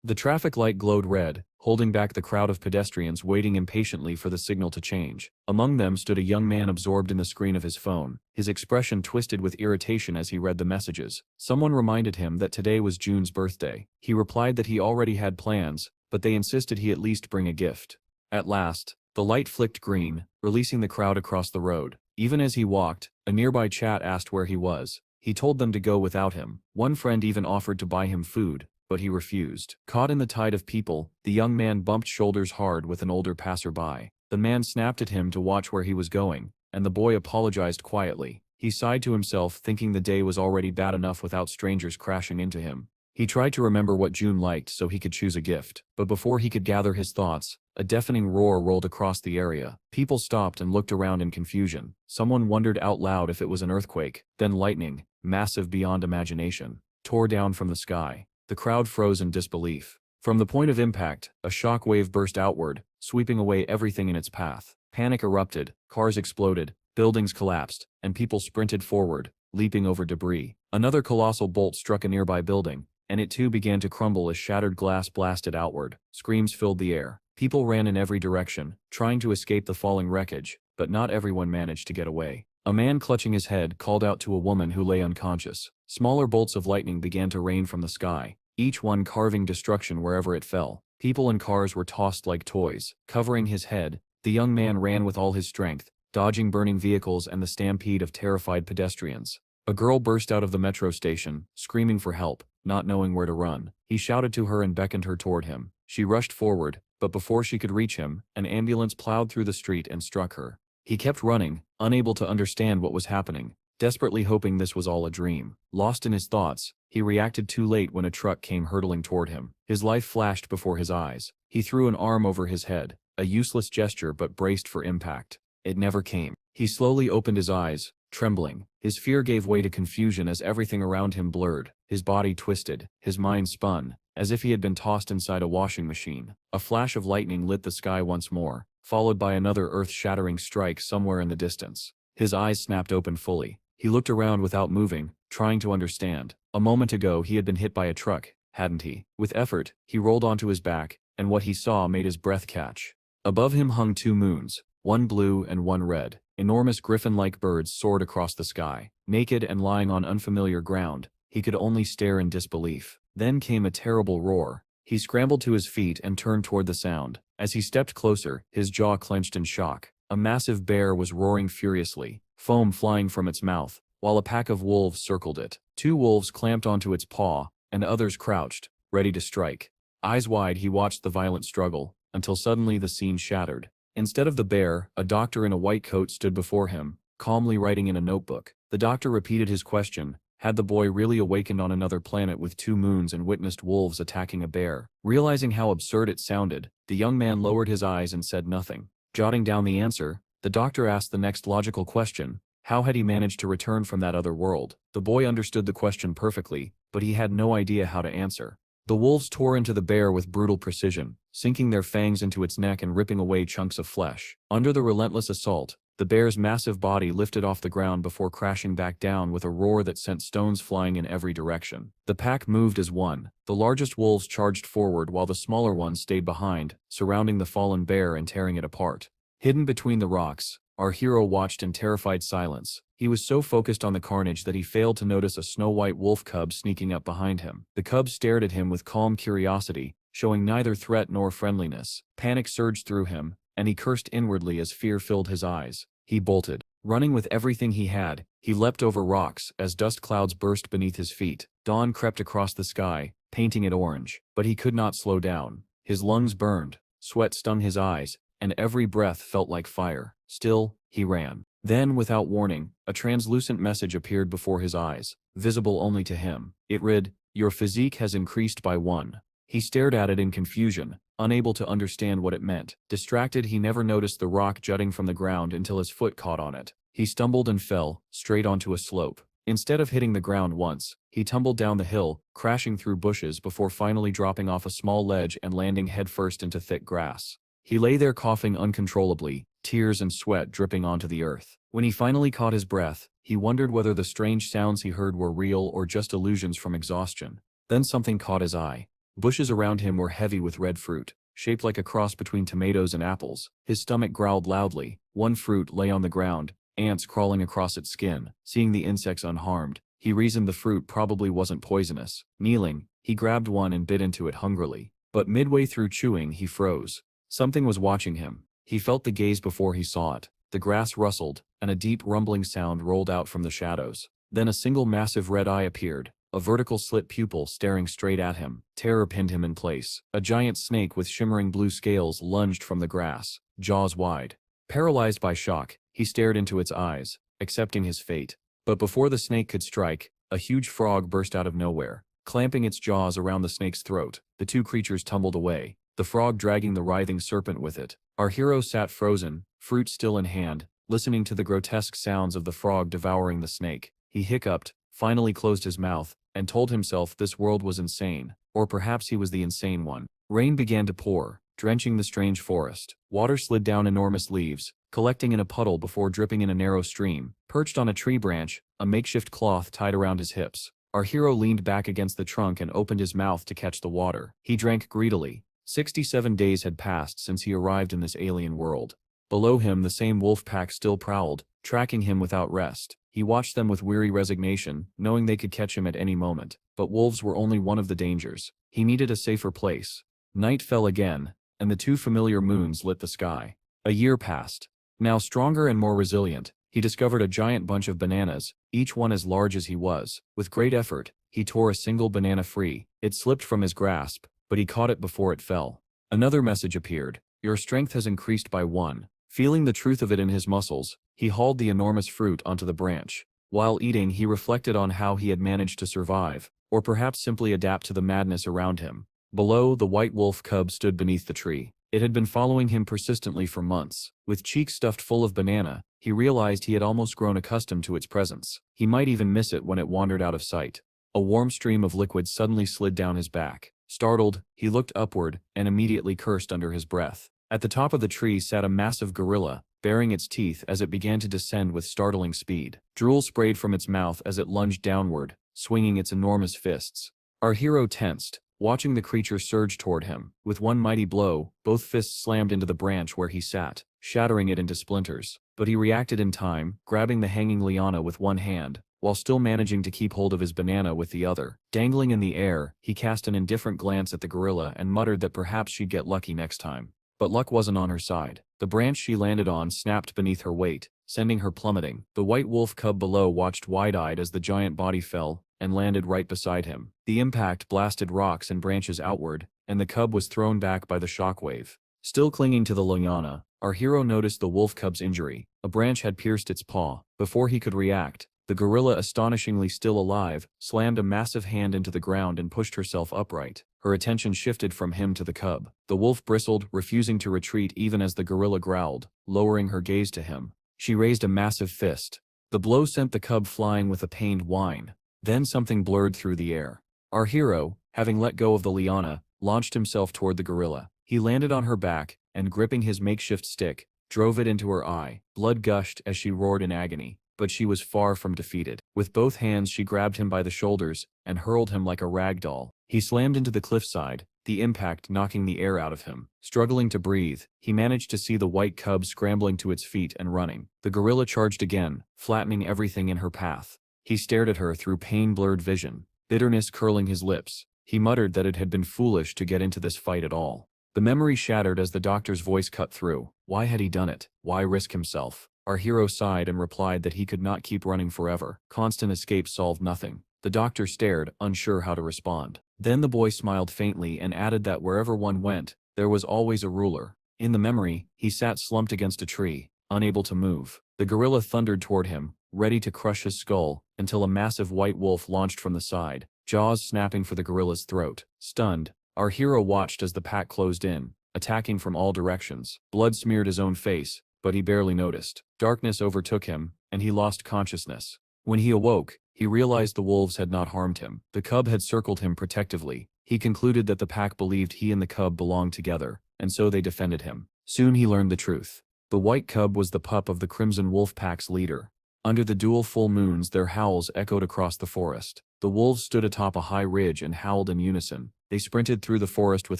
The traffic light glowed red, holding back the crowd of pedestrians waiting impatiently for the signal to change. Among them stood a young man absorbed in the screen of his phone, his expression twisted with irritation as he read the messages. Someone reminded him that today was June's birthday. He replied that he already had plans, but they insisted he at least bring a gift. At last, the light flicked green, releasing the crowd across the road. Even as he walked, a nearby chat asked where he was. He told them to go without him. One friend even offered to buy him food, but he refused. Caught in the tide of people, the young man bumped shoulders hard with an older passerby. The man snapped at him to watch where he was going, and the boy apologized quietly. He sighed to himself, thinking the day was already bad enough without strangers crashing into him. He tried to remember what June liked so he could choose a gift, but before he could gather his thoughts, a deafening roar rolled across the area. People stopped and looked around in confusion. Someone wondered out loud if it was an earthquake. Then lightning, massive beyond imagination, tore down from the sky. The crowd froze in disbelief. From the point of impact, a shock wave burst outward, sweeping away everything in its path. Panic erupted, cars exploded, buildings collapsed, and people sprinted forward, leaping over debris. Another colossal bolt struck a nearby building, and it too began to crumble as shattered glass blasted outward. Screams filled the air. People ran in every direction, trying to escape the falling wreckage, but not everyone managed to get away. A man clutching his head called out to a woman who lay unconscious. Smaller bolts of lightning began to rain from the sky, each one carving destruction wherever it fell. People and cars were tossed like toys. Covering his head, the young man ran with all his strength, dodging burning vehicles and the stampede of terrified pedestrians. A girl burst out of the metro station, screaming for help, not knowing where to run. He shouted to her and beckoned her toward him. She rushed forward, but before she could reach him, an ambulance plowed through the street and struck her. He kept running, unable to understand what was happening, desperately hoping this was all a dream. Lost in his thoughts, he reacted too late when a truck came hurtling toward him. His life flashed before his eyes. He threw an arm over his head, a useless gesture but braced for impact. It never came. He slowly opened his eyes, trembling. His fear gave way to confusion as everything around him blurred. His body twisted, his mind spun, as if he had been tossed inside a washing machine. A flash of lightning lit the sky once more, followed by another earth-shattering strike somewhere in the distance. His eyes snapped open fully. He looked around without moving, trying to understand. A moment ago he had been hit by a truck, hadn't he? With effort, he rolled onto his back, and what he saw made his breath catch. Above him hung two moons, one blue and one red. Enormous griffin-like birds soared across the sky. Naked and lying on unfamiliar ground, he could only stare in disbelief. Then came a terrible roar. He scrambled to his feet and turned toward the sound. As he stepped closer, his jaw clenched in shock. A massive bear was roaring furiously, foam flying from its mouth, while a pack of wolves circled it. Two wolves clamped onto its paw, and others crouched, ready to strike. Eyes wide, he watched the violent struggle, until suddenly the scene shattered. Instead of the bear, a doctor in a white coat stood before him, calmly writing in a notebook. The doctor repeated his question. Had the boy really awakened on another planet with two moons and witnessed wolves attacking a bear? Realizing how absurd it sounded, the young man lowered his eyes and said nothing. Jotting down the answer, the doctor asked the next logical question. How had he managed to return from that other world? The boy understood the question perfectly, but he had no idea how to answer. The wolves tore into the bear with brutal precision, sinking their fangs into its neck and ripping away chunks of flesh. Under the relentless assault, the bear's massive body lifted off the ground before crashing back down with a roar that sent stones flying in every direction. The pack moved as one. The largest wolves charged forward while the smaller ones stayed behind, surrounding the fallen bear and tearing it apart. Hidden between the rocks, our hero watched in terrified silence. He was so focused on the carnage that he failed to notice a snow-white wolf cub sneaking up behind him. The cub stared at him with calm curiosity, showing neither threat nor friendliness. Panic surged through him, and he cursed inwardly as fear filled his eyes. He bolted. Running with everything he had, he leapt over rocks as dust clouds burst beneath his feet. Dawn crept across the sky, painting it orange, but he could not slow down. His lungs burned, sweat stung his eyes, and every breath felt like fire. Still, he ran. Then, without warning, a translucent message appeared before his eyes, visible only to him. It read, "Your physique has increased by 1. He stared at it in confusion, unable to understand what it meant. Distracted, he never noticed the rock jutting from the ground until his foot caught on it. He stumbled and fell, straight onto a slope. Instead of hitting the ground once, he tumbled down the hill, crashing through bushes before finally dropping off a small ledge and landing headfirst into thick grass. He lay there coughing uncontrollably, tears and sweat dripping onto the earth. When he finally caught his breath, he wondered whether the strange sounds he heard were real or just illusions from exhaustion. Then something caught his eye. Bushes around him were heavy with red fruit, shaped like a cross between tomatoes and apples. His stomach growled loudly. One fruit lay on the ground, ants crawling across its skin. Seeing the insects unharmed, he reasoned the fruit probably wasn't poisonous. Kneeling, he grabbed one and bit into it hungrily. But midway through chewing, he froze. Something was watching him. He felt the gaze before he saw it. The grass rustled, and a deep rumbling sound rolled out from the shadows. Then a single massive red eye appeared, a vertical slit pupil staring straight at him. Terror pinned him in place. A giant snake with shimmering blue scales lunged from the grass, jaws wide. Paralyzed by shock, he stared into its eyes, accepting his fate. But before the snake could strike, a huge frog burst out of nowhere, clamping its jaws around the snake's throat. The two creatures tumbled away, the frog dragging the writhing serpent with it. Our hero sat frozen, fruit still in hand, listening to the grotesque sounds of the frog devouring the snake. He hiccuped, finally closed his mouth, and told himself this world was insane, or perhaps he was the insane one. Rain began to pour, drenching the strange forest. Water slid down enormous leaves, collecting in a puddle before dripping in a narrow stream. Perched on a tree branch, a makeshift cloth tied around his hips, our hero leaned back against the trunk and opened his mouth to catch the water. He drank greedily. 67 days had passed since he arrived in this alien world. Below him, the same wolf pack still prowled, tracking him without rest. He watched them with weary resignation, knowing they could catch him at any moment. But wolves were only one of the dangers. He needed a safer place. Night fell again, and the two familiar moons lit the sky. A year passed. Now stronger and more resilient, he discovered a giant bunch of bananas, each one as large as he was. With great effort, he tore a single banana free. It slipped from his grasp, but he caught it before it fell. Another message appeared. Your strength has increased by 1. Feeling the truth of it in his muscles, he hauled the enormous fruit onto the branch. While eating, he reflected on how he had managed to survive, or perhaps simply adapt to the madness around him. Below, the white wolf cub stood beneath the tree. It had been following him persistently for months. With cheeks stuffed full of banana, he realized he had almost grown accustomed to its presence. He might even miss it when it wandered out of sight. A warm stream of liquid suddenly slid down his back. Startled, he looked upward and immediately cursed under his breath. At the top of the tree sat a massive gorilla, baring its teeth as it began to descend with startling speed. Drool sprayed from its mouth as it lunged downward, swinging its enormous fists. Our hero tensed, watching the creature surge toward him. With one mighty blow, both fists slammed into the branch where he sat, shattering it into splinters. But he reacted in time, grabbing the hanging liana with one hand, while still managing to keep hold of his banana with the other. Dangling in the air, he cast an indifferent glance at the gorilla and muttered that perhaps she'd get lucky next time. But luck wasn't on her side. The branch she landed on snapped beneath her weight, sending her plummeting. The white wolf cub below watched wide-eyed as the giant body fell and landed right beside him. The impact blasted rocks and branches outward, and the cub was thrown back by the shockwave. Still clinging to the liana, our hero noticed the wolf cub's injury. A branch had pierced its paw. Before he could react, the gorilla, astonishingly still alive, slammed a massive hand into the ground and pushed herself upright. Her attention shifted from him to the cub. The wolf bristled, refusing to retreat even as the gorilla growled, lowering her gaze to him. She raised a massive fist. The blow sent the cub flying with a pained whine. Then something blurred through the air. Our hero, having let go of the liana, launched himself toward the gorilla. He landed on her back, and gripping his makeshift stick, drove it into her eye. Blood gushed as she roared in agony. But she was far from defeated. With both hands she grabbed him by the shoulders and hurled him like a rag doll. He slammed into the cliffside, the impact knocking the air out of him. Struggling to breathe, he managed to see the white cub scrambling to its feet and running. The gorilla charged again, flattening everything in her path. He stared at her through pain-blurred vision, bitterness curling his lips. He muttered that it had been foolish to get into this fight at all. The memory shattered as the doctor's voice cut through. Why had he done it? Why risk himself? Our hero sighed and replied that he could not keep running forever. Constant escape solved nothing. The doctor stared, unsure how to respond. Then the boy smiled faintly and added that wherever one went, there was always a ruler. In the memory, he sat slumped against a tree, unable to move. The gorilla thundered toward him, ready to crush his skull, until a massive white wolf launched from the side, jaws snapping for the gorilla's throat. Stunned, our hero watched as the pack closed in, attacking from all directions. Blood smeared his own face, but he barely noticed. Darkness overtook him, and he lost consciousness. When he awoke, he realized the wolves had not harmed him. The cub had circled him protectively. He concluded that the pack believed he and the cub belonged together, and so they defended him. Soon he learned the truth. The white cub was the pup of the Crimson Wolf Pack's leader. Under the dual full moons, their howls echoed across the forest. The wolves stood atop a high ridge and howled in unison. They sprinted through the forest with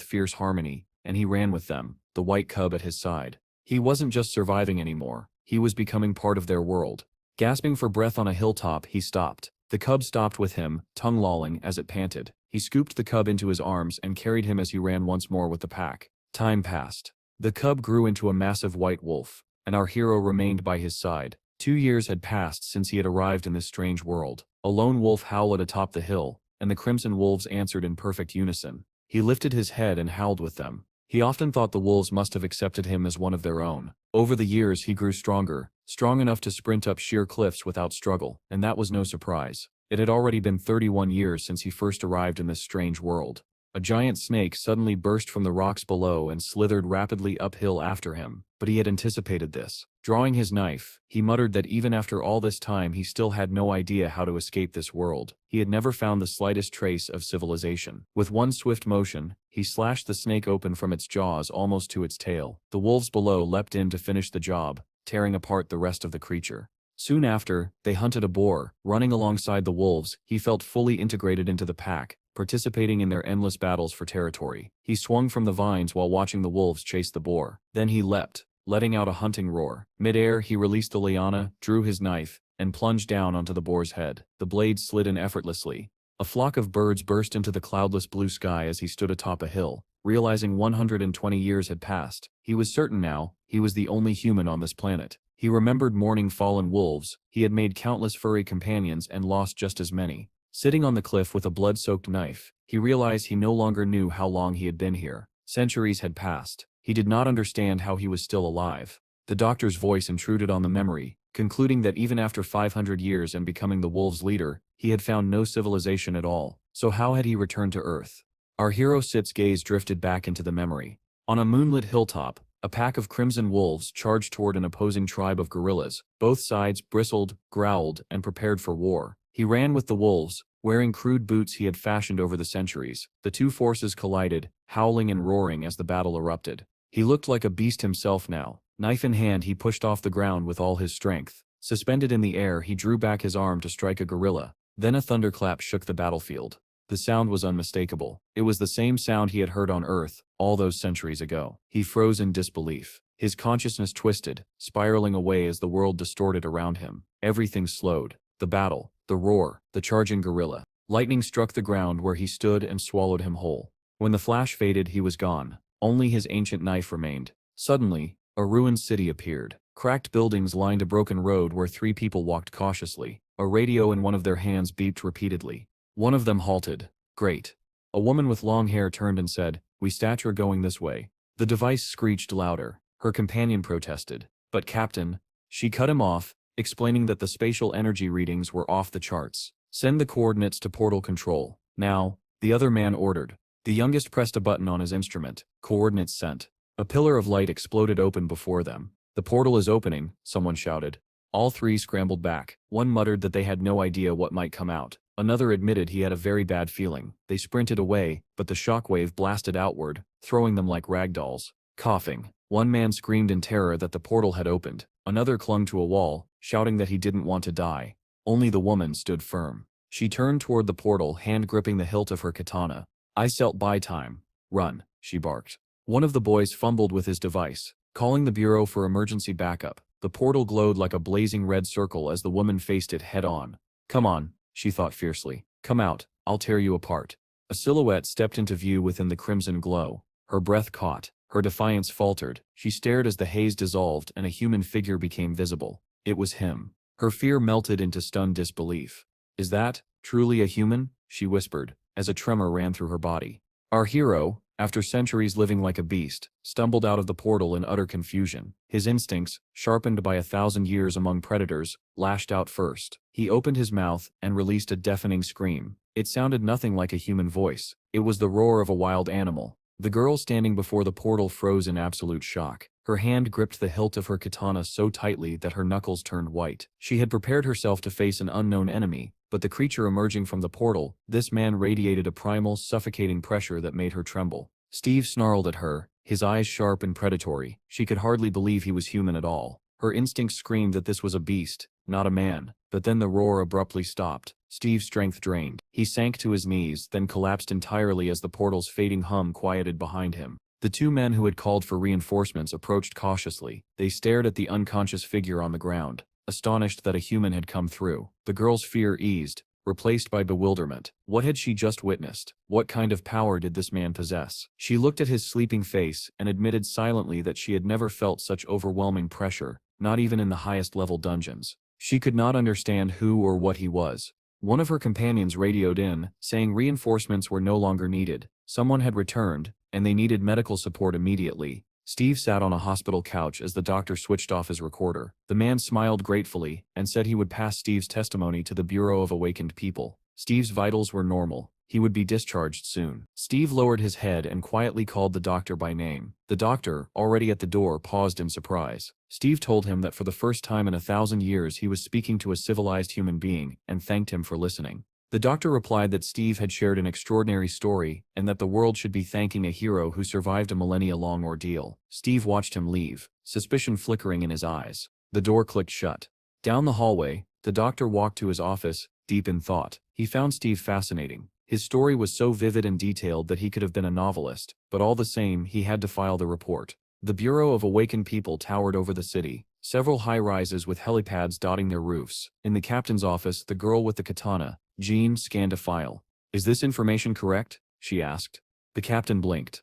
fierce harmony, and he ran with them, the white cub at his side. He wasn't just surviving anymore, he was becoming part of their world. Gasping for breath on a hilltop, he stopped. The cub stopped with him, tongue lolling as it panted. He scooped the cub into his arms and carried him as he ran once more with the pack. Time passed. The cub grew into a massive white wolf, and our hero remained by his side. 2 years had passed since he had arrived in this strange world. A lone wolf howled atop the hill, and the crimson wolves answered in perfect unison. He lifted his head and howled with them. He often thought the wolves must have accepted him as one of their own. Over the years he grew stronger, strong enough to sprint up sheer cliffs without struggle, and that was no surprise. It had already been 31 years since he first arrived in this strange world. A giant snake suddenly burst from the rocks below and slithered rapidly uphill after him, but he had anticipated this. Drawing his knife, he muttered that even after all this time he still had no idea how to escape this world. He had never found the slightest trace of civilization. With one swift motion, he slashed the snake open from its jaws almost to its tail. The wolves below leapt in to finish the job, tearing apart the rest of the creature. Soon after, they hunted a boar. Running alongside the wolves, he felt fully integrated into the pack, participating in their endless battles for territory. He swung from the vines while watching the wolves chase the boar. Then he leapt, letting out a hunting roar. Mid-air, he released the liana, drew his knife, and plunged down onto the boar's head. The blade slid in effortlessly. A flock of birds burst into the cloudless blue sky as he stood atop a hill. Realizing 120 years had passed, he was certain now he was the only human on this planet. He remembered mourning fallen wolves. He had made countless furry companions and lost just as many. Sitting on the cliff with a blood-soaked knife, he realized he no longer knew how long he had been here. Centuries had passed. He did not understand how he was still alive. The doctor's voice intruded on the memory, concluding that even after 500 years and becoming the wolves' leader, he had found no civilization at all. So how had he returned to Earth? Our hero Sit's gaze drifted back into the memory. On a moonlit hilltop, a pack of crimson wolves charged toward an opposing tribe of gorillas. Both sides bristled, growled, and prepared for war. He ran with the wolves, wearing crude boots he had fashioned over the centuries. The two forces collided, howling and roaring as the battle erupted. He looked like a beast himself now. Knife in hand, he pushed off the ground with all his strength. Suspended in the air, he drew back his arm to strike a gorilla. Then a thunderclap shook the battlefield. The sound was unmistakable. It was the same sound he had heard on Earth, all those centuries ago. He froze in disbelief. His consciousness twisted, spiraling away as the world distorted around him. Everything slowed. The battle, the roar, the charging gorilla. Lightning struck the ground where he stood and swallowed him whole. When the flash faded, he was gone. Only his ancient knife remained. Suddenly, a ruined city appeared. Cracked buildings lined a broken road where 3 people walked cautiously. A radio in one of their hands beeped repeatedly. One of them halted. Great. A woman with long hair turned and said, "We stature going this way." The device screeched louder. Her companion protested. "But Captain," she cut him off, explaining that the spatial energy readings were off the charts. "Send the coordinates to portal control. Now," the other man ordered. The youngest pressed a button on his instrument. Coordinates sent. A pillar of light exploded open before them. "The portal is opening," someone shouted. All 3 scrambled back. One muttered that they had no idea what might come out. Another admitted he had a very bad feeling. They sprinted away, but the shockwave blasted outward, throwing them like ragdolls. Coughing, one man screamed in terror that the portal had opened. Another clung to a wall, shouting that he didn't want to die. Only the woman stood firm. She turned toward the portal, hand gripping the hilt of her katana. "I selt buy time. Run," she barked. One of the boys fumbled with his device, calling the bureau for emergency backup. The portal glowed like a blazing red circle as the woman faced it head-on. "Come on," she thought fiercely. "Come out, I'll tear you apart." A silhouette stepped into view within the crimson glow. Her breath caught. Her defiance faltered. She stared as the haze dissolved and a human figure became visible. It was him. Her fear melted into stunned disbelief. "Is that truly a human?" she whispered, as a tremor ran through her body. Our hero, after centuries living like a beast, stumbled out of the portal in utter confusion. His instincts, sharpened by 1,000 years among predators, lashed out first. He opened his mouth and released a deafening scream. It sounded nothing like a human voice. It was the roar of a wild animal. The girl standing before the portal froze in absolute shock. Her hand gripped the hilt of her katana so tightly that her knuckles turned white. She had prepared herself to face an unknown enemy, but the creature emerging from the portal, this man radiated a primal, suffocating pressure that made her tremble. Steve snarled at her, his eyes sharp and predatory. She could hardly believe he was human at all. Her instincts screamed that this was a beast, not a man, but then the roar abruptly stopped. Steve's strength drained. He sank to his knees, then collapsed entirely as the portal's fading hum quieted behind him. The two men who had called for reinforcements approached cautiously. They stared at the unconscious figure on the ground, astonished that a human had come through. The girl's fear eased, replaced by bewilderment. What had she just witnessed? What kind of power did this man possess? She looked at his sleeping face and admitted silently that she had never felt such overwhelming pressure, not even in the highest level dungeons. She could not understand who or what he was. One of her companions radioed in, saying reinforcements were no longer needed. Someone had returned, and they needed medical support immediately. Steve sat on a hospital couch as the doctor switched off his recorder. The man smiled gratefully and said he would pass Steve's testimony to the Bureau of Awakened People. Steve's vitals were normal. He would be discharged soon. Steve lowered his head and quietly called the doctor by name. The doctor, already at the door, paused in surprise. Steve told him that for the first time in 1,000 years he was speaking to a civilized human being and thanked him for listening. The doctor replied that Steve had shared an extraordinary story and that the world should be thanking a hero who survived a millennia-long ordeal. Steve watched him leave, suspicion flickering in his eyes. The door clicked shut. Down the hallway, the doctor walked to his office, deep in thought. He found Steve fascinating. His story was so vivid and detailed that he could have been a novelist, but all the same, he had to file the report. The Bureau of Awakened People towered over the city, several high-rises with helipads dotting their roofs. In the captain's office, the girl with the katana, Jean, scanned a file. "Is this information correct?" she asked. The captain blinked.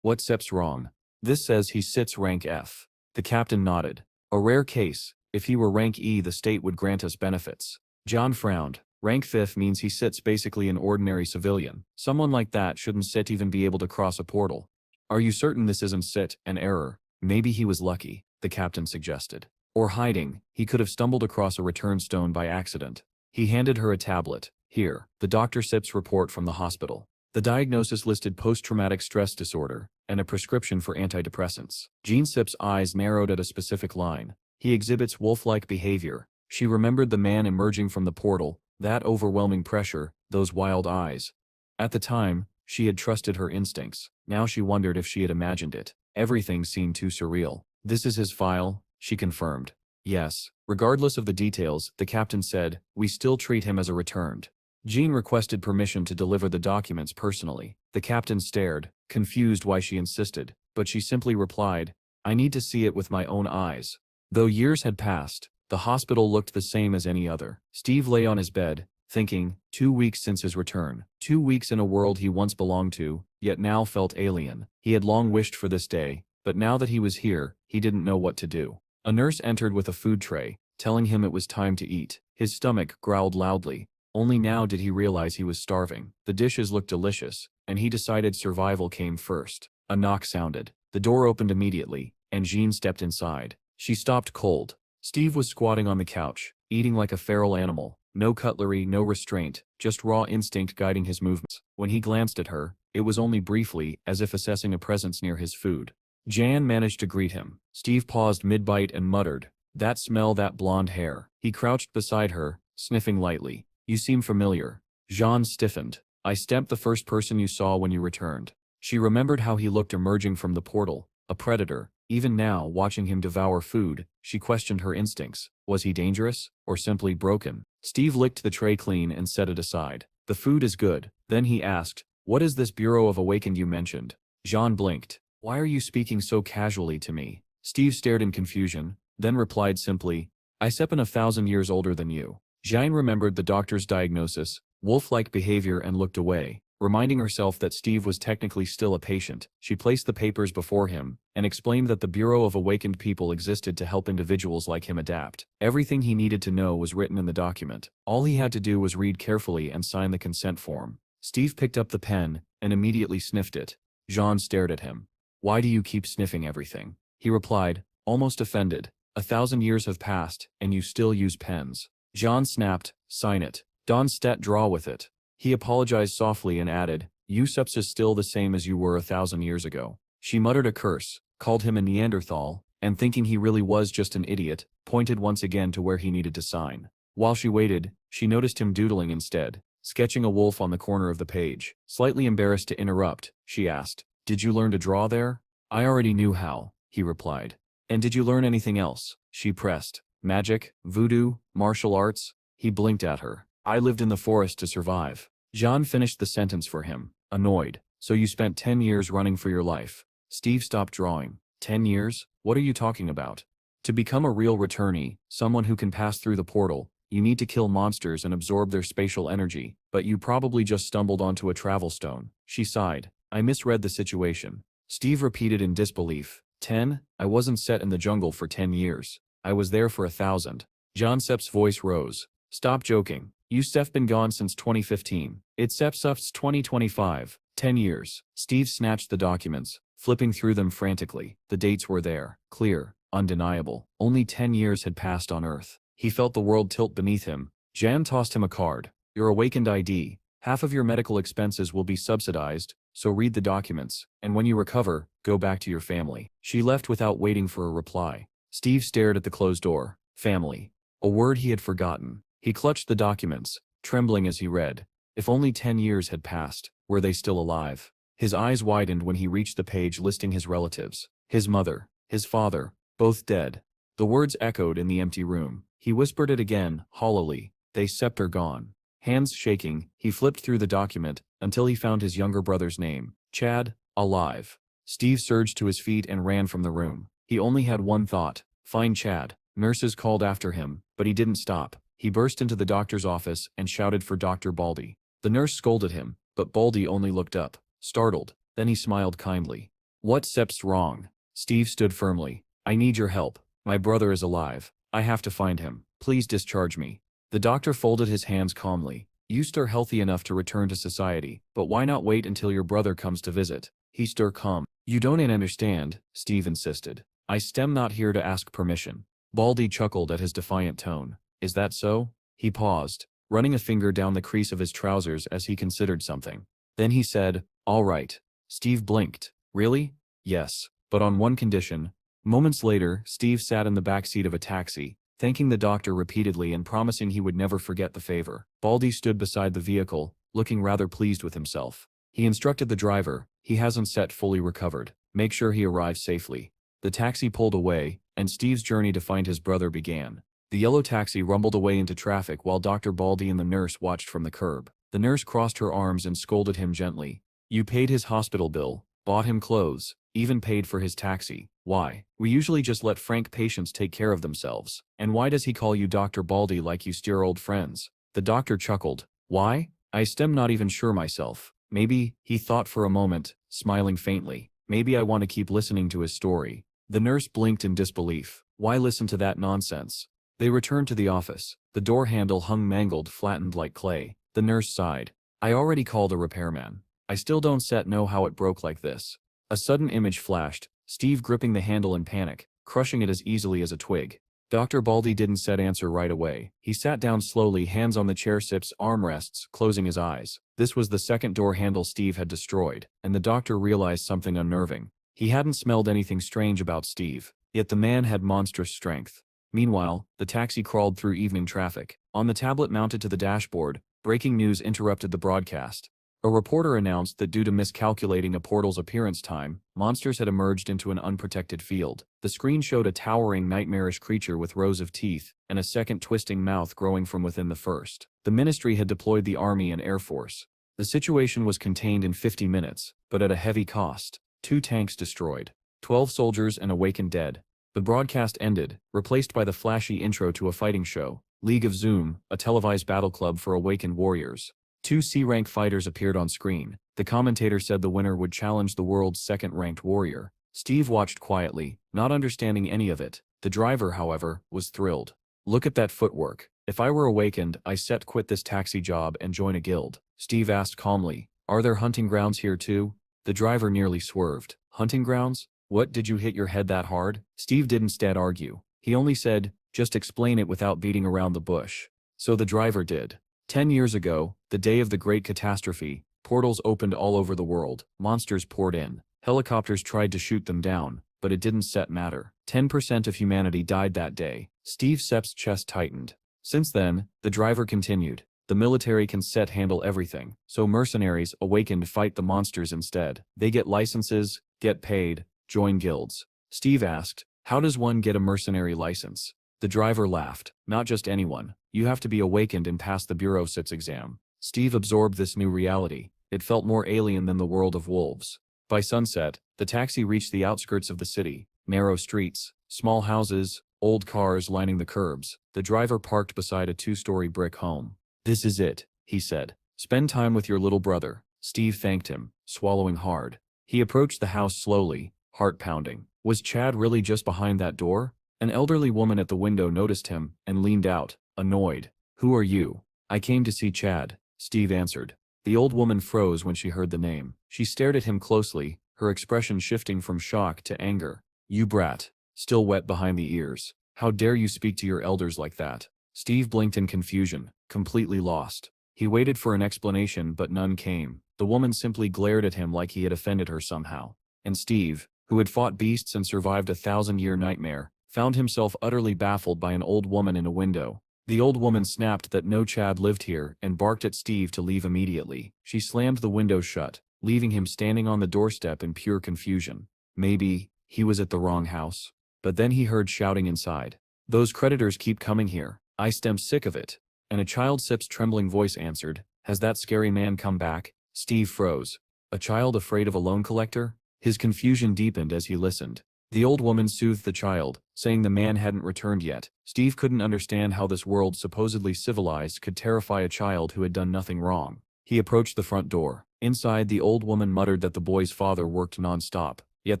"What step's wrong?" "This says he sits rank F." The captain nodded. "A rare case. If he were rank E, the state would grant us benefits." John frowned. "Rank 5 means he sits basically an ordinary civilian. Someone like that shouldn't sit even be able to cross a portal." "Are you certain this isn't an error?" "Maybe he was lucky," the captain suggested. "Or hiding. He could have stumbled across a return stone by accident." He handed her a tablet. "Here." The Dr. Sip's report from the hospital. The diagnosis listed post-traumatic stress disorder and a prescription for antidepressants. Jean Sip's eyes narrowed at a specific line. "He exhibits wolf-like behavior." She remembered the man emerging from the portal, that overwhelming pressure, those wild eyes. At the time, she had trusted her instincts. Now she wondered if she had imagined it. Everything seemed too surreal. "This is his file," she confirmed. "Yes." Regardless of the details, the captain said, "We still treat him as a returned." Jean requested permission to deliver the documents personally. The captain stared, confused why she insisted, but she simply replied, "I need to see it with my own eyes." Though years had passed, the hospital looked the same as any other. Steve lay on his bed, thinking, 2 weeks since his return. 2 weeks in a world he once belonged to, yet now felt alien. He had long wished for this day, but now that he was here, he didn't know what to do. A nurse entered with a food tray, telling him it was time to eat. His stomach growled loudly. Only now did he realize he was starving. The dishes looked delicious, and he decided survival came first. A knock sounded. The door opened immediately, and Jean stepped inside. She stopped cold. Steve was squatting on the couch, eating like a feral animal. No cutlery, no restraint, just raw instinct guiding his movements. When he glanced at her, it was only briefly, as if assessing a presence near his food. Jan managed to greet him. Steve paused mid-bite and muttered, "That smell, that blonde hair." He crouched beside her, sniffing lightly. "You seem familiar." Jean stiffened. "I stepped the first person you saw when you returned." She remembered how he looked emerging from the portal, a predator. Even now, watching him devour food, she questioned her instincts. Was he dangerous, or simply broken? Steve licked the tray clean and set it aside. "The food is good." Then he asked, "What is this Bureau of Awakened you mentioned?" Jean blinked. "Why are you speaking so casually to me?" Steve stared in confusion, then replied simply, "I seppen 1,000 years older than you." Jean remembered the doctor's diagnosis, wolf-like behavior, and looked away. Reminding herself that Steve was technically still a patient, she placed the papers before him and explained that the Bureau of Awakened People existed to help individuals like him adapt. Everything he needed to know was written in the document. All he had to do was read carefully and sign the consent form. Steve picked up the pen and immediately sniffed it. Jean stared at him. "Why do you keep sniffing everything?" He replied, almost offended. 1,000 years have passed, and you still use pens." Jean snapped, "Sign it. Don't draw with it." He apologized softly and added, "Usups is still the same as you were 1,000 years ago." She muttered a curse, called him a Neanderthal, and thinking he really was just an idiot, pointed once again to where he needed to sign. While she waited, she noticed him doodling instead, sketching a wolf on the corner of the page. Slightly embarrassed to interrupt, she asked, "Did you learn to draw there?" "I already knew how," he replied. "And did you learn anything else?" she pressed. Magic, voodoo, martial arts? He blinked at her. I lived in the forest to survive. Jean finished the sentence for him, annoyed. So you spent 10 years running for your life. Steve stopped drawing. 10 years? What are you talking about? To become a real returnee, someone who can pass through the portal, you need to kill monsters and absorb their spatial energy, but you probably just stumbled onto a travel stone. She sighed. I misread the situation. Steve repeated in disbelief. 10? I wasn't set in the jungle for 10 years. I was there for 1,000. John Sepp's voice rose. Stop joking. You Steph been gone since 2015. It's Sepp's 2025. 10 years. Steve snatched the documents, flipping through them frantically. The dates were there. Clear. Undeniable. Only 10 years had passed on Earth. He felt the world tilt beneath him. Jan tossed him a card. Your awakened ID. Half of your medical expenses will be subsidized, so read the documents, and when you recover, go back to your family. She left without waiting for a reply. Steve stared at the closed door. Family. A word he had forgotten. He clutched the documents, trembling as he read. If only 10 years had passed, were they still alive? His eyes widened when he reached the page listing his relatives. His mother, his father, both dead. The words echoed in the empty room. He whispered it again, hollowly. They Sept are gone. Hands shaking, he flipped through the document, until he found his younger brother's name. Chad, alive. Steve surged to his feet and ran from the room. He only had one thought. Find Chad. Nurses called after him, but he didn't stop. He burst into the doctor's office and shouted for Dr. Baldy. The nurse scolded him, but Baldy only looked up, startled. Then he smiled kindly. What Sep's wrong? Steve stood firmly. I need your help. My brother is alive. I have to find him. Please discharge me. The doctor folded his hands calmly. You stir healthy enough to return to society, but why not wait until your brother comes to visit? He stir calm. You don't understand, Steve insisted. I stem not here to ask permission. Baldy chuckled at his defiant tone. Is that so? He paused, running a finger down the crease of his trousers as he considered something. Then he said, all right. Steve blinked. Really? Yes, but on one condition. Moments later, Steve sat in the back seat of a taxi, thanking the doctor repeatedly and promising he would never forget the favor. Baldy stood beside the vehicle, looking rather pleased with himself. He instructed the driver, he hasn't set fully recovered. Make sure he arrives safely. The taxi pulled away, and Steve's journey to find his brother began. The yellow taxi rumbled away into traffic while Dr. Baldy and the nurse watched from the curb. The nurse crossed her arms and scolded him gently. You paid his hospital bill, bought him clothes, even paid for his taxi. Why? We usually just let frank patients take care of themselves. And why does he call you Dr. Baldy like you steer old friends? The doctor chuckled. Why? I stem not even sure myself. Maybe, he thought for a moment, smiling faintly. Maybe I want to keep listening to his story. The nurse blinked in disbelief. Why listen to that nonsense? They returned to the office. The door handle hung mangled, flattened like clay. The nurse sighed. I already called a repairman. I still don't know how it broke like this. A sudden image flashed, Steve gripping the handle in panic, crushing it as easily as a twig. Dr. Baldy didn't answer right away. He sat down slowly, hands on the chair sip's armrests, closing his eyes. This was the second door handle Steve had destroyed, and the doctor realized something unnerving. He hadn't smelled anything strange about Steve, yet the man had monstrous strength. Meanwhile, the taxi crawled through evening traffic. On the tablet mounted to the dashboard, breaking news interrupted the broadcast. A reporter announced that due to miscalculating a portal's appearance time, monsters had emerged into an unprotected field. The screen showed a towering, nightmarish creature with rows of teeth, and a second twisting mouth growing from within the first. The ministry had deployed the army and air force. The situation was contained in 50 minutes, but at a heavy cost. 2 tanks destroyed, 12 soldiers and awakened dead. The broadcast ended, replaced by the flashy intro to a fighting show. League of Zoom, a televised battle club for awakened warriors. 2 C-rank fighters appeared on screen. The commentator said the winner would challenge the world's second-ranked warrior. Steve watched quietly, not understanding any of it. The driver, however, was thrilled. Look at that footwork. If I were awakened, I set quit this taxi job and join a guild. Steve asked calmly. Are there hunting grounds here too? The driver nearly swerved. Hunting grounds? What, did you hit your head that hard? Steve didn't argue. He only said, just explain it without beating around the bush. So the driver did. 10 years ago, the day of the great catastrophe, portals opened all over the world, monsters poured in, helicopters tried to shoot them down, but it didn't matter. 10% of humanity died that day. Steve Sepp's chest tightened. Since then, the driver continued, the military can handle everything, so mercenaries awakened fight the monsters instead. They get licenses, get paid, join guilds. Steve asked, How does one get a mercenary license? The driver laughed. Not just anyone. You have to be awakened and pass the Bureau Sits exam. Steve absorbed this new reality. It felt more alien than the world of wolves. By sunset, the taxi reached the outskirts of the city. Narrow streets, small houses, old cars lining the curbs. The driver parked beside a two-story brick home. "This is it," he said. "Spend time with your little brother." Steve thanked him, swallowing hard. He approached the house slowly, heart pounding. Was Chad really just behind that door? An elderly woman at the window noticed him and leaned out, annoyed. "Who are you?" "I came to see Chad," Steve answered. The old woman froze when she heard the name. She stared at him closely, her expression shifting from shock to anger. "You brat," still wet behind the ears. "How dare you speak to your elders like that?" Steve blinked in confusion, completely lost. He waited for an explanation but none came. The woman simply glared at him like he had offended her somehow. And Steve, who had fought beasts and survived a 1,000-year nightmare, found himself utterly baffled by an old woman in a window. The old woman snapped that no Chad lived here and barked at Steve to leave immediately. She slammed the window shut, leaving him standing on the doorstep in pure confusion. Maybe he was at the wrong house. But then he heard shouting inside. "Those creditors keep coming here. I'm sick of it." And a child Sip's trembling voice answered, "Has that scary man come back?" Steve froze. A child afraid of a loan collector? His confusion deepened as he listened. The old woman soothed the child, saying the man hadn't returned yet. Steve couldn't understand how this world supposedly civilized could terrify a child who had done nothing wrong. He approached the front door. Inside, the old woman muttered that the boy's father worked non-stop, yet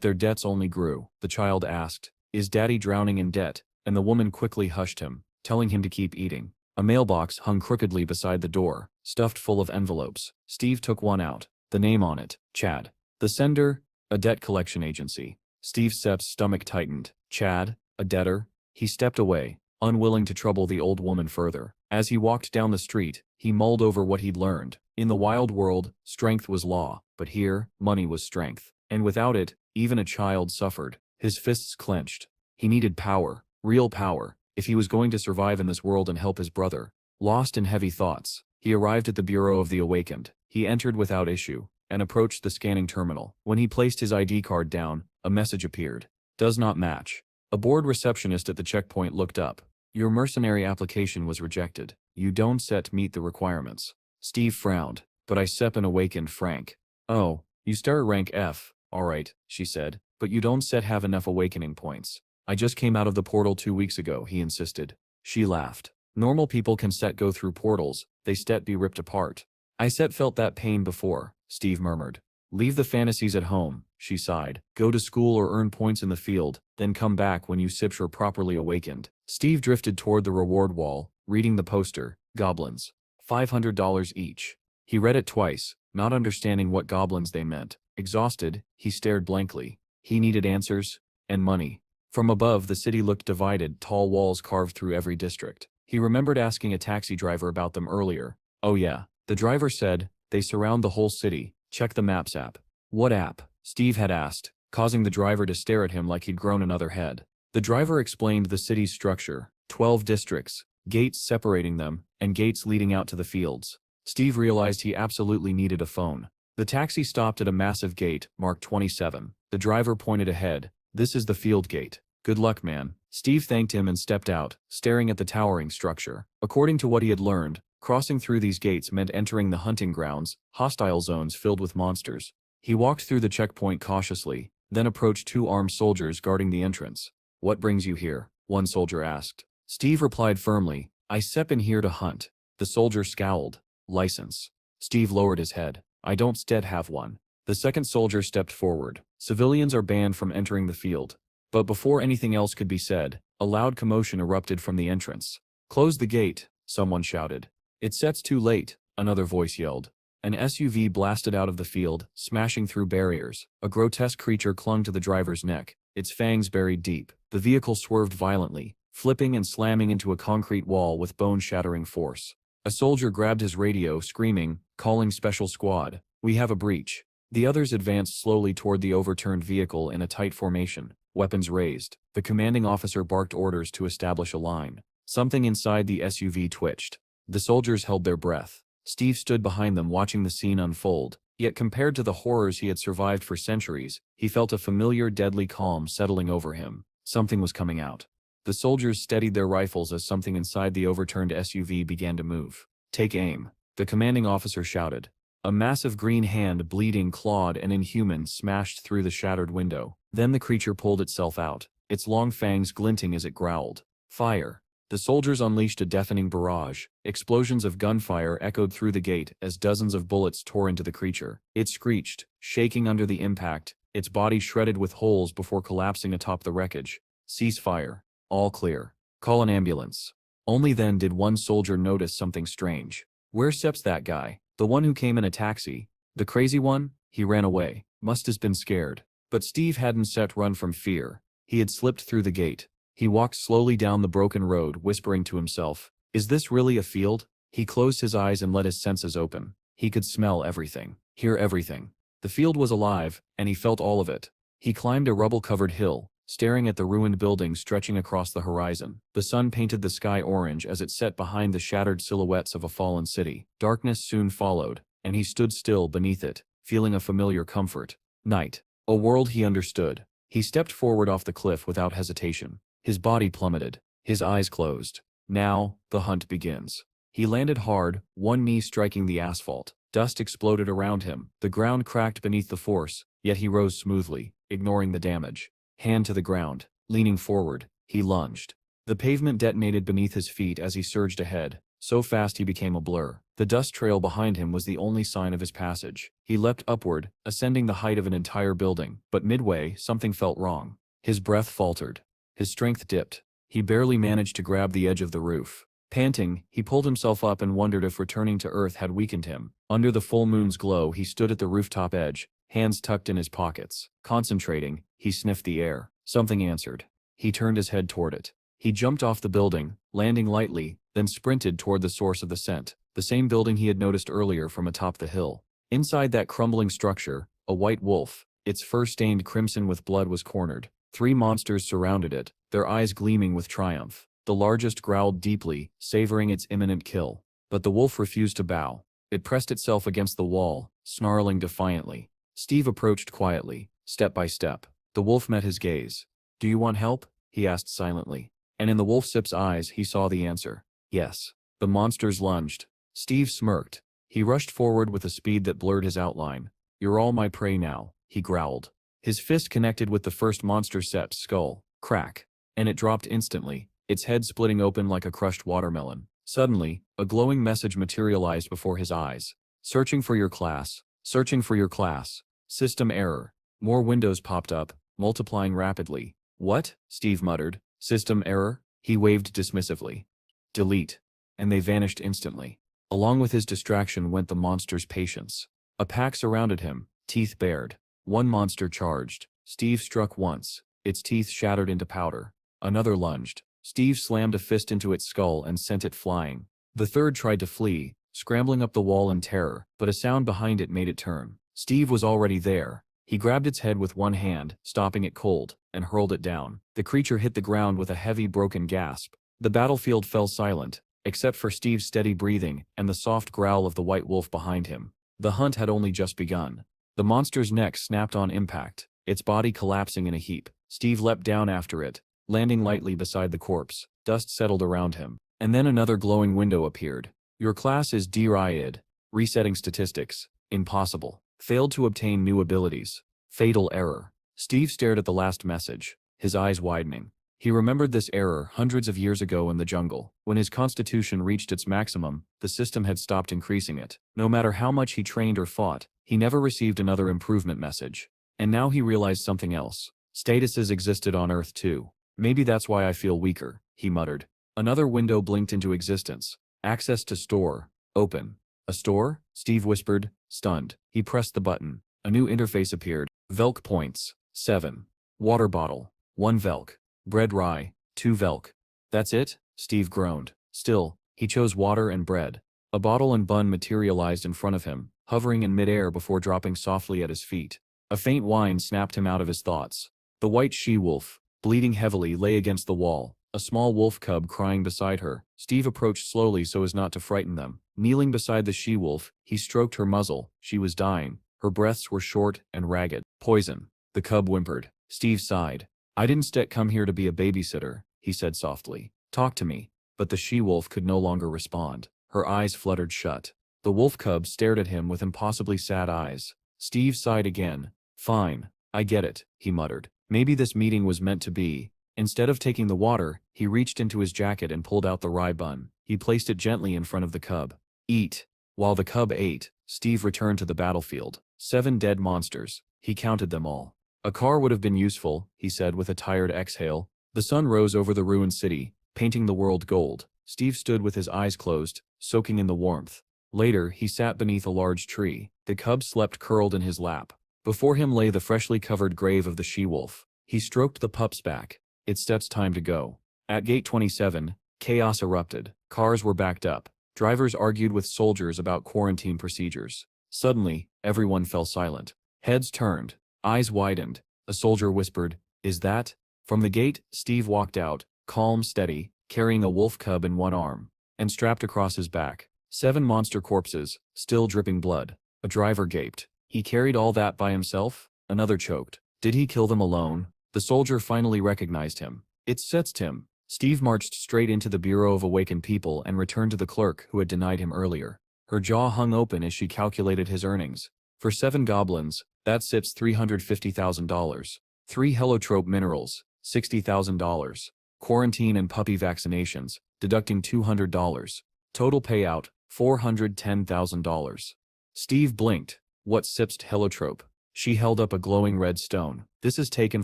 their debts only grew. The child asked, "Is Daddy drowning in debt?" And the woman quickly hushed him, telling him to keep eating. A mailbox hung crookedly beside the door, stuffed full of envelopes. Steve took one out. The name on it, Chad. The sender, a debt collection agency. Steve Sepp's stomach tightened. Chad, a debtor? He stepped away, unwilling to trouble the old woman further. As he walked down the street, he mulled over what he'd learned. In the wild world, strength was law, but here, money was strength. And without it, even a child suffered. His fists clenched. He needed power, real power, if he was going to survive in this world and help his brother. Lost in heavy thoughts, he arrived at the Bureau of the Awakened. He entered without issue, and approached the scanning terminal. When he placed his ID card down, a message appeared. "Does not match." A bored receptionist at the checkpoint looked up. "Your mercenary application was rejected. You don't meet the requirements." Steve frowned. "But I sep an awakened Frank." "Oh, you start rank F, alright," she said, "but you don't have enough awakening points." "I just came out of the portal 2 weeks ago," he insisted. She laughed. "Normal people can go through portals, they be ripped apart." "I felt that pain before," Steve murmured. "Leave the fantasies at home," she sighed. "Go to school or earn points in the field, then come back when you are properly awakened." Steve drifted toward the reward wall, reading the poster, goblins. $500 each. He read it twice, not understanding what goblins they meant. Exhausted, he stared blankly. He needed answers, and money. From above, the city looked divided, tall walls carved through every district. He remembered asking a taxi driver about them earlier. "Oh yeah," the driver said, "they surround the whole city. Check the Maps app." "What app?" Steve had asked, causing the driver to stare at him like he'd grown another head. The driver explained the city's structure, 12 districts, gates separating them, and gates leading out to the fields. Steve realized he absolutely needed a phone. The taxi stopped at a massive gate, marked 27. The driver pointed ahead. "This is the field gate. Good luck, man." Steve thanked him and stepped out, staring at the towering structure. According to what he had learned, crossing through these gates meant entering the hunting grounds, hostile zones filled with monsters. He walked through the checkpoint cautiously, then approached 2 armed soldiers guarding the entrance. "What brings you here?" one soldier asked. Steve replied firmly, "I in here to hunt." The soldier scowled. "License?" Steve lowered his head. "I don't have one." The second soldier stepped forward. "Civilians are banned from entering the field." But before anything else could be said, a loud commotion erupted from the entrance. "Close the gate," someone shouted. "It's too late," another voice yelled. An SUV blasted out of the field, smashing through barriers. A grotesque creature clung to the driver's neck, its fangs buried deep. The vehicle swerved violently, flipping and slamming into a concrete wall with bone-shattering force. A soldier grabbed his radio, screaming, calling Special Squad. "We have a breach." The others advanced slowly toward the overturned vehicle in a tight formation, weapons raised. The commanding officer barked orders to establish a line. Something inside the SUV twitched. The soldiers held their breath. Steve stood behind them watching the scene unfold, yet compared to the horrors he had survived for centuries, he felt a familiar deadly calm settling over him. Something was coming out. The soldiers steadied their rifles as something inside the overturned SUV began to move. "Take aim," the commanding officer shouted. A massive green hand, bleeding, clawed, and inhuman, smashed through the shattered window. Then the creature pulled itself out, its long fangs glinting as it growled. "Fire!" The soldiers unleashed a deafening barrage. Explosions of gunfire echoed through the gate as dozens of bullets tore into the creature. It screeched, shaking under the impact, its body shredded with holes before collapsing atop the wreckage. "Cease fire. All clear. Call an ambulance." Only then did one soldier notice something strange. "Where steps that guy? The one who came in a taxi? The crazy one? He ran away. Must have been scared." But Steve hadn't set run from fear. He had slipped through the gate. He walked slowly down the broken road, whispering to himself, "Is this really a field?" He closed his eyes and let his senses open. He could smell everything, hear everything. The field was alive, and he felt all of it. He climbed a rubble-covered hill, staring at the ruined buildings stretching across the horizon. The sun painted the sky orange as it set behind the shattered silhouettes of a fallen city. Darkness soon followed, and he stood still beneath it, feeling a familiar comfort. Night. A world he understood. He stepped forward off the cliff without hesitation. His body plummeted. His eyes closed. Now, the hunt begins. He landed hard, one knee striking the asphalt. Dust exploded around him. The ground cracked beneath the force, yet he rose smoothly, ignoring the damage. Hand to the ground. Leaning forward, he lunged. The pavement detonated beneath his feet as he surged ahead. So fast he became a blur. The dust trail behind him was the only sign of his passage. He leapt upward, ascending the height of an entire building. But midway, something felt wrong. His breath faltered. His strength dipped. He barely managed to grab the edge of the roof. Panting, he pulled himself up and wondered if returning to Earth had weakened him. Under the full moon's glow, he stood at the rooftop edge, hands tucked in his pockets. Concentrating, he sniffed the air. Something answered. He turned his head toward it. He jumped off the building, landing lightly, then sprinted toward the source of the scent, the same building he had noticed earlier from atop the hill. Inside that crumbling structure, a white wolf, its fur stained crimson with blood, was cornered. 3 monsters surrounded it, their eyes gleaming with triumph. The largest growled deeply, savoring its imminent kill. But the wolf refused to bow. It pressed itself against the wall, snarling defiantly. Steve approached quietly, step by step. The wolf met his gaze. "Do you want help?" he asked silently. And in the wolf's eyes he saw the answer. Yes. The monsters lunged. Steve smirked. He rushed forward with a speed that blurred his outline. "You're all my prey now," he growled. His fist connected with the first monster's skull. Crack. And it dropped instantly, its head splitting open like a crushed watermelon. Suddenly, a glowing message materialized before his eyes. "Searching for your class. Searching for your class. System error." More windows popped up, multiplying rapidly. "What?" Steve muttered. "System error?" He waved dismissively. "Delete." And they vanished instantly. Along with his distraction went the monster's patience. A pack surrounded him, teeth bared. One monster charged. Steve struck once. Its teeth shattered into powder. Another lunged. Steve slammed a fist into its skull and sent it flying. The third tried to flee, scrambling up the wall in terror, but a sound behind it made it turn. Steve was already there. He grabbed its head with one hand, stopping it cold, and hurled it down. The creature hit the ground with a heavy broken gasp. The battlefield fell silent, except for Steve's steady breathing and the soft growl of the white wolf behind him. The hunt had only just begun. The monster's neck snapped on impact, its body collapsing in a heap. Steve leapt down after it, landing lightly beside the corpse. Dust settled around him. And then another glowing window appeared. "Your class is derailed. Resetting statistics. Impossible. Failed to obtain new abilities. Fatal error." Steve stared at the last message, his eyes widening. He remembered this error hundreds of years ago in the jungle. When his constitution reached its maximum, the system had stopped increasing it. No matter how much he trained or fought, he never received another improvement message. And now he realized something else. Statuses existed on Earth too. "Maybe that's why I feel weaker," he muttered. Another window blinked into existence. "Access to store. Open." "A store?" Steve whispered, stunned. He pressed the button. A new interface appeared. Velk points. 7. Water bottle. 1 Velk. Bread rye. 2 Velk. "That's it?" Steve groaned. Still, he chose water and bread. A bottle and bun materialized in front of him, hovering in midair before dropping softly at his feet. A faint whine snapped him out of his thoughts. The white she-wolf, bleeding heavily, lay against the wall, a small wolf cub crying beside her. Steve approached slowly so as not to frighten them. Kneeling beside the she-wolf, he stroked her muzzle. She was dying. Her breaths were short and ragged. "Poison," the cub whimpered. Steve sighed. I didn't come here to be a babysitter, he said softly. Talk to me. But the she-wolf could no longer respond. Her eyes fluttered shut. The wolf cub stared at him with impossibly sad eyes. Steve sighed again. Fine, I get it, he muttered. Maybe this meeting was meant to be. Instead of taking the water, he reached into his jacket and pulled out the rye bun. He placed it gently in front of the cub. Eat. While the cub ate, Steve returned to the battlefield. 7 dead monsters. He counted them all. A car would have been useful, he said with a tired exhale. The sun rose over the ruined city, painting the world gold. Steve stood with his eyes closed, soaking in the warmth. Later, he sat beneath a large tree. The cub slept curled in his lap. Before him lay the freshly covered grave of the she-wolf. He stroked the pup's back. It's time to go. At gate 27, chaos erupted. Cars were backed up. Drivers argued with soldiers about quarantine procedures. Suddenly, everyone fell silent. Heads turned. Eyes widened. A soldier whispered, "Is that?" From the gate, Steve walked out, calm, steady, carrying a wolf cub in one arm, and strapped across his back. 7 monster corpses, still dripping blood. A driver gaped. He carried all that by himself? Another choked. Did he kill them alone? The soldier finally recognized him. It's Tim. Steve marched straight into the Bureau of Awakened People and returned to the clerk who had denied him earlier. Her jaw hung open as she calculated his earnings. For 7 goblins, that sips $350,000. 3 heliotrope minerals, $60,000. Quarantine and puppy vaccinations, deducting $200. Total payout, $410,000. Steve blinked. What sips heliotrope? She held up a glowing red stone. This is taken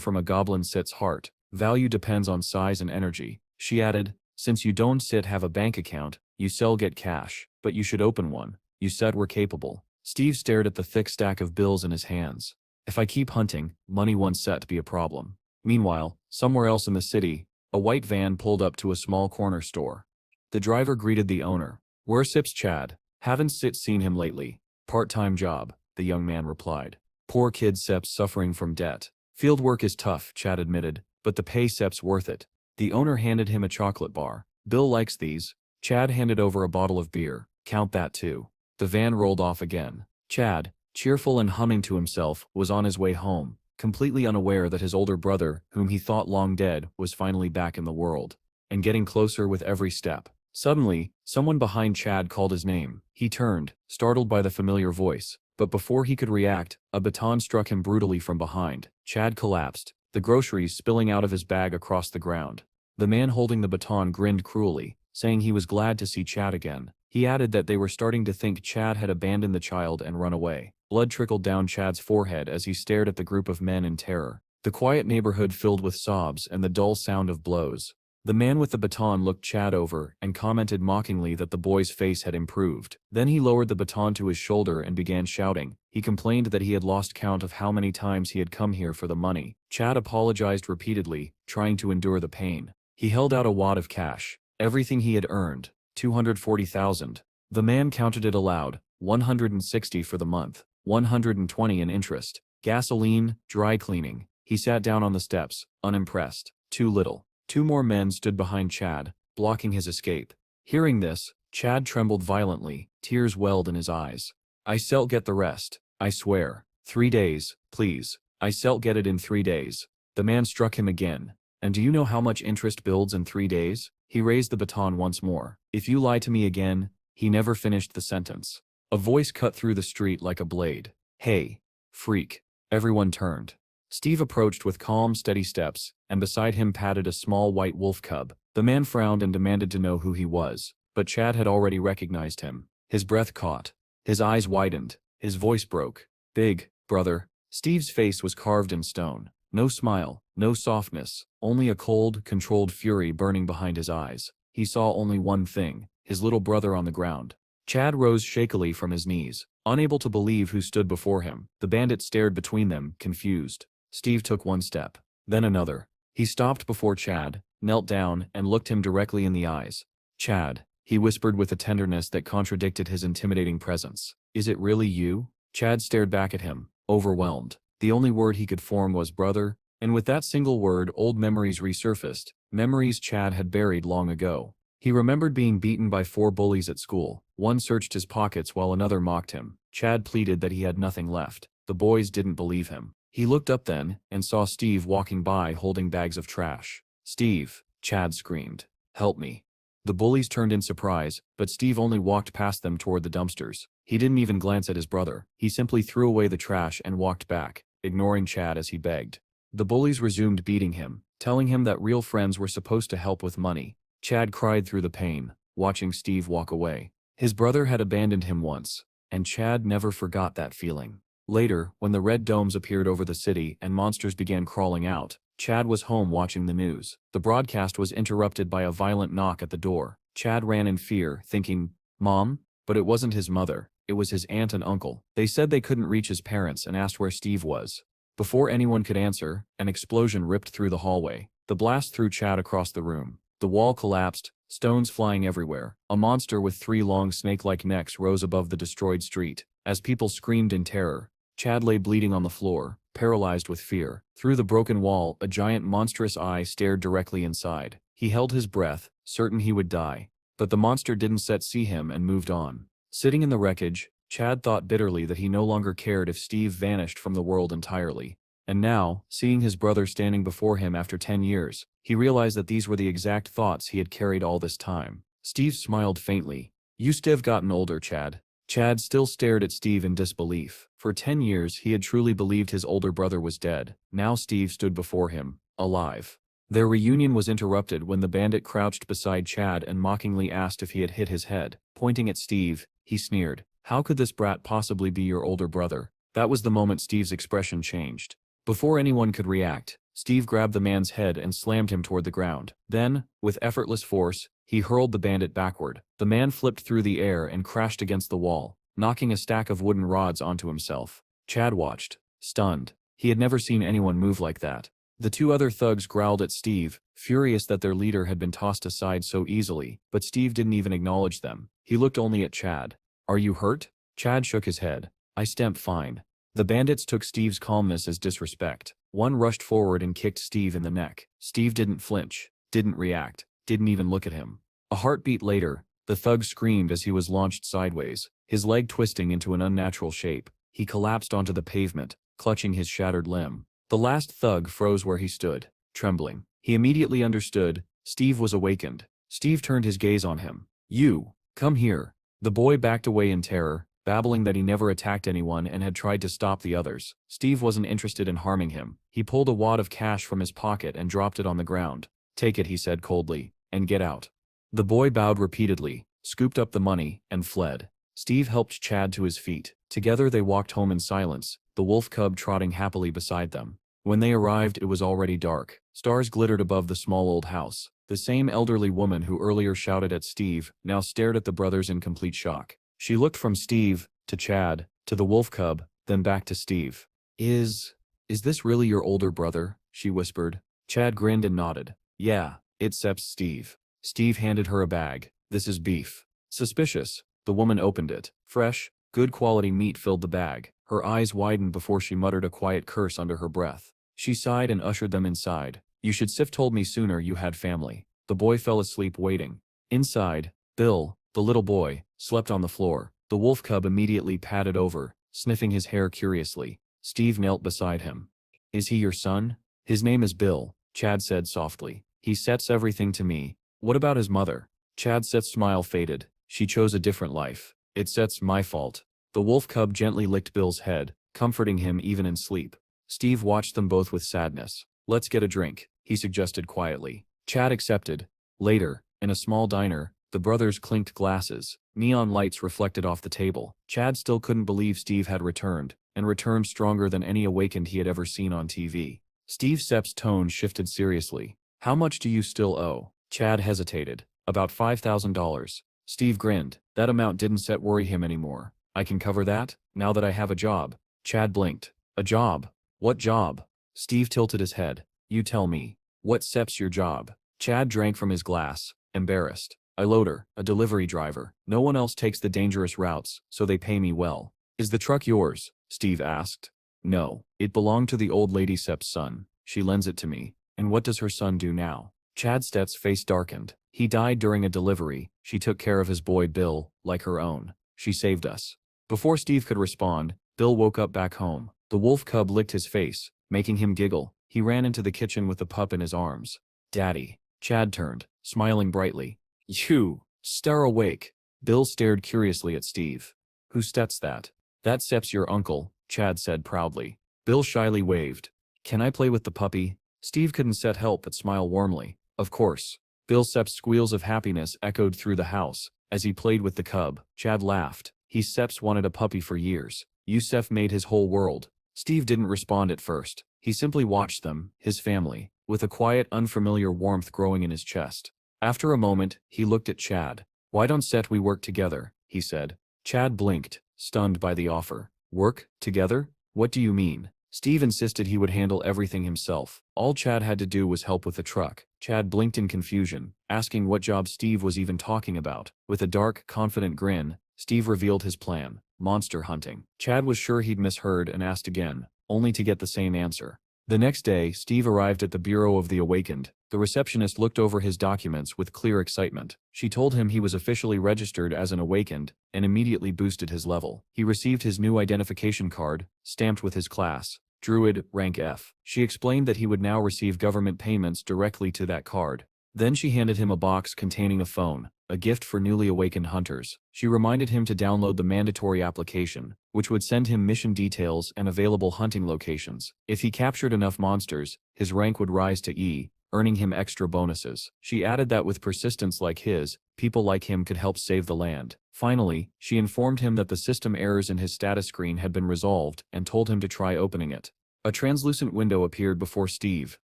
from a goblin sit's heart. Value depends on size and energy. She added, since you don't have a bank account, you get cash, but you should open one. You said we're capable. Steve stared at the thick stack of bills in his hands. If I keep hunting, money won't set to be a problem. Meanwhile, somewhere else in the city, a white van pulled up to a small corner store. The driver greeted the owner. Where's Chad? Haven't seen him lately. Part-time job, the young man replied. Poor kid suffering from debt. Field work is tough, Chad admitted, but the pay worth it. The owner handed him a chocolate bar. Bill likes these. Chad handed over a bottle of beer. Count that too. The van rolled off again. Chad, cheerful and humming to himself, was on his way home, completely unaware that his older brother, whom he thought long dead, was finally back in the world, and getting closer with every step. Suddenly, someone behind Chad called his name. He turned, startled by the familiar voice, but before he could react, a baton struck him brutally from behind. Chad collapsed, the groceries spilling out of his bag across the ground. The man holding the baton grinned cruelly, saying he was glad to see Chad again. He added that they were starting to think Chad had abandoned the child and run away. Blood trickled down Chad's forehead as he stared at the group of men in terror. The quiet neighborhood filled with sobs and the dull sound of blows. The man with the baton looked Chad over and commented mockingly that the boy's face had improved. Then he lowered the baton to his shoulder and began shouting. He complained that he had lost count of how many times he had come here for the money. Chad apologized repeatedly, trying to endure the pain. He held out a wad of cash. Everything he had earned, $240,000. The man counted it aloud, $160 for the month, $120 in interest, gasoline, dry cleaning. He sat down on the steps, unimpressed. Too little. 2 more men stood behind Chad, blocking his escape. Hearing this, Chad trembled violently, tears welled in his eyes. I get the rest, I swear. 3 days, please. I get it in 3 days. The man struck him again. And do you know how much interest builds in 3 days? He raised the baton once more. If you lie to me again, he never finished the sentence. A voice cut through the street like a blade. Hey, freak. Everyone turned. Steve approached with calm, steady steps, and beside him padded a small white wolf cub. The man frowned and demanded to know who he was, but Chad had already recognized him. His breath caught. His eyes widened. His voice broke. Big, brother. Steve's face was carved in stone. No smile, no softness, only a cold, controlled fury burning behind his eyes. He saw only one thing, his little brother on the ground. Chad rose shakily from his knees, unable to believe who stood before him. The bandit stared between them, confused. Steve took one step, then another. He stopped before Chad, knelt down, and looked him directly in the eyes. Chad, he whispered with a tenderness that contradicted his intimidating presence. Is it really you? Chad stared back at him, overwhelmed. The only word he could form was brother, and with that single word old memories resurfaced, memories Chad had buried long ago. He remembered being beaten by 4 bullies at school. One searched his pockets while another mocked him. Chad pleaded that he had nothing left. The boys didn't believe him. He looked up then, and saw Steve walking by holding bags of trash. "Steve," Chad screamed. "Help me." The bullies turned in surprise, but Steve only walked past them toward the dumpsters. He didn't even glance at his brother. He simply threw away the trash and walked back, ignoring Chad as he begged. The bullies resumed beating him, telling him that real friends were supposed to help with money. Chad cried through the pain, watching Steve walk away. His brother had abandoned him once, and Chad never forgot that feeling. Later, when the red domes appeared over the city and monsters began crawling out, Chad was home watching the news. The broadcast was interrupted by a violent knock at the door. Chad ran in fear, thinking, "Mom?" But it wasn't his mother. It was his aunt and uncle. They said they couldn't reach his parents and asked where Steve was. Before anyone could answer, an explosion ripped through the hallway. The blast threw Chad across the room. The wall collapsed, stones flying everywhere. A monster with 3 long snake-like necks rose above the destroyed street. As people screamed in terror, Chad lay bleeding on the floor, paralyzed with fear. Through the broken wall, a giant monstrous eye stared directly inside. He held his breath, certain he would die. But the monster didn't see him and moved on. Sitting in the wreckage, Chad thought bitterly that he no longer cared if Steve vanished from the world entirely. And now, seeing his brother standing before him after 10 years, he realized that these were the exact thoughts he had carried all this time. Steve smiled faintly. "You still gotten older, Chad." Chad still stared at Steve in disbelief. For 10 years he had truly believed his older brother was dead. Now Steve stood before him, alive. Their reunion was interrupted when the bandit crouched beside Chad and mockingly asked if he had hit his head. Pointing at Steve, he sneered, "How could this brat possibly be your older brother?" That was the moment Steve's expression changed. Before anyone could react, Steve grabbed the man's head and slammed him toward the ground. Then, with effortless force, he hurled the bandit backward. The man flipped through the air and crashed against the wall, knocking a stack of wooden rods onto himself. Chad watched, stunned. He had never seen anyone move like that. The 2 other thugs growled at Steve, furious that their leader had been tossed aside so easily, but Steve didn't even acknowledge them. He looked only at Chad. "Are you hurt?" Chad shook his head. "I stamp fine." The bandits took Steve's calmness as disrespect. One rushed forward and kicked Steve in the neck. Steve didn't flinch, didn't react, didn't even look at him. A heartbeat later, the thug screamed as he was launched sideways, his leg twisting into an unnatural shape. He collapsed onto the pavement, clutching his shattered limb. The last thug froze where he stood, trembling. He immediately understood. Steve was awakened. Steve turned his gaze on him. "You, come here." The boy backed away in terror, babbling that he never attacked anyone and had tried to stop the others. Steve wasn't interested in harming him. He pulled a wad of cash from his pocket and dropped it on the ground. "Take it," he said coldly, "and get out." The boy bowed repeatedly, scooped up the money, and fled. Steve helped Chad to his feet. Together they walked home in silence, the wolf cub trotting happily beside them. When they arrived, it was already dark. Stars glittered above the small old house. The same elderly woman who earlier shouted at Steve now stared at the brothers in complete shock. She looked from Steve, to Chad, to the wolf cub, then back to Steve. Is this really your older brother?" she whispered. Chad grinned and nodded. "Yeah, it's Steve." Steve handed her a bag. "This is beef." Suspicious, the woman opened it. Fresh, good quality meat filled the bag. Her eyes widened before she muttered a quiet curse under her breath. She sighed and ushered them inside. "You should have told me sooner you had family." The boy fell asleep waiting. Inside, Bill, the little boy, slept on the floor. The wolf cub immediately padded over, sniffing his hair curiously. Steve knelt beside him. "Is he your son?" "His name is Bill," Chad said softly. "He sets everything to me." "What about his mother?" Chad's smile faded. "She chose a different life." "It's my fault." The wolf cub gently licked Bill's head, comforting him even in sleep. Steve watched them both with sadness. "Let's get a drink," he suggested quietly. Chad accepted. Later, in a small diner, the brothers clinked glasses. Neon lights reflected off the table. Chad still couldn't believe Steve had returned, and returned stronger than any awakened he had ever seen on TV. Steve Sepp's tone shifted seriously. "How much do you still owe?" Chad hesitated. "About $5,000. Steve grinned. That amount didn't worry him anymore. "I can cover that, now that I have a job." Chad blinked. "A job? What job?" Steve tilted his head. "You tell me. What's your job?" Chad drank from his glass, embarrassed. "I loader, a delivery driver. No one else takes the dangerous routes, so they pay me well." "Is the truck yours?" Steve asked. "No, it belonged to the old lady Sepp's son. She lends it to me." "And what does her son do now?" Chad Stett's face darkened. "He died during a delivery. She took care of his boy Bill, like her own. She saved us." Before Steve could respond, Bill woke up back home. The wolf cub licked his face, making him giggle. He ran into the kitchen with the pup in his arms. Daddy. Chad turned, smiling brightly. You. Star awake. Bill stared curiously at Steve. Who sets that? That Sep's your uncle, Chad said proudly. Bill shyly waved. Can I play with the puppy? Steve couldn't help but smile warmly. Of course. Bill Sep's squeals of happiness echoed through the house. As he played with the cub, Chad laughed. He Seps wanted a puppy for years. Yusef made his whole world. Steve didn't respond at first. He simply watched them, his family, with a quiet, unfamiliar warmth growing in his chest. After a moment, he looked at Chad. Why don't we work together? He said. Chad blinked, stunned by the offer. Work together? What do you mean? Steve insisted he would handle everything himself. All Chad had to do was help with the truck. Chad blinked in confusion, asking what job Steve was even talking about. With a dark, confident grin, Steve revealed his plan: monster hunting. Chad was sure he'd misheard and asked again, only to get the same answer. The next day, Steve arrived at the Bureau of the Awakened. The receptionist looked over his documents with clear excitement. She told him he was officially registered as an Awakened, and immediately boosted his level. He received his new identification card, stamped with his class. Druid, rank F. She explained that he would now receive government payments directly to that card. Then she handed him a box containing a phone, a gift for newly awakened hunters. She reminded him to download the mandatory application, which would send him mission details and available hunting locations. If he captured enough monsters, his rank would rise to E, earning him extra bonuses. She added that with persistence like his, people like him could help save the land. Finally, she informed him that the system errors in his status screen had been resolved and told him to try opening it. A translucent window appeared before Steve,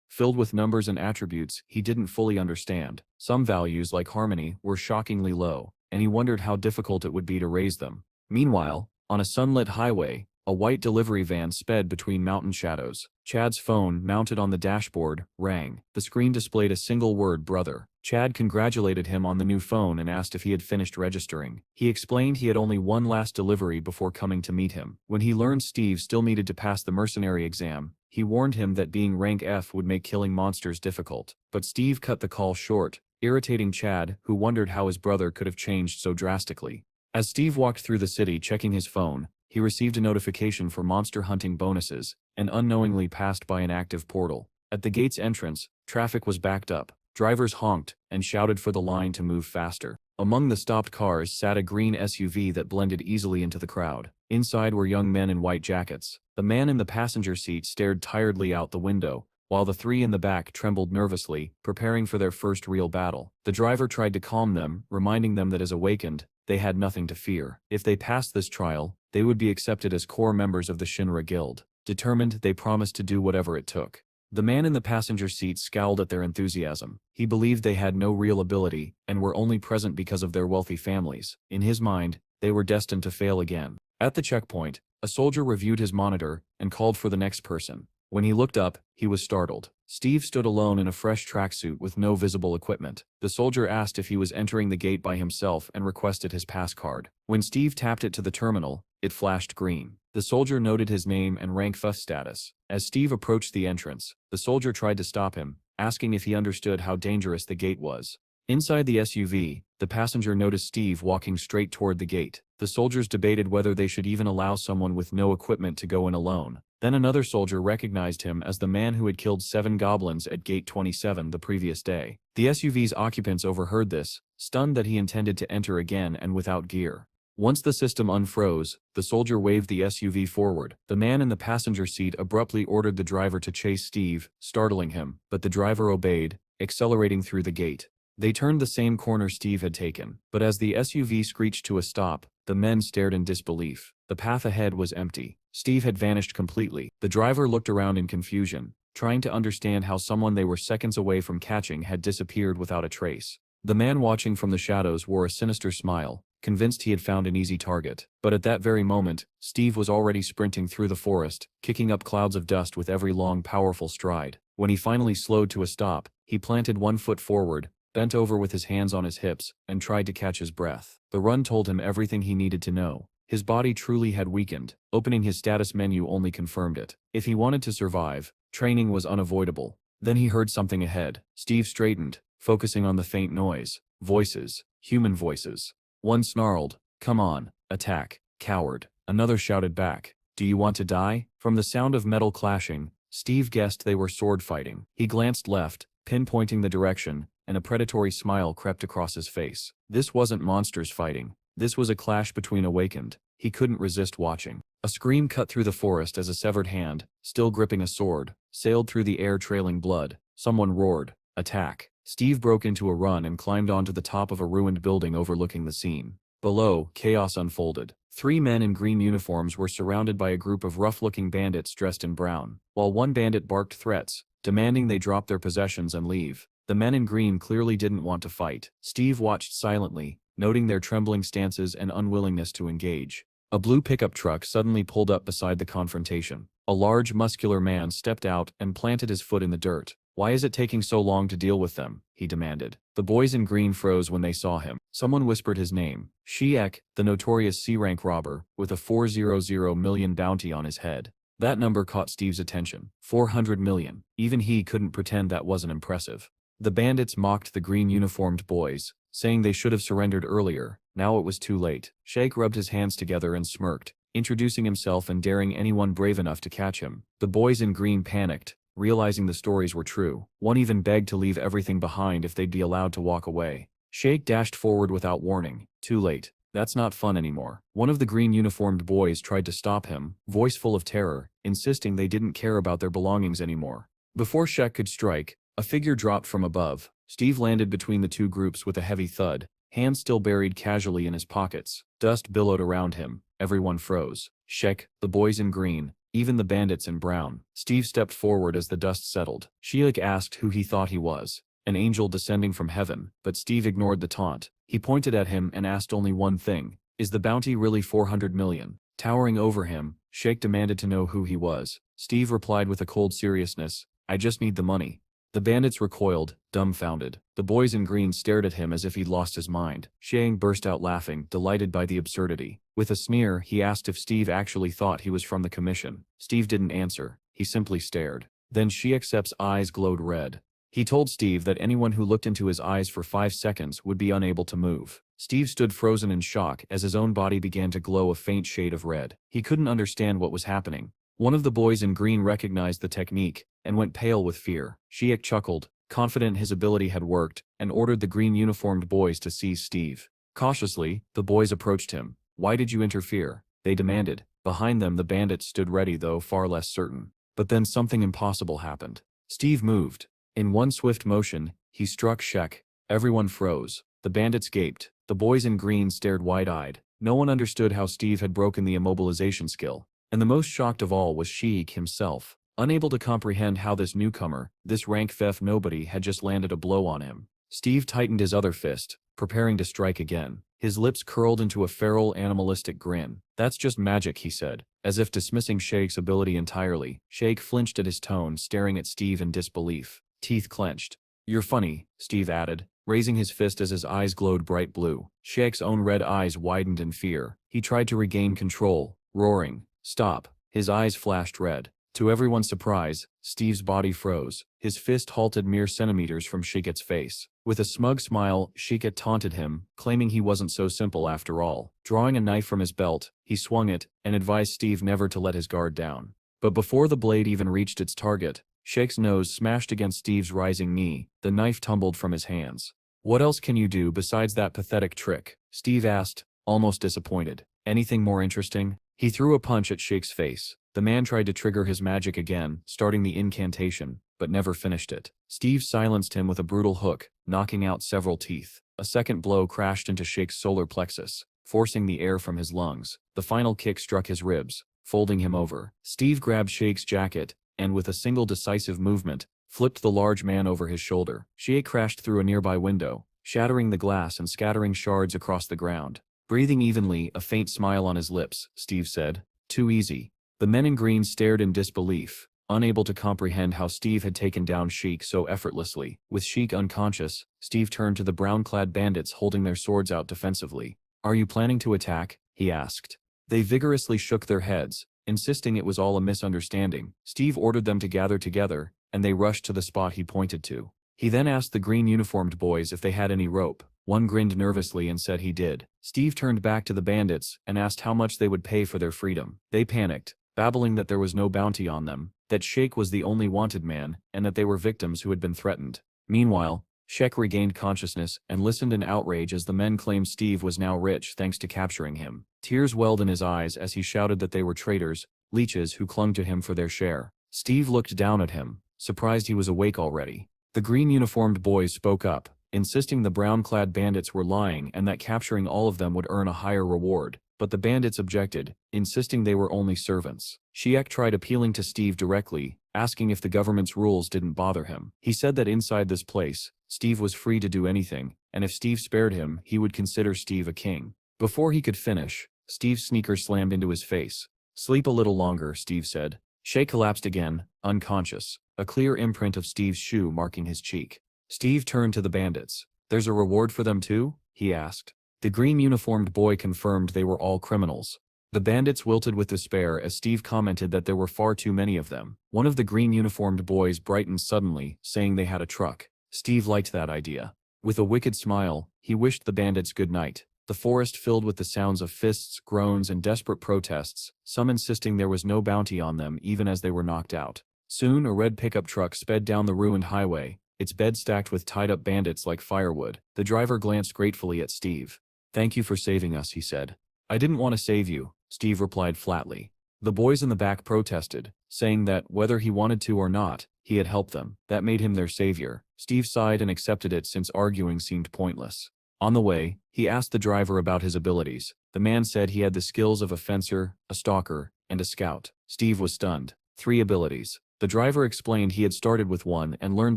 filled with numbers and attributes he didn't fully understand. Some values, like harmony, were shockingly low, and he wondered how difficult it would be to raise them. Meanwhile, on a sunlit highway, a white delivery van sped between mountain shadows. Chad's phone, mounted on the dashboard, rang. The screen displayed a single word: brother. Chad congratulated him on the new phone and asked if he had finished registering. He explained he had only one last delivery before coming to meet him. When he learned Steve still needed to pass the mercenary exam, he warned him that being rank F would make killing monsters difficult. But Steve cut the call short, irritating Chad, who wondered how his brother could have changed so drastically. As Steve walked through the city checking his phone, he received a notification for monster hunting bonuses, and unknowingly passed by an active portal. At the gate's entrance, traffic was backed up. Drivers honked and shouted for the line to move faster. Among the stopped cars sat a green SUV that blended easily into the crowd. Inside were young men in white jackets. The man in the passenger seat stared tiredly out the window, while the three in the back trembled nervously, preparing for their first real battle. The driver tried to calm them, reminding them that as awakened, they had nothing to fear. If they passed this trial, they would be accepted as core members of the Shinra Guild. Determined, they promised to do whatever it took. The man in the passenger seat scowled at their enthusiasm. He believed they had no real ability, and were only present because of their wealthy families. In his mind, they were destined to fail again. At the checkpoint, a soldier reviewed his monitor and called for the next person. When he looked up, he was startled. Steve stood alone in a fresh tracksuit with no visible equipment. The soldier asked if he was entering the gate by himself and requested his pass card. When Steve tapped it to the terminal, it flashed green. The soldier noted his name and rank F status. As Steve approached the entrance, the soldier tried to stop him, asking if he understood how dangerous the gate was. Inside the SUV, the passenger noticed Steve walking straight toward the gate. The soldiers debated whether they should even allow someone with no equipment to go in alone. Then another soldier recognized him as the man who had killed 7 goblins at Gate 27 the previous day. The SUV's occupants overheard this, stunned that he intended to enter again and without gear. Once the system unfroze, the soldier waved the SUV forward. The man in the passenger seat abruptly ordered the driver to chase Steve, startling him, but the driver obeyed, accelerating through the gate. They turned the same corner Steve had taken, but as the SUV screeched to a stop, the men stared in disbelief. The path ahead was empty. Steve had vanished completely. The driver looked around in confusion, trying to understand how someone they were seconds away from catching had disappeared without a trace. The man watching from the shadows wore a sinister smile, convinced he had found an easy target. But at that very moment, Steve was already sprinting through the forest, kicking up clouds of dust with every long, powerful stride. When he finally slowed to a stop, he planted one foot forward, bent over with his hands on his hips, and tried to catch his breath. The run told him everything he needed to know. His body truly had weakened. Opening his status menu only confirmed it. If he wanted to survive, training was unavoidable. Then he heard something ahead. Steve straightened, focusing on the faint noise. Voices. Human voices. One snarled, "Come on, attack, coward." Another shouted back, Do you want to die? From the sound of metal clashing, Steve guessed they were sword fighting. He glanced left, pinpointing the direction, and a predatory smile crept across his face. This wasn't monsters fighting. This was a clash between awakened. He couldn't resist watching. A scream cut through the forest as a severed hand, still gripping a sword, sailed through the air trailing blood. Someone roared, "Attack!" Steve broke into a run and climbed onto the top of a ruined building overlooking the scene. Below, chaos unfolded. 3 men in green uniforms were surrounded by a group of rough-looking bandits dressed in brown, while one bandit barked threats, demanding they drop their possessions and leave. The men in green clearly didn't want to fight. Steve watched silently, noting their trembling stances and unwillingness to engage. A blue pickup truck suddenly pulled up beside the confrontation. A large, muscular man stepped out and planted his foot in the dirt. "Why is it taking so long to deal with them?" he demanded. The boys in green froze when they saw him. Someone whispered his name, Shiek, the notorious C-rank robber, with a 400 million bounty on his head. That number caught Steve's attention. 400 million. Even he couldn't pretend that wasn't impressive. The bandits mocked the green uniformed boys, saying they should have surrendered earlier. Now it was too late. Sheikh rubbed his hands together and smirked, introducing himself and daring anyone brave enough to catch him. The boys in green panicked, realizing the stories were true. One even begged to leave everything behind if they'd be allowed to walk away. Sheikh dashed forward without warning. Too late. That's not fun anymore. One of the green uniformed boys tried to stop him, voice full of terror, insisting they didn't care about their belongings anymore. Before Sheikh could strike, a figure dropped from above. Steve landed between the two groups with a heavy thud, hands still buried casually in his pockets. Dust billowed around him. Everyone froze. Sheikh, the boys in green, even the bandits in brown. Steve stepped forward as the dust settled. Sheikh asked who he thought he was. An angel descending from heaven, but Steve ignored the taunt. He pointed at him and asked only one thing. Is the bounty really 400 million? Towering over him, Sheikh demanded to know who he was. Steve replied with a cold seriousness, I just need the money. The bandits recoiled, dumbfounded. The boys in green stared at him as if he'd lost his mind. Shang burst out laughing, delighted by the absurdity. With a sneer, he asked if Steve actually thought he was from the commission. Steve didn't answer. He simply stared. Then Sheikh's eyes glowed red. He told Steve that anyone who looked into his eyes for 5 seconds would be unable to move. Steve stood frozen in shock as his own body began to glow a faint shade of red. He couldn't understand what was happening. One of the boys in green recognized the technique and went pale with fear. Sheikh chuckled, confident his ability had worked, and ordered the green uniformed boys to seize Steve. Cautiously, the boys approached him. Why did you interfere? They demanded. Behind them the bandits stood ready, though far less certain. But then something impossible happened. Steve moved. In one swift motion, he struck Sheikh. Everyone froze. The bandits gaped. The boys in green stared wide-eyed. No one understood how Steve had broken the immobilization skill. And the most shocked of all was Sheikh himself, unable to comprehend how this newcomer, this rank theft nobody, had just landed a blow on him. Steve tightened his other fist, preparing to strike again. His lips curled into a feral, animalistic grin. That's just magic, he said, as if dismissing Sheikh's ability entirely. Sheikh flinched at his tone, staring at Steve in disbelief. Teeth clenched. You're funny, Steve added, raising his fist as his eyes glowed bright blue. Sheikh's own red eyes widened in fear. He tried to regain control, roaring, Stop. His eyes flashed red. To everyone's surprise, Steve's body froze. His fist halted mere centimeters from Sheikh's face. With a smug smile, Sheikh taunted him, claiming he wasn't so simple after all. Drawing a knife from his belt, he swung it, and advised Steve never to let his guard down. But before the blade even reached its target, Sheikh's nose smashed against Steve's rising knee. The knife tumbled from his hands. What else can you do besides that pathetic trick? Steve asked, almost disappointed. Anything more interesting? He threw a punch at Sheikh's face. The man tried to trigger his magic again, starting the incantation, but never finished it. Steve silenced him with a brutal hook, knocking out several teeth. A second blow crashed into Sheikh's solar plexus, forcing the air from his lungs. The final kick struck his ribs, folding him over. Steve grabbed Sheikh's jacket, and with a single decisive movement, flipped the large man over his shoulder. Sheikh crashed through a nearby window, shattering the glass and scattering shards across the ground. Breathing evenly, a faint smile on his lips, Steve said, Too easy. The men in green stared in disbelief, unable to comprehend how Steve had taken down Sheikh so effortlessly. With Sheikh unconscious, Steve turned to the brown-clad bandits holding their swords out defensively. Are you planning to attack? He asked. They vigorously shook their heads, insisting it was all a misunderstanding. Steve ordered them to gather together, and they rushed to the spot he pointed to. He then asked the green-uniformed boys if they had any rope. One grinned nervously and said he did. Steve turned back to the bandits and asked how much they would pay for their freedom. They panicked, babbling that there was no bounty on them, that Sheikh was the only wanted man, and that they were victims who had been threatened. Meanwhile, Sheikh regained consciousness and listened in outrage as the men claimed Steve was now rich thanks to capturing him. Tears welled in his eyes as he shouted that they were traitors, leeches who clung to him for their share. Steve looked down at him, surprised he was awake already. The green-uniformed boys spoke up, insisting the brown-clad bandits were lying and that capturing all of them would earn a higher reward, but the bandits objected, insisting they were only servants. Sheikh tried appealing to Steve directly, asking if the government's rules didn't bother him. He said that inside this place, Steve was free to do anything, and if Steve spared him, he would consider Steve a king. Before he could finish, Steve's sneaker slammed into his face. "Sleep a little longer," Steve said. Sheikh collapsed again, unconscious, a clear imprint of Steve's shoe marking his cheek. Steve turned to the bandits. "There's a reward for them too?" he asked. The green-uniformed boy confirmed they were all criminals. The bandits wilted with despair as Steve commented that there were far too many of them. One of the green-uniformed boys brightened suddenly, saying they had a truck. Steve liked that idea. With a wicked smile, he wished the bandits good night. The forest filled with the sounds of fists, groans, and desperate protests, some insisting there was no bounty on them even as they were knocked out. Soon a red pickup truck sped down the ruined highway, its bed stacked with tied-up bandits like firewood. The driver glanced gratefully at Steve. "Thank you for saving us," he said. "I didn't want to save you," Steve replied flatly. The boys in the back protested, saying that, whether he wanted to or not, he had helped them. That made him their savior. Steve sighed and accepted it since arguing seemed pointless. On the way, he asked the driver about his abilities. The man said he had the skills of a fencer, a stalker, and a scout. Steve was stunned. 3 abilities. The driver explained he had started with one and learned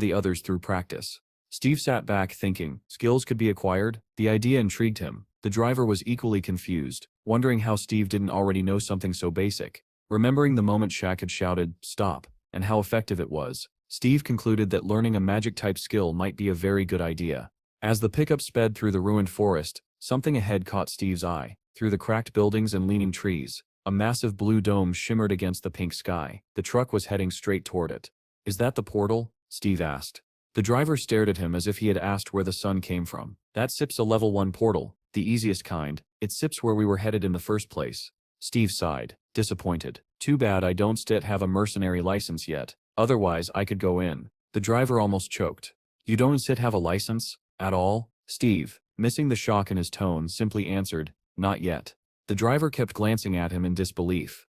the others through practice. Steve sat back thinking, skills could be acquired? The idea intrigued him. The driver was equally confused, wondering how Steve didn't already know something so basic. Remembering the moment Shaq had shouted, "Stop," and how effective it was, Steve concluded that learning a magic-type skill might be a very good idea. As the pickup sped through the ruined forest, something ahead caught Steve's eye. Through the cracked buildings and leaning trees, a massive blue dome shimmered against the pink sky. The truck was heading straight toward it. "Is that the portal?" Steve asked. The driver stared at him as if he had asked where the sun came from. "That SIP's a level 1 portal, the easiest kind. It SIP's where we were headed in the first place." Steve sighed, disappointed. "Too bad I don't still have a mercenary license yet. Otherwise I could go in." The driver almost choked. "You don't still have a license? At all?" Steve, missing the shock in his tone, simply answered, "Not yet." The driver kept glancing at him in disbelief.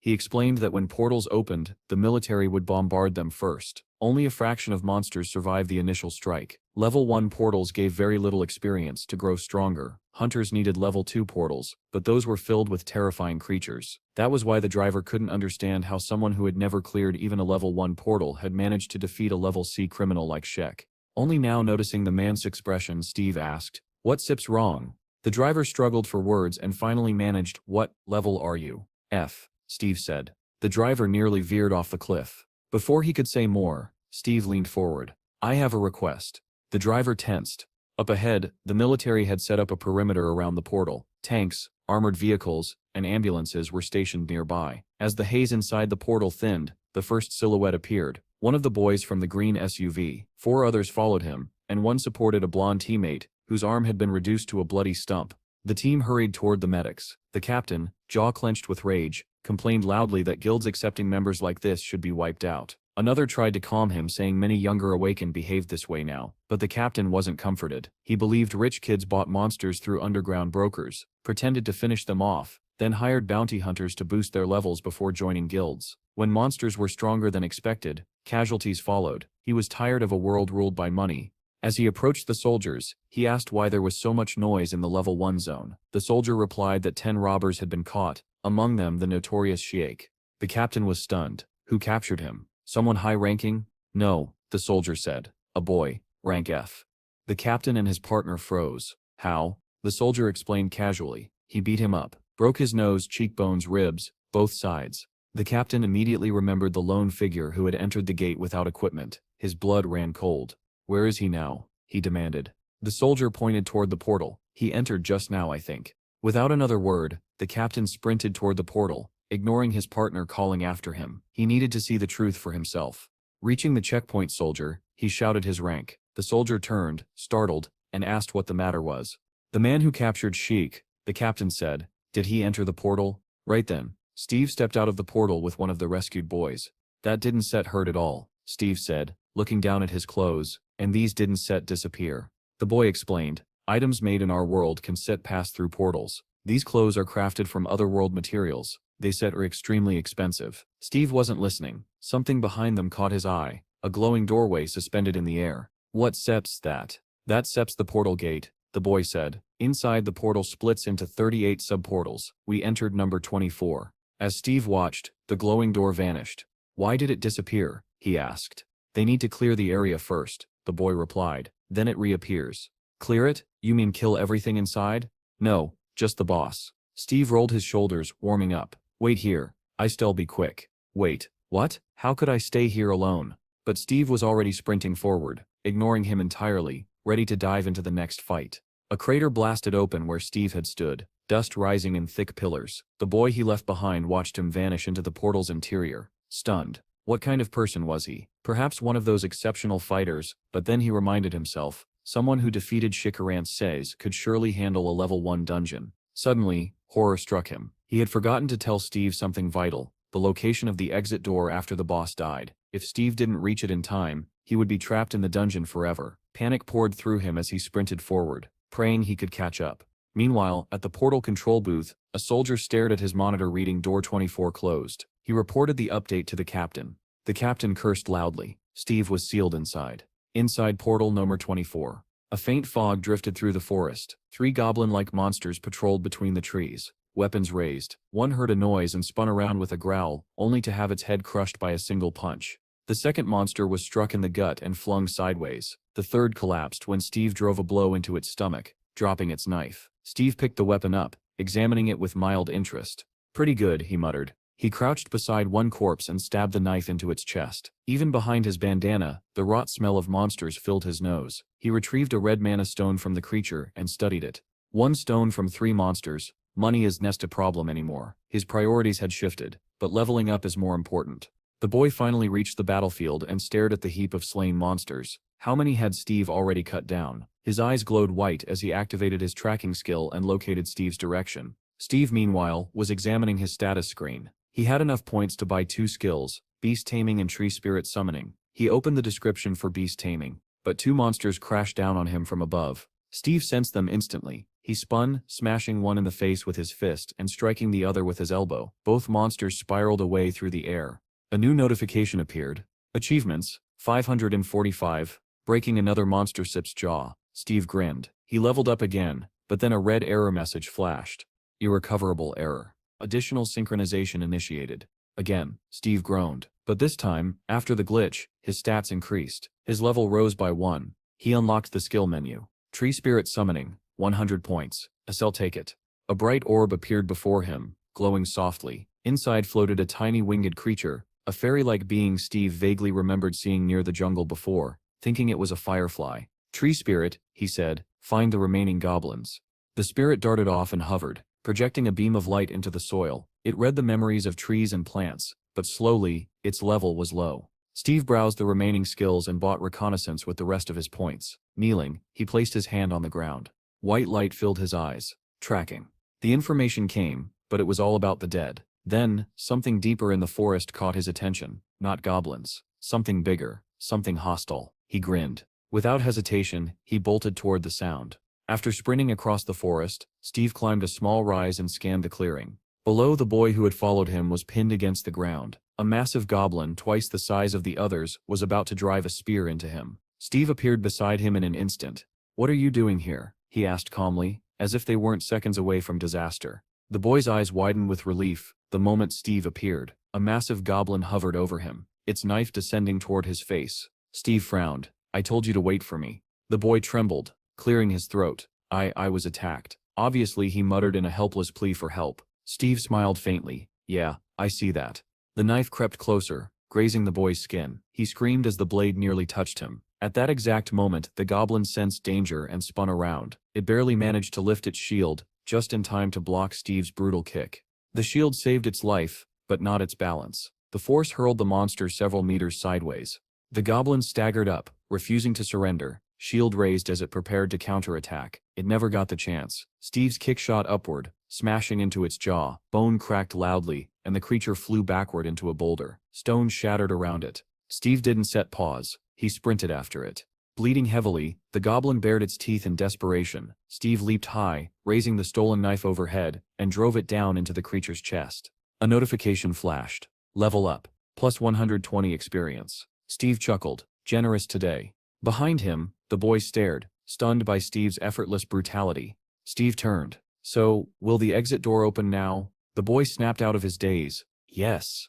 He explained that when portals opened, the military would bombard them first. Only a fraction of monsters survived the initial strike. Level 1 portals gave very little experience. To grow stronger, hunters needed level 2 portals, but those were filled with terrifying creatures. That was why the driver couldn't understand how someone who had never cleared even a level 1 portal had managed to defeat a level C criminal like Sheikh. Only now noticing the man's expression, Steve asked, "What SIP's wrong?" The driver struggled for words and finally managed, "What level are you?" "F," Steve said. The driver nearly veered off the cliff. Before he could say more, Steve leaned forward. "I have a request." The driver tensed. Up ahead, the military had set up a perimeter around the portal. Tanks, armored vehicles, and ambulances were stationed nearby. As the haze inside the portal thinned, the first silhouette appeared. One of the boys from the green SUV. 4 others followed him, and one supported a blonde teammate, whose arm had been reduced to a bloody stump. The team hurried toward the medics. The captain, jaw clenched with rage, complained loudly that guilds accepting members like this should be wiped out. Another tried to calm him, saying many younger awakened behaved this way now, but the captain wasn't comforted. He believed rich kids bought monsters through underground brokers, pretended to finish them off, then hired bounty hunters to boost their levels before joining guilds. When monsters were stronger than expected, casualties followed. He was tired of a world ruled by money. As he approached the soldiers, he asked why there was so much noise in the level 1 zone. The soldier replied that 10 robbers had been caught, among them the notorious Sheikh. The captain was stunned. Who captured him? Someone high-ranking? No, the soldier said. A boy, rank F. The captain and his partner froze. How? The soldier explained casually. He beat him up, broke his nose, cheekbones, ribs, both sides. The captain immediately remembered the lone figure who had entered the gate without equipment. His blood ran cold. Where is he now? He demanded. The soldier pointed toward the portal. He entered just now, I think. Without another word, the captain sprinted toward the portal, ignoring his partner calling after him. He needed to see the truth for himself. Reaching the checkpoint soldier, he shouted his rank. The soldier turned, startled, and asked what the matter was. The man who captured Sheikh, the captain said. Did he enter the portal? Right then, Steve stepped out of the portal with one of the rescued boys. That didn't set hurt at all, Steve said, looking down at his clothes, and these didn't set disappear. The boy explained, items made in our world can set pass through portals. These clothes are crafted from otherworld materials. They set are extremely expensive. Steve wasn't listening. Something behind them caught his eye, a glowing doorway suspended in the air. What sets that? That sets the portal gate, the boy said. Inside the portal splits into 38 subportals. We entered number 24. As Steve watched, the glowing door vanished. Why did it disappear? He asked. They need to clear the area first, the boy replied. Then it reappears. Clear it? You mean kill everything inside? No, just the boss. Steve rolled his shoulders, warming up. Wait here. I still be quick. Wait, what? How could I stay here alone? But Steve was already sprinting forward, ignoring him entirely, ready to dive into the next fight. A crater blasted open where Steve had stood, dust rising in thick pillars. The boy he left behind watched him vanish into the portal's interior, stunned. What kind of person was he? Perhaps one of those exceptional fighters, but then he reminded himself, someone who defeated Shikaran Says could surely handle a level 1 dungeon. Suddenly, horror struck him. He had forgotten to tell Steve something vital, the location of the exit door after the boss died. If Steve didn't reach it in time, he would be trapped in the dungeon forever. Panic poured through him as he sprinted forward, praying he could catch up. Meanwhile, at the portal control booth, a soldier stared at his monitor reading door 24 closed. He reported the update to the captain. The captain cursed loudly. Steve was sealed inside. Inside portal number 24. A faint fog drifted through the forest. 3 goblin-like monsters patrolled between the trees, weapons raised. One heard a noise and spun around with a growl, only to have its head crushed by a single punch. The second monster was struck in the gut and flung sideways. The third collapsed when Steve drove a blow into its stomach, dropping its knife. Steve picked the weapon up, examining it with mild interest. Pretty good, he muttered. He crouched beside one corpse and stabbed the knife into its chest. Even behind his bandana, the rot smell of monsters filled his nose. He retrieved a red mana stone from the creature and studied it. 1 stone from 3 monsters. Money isn't a problem anymore. His priorities had shifted, but leveling up is more important. The boy finally reached the battlefield and stared at the heap of slain monsters. How many had Steve already cut down? His eyes glowed white as he activated his tracking skill and located Steve's direction. Steve, meanwhile, was examining his status screen. He had enough points to buy 2 skills, Beast Taming and Tree Spirit Summoning. He opened the description for Beast Taming, but 2 monsters crashed down on him from above. Steve sensed them instantly. He spun, smashing one in the face with his fist and striking the other with his elbow. Both monsters spiraled away through the air. A new notification appeared. Achievements, 545, breaking another monster sip's jaw. Steve grinned. He leveled up again, but then a red error message flashed. Irrecoverable error. Additional synchronization initiated. Again, Steve groaned. But this time, after the glitch, his stats increased. His level rose by 1. He unlocked the skill menu. Tree Spirit Summoning, 100 points. I'll take it. A bright orb appeared before him, glowing softly. Inside floated a tiny winged creature, a fairy-like being Steve vaguely remembered seeing near the jungle before, thinking it was a firefly. Tree Spirit, he said, find the remaining goblins. The spirit darted off and hovered, projecting a beam of light into the soil. It read the memories of trees and plants, but slowly, its level was low. Steve browsed the remaining skills and bought reconnaissance with the rest of his points. Kneeling, he placed his hand on the ground. White light filled his eyes. Tracking. The information came, but it was all about the dead. Then, something deeper in the forest caught his attention. Not goblins. Something bigger. Something hostile. He grinned. Without hesitation, he bolted toward the sound. After sprinting across the forest, Steve climbed a small rise and scanned the clearing. Below, the boy who had followed him was pinned against the ground. A massive goblin, twice the size of the others, was about to drive a spear into him. Steve appeared beside him in an instant. "What are you doing here?" he asked calmly, as if they weren't seconds away from disaster. The boy's eyes widened with relief the moment Steve appeared. A massive goblin hovered over him, its knife descending toward his face. Steve frowned. "I told you to wait for me." The boy trembled, clearing his throat. I was attacked." Obviously, he muttered in a helpless plea for help. Steve smiled faintly. "Yeah, I see that." The knife crept closer, grazing the boy's skin. He screamed as the blade nearly touched him. At that exact moment, the goblin sensed danger and spun around. It barely managed to lift its shield, just in time to block Steve's brutal kick. The shield saved its life, but not its balance. The force hurled the monster several meters sideways. The goblin staggered up, refusing to surrender. shield raised as it prepared to counterattack. It never got the chance. Steve's kick shot upward, smashing into its jaw. Bone cracked loudly, and the creature flew backward into a boulder. Stones shattered around it. Steve didn't set pause. He sprinted after it. Bleeding heavily, the goblin bared its teeth in desperation. Steve leaped high, raising the stolen knife overhead, and drove it down into the creature's chest. A notification flashed. Level up. Plus 120 experience. Steve chuckled. Generous today. Behind him, the boy stared, stunned by Steve's effortless brutality. Steve turned. So, will the exit door open now? The boy snapped out of his daze. Yes.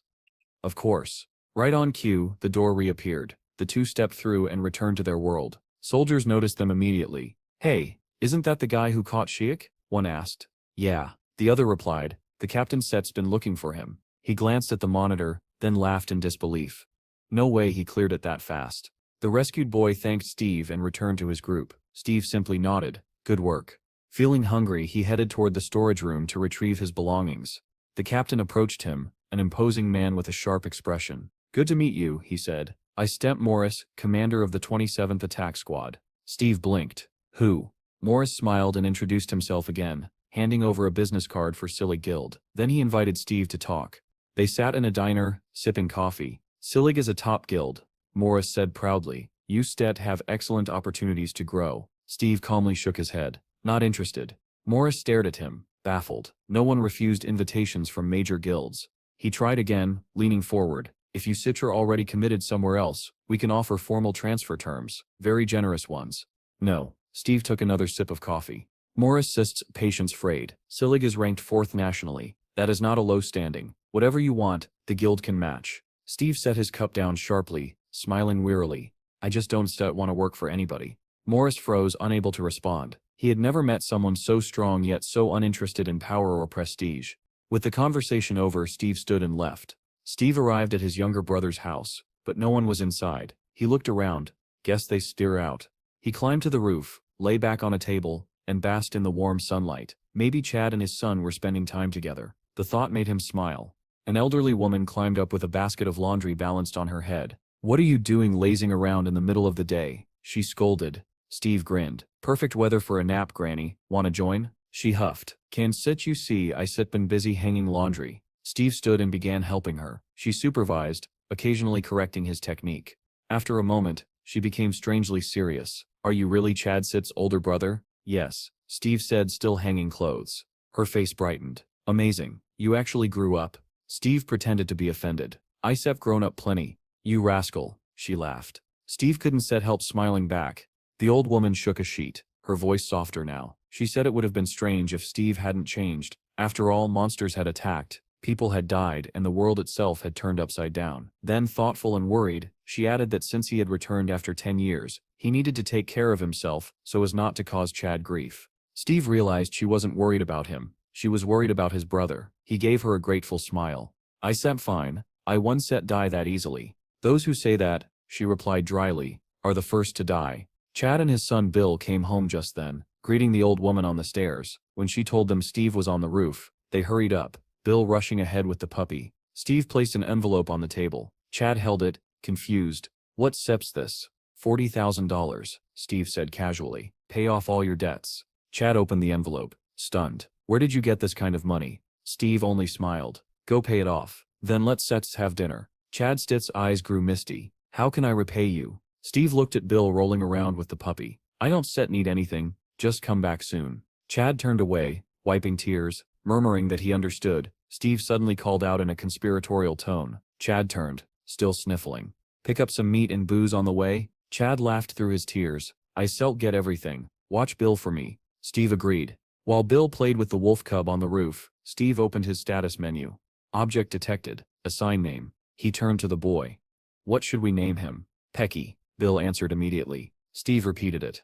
Of course. Right on cue, the door reappeared. The two stepped through and returned to their world. Soldiers noticed them immediately. Hey, isn't that the guy who caught Shiek? One asked. Yeah. The other replied. The captain set's been looking for him. He glanced at the monitor, then laughed in disbelief. No way he cleared it that fast. The rescued boy thanked Steve and returned to his group. Steve simply nodded. Good work. Feeling hungry, he headed toward the storage room to retrieve his belongings. The captain approached him, an imposing man with a sharp expression. Good to meet you, he said. I Stemp Morris, commander of the 27th Attack Squad. Steve blinked. Who? Morris smiled and introduced himself again, handing over a business card for Sillig Guild. Then he invited Steve to talk. They sat in a diner, sipping coffee. Sillig is a top guild, Morris said proudly. You Stet have excellent opportunities to grow. Steve calmly shook his head. Not interested. Morris stared at him, baffled. No one refused invitations from major guilds. He tried again, leaning forward. If you Citra already committed somewhere else, we can offer formal transfer terms, very generous ones. No. Steve took another sip of coffee. Morris sists patience frayed. Sillig is ranked 4th nationally. That is not a low standing. Whatever you want, the guild can match. Steve set his cup down sharply, smiling wearily. I just don't want to work for anybody. Morris froze, unable to respond. He had never met someone so strong yet so uninterested in power or prestige. With the conversation over, Steve stood and left. Steve arrived at his younger brother's house, but no one was inside. He looked around. Guess they steer out. He climbed to the roof, lay back on a table, and basked in the warm sunlight. Maybe Chad and his son were spending time together. The thought made him smile. An elderly woman climbed up with a basket of laundry balanced on her head. What are you doing lazing around in the middle of the day? She scolded. Steve grinned. Perfect weather for a nap, Granny. Wanna join? She huffed. Can sit you see I sit been busy hanging laundry. Steve stood and began helping her. She supervised, occasionally correcting his technique. After a moment, she became strangely serious. Are you really Chad Sit's older brother? Yes, Steve said, still hanging clothes. Her face brightened. Amazing. You actually grew up? Steve pretended to be offended. I've grown up plenty. You rascal, she laughed. Steve couldn't help smiling back. The old woman shook a sheet, her voice softer now. She said it would have been strange if Steve hadn't changed. After all, monsters had attacked, people had died, and the world itself had turned upside down. Then, thoughtful and worried, she added that since he had returned after 10 years, he needed to take care of himself so as not to cause Chad grief. Steve realized she wasn't worried about him. She was worried about his brother. He gave her a grateful smile. I Stemp fine. I one set die that easily. Those who say that, she replied dryly, are the first to die. Chad and his son Bill came home just then, greeting the old woman on the stairs. When she told them Steve was on the roof, they hurried up, Bill rushing ahead with the puppy. Steve placed an envelope on the table. Chad held it, confused. What sep's this? $40,000, Steve said casually. Pay off all your debts. Chad opened the envelope, stunned. Where did you get this kind of money? Steve only smiled. Go pay it off. Then let's Sets have dinner. Chad Stitt's eyes grew misty. How can I repay you? Steve looked at Bill rolling around with the puppy. I don't need anything, just come back soon. Chad turned away, wiping tears, murmuring that he understood. Steve suddenly called out in a conspiratorial tone. Chad turned, still sniffling. Pick up some meat and booze on the way? Chad laughed through his tears. I get everything. Watch Bill for me. Steve agreed. While Bill played with the wolf cub on the roof, Steve opened his status menu. Object detected. Assign name. He turned to the boy. What should we name him? Pecky, Bill answered immediately. Steve repeated it.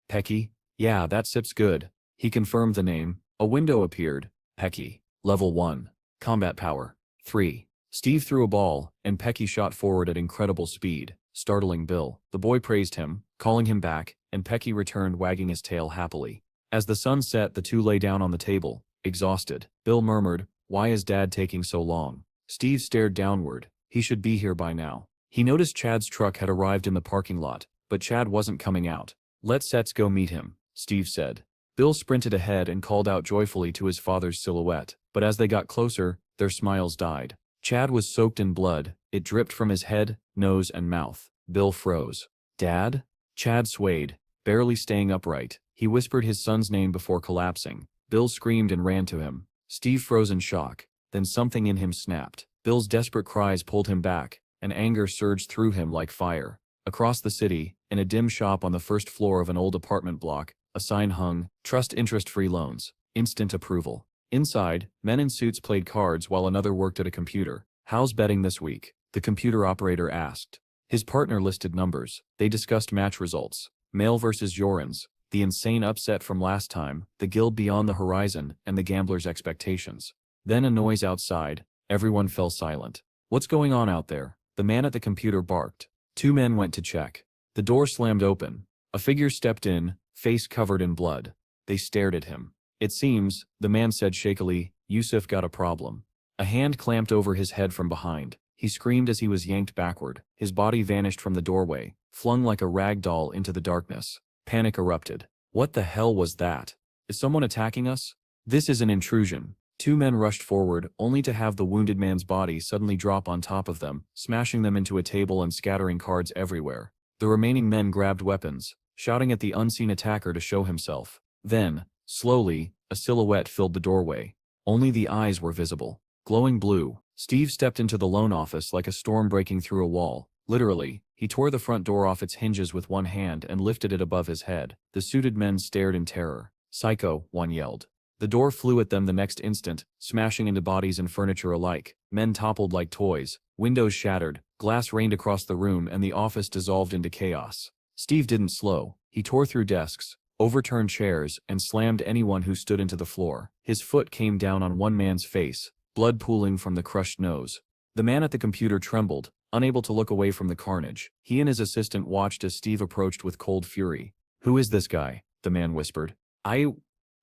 Pecky? Yeah, that sip's good. He confirmed the name. A window appeared. Pecky. Level 1. Combat power. 3. Steve threw a ball, and Pecky shot forward at incredible speed, startling Bill. The boy praised him, calling him back, and Pecky returned wagging his tail happily. As the sun set, the two lay down on the table, exhausted. Bill murmured, Why is Dad taking so long? Steve stared downward. He should be here by now. He noticed Chad's truck had arrived in the parking lot, but Chad wasn't coming out. Let's go meet him, Steve said. Bill sprinted ahead and called out joyfully to his father's silhouette, but as they got closer, their smiles died. Chad was soaked in blood, it dripped from his head, nose and mouth. Bill froze. Dad? Chad swayed, barely staying upright. He whispered his son's name before collapsing. Bill screamed and ran to him. Steve froze in shock. Then something in him snapped. Bill's desperate cries pulled him back, and anger surged through him like fire. Across the city, in a dim shop on the first floor of an old apartment block, a sign hung, "Trust interest-free loans. Instant approval." Inside, men in suits played cards while another worked at a computer. "How's betting this week?" the computer operator asked. His partner listed numbers. They discussed match results. Male versus Jorans, the insane upset from last time, the guild beyond the horizon, and the gambler's expectations. Then a noise outside. Everyone fell silent. "What's going on out there?" the man at the computer barked. Two men went to check. The door slammed open. A figure stepped in, face covered in blood. They stared at him. "It seems," the man said shakily, "Yusuf got a problem." A hand clamped over his head from behind. He screamed as he was yanked backward. His body vanished from the doorway, flung like a rag doll into the darkness. Panic erupted. "What the hell was that? Is someone attacking us?" "This is an intrusion." Two men rushed forward, only to have the wounded man's body suddenly drop on top of them, smashing them into a table and scattering cards everywhere. The remaining men grabbed weapons, shouting at the unseen attacker to show himself. Then, slowly, a silhouette filled the doorway. Only the eyes were visible. Glowing blue. Steve stepped into the loan office like a storm breaking through a wall. Literally, he tore the front door off its hinges with one hand and lifted it above his head. The suited men stared in terror. "Psycho," one yelled. The door flew at them the next instant, smashing into bodies and furniture alike. Men toppled like toys. Windows shattered. Glass rained across the room and the office dissolved into chaos. Steve didn't slow. He tore through desks, overturned chairs, and slammed anyone who stood into the floor. His foot came down on one man's face, blood pooling from the crushed nose. The man at the computer trembled, unable to look away from the carnage. He and his assistant watched as Steve approached with cold fury. "Who is this guy?" the man whispered.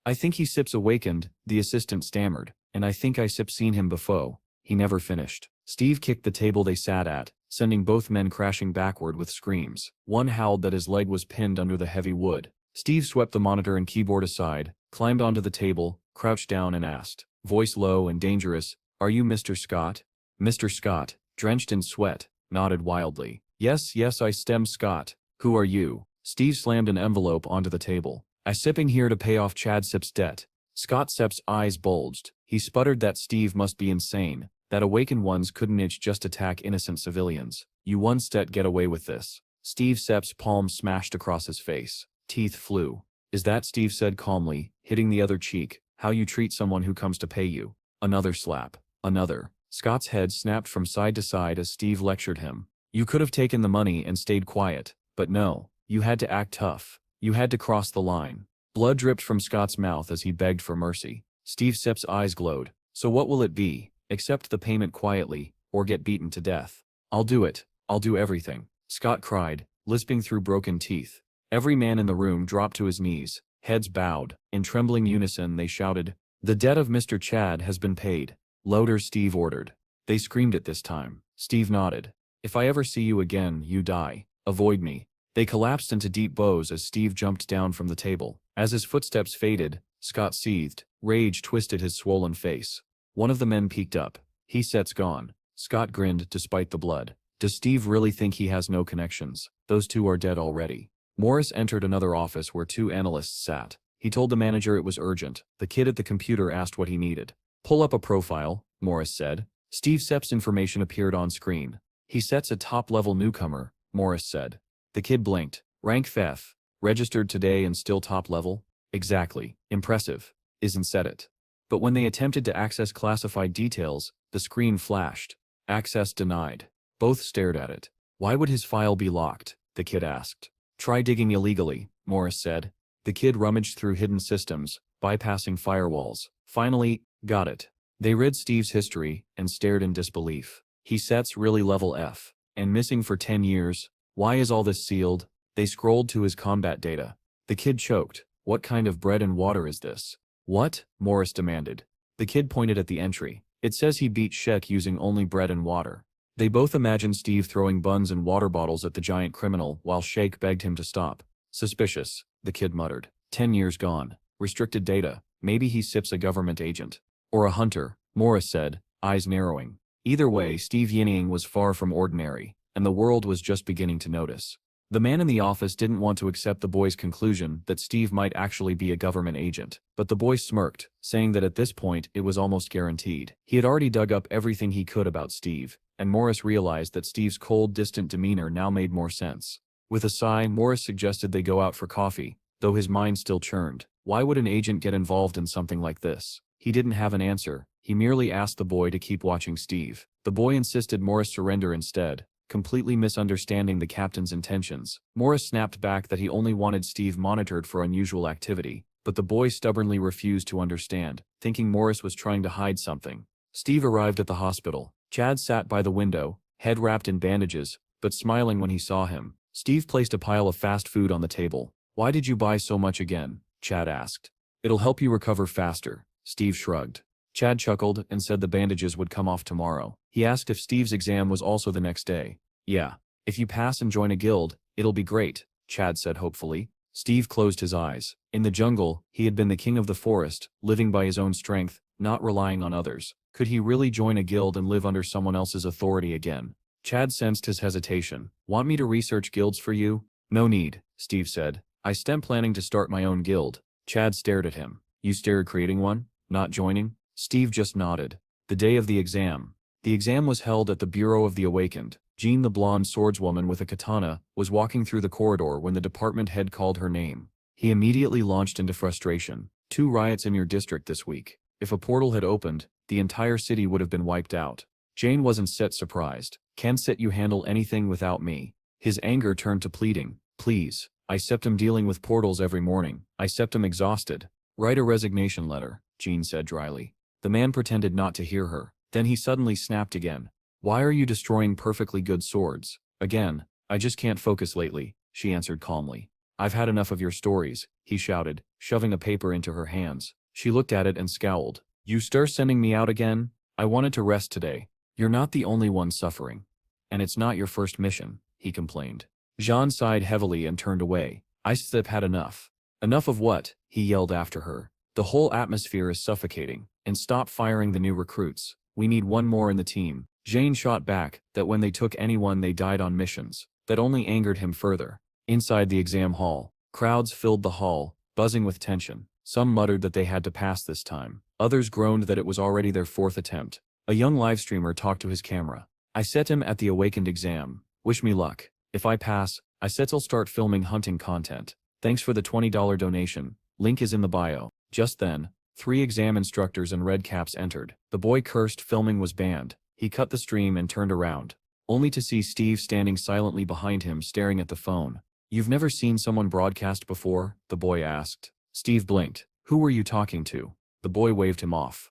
I think he sips awakened," the assistant stammered, "and I think I sip seen him before." He never finished. Steve kicked the table they sat at, sending both men crashing backward with screams. One howled that his leg was pinned under the heavy wood. Steve swept the monitor and keyboard aside, climbed onto the table, crouched down and asked, voice low and dangerous, "Are you Mr. Scott?" Mr. Scott, drenched in sweat, nodded wildly. Yes, I stem Scott. Who are you?" Steve slammed an envelope onto the table. "I sipping here to pay off Chad Sip's debt." Scott Sepp's eyes bulged. He sputtered that Steve must be insane, that awakened ones couldn't just attack innocent civilians. "You once get away with this." Steve Sepp's palm smashed across his face. Teeth flew. "Is that," Steve said calmly, hitting the other cheek, "how you treat someone who comes to pay you?" Another slap. Another. Scott's head snapped from side to side as Steve lectured him. "You could have taken the money and stayed quiet, but no, you had to act tough. You had to cross the line." Blood dripped from Scott's mouth as he begged for mercy. Steve Sepp's eyes glowed. "So what will it be? Accept the payment quietly, or get beaten to death?" "I'll do it. I'll do everything," Scott cried, lisping through broken teeth. Every man in the room dropped to his knees, heads bowed. In trembling unison they shouted, "The debt of Mr. Chad has been paid." "Louder," Steve ordered. They screamed it this time. Steve nodded. "If I ever see you again, you die. Avoid me." They collapsed into deep bows as Steve jumped down from the table. As his footsteps faded, Scott seethed. Rage twisted his swollen face. One of the men peeked up. "He set's gone." Scott grinned despite the blood. "Does Steve really think he has no connections? Those two are dead already." Morris entered another office where two analysts sat. He told the manager it was urgent. The kid at the computer asked what he needed. "Pull up a profile," Morris said. Steve Sepp's information appeared on screen. "He sets a top-level newcomer," Morris said. The kid blinked. "Rank F. Registered today and still top level?" "Exactly. Impressive. Isn't said it." But when they attempted to access classified details, the screen flashed. "Access denied." Both stared at it. "Why would his file be locked?" the kid asked. "Try digging illegally," Morris said. The kid rummaged through hidden systems, bypassing firewalls. Finally, got it. They read Steve's history and stared in disbelief. He sets really level F. And missing for 10 years. Why is all this sealed? They scrolled to his combat data. The kid choked. "What kind of bread and water is this?" "What?" Morris demanded. The kid pointed at the entry. "It says he beat Sheck using only bread and water." They both imagined Steve throwing buns and water bottles at the giant criminal while Sheik begged him to stop. Suspicious, the kid muttered. 10 years gone. Restricted data. Maybe he sips a government agent. Or a hunter, Morris said, eyes narrowing. Either way, Steve Yinning was far from ordinary, and the world was just beginning to notice. The man in the office didn't want to accept the boy's conclusion that Steve might actually be a government agent, but the boy smirked, saying that at this point it was almost guaranteed. He had already dug up everything he could about Steve, and Morris realized that Steve's cold, distant demeanor now made more sense. With a sigh, Morris suggested they go out for coffee, though his mind still churned. Why would an agent get involved in something like this? He didn't have an answer. He merely asked the boy to keep watching Steve. The boy insisted Morris surrender instead, completely misunderstanding the captain's intentions. Morris snapped back that he only wanted Steve monitored for unusual activity, but the boy stubbornly refused to understand, thinking Morris was trying to hide something. Steve arrived at the hospital. Chad sat by the window, head wrapped in bandages, but smiling when he saw him. Steve placed a pile of fast food on the table. "Why did you buy so much again?" Chad asked. "It'll help you recover faster." Steve shrugged. Chad chuckled and said the bandages would come off tomorrow. He asked if Steve's exam was also the next day. "Yeah. If you pass and join a guild, it'll be great," Chad said hopefully. Steve closed his eyes. In the jungle, he had been the king of the forest, living by his own strength, not relying on others. Could he really join a guild and live under someone else's authority again? Chad sensed his hesitation. "Want me to research guilds for you?" "No need," Steve said. "I'm planning to start my own guild." Chad stared at him. "You stared creating one? Not joining?" Steve just nodded. The day of the exam. The exam was held at the Bureau of the Awakened. Jean, the blonde swordswoman with a katana, was walking through the corridor when the department head called her name. He immediately launched into frustration. 2 riots in your district this week. If a portal had opened, the entire city would have been wiped out. Jane wasn't surprised. "Can't you handle anything without me?" His anger turned to pleading. "Please. I am dealing with portals every morning. I am exhausted." "Write a resignation letter," Jean said dryly. The man pretended not to hear her. Then he suddenly snapped again. "Why are you destroying perfectly good swords?" "Again, I just can't focus lately," she answered calmly. "I've had enough of your stories," he shouted, shoving a paper into her hands. She looked at it and scowled. "You sending me out again? I wanted to rest today." "You're not the only one suffering. And it's not your first mission," he complained. Jean sighed heavily and turned away. "I've had enough." "Enough of what?" he yelled after her. "The whole atmosphere is suffocating. And stop firing the new recruits. We need one more in the team." Jane shot back that when they took anyone they died on missions. That only angered him further. Inside the exam hall, crowds filled the hall, buzzing with tension. Some muttered that they had to pass this time. Others groaned that it was already their 4th attempt. A young live streamer talked to his camera. "I set him at the Awakened exam. Wish me luck. If I pass, I'll start filming hunting content. Thanks for the $20 donation. Link is in the bio." Just then, 3 exam instructors in red caps entered. The boy cursed filming was banned. He cut the stream and turned around, only to see Steve standing silently behind him staring at the phone. "You've never seen someone broadcast before?" the boy asked. Steve blinked. "Who were you talking to?" The boy waved him off.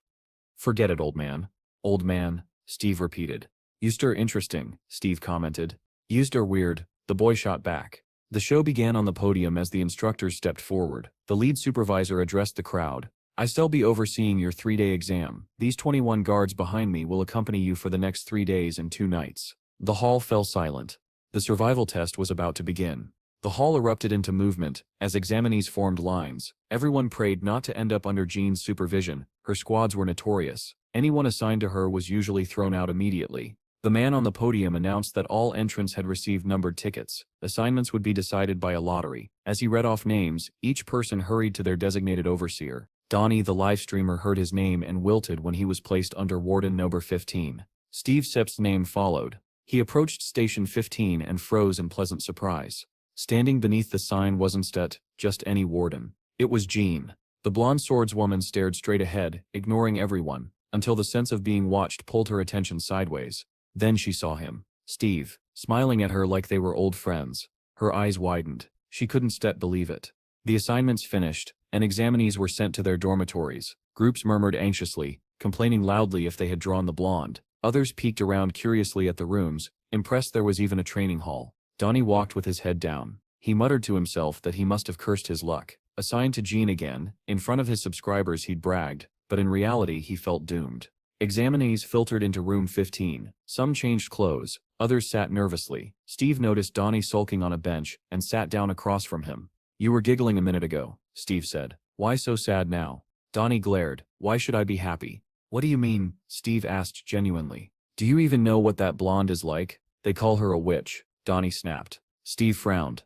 "Forget it, old man." "Old man," Steve repeated. "You're interesting," Steve commented. "You're weird," the boy shot back. The show began on the podium as the instructors stepped forward. The lead supervisor addressed the crowd. "I'll be overseeing your 3-day exam. These 21 guards behind me will accompany you for the next 3 days and 2 nights." The hall fell silent. The survival test was about to begin. The hall erupted into movement as examinees formed lines. Everyone prayed not to end up under Jean's supervision. Her squads were notorious. Anyone assigned to her was usually thrown out immediately. The man on the podium announced that all entrants had received numbered tickets. Assignments would be decided by a lottery. As he read off names, each person hurried to their designated overseer. Donnie, the live streamer, heard his name and wilted when he was placed under Warden number 15. Steve Sepp's name followed. He approached Station 15 and froze in pleasant surprise. Standing beneath the sign wasn't just any warden. It was Jean. The blonde swordswoman stared straight ahead, ignoring everyone, until the sense of being watched pulled her attention sideways. Then she saw him. Steve, smiling at her like they were old friends. Her eyes widened. She couldn't believe it. The assignments finished, and examinees were sent to their dormitories. Groups murmured anxiously, complaining loudly if they had drawn the blonde. Others peeked around curiously at the rooms, impressed there was even a training hall. Donnie walked with his head down. He muttered to himself that he must have cursed his luck. Assigned to Jean again, in front of his subscribers he'd bragged, but in reality he felt doomed. Examinees filtered into room 15. Some changed clothes, others sat nervously. Steve noticed Donnie sulking on a bench and sat down across from him. "You were giggling a minute ago," Steve said. "Why so sad now?" Donnie glared. "Why should I be happy?" "What do you mean?" Steve asked genuinely. "Do you even know what that blonde is like?" "They call her a witch," Donnie snapped. Steve frowned.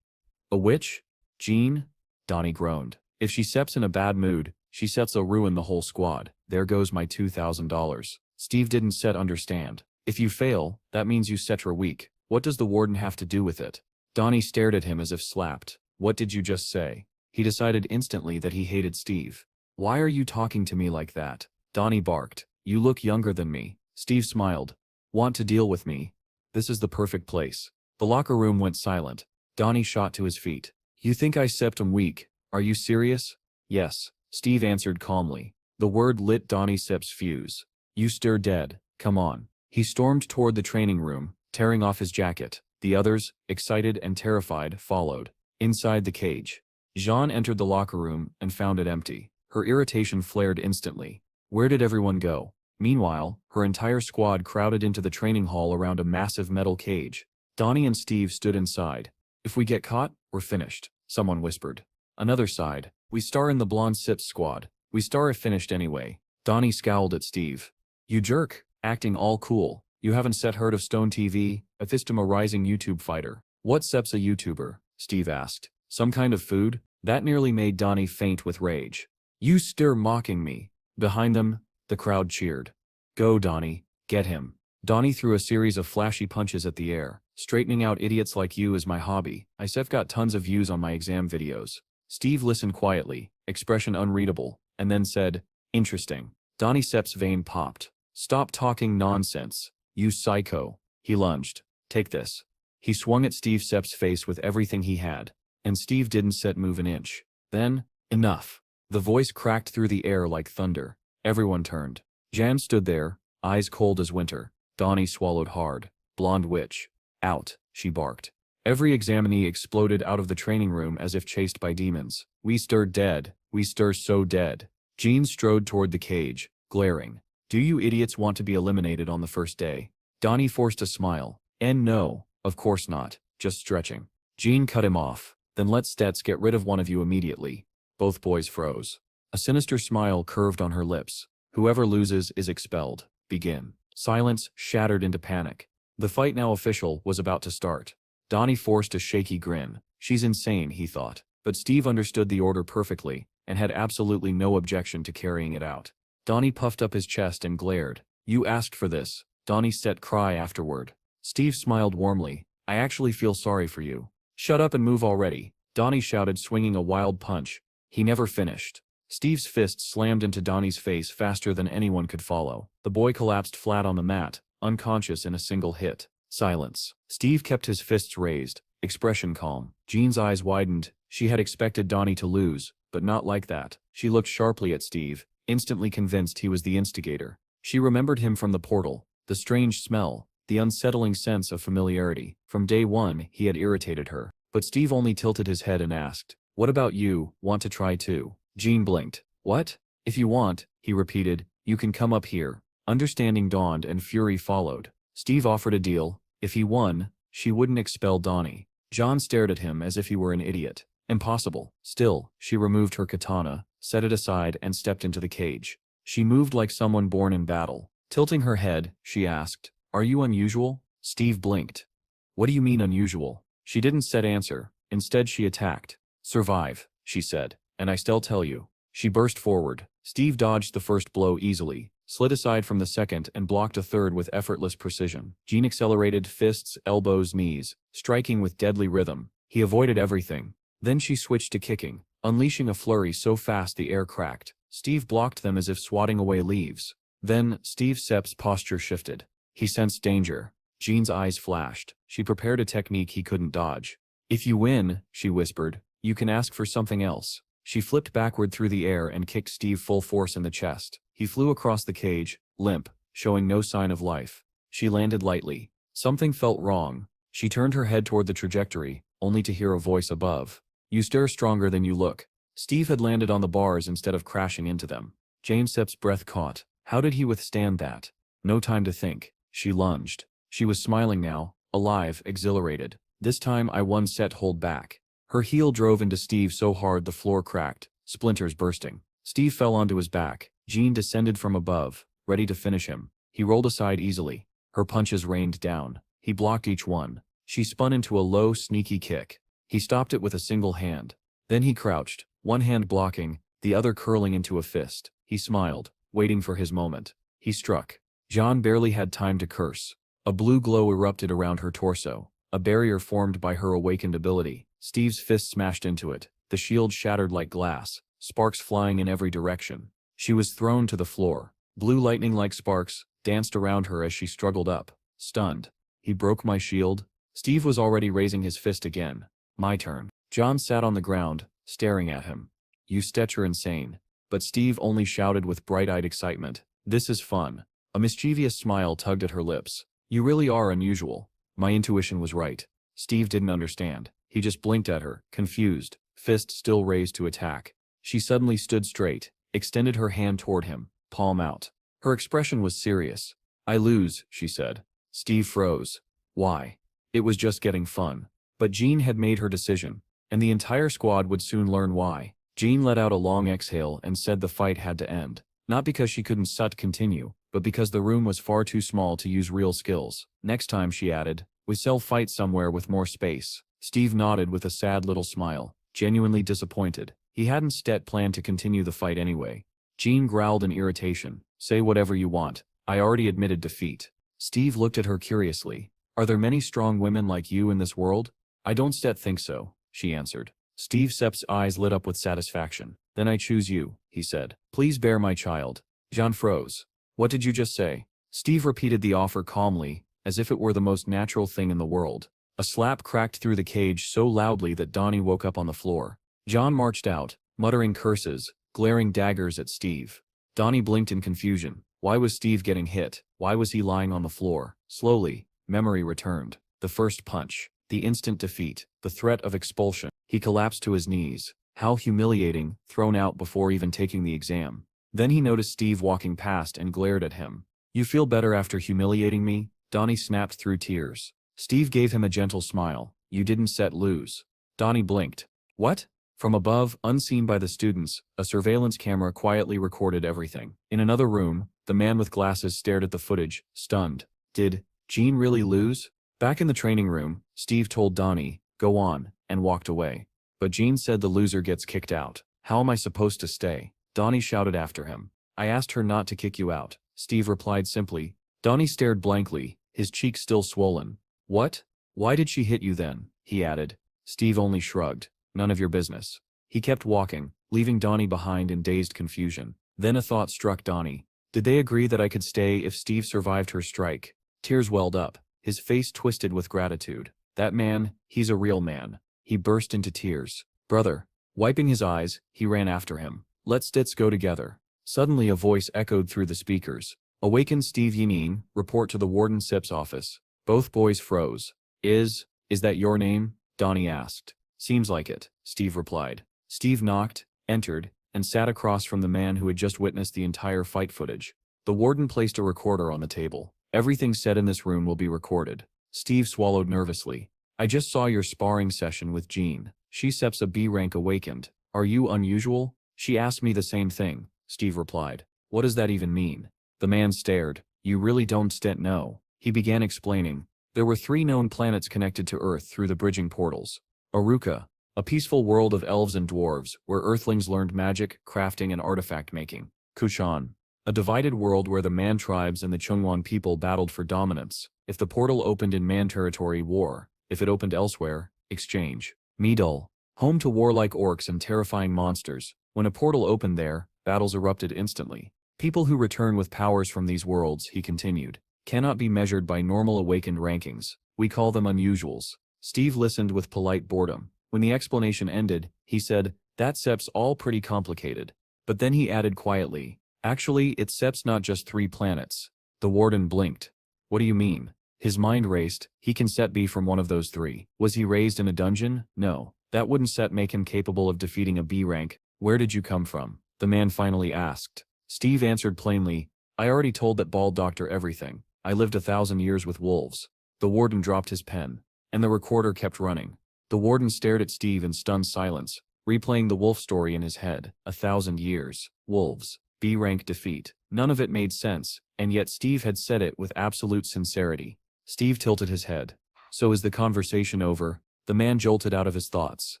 "A witch? Jean?" Donnie groaned. "If she steps in a bad mood, she sets a ruin the whole squad. There goes my $2,000. Steve didn't understand. "If you fail, that means you set her weak. What does the warden have to do with it?" Donnie stared at him as if slapped. "What did you just say?" He decided instantly that he hated Steve. "Why are you talking to me like that?" Donnie barked. "You look younger than me." Steve smiled. "Want to deal with me? This is the perfect place." The locker room went silent. Donnie shot to his feet. "You think I septum weak? Are you serious?" "Yes," Steve answered calmly. The word lit Donnie Sepp's fuse. "You stir dead. Come on." He stormed toward the training room, tearing off his jacket. The others, excited and terrified, followed. Inside the cage, Jean entered the locker room and found it empty. Her irritation flared instantly. Where did everyone go? Meanwhile, her entire squad crowded into the training hall around a massive metal cage. Donnie and Steve stood inside. "If we get caught, we're finished," someone whispered. Another sighed. "We star in the blonde Sips squad. We star if finished anyway." Donnie scowled at Steve. "You jerk, acting all cool. You haven't heard of Stone TV, a Thistuma rising YouTube fighter." "What Sep's a YouTuber?" Steve asked. "Some kind of food?" That nearly made Donnie faint with rage. "You stir mocking me." Behind them, the crowd cheered. "Go Donnie, get him." Donnie threw a series of flashy punches at the air. "Straightening out idiots like you is my hobby. I've got tons of views on my exam videos." Steve listened quietly, expression unreadable, and then said, "Interesting." Donnie Sepp's vein popped. "Stop talking nonsense, you psycho." He lunged. "Take this." He swung at Steve Sepp's face with everything he had, and Steve didn't move an inch. Then, "Enough." The voice cracked through the air like thunder. Everyone turned. Jan stood there, eyes cold as winter. Donnie swallowed hard. "Blonde witch. Out," she barked. Every examinee exploded out of the training room as if chased by demons. "We stir dead. We stir so dead." Jean strode toward the cage, glaring. "Do you idiots want to be eliminated on the first day?" Donnie forced a smile. No, of course not. Just stretching." Jean cut him off. "Then let's get rid of one of you immediately." Both boys froze. A sinister smile curved on her lips. "Whoever loses is expelled. Begin." Silence shattered into panic. The fight, now official, was about to start. Donnie forced a shaky grin. She's insane, he thought. But Steve understood the order perfectly, and had absolutely no objection to carrying it out. Donnie puffed up his chest and glared. "You asked for this." Donnie set cry afterward. Steve smiled warmly. "I actually feel sorry for you." "Shut up and move already," Donnie shouted, swinging a wild punch. He never finished. Steve's fist slammed into Donnie's face faster than anyone could follow. The boy collapsed flat on the mat, unconscious in a single hit. Silence. Steve kept his fists raised, expression calm. Jean's eyes widened. She had expected Donnie to lose, but not like that. She looked sharply at Steve, instantly convinced he was the instigator. She remembered him from the portal, the strange smell, the unsettling sense of familiarity. From day one, he had irritated her. But Steve only tilted his head and asked, "What about you, want to try too?" Jean blinked. "What?" "If you want," he repeated, "you can come up here." Understanding dawned and fury followed. Steve offered a deal. If he won, she wouldn't expel Donnie. John stared at him as if he were an idiot. Impossible. Still, she removed her katana, set it aside and stepped into the cage. She moved like someone born in battle. Tilting her head, she asked, "Are you unusual?" Steve blinked. "What do you mean unusual?" She didn't answer. Instead she attacked. "Survive," she said, "and I still tell you." She burst forward. Steve dodged the first blow easily, slid aside from the second and blocked a third with effortless precision. Jean accelerated, fists, elbows, knees, striking with deadly rhythm. He avoided everything. Then she switched to kicking, unleashing a flurry so fast the air cracked. Steve blocked them as if swatting away leaves. Then, Steve Sepp's posture shifted. He sensed danger. Jean's eyes flashed. She prepared a technique he couldn't dodge. "If you win," she whispered, "you can ask for something else." She flipped backward through the air and kicked Steve full force in the chest. He flew across the cage, limp, showing no sign of life. She landed lightly. Something felt wrong. She turned her head toward the trajectory, only to hear a voice above. "You stir stronger than you look." Steve had landed on the bars instead of crashing into them. Jane Sepp's breath caught. How did he withstand that? No time to think. She lunged. She was smiling now, alive, exhilarated. This time I won set hold back. Her heel drove into Steve so hard the floor cracked, splinters bursting. Steve fell onto his back. Jean descended from above, ready to finish him. He rolled aside easily. Her punches rained down. He blocked each one. She spun into a low, sneaky kick. He stopped it with a single hand. Then he crouched, one hand blocking, the other curling into a fist. He smiled, waiting for his moment. He struck. Jean barely had time to curse. A blue glow erupted around her torso, a barrier formed by her awakened ability. Steve's fist smashed into it. The shield shattered like glass, sparks flying in every direction. She was thrown to the floor. Blue lightning like sparks danced around her as she struggled up, stunned. He broke my shield. Steve was already raising his fist again. My turn. John sat on the ground, staring at him. You Stetcher insane. But Steve only shouted with bright-eyed excitement. This is fun. A mischievous smile tugged at her lips. You really are unusual. My intuition was right. Steve didn't understand. He just blinked at her, confused, fist still raised to attack. She suddenly stood straight, extended her hand toward him, palm out. Her expression was serious. I lose, she said. Steve froze. Why? It was just getting fun. But Jean had made her decision, and the entire squad would soon learn why. Jean let out a long exhale and said the fight had to end. Not because she couldn't continue, but because the room was far too small to use real skills. Next time, she added, we shall fight somewhere with more space. Steve nodded with a sad little smile, genuinely disappointed. He hadn't planned to continue the fight anyway. Jean growled in irritation. Say whatever you want. I already admitted defeat. Steve looked at her curiously. Are there many strong women like you in this world? I don't think so, she answered. Steve Sepp's eyes lit up with satisfaction. Then I choose you, he said. Please bear my child. Jean froze. What did you just say? Steve repeated the offer calmly, as if it were the most natural thing in the world. A slap cracked through the cage so loudly that Donnie woke up on the floor. John marched out, muttering curses, glaring daggers at Steve. Donnie blinked in confusion. Why was Steve getting hit? Why was he lying on the floor? Slowly, memory returned. The first punch, the instant defeat, the threat of expulsion. He collapsed to his knees. How humiliating, thrown out before even taking the exam. Then he noticed Steve walking past and glared at him. You feel better after humiliating me? Donnie snapped through tears. Steve gave him a gentle smile. You didn't lose. Donnie blinked. What? From above, unseen by the students, a surveillance camera quietly recorded everything. In another room, the man with glasses stared at the footage, stunned. Did Jean really lose? Back in the training room, Steve told Donnie, go on, and walked away. But Jean said the loser gets kicked out. How am I supposed to stay? Donnie shouted after him. I asked her not to kick you out. Steve replied simply. Donnie stared blankly, his cheeks still swollen. What? Why did she hit you then? He added. Steve only shrugged. None of your business. He kept walking, leaving Donnie behind in dazed confusion. Then a thought struck Donnie. Did they agree that I could stay if Steve survived her strike? Tears welled up, his face twisted with gratitude. That man, he's a real man. He burst into tears. Brother. Wiping his eyes, he ran after him. Let's go together. Suddenly a voice echoed through the speakers. Awaken Steve Yinin, report to the Warden Sip's office. Both boys froze. Is that your name? Donnie asked. Seems like it, Steve replied. Steve knocked, entered, and sat across from the man who had just witnessed the entire fight footage. The warden placed a recorder on the table. Everything said in this room will be recorded. Steve swallowed nervously. I just saw your sparring session with Jean. She Sep's a B rank awakened. Are you unusual? She asked me the same thing, Steve replied. What does that even mean? The man stared. You really don't know. He began explaining. There were 3 known planets connected to Earth through the bridging portals. Aruka, a peaceful world of elves and dwarves, where Earthlings learned magic, crafting, and artifact making. Kushan, a divided world where the Man tribes and the Chungwan people battled for dominance. If the portal opened in Man territory, war. If it opened elsewhere, exchange. Midul, home to warlike orcs and terrifying monsters. When a portal opened there, battles erupted instantly. People who return with powers from these worlds, he continued, cannot be measured by normal awakened rankings. We call them unusuals. Steve listened with polite boredom. When the explanation ended, he said, that Sep's all pretty complicated. But then he added quietly, actually, it's Sep's not just 3 planets. The warden blinked. What do you mean? His mind raced. He can be from one of those 3. Was he raised in a dungeon? No. That wouldn't make him capable of defeating a B rank. Where did you come from? The man finally asked. Steve answered plainly, I already told that bald doctor everything. I lived 1,000 years with wolves. The warden dropped his pen, and the recorder kept running. The warden stared at Steve in stunned silence, replaying the wolf story in his head. 1,000 years. Wolves. B-rank defeat. None of it made sense, and yet Steve had said it with absolute sincerity. Steve tilted his head. So is the conversation over? The man jolted out of his thoughts.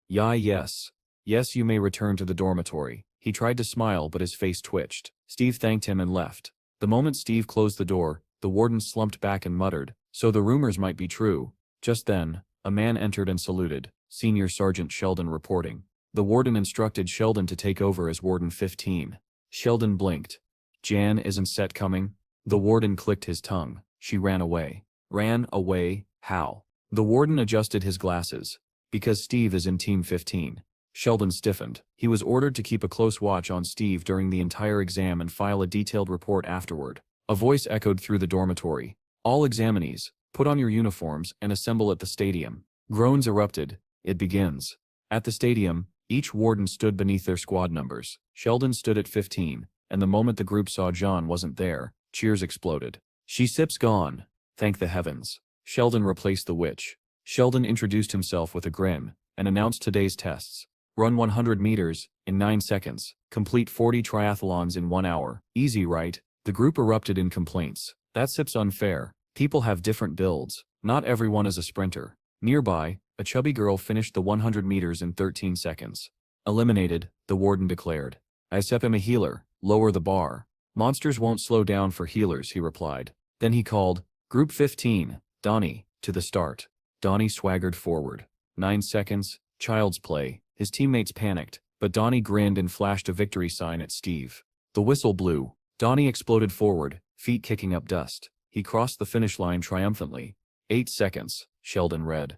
Yes. Yes, you may return to the dormitory. He tried to smile, but his face twitched. Steve thanked him and left. The moment Steve closed the door, the warden slumped back and muttered, so the rumors might be true. Just then, a man entered and saluted. Senior Sergeant Sheldon reporting. The warden instructed Sheldon to take over as Warden 15. Sheldon blinked. Jan isn't set coming? The warden clicked his tongue. She ran away. Ran away? How? The warden adjusted his glasses. Because Steve is in Team 15. Sheldon stiffened. He was ordered to keep a close watch on Steve during the entire exam and file a detailed report afterward. A voice echoed through the dormitory. All examinees, put on your uniforms and assemble at the stadium. Groans erupted. It begins. At the stadium, each warden stood beneath their squad numbers. Sheldon stood at 15, and the moment the group saw John wasn't there, cheers exploded. She sips gone. Thank the heavens. Sheldon replaced the witch. Sheldon introduced himself with a grin, and announced today's tests. Run 100 meters, in 9 seconds. Complete 40 triathlons in 1 hour. Easy, right? The group erupted in complaints. That sip's unfair. People have different builds. Not everyone is a sprinter. Nearby, a chubby girl finished the 100 meters in 13 seconds. Eliminated, the warden declared. I am a healer. Lower the bar. Monsters won't slow down for healers, he replied. Then he called, Group 15, Donnie, to the start. Donnie swaggered forward. 9 seconds, child's play. His teammates panicked, but Donnie grinned and flashed a victory sign at Steve. The whistle blew. Donnie exploded forward, feet kicking up dust. He crossed the finish line triumphantly. 8 seconds, Sheldon read.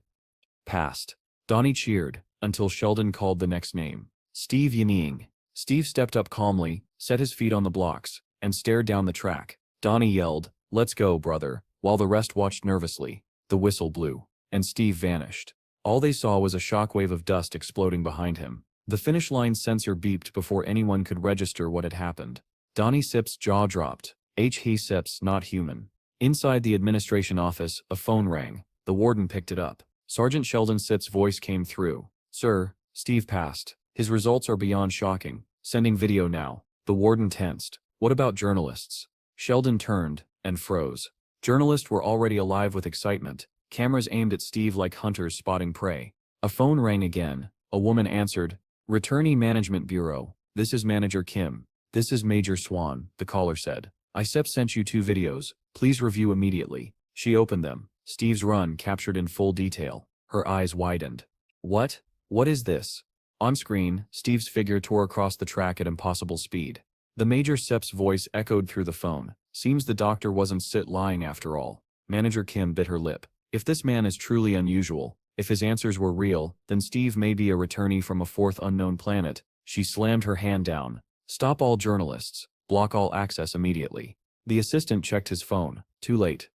Passed. Donnie cheered, until Sheldon called the next name. Steve Yaning. Steve stepped up calmly, set his feet on the blocks, and stared down the track. Donnie yelled, Let's go, brother, while the rest watched nervously. The whistle blew, and Steve vanished. All they saw was a shockwave of dust exploding behind him. The finish line sensor beeped before anyone could register what had happened. Donnie Sip's jaw dropped. He Sips not human. Inside the administration office, a phone rang. The warden picked it up. Sergeant Sheldon Sip's voice came through. Sir, Steve passed. His results are beyond shocking. Sending video now. The warden tensed. What about journalists? Sheldon turned, and froze. Journalists were already alive with excitement. Cameras aimed at Steve like hunters spotting prey. A phone rang again. A woman answered. Returnee Management Bureau. This is Manager Kim. This is Major Swan, the caller said. ISEP sent you 2 videos. Please review immediately. She opened them. Steve's run captured in full detail. Her eyes widened. What? What is this? On screen, Steve's figure tore across the track at impossible speed. The Major Sep's voice echoed through the phone. Seems the doctor wasn't lying after all. Manager Kim bit her lip. If this man is truly unusual, if his answers were real, then Steve may be a returnee from a 4th unknown planet. She slammed her hand down. Stop all journalists. Block all access immediately. The assistant checked his phone. Too late.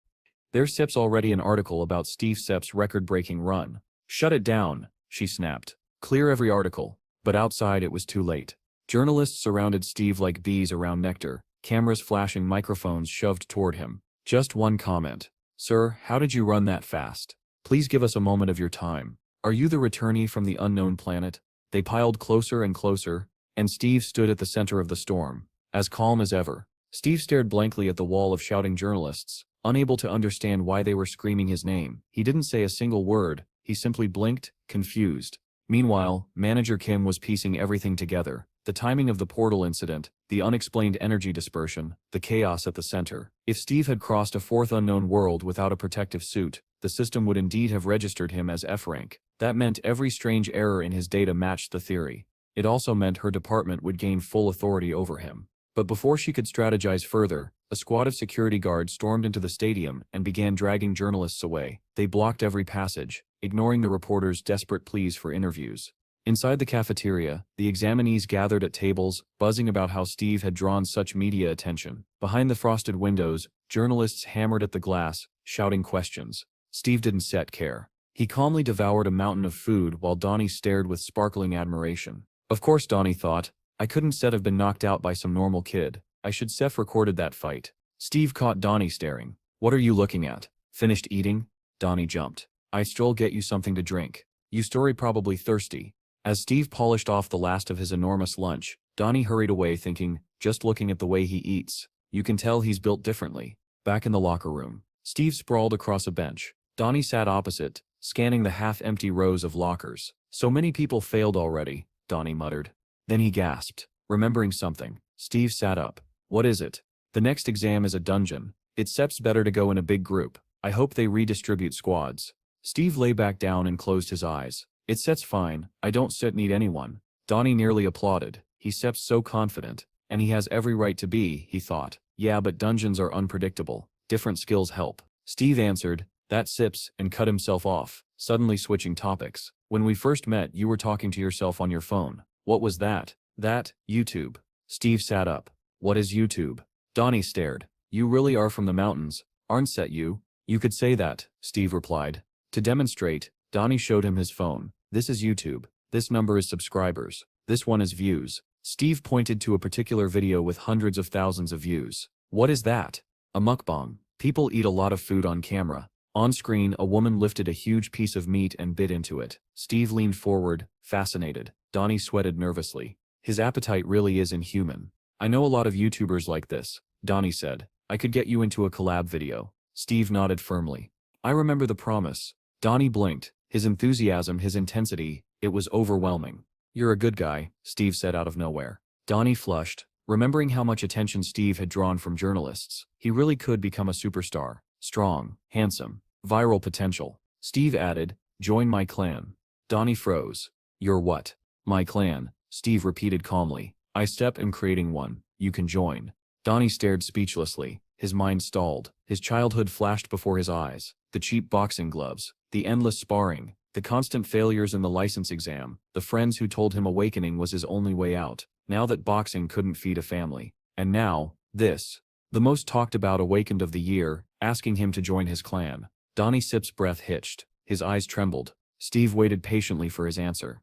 There's Sep's already an article about Steve Sep's record-breaking run. Shut it down, she snapped. Clear every article. But outside it was too late. Journalists surrounded Steve like bees around nectar, cameras flashing, microphones shoved toward him. Just one comment. Sir, how did you run that fast? Please give us a moment of your time. Are you the returnee from the unknown planet? They piled closer and closer, and Steve stood at the center of the storm, as calm as ever. Steve stared blankly at the wall of shouting journalists, unable to understand why they were screaming his name. He didn't say a single word, he simply blinked, confused. Meanwhile, Manager Kim was piecing everything together. The timing of the portal incident, the unexplained energy dispersion, the chaos at the center. If Steve had crossed a 4th unknown world without a protective suit, the system would indeed have registered him as F rank. That meant every strange error in his data matched the theory. It also meant her department would gain full authority over him. But before she could strategize further, a squad of security guards stormed into the stadium and began dragging journalists away. They blocked every passage, ignoring the reporters' desperate pleas for interviews. Inside the cafeteria, the examinees gathered at tables, buzzing about how Steve had drawn such media attention. Behind the frosted windows, journalists hammered at the glass, shouting questions. Steve didn't care. He calmly devoured a mountain of food while Donnie stared with sparkling admiration. Of course, Donnie thought, I couldn't have been knocked out by some normal kid. I should Seth recorded that fight. Steve caught Donnie staring. What are you looking at? Finished eating? Donnie jumped. I stroll get you something to drink. You story probably thirsty. As Steve polished off the last of his enormous lunch, Donnie hurried away thinking, just looking at the way he eats, you can tell he's built differently. Back in the locker room, Steve sprawled across a bench. Donnie sat opposite, scanning the half-empty rows of lockers. So many people failed already, Donnie muttered. Then he gasped, remembering something. Steve sat up. What is it? The next exam is a dungeon. It seems better to go in a big group. I hope they redistribute squads. Steve lay back down and closed his eyes. It sets fine, I don't need anyone. Donnie nearly applauded. He seems so confident. And he has every right to be, he thought. Yeah, but dungeons are unpredictable. Different skills help. Steve answered, that sips, and cut himself off, suddenly switching topics. When we first met, you were talking to yourself on your phone. What was that? That, YouTube. Steve sat up. What is YouTube? Donnie stared. You really are from the mountains, aren't you? You could say that, Steve replied. To demonstrate, Donnie showed him his phone. This is YouTube. This number is subscribers. This one is views. Steve pointed to a particular video with hundreds of thousands of views. What is that? A mukbang. People eat a lot of food on camera. On screen, a woman lifted a huge piece of meat and bit into it. Steve leaned forward, fascinated. Donnie sweated nervously. His appetite really is inhuman. I know a lot of YouTubers like this, Donnie said. I could get you into a collab video. Steve nodded firmly. I remember the promise. Donnie blinked. His enthusiasm, his intensity, it was overwhelming. You're a good guy, Steve said out of nowhere. Donnie flushed, remembering how much attention Steve had drawn from journalists. He really could become a superstar. Strong, handsome, viral potential. Steve added, join my clan. Donnie froze. Your what? My clan, Steve repeated calmly. I am creating one. You can join. Donnie stared speechlessly. His mind stalled. His childhood flashed before his eyes. The cheap boxing gloves, the endless sparring, the constant failures in the license exam, the friends who told him awakening was his only way out. Now that boxing couldn't feed a family. And now, this. The most talked about awakened of the year, asking him to join his clan. Donnie Sip's breath hitched. His eyes trembled. Steve waited patiently for his answer.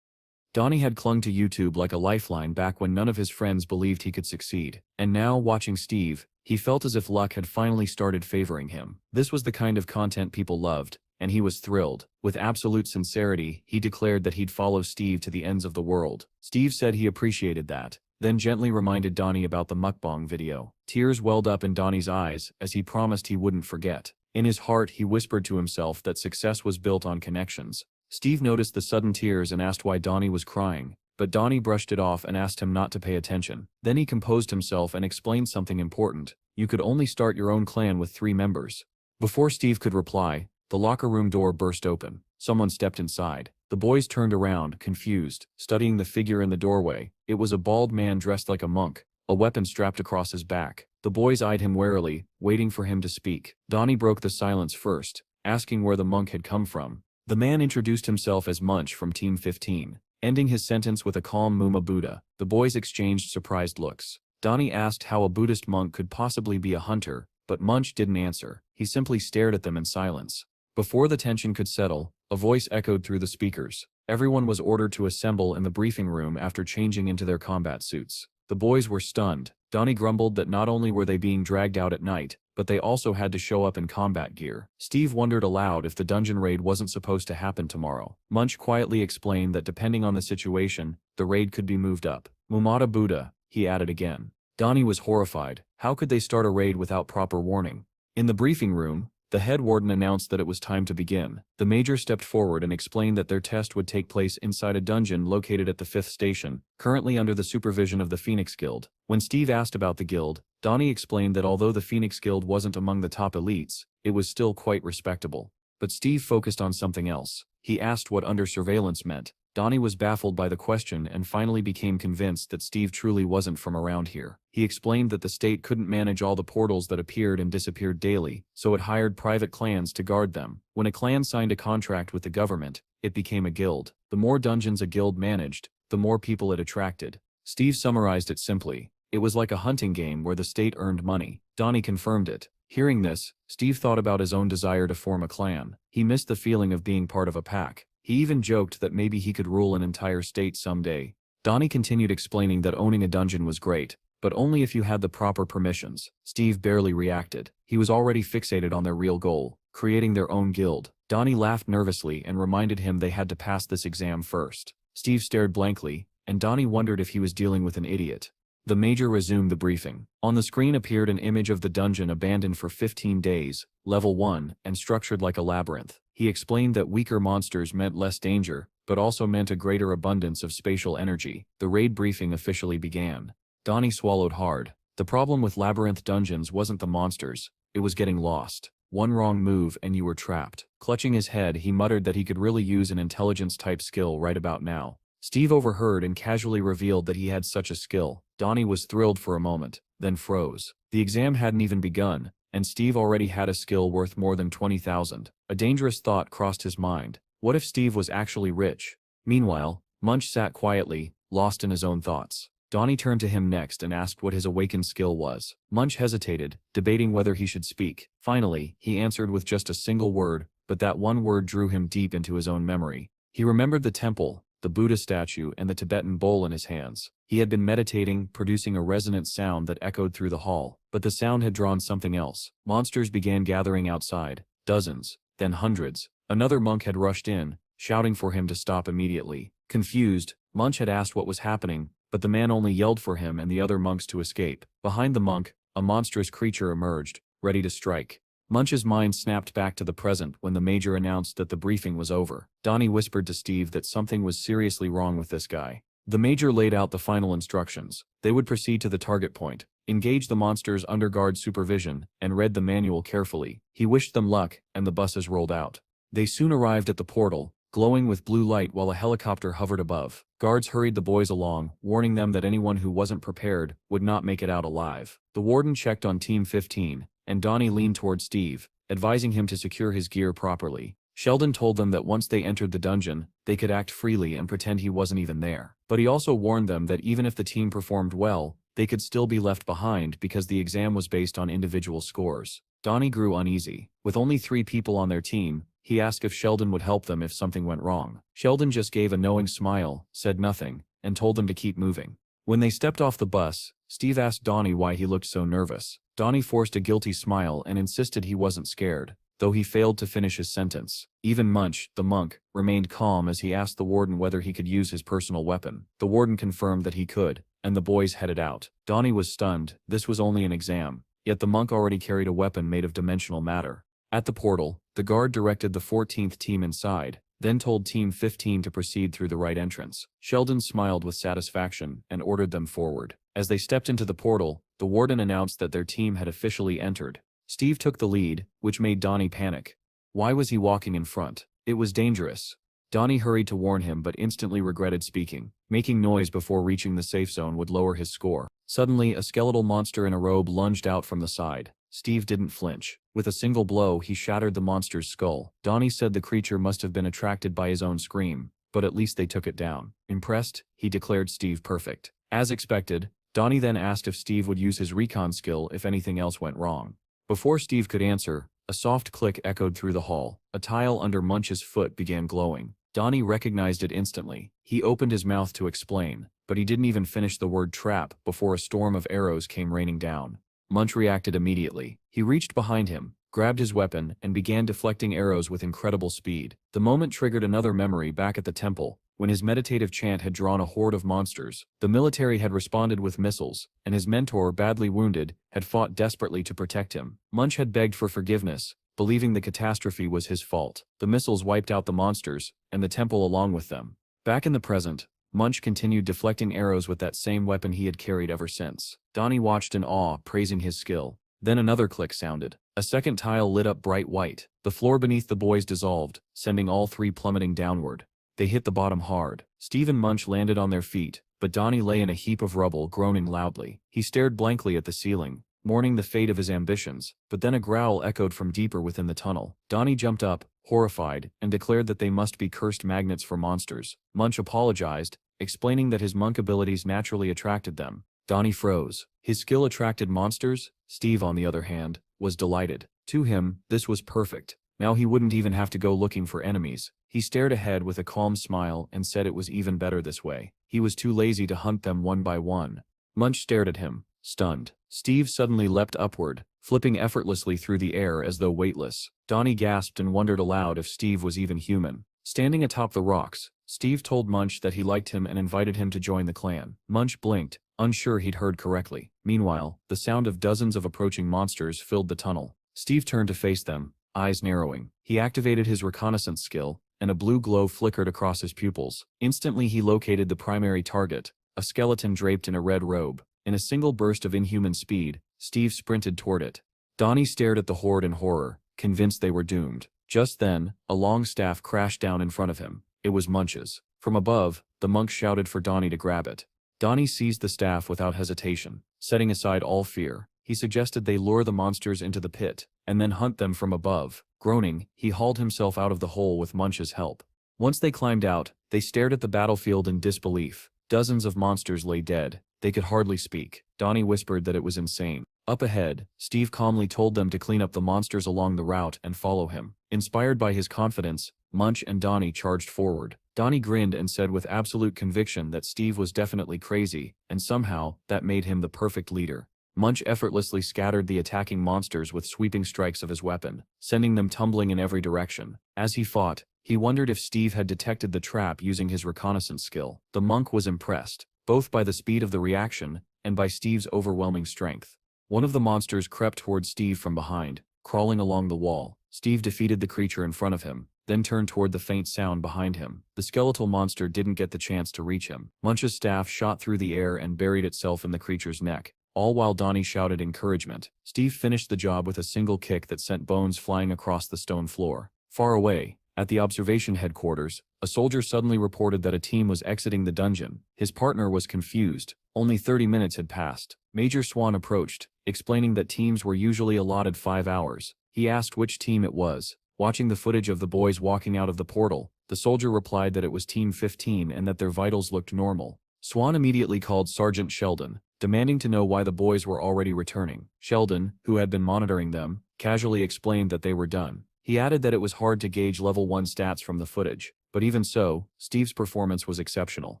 Donnie had clung to YouTube like a lifeline back when none of his friends believed he could succeed. And now, watching Steve, he felt as if luck had finally started favoring him. This was the kind of content people loved, and he was thrilled. With absolute sincerity, he declared that he'd follow Steve to the ends of the world. Steve said he appreciated that, then gently reminded Donnie about the mukbang video. Tears welled up in Donnie's eyes as he promised he wouldn't forget. In his heart, he whispered to himself that success was built on connections. Steve noticed the sudden tears and asked why Donnie was crying, but Donnie brushed it off and asked him not to pay attention. Then he composed himself and explained something important. You could only start your own clan with 3 members. Before Steve could reply, the locker room door burst open. Someone stepped inside. The boys turned around, confused, studying the figure in the doorway. It was a bald man dressed like a monk, a weapon strapped across his back. The boys eyed him warily, waiting for him to speak. Donnie broke the silence first, asking where the monk had come from. The man introduced himself as Munch from Team 15, ending his sentence with a calm Muma Buddha. The boys exchanged surprised looks. Donnie asked how a Buddhist monk could possibly be a hunter, but Munch didn't answer. He simply stared at them in silence. Before the tension could settle, a voice echoed through the speakers. Everyone was ordered to assemble in the briefing room after changing into their combat suits. The boys were stunned. Donnie grumbled that not only were they being dragged out at night, but they also had to show up in combat gear. Steve wondered aloud if the dungeon raid wasn't supposed to happen tomorrow. Munch quietly explained that depending on the situation, the raid could be moved up. Mumata Buddha, he added again. Donnie was horrified. How could they start a raid without proper warning? In the briefing room, the head warden announced that it was time to begin. The major stepped forward and explained that their test would take place inside a dungeon located at the 5th station, currently under the supervision of the Phoenix Guild. When Steve asked about the guild, Donnie explained that although the Phoenix Guild wasn't among the top elites, it was still quite respectable. But Steve focused on something else. He asked what under surveillance meant. Donnie was baffled by the question and finally became convinced that Steve truly wasn't from around here. He explained that the state couldn't manage all the portals that appeared and disappeared daily, so it hired private clans to guard them. When a clan signed a contract with the government, it became a guild. The more dungeons a guild managed, the more people it attracted. Steve summarized it simply. It was like a hunting game where the state earned money. Donnie confirmed it. Hearing this, Steve thought about his own desire to form a clan. He missed the feeling of being part of a pack. He even joked that maybe he could rule an entire state someday. Donnie continued explaining that owning a dungeon was great, but only if you had the proper permissions. Steve barely reacted. He was already fixated on their real goal, creating their own guild. Donnie laughed nervously and reminded him they had to pass this exam first. Steve stared blankly, and Donnie wondered if he was dealing with an idiot. The Major resumed the briefing. On the screen appeared an image of the dungeon abandoned for 15 days, level 1, and structured like a labyrinth. He explained that weaker monsters meant less danger, but also meant a greater abundance of spatial energy. The raid briefing officially began. Donnie swallowed hard. The problem with labyrinth dungeons wasn't the monsters, it was getting lost. One wrong move and you were trapped. Clutching his head, he muttered that he could really use an intelligence-type skill right about now. Steve overheard and casually revealed that he had such a skill. Donnie was thrilled for a moment, then froze. The exam hadn't even begun, and Steve already had a skill worth more than 20,000. A dangerous thought crossed his mind. What if Steve was actually rich? Meanwhile, Munch sat quietly, lost in his own thoughts. Donnie turned to him next and asked what his awakened skill was. Munch hesitated, debating whether he should speak. Finally, he answered with just a single word, but that one word drew him deep into his own memory. He remembered the temple, the Buddha statue, and the Tibetan bowl in his hands. He had been meditating, producing a resonant sound that echoed through the hall, but the sound had drawn something else. Monsters began gathering outside, dozens, then hundreds. Another monk had rushed in, shouting for him to stop immediately. Confused, Munch had asked what was happening, but the man only yelled for him and the other monks to escape. Behind the monk, a monstrous creature emerged, ready to strike. Munch's mind snapped back to the present when the Major announced that the briefing was over. Donnie whispered to Steve that something was seriously wrong with this guy. The Major laid out the final instructions. They would proceed to the target point, engage the monsters under guard supervision, and read the manual carefully. He wished them luck, and the buses rolled out. They soon arrived at the portal, glowing with blue light while a helicopter hovered above. Guards hurried the boys along, warning them that anyone who wasn't prepared would not make it out alive. The warden checked on Team 15, and Donnie leaned toward Steve, advising him to secure his gear properly. Sheldon told them that once they entered the dungeon, they could act freely and pretend he wasn't even there. But he also warned them that even if the team performed well, they could still be left behind because the exam was based on individual scores. Donnie grew uneasy. With only 3 people on their team, he asked if Sheldon would help them if something went wrong. Sheldon just gave a knowing smile, said nothing, and told them to keep moving. When they stepped off the bus, Steve asked Donnie why he looked so nervous. Donnie forced a guilty smile and insisted he wasn't scared, though he failed to finish his sentence. Even Munch, the monk, remained calm as he asked the warden whether he could use his personal weapon. The warden confirmed that he could, and the boys headed out. Donnie was stunned. This was only an exam, yet the monk already carried a weapon made of dimensional matter. At the portal, the guard directed the 14th team inside, then told Team 15 to proceed through the right entrance. Sheldon smiled with satisfaction and ordered them forward. As they stepped into the portal, the warden announced that their team had officially entered. Steve took the lead, which made Donnie panic. Why was he walking in front? It was dangerous. Donnie hurried to warn him but instantly regretted speaking. Making noise before reaching the safe zone would lower his score. Suddenly, a skeletal monster in a robe lunged out from the side. Steve didn't flinch. With a single blow, he shattered the monster's skull. Donnie said the creature must have been attracted by his own scream, but at least they took it down. Impressed, he declared Steve perfect. As expected, Donnie then asked if Steve would use his recon skill if anything else went wrong. Before Steve could answer, a soft click echoed through the hall. A tile under Munch's foot began glowing. Donnie recognized it instantly. He opened his mouth to explain, but he didn't even finish the word trap before a storm of arrows came raining down. Munch reacted immediately. He reached behind him, grabbed his weapon, and began deflecting arrows with incredible speed. The moment triggered another memory back at the temple, when his meditative chant had drawn a horde of monsters. The military had responded with missiles, and his mentor, badly wounded, had fought desperately to protect him. Munch had begged for forgiveness, believing the catastrophe was his fault. The missiles wiped out the monsters, and the temple along with them. Back in the present, Munch continued deflecting arrows with that same weapon he had carried ever since. Donnie watched in awe, praising his skill. Then another click sounded. A second tile lit up bright white. The floor beneath the boys dissolved, sending all 3 plummeting downward. They hit the bottom hard. Steve and Munch landed on their feet, but Donnie lay in a heap of rubble, groaning loudly. He stared blankly at the ceiling, mourning the fate of his ambitions, but then a growl echoed from deeper within the tunnel. Donnie jumped up, horrified, and declared that they must be cursed magnets for monsters. Munch apologized, explaining that his monk abilities naturally attracted them. Donnie froze. His skill attracted monsters? Steve, on the other hand, was delighted. To him, this was perfect. Now he wouldn't even have to go looking for enemies. He stared ahead with a calm smile and said it was even better this way. He was too lazy to hunt them one by one. Munch stared at him, stunned. Steve suddenly leapt upward, flipping effortlessly through the air as though weightless. Donnie gasped and wondered aloud if Steve was even human. Standing atop the rocks, Steve told Munch that he liked him and invited him to join the clan. Munch blinked, unsure he'd heard correctly. Meanwhile, the sound of dozens of approaching monsters filled the tunnel. Steve turned to face them, eyes narrowing. He activated his reconnaissance skill, and a blue glow flickered across his pupils. Instantly he located the primary target, a skeleton draped in a red robe. In a single burst of inhuman speed, Steve sprinted toward it. Donnie stared at the horde in horror, convinced they were doomed. Just then, a long staff crashed down in front of him. It was Munch's. From above, the monk shouted for Donnie to grab it. Donnie seized the staff without hesitation. Setting aside all fear, he suggested they lure the monsters into the pit, and then hunt them from above. Groaning, he hauled himself out of the hole with Munch's help. Once they climbed out, they stared at the battlefield in disbelief. Dozens of monsters lay dead. They could hardly speak. Donnie whispered that it was insane. Up ahead, Steve calmly told them to clean up the monsters along the route and follow him. Inspired by his confidence, Munch and Donnie charged forward. Donnie grinned and said with absolute conviction that Steve was definitely crazy, and somehow, that made him the perfect leader. Munch effortlessly scattered the attacking monsters with sweeping strikes of his weapon, sending them tumbling in every direction. As he fought, he wondered if Steve had detected the trap using his reconnaissance skill. The monk was impressed, both by the speed of the reaction and by Steve's overwhelming strength. One of the monsters crept toward Steve from behind, crawling along the wall. Steve defeated the creature in front of him, then turned toward the faint sound behind him. The skeletal monster didn't get the chance to reach him. Munch's staff shot through the air and buried itself in the creature's neck, all while Donnie shouted encouragement. Steve finished the job with a single kick that sent bones flying across the stone floor. Far away, at the observation headquarters, a soldier suddenly reported that a team was exiting the dungeon. His partner was confused. Only 30 minutes had passed. Major Swan approached, explaining that teams were usually allotted 5 hours. He asked which team it was. Watching the footage of the boys walking out of the portal, the soldier replied that it was Team 15 and that their vitals looked normal. Swan immediately called Sergeant Sheldon, demanding to know why the boys were already returning. Sheldon, who had been monitoring them, casually explained that they were done. He added that it was hard to gauge level 1 stats from the footage, but even so, Steve's performance was exceptional.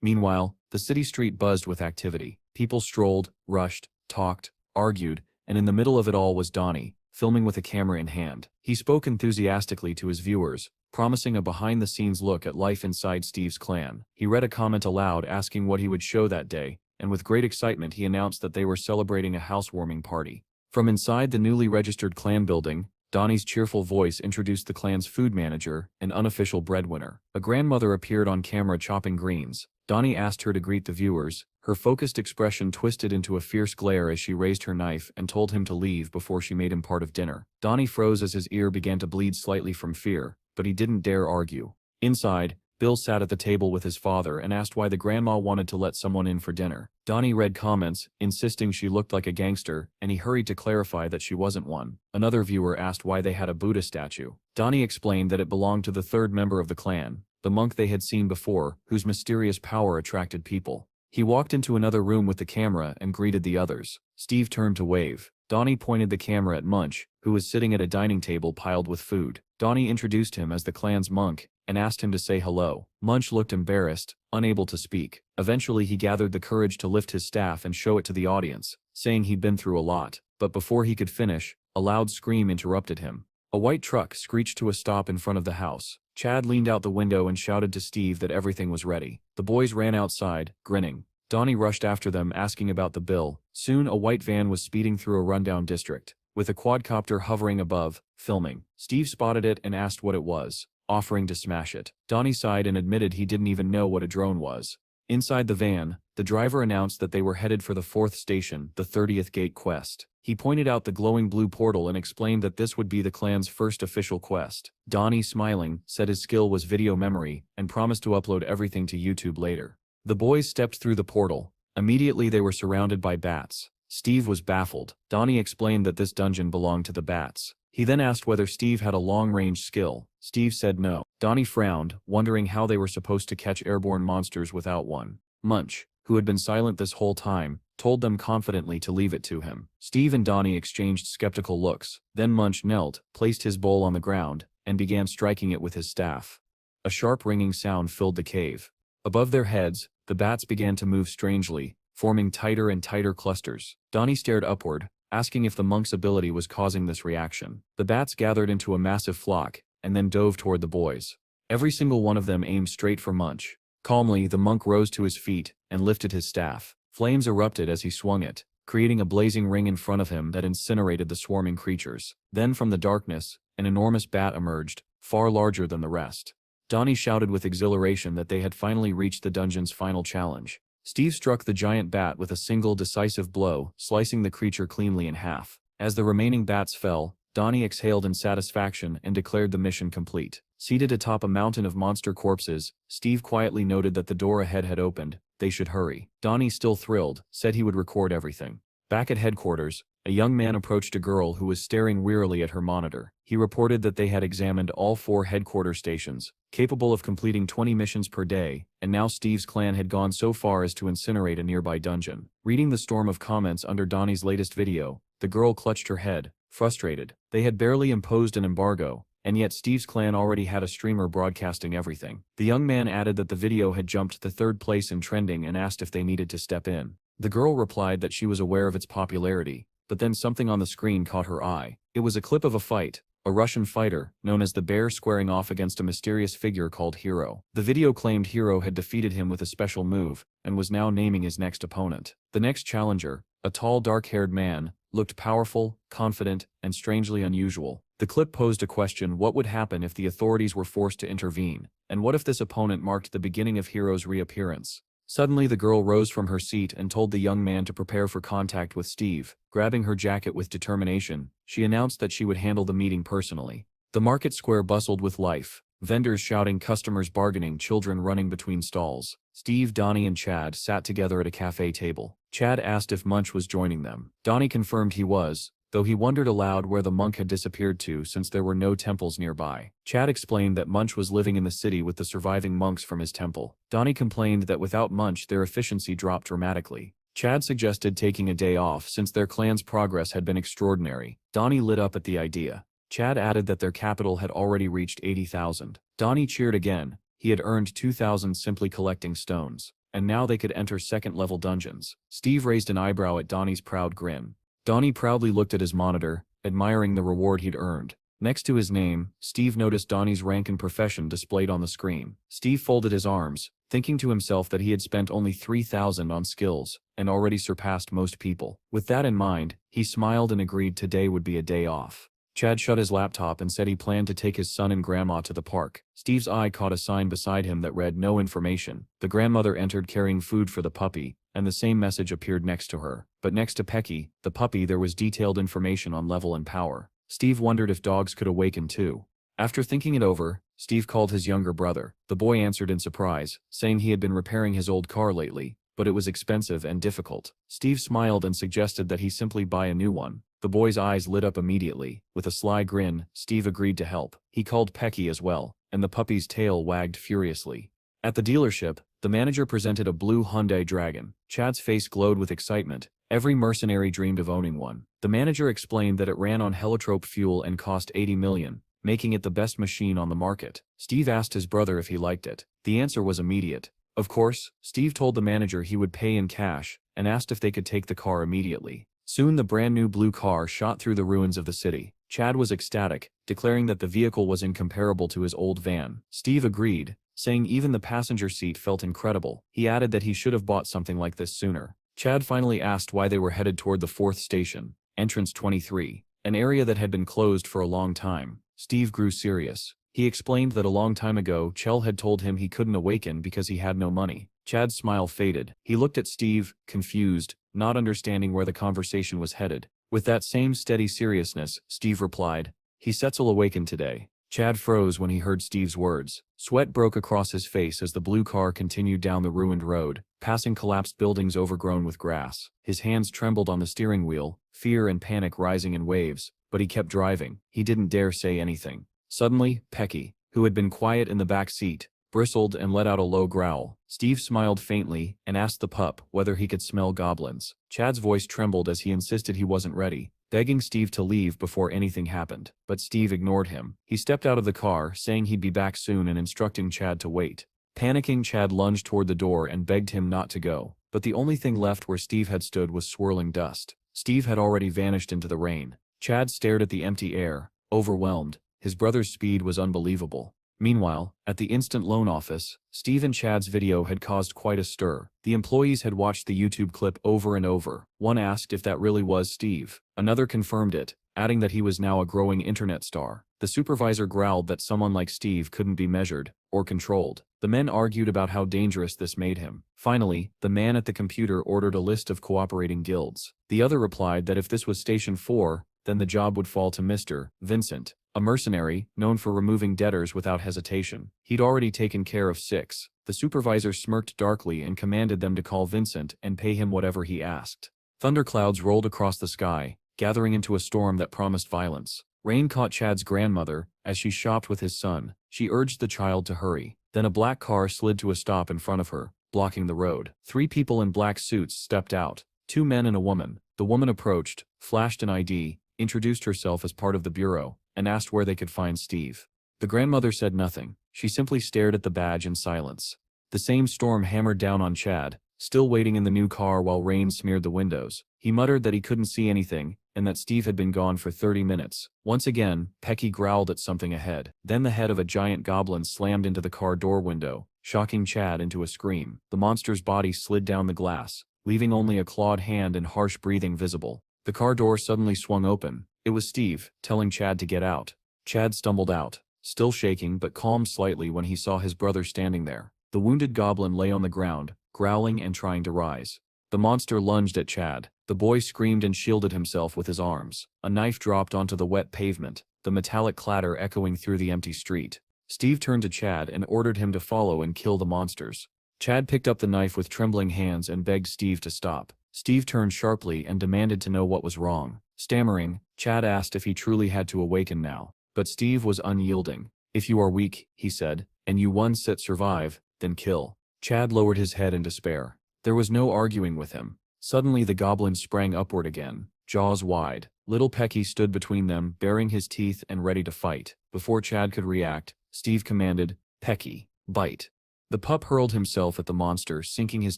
Meanwhile, the city street buzzed with activity. People strolled, rushed, talked, argued, and in the middle of it all was Donnie, filming with a camera in hand. He spoke enthusiastically to his viewers, promising a behind-the-scenes look at life inside Steve's clan. He read a comment aloud asking what he would show that day, and with great excitement he announced that they were celebrating a housewarming party. From inside the newly registered clan building, Donnie's cheerful voice introduced the clan's food manager, an unofficial breadwinner. A grandmother appeared on camera chopping greens. Donnie asked her to greet the viewers. Her focused expression twisted into a fierce glare as she raised her knife and told him to leave before she made him part of dinner. Donnie froze as his ear began to bleed slightly from fear, but he didn't dare argue. Inside, Bill sat at the table with his father and asked why the grandma wanted to let someone in for dinner. Donnie read comments, insisting she looked like a gangster, and he hurried to clarify that she wasn't one. Another viewer asked why they had a Buddha statue. Donnie explained that it belonged to the third member of the clan, the monk they had seen before, whose mysterious power attracted people. He walked into another room with the camera and greeted the others. Steve turned to wave. Donnie pointed the camera at Munch, who was sitting at a dining table piled with food. Donnie introduced him as the clan's monk and asked him to say hello. Munch looked embarrassed, unable to speak. Eventually he gathered the courage to lift his staff and show it to the audience, saying he'd been through a lot. But before he could finish, a loud scream interrupted him. A white truck screeched to a stop in front of the house. Chad leaned out the window and shouted to Steve that everything was ready. The boys ran outside, grinning. Donnie rushed after them asking about the bill. Soon a white van was speeding through a rundown district, with a quadcopter hovering above, filming. Steve spotted it and asked what it was, offering to smash it. Donnie sighed and admitted he didn't even know what a drone was. Inside the van, the driver announced that they were headed for the 4th station, the 30th Gate quest. He pointed out the glowing blue portal and explained that this would be the clan's first official quest. Donnie, smiling, said his skill was video memory and promised to upload everything to YouTube later. The boys stepped through the portal. Immediately they were surrounded by bats. Steve was baffled. Donnie explained that this dungeon belonged to the bats. He then asked whether Steve had a long-range skill. Steve said no. Donnie frowned, wondering how they were supposed to catch airborne monsters without one. Munch, who had been silent this whole time, told them confidently to leave it to him. Steve and Donnie exchanged skeptical looks. Then Munch knelt, placed his bowl on the ground, and began striking it with his staff. A sharp ringing sound filled the cave. Above their heads, the bats began to move strangely, forming tighter and tighter clusters. Donnie stared upward, asking if the monk's ability was causing this reaction. The bats gathered into a massive flock, and then dove toward the boys. Every single one of them aimed straight for Munch. Calmly, the monk rose to his feet and lifted his staff. Flames erupted as he swung it, creating a blazing ring in front of him that incinerated the swarming creatures. Then from the darkness, an enormous bat emerged, far larger than the rest. Donnie shouted with exhilaration that they had finally reached the dungeon's final challenge. Steve struck the giant bat with a single decisive blow, slicing the creature cleanly in half. As the remaining bats fell, Donnie exhaled in satisfaction and declared the mission complete. Seated atop a mountain of monster corpses, Steve quietly noted that the door ahead had opened. They should hurry. Donnie, still thrilled, said he would record everything. Back at headquarters, a young man approached a girl who was staring wearily at her monitor. He reported that they had examined all 4 headquarters stations, capable of completing 20 missions per day, and now Steve's clan had gone so far as to incinerate a nearby dungeon. Reading the storm of comments under Donnie's latest video, the girl clutched her head, frustrated. They had barely imposed an embargo, and yet Steve's clan already had a streamer broadcasting everything. The young man added that the video had jumped to 3rd place in trending and asked if they needed to step in. The girl replied that she was aware of its popularity, but then something on the screen caught her eye. It was a clip of a fight, a Russian fighter, known as the Bear, squaring off against a mysterious figure called Hero. The video claimed Hero had defeated him with a special move, and was now naming his next opponent. The next challenger, a tall dark-haired man, looked powerful, confident, and strangely unusual. The clip posed a question: what would happen if the authorities were forced to intervene, and what if this opponent marked the beginning of Hero's reappearance? Suddenly the girl rose from her seat and told the young man to prepare for contact with Steve. Grabbing her jacket with determination, she announced that she would handle the meeting personally. The market square bustled with life, vendors shouting, customers bargaining, children running between stalls. Steve, Donnie, and Chad sat together at a cafe table. Chad asked if Munch was joining them. Donnie confirmed he was, though he wondered aloud where the monk had disappeared to since there were no temples nearby. Chad explained that Munch was living in the city with the surviving monks from his temple. Donnie complained that without Munch their efficiency dropped dramatically. Chad suggested taking a day off since their clan's progress had been extraordinary. Donnie lit up at the idea. Chad added that their capital had already reached 80,000. Donnie cheered again. He had earned 2,000 simply collecting stones, and now they could enter 2nd-level dungeons. Steve raised an eyebrow at Donnie's proud grin. Donnie proudly looked at his monitor, admiring the reward he'd earned. Next to his name, Steve noticed Donnie's rank and profession displayed on the screen. Steve folded his arms, thinking to himself that he had spent only 3,000 on skills, and already surpassed most people. With that in mind, he smiled and agreed today would be a day off. Chad shut his laptop and said he planned to take his son and grandma to the park. Steve's eye caught a sign beside him that read "No information." The grandmother entered carrying food for the puppy, and the same message appeared next to her. But next to Pecky, the puppy, there was detailed information on level and power. Steve wondered if dogs could awaken too. After thinking it over, Steve called his younger brother. The boy answered in surprise, saying he had been repairing his old car lately, but it was expensive and difficult. Steve smiled and suggested that he simply buy a new one. The boy's eyes lit up immediately. With a sly grin, Steve agreed to help. He called Pecky as well, and the puppy's tail wagged furiously. At the dealership, the manager presented a blue Hyundai Dragon. Chad's face glowed with excitement. Every mercenary dreamed of owning one. The manager explained that it ran on heliotrope fuel and cost 80 million, making it the best machine on the market. Steve asked his brother if he liked it. The answer was immediate. Of course, Steve told the manager he would pay in cash, and asked if they could take the car immediately. Soon the brand new blue car shot through the ruins of the city. Chad was ecstatic, declaring that the vehicle was incomparable to his old van. Steve agreed, saying even the passenger seat felt incredible. He added that he should have bought something like this sooner. Chad finally asked why they were headed toward the 4th station, entrance 23, an area that had been closed for a long time. Steve grew serious. He explained that a long time ago Chell had told him he couldn't awaken because he had no money. Chad's smile faded. He looked at Steve, confused, not understanding where the conversation was headed. With that same steady seriousness, Steve replied, "He sets'll awaken today." Chad froze when he heard Steve's words. Sweat broke across his face as the blue car continued down the ruined road, passing collapsed buildings overgrown with grass. His hands trembled on the steering wheel, fear and panic rising in waves, but he kept driving. He didn't dare say anything. Suddenly, Pecky, who had been quiet in the back seat, bristled and let out a low growl. Steve smiled faintly and asked the pup whether he could smell goblins. Chad's voice trembled as he insisted he wasn't ready, begging Steve to leave before anything happened. But Steve ignored him. He stepped out of the car, saying he'd be back soon and instructing Chad to wait. Panicking, Chad lunged toward the door and begged him not to go. but the only thing left where Steve had stood was swirling dust. Steve had already vanished into the rain. Chad stared at the empty air, overwhelmed. His brother's speed was unbelievable. Meanwhile, at the instant loan office, Steve and Chad's video had caused quite a stir. The employees had watched the YouTube clip over and over. One asked if that really was Steve. Another confirmed it, adding that he was now a growing internet star. The supervisor growled that someone like Steve couldn't be measured or controlled. The men argued about how dangerous this made him. Finally, the man at the computer ordered a list of cooperating guilds. The other replied that if this was Station 4, then the job would fall to Mr. Vincent, a mercenary known for removing debtors without hesitation. He'd already taken care of 6. The supervisor smirked darkly and commanded them to call Vincent and pay him whatever he asked. Thunderclouds rolled across the sky, gathering into a storm that promised violence. Rain caught Chad's grandmother as she shopped with his son. She urged the child to hurry. Then a black car slid to a stop in front of her, blocking the road. 3 people in black suits stepped out, 2 men and a woman. The woman approached, flashed an ID, introduced herself as part of the bureau, and asked where they could find Steve. The grandmother said nothing. She simply stared at the badge in silence. The same storm hammered down on Chad, still waiting in the new car while rain smeared the windows. He muttered that he couldn't see anything, and that Steve had been gone for 30 minutes. Once again, Pecky growled at something ahead. Then the head of a giant goblin slammed into the car door window, shocking Chad into a scream. The monster's body slid down the glass, leaving only a clawed hand and harsh breathing visible. The car door suddenly swung open. It was Steve, telling Chad to get out. Chad stumbled out, still shaking but calmed slightly when he saw his brother standing there. The wounded goblin lay on the ground, growling and trying to rise. The monster lunged at Chad. The boy screamed and shielded himself with his arms. A knife dropped onto the wet pavement, the metallic clatter echoing through the empty street. Steve turned to Chad and ordered him to follow and kill the monsters. Chad picked up the knife with trembling hands and begged Steve to stop. Steve turned sharply and demanded to know what was wrong. Stammering, Chad asked if he truly had to awaken now. But Steve was unyielding. "If you are weak," he said, "and you one set survive, then kill." Chad lowered his head in despair. There was no arguing with him. Suddenly the goblin sprang upward again, jaws wide. Little Pecky stood between them, baring his teeth and ready to fight. Before Chad could react, Steve commanded, "Pecky, bite." The pup hurled himself at the monster, sinking his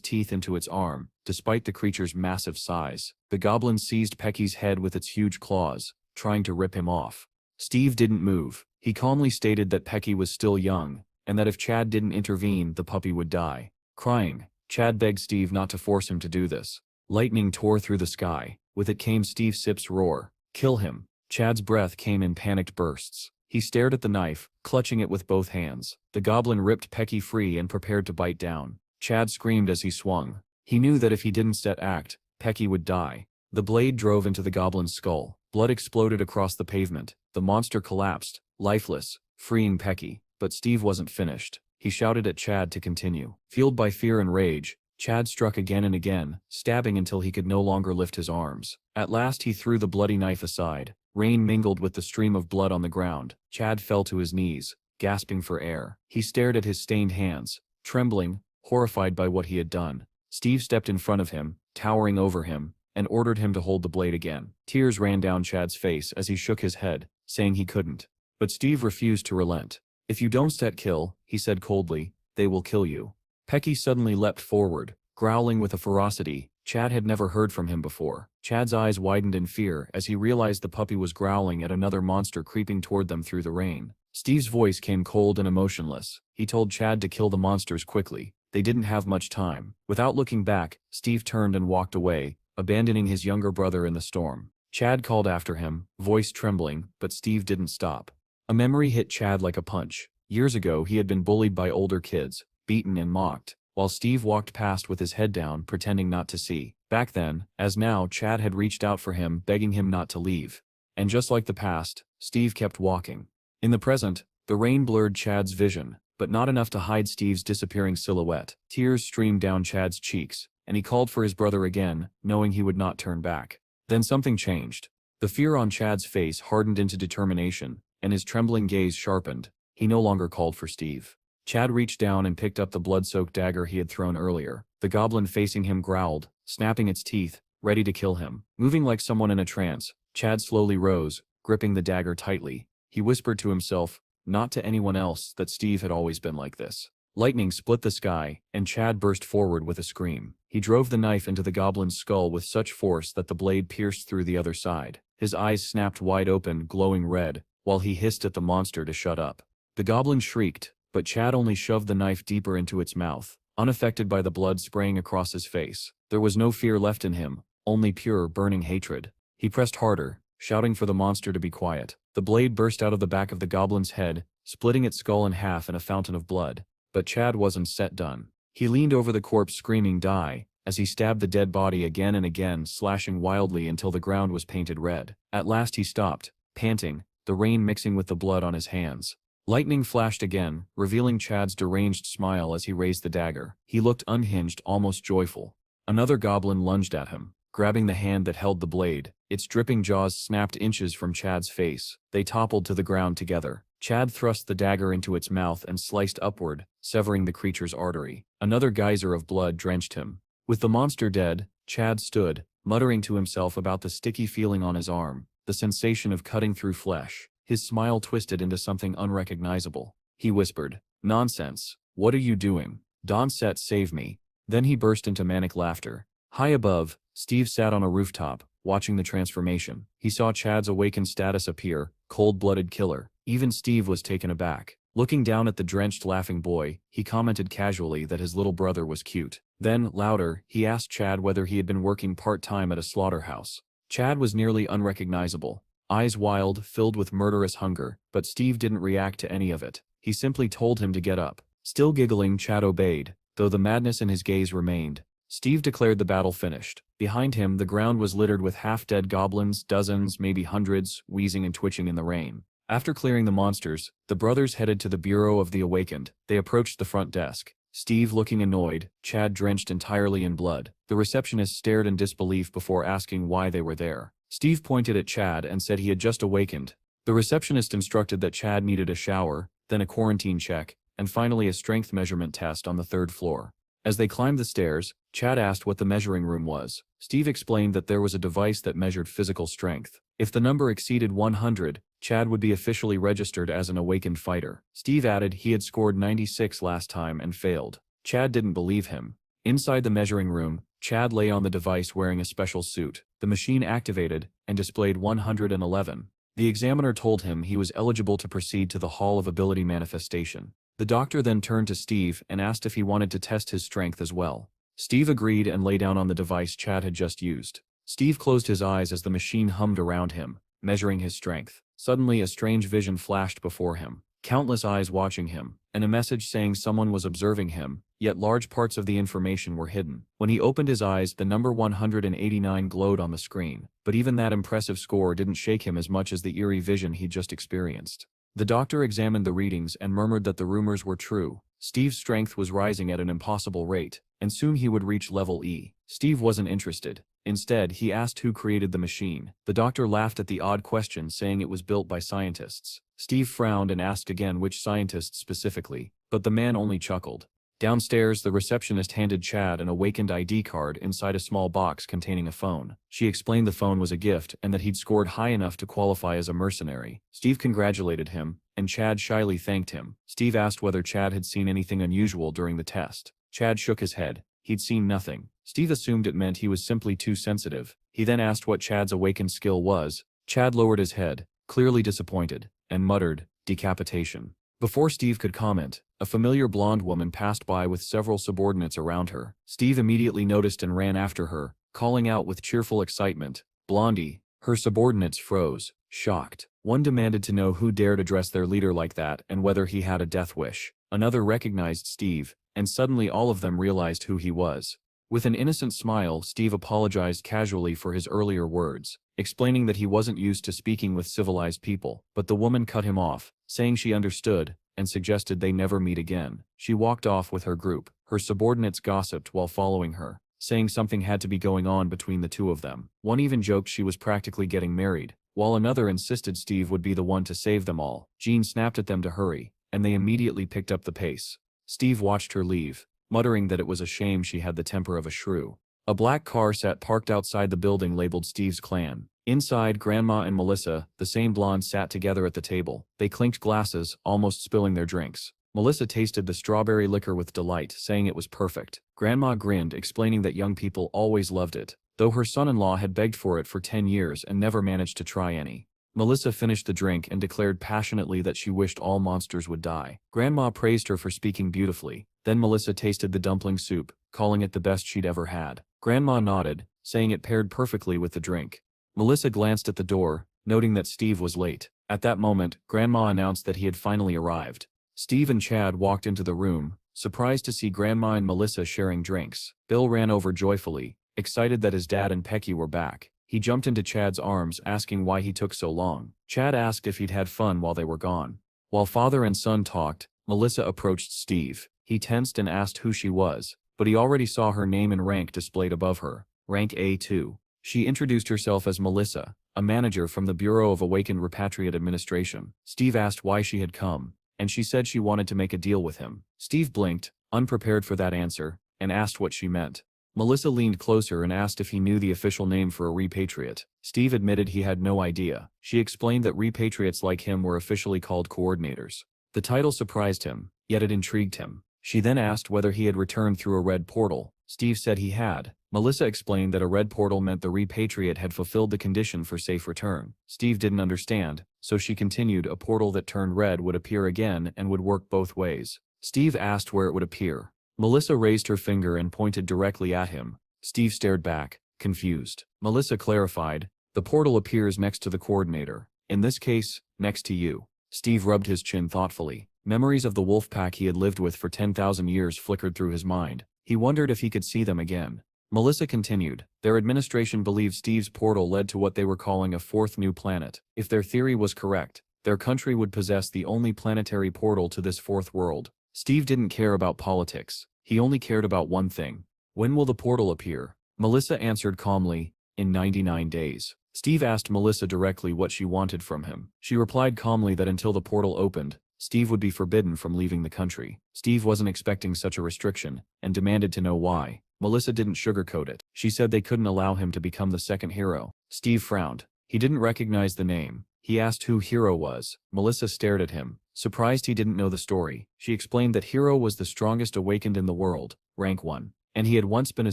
teeth into its arm. Despite the creature's massive size, the goblin seized Pecky's head with its huge claws, trying to rip him off. Steve didn't move. He calmly stated that Pecky was still young, and that if Chad didn't intervene, the puppy would die. Crying, Chad begged Steve not to force him to do this. Lightning tore through the sky. With it came Steve Sip's roar. "Kill him." Chad's breath came in panicked bursts. He stared at the knife, clutching it with both hands. The goblin ripped Pecky free and prepared to bite down. Chad screamed as he swung. He knew that if he didn't set act, Pecky would die. The blade drove into the goblin's skull. Blood exploded across the pavement. The monster collapsed, lifeless, freeing Pecky. But Steve wasn't finished. He shouted at Chad to continue. Fueled by fear and rage, Chad struck again and again, stabbing until he could no longer lift his arms. At last he threw the bloody knife aside. Rain mingled with the stream of blood on the ground. Chad fell to his knees, gasping for air. He stared at his stained hands, trembling, horrified by what he had done. Steve stepped in front of him, towering over him, and ordered him to hold the blade again. Tears ran down Chad's face as he shook his head, saying he couldn't. But Steve refused to relent. "If you don't set kill," he said coldly, "they will kill you." Pecky suddenly leapt forward, growling with a ferocity Chad had never heard from him before. Chad's eyes widened in fear as he realized the puppy was growling at another monster creeping toward them through the rain. Steve's voice came cold and emotionless. He told Chad to kill the monsters quickly. They didn't have much time. Without looking back, Steve turned and walked away, abandoning his younger brother in the storm. Chad called after him, voice trembling, but Steve didn't stop. A memory hit Chad like a punch. Years ago he had been bullied by older kids, beaten and mocked, while Steve walked past with his head down, pretending not to see. Back then, as now, Chad had reached out for him, begging him not to leave. And just like the past, Steve kept walking. In the present, the rain blurred Chad's vision, but not enough to hide Steve's disappearing silhouette. Tears streamed down Chad's cheeks, and he called for his brother again, knowing he would not turn back. Then something changed. The fear on Chad's face hardened into determination, and his trembling gaze sharpened. He no longer called for Steve. Chad reached down and picked up the blood-soaked dagger he had thrown earlier. The goblin facing him growled, snapping its teeth, ready to kill him. Moving like someone in a trance, Chad slowly rose, gripping the dagger tightly. He whispered to himself, not to anyone else, that Steve had always been like this. Lightning split the sky, and Chad burst forward with a scream. He He drove the knife into the goblin's skull with such force that the blade pierced through the other side. His eyes snapped wide open, glowing red, while he hissed at the monster to shut up. The goblin shrieked, but Chad only shoved the knife deeper into its mouth, unaffected by the blood spraying across his face. There was no fear left in him, only pure, burning hatred. He pressed harder, shouting for the monster to be quiet. The blade burst out of the back of the goblin's head, splitting its skull in half in a fountain of blood. But Chad wasn't done. He leaned over the corpse screaming "Die!" as he stabbed the dead body again and again, slashing wildly until the ground was painted red. At last he stopped, panting, the rain mixing with the blood on his hands. Lightning flashed again, revealing Chad's deranged smile as he raised the dagger. He looked unhinged, almost joyful. Another goblin lunged at him, grabbing the hand that held the blade. Its dripping jaws snapped inches from Chad's face. They toppled to the ground together. Chad thrust the dagger into its mouth and sliced upward, severing the creature's artery. Another geyser of blood drenched him. With the monster dead, Chad stood, muttering to himself about the sticky feeling on his arm, the sensation of cutting through flesh. His smile twisted into something unrecognizable. He whispered, "Nonsense. What are you doing? Donset, save me." Then he burst into manic laughter. High above, Steve sat on a rooftop, watching the transformation. He saw Chad's awakened status appear, cold-blooded killer. Even Steve was taken aback. Looking down at the drenched, laughing boy, he commented casually that his little brother was cute. Then, louder, he asked Chad whether he had been working part-time at a slaughterhouse. Chad was nearly unrecognizable, eyes wild, filled with murderous hunger, but Steve didn't react to any of it. He simply told him to get up. Still giggling, Chad obeyed, though the madness in his gaze remained. Steve declared the battle finished. Behind him, the ground was littered with half-dead goblins, dozens, maybe hundreds, wheezing and twitching in the rain. After clearing the monsters, the brothers headed to the Bureau of the Awakened. They approached the front desk. Steve looking annoyed, Chad drenched entirely in blood. The receptionist stared in disbelief before asking why they were there. Steve pointed at Chad and said he had just awakened. The receptionist instructed that Chad needed a shower, then a quarantine check, and finally a strength measurement test on the 3rd floor. As they climbed the stairs, Chad asked what the measuring room was. Steve explained that there was a device that measured physical strength. If the number exceeded 100, Chad would be officially registered as an awakened fighter. Steve added he had scored 96 last time and failed. Chad didn't believe him. Inside the measuring room, Chad lay on the device wearing a special suit. The machine activated and displayed 111. The examiner told him he was eligible to proceed to the Hall of Ability Manifestation. The doctor then turned to Steve and asked if he wanted to test his strength as well. Steve agreed and lay down on the device Chad had just used. Steve closed his eyes as the machine hummed around him, measuring his strength. Suddenly a strange vision flashed before him. Countless eyes watching him, and a message saying someone was observing him, yet large parts of the information were hidden. When he opened his eyes, the number 189 glowed on the screen, but even that impressive score didn't shake him as much as the eerie vision he'd just experienced. The doctor examined the readings and murmured that the rumors were true. Steve's strength was rising at an impossible rate, and soon he would reach level E. Steve wasn't interested. Instead, he asked who created the machine. The doctor laughed at the odd question, saying it was built by scientists. Steve frowned and asked again which scientists specifically, but the man only chuckled. Downstairs, the receptionist handed Chad an awakened ID card inside a small box containing a phone. She explained the phone was a gift and that he'd scored high enough to qualify as a mercenary. Steve congratulated him, and Chad shyly thanked him. Steve asked whether Chad had seen anything unusual during the test. Chad shook his head. He'd seen nothing. Steve assumed it meant he was simply too sensitive. He then asked what Chad's awakened skill was. Chad lowered his head, clearly disappointed, and muttered, "Decapitation." Before Steve could comment, a familiar blonde woman passed by with several subordinates around her. Steve immediately noticed and ran after her, calling out with cheerful excitement, "Blondie!" Her subordinates froze, shocked. One demanded to know who dared address their leader like that and whether he had a death wish. Another recognized Steve, and suddenly all of them realized who he was. With an innocent smile, Steve apologized casually for his earlier words, explaining that he wasn't used to speaking with civilized people, but the woman cut him off, saying she understood, and suggested they never meet again. She walked off with her group. Her subordinates gossiped while following her, saying something had to be going on between the two of them. One even joked she was practically getting married, while another insisted Steve would be the one to save them all. Jean snapped at them to hurry, and they immediately picked up the pace. Steve watched her leave, muttering that it was a shame she had the temper of a shrew. A black car sat parked outside the building labeled Steve's Clan. Inside, Grandma and Melissa, the same blonde, sat together at the table. They clinked glasses, almost spilling their drinks. Melissa tasted the strawberry liquor with delight, saying it was perfect. Grandma grinned, explaining that young people always loved it, though her son-in-law had begged for it for 10 years and never managed to try any. Melissa finished the drink and declared passionately that she wished all monsters would die. Grandma praised her for speaking beautifully. Then Melissa tasted the dumpling soup, calling it the best she'd ever had. Grandma nodded, saying it paired perfectly with the drink. Melissa glanced at the door, noting that Steve was late. At that moment, Grandma announced that he had finally arrived. Steve and Chad walked into the room, surprised to see Grandma and Melissa sharing drinks. Bill ran over joyfully, excited that his dad and Pecky were back. He jumped into Chad's arms, asking why he took so long. Chad asked if he'd had fun while they were gone. While father and son talked, Melissa approached Steve. He tensed and asked who she was, but he already saw her name and rank displayed above her, rank A2. She introduced herself as Melissa, a manager from the Bureau of Awakened Repatriate Administration. Steve asked why she had come, and she said she wanted to make a deal with him. Steve blinked, unprepared for that answer, and asked what she meant. Melissa leaned closer and asked if he knew the official name for a repatriate. Steve admitted he had no idea. She explained that repatriates like him were officially called coordinators. The title surprised him, yet it intrigued him. She then asked whether he had returned through a red portal. Steve said he had. Melissa explained that a red portal meant the repatriate had fulfilled the condition for safe return. Steve didn't understand, so she continued a portal that turned red would appear again and would work both ways. Steve asked where it would appear. Melissa raised her finger and pointed directly at him. Steve stared back, confused. Melissa clarified, the portal appears next to the coordinator. In this case, next to you. Steve rubbed his chin thoughtfully. Memories of the wolf pack he had lived with for 10,000 years flickered through his mind. He wondered if he could see them again. Melissa continued, their administration believed Steve's portal led to what they were calling a fourth new planet. If their theory was correct, their country would possess the only planetary portal to this fourth world. Steve didn't care about politics. He only cared about one thing. When will the portal appear? Melissa answered calmly, in 99 days. Steve asked Melissa directly what she wanted from him. She replied calmly that until the portal opened, Steve would be forbidden from leaving the country. Steve wasn't expecting such a restriction, and demanded to know why. Melissa didn't sugarcoat it. She said they couldn't allow him to become the second hero. Steve frowned. He didn't recognize the name. He asked who Hero was. Melissa stared at him, surprised he didn't know the story. She explained that Hero was the strongest awakened in the world, rank 1, and he had once been a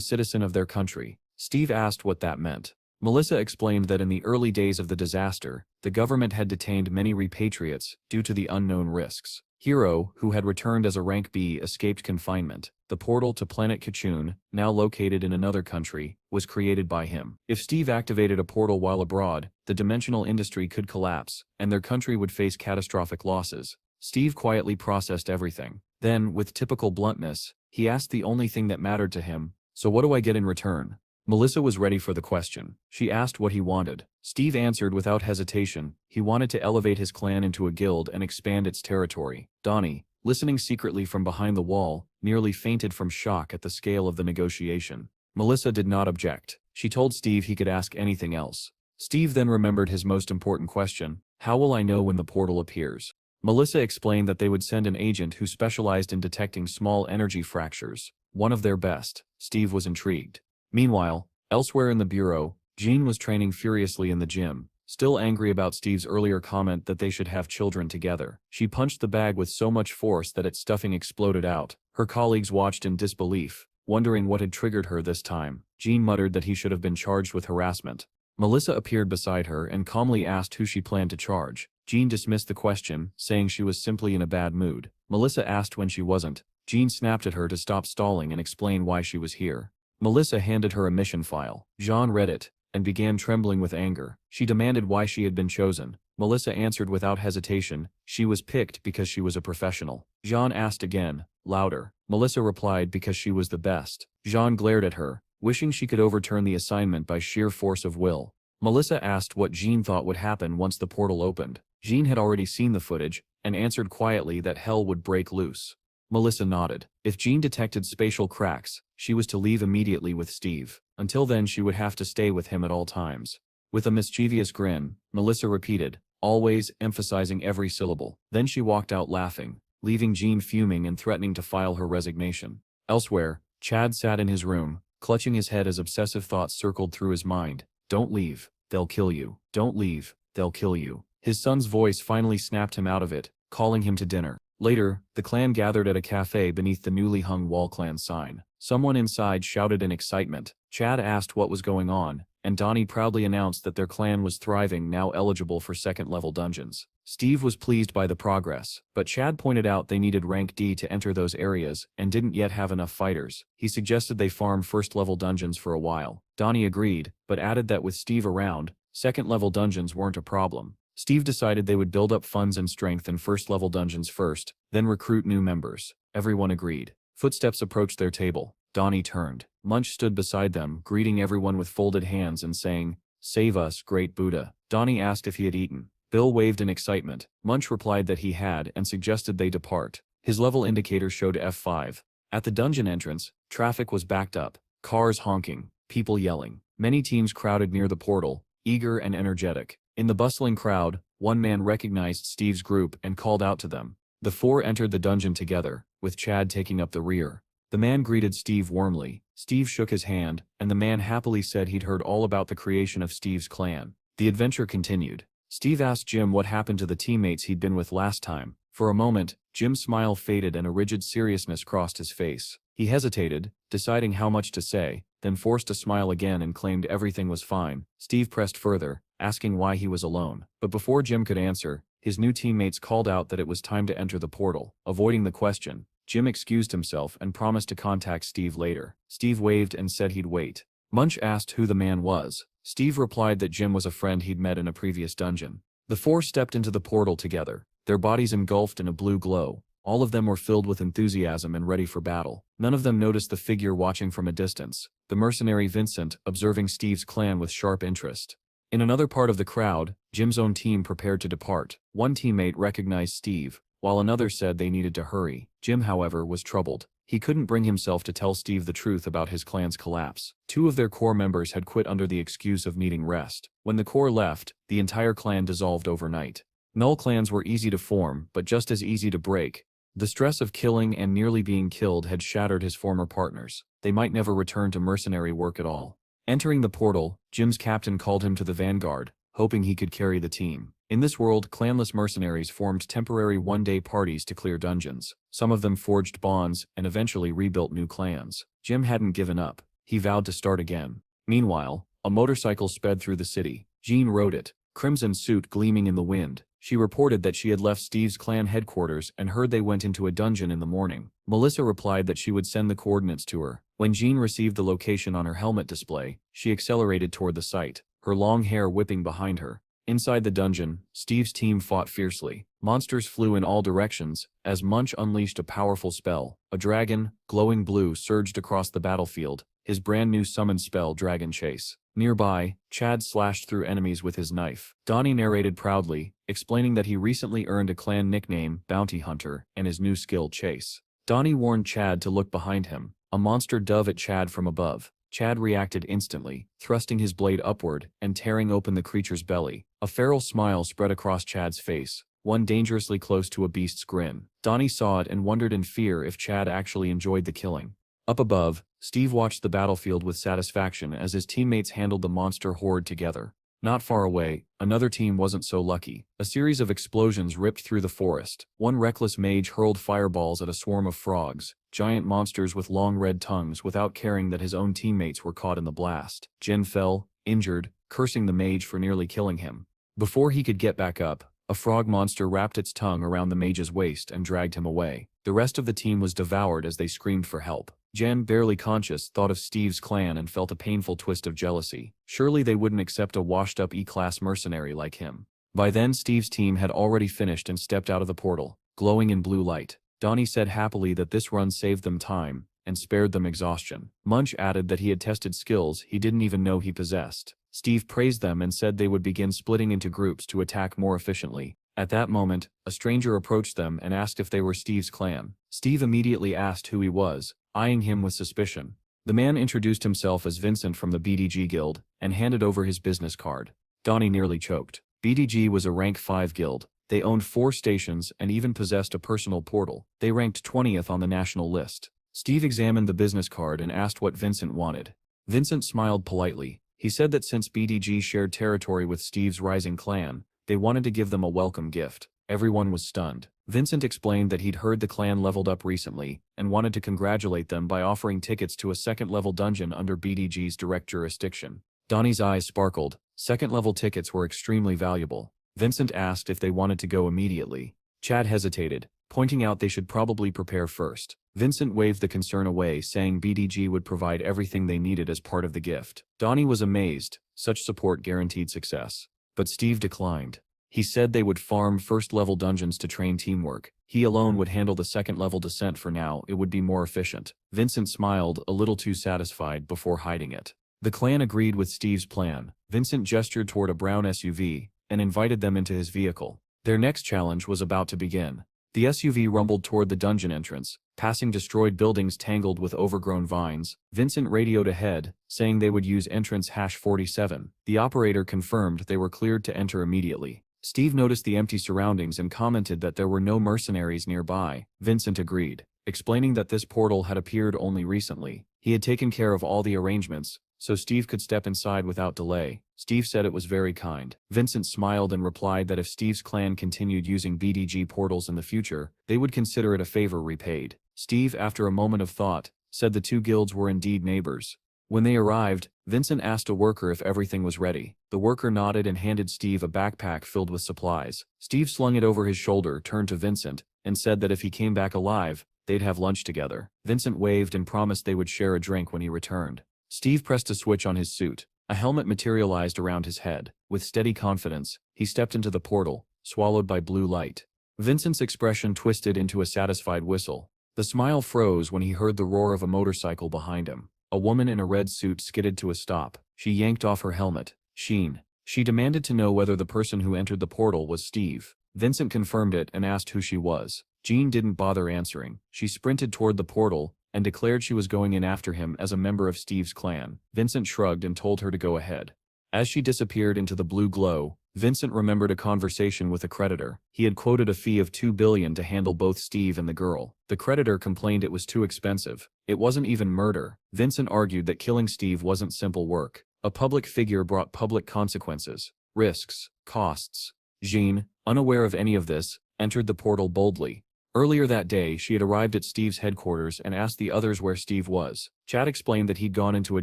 citizen of their country. Steve asked what that meant. Melissa explained that in the early days of the disaster, the government had detained many repatriates due to the unknown risks. Hero, who had returned as a rank B, escaped confinement. The portal to planet Kachun, now located in another country, was created by him. If Steve activated a portal while abroad, the dimensional industry could collapse, and their country would face catastrophic losses. Steve quietly processed everything. Then, with typical bluntness, he asked the only thing that mattered to him, so what do I get in return? Melissa was ready for the question. She asked what he wanted. Steve answered without hesitation. He wanted to elevate his clan into a guild and expand its territory. Donnie, listening secretly from behind the wall, nearly fainted from shock at the scale of the negotiation. Melissa did not object. She told Steve he could ask anything else. Steve then remembered his most important question. How will I know when the portal appears? Melissa explained that they would send an agent who specialized in detecting small energy fractures. One of their best. Steve was intrigued. Meanwhile, elsewhere in the bureau, Jean was training furiously in the gym, still angry about Steve's earlier comment that they should have children together. She punched the bag with so much force that its stuffing exploded out. Her colleagues watched in disbelief, wondering what had triggered her this time. Jean muttered that he should have been charged with harassment. Melissa appeared beside her and calmly asked who she planned to charge. Jean dismissed the question, saying she was simply in a bad mood. Melissa asked when she wasn't. Jean snapped at her to stop stalling and explain why she was here. Melissa handed her a mission file. Jean read it, and began trembling with anger. She demanded why she had been chosen. Melissa answered without hesitation, she was picked because she was a professional. Jean asked again, louder. Melissa replied because she was the best. Jean glared at her, wishing she could overturn the assignment by sheer force of will. Melissa asked what Jean thought would happen once the portal opened. Jean had already seen the footage, and answered quietly that hell would break loose. Melissa nodded. If Jean detected spatial cracks, she was to leave immediately with Steve. Until then she would have to stay with him at all times. With a mischievous grin, Melissa repeated, always, emphasizing every syllable. Then she walked out laughing, leaving Jean fuming and threatening to file her resignation. Elsewhere, Chad sat in his room, clutching his head as obsessive thoughts circled through his mind. Don't leave, they'll kill you. Don't leave, they'll kill you. His son's voice finally snapped him out of it, calling him to dinner. Later, the clan gathered at a cafe beneath the newly hung wall clan sign. Someone inside shouted in excitement. Chad asked what was going on, and Donnie proudly announced that their clan was thriving, now eligible for second-level dungeons. Steve was pleased by the progress, but Chad pointed out they needed rank D to enter those areas and didn't yet have enough fighters. He suggested they farm first-level dungeons for a while. Donnie agreed, but added that with Steve around, second-level dungeons weren't a problem. Steve decided they would build up funds and strength in first-level dungeons first, then recruit new members. Everyone agreed. Footsteps approached their table. Donnie turned. Munch stood beside them, greeting everyone with folded hands and saying, "Save us, great Buddha." Donnie asked if he had eaten. Bill waved in excitement. Munch replied that he had and suggested they depart. His level indicator showed F5. At the dungeon entrance, traffic was backed up. Cars honking, people yelling. Many teams crowded near the portal, eager and energetic. In the bustling crowd, one man recognized Steve's group and called out to them. The four entered the dungeon together, with Chad taking up the rear. The man greeted Steve warmly. Steve shook his hand, and the man happily said he'd heard all about the creation of Steve's clan. The adventure continued. Steve asked Jim what happened to the teammates he'd been with last time. For a moment, Jim's smile faded and a rigid seriousness crossed his face. He hesitated, deciding how much to say, then forced a smile again and claimed everything was fine. Steve pressed further, asking why he was alone. But before Jim could answer, his new teammates called out that it was time to enter the portal. Avoiding the question, Jim excused himself and promised to contact Steve later. Steve waved and said he'd wait. Munch asked who the man was. Steve replied that Jim was a friend he'd met in a previous dungeon. The four stepped into the portal together, their bodies engulfed in a blue glow. All of them were filled with enthusiasm and ready for battle. None of them noticed the figure watching from a distance, the mercenary Vincent observing Steve's clan with sharp interest. In another part of the crowd, Jim's own team prepared to depart. One teammate recognized Steve, while another said they needed to hurry. Jim, however, was troubled. He couldn't bring himself to tell Steve the truth about his clan's collapse. Two of their core members had quit under the excuse of needing rest. When the core left, the entire clan dissolved overnight. Null clans were easy to form, but just as easy to break. The stress of killing and nearly being killed had shattered his former partners. They might never return to mercenary work at all. Entering the portal, Jim's captain called him to the vanguard, hoping he could carry the team. In this world, clanless mercenaries formed temporary one-day parties to clear dungeons. Some of them forged bonds and eventually rebuilt new clans. Jim hadn't given up. He vowed to start again. Meanwhile, a motorcycle sped through the city. Jean rode it, crimson suit gleaming in the wind. She reported that she had left Steve's clan headquarters and heard they went into a dungeon in the morning. Melissa replied that she would send the coordinates to her. When Jean received the location on her helmet display, she accelerated toward the site, her long hair whipping behind her. Inside the dungeon, Steve's team fought fiercely. Monsters flew in all directions, as Munch unleashed a powerful spell. A dragon, glowing blue, surged across the battlefield, his brand new summoned spell Dragon Chase. Nearby, Chad slashed through enemies with his knife. Donnie narrated proudly, explaining that he recently earned a clan nickname, Bounty Hunter, and his new skill, Chase. Donnie warned Chad to look behind him. A monster dove at Chad from above. Chad reacted instantly, thrusting his blade upward and tearing open the creature's belly. A feral smile spread across Chad's face, one dangerously close to a beast's grin. Donnie saw it and wondered in fear if Chad actually enjoyed the killing. Up above, Steve watched the battlefield with satisfaction as his teammates handled the monster horde together. Not far away, another team wasn't so lucky. A series of explosions ripped through the forest. One reckless mage hurled fireballs at a swarm of frogs, giant monsters with long red tongues, without caring that his own teammates were caught in the blast. Jin fell, injured, cursing the mage for nearly killing him. Before he could get back up, a frog monster wrapped its tongue around the mage's waist and dragged him away. The rest of the team was devoured as they screamed for help. Jen, barely conscious, thought of Steve's clan and felt a painful twist of jealousy. Surely they wouldn't accept a washed-up E-class mercenary like him. By then Steve's team had already finished and stepped out of the portal, glowing in blue light. Donnie said happily that this run saved them time and spared them exhaustion. Munch added that he had tested skills he didn't even know he possessed. Steve praised them and said they would begin splitting into groups to attack more efficiently. At that moment, a stranger approached them and asked if they were Steve's clan. Steve immediately asked who he was, eyeing him with suspicion. The man introduced himself as Vincent from the BDG guild and handed over his business card. Donnie nearly choked. BDG was a rank 5 guild. They owned 4 stations and even possessed a personal portal. They ranked 20th on the national list. Steve examined the business card and asked what Vincent wanted. Vincent smiled politely. He said that since BDG shared territory with Steve's rising clan, they wanted to give them a welcome gift. Everyone was stunned. Vincent explained that he'd heard the clan leveled up recently, and wanted to congratulate them by offering tickets to a second-level dungeon under BDG's direct jurisdiction. Donnie's eyes sparkled. Second-level tickets were extremely valuable. Vincent asked if they wanted to go immediately. Chad hesitated, pointing out they should probably prepare first. Vincent waved the concern away, saying BDG would provide everything they needed as part of the gift. Donnie was amazed. Such support guaranteed success. But Steve declined. He said they would farm first-level dungeons to train teamwork. He alone would handle the second-level descent for now. It would be more efficient. Vincent smiled, a little too satisfied, before hiding it. The clan agreed with Steve's plan. Vincent gestured toward a brown SUV and invited them into his vehicle. Their next challenge was about to begin. The SUV rumbled toward the dungeon entrance, passing destroyed buildings tangled with overgrown vines. Vincent radioed ahead, saying they would use entrance #47. The operator confirmed they were cleared to enter immediately. Steve noticed the empty surroundings and commented that there were no mercenaries nearby. Vincent agreed, explaining that this portal had appeared only recently. He had taken care of all the arrangements, so Steve could step inside without delay. Steve said it was very kind. Vincent smiled and replied that if Steve's clan continued using BDG portals in the future, they would consider it a favor repaid. Steve, after a moment of thought, said the two guilds were indeed neighbors. When they arrived, Vincent asked a worker if everything was ready. The worker nodded and handed Steve a backpack filled with supplies. Steve slung it over his shoulder, turned to Vincent, and said that if he came back alive, they'd have lunch together. Vincent waved and promised they would share a drink when he returned. Steve pressed a switch on his suit. A helmet materialized around his head. With steady confidence, he stepped into the portal, swallowed by blue light. Vincent's expression twisted into a satisfied whistle. The smile froze when he heard the roar of a motorcycle behind him. A woman in a red suit skidded to a stop. She yanked off her helmet. Sheen. She demanded to know whether the person who entered the portal was Steve. Vincent confirmed it and asked who she was. Jean didn't bother answering. She sprinted toward the portal and declared she was going in after him as a member of Steve's clan. Vincent shrugged and told her to go ahead. As she disappeared into the blue glow, Vincent remembered a conversation with a creditor. He had quoted a fee of $2 billion to handle both Steve and the girl. The creditor complained it was too expensive. It wasn't even murder. Vincent argued that killing Steve wasn't simple work. A public figure brought public consequences, risks, costs. Jean, unaware of any of this, entered the portal boldly. Earlier that day, she had arrived at Steve's headquarters and asked the others where Steve was. Chad explained that he'd gone into a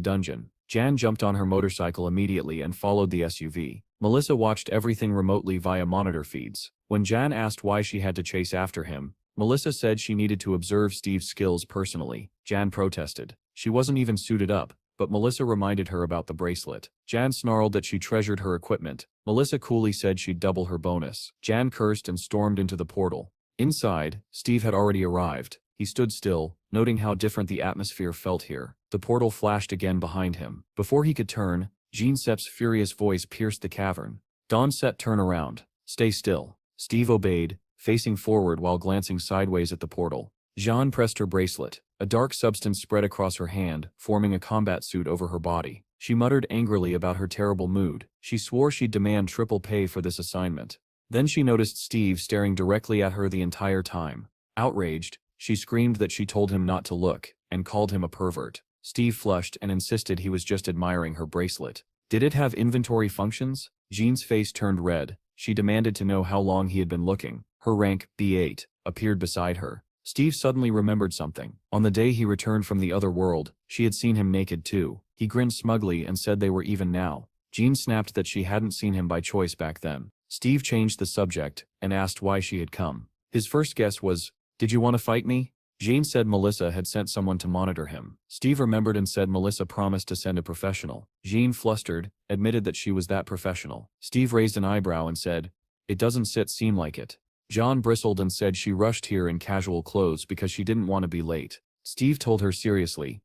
dungeon. Jan jumped on her motorcycle immediately and followed the SUV. Melissa watched everything remotely via monitor feeds. When Jan asked why she had to chase after him, Melissa said she needed to observe Steve's skills personally. Jan protested. She wasn't even suited up, but Melissa reminded her about the bracelet. Jan snarled that she treasured her equipment. Melissa coolly said she'd double her bonus. Jan cursed and stormed into the portal. Inside, Steve had already arrived. He stood still, noting how different the atmosphere felt here. The portal flashed again behind him. Before he could turn, Jean Sepp's furious voice pierced the cavern. Dawn Sepp, turn around. Stay still. Steve obeyed, facing forward while glancing sideways at the portal. Jean pressed her bracelet. A dark substance spread across her hand, forming a combat suit over her body. She muttered angrily about her terrible mood. She swore she'd demand triple pay for this assignment. Then she noticed Steve staring directly at her the entire time. Outraged, she screamed that she told him not to look, and called him a pervert. Steve flushed and insisted he was just admiring her bracelet. Did it have inventory functions? Jean's face turned red. She demanded to know how long he had been looking. Her rank, B8, appeared beside her. Steve suddenly remembered something. On the day he returned from the other world, she had seen him naked too. He grinned smugly and said they were even now. Jean snapped that she hadn't seen him by choice back then. Steve changed the subject and asked why she had come. His first guess was, "Did you want to fight me?" Jean said Melissa had sent someone to monitor him. Steve remembered and said Melissa promised to send a professional. Jean, flustered, admitted that she was that professional. Steve raised an eyebrow and said, "It doesn't seem like it." John bristled and said she rushed here in casual clothes because she didn't want to be late. Steve told her seriously.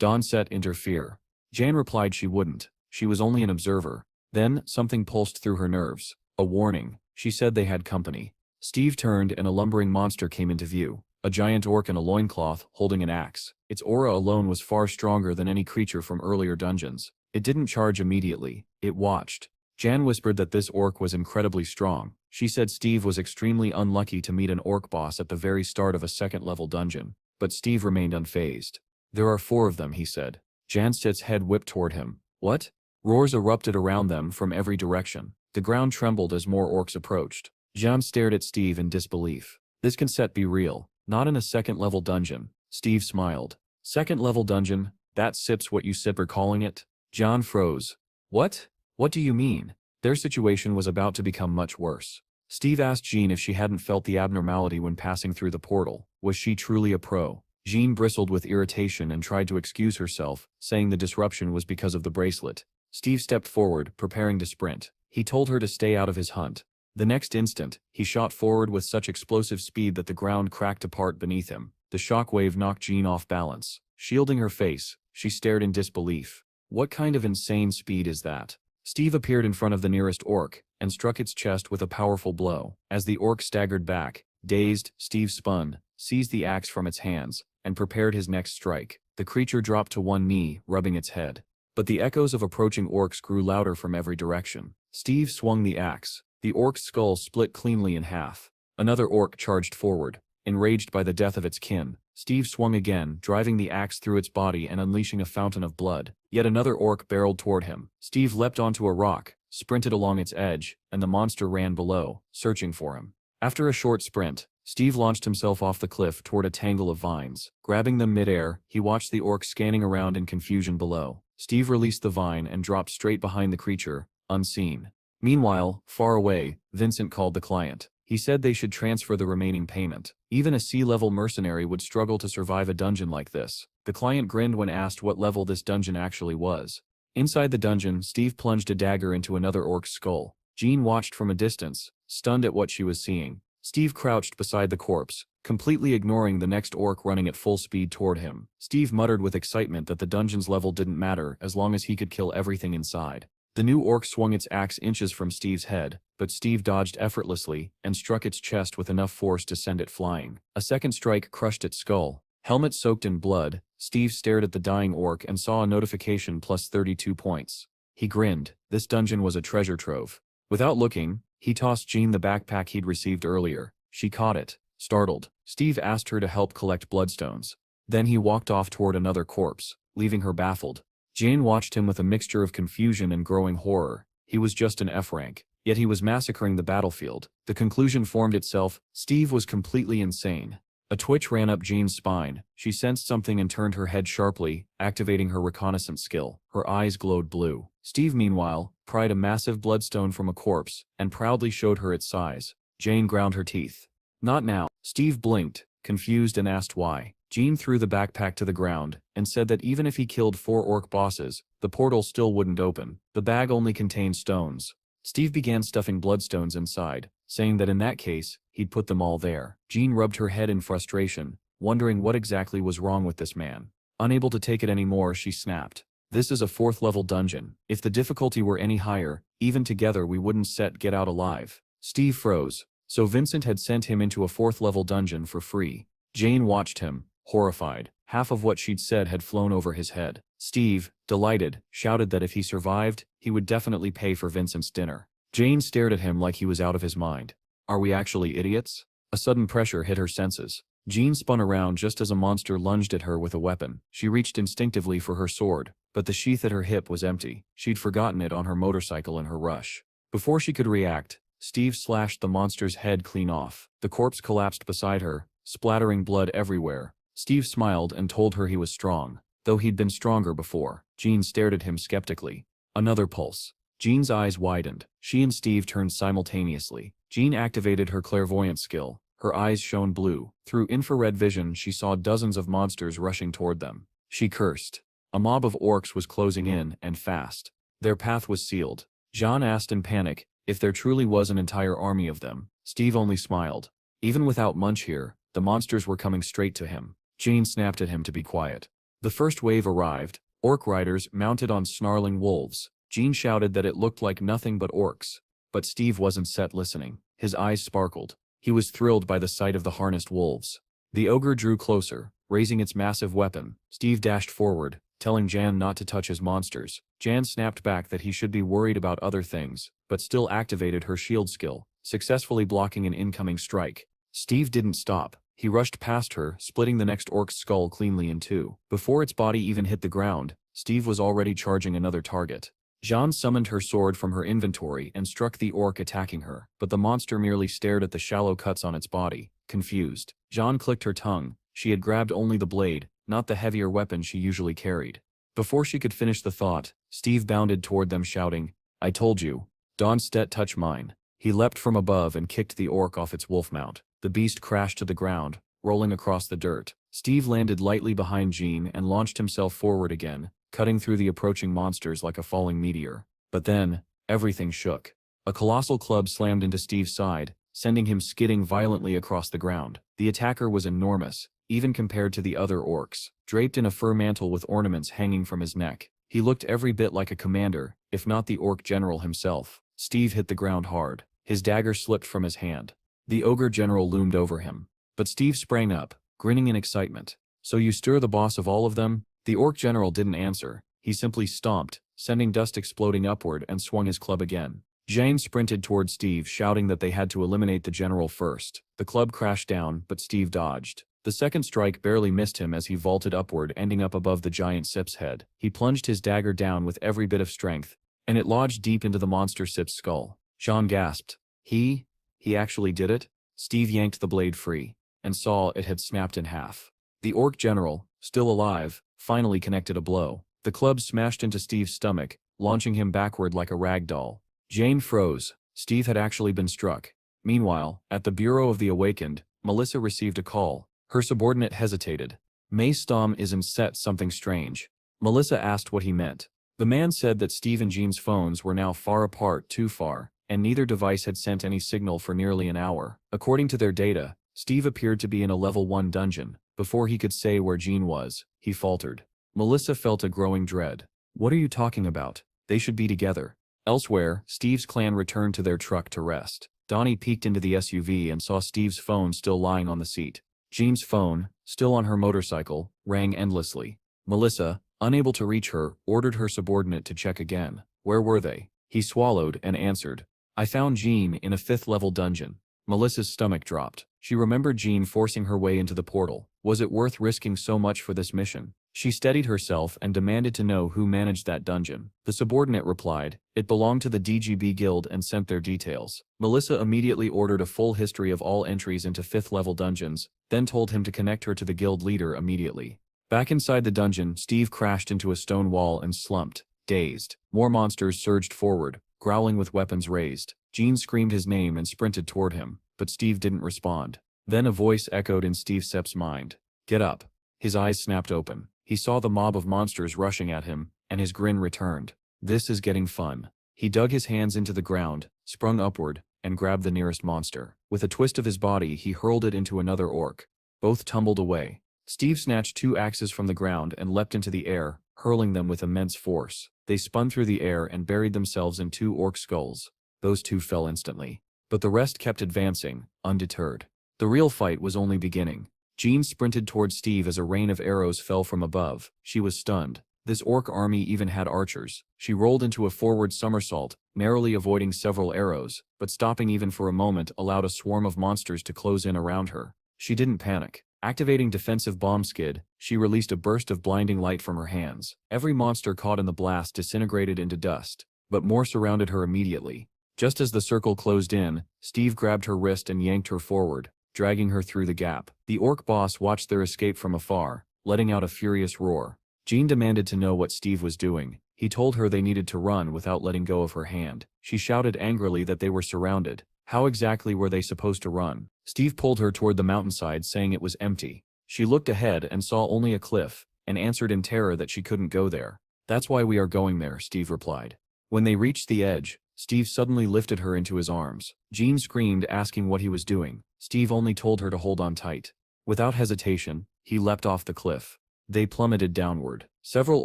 Dawn Sepp interfere. Jan replied she wouldn't. She was only an observer. Then, something pulsed through her nerves. A warning. She said they had company. Steve turned and a lumbering monster came into view. A giant orc in a loincloth, holding an axe. Its aura alone was far stronger than any creature from earlier dungeons. It didn't charge immediately. It watched. Jan whispered that this orc was incredibly strong. She said Steve was extremely unlucky to meet an orc boss at the very start of a second-level dungeon. But Steve remained unfazed. "There are 4 of them," he said. Jan Sepp's head whipped toward him. "What?" Roars erupted around them from every direction. The ground trembled as more orcs approached. Jan stared at Steve in disbelief. This can set be real. Not in a second-level dungeon. Steve smiled. Second-level dungeon? That sip's what you sip are calling it? John froze. What? What do you mean? Their situation was about to become much worse. Steve asked Jean if she hadn't felt the abnormality when passing through the portal. Was she truly a pro? Jean bristled with irritation and tried to excuse herself, saying the disruption was because of the bracelet. Steve stepped forward, preparing to sprint. He told her to stay out of his hunt. The next instant, he shot forward with such explosive speed that the ground cracked apart beneath him. The shockwave knocked Jean off balance. Shielding her face, she stared in disbelief. What kind of insane speed is that? Steve appeared in front of the nearest orc, and struck its chest with a powerful blow. As the orc staggered back, dazed, Steve spun, seized the axe from its hands, and prepared his next strike. The creature dropped to one knee, rubbing its head. But the echoes of approaching orcs grew louder from every direction. Steve swung the axe. The orc's skull split cleanly in half. Another orc charged forward, enraged by the death of its kin. Steve swung again, driving the axe through its body and unleashing a fountain of blood. Yet another orc barreled toward him. Steve leapt onto a rock, sprinted along its edge, and the monster ran below, searching for him. After a short sprint, Steve launched himself off the cliff toward a tangle of vines. Grabbing them mid-air, he watched the orc scanning around in confusion below. Steve released the vine and dropped straight behind the creature, unseen. Meanwhile, far away, Vincent called the client. He said they should transfer the remaining payment. Even a sea-level mercenary would struggle to survive a dungeon like this. The client grinned when asked what level this dungeon actually was. Inside the dungeon, Steve plunged a dagger into another orc's skull. Jean watched from a distance, stunned at what she was seeing. Steve crouched beside the corpse, completely ignoring the next orc running at full speed toward him. Steve muttered with excitement that the dungeon's level didn't matter as long as he could kill everything inside. The new orc swung its axe inches from Steve's head, but Steve dodged effortlessly and struck its chest with enough force to send it flying. A second strike crushed its skull. Helmet soaked in blood, Steve stared at the dying orc and saw a notification plus 32 points. He grinned. This dungeon was a treasure trove. Without looking, he tossed Jean the backpack he'd received earlier. She caught it. Startled, Steve asked her to help collect bloodstones. Then he walked off toward another corpse, leaving her baffled. Jane watched him with a mixture of confusion and growing horror. He was just an F rank, yet he was massacring the battlefield. The conclusion formed itself: Steve was completely insane. A twitch ran up Jane's spine. She sensed something and turned her head sharply, activating her reconnaissance skill. Her eyes glowed blue. Steve, meanwhile, pried a massive bloodstone from a corpse and proudly showed her its size. Jane ground her teeth. Not now. Steve blinked, confused, and asked why. Jean threw the backpack to the ground and said that even if he killed 4 orc bosses, the portal still wouldn't open. The bag only contained stones. Steve began stuffing bloodstones inside, saying that in that case, he'd put them all there. Jean rubbed her head in frustration, wondering what exactly was wrong with this man. Unable to take it anymore, she snapped. This is a 4th level dungeon. If the difficulty were any higher, even together we wouldn't get out alive. Steve froze. So Vincent had sent him into a 4th level dungeon for free. Jane watched him, horrified. Half of what she'd said had flown over his head. Steve, delighted, shouted that if he survived, he would definitely pay for Vincent's dinner. Jane stared at him like he was out of his mind. Are we actually idiots? A sudden pressure hit her senses. Jean spun around just as a monster lunged at her with a weapon. She reached instinctively for her sword, but the sheath at her hip was empty. She'd forgotten it on her motorcycle in her rush. Before she could react, Steve slashed the monster's head clean off. The corpse collapsed beside her, splattering blood everywhere. Steve smiled and told her he was strong, though he'd been stronger before. Jean stared at him skeptically. Another pulse. Jean's eyes widened. She and Steve turned simultaneously. Jean activated her clairvoyant skill. Her eyes shone blue. Through infrared vision, she saw dozens of monsters rushing toward them. She cursed. A mob of orcs was closing in, and fast. Their path was sealed. Jean asked in panic if there truly was an entire army of them. Steve only smiled. Even without Munch here, the monsters were coming straight to him. Jean snapped at him to be quiet. The first wave arrived, orc riders mounted on snarling wolves. Jean shouted that it looked like nothing but orcs. But Steve wasn't listening. His eyes sparkled. He was thrilled by the sight of the harnessed wolves. The ogre drew closer, raising its massive weapon. Steve dashed forward, telling Jan not to touch his monsters. Jan snapped back that he should be worried about other things, but still activated her shield skill, successfully blocking an incoming strike. Steve didn't stop. He rushed past her, splitting the next orc's skull cleanly in two. Before its body even hit the ground, Steve was already charging another target. Jean summoned her sword from her inventory and struck the orc attacking her, but the monster merely stared at the shallow cuts on its body, confused. Jean clicked her tongue. She had grabbed only the blade, not the heavier weapon she usually carried. Before she could finish the thought, Steve bounded toward them shouting, "I told you. Don't touch mine." He leapt from above and kicked the orc off its wolf mount. The beast crashed to the ground, rolling across the dirt. Steve landed lightly behind Jean and launched himself forward again, cutting through the approaching monsters like a falling meteor. But then, everything shook. A colossal club slammed into Steve's side, sending him skidding violently across the ground. The attacker was enormous, even compared to the other orcs, draped in a fur mantle with ornaments hanging from his neck. He looked every bit like a commander, if not the orc general himself. Steve hit the ground hard. His dagger slipped from his hand. The ogre general loomed over him. But Steve sprang up, grinning in excitement. "So you stir the boss of all of them?" The orc general didn't answer. He simply stomped, sending dust exploding upward, and swung his club again. Jane sprinted toward Steve, shouting that they had to eliminate the general first. The club crashed down, but Steve dodged. The second strike barely missed him as he vaulted upward, ending up above the giant Sip's head. He plunged his dagger down with every bit of strength, and it lodged deep into the monster Sip's skull. Sean gasped. He actually did it? Steve yanked the blade free, and saw it had snapped in half. The orc general, still alive, finally connected a blow. The club smashed into Steve's stomach, launching him backward like a rag doll. Jane froze. Steve had actually been struck. Meanwhile, at the Bureau of the Awakened, Melissa received a call. Her subordinate hesitated. "May Stom isn't set something strange." Melissa asked what he meant. The man said that Steve and Jean's phones were now far apart, too far, and neither device had sent any signal for nearly an hour. According to their data, Steve appeared to be in a level 1 dungeon. Before he could say where Jean was, he faltered. Melissa felt a growing dread. "What are you talking about? They should be together." Elsewhere, Steve's clan returned to their truck to rest. Donnie peeked into the SUV and saw Steve's phone still lying on the seat. Jean's phone, still on her motorcycle, rang endlessly. Melissa, unable to reach her, ordered her subordinate to check again. Where were they? He swallowed and answered. "I found Jean in a 5th-level dungeon." Melissa's stomach dropped. She remembered Jean forcing her way into the portal. Was it worth risking so much for this mission? She steadied herself and demanded to know who managed that dungeon. The subordinate replied, "It belonged to the DGB Guild," and sent their details. Melissa immediately ordered a full history of all entries into 5th-level dungeons, then told him to connect her to the guild leader immediately. Back inside the dungeon, Steve crashed into a stone wall and slumped, dazed. More monsters surged forward, growling with weapons raised. Jean screamed his name and sprinted toward him, but Steve didn't respond. Then a voice echoed in Steve Sepp's mind. "Get up." His eyes snapped open. He saw the mob of monsters rushing at him, and his grin returned. This is getting fun. He dug his hands into the ground, sprung upward, and grabbed the nearest monster. With a twist of his body, he hurled it into another orc. Both tumbled away. Steve snatched 2 axes from the ground and leapt into the air, hurling them with immense force. They spun through the air and buried themselves in 2 orc skulls. Those 2 fell instantly. But the rest kept advancing, undeterred. The real fight was only beginning. Jean sprinted towards Steve as a rain of arrows fell from above. She was stunned. This orc army even had archers. She rolled into a forward somersault, narrowly avoiding several arrows, but stopping even for a moment allowed a swarm of monsters to close in around her. She didn't panic. Activating defensive bomb skid, she released a burst of blinding light from her hands. Every monster caught in the blast disintegrated into dust, but more surrounded her immediately. Just as the circle closed in, Steve grabbed her wrist and yanked her forward, dragging her through the gap. The orc boss watched their escape from afar, letting out a furious roar. Jean demanded to know what Steve was doing. He told her they needed to run without letting go of her hand. She shouted angrily that they were surrounded. How exactly were they supposed to run? Steve pulled her toward the mountainside, saying it was empty. She looked ahead and saw only a cliff, and answered in terror that she couldn't go there. "That's why we are going there," Steve replied. When they reached the edge, Steve suddenly lifted her into his arms. Jean screamed, asking what he was doing. Steve only told her to hold on tight. Without hesitation, he leapt off the cliff. They plummeted downward. Several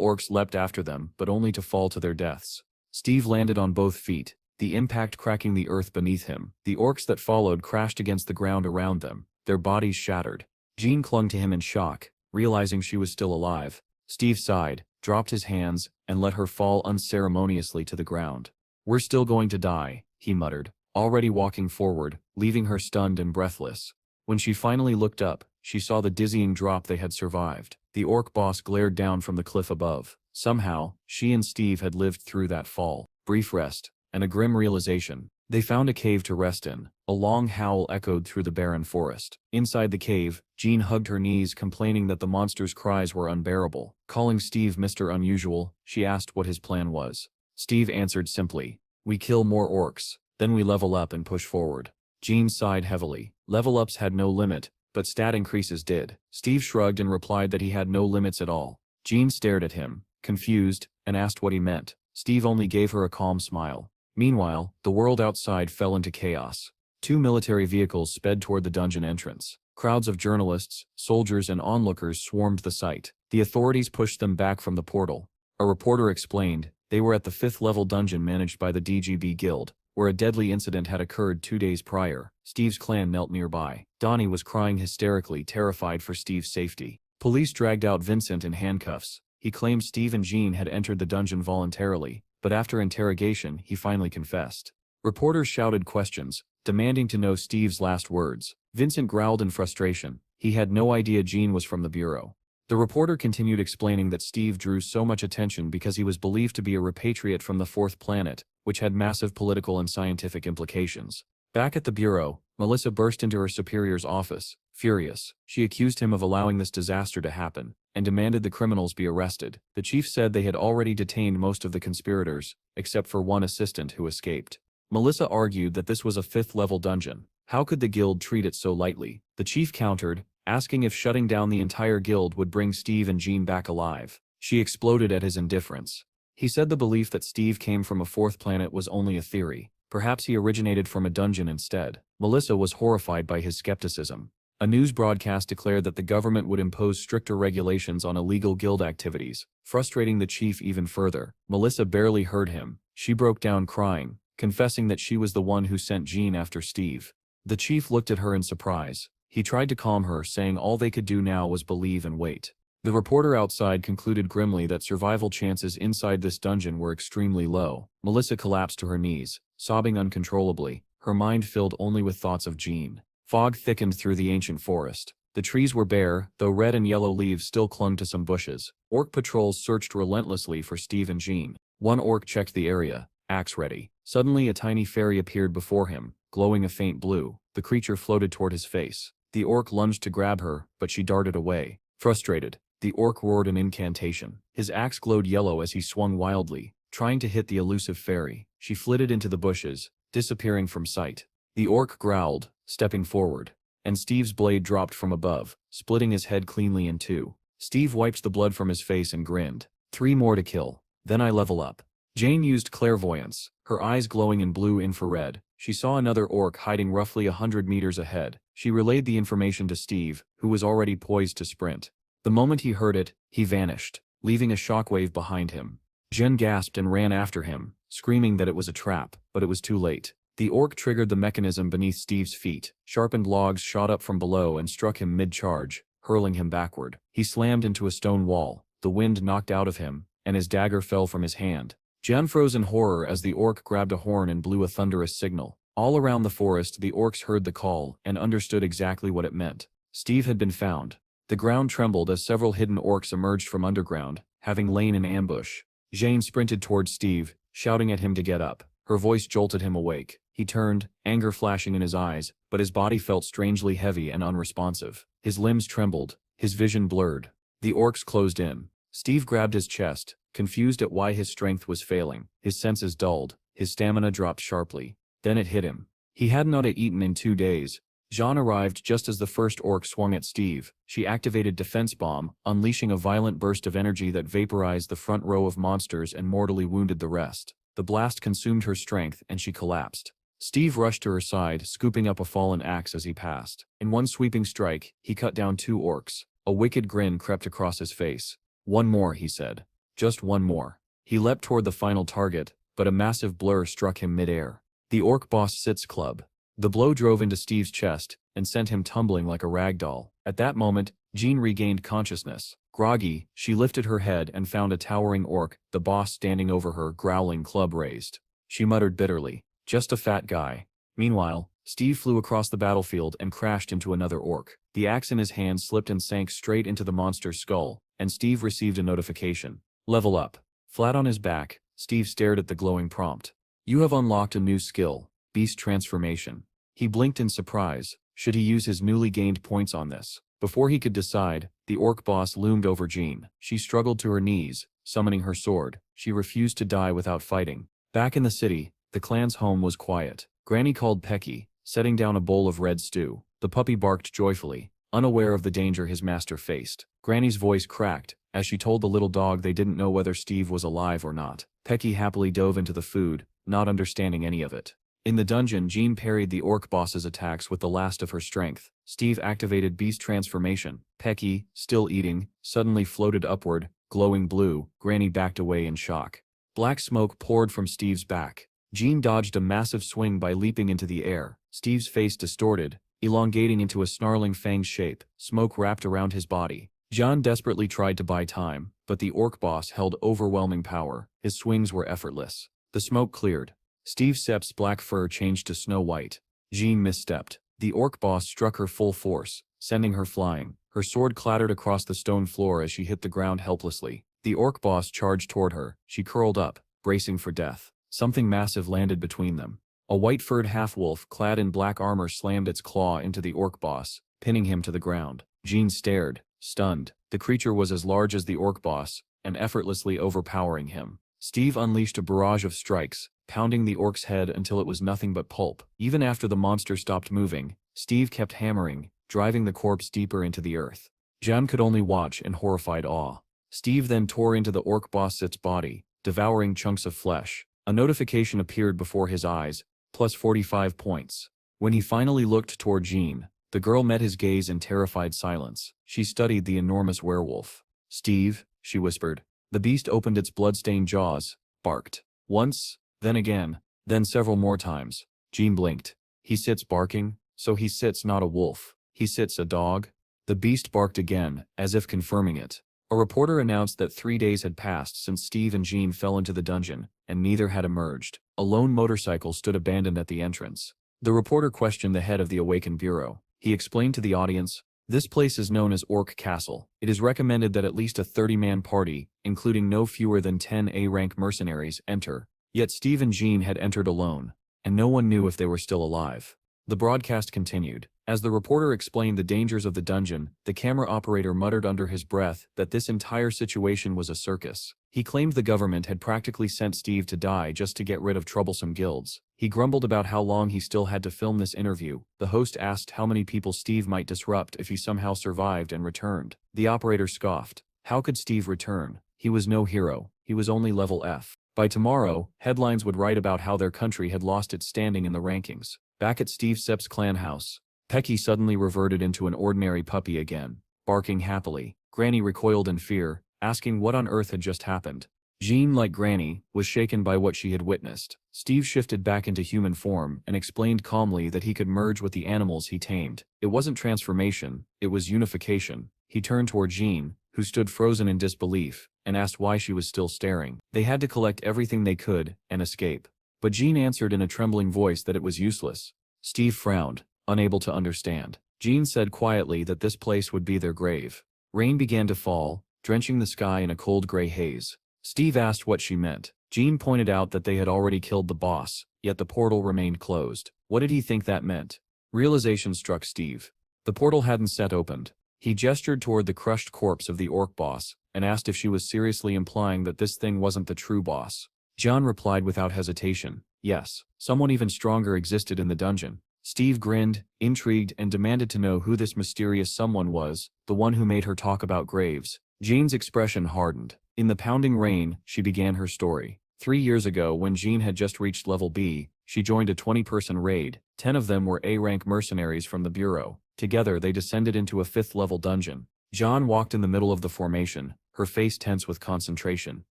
orcs leapt after them, but only to fall to their deaths. Steve landed on both feet, the impact cracking the earth beneath him. The orcs that followed crashed against the ground around them, their bodies shattered. Jean clung to him in shock, realizing she was still alive. Steve sighed, dropped his hands, and let her fall unceremoniously to the ground. "We're still going to die," he muttered, already walking forward, leaving her stunned and breathless. When she finally looked up, she saw the dizzying drop they had survived. The orc boss glared down from the cliff above. Somehow, she and Steve had lived through that fall. Brief rest, and a grim realization. They found a cave to rest in. A long howl echoed through the barren forest. Inside the cave, Jean hugged her knees, complaining that the monster's cries were unbearable. Calling Steve Mr. Unusual, she asked what his plan was. Steve answered simply, "We kill more orcs, then we level up and push forward." Jean sighed heavily. Level ups had no limit, but stat increases did. Steve shrugged and replied that he had no limits at all. Jean stared at him, confused, and asked what he meant. Steve only gave her a calm smile. Meanwhile, the world outside fell into chaos. Two military vehicles sped toward the dungeon entrance. Crowds of journalists, soldiers, and onlookers swarmed the site. The authorities pushed them back from the portal. A reporter explained, they were at the 5th-level dungeon managed by the DGB Guild, where a deadly incident had occurred 2 days prior. Steve's clan knelt nearby. Donnie was crying hysterically, terrified for Steve's safety. Police dragged out Vincent in handcuffs. He claimed Steve and Jean had entered the dungeon voluntarily, but after interrogation, he finally confessed. Reporters shouted questions, demanding to know Steve's last words. Vincent growled in frustration. He had no idea Jean was from the bureau. The reporter continued explaining that Steve drew so much attention because he was believed to be a repatriate from the 4th planet, which had massive political and scientific implications. Back at the bureau, Melissa burst into her superior's office, furious. She accused him of allowing this disaster to happen, and demanded the criminals be arrested. The chief said they had already detained most of the conspirators, except for one assistant who escaped. Melissa argued that this was a 5th-level dungeon. How could the guild treat it so lightly? The chief countered, asking if shutting down the entire guild would bring Steve and Jean back alive. She exploded at his indifference. He said the belief that Steve came from a 4th planet was only a theory. Perhaps he originated from a dungeon instead. Melissa was horrified by his skepticism. A news broadcast declared that the government would impose stricter regulations on illegal guild activities, frustrating the chief even further. Melissa barely heard him. She broke down crying, confessing that she was the one who sent Jean after Steve. The chief looked at her in surprise. He tried to calm her, saying all they could do now was believe and wait. The reporter outside concluded grimly that survival chances inside this dungeon were extremely low. Melissa collapsed to her knees, sobbing uncontrollably, her mind filled only with thoughts of Jean. Fog thickened through the ancient forest. The trees were bare, though red and yellow leaves still clung to some bushes. Orc patrols searched relentlessly for Steve and Jean. One orc checked the area, axe ready. Suddenly a tiny fairy appeared before him, glowing a faint blue. The creature floated toward his face. The orc lunged to grab her, but she darted away. Frustrated, the orc roared an incantation. His axe glowed yellow as he swung wildly, trying to hit the elusive fairy. She flitted into the bushes, disappearing from sight. The orc growled, stepping forward, and Steve's blade dropped from above, splitting his head cleanly in two. Steve wiped the blood from his face and grinned. 3 more to kill. Then I level up. Jane used clairvoyance, her eyes glowing in blue infrared. She saw another orc hiding roughly 100 meters ahead. She relayed the information to Steve, who was already poised to sprint. The moment he heard it, he vanished, leaving a shockwave behind him. Jen gasped and ran after him, screaming that it was a trap, but it was too late. The orc triggered the mechanism beneath Steve's feet. Sharpened logs shot up from below and struck him mid-charge, hurling him backward. He slammed into a stone wall. The wind knocked out of him, and his dagger fell from his hand. Jen froze in horror as the orc grabbed a horn and blew a thunderous signal. All around the forest, the orcs heard the call and understood exactly what it meant. Steve had been found. The ground trembled as several hidden orcs emerged from underground, having lain in ambush. Jane sprinted towards Steve, shouting at him to get up. Her voice jolted him awake. He turned, anger flashing in his eyes, but his body felt strangely heavy and unresponsive. His limbs trembled, his vision blurred. The orcs closed in. Steve grabbed his chest, confused at why his strength was failing. His senses dulled, his stamina dropped sharply. Then it hit him. He had not eaten in 2 days. Jean arrived just as the first orc swung at Steve. She activated Defense Bomb, unleashing a violent burst of energy that vaporized the front row of monsters and mortally wounded the rest. The blast consumed her strength and she collapsed. Steve rushed to her side, scooping up a fallen axe as he passed. In one sweeping strike, he cut down 2 orcs. A wicked grin crept across his face. "One more," he said. "Just one more." He leapt toward the final target, but a massive blur struck him mid-air. The orc boss sits club. The blow drove into Steve's chest and sent him tumbling like a rag doll. At that moment, Jean regained consciousness. Groggy, she lifted her head and found a towering orc, the boss standing over her, growling, club raised. She muttered bitterly, "Just a fat guy." Meanwhile, Steve flew across the battlefield and crashed into another orc. The axe in his hand slipped and sank straight into the monster's skull, and Steve received a notification. Level up. Flat on his back, Steve stared at the glowing prompt. You have unlocked a new skill, beast transformation. He blinked in surprise. Should he use his newly gained points on this? Before he could decide, the orc boss loomed over Jean. She struggled to her knees, summoning her sword. She refused to die without fighting. Back in the city, the clan's home was quiet. Granny called Pecky, setting down a bowl of red stew. The puppy barked joyfully, unaware of the danger his master faced. Granny's voice cracked as she told the little dog they didn't know whether Steve was alive or not. Pecky happily dove into the food, not understanding any of it. In the dungeon, Jean parried the orc boss's attacks with the last of her strength. Steve activated beast transformation. Pecky, still eating, suddenly floated upward, glowing blue. Granny backed away in shock. Black smoke poured from Steve's back. Jean dodged a massive swing by leaping into the air. Steve's face distorted, elongating into a snarling fanged shape. Smoke wrapped around his body. John desperately tried to buy time, but the orc boss held overwhelming power. His swings were effortless. The smoke cleared. Steve Sepp's black fur changed to snow white. Jean misstepped. The orc boss struck her full force, sending her flying. Her sword clattered across the stone floor as she hit the ground helplessly. The orc boss charged toward her. She curled up, bracing for death. Something massive landed between them. A white-furred half-wolf clad in black armor slammed its claw into the orc boss, pinning him to the ground. Jean stared, stunned. The creature was as large as the orc boss, and effortlessly overpowering him. Steve unleashed a barrage of strikes, pounding the orc's head until it was nothing but pulp. Even after the monster stopped moving, Steve kept hammering, driving the corpse deeper into the earth. Jan could only watch in horrified awe. Steve then tore into the orc boss's body, devouring chunks of flesh. A notification appeared before his eyes, plus 45 points. When he finally looked toward Jean, the girl met his gaze in terrified silence. She studied the enormous werewolf. "Steve," she whispered. The beast opened its blood-stained jaws, barked. Once, then again, then several more times. Jean blinked. "He sits barking, so he sits not a wolf. He sits a dog?" The beast barked again, as if confirming it. A reporter announced that 3 days had passed since Steve and Jean fell into the dungeon, and neither had emerged. A lone motorcycle stood abandoned at the entrance. The reporter questioned the head of the Awakened Bureau. He explained to the audience, "This place is known as Orc Castle. It is recommended that at least a 30-man party, including no fewer than 10 A-rank mercenaries, enter." Yet Steve and Jean had entered alone, and no one knew if they were still alive. The broadcast continued. As the reporter explained the dangers of the dungeon, the camera operator muttered under his breath that this entire situation was a circus. He claimed the government had practically sent Steve to die just to get rid of troublesome guilds. He grumbled about how long he still had to film this interview. The host asked how many people Steve might disrupt if he somehow survived and returned. The operator scoffed. How could Steve return? He was no hero. He was only level F. By tomorrow, headlines would write about how their country had lost its standing in the rankings. Back at Steve Sepp's clan house, Pecky suddenly reverted into an ordinary puppy again, barking happily. Granny recoiled in fear, asking what on earth had just happened. Jean, like Granny, was shaken by what she had witnessed. Steve shifted back into human form and explained calmly that he could merge with the animals he tamed. It wasn't transformation, it was unification. He turned toward Jean, who stood frozen in disbelief, and asked why she was still staring. They had to collect everything they could and escape. But Jean answered in a trembling voice that it was useless. Steve frowned, unable to understand. Jean said quietly that this place would be their grave. Rain began to fall, drenching the sky in a cold gray haze. Steve asked what she meant. Jean pointed out that they had already killed the boss, yet the portal remained closed. What did he think that meant? Realization struck Steve. The portal hadn't set opened. He gestured toward the crushed corpse of the orc boss, and asked if she was seriously implying that this thing wasn't the true boss. John replied without hesitation, yes, someone even stronger existed in the dungeon. Steve grinned, intrigued, and demanded to know who this mysterious someone was, the one who made her talk about graves. Jean's expression hardened. In the pounding rain, she began her story. 3 years ago, when Jean had just reached level B, she joined a 20-person raid. 10 of them were A-rank mercenaries from the Bureau. Together, they descended into a 5th-level dungeon. Jean walked in the middle of the formation, her face tense with concentration.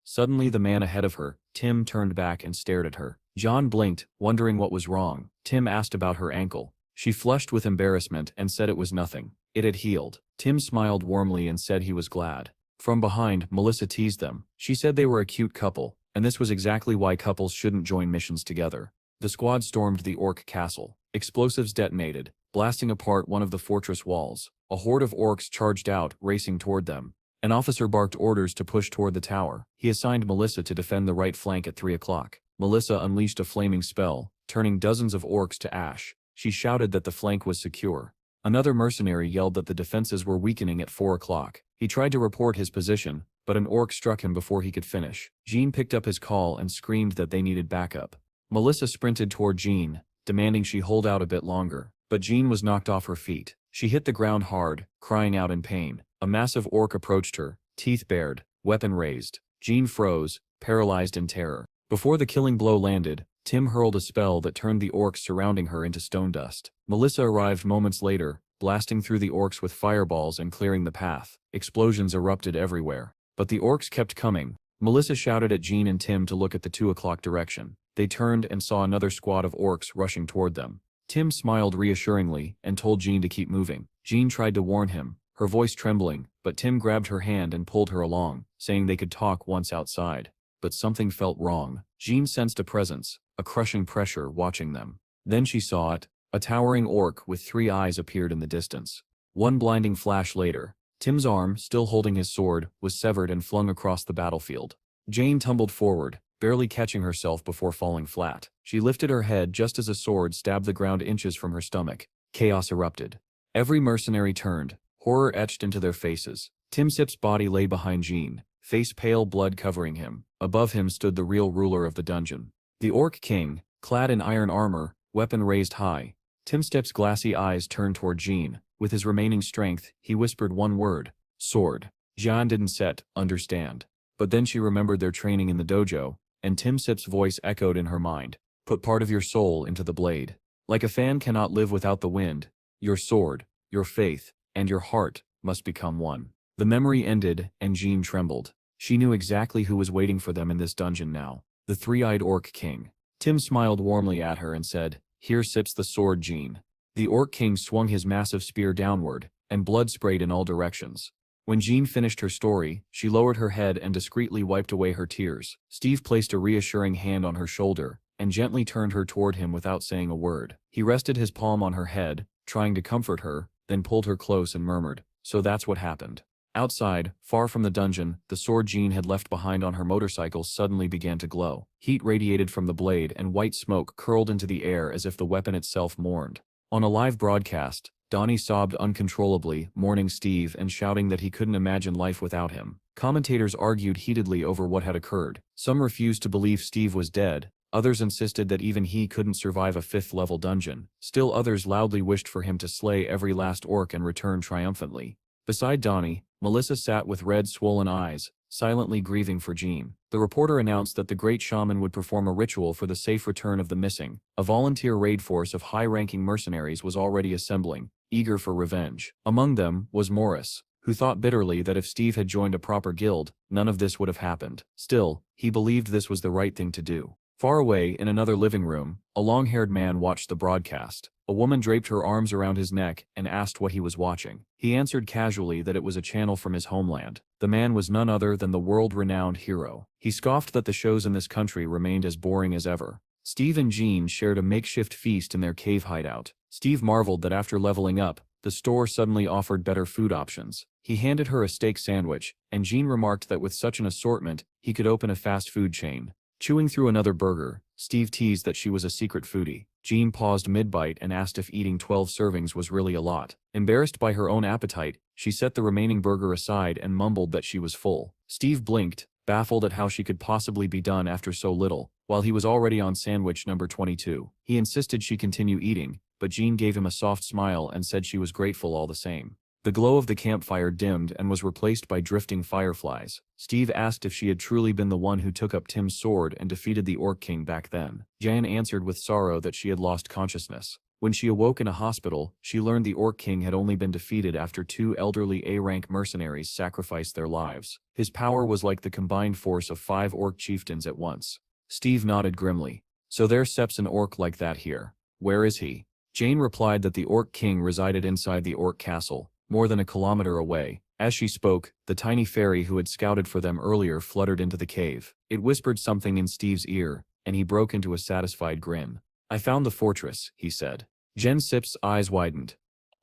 Suddenly, the man ahead of her, Tim, turned back and stared at her. Jean blinked, wondering what was wrong. Tim asked about her ankle. She flushed with embarrassment and said it was nothing. It had healed. Tim smiled warmly and said he was glad. From behind, Melissa teased them. She said they were a cute couple, and this was exactly why couples shouldn't join missions together. The squad stormed the orc castle. Explosives detonated, blasting apart one of the fortress walls. A horde of orcs charged out, racing toward them. An officer barked orders to push toward the tower. He assigned Melissa to defend the right flank at 3 o'clock. Melissa unleashed a flaming spell, turning dozens of orcs to ash. She shouted that the flank was secure. Another mercenary yelled that the defenses were weakening at 4 o'clock. He tried to report his position, but an orc struck him before he could finish. Jean picked up his call and screamed that they needed backup. Melissa sprinted toward Jean, demanding she hold out a bit longer, but Jean was knocked off her feet. She hit the ground hard, crying out in pain. A massive orc approached her, teeth bared, weapon raised. Jean froze, paralyzed in terror. Before the killing blow landed, Tim hurled a spell that turned the orcs surrounding her into stone dust. Melissa arrived moments later, blasting through the orcs with fireballs and clearing the path. Explosions erupted everywhere. But the orcs kept coming. Melissa shouted at Jean and Tim to look at the 2 o'clock direction. They turned and saw another squad of orcs rushing toward them. Tim smiled reassuringly and told Jean to keep moving. Jean tried to warn him, her voice trembling, but Tim grabbed her hand and pulled her along, saying they could talk once outside. But something felt wrong. Jean sensed a presence, a crushing pressure watching them. Then she saw it. A towering orc with 3 eyes appeared in the distance. One blinding flash later, Tim's arm, still holding his sword, was severed and flung across the battlefield. Jane tumbled forward, barely catching herself before falling flat. She lifted her head just as a sword stabbed the ground inches from her stomach. Chaos erupted. Every mercenary turned, horror etched into their faces. Tim Sip's body lay behind Jean, face pale, blood covering him. Above him stood the real ruler of the dungeon. The Orc King, clad in iron armor, weapon raised high. Tim Sip's glassy eyes turned toward Jean. With his remaining strength, he whispered one word: sword. Jean didn't understand. But then she remembered their training in the dojo, and Tim Sip's voice echoed in her mind. Put part of your soul into the blade. Like a fan cannot live without the wind, your sword, your faith, and your heart must become one. The memory ended, and Jean trembled. She knew exactly who was waiting for them in this dungeon now. The 3-eyed Orc King. Tim smiled warmly at her and said, "Here sips the sword, Jean." The Orc King swung his massive spear downward, and blood sprayed in all directions. When Jean finished her story, she lowered her head and discreetly wiped away her tears. Steve placed a reassuring hand on her shoulder, and gently turned her toward him without saying a word. He rested his palm on her head, trying to comfort her, then pulled her close and murmured, "So that's what happened." Outside, far from the dungeon, the sword Jean had left behind on her motorcycle suddenly began to glow. Heat radiated from the blade and white smoke curled into the air as if the weapon itself mourned. On a live broadcast, Donnie sobbed uncontrollably, mourning Steve and shouting that he couldn't imagine life without him. Commentators argued heatedly over what had occurred. Some refused to believe Steve was dead, others insisted that even he couldn't survive a 5th-level dungeon. Still others loudly wished for him to slay every last orc and return triumphantly. Beside Donnie, Melissa sat with red, swollen eyes, silently grieving for Jean. The reporter announced that the great shaman would perform a ritual for the safe return of the missing. A volunteer raid force of high-ranking mercenaries was already assembling, eager for revenge. Among them was Morris, who thought bitterly that if Steve had joined a proper guild, none of this would have happened. Still, he believed this was the right thing to do. Far away, in another living room, a long-haired man watched the broadcast. A woman draped her arms around his neck and asked what he was watching. He answered casually that it was a channel from his homeland. The man was none other than the world-renowned hero. He scoffed that the shows in this country remained as boring as ever. Steve and Jean shared a makeshift feast in their cave hideout. Steve marveled that after leveling up, the store suddenly offered better food options. He handed her a steak sandwich, and Jean remarked that with such an assortment, he could open a fast food chain. Chewing through another burger, Steve teased that she was a secret foodie. Jean paused mid-bite and asked if eating 12 servings was really a lot. Embarrassed by her own appetite, she set the remaining burger aside and mumbled that she was full. Steve blinked, baffled at how she could possibly be done after so little, while he was already on sandwich number 22. He insisted she continue eating, but Jean gave him a soft smile and said she was grateful all the same. The glow of the campfire dimmed and was replaced by drifting fireflies. Steve asked if she had truly been the one who took up Tim's sword and defeated the Orc King back then. Jan answered with sorrow that she had lost consciousness. When she awoke in a hospital, she learned the Orc King had only been defeated after 2 elderly A-rank mercenaries sacrificed their lives. His power was like the combined force of 5 Orc chieftains at once. Steve nodded grimly. "So there steps an Orc like that here. Where is he?" Jane replied that the Orc King resided inside the Orc Castle, more than a kilometer away. As she spoke, the tiny fairy who had scouted for them earlier fluttered into the cave. It whispered something in Steve's ear, and he broke into a satisfied grin. "I found the fortress," he said. Jen Sip's eyes widened.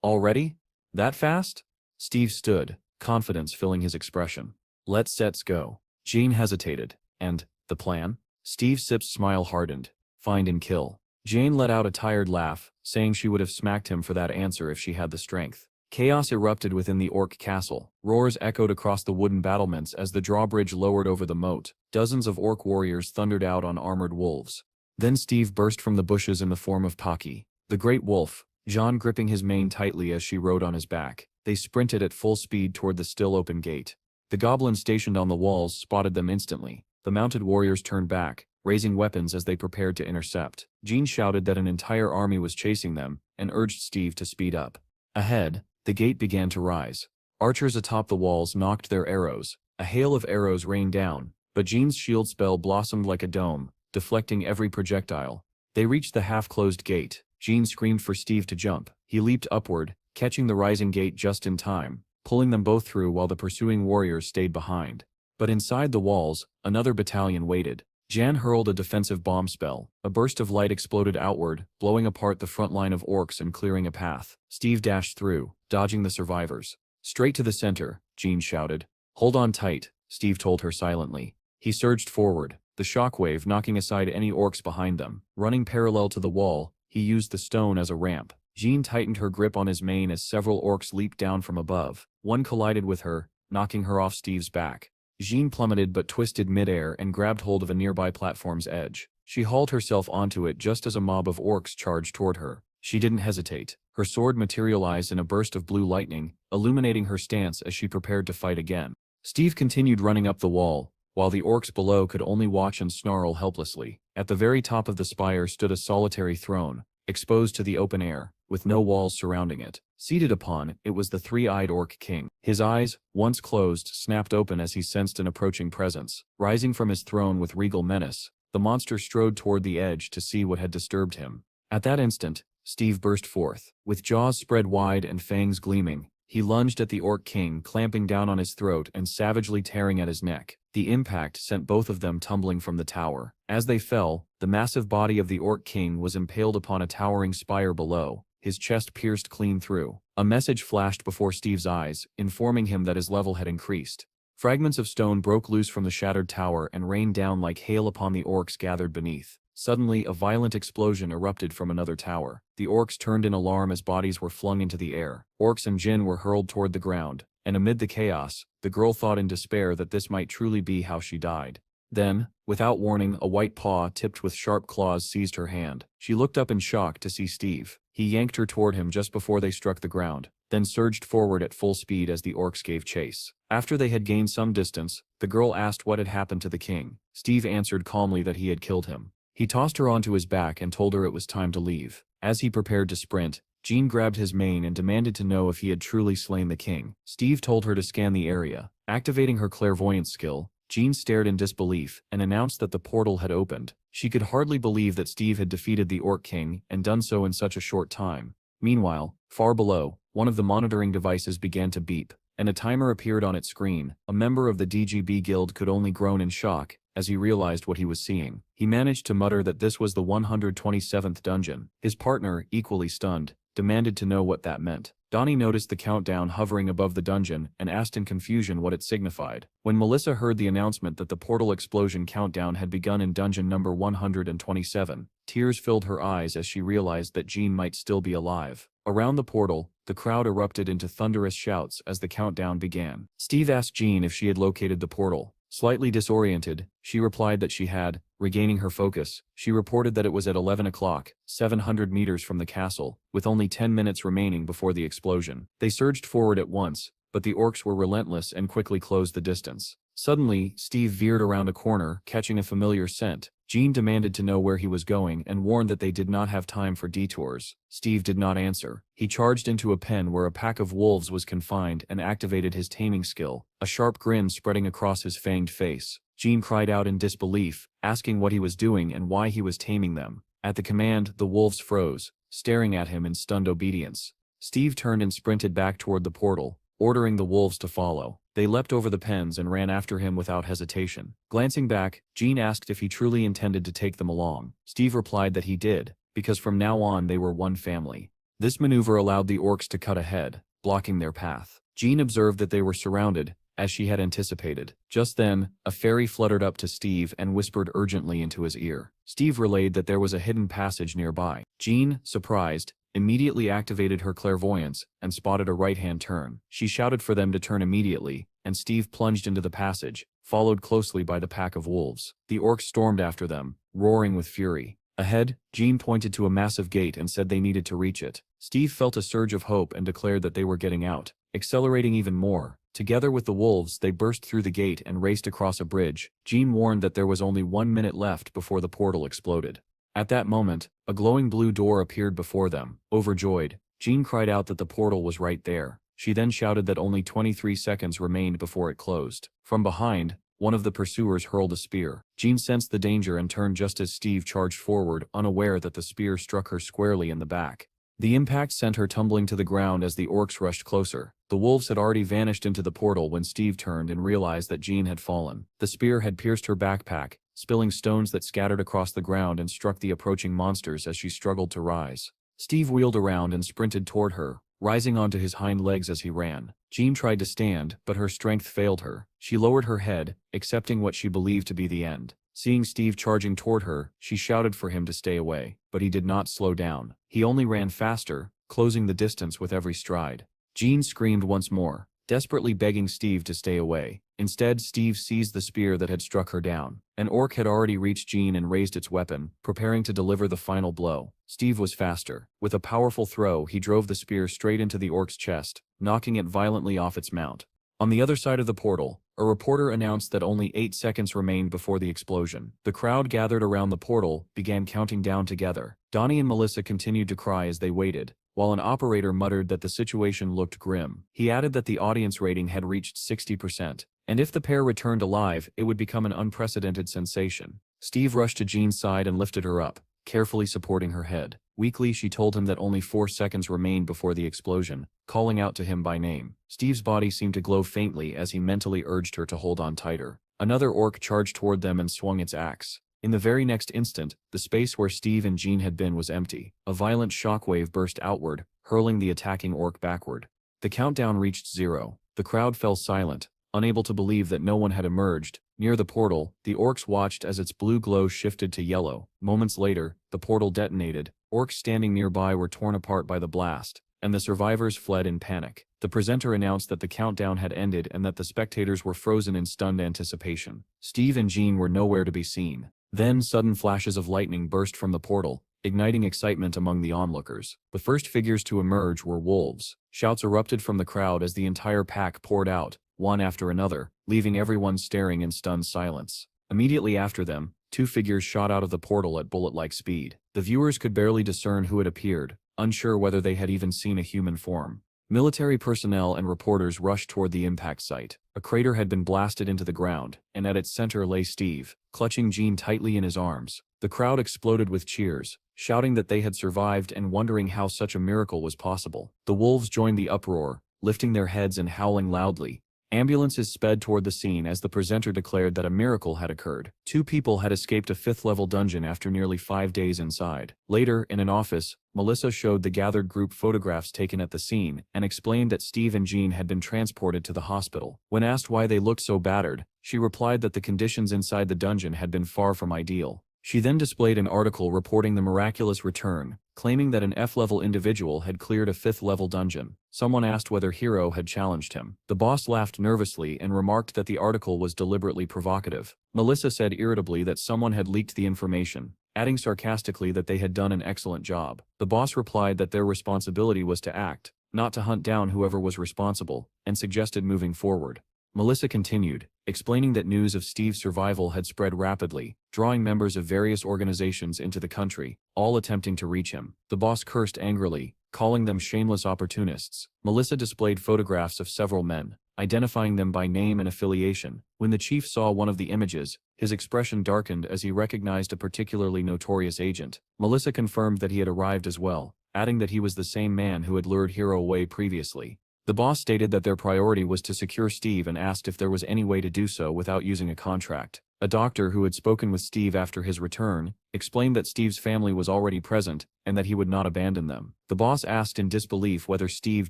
"Already? That fast?" Steve stood, confidence filling his expression. "Let's go." Jean hesitated. "And the plan?" Steve Sip's smile hardened. "Find and kill." Jane let out a tired laugh, saying she would have smacked him for that answer if she had the strength. Chaos erupted within the orc castle. Roars echoed across the wooden battlements as the drawbridge lowered over the moat. Dozens of orc warriors thundered out on armored wolves. Then Steve burst from the bushes in the form of Taki, the great wolf, Jean gripping his mane tightly as she rode on his back. They sprinted at full speed toward the still open gate. The goblins stationed on the walls spotted them instantly. The mounted warriors turned back, raising weapons as they prepared to intercept. Jean shouted that an entire army was chasing them, and urged Steve to speed up. Ahead, the gate began to rise. Archers atop the walls knocked their arrows. A hail of arrows rained down, but Jean's shield spell blossomed like a dome, deflecting every projectile. They reached the half-closed gate. Jean screamed for Steve to jump. He leaped upward, catching the rising gate just in time, pulling them both through while the pursuing warriors stayed behind. But inside the walls, another battalion waited. Jan hurled a defensive bomb spell. A burst of light exploded outward, blowing apart the front line of orcs and clearing a path. Steve dashed through, dodging the survivors. Straight to the center, Jean shouted. Hold on tight, Steve told her silently. He surged forward, the shockwave knocking aside any orcs behind them. Running parallel to the wall, he used the stone as a ramp. Jean tightened her grip on his mane as several orcs leaped down from above. One collided with her, knocking her off Steve's back. Jean plummeted but twisted midair and grabbed hold of a nearby platform's edge. She hauled herself onto it just as a mob of orcs charged toward her. She didn't hesitate. Her sword materialized in a burst of blue lightning, illuminating her stance as she prepared to fight again. Steve continued running up the wall, while the orcs below could only watch and snarl helplessly. At the very top of the spire stood a solitary throne, exposed to the open air, with no walls surrounding it. Seated upon it was the three-eyed orc king. His eyes, once closed, snapped open as he sensed an approaching presence. Rising from his throne with regal menace, the monster strode toward the edge to see what had disturbed him. At that instant, Steve burst forth. With jaws spread wide and fangs gleaming, he lunged at the orc king, clamping down on his throat and savagely tearing at his neck. The impact sent both of them tumbling from the tower. As they fell, the massive body of the orc king was impaled upon a towering spire below, his chest pierced clean through. A message flashed before Steve's eyes, informing him that his level had increased. Fragments of stone broke loose from the shattered tower and rained down like hail upon the orcs gathered beneath. Suddenly, a violent explosion erupted from another tower. The orcs turned in alarm as bodies were flung into the air. Orcs and Jin were hurled toward the ground, and amid the chaos, the girl thought in despair that this might truly be how she died. Then, without warning, a white paw tipped with sharp claws seized her hand. She looked up in shock to see Steve. He yanked her toward him just before they struck the ground, then surged forward at full speed as the orcs gave chase. After they had gained some distance, the girl asked what had happened to the king. Steve answered calmly that he had killed him. He tossed her onto his back and told her it was time to leave. As he prepared to sprint, Jean grabbed his mane and demanded to know if he had truly slain the king. Steve told her to scan the area. Activating her clairvoyance skill, Jean stared in disbelief and announced that the portal had opened. She could hardly believe that Steve had defeated the Orc King and done so in such a short time. Meanwhile, far below, one of the monitoring devices began to beep, and a timer appeared on its screen. A member of the DGB guild could only groan in shock as he realized what he was seeing. He managed to mutter that this was the 127th dungeon. His partner, equally stunned, demanded to know what that meant. Donnie noticed the countdown hovering above the dungeon and asked in confusion what it signified. When Melissa heard the announcement that the portal explosion countdown had begun in dungeon number 127, tears filled her eyes as she realized that Jean might still be alive. Around the portal, the crowd erupted into thunderous shouts as the countdown began. Steve asked Jean if she had located the portal. Slightly disoriented, she replied that she had. Regaining her focus, she reported that it was at 11 o'clock, 700 meters from the castle, with only 10 minutes remaining before the explosion. They surged forward at once, but the orcs were relentless and quickly closed the distance. Suddenly, Steve veered around a corner, catching a familiar scent. Jean demanded to know where he was going and warned that they did not have time for detours. Steve did not answer. He charged into a pen where a pack of wolves was confined and activated his taming skill, a sharp grin spreading across his fanged face. Jean cried out in disbelief, asking what he was doing and why he was taming them. At the command, the wolves froze, staring at him in stunned obedience. Steve turned and sprinted back toward the portal, ordering the wolves to follow. They leapt over the pens and ran after him without hesitation. Glancing back, Jean asked if he truly intended to take them along. Steve replied that he did, because from now on they were one family. This maneuver allowed the orcs to cut ahead, blocking their path. Jean observed that they were surrounded, as she had anticipated. Just then, a fairy fluttered up to Steve and whispered urgently into his ear. Steve relayed that there was a hidden passage nearby. Jean, surprised, immediately activated her clairvoyance and spotted a right-hand turn. She shouted for them to turn immediately, and Steve plunged into the passage, followed closely by the pack of wolves. The orcs stormed after them, roaring with fury. Ahead, Jean pointed to a massive gate and said they needed to reach it. Steve felt a surge of hope and declared that they were getting out. Accelerating even more, together with the wolves, they burst through the gate and raced across a bridge. Jean warned that there was only 1 minute left before the portal exploded. At that moment, a glowing blue door appeared before them. Overjoyed, Jean cried out that the portal was right there. She then shouted that only 23 seconds remained before it closed. From behind, one of the pursuers hurled a spear. Jean sensed the danger and turned just as Steve charged forward, unaware that the spear struck her squarely in the back. The impact sent her tumbling to the ground as the orcs rushed closer. The wolves had already vanished into the portal when Steve turned and realized that Jean had fallen. The spear had pierced her backpack, spilling stones that scattered across the ground and struck the approaching monsters as she struggled to rise. Steve wheeled around and sprinted toward her, rising onto his hind legs as he ran. Jean tried to stand, but her strength failed her. She lowered her head, accepting what she believed to be the end. Seeing Steve charging toward her, she shouted for him to stay away, but he did not slow down. He only ran faster, closing the distance with every stride. Jean screamed once more, desperately begging Steve to stay away. Instead, Steve seized the spear that had struck her down. An orc had already reached Jean and raised its weapon, preparing to deliver the final blow. Steve was faster. With a powerful throw, he drove the spear straight into the orc's chest, knocking it violently off its mount. On the other side of the portal, a reporter announced that only 8 seconds remained before the explosion. The crowd gathered around the portal began counting down together. Donnie and Melissa continued to cry as they waited, while an operator muttered that the situation looked grim. He added that the audience rating had reached 60%, and if the pair returned alive, it would become an unprecedented sensation. Steve rushed to Jean's side and lifted her up, carefully supporting her head. Weakly, she told him that only 4 seconds remained before the explosion, calling out to him by name. Steve's body seemed to glow faintly as he mentally urged her to hold on tighter. Another orc charged toward them and swung its axe. In the very next instant, the space where Steve and Jean had been was empty. A violent shockwave burst outward, hurling the attacking orc backward. The countdown reached 0. The crowd fell silent, unable to believe that no one had emerged. Near the portal, the orcs watched as its blue glow shifted to yellow. Moments later, the portal detonated. Orcs standing nearby were torn apart by the blast, and the survivors fled in panic. The presenter announced that the countdown had ended and that the spectators were frozen in stunned anticipation. Steve and Jean were nowhere to be seen. Then sudden flashes of lightning burst from the portal, igniting excitement among the onlookers. The first figures to emerge were wolves. Shouts erupted from the crowd as the entire pack poured out, one after another, leaving everyone staring in stunned silence. Immediately after them, 2 figures shot out of the portal at bullet-like speed. The viewers could barely discern who had appeared, unsure whether they had even seen a human form. Military personnel and reporters rushed toward the impact site. A crater had been blasted into the ground, and at its center lay Steve, clutching Jean tightly in his arms. The crowd exploded with cheers, shouting that they had survived and wondering how such a miracle was possible. The wolves joined the uproar, lifting their heads and howling loudly. Ambulances sped toward the scene as the presenter declared that a miracle had occurred. 2 people had escaped a 5th-level dungeon after nearly 5 days inside. Later, in an office, Melissa showed the gathered group photographs taken at the scene and explained that Steve and Jean had been transported to the hospital. When asked why they looked so battered, she replied that the conditions inside the dungeon had been far from ideal. She then displayed an article reporting the miraculous return, claiming that an F-level individual had cleared a 5th-level dungeon. Someone asked whether Hero had challenged him. The boss laughed nervously and remarked that the article was deliberately provocative. Melissa said irritably that someone had leaked the information, adding sarcastically that they had done an excellent job. The boss replied that their responsibility was to act, not to hunt down whoever was responsible, and suggested moving forward. Melissa continued, explaining that news of Steve's survival had spread rapidly, drawing members of various organizations into the country, all attempting to reach him. The boss cursed angrily, calling them shameless opportunists. Melissa displayed photographs of several men, identifying them by name and affiliation. When the chief saw one of the images, his expression darkened as he recognized a particularly notorious agent. Melissa confirmed that he had arrived as well, adding that he was the same man who had lured Hero away previously. The boss stated that their priority was to secure Steve and asked if there was any way to do so without using a contract. A doctor who had spoken with Steve after his return explained that Steve's family was already present and that he would not abandon them. The boss asked in disbelief whether Steve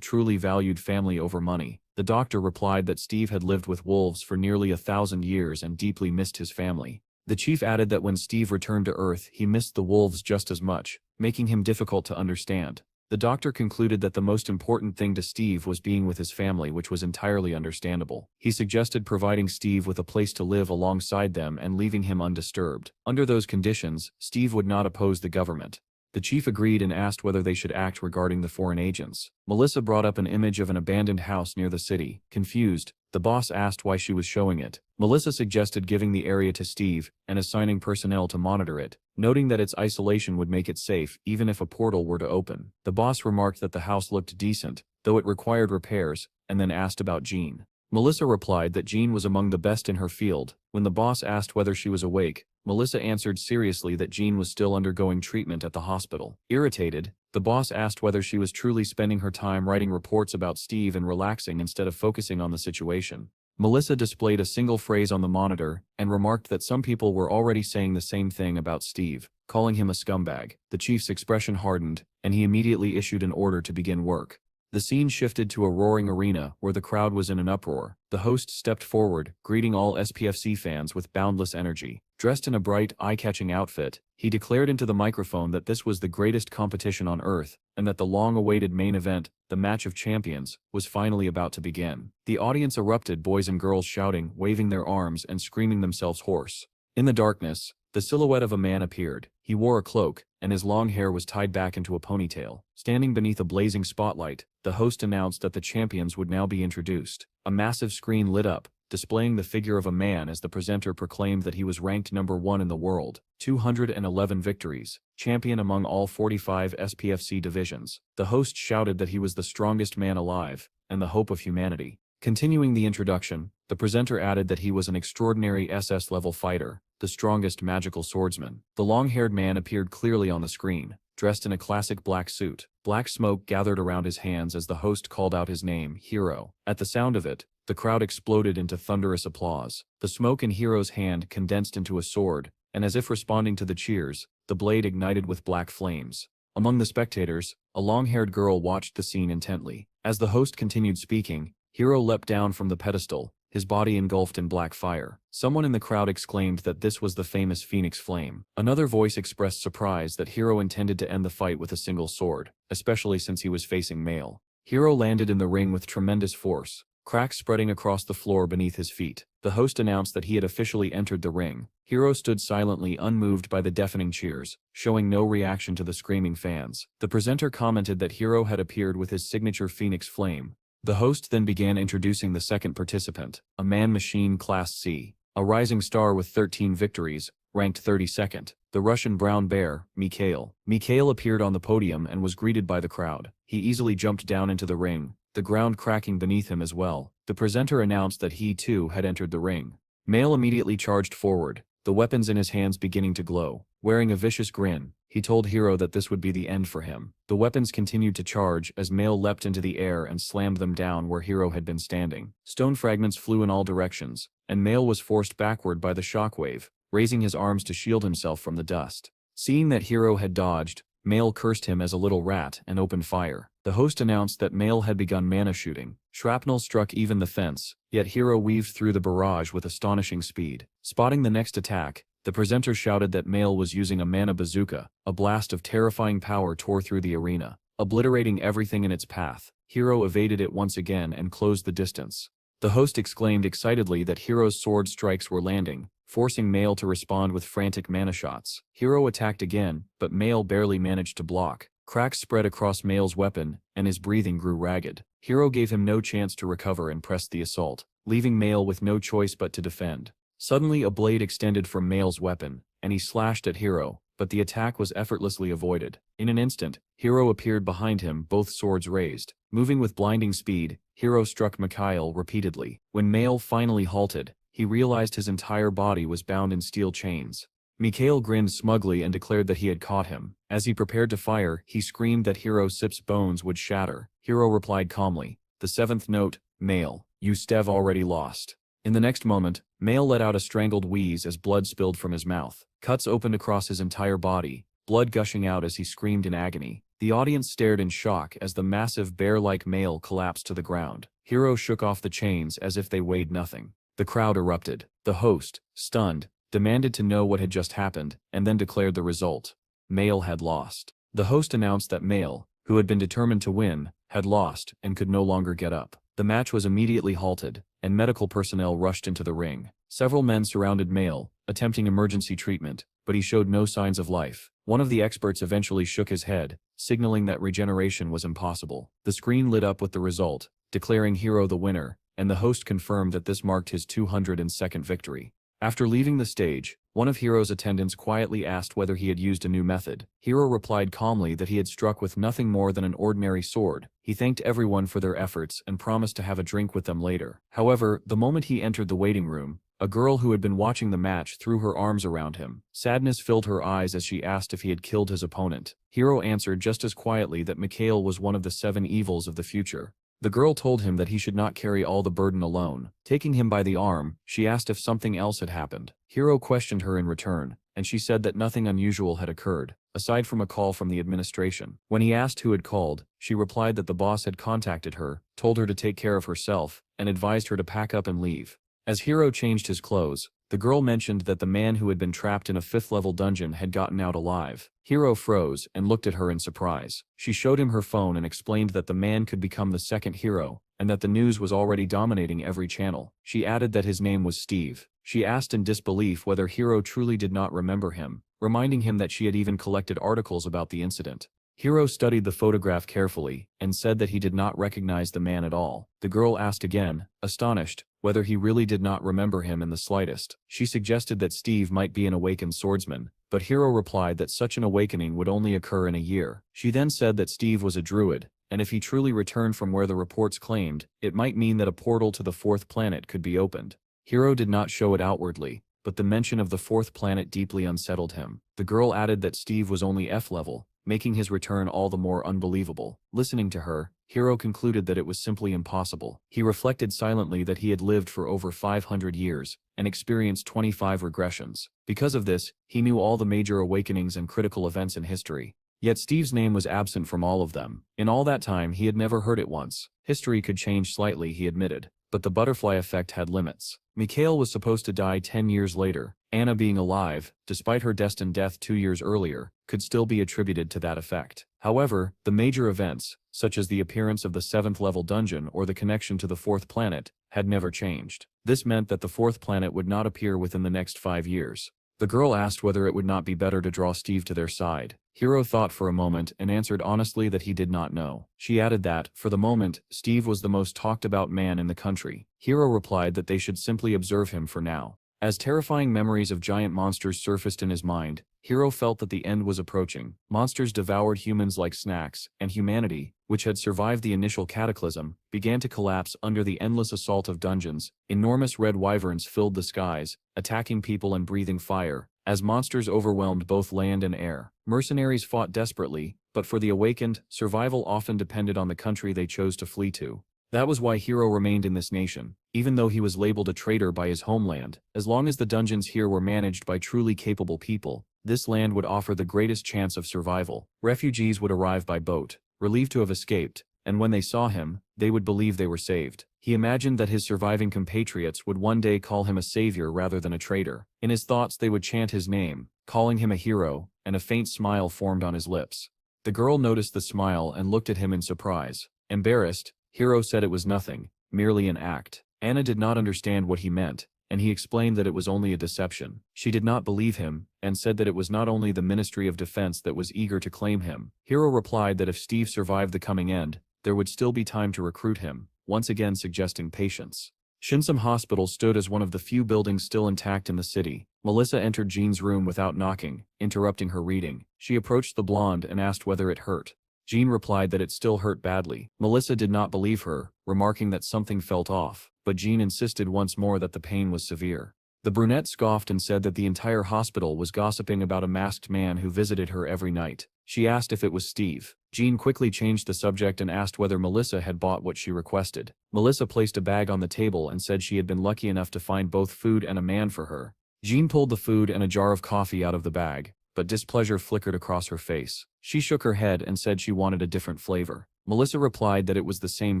truly valued family over money. The doctor replied that Steve had lived with wolves for nearly 1,000 years and deeply missed his family. The chief added that when Steve returned to Earth, he missed the wolves just as much, making him difficult to understand. The doctor concluded that the most important thing to Steve was being with his family, which was entirely understandable. He suggested providing Steve with a place to live alongside them and leaving him undisturbed. Under those conditions, Steve would not oppose the government. The chief agreed and asked whether they should act regarding the foreign agents. Melissa brought up an image of an abandoned house near the city. Confused, the boss asked why she was showing it. Melissa suggested giving the area to Steve and assigning personnel to monitor it, noting that its isolation would make it safe even if a portal were to open. The boss remarked that the house looked decent, though it required repairs, and then asked about Jean. Melissa replied that Jean was among the best in her field. When the boss asked whether she was awake, Melissa answered seriously that Jean was still undergoing treatment at the hospital. Irritated, the boss asked whether she was truly spending her time writing reports about Steve and relaxing instead of focusing on the situation. Melissa displayed a single phrase on the monitor and remarked that some people were already saying the same thing about Steve, calling him a scumbag. The chief's expression hardened, and he immediately issued an order to begin work. The scene shifted to a roaring arena where the crowd was in an uproar. The host stepped forward, greeting all SPFC fans with boundless energy. Dressed in a bright, eye-catching outfit, he declared into the microphone that this was the greatest competition on Earth, and that the long-awaited main event, the Match of Champions, was finally about to begin. The audience erupted, boys and girls shouting, waving their arms, and screaming themselves hoarse. In the darkness, the silhouette of a man appeared. He wore a cloak, and his long hair was tied back into a ponytail. Standing beneath a blazing spotlight, the host announced that the champions would now be introduced. A massive screen lit up, displaying the figure of a man as the presenter proclaimed that he was ranked #1 in the world, 211 victories, champion among all 45 SPFC divisions. The host shouted that he was the strongest man alive, and the hope of humanity. Continuing the introduction, the presenter added that he was an extraordinary SS-level fighter, the strongest magical swordsman. The long-haired man appeared clearly on the screen, dressed in a classic black suit. Black smoke gathered around his hands as the host called out his name, Hero. At the sound of it, the crowd exploded into thunderous applause. The smoke in Hero's hand condensed into a sword, and as if responding to the cheers, the blade ignited with black flames. Among the spectators, a long-haired girl watched the scene intently. As the host continued speaking, Hero leapt down from the pedestal, his body engulfed in black fire. Someone in the crowd exclaimed that this was the famous Phoenix Flame. Another voice expressed surprise that Hero intended to end the fight with a single sword, especially since he was facing male. Hero landed in the ring with tremendous force, cracks spreading across the floor beneath his feet. The host announced that he had officially entered the ring. Hero stood silently, unmoved by the deafening cheers, showing no reaction to the screaming fans. The presenter commented that Hero had appeared with his signature Phoenix Flame. The host then began introducing the second participant, a man-machine Class C, a rising star with 13 victories, ranked 32nd, the Russian brown bear, Mikhail. Mikhail appeared on the podium and was greeted by the crowd. He easily jumped down into the ring, the ground cracking beneath him as well. The presenter announced that he too had entered the ring. Male immediately charged forward, the weapons in his hands beginning to glow. Wearing a vicious grin, he told Hero that this would be the end for him. The weapons continued to charge as Male leapt into the air and slammed them down where Hero had been standing. Stone fragments flew in all directions, and Male was forced backward by the shockwave, raising his arms to shield himself from the dust. Seeing that Hero had dodged, Male cursed him as a little rat and opened fire. The host announced that Male had begun mana shooting. Shrapnel struck even the fence, yet Hero weaved through the barrage with astonishing speed. Spotting the next attack, the presenter shouted that Male was using a mana bazooka. A blast of terrifying power tore through the arena, obliterating everything in its path. Hero evaded it once again and closed the distance. The host exclaimed excitedly that Hero's sword strikes were landing, forcing Male to respond with frantic mana shots. Hero attacked again, but Male barely managed to block. Cracks spread across Male's weapon, and his breathing grew ragged. Hero gave him no chance to recover and pressed the assault, leaving Male with no choice but to defend. Suddenly a blade extended from Male's weapon, and he slashed at Hero, but the attack was effortlessly avoided. In an instant, Hero appeared behind him, both swords raised. Moving with blinding speed, Hero struck Mikhail repeatedly. When Male finally halted, he realized his entire body was bound in steel chains. Mikhail grinned smugly and declared that he had caught him. As he prepared to fire, he screamed that Hero Sip's bones would shatter. Hero replied calmly, "The seventh note, Male, you Stev already lost." In the next moment, Male let out a strangled wheeze as blood spilled from his mouth. Cuts opened across his entire body, blood gushing out as he screamed in agony. The audience stared in shock as the massive bear-like male collapsed to the ground. Hiro shook off the chains as if they weighed nothing. The crowd erupted. The host, stunned, demanded to know what had just happened, and then declared the result. Male had lost. The host announced that Male, who had been determined to win, had lost and could no longer get up. The match was immediately halted, and medical personnel rushed into the ring. Several men surrounded Male, attempting emergency treatment, but he showed no signs of life. One of the experts eventually shook his head, signaling that regeneration was impossible. The screen lit up with the result, declaring Hiro the winner, and the host confirmed that this marked his 202nd victory. After leaving the stage, one of Hiro's attendants quietly asked whether he had used a new method. Hiro replied calmly that he had struck with nothing more than an ordinary sword. He thanked everyone for their efforts and promised to have a drink with them later. However, the moment he entered the waiting room, a girl who had been watching the match threw her arms around him. Sadness filled her eyes as she asked if he had killed his opponent. Hiro answered just as quietly that Mikhail was one of the 7 evils of the future. The girl told him that he should not carry all the burden alone. Taking him by the arm, she asked if something else had happened. Hiro questioned her in return, and she said that nothing unusual had occurred, aside from a call from the administration. When he asked who had called, she replied that the boss had contacted her, told her to take care of herself, and advised her to pack up and leave. As Hiro changed his clothes, the girl mentioned that the man who had been trapped in a 5th-level dungeon had gotten out alive. Hiro froze and looked at her in surprise. She showed him her phone and explained that the man could become the 2nd hero, and that the news was already dominating every channel. She added that his name was Steve. She asked in disbelief whether Hiro truly did not remember him, reminding him that she had even collected articles about the incident. Hiro studied the photograph carefully, and said that he did not recognize the man at all. The girl asked again, astonished, whether he really did not remember him in the slightest. She suggested that Steve might be an awakened swordsman, but Hiro replied that such an awakening would only occur in a year. She then said that Steve was a druid, and if he truly returned from where the reports claimed, it might mean that a portal to the 4th planet could be opened. Hiro did not show it outwardly, but the mention of the 4th planet deeply unsettled him. The girl added that Steve was only F-level, making his return all the more unbelievable. Listening to her, Hiro concluded that it was simply impossible. He reflected silently that he had lived for over 500 years, and experienced 25 regressions. Because of this, he knew all the major awakenings and critical events in history. Yet Steve's name was absent from all of them. In all that time he had never heard it once. History could change slightly, he admitted, but the butterfly effect had limits. Mikhail was supposed to die 10 years later. Anna being alive, despite her destined death 2 years earlier, could still be attributed to that effect. However, the major events, such as the appearance of the 7th-level dungeon or the connection to the 4th planet, had never changed. This meant that the 4th planet would not appear within the next 5 years. The girl asked whether it would not be better to draw Steve to their side. Hiro thought for a moment and answered honestly that he did not know. She added that, for the moment, Steve was the most talked about man in the country. Hiro replied that they should simply observe him for now. As terrifying memories of giant monsters surfaced in his mind, Hiro felt that the end was approaching. Monsters devoured humans like snacks, and humanity, which had survived the initial cataclysm, began to collapse under the endless assault of dungeons. Enormous red wyverns filled the skies, attacking people and breathing fire. As monsters overwhelmed both land and air, mercenaries fought desperately, but for the awakened, survival often depended on the country they chose to flee to. That was why Hiro remained in this nation, even though he was labeled a traitor by his homeland. As long as the dungeons here were managed by truly capable people, this land would offer the greatest chance of survival. Refugees would arrive by boat, relieved to have escaped, and when they saw him, they would believe they were saved. He imagined that his surviving compatriots would one day call him a savior rather than a traitor. In his thoughts they would chant his name, calling him a hero, and a faint smile formed on his lips. The girl noticed the smile and looked at him in surprise. Embarrassed, Hiro said it was nothing, merely an act. Anna did not understand what he meant, and he explained that it was only a deception. She did not believe him, and said that it was not only the Ministry of Defense that was eager to claim him. Hiro replied that if Steve survived the coming end, there would still be time to recruit him, once again suggesting patience. Shinsum Hospital stood as one of the few buildings still intact in the city. Melissa entered Jean's room without knocking, interrupting her reading. She approached the blonde and asked whether it hurt. Jean replied that it still hurt badly. Melissa did not believe her, remarking that something felt off, but Jean insisted once more that the pain was severe. The brunette scoffed and said that the entire hospital was gossiping about a masked man who visited her every night. She asked if it was Steve. Jean quickly changed the subject and asked whether Melissa had bought what she requested. Melissa placed a bag on the table and said she had been lucky enough to find both food and a man for her. Jean pulled the food and a jar of coffee out of the bag, but displeasure flickered across her face. She shook her head and said she wanted a different flavor. Melissa replied that it was the same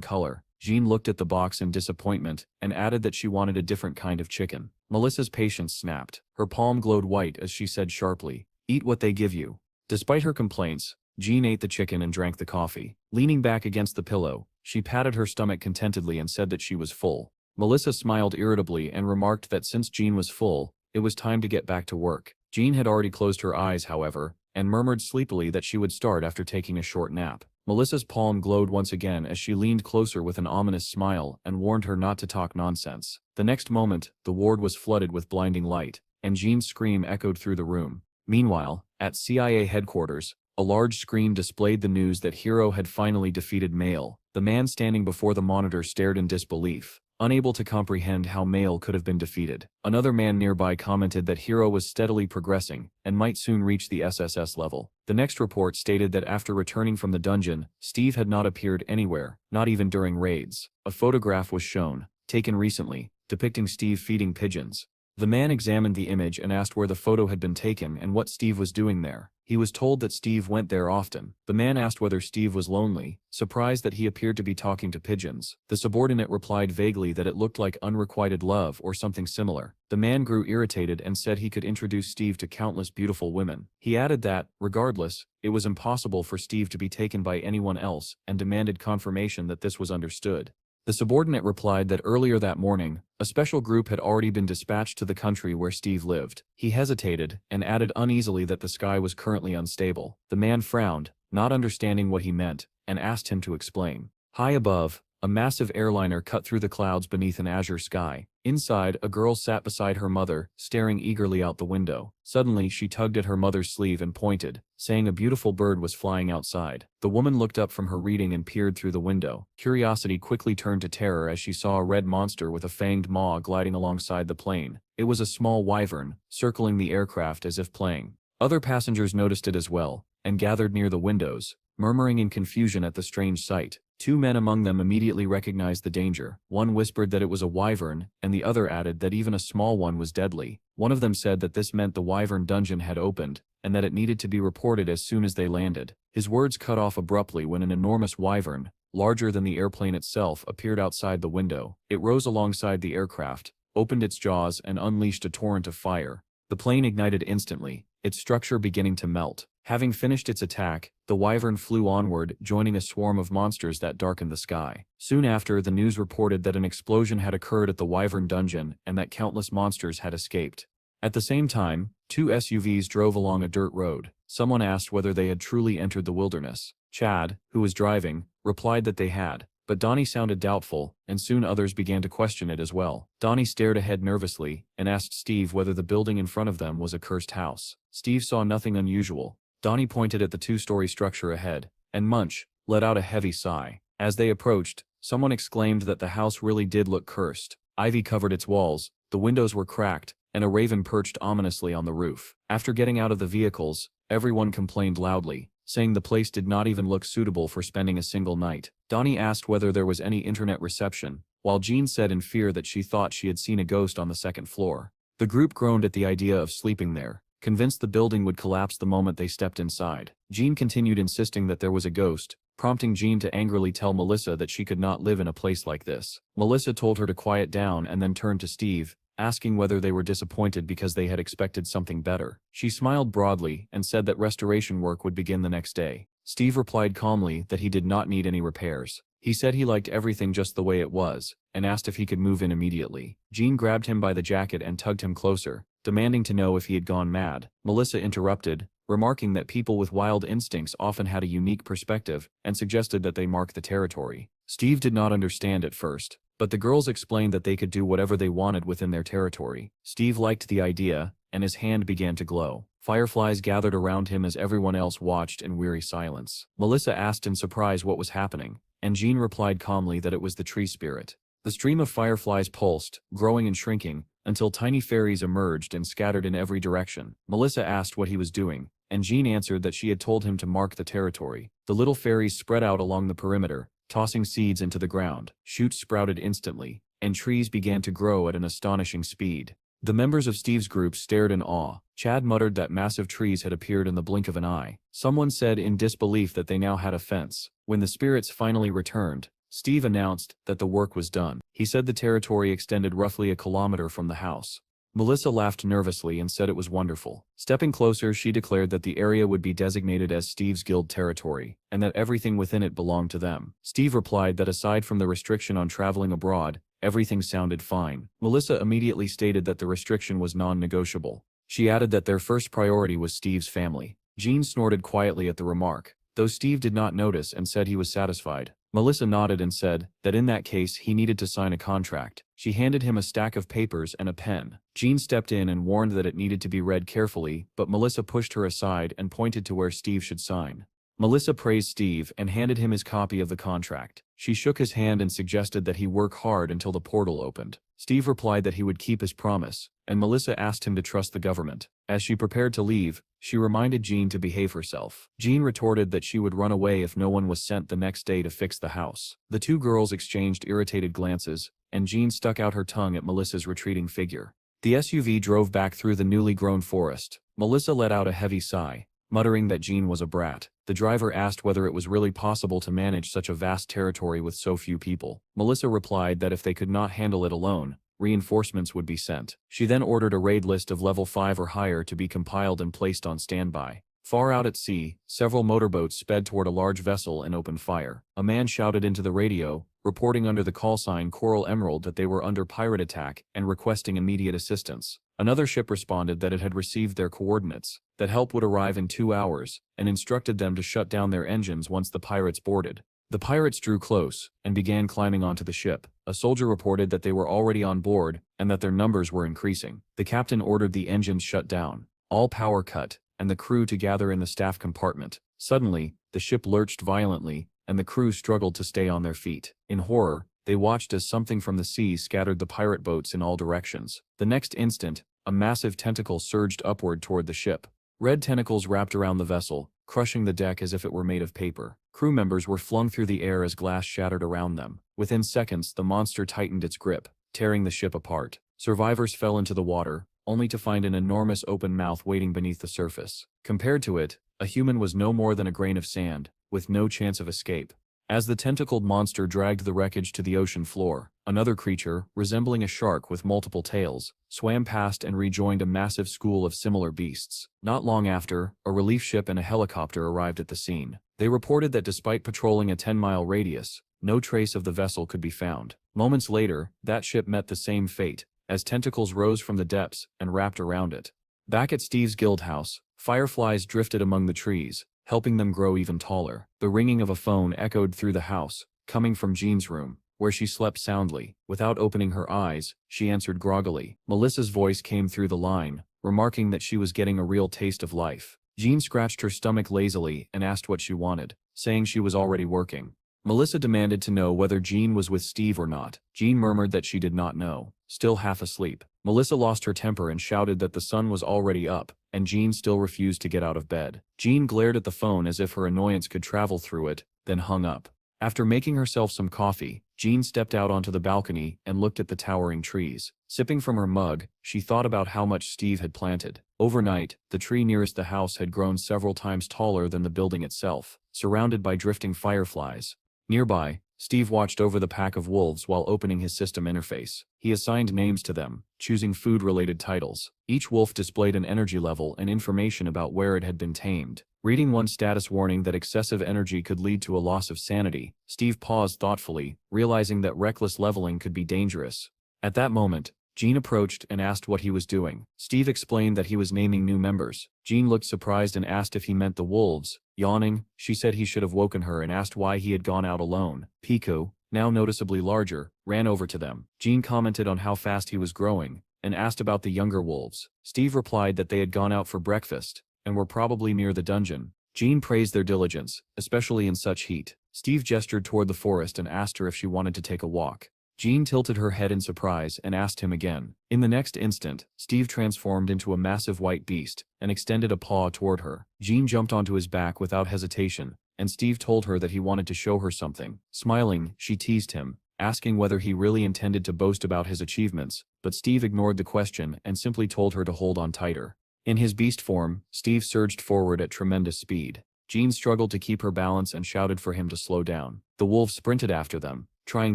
color. Jean looked at the box in disappointment and added that she wanted a different kind of chicken. Melissa's patience snapped. Her palm glowed white as she said sharply, "Eat what they give you." Despite her complaints, Jean ate the chicken and drank the coffee. Leaning back against the pillow, she patted her stomach contentedly and said that she was full. Melissa smiled irritably and remarked that since Jean was full, it was time to get back to work. Jean had already closed her eyes, however, and murmured sleepily that she would start after taking a short nap. Melissa's palm glowed once again as she leaned closer with an ominous smile and warned her not to talk nonsense. The next moment, the ward was flooded with blinding light, and Jean's scream echoed through the room. Meanwhile, at CIA headquarters, a large screen displayed the news that Hiro had finally defeated Mail. The man standing before the monitor stared in disbelief, unable to comprehend how Mail could have been defeated. Another man nearby commented that Hiro was steadily progressing and might soon reach the SSS level. The next report stated that after returning from the dungeon, Steve had not appeared anywhere, not even during raids. A photograph was shown, taken recently, depicting Steve feeding pigeons. The man examined the image and asked where the photo had been taken and what Steve was doing there. He was told that Steve went there often. The man asked whether Steve was lonely, surprised that he appeared to be talking to pigeons. The subordinate replied vaguely that it looked like unrequited love or something similar. The man grew irritated and said he could introduce Steve to countless beautiful women. He added that, regardless, it was impossible for Steve to be taken by anyone else and demanded confirmation that this was understood. The subordinate replied that earlier that morning, a special group had already been dispatched to the country where Steve lived. He hesitated and added uneasily that the sky was currently unstable. The man frowned, not understanding what he meant, and asked him to explain. High above, a massive airliner cut through the clouds beneath an azure sky. Inside, a girl sat beside her mother, staring eagerly out the window. Suddenly, she tugged at her mother's sleeve and pointed, saying a beautiful bird was flying outside. The woman looked up from her reading and peered through the window. Curiosity quickly turned to terror as she saw a red monster with a fanged maw gliding alongside the plane. It was a small wyvern, circling the aircraft as if playing. Other passengers noticed it as well, and gathered near the windows, murmuring in confusion at the strange sight. Two men among them immediately recognized the danger. One whispered that it was a wyvern, and the other added that even a small one was deadly. One of them said that this meant the wyvern dungeon had opened, and that it needed to be reported as soon as they landed. His words cut off abruptly when an enormous wyvern, larger than the airplane itself, appeared outside the window. It rose alongside the aircraft, opened its jaws and unleashed a torrent of fire. The plane ignited instantly, its structure beginning to melt. Having finished its attack, the wyvern flew onward, joining a swarm of monsters that darkened the sky. Soon after, the news reported that an explosion had occurred at the wyvern dungeon and that countless monsters had escaped. At the same time, two SUVs drove along a dirt road. Someone asked whether they had truly entered the wilderness. Chad, who was driving, replied that they had, but Donnie sounded doubtful, and soon others began to question it as well. Donnie stared ahead nervously and asked Steve whether the building in front of them was a cursed house. Steve saw nothing unusual. Donnie pointed at the two-story structure ahead, and Munch let out a heavy sigh. As they approached, someone exclaimed that the house really did look cursed. Ivy covered its walls, the windows were cracked, and a raven perched ominously on the roof. After getting out of the vehicles, everyone complained loudly, saying the place did not even look suitable for spending a single night. Donnie asked whether there was any internet reception, while Jean said in fear that she thought she had seen a ghost on the second floor. The group groaned at the idea of sleeping there, convinced the building would collapse the moment they stepped inside. Jean continued insisting that there was a ghost, prompting Jean to angrily tell Melissa that she could not live in a place like this. Melissa told her to quiet down and then turned to Steve, asking whether they were disappointed because they had expected something better. She smiled broadly and said that restoration work would begin the next day. Steve replied calmly that he did not need any repairs. He said he liked everything just the way it was, and asked if he could move in immediately. Jean grabbed him by the jacket and tugged him closer, demanding to know if he had gone mad. Melissa interrupted, remarking that people with wild instincts often had a unique perspective, and suggested that they mark the territory. Steve did not understand at first, but the girls explained that they could do whatever they wanted within their territory. Steve liked the idea, and his hand began to glow. Fireflies gathered around him as everyone else watched in weary silence. Melissa asked in surprise what was happening, and Jean replied calmly that it was the tree spirit. The stream of fireflies pulsed, growing and shrinking, until tiny fairies emerged and scattered in every direction. Melissa asked what he was doing, and Jean answered that she had told him to mark the territory. The little fairies spread out along the perimeter, tossing seeds into the ground. Shoots sprouted instantly, and trees began to grow at an astonishing speed. The members of Steve's group stared in awe. Chad muttered that massive trees had appeared in the blink of an eye. Someone said in disbelief that they now had a fence. When the spirits finally returned, Steve announced that the work was done. He said the territory extended roughly a kilometer from the house. Melissa laughed nervously and said it was wonderful. Stepping closer, she declared that the area would be designated as Steve's guild territory, and that everything within it belonged to them. Steve replied that aside from the restriction on traveling abroad, everything sounded fine. Melissa immediately stated that the restriction was non-negotiable. She added that their first priority was Steve's family. Jean snorted quietly at the remark, though Steve did not notice and said he was satisfied. Melissa nodded and said that in that case he needed to sign a contract. She handed him a stack of papers and a pen. Jean stepped in and warned that it needed to be read carefully, but Melissa pushed her aside and pointed to where Steve should sign. Melissa praised Steve and handed him his copy of the contract. She shook his hand and suggested that he work hard until the portal opened. Steve replied that he would keep his promise, and Melissa asked him to trust the government. As she prepared to leave, she reminded Jean to behave herself. Jean retorted that she would run away if no one was sent the next day to fix the house. The two girls exchanged irritated glances, and Jean stuck out her tongue at Melissa's retreating figure. The SUV drove back through the newly grown forest. Melissa let out a heavy sigh, muttering that Jean was a brat. The driver asked whether it was really possible to manage such a vast territory with so few people. Melissa replied that if they could not handle it alone, reinforcements would be sent. She then ordered a raid list of level 5 or higher to be compiled and placed on standby. Far out at sea, several motorboats sped toward a large vessel and opened fire. A man shouted into the radio, reporting under the call sign Coral Emerald that they were under pirate attack and requesting immediate assistance. Another ship responded that it had received their coordinates, that help would arrive in 2 hours, and instructed them to shut down their engines once the pirates boarded. The pirates drew close and began climbing onto the ship. A soldier reported that they were already on board and that their numbers were increasing. The captain ordered the engines shut down, all power cut, and the crew to gather in the staff compartment. Suddenly, the ship lurched violently, and the crew struggled to stay on their feet. In horror, they watched as something from the sea scattered the pirate boats in all directions. The next instant, a massive tentacle surged upward toward the ship. Red tentacles wrapped around the vessel, crushing the deck as if it were made of paper. Crew members were flung through the air as glass shattered around them. Within seconds, the monster tightened its grip, tearing the ship apart. Survivors fell into the water, only to find an enormous open mouth waiting beneath the surface. Compared to it, a human was no more than a grain of sand, with no chance of escape. As the tentacled monster dragged the wreckage to the ocean floor, another creature, resembling a shark with multiple tails, swam past and rejoined a massive school of similar beasts. Not long after, a relief ship and a helicopter arrived at the scene. They reported that despite patrolling a 10-mile radius, no trace of the vessel could be found. Moments later, that ship met the same fate, as tentacles rose from the depths and wrapped around it. Back at Steve's guild house, fireflies drifted among the trees, helping them grow even taller. The ringing of a phone echoed through the house, coming from Jean's room, where she slept soundly. Without opening her eyes, she answered groggily. Melissa's voice came through the line, remarking that she was getting a real taste of life. Jean scratched her stomach lazily and asked what she wanted, saying she was already working. Melissa demanded to know whether Jean was with Steve or not. Jean murmured that she did not know, still half asleep. Melissa lost her temper and shouted that the sun was already up, and Jean still refused to get out of bed. Jean glared at the phone as if her annoyance could travel through it, then hung up. After making herself some coffee, Jean stepped out onto the balcony and looked at the towering trees. Sipping from her mug, she thought about how much Steve had planted. Overnight, the tree nearest the house had grown several times taller than the building itself, surrounded by drifting fireflies. Nearby, Steve watched over the pack of wolves while opening his system interface. He assigned names to them, choosing food-related titles. Each wolf displayed an energy level and information about where it had been tamed. Reading one status warning that excessive energy could lead to a loss of sanity, Steve paused thoughtfully, realizing that reckless leveling could be dangerous. At that moment, Jean approached and asked what he was doing. Steve explained that he was naming new members. Jean looked surprised and asked if he meant the wolves. Yawning, she said he should have woken her and asked why he had gone out alone. Pico, now noticeably larger, ran over to them. Jean commented on how fast he was growing, and asked about the younger wolves. Steve replied that they had gone out for breakfast, and were probably near the dungeon. Jean praised their diligence, especially in such heat. Steve gestured toward the forest and asked her if she wanted to take a walk. Jean tilted her head in surprise and asked him again. In the next instant, Steve transformed into a massive white beast and extended a paw toward her. Jean jumped onto his back without hesitation, and Steve told her that he wanted to show her something. Smiling, she teased him, asking whether he really intended to boast about his achievements, but Steve ignored the question and simply told her to hold on tighter. In his beast form, Steve surged forward at tremendous speed. Jean struggled to keep her balance and shouted for him to slow down. The wolves sprinted after them, trying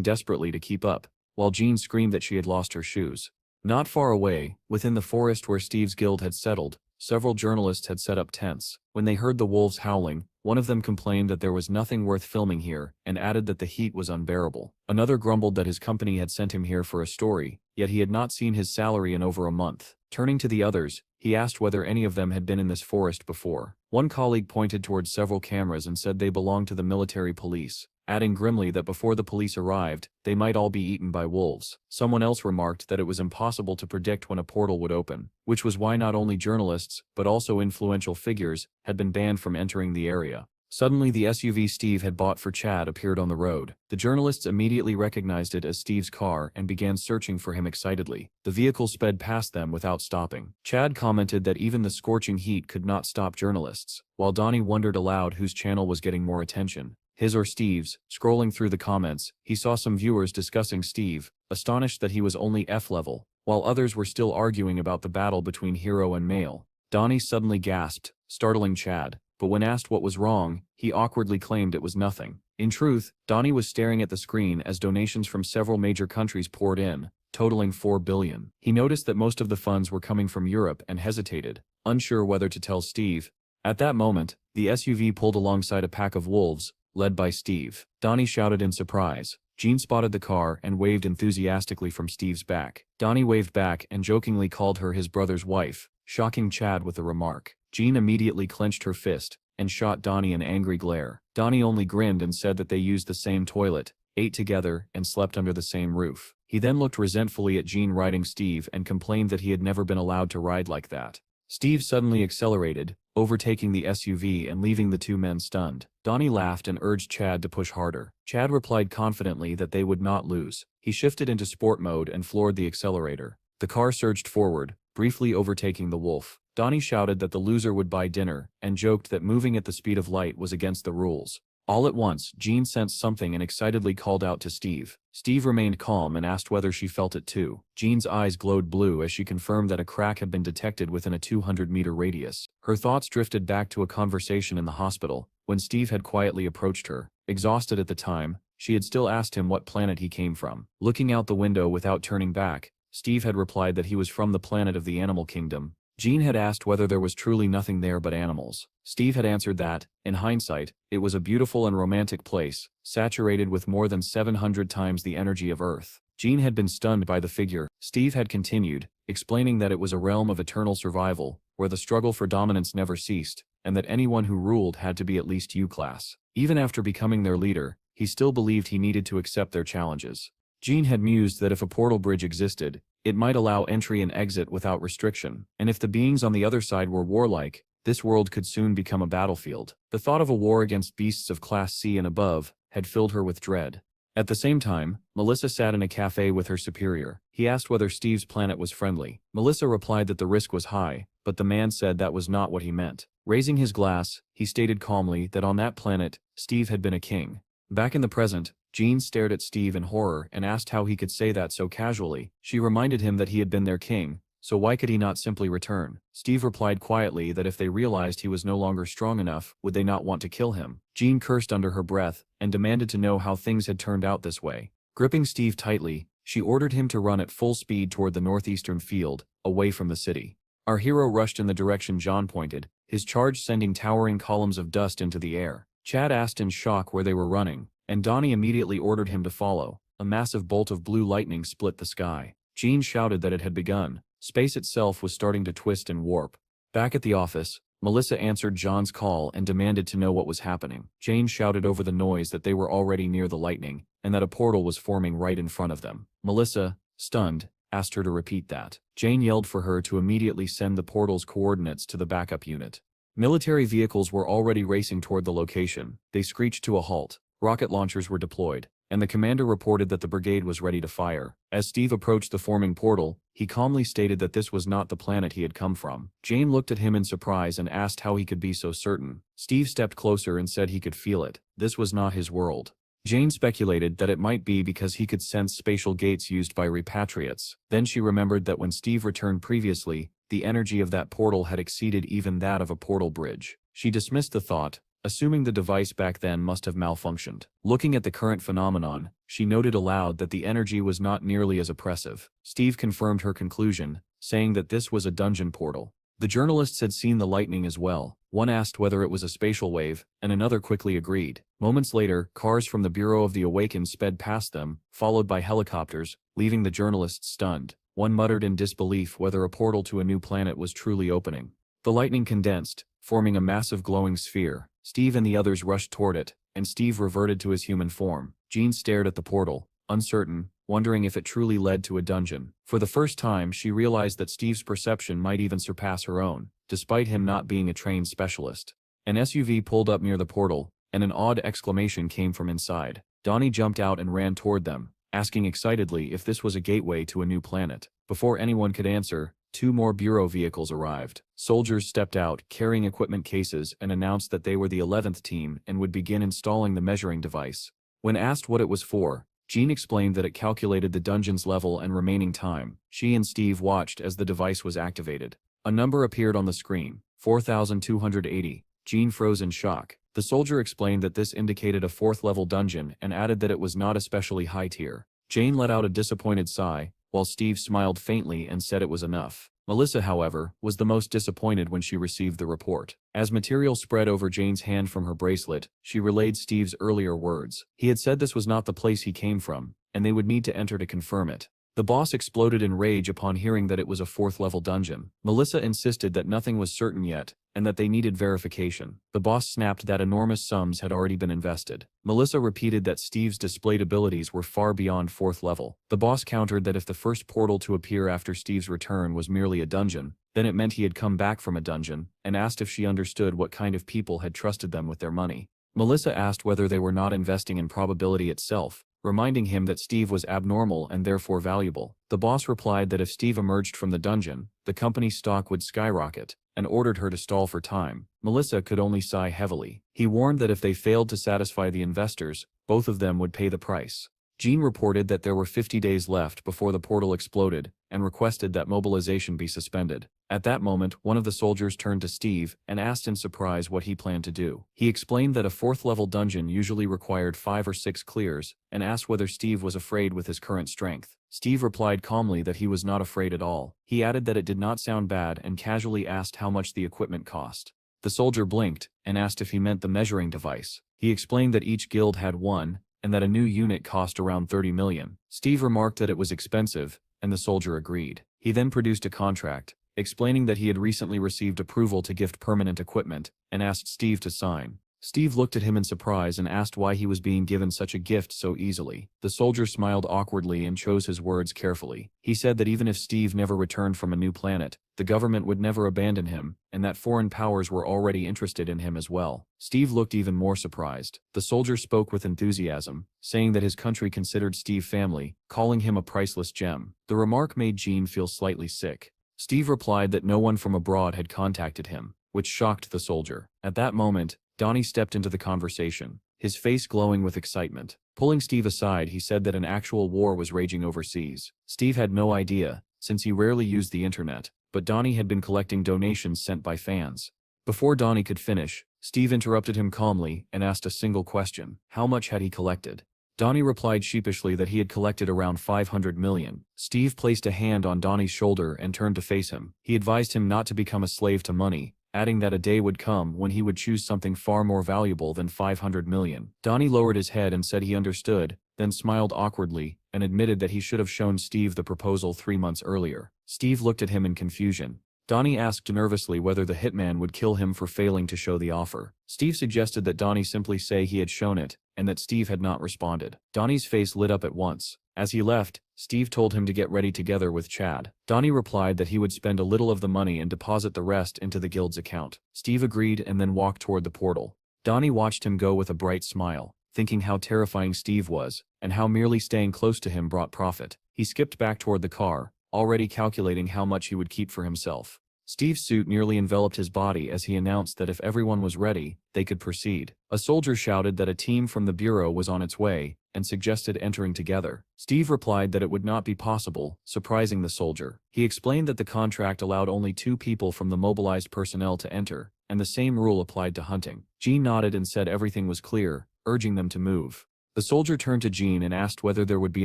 desperately to keep up, while Jean screamed that she had lost her shoes. Not far away, within the forest where Steve's guild had settled, several journalists had set up tents. When they heard the wolves howling, one of them complained that there was nothing worth filming here and added that the heat was unbearable. Another grumbled that his company had sent him here for a story, yet he had not seen his salary in over a month. Turning to the others, he asked whether any of them had been in this forest before. One colleague pointed towards several cameras and said they belonged to the military police, adding grimly that before the police arrived, they might all be eaten by wolves. Someone else remarked that it was impossible to predict when a portal would open, which was why not only journalists, but also influential figures, had been banned from entering the area. Suddenly the SUV Steve had bought for Chad appeared on the road. The journalists immediately recognized it as Steve's car and began searching for him excitedly. The vehicle sped past them without stopping. Chad commented that even the scorching heat could not stop journalists, while Donnie wondered aloud whose channel was getting more attention, his or Steve's. Scrolling through the comments, he saw some viewers discussing Steve, astonished that he was only F level, while others were still arguing about the battle between hero and male. Donnie suddenly gasped, startling Chad, but when asked what was wrong, he awkwardly claimed it was nothing. In truth, Donnie was staring at the screen as donations from several major countries poured in, totaling 4 billion. He noticed that most of the funds were coming from Europe and hesitated, unsure whether to tell Steve. At that moment, the SUV pulled alongside a pack of wolves, led by Steve. Donnie shouted in surprise. Jean spotted the car and waved enthusiastically from Steve's back. Donnie waved back and jokingly called her his brother's wife, shocking Chad with the remark. Jean immediately clenched her fist and shot Donnie an angry glare. Donnie only grinned and said that they used the same toilet, ate together, and slept under the same roof. He then looked resentfully at Jean riding Steve and complained that he had never been allowed to ride like that. Steve suddenly accelerated, overtaking the SUV and leaving the two men stunned. Donnie laughed and urged Chad to push harder. Chad replied confidently that they would not lose. He shifted into sport mode and floored the accelerator. The car surged forward, briefly overtaking the wolf. Donnie shouted that the loser would buy dinner, and joked that moving at the speed of light was against the rules. All at once, Jean sensed something and excitedly called out to Steve. Steve remained calm and asked whether she felt it too. Jean's eyes glowed blue as she confirmed that a crack had been detected within a 200-meter radius. Her thoughts drifted back to a conversation in the hospital, when Steve had quietly approached her. Exhausted at the time, she had still asked him what planet he came from. Looking out the window without turning back, Steve had replied that he was from the planet of the animal kingdom. Jean had asked whether there was truly nothing there but animals. Steve had answered that, in hindsight, it was a beautiful and romantic place, saturated with more than 700 times the energy of Earth. Jean had been stunned by the figure. Steve had continued, explaining that it was a realm of eternal survival, where the struggle for dominance never ceased, and that anyone who ruled had to be at least U-class. Even after becoming their leader, he still believed he needed to accept their challenges. Jean had mused that if a portal bridge existed, it might allow entry and exit without restriction, and if the beings on the other side were warlike, this world could soon become a battlefield. The thought of a war against beasts of Class C and above had filled her with dread. At the same time, Melissa sat in a cafe with her superior. He asked whether Steve's planet was friendly. Melissa replied that the risk was high, but the man said that was not what he meant. Raising his glass, he stated calmly that on that planet, Steve had been a king. Back in the present, Jean stared at Steve in horror and asked how he could say that so casually. She reminded him that he had been their king, so why could he not simply return? Steve replied quietly that if they realized he was no longer strong enough, would they not want to kill him? Jean cursed under her breath and demanded to know how things had turned out this way. Gripping Steve tightly, she ordered him to run at full speed toward the northeastern field, away from the city. Our hero rushed in the direction John pointed, his charge sending towering columns of dust into the air. Chad asked in shock where they were running, and Donnie immediately ordered him to follow. A massive bolt of blue lightning split the sky. Jean shouted that it had begun. Space itself was starting to twist and warp. Back at the office, Melissa answered John's call and demanded to know what was happening. Jane shouted over the noise that they were already near the lightning, and that a portal was forming right in front of them. Melissa, stunned, asked her to repeat that. Jane yelled for her to immediately send the portal's coordinates to the backup unit. Military vehicles were already racing toward the location. They screeched to a halt. Rocket launchers were deployed, and the commander reported that the brigade was ready to fire. As Steve approached the forming portal, he calmly stated that this was not the planet he had come from. Jane looked at him in surprise and asked how he could be so certain. Steve stepped closer and said he could feel it. This was not his world. Jane speculated that it might be because he could sense spatial gates used by repatriates. Then she remembered that when Steve returned previously, the energy of that portal had exceeded even that of a portal bridge. She dismissed the thought, assuming the device back then must have malfunctioned. Looking at the current phenomenon, she noted aloud that the energy was not nearly as oppressive. Steve confirmed her conclusion, saying that this was a dungeon portal. The journalists had seen the lightning as well. One asked whether it was a spatial wave, and another quickly agreed. Moments later, cars from the Bureau of the Awakened sped past them, followed by helicopters, leaving the journalists stunned. One muttered in disbelief whether a portal to a new planet was truly opening. The lightning condensed, forming a massive glowing sphere. Steve and the others rushed toward it, and Steve reverted to his human form. Jean stared at the portal, uncertain, wondering if it truly led to a dungeon. For the first time, she realized that Steve's perception might even surpass her own, despite him not being a trained specialist. An SUV pulled up near the portal, and an odd exclamation came from inside. Donnie jumped out and ran toward them, asking excitedly if this was a gateway to a new planet. Before anyone could answer, 2 more Bureau vehicles arrived. Soldiers stepped out, carrying equipment cases, and announced that they were the 11th team and would begin installing the measuring device. When asked what it was for, Jean explained that it calculated the dungeon's level and remaining time. She and Steve watched as the device was activated. A number appeared on the screen, 4,280. Jean froze in shock. The soldier explained that this indicated a 4th-level dungeon and added that it was not especially high tier. Jane let out a disappointed sigh, while Steve smiled faintly and said it was enough. Melissa, however, was the most disappointed when she received the report. As material spread over Jane's hand from her bracelet, she relayed Steve's earlier words. He had said this was not the place he came from, and they would need to enter to confirm it. The boss exploded in rage upon hearing that it was a 4th-level dungeon. Melissa insisted that nothing was certain yet, and that they needed verification. The boss snapped that enormous sums had already been invested. Melissa repeated that Steve's displayed abilities were far beyond 4th level. The boss countered that if the first portal to appear after Steve's return was merely a dungeon, then it meant he had come back from a dungeon, and asked if she understood what kind of people had trusted them with their money. Melissa asked whether they were not investing in probability itself, reminding him that Steve was abnormal and therefore valuable. The boss replied that if Steve emerged from the dungeon, the company's stock would skyrocket, and ordered her to stall for time. Melissa could only sigh heavily. He warned that if they failed to satisfy the investors, both of them would pay the price. Jean reported that there were 50 days left before the portal exploded, and requested that mobilization be suspended. At that moment, one of the soldiers turned to Steve and asked in surprise what he planned to do. He explained that a 4th-level dungeon usually required 5 or 6 clears, and asked whether Steve was afraid with his current strength. Steve replied calmly that he was not afraid at all. He added that it did not sound bad and casually asked how much the equipment cost. The soldier blinked and asked if he meant the measuring device. He explained that each guild had one, and that a new unit cost around 30 million. Steve remarked that it was expensive, and the soldier agreed. He then produced a contract, explaining that he had recently received approval to gift permanent equipment, and asked Steve to sign. Steve looked at him in surprise and asked why he was being given such a gift so easily. The soldier smiled awkwardly and chose his words carefully. He said that even if Steve never returned from a new planet, the government would never abandon him, and that foreign powers were already interested in him as well. Steve looked even more surprised. The soldier spoke with enthusiasm, saying that his country considered Steve family, calling him a priceless gem. The remark made Jean feel slightly sick. Steve replied that no one from abroad had contacted him, which shocked the soldier. At that moment, Donnie stepped into the conversation, his face glowing with excitement. Pulling Steve aside, he said that an actual war was raging overseas. Steve had no idea, since he rarely used the internet, but Donnie had been collecting donations sent by fans. Before Donnie could finish, Steve interrupted him calmly and asked a single question. How much had he collected? Donnie replied sheepishly that he had collected around 500 million. Steve placed a hand on Donnie's shoulder and turned to face him. He advised him not to become a slave to money, adding that a day would come when he would choose something far more valuable than 500 million. Donnie lowered his head and said he understood, then smiled awkwardly, and admitted that he should have shown Steve the proposal 3 months earlier. Steve looked at him in confusion. Donnie asked nervously whether the hitman would kill him for failing to show the offer. Steve suggested that Donnie simply say he had shown it, and that Steve had not responded. Donnie's face lit up at once. As he left, Steve told him to get ready together with Chad. Donnie replied that he would spend a little of the money and deposit the rest into the guild's account. Steve agreed and then walked toward the portal. Donnie watched him go with a bright smile, thinking how terrifying Steve was, and how merely staying close to him brought profit. He skipped back toward the car, already calculating how much he would keep for himself. Steve's suit nearly enveloped his body as he announced that if everyone was ready, they could proceed. A soldier shouted that a team from the bureau was on its way, and suggested entering together. Steve replied that it would not be possible, surprising the soldier. He explained that the contract allowed only 2 people from the mobilized personnel to enter, and the same rule applied to hunting. Jean nodded and said everything was clear, urging them to move. The soldier turned to Jean and asked whether there would be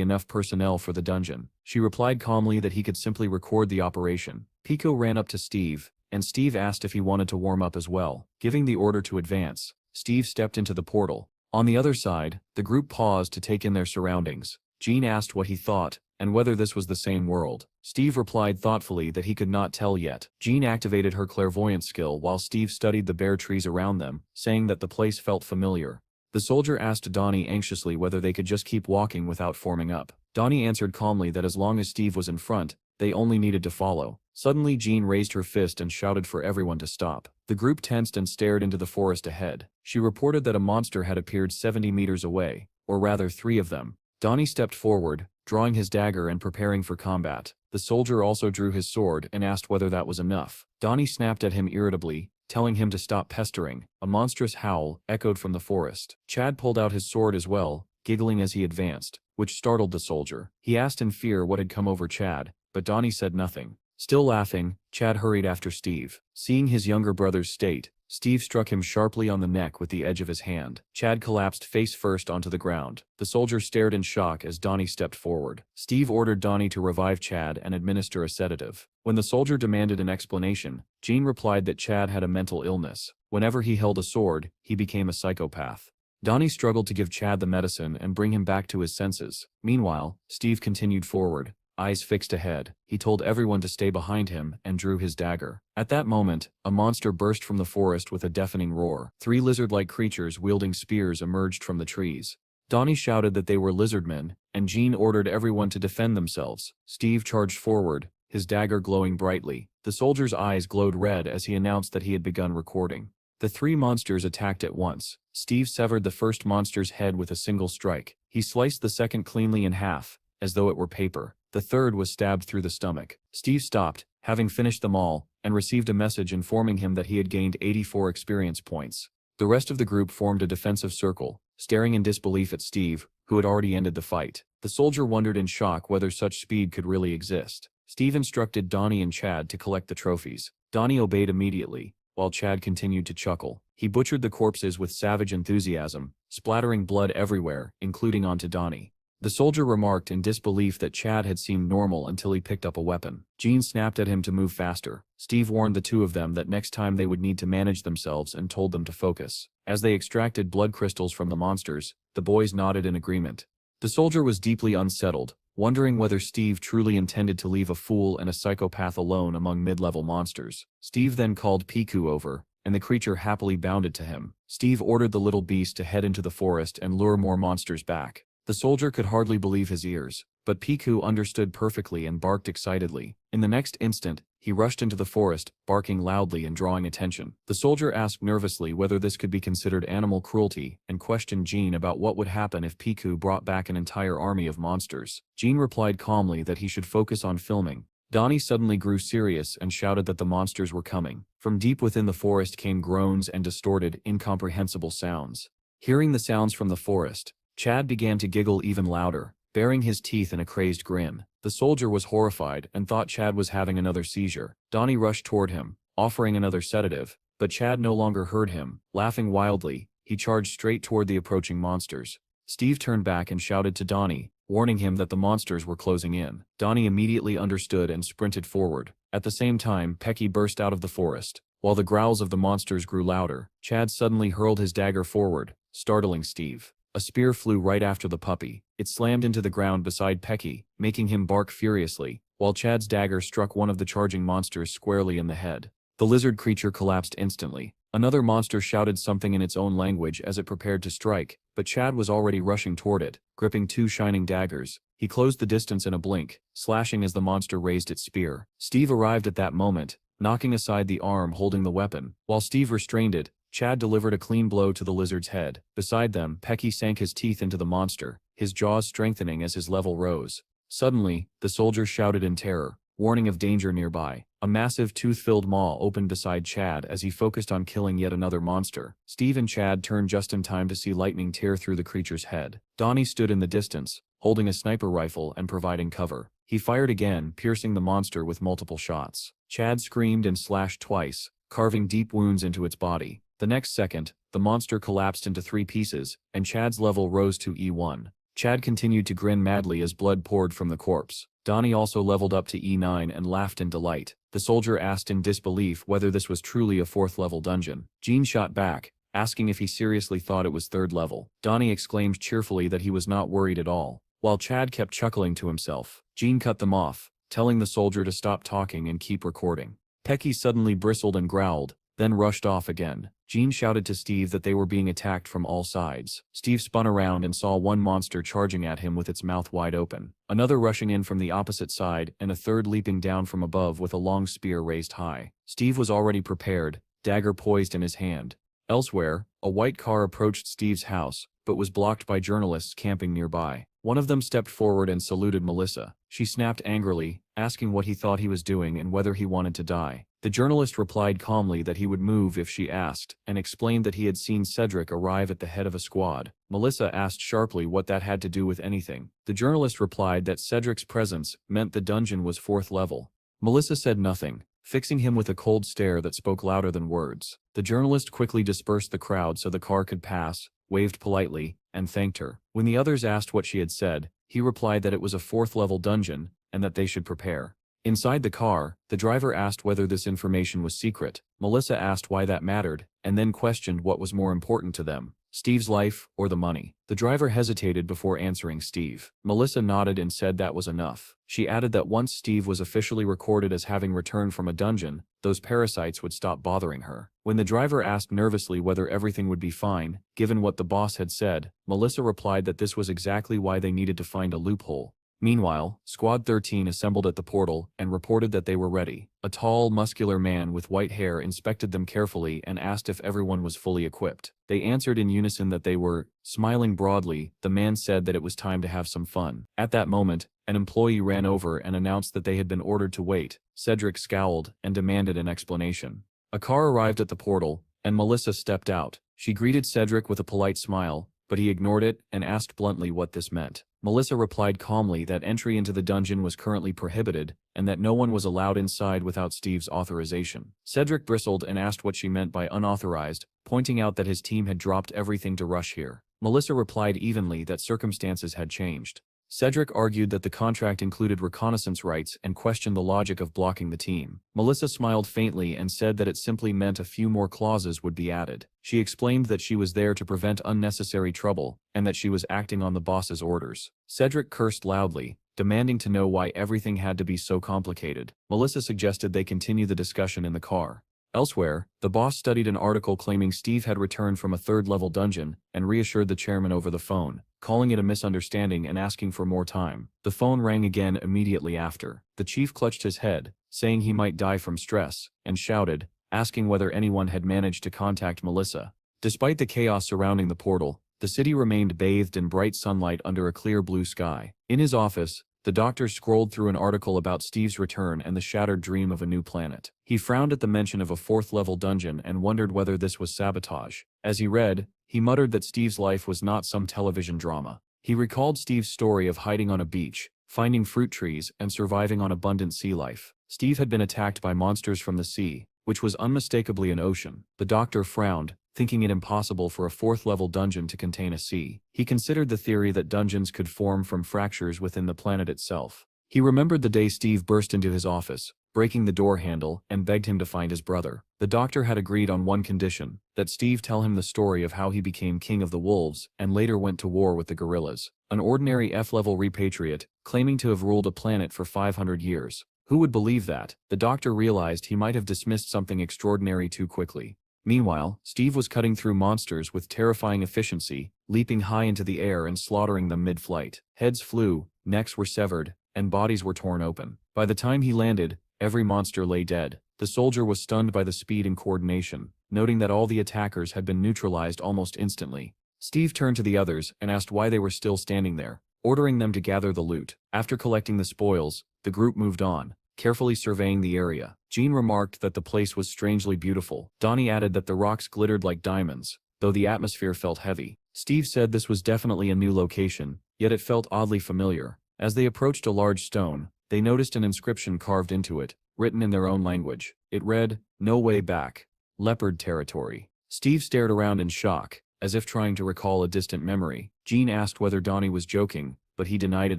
enough personnel for the dungeon. She replied calmly that he could simply record the operation. Pico ran up to Steve, and Steve asked if he wanted to warm up as well. Giving the order to advance, Steve stepped into the portal. On the other side, the group paused to take in their surroundings. Jean asked what he thought, and whether this was the same world. Steve replied thoughtfully that he could not tell yet. Jean activated her clairvoyance skill while Steve studied the bare trees around them, saying that the place felt familiar. The soldier asked Donnie anxiously whether they could just keep walking without forming up. Donnie answered calmly that as long as Steve was in front, they only needed to follow. Suddenly Jean raised her fist and shouted for everyone to stop. The group tensed and stared into the forest ahead. She reported that a monster had appeared 70 meters away, or rather 3 of them. Donnie stepped forward, drawing his dagger and preparing for combat. The soldier also drew his sword and asked whether that was enough. Donnie snapped at him irritably, telling him to stop pestering. A monstrous howl echoed from the forest. Chad pulled out his sword as well, giggling as he advanced, which startled the soldier. He asked in fear what had come over Chad, but Donnie said nothing. Still laughing, Chad hurried after Steve. Seeing his younger brother's state, Steve struck him sharply on the neck with the edge of his hand. Chad collapsed face first onto the ground. The soldier stared in shock as Donnie stepped forward. Steve ordered Donnie to revive Chad and administer a sedative. When the soldier demanded an explanation, Jean replied that Chad had a mental illness. Whenever he held a sword, he became a psychopath. Donnie struggled to give Chad the medicine and bring him back to his senses. Meanwhile, Steve continued forward, eyes fixed ahead. He told everyone to stay behind him and drew his dagger. At that moment, a monster burst from the forest with a deafening roar. 3 lizard-like creatures wielding spears emerged from the trees. Donnie shouted that they were lizardmen, and Jean ordered everyone to defend themselves. Steve charged forward, his dagger glowing brightly. The soldier's eyes glowed red as he announced that he had begun recording. The 3 monsters attacked at once. Steve severed the first monster's head with a single strike. He sliced the second cleanly in half, as though it were paper. The third was stabbed through the stomach. Steve stopped, having finished them all, and received a message informing him that he had gained 84 experience points. The rest of the group formed a defensive circle, staring in disbelief at Steve, who had already ended the fight. The soldier wondered in shock whether such speed could really exist. Steve instructed Donnie and Chad to collect the trophies. Donnie obeyed immediately, while Chad continued to chuckle. He butchered the corpses with savage enthusiasm, splattering blood everywhere, including onto Donnie. The soldier remarked in disbelief that Chad had seemed normal until he picked up a weapon. Jean snapped at him to move faster. Steve warned the 2 of them that next time they would need to manage themselves and told them to focus. As they extracted blood crystals from the monsters, the boys nodded in agreement. The soldier was deeply unsettled, wondering whether Steve truly intended to leave a fool and a psychopath alone among mid-level monsters. Steve then called Piku over, and the creature happily bounded to him. Steve ordered the little beast to head into the forest and lure more monsters back. The soldier could hardly believe his ears, but Piku understood perfectly and barked excitedly. In the next instant, he rushed into the forest, barking loudly and drawing attention. The soldier asked nervously whether this could be considered animal cruelty, and questioned Jean about what would happen if Piku brought back an entire army of monsters. Jean replied calmly that he should focus on filming. Donnie suddenly grew serious and shouted that the monsters were coming. From deep within the forest came groans and distorted, incomprehensible sounds. Hearing the sounds from the forest, Chad began to giggle even louder, baring his teeth in a crazed grin. The soldier was horrified and thought Chad was having another seizure. Donnie rushed toward him, offering another sedative, but Chad no longer heard him. Laughing wildly, he charged straight toward the approaching monsters. Steve turned back and shouted to Donnie, warning him that the monsters were closing in. Donnie immediately understood and sprinted forward. At the same time, Pecky burst out of the forest. While the growls of the monsters grew louder, Chad suddenly hurled his dagger forward, startling Steve. A spear flew right after the puppy. It slammed into the ground beside Pecky, making him bark furiously, while Chad's dagger struck one of the charging monsters squarely in the head. The lizard creature collapsed instantly. Another monster shouted something in its own language as it prepared to strike, but Chad was already rushing toward it, gripping 2 shining daggers. He closed the distance in a blink, slashing as the monster raised its spear. Steve arrived at that moment, knocking aside the arm holding the weapon. While Steve restrained it, Chad delivered a clean blow to the lizard's head. Beside them, Pecky sank his teeth into the monster, his jaws strengthening as his level rose. Suddenly, the soldier shouted in terror, warning of danger nearby. A massive tooth-filled maw opened beside Chad as he focused on killing yet another monster. Steve and Chad turned just in time to see lightning tear through the creature's head. Donnie stood in the distance, holding a sniper rifle and providing cover. He fired again, piercing the monster with multiple shots. Chad screamed and slashed twice, carving deep wounds into its body. The next second, the monster collapsed into 3 pieces, and Chad's level rose to E1. Chad continued to grin madly as blood poured from the corpse. Donnie also leveled up to E9 and laughed in delight. The soldier asked in disbelief whether this was truly a 4th level dungeon. Gene shot back, asking if he seriously thought it was 3rd level. Donnie exclaimed cheerfully that he was not worried at all, while Chad kept chuckling to himself. Gene cut them off, telling the soldier to stop talking and keep recording. Pecky suddenly bristled and growled, then rushed off again. Gene shouted to Steve that they were being attacked from all sides. Steve spun around and saw one monster charging at him with its mouth wide open, another rushing in from the opposite side, and a third leaping down from above with a long spear raised high. Steve was already prepared, dagger poised in his hand. Elsewhere, a white car approached Steve's house, but was blocked by journalists camping nearby. One of them stepped forward and saluted Melissa. She snapped angrily, asking what he thought he was doing and whether he wanted to die. The journalist replied calmly that he would move if she asked, and explained that he had seen Cedric arrive at the head of a squad. Melissa asked sharply what that had to do with anything. The journalist replied that Cedric's presence meant the dungeon was 4th level. Melissa said nothing, fixing him with a cold stare that spoke louder than words. The journalist quickly dispersed the crowd so the car could pass, waved politely, and thanked her. When the others asked what she had said, he replied that it was a 4th level dungeon, and that they should prepare. Inside the car, the driver asked whether this information was secret. Melissa asked why that mattered, and then questioned what was more important to them, Steve's life or the money. The driver hesitated before answering Steve. Melissa nodded and said that was enough. She added that once Steve was officially recorded as having returned from a dungeon, those parasites would stop bothering her. When the driver asked nervously whether everything would be fine, given what the boss had said, Melissa replied that this was exactly why they needed to find a loophole. Meanwhile, Squad 13 assembled at the portal and reported that they were ready. A tall, muscular man with white hair inspected them carefully and asked if everyone was fully equipped. They answered in unison that they were. Smiling broadly, the man said that it was time to have some fun. At that moment, an employee ran over and announced that they had been ordered to wait. Cedric scowled and demanded an explanation. A car arrived at the portal, and Melissa stepped out. She greeted Cedric with a polite smile, but he ignored it and asked bluntly what this meant. Melissa replied calmly that entry into the dungeon was currently prohibited, and that no one was allowed inside without Steve's authorization. Cedric bristled and asked what she meant by unauthorized, pointing out that his team had dropped everything to rush here. Melissa replied evenly that circumstances had changed. Cedric argued that the contract included reconnaissance rights and questioned the logic of blocking the team. Melissa smiled faintly and said that it simply meant a few more clauses would be added. She explained that she was there to prevent unnecessary trouble, and that she was acting on the boss's orders. Cedric cursed loudly, demanding to know why everything had to be so complicated. Melissa suggested they continue the discussion in the car. Elsewhere, the boss studied an article claiming Steve had returned from a 3rd-level dungeon and reassured the chairman over the phone, calling it a misunderstanding and asking for more time. The phone rang again immediately after. The chief clutched his head, saying he might die from stress, and shouted, asking whether anyone had managed to contact Melissa. Despite the chaos surrounding the portal, the city remained bathed in bright sunlight under a clear blue sky. In his office, the doctor scrolled through an article about Steve's return and the shattered dream of a new planet. He frowned at the mention of a 4th-level dungeon and wondered whether this was sabotage. As he read, he muttered that Steve's life was not some television drama. He recalled Steve's story of hiding on a beach, finding fruit trees, and surviving on abundant sea life. Steve had been attacked by monsters from the sea, which was unmistakably an ocean. The doctor frowned, thinking it impossible for a 4th-level dungeon to contain a sea. He considered the theory that dungeons could form from fractures within the planet itself. He remembered the day Steve burst into his office, breaking the door handle, and begged him to find his brother. The doctor had agreed on one condition, that Steve tell him the story of how he became king of the wolves and later went to war with the gorillas. An ordinary F-level repatriate, claiming to have ruled a planet for 500 years. Who would believe that? The doctor realized he might have dismissed something extraordinary too quickly. Meanwhile, Steve was cutting through monsters with terrifying efficiency, leaping high into the air and slaughtering them mid-flight. Heads flew, necks were severed, and bodies were torn open. By the time he landed, every monster lay dead. The soldier was stunned by the speed and coordination, noting that all the attackers had been neutralized almost instantly. Steve turned to the others and asked why they were still standing there, ordering them to gather the loot. After collecting the spoils, the group moved on, carefully surveying the area. Jean remarked that the place was strangely beautiful. Donnie added that the rocks glittered like diamonds, though the atmosphere felt heavy. Steve said this was definitely a new location, yet it felt oddly familiar. As they approached a large stone, they noticed an inscription carved into it, written in their own language. It read, "No way back. Leopard territory." Steve stared around in shock, as if trying to recall a distant memory. Jean asked whether Donnie was joking, but he denied it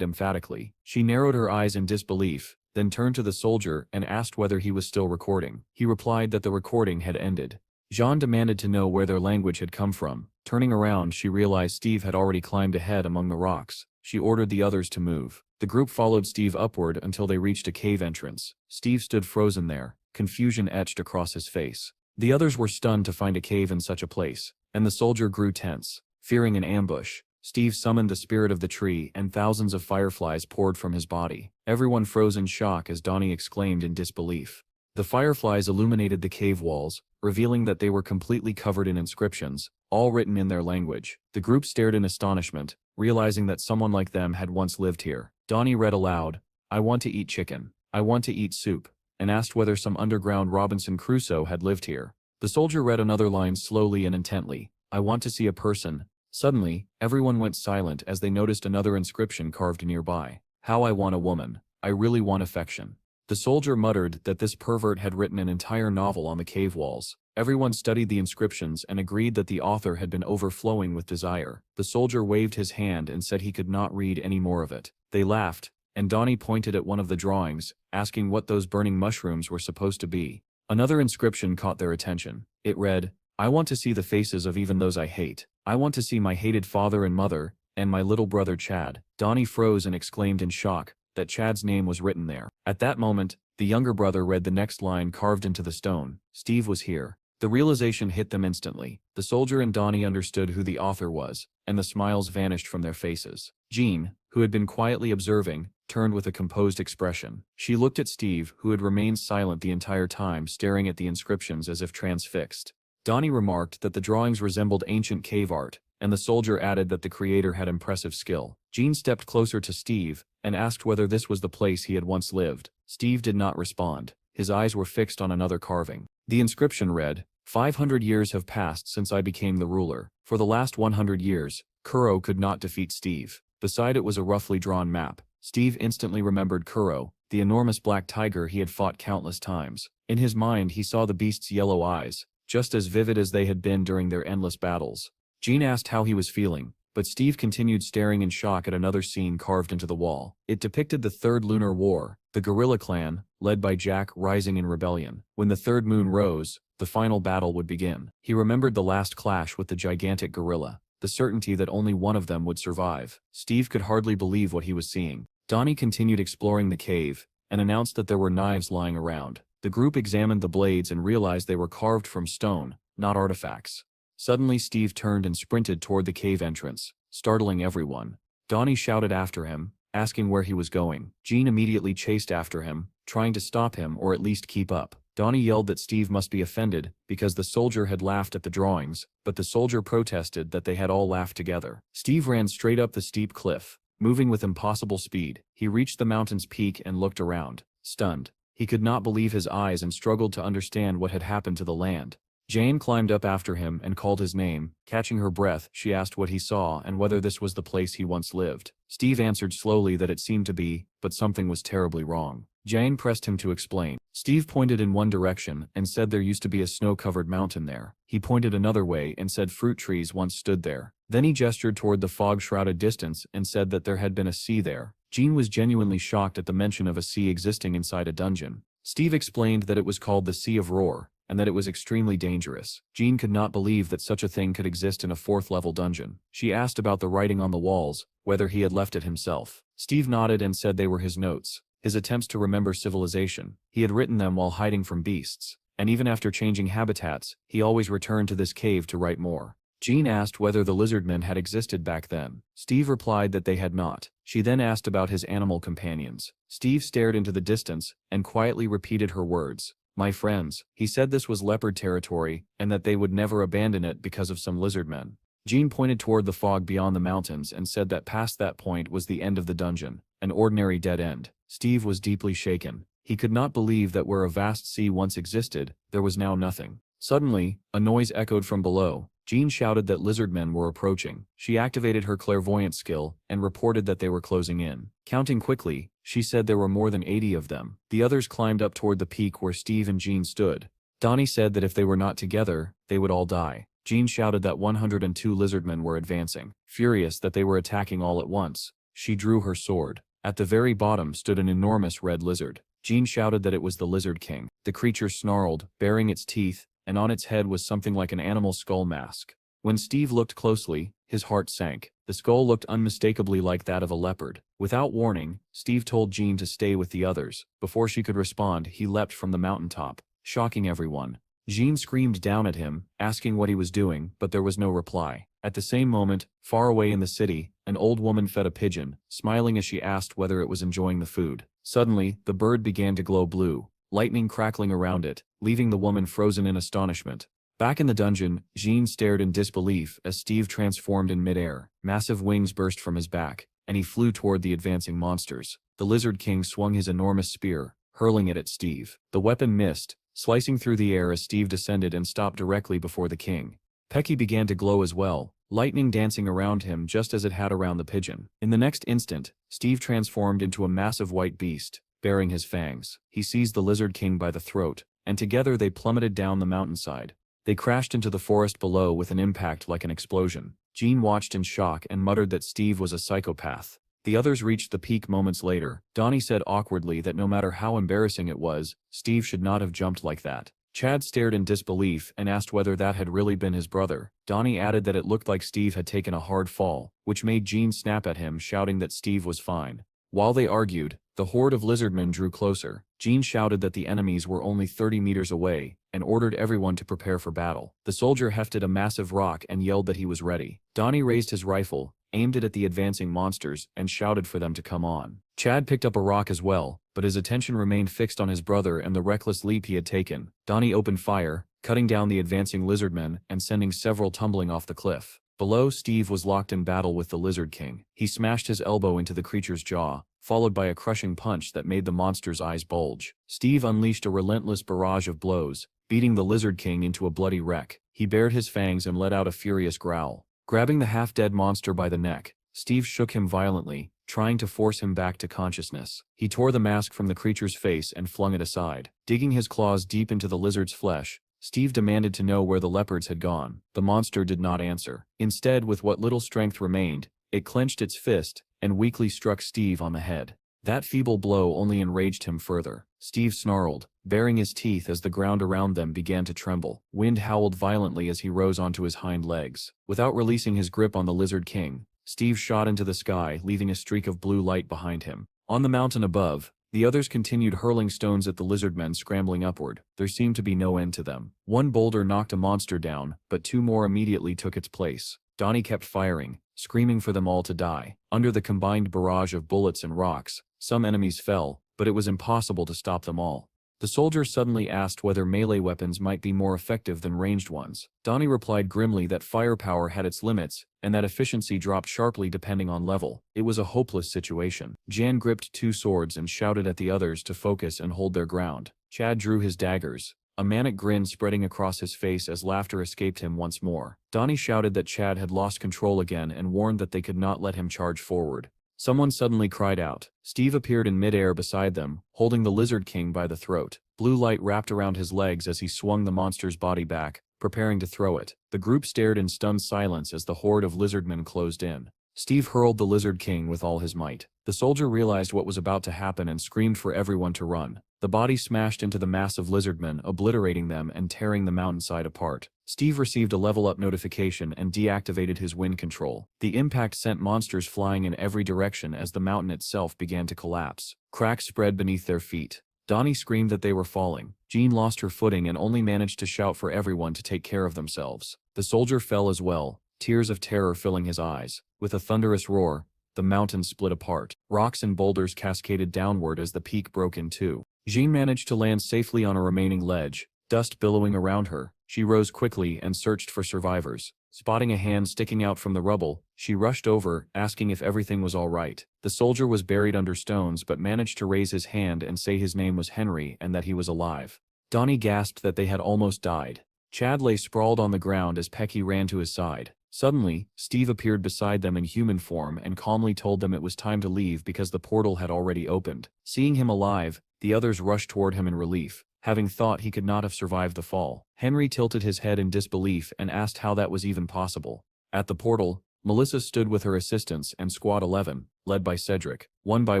emphatically. She narrowed her eyes in disbelief, then turned to the soldier and asked whether he was still recording. He replied that the recording had ended. Jean demanded to know where their language had come from. Turning around, she realized Steve had already climbed ahead among the rocks. She ordered the others to move. The group followed Steve upward until they reached a cave entrance. Steve stood frozen there, confusion etched across his face. The others were stunned to find a cave in such a place, and the soldier grew tense. Fearing an ambush, Steve summoned the spirit of the tree and thousands of fireflies poured from his body. Everyone froze in shock as Donnie exclaimed in disbelief. The fireflies illuminated the cave walls, revealing that they were completely covered in inscriptions, all written in their language. The group stared in astonishment, realizing that someone like them had once lived here. Donnie read aloud, "I want to eat chicken. I want to eat soup," and asked whether some underground Robinson Crusoe had lived here. The soldier read another line slowly and intently, "I want to see a person." Suddenly, everyone went silent as they noticed another inscription carved nearby. "How I want a woman. I really want affection." The soldier muttered that this pervert had written an entire novel on the cave walls. Everyone studied the inscriptions and agreed that the author had been overflowing with desire. The soldier waved his hand and said he could not read any more of it. They laughed, and Donnie pointed at one of the drawings, asking what those burning mushrooms were supposed to be. Another inscription caught their attention. It read, "I want to see the faces of even those I hate. I want to see my hated father and mother, and my little brother Chad." Donnie froze and exclaimed in shock that Chad's name was written there. At that moment, the younger brother read the next line carved into the stone. Steve was here. The realization hit them instantly. The soldier and Donnie understood who the author was, and the smiles vanished from their faces. Jean, who had been quietly observing, turned with a composed expression. She looked at Steve, who had remained silent the entire time, staring at the inscriptions as if transfixed. Donnie remarked that the drawings resembled ancient cave art, and the soldier added that the creator had impressive skill. Jean stepped closer to Steve and asked whether this was the place he had once lived. Steve did not respond. His eyes were fixed on another carving. The inscription read, 500 years have passed since I became the ruler. For the last 100 years, Kuro could not defeat Steve." Beside it was a roughly drawn map. Steve instantly remembered Kuro, the enormous black tiger he had fought countless times. In his mind he saw the beast's yellow eyes, just as vivid as they had been during their endless battles. Jean asked how he was feeling, but Steve continued staring in shock at another scene carved into the wall. It depicted the Third Lunar War, the guerrilla clan, led by Jack, rising in rebellion. When the third moon rose, the final battle would begin. He remembered the last clash with the gigantic gorilla, the certainty that only one of them would survive. Steve could hardly believe what he was seeing. Donnie continued exploring the cave, and announced that there were knives lying around. The group examined the blades and realized they were carved from stone, not artifacts. Suddenly Steve turned and sprinted toward the cave entrance, startling everyone. Donnie shouted after him, asking where he was going. Jean immediately chased after him, trying to stop him or at least keep up. Donnie yelled that Steve must be offended because the soldier had laughed at the drawings, but the soldier protested that they had all laughed together. Steve ran straight up the steep cliff, moving with impossible speed. He reached the mountain's peak and looked around, stunned. He could not believe his eyes and struggled to understand what had happened to the land. Jane climbed up after him and called his name. Catching her breath, she asked what he saw and whether this was the place he once lived. Steve answered slowly that it seemed to be, but something was terribly wrong. Jane pressed him to explain. Steve pointed in one direction and said there used to be a snow-covered mountain there. He pointed another way and said fruit trees once stood there. Then he gestured toward the fog-shrouded distance and said that there had been a sea there. Jean was genuinely shocked at the mention of a sea existing inside a dungeon. Steve explained that it was called the Sea of Roar, and that it was extremely dangerous. Jean could not believe that such a thing could exist in a fourth-level dungeon. She asked about the writing on the walls, whether he had left it himself. Steve nodded and said they were his notes, his attempts to remember civilization. He had written them while hiding from beasts, and even after changing habitats, he always returned to this cave to write more. Jean asked whether the lizardmen had existed back then. Steve replied that they had not. She then asked about his animal companions. Steve stared into the distance and quietly repeated her words. My friends. He said this was leopard territory and that they would never abandon it because of some lizardmen. Jean pointed toward the fog beyond the mountains and said that past that point was the end of the dungeon, an ordinary dead end. Steve was deeply shaken. He could not believe that where a vast sea once existed, there was now nothing. Suddenly, a noise echoed from below. Jean shouted that lizardmen were approaching. She activated her clairvoyant skill and reported that they were closing in. Counting quickly, she said there were more than 80 of them. The others climbed up toward the peak where Steve and Jean stood. Donnie said that if they were not together, they would all die. Jean shouted that 102 lizardmen were advancing. Furious that they were attacking all at once, she drew her sword. At the very bottom stood an enormous red lizard. Jean shouted that it was the Lizard King. The creature snarled, baring its teeth, and on its head was something like an animal skull mask. When Steve looked closely, his heart sank. The skull looked unmistakably like that of a leopard. Without warning, Steve told Jean to stay with the others. Before she could respond, he leapt from the mountaintop, shocking everyone. Jean screamed down at him, asking what he was doing, but there was no reply. At the same moment, far away in the city, an old woman fed a pigeon, smiling as she asked whether it was enjoying the food. Suddenly, the bird began to glow blue, lightning crackling around it, leaving the woman frozen in astonishment. Back in the dungeon, Jean stared in disbelief as Steve transformed in midair. Massive wings burst from his back, and he flew toward the advancing monsters. The Lizard King swung his enormous spear, hurling it at Steve. The weapon missed, slicing through the air as Steve descended and stopped directly before the king. Pecky began to glow as well, lightning dancing around him just as it had around the pigeon. In the next instant, Steve transformed into a massive white beast, baring his fangs. He seized the Lizard King by the throat, and together they plummeted down the mountainside. They crashed into the forest below with an impact like an explosion. Jean watched in shock and muttered that Steve was a psychopath. The others reached the peak moments later. Donnie said awkwardly that no matter how embarrassing it was, Steve should not have jumped like that. Chad stared in disbelief and asked whether that had really been his brother. Donnie added that it looked like Steve had taken a hard fall, which made Jean snap at him, shouting that Steve was fine. While they argued, the horde of lizardmen drew closer. Jean shouted that the enemies were only 30 meters away, and ordered everyone to prepare for battle. The soldier hefted a massive rock and yelled that he was ready. Donnie raised his rifle, aimed it at the advancing monsters, and shouted for them to come on. Chad picked up a rock as well, but his attention remained fixed on his brother and the reckless leap he had taken. Donnie opened fire, cutting down the advancing lizardmen and sending several tumbling off the cliff. Below, Steve was locked in battle with the Lizard King. He smashed his elbow into the creature's jaw, followed by a crushing punch that made the monster's eyes bulge. Steve unleashed a relentless barrage of blows, beating the Lizard King into a bloody wreck. He bared his fangs and let out a furious growl. Grabbing the half-dead monster by the neck, Steve shook him violently, trying to force him back to consciousness. He tore the mask from the creature's face and flung it aside. Digging his claws deep into the lizard's flesh, Steve demanded to know where the leopards had gone. The monster did not answer. Instead, with what little strength remained, it clenched its fist and weakly struck Steve on the head. That feeble blow only enraged him further. Steve snarled, baring his teeth as the ground around them began to tremble. Wind howled violently as he rose onto his hind legs. Without releasing his grip on the Lizard King, Steve shot into the sky, leaving a streak of blue light behind him. On the mountain above, the others continued hurling stones at the lizardmen scrambling upward. There seemed to be no end to them. One boulder knocked a monster down, but two more immediately took its place. Donnie kept firing, screaming for them all to die. Under the combined barrage of bullets and rocks, some enemies fell, but it was impossible to stop them all. The soldier suddenly asked whether melee weapons might be more effective than ranged ones. Donnie replied grimly that firepower had its limits, and that efficiency dropped sharply depending on level. It was a hopeless situation. Jan gripped two swords and shouted at the others to focus and hold their ground. Chad drew his daggers, a manic grin spreading across his face as laughter escaped him once more. Donnie shouted that Chad had lost control again and warned that they could not let him charge forward. Someone suddenly cried out. Steve appeared in midair beside them, holding the Lizard King by the throat. Blue light wrapped around his legs as he swung the monster's body back, preparing to throw it. The group stared in stunned silence as the horde of lizardmen closed in. Steve hurled the Lizard King with all his might. The soldier realized what was about to happen and screamed for everyone to run. The body smashed into the mass of lizardmen, obliterating them and tearing the mountainside apart. Steve received a level-up notification and deactivated his wind control. The impact sent monsters flying in every direction as the mountain itself began to collapse. Cracks spread beneath their feet. Donnie screamed that they were falling. Jean lost her footing and only managed to shout for everyone to take care of themselves. The soldier fell as well, tears of terror filling his eyes. With a thunderous roar, the mountain split apart. Rocks and boulders cascaded downward as the peak broke in two. Jean managed to land safely on a remaining ledge, dust billowing around her. She rose quickly and searched for survivors. Spotting a hand sticking out from the rubble, she rushed over, asking if everything was all right. The soldier was buried under stones but managed to raise his hand and say his name was Henry and that he was alive. Donnie gasped that they had almost died. Chad lay sprawled on the ground as Pecky ran to his side. Suddenly, Steve appeared beside them in human form and calmly told them it was time to leave because the portal had already opened. Seeing him alive, the others rushed toward him in relief, having thought he could not have survived the fall. Henry tilted his head in disbelief and asked how that was even possible. At the portal, Melissa stood with her assistants and Squad 11, led by Cedric. One by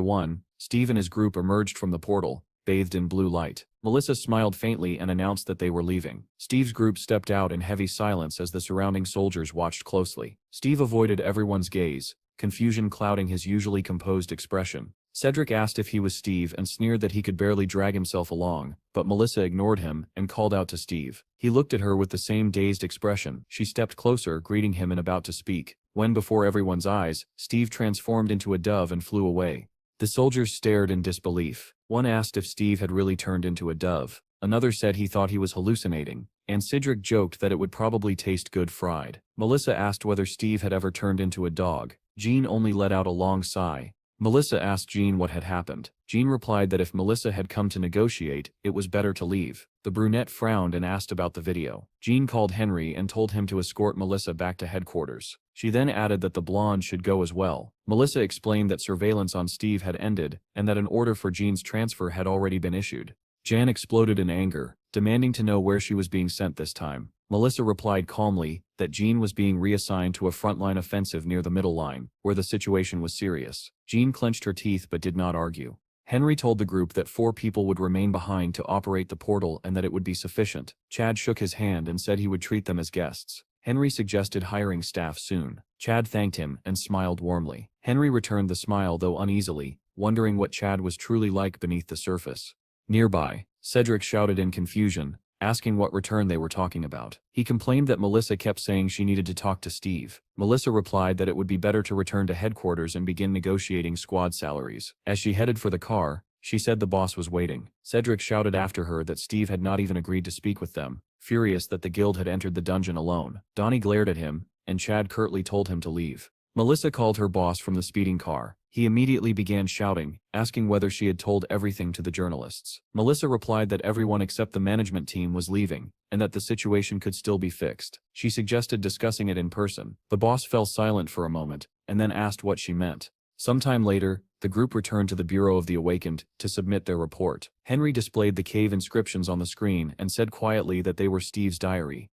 one, Steve and his group emerged from the portal, bathed in blue light. Melissa smiled faintly and announced that they were leaving. Steve's group stepped out in heavy silence as the surrounding soldiers watched closely. Steve avoided everyone's gaze, confusion clouding his usually composed expression. Cedric asked if he was Steve and sneered that he could barely drag himself along, but Melissa ignored him and called out to Steve. He looked at her with the same dazed expression. She stepped closer, greeting him and about to speak, when before everyone's eyes, Steve transformed into a dove and flew away. The soldiers stared in disbelief. One asked if Steve had really turned into a dove. Another said he thought he was hallucinating, and Cedric joked that it would probably taste good fried. Melissa asked whether Steve had ever turned into a dog. Jean only let out a long sigh. Melissa asked Jean what had happened. Jean replied that if Melissa had come to negotiate, it was better to leave. The brunette frowned and asked about the video. Jean called Henry and told him to escort Melissa back to headquarters. She then added that the blonde should go as well. Melissa explained that surveillance on Steve had ended and that an order for Jean's transfer had already been issued. Jan exploded in anger, demanding to know where she was being sent this time. Melissa replied calmly that Jean was being reassigned to a frontline offensive near the middle line, where the situation was serious. Jean clenched her teeth but did not argue. Henry told the group that 4 people would remain behind to operate the portal and that it would be sufficient. Chad shook his hand and said he would treat them as guests. Henry suggested hiring staff soon. Chad thanked him and smiled warmly. Henry returned the smile though uneasily, wondering what Chad was truly like beneath the surface. Nearby, Cedric shouted in confusion, asking what return they were talking about. He complained that Melissa kept saying she needed to talk to Steve. Melissa replied that it would be better to return to headquarters and begin negotiating squad salaries. As she headed for the car, she said the boss was waiting. Cedric shouted after her that Steve had not even agreed to speak with them, furious that the guild had entered the dungeon alone. Donnie glared at him, and Chad curtly told him to leave. Melissa called her boss from the speeding car. He immediately began shouting, asking whether she had told everything to the journalists. Melissa replied that everyone except the management team was leaving, and that the situation could still be fixed. She suggested discussing it in person. The boss fell silent for a moment, and then asked what she meant. Sometime later, the group returned to the Bureau of the Awakened to submit their report. Henry displayed the cave inscriptions on the screen and said quietly that they were Steve's diary.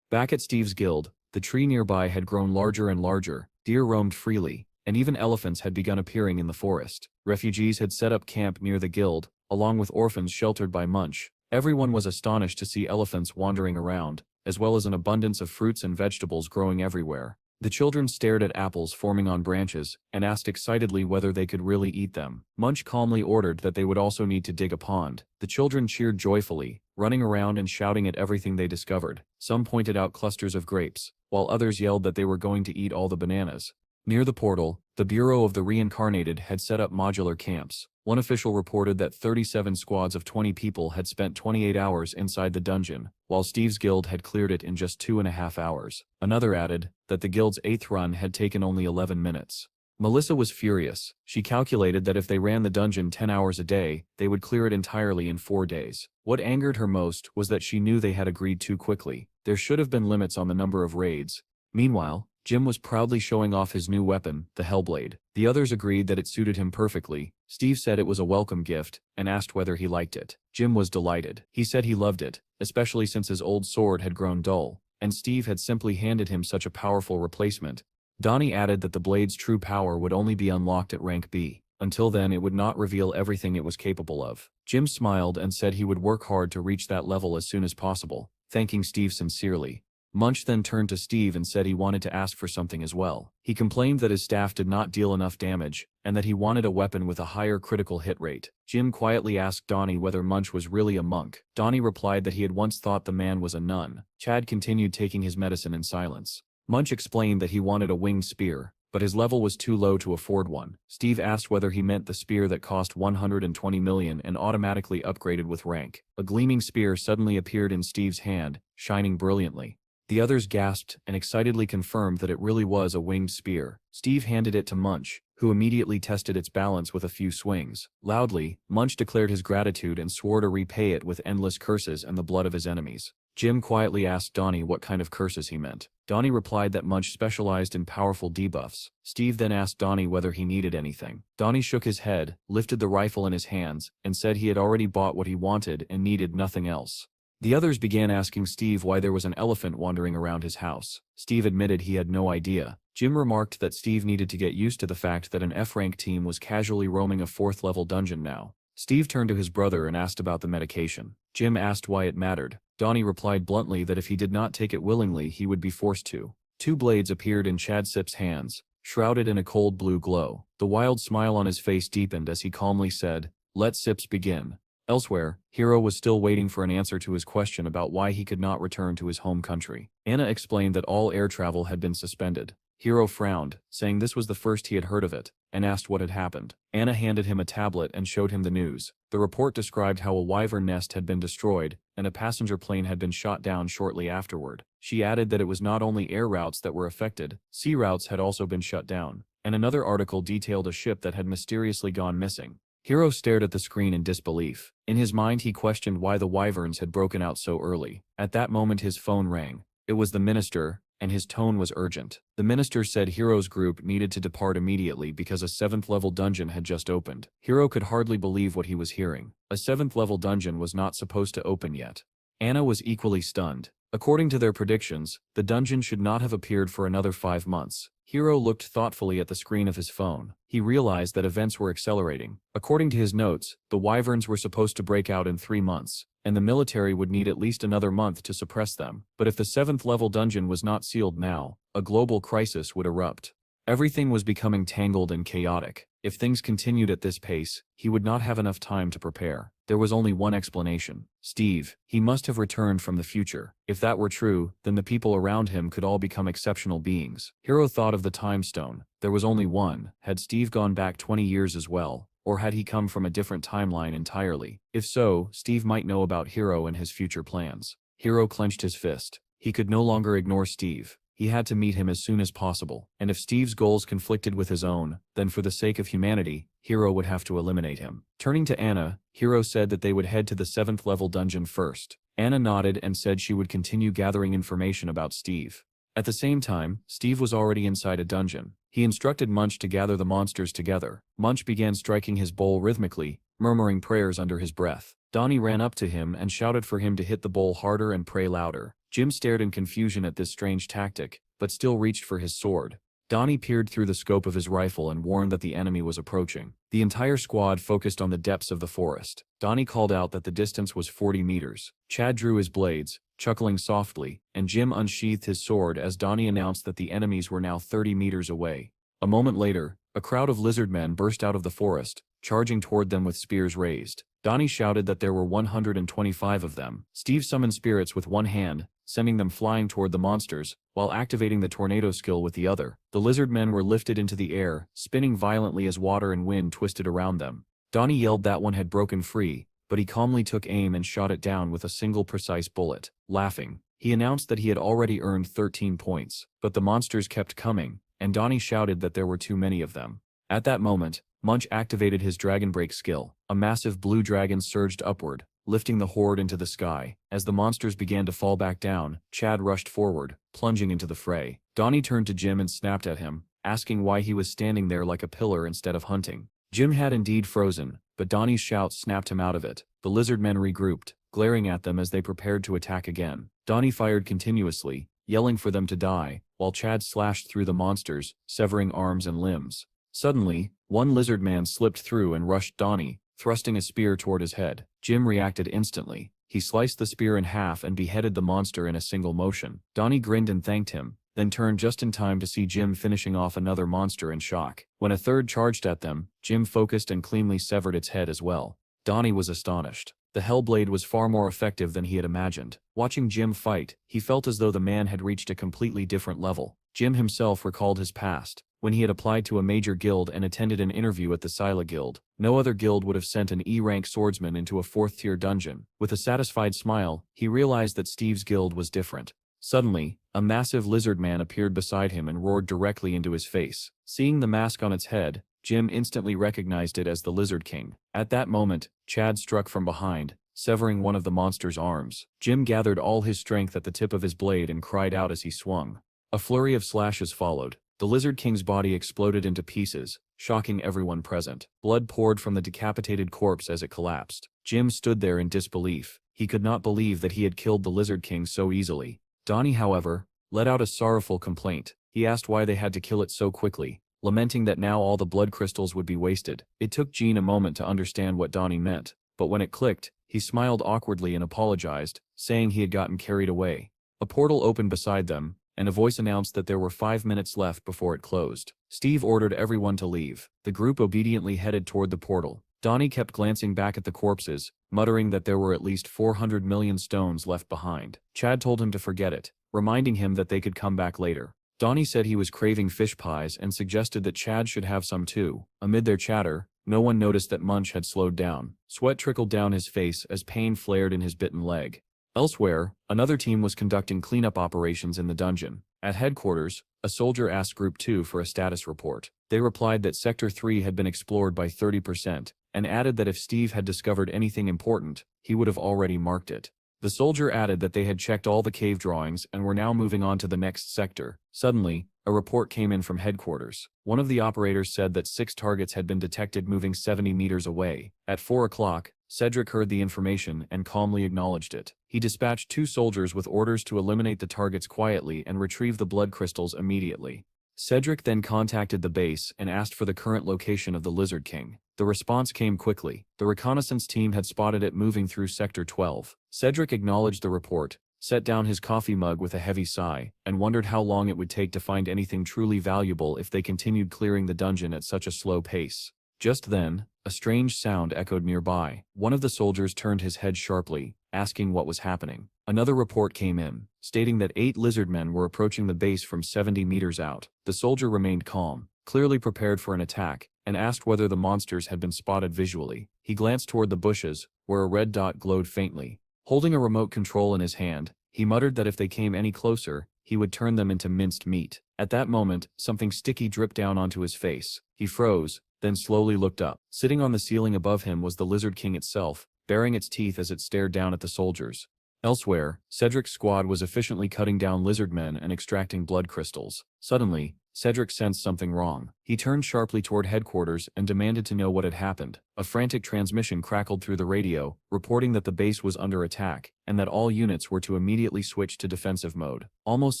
Back at Steve's guild, the tree nearby had grown larger and larger, deer roamed freely, and even elephants had begun appearing in the forest. Refugees had set up camp near the guild, along with orphans sheltered by Munch. Everyone was astonished to see elephants wandering around, as well as an abundance of fruits and vegetables growing everywhere. The children stared at apples forming on branches, and asked excitedly whether they could really eat them. Munch calmly ordered that they would also need to dig a pond. The children cheered joyfully, running around and shouting at everything they discovered. Some pointed out clusters of grapes, while others yelled that they were going to eat all the bananas. Near the portal, the Bureau of the Reincarnated had set up modular camps. One official reported that 37 squads of 20 people had spent 28 hours inside the dungeon, while Steve's guild had cleared it in just 2.5 hours. Another added that the guild's 8th run had taken only 11 minutes. Melissa was furious. She calculated that if they ran the dungeon 10 hours a day, they would clear it entirely in 4 days. What angered her most was that she knew they had agreed too quickly. There should have been limits on the number of raids. Meanwhile, Jim was proudly showing off his new weapon, the Hellblade. The others agreed that it suited him perfectly. Steve said it was a welcome gift, and asked whether he liked it. Jim was delighted. He said he loved it, especially since his old sword had grown dull, and Steve had simply handed him such a powerful replacement. Donnie added that the blade's true power would only be unlocked at rank B. Until then it would not reveal everything it was capable of. Jim smiled and said he would work hard to reach that level as soon as possible, thanking Steve sincerely. Munch then turned to Steve and said he wanted to ask for something as well. He complained that his staff did not deal enough damage, and that he wanted a weapon with a higher critical hit rate. Jim quietly asked Donnie whether Munch was really a monk. Donnie replied that he had once thought the man was a nun. Chad continued taking his medicine in silence. Munch explained that he wanted a winged spear, but his level was too low to afford one. Steve asked whether he meant the spear that cost 120 million and automatically upgraded with rank. A gleaming spear suddenly appeared in Steve's hand, shining brilliantly. The others gasped and excitedly confirmed that it really was a winged spear. Steve handed it to Munch, who immediately tested its balance with a few swings. Loudly, Munch declared his gratitude and swore to repay it with endless curses and the blood of his enemies. Jim quietly asked Donnie what kind of curses he meant. Donnie replied that Munch specialized in powerful debuffs. Steve then asked Donnie whether he needed anything. Donnie shook his head, lifted the rifle in his hands, and said he had already bought what he wanted and needed nothing else. The others began asking Steve why there was an elephant wandering around his house. Steve admitted he had no idea. Jim remarked that Steve needed to get used to the fact that an F-rank team was casually roaming a 4th level dungeon now. Steve turned to his brother and asked about the medication. Jim asked why it mattered. Donnie replied bluntly that if he did not take it willingly he would be forced to. 2 blades appeared in Chad Sip's hands, shrouded in a cold blue glow. The wild smile on his face deepened as he calmly said, "Let Sips begin." Elsewhere, Hiro was still waiting for an answer to his question about why he could not return to his home country. Anna explained that all air travel had been suspended. Hiro frowned, saying this was the first he had heard of it, and asked what had happened. Anna handed him a tablet and showed him the news. The report described how a wyvern nest had been destroyed, and a passenger plane had been shot down shortly afterward. She added that it was not only air routes that were affected, sea routes had also been shut down, and another article detailed a ship that had mysteriously gone missing. Hiro stared at the screen in disbelief. In his mind he questioned why the wyverns had broken out so early. At that moment his phone rang. It was the minister, and his tone was urgent. The minister said Hiro's group needed to depart immediately because a 7th level dungeon had just opened. Hiro could hardly believe what he was hearing. A 7th level dungeon was not supposed to open yet. Anna was equally stunned. According to their predictions, the dungeon should not have appeared for another 5 months. Hiro looked thoughtfully at the screen of his phone. He realized that events were accelerating. According to his notes, the wyverns were supposed to break out in 3 months, and the military would need at least another month to suppress them. But if the 7th level dungeon was not sealed now, a global crisis would erupt. Everything was becoming tangled and chaotic. If things continued at this pace, he would not have enough time to prepare. There was only one explanation. Steve. He must have returned from the future. If that were true, then the people around him could all become exceptional beings. Hiro thought of the time stone. There was only one. Had Steve gone back 20 years as well? Or had he come from a different timeline entirely? If so, Steve might know about Hiro and his future plans. Hiro clenched his fist. He could no longer ignore Steve. He had to meet him as soon as possible, and if Steve's goals conflicted with his own, then for the sake of humanity, Hiro would have to eliminate him. Turning to Anna, Hiro said that they would head to the 7th level dungeon first. Anna nodded and said she would continue gathering information about Steve. At the same time, Steve was already inside a dungeon. He instructed Munch to gather the monsters together. Munch began striking his bowl rhythmically, murmuring prayers under his breath. Donnie ran up to him and shouted for him to hit the bowl harder and pray louder. Jim stared in confusion at this strange tactic, but still reached for his sword. Donnie peered through the scope of his rifle and warned that the enemy was approaching. The entire squad focused on the depths of the forest. Donnie called out that the distance was 40 meters. Chad drew his blades, chuckling softly, and Jim unsheathed his sword as Donnie announced that the enemies were now 30 meters away. A moment later, a crowd of lizard men burst out of the forest, charging toward them with spears raised. Donnie shouted that there were 125 of them. Steve summoned spirits with one hand, sending them flying toward the monsters, while activating the tornado skill with the other. The lizard men were lifted into the air, spinning violently as water and wind twisted around them. Donnie yelled that one had broken free, but he calmly took aim and shot it down with a single precise bullet. Laughing, he announced that he had already earned 13 points, but the monsters kept coming, and Donnie shouted that there were too many of them. At that moment, Munch activated his Dragon Break skill. A massive blue dragon surged upward, lifting the horde into the sky. As the monsters began to fall back down, Chad rushed forward, plunging into the fray. Donnie turned to Jim and snapped at him, asking why he was standing there like a pillar instead of hunting. Jim had indeed frozen, but Donnie's shouts snapped him out of it. The lizard men regrouped, glaring at them as they prepared to attack again. Donnie fired continuously, yelling for them to die, while Chad slashed through the monsters, severing arms and limbs. Suddenly, one lizard man slipped through and rushed Donnie, thrusting a spear toward his head. Jim reacted instantly. He sliced the spear in half and beheaded the monster in a single motion. Donnie grinned and thanked him, then turned just in time to see Jim finishing off another monster in shock. When a third charged at them, Jim focused and cleanly severed its head as well. Donnie was astonished. The Hellblade was far more effective than he had imagined. Watching Jim fight, he felt as though the man had reached a completely different level. Jim himself recalled his past. when he had applied to a major guild and attended an interview at the Scylla Guild. No other guild would have sent an E-rank swordsman into a 4th-tier dungeon. With a satisfied smile, he realized that Steve's guild was different. Suddenly, a massive lizard man appeared beside him and roared directly into his face. Seeing the mask on its head, Jim instantly recognized it as the Lizard King. At that moment, Chad struck from behind, severing one of the monster's arms. Jim gathered all his strength at the tip of his blade and cried out as he swung. A flurry of slashes followed. The Lizard King's body exploded into pieces, shocking everyone present. Blood poured from the decapitated corpse as it collapsed. Jim stood there in disbelief. He could not believe that he had killed the Lizard King so easily. Donnie, however, let out a sorrowful complaint. He asked why they had to kill it so quickly, lamenting that now all the blood crystals would be wasted. It took Gene a moment to understand what Donnie meant, but when it clicked, he smiled awkwardly and apologized, saying he had gotten carried away. A portal opened beside them, and a voice announced that there were 5 minutes left before it closed. Steve ordered everyone to leave. The group obediently headed toward the portal. Donnie kept glancing back at the corpses, muttering that there were at least 400 million stones left behind. Chad told him to forget it, reminding him that they could come back later. Donnie said he was craving fish pies and suggested that Chad should have some too. Amid their chatter, no one noticed that Munch had slowed down. Sweat trickled down his face as pain flared in his bitten leg. Elsewhere, another team was conducting cleanup operations in the dungeon. At headquarters, a soldier asked Group 2 for a status report. They replied that Sector 3 had been explored by 30%, and added that if Steve had discovered anything important, he would have already marked it. The soldier added that they had checked all the cave drawings and were now moving on to the next sector. Suddenly, a report came in from headquarters. One of the operators said that 6 targets had been detected moving 70 meters away. At 4 o'clock, Cedric heard the information and calmly acknowledged it. He dispatched 2 soldiers with orders to eliminate the targets quietly and retrieve the blood crystals immediately. Cedric then contacted the base and asked for the current location of the Lizard King. The response came quickly. The reconnaissance team had spotted it moving through Sector 12. Cedric acknowledged the report, set down his coffee mug with a heavy sigh, and wondered how long it would take to find anything truly valuable if they continued clearing the dungeon at such a slow pace. Just then, a strange sound echoed nearby. One of the soldiers turned his head sharply, asking what was happening. Another report came in, stating that 8 lizard men were approaching the base from 70 meters out. The soldier remained calm, clearly prepared for an attack, and asked whether the monsters had been spotted visually. He glanced toward the bushes, where a red dot glowed faintly. Holding a remote control in his hand, he muttered that if they came any closer, he would turn them into minced meat. At that moment, something sticky dripped down onto his face. He froze, then slowly looked up. Sitting on the ceiling above him was the Lizard King itself, baring its teeth as it stared down at the soldiers. Elsewhere, Cedric's squad was efficiently cutting down lizard men and extracting blood crystals. Suddenly, Cedric sensed something wrong. He turned sharply toward headquarters and demanded to know what had happened. A frantic transmission crackled through the radio, reporting that the base was under attack, and that all units were to immediately switch to defensive mode. Almost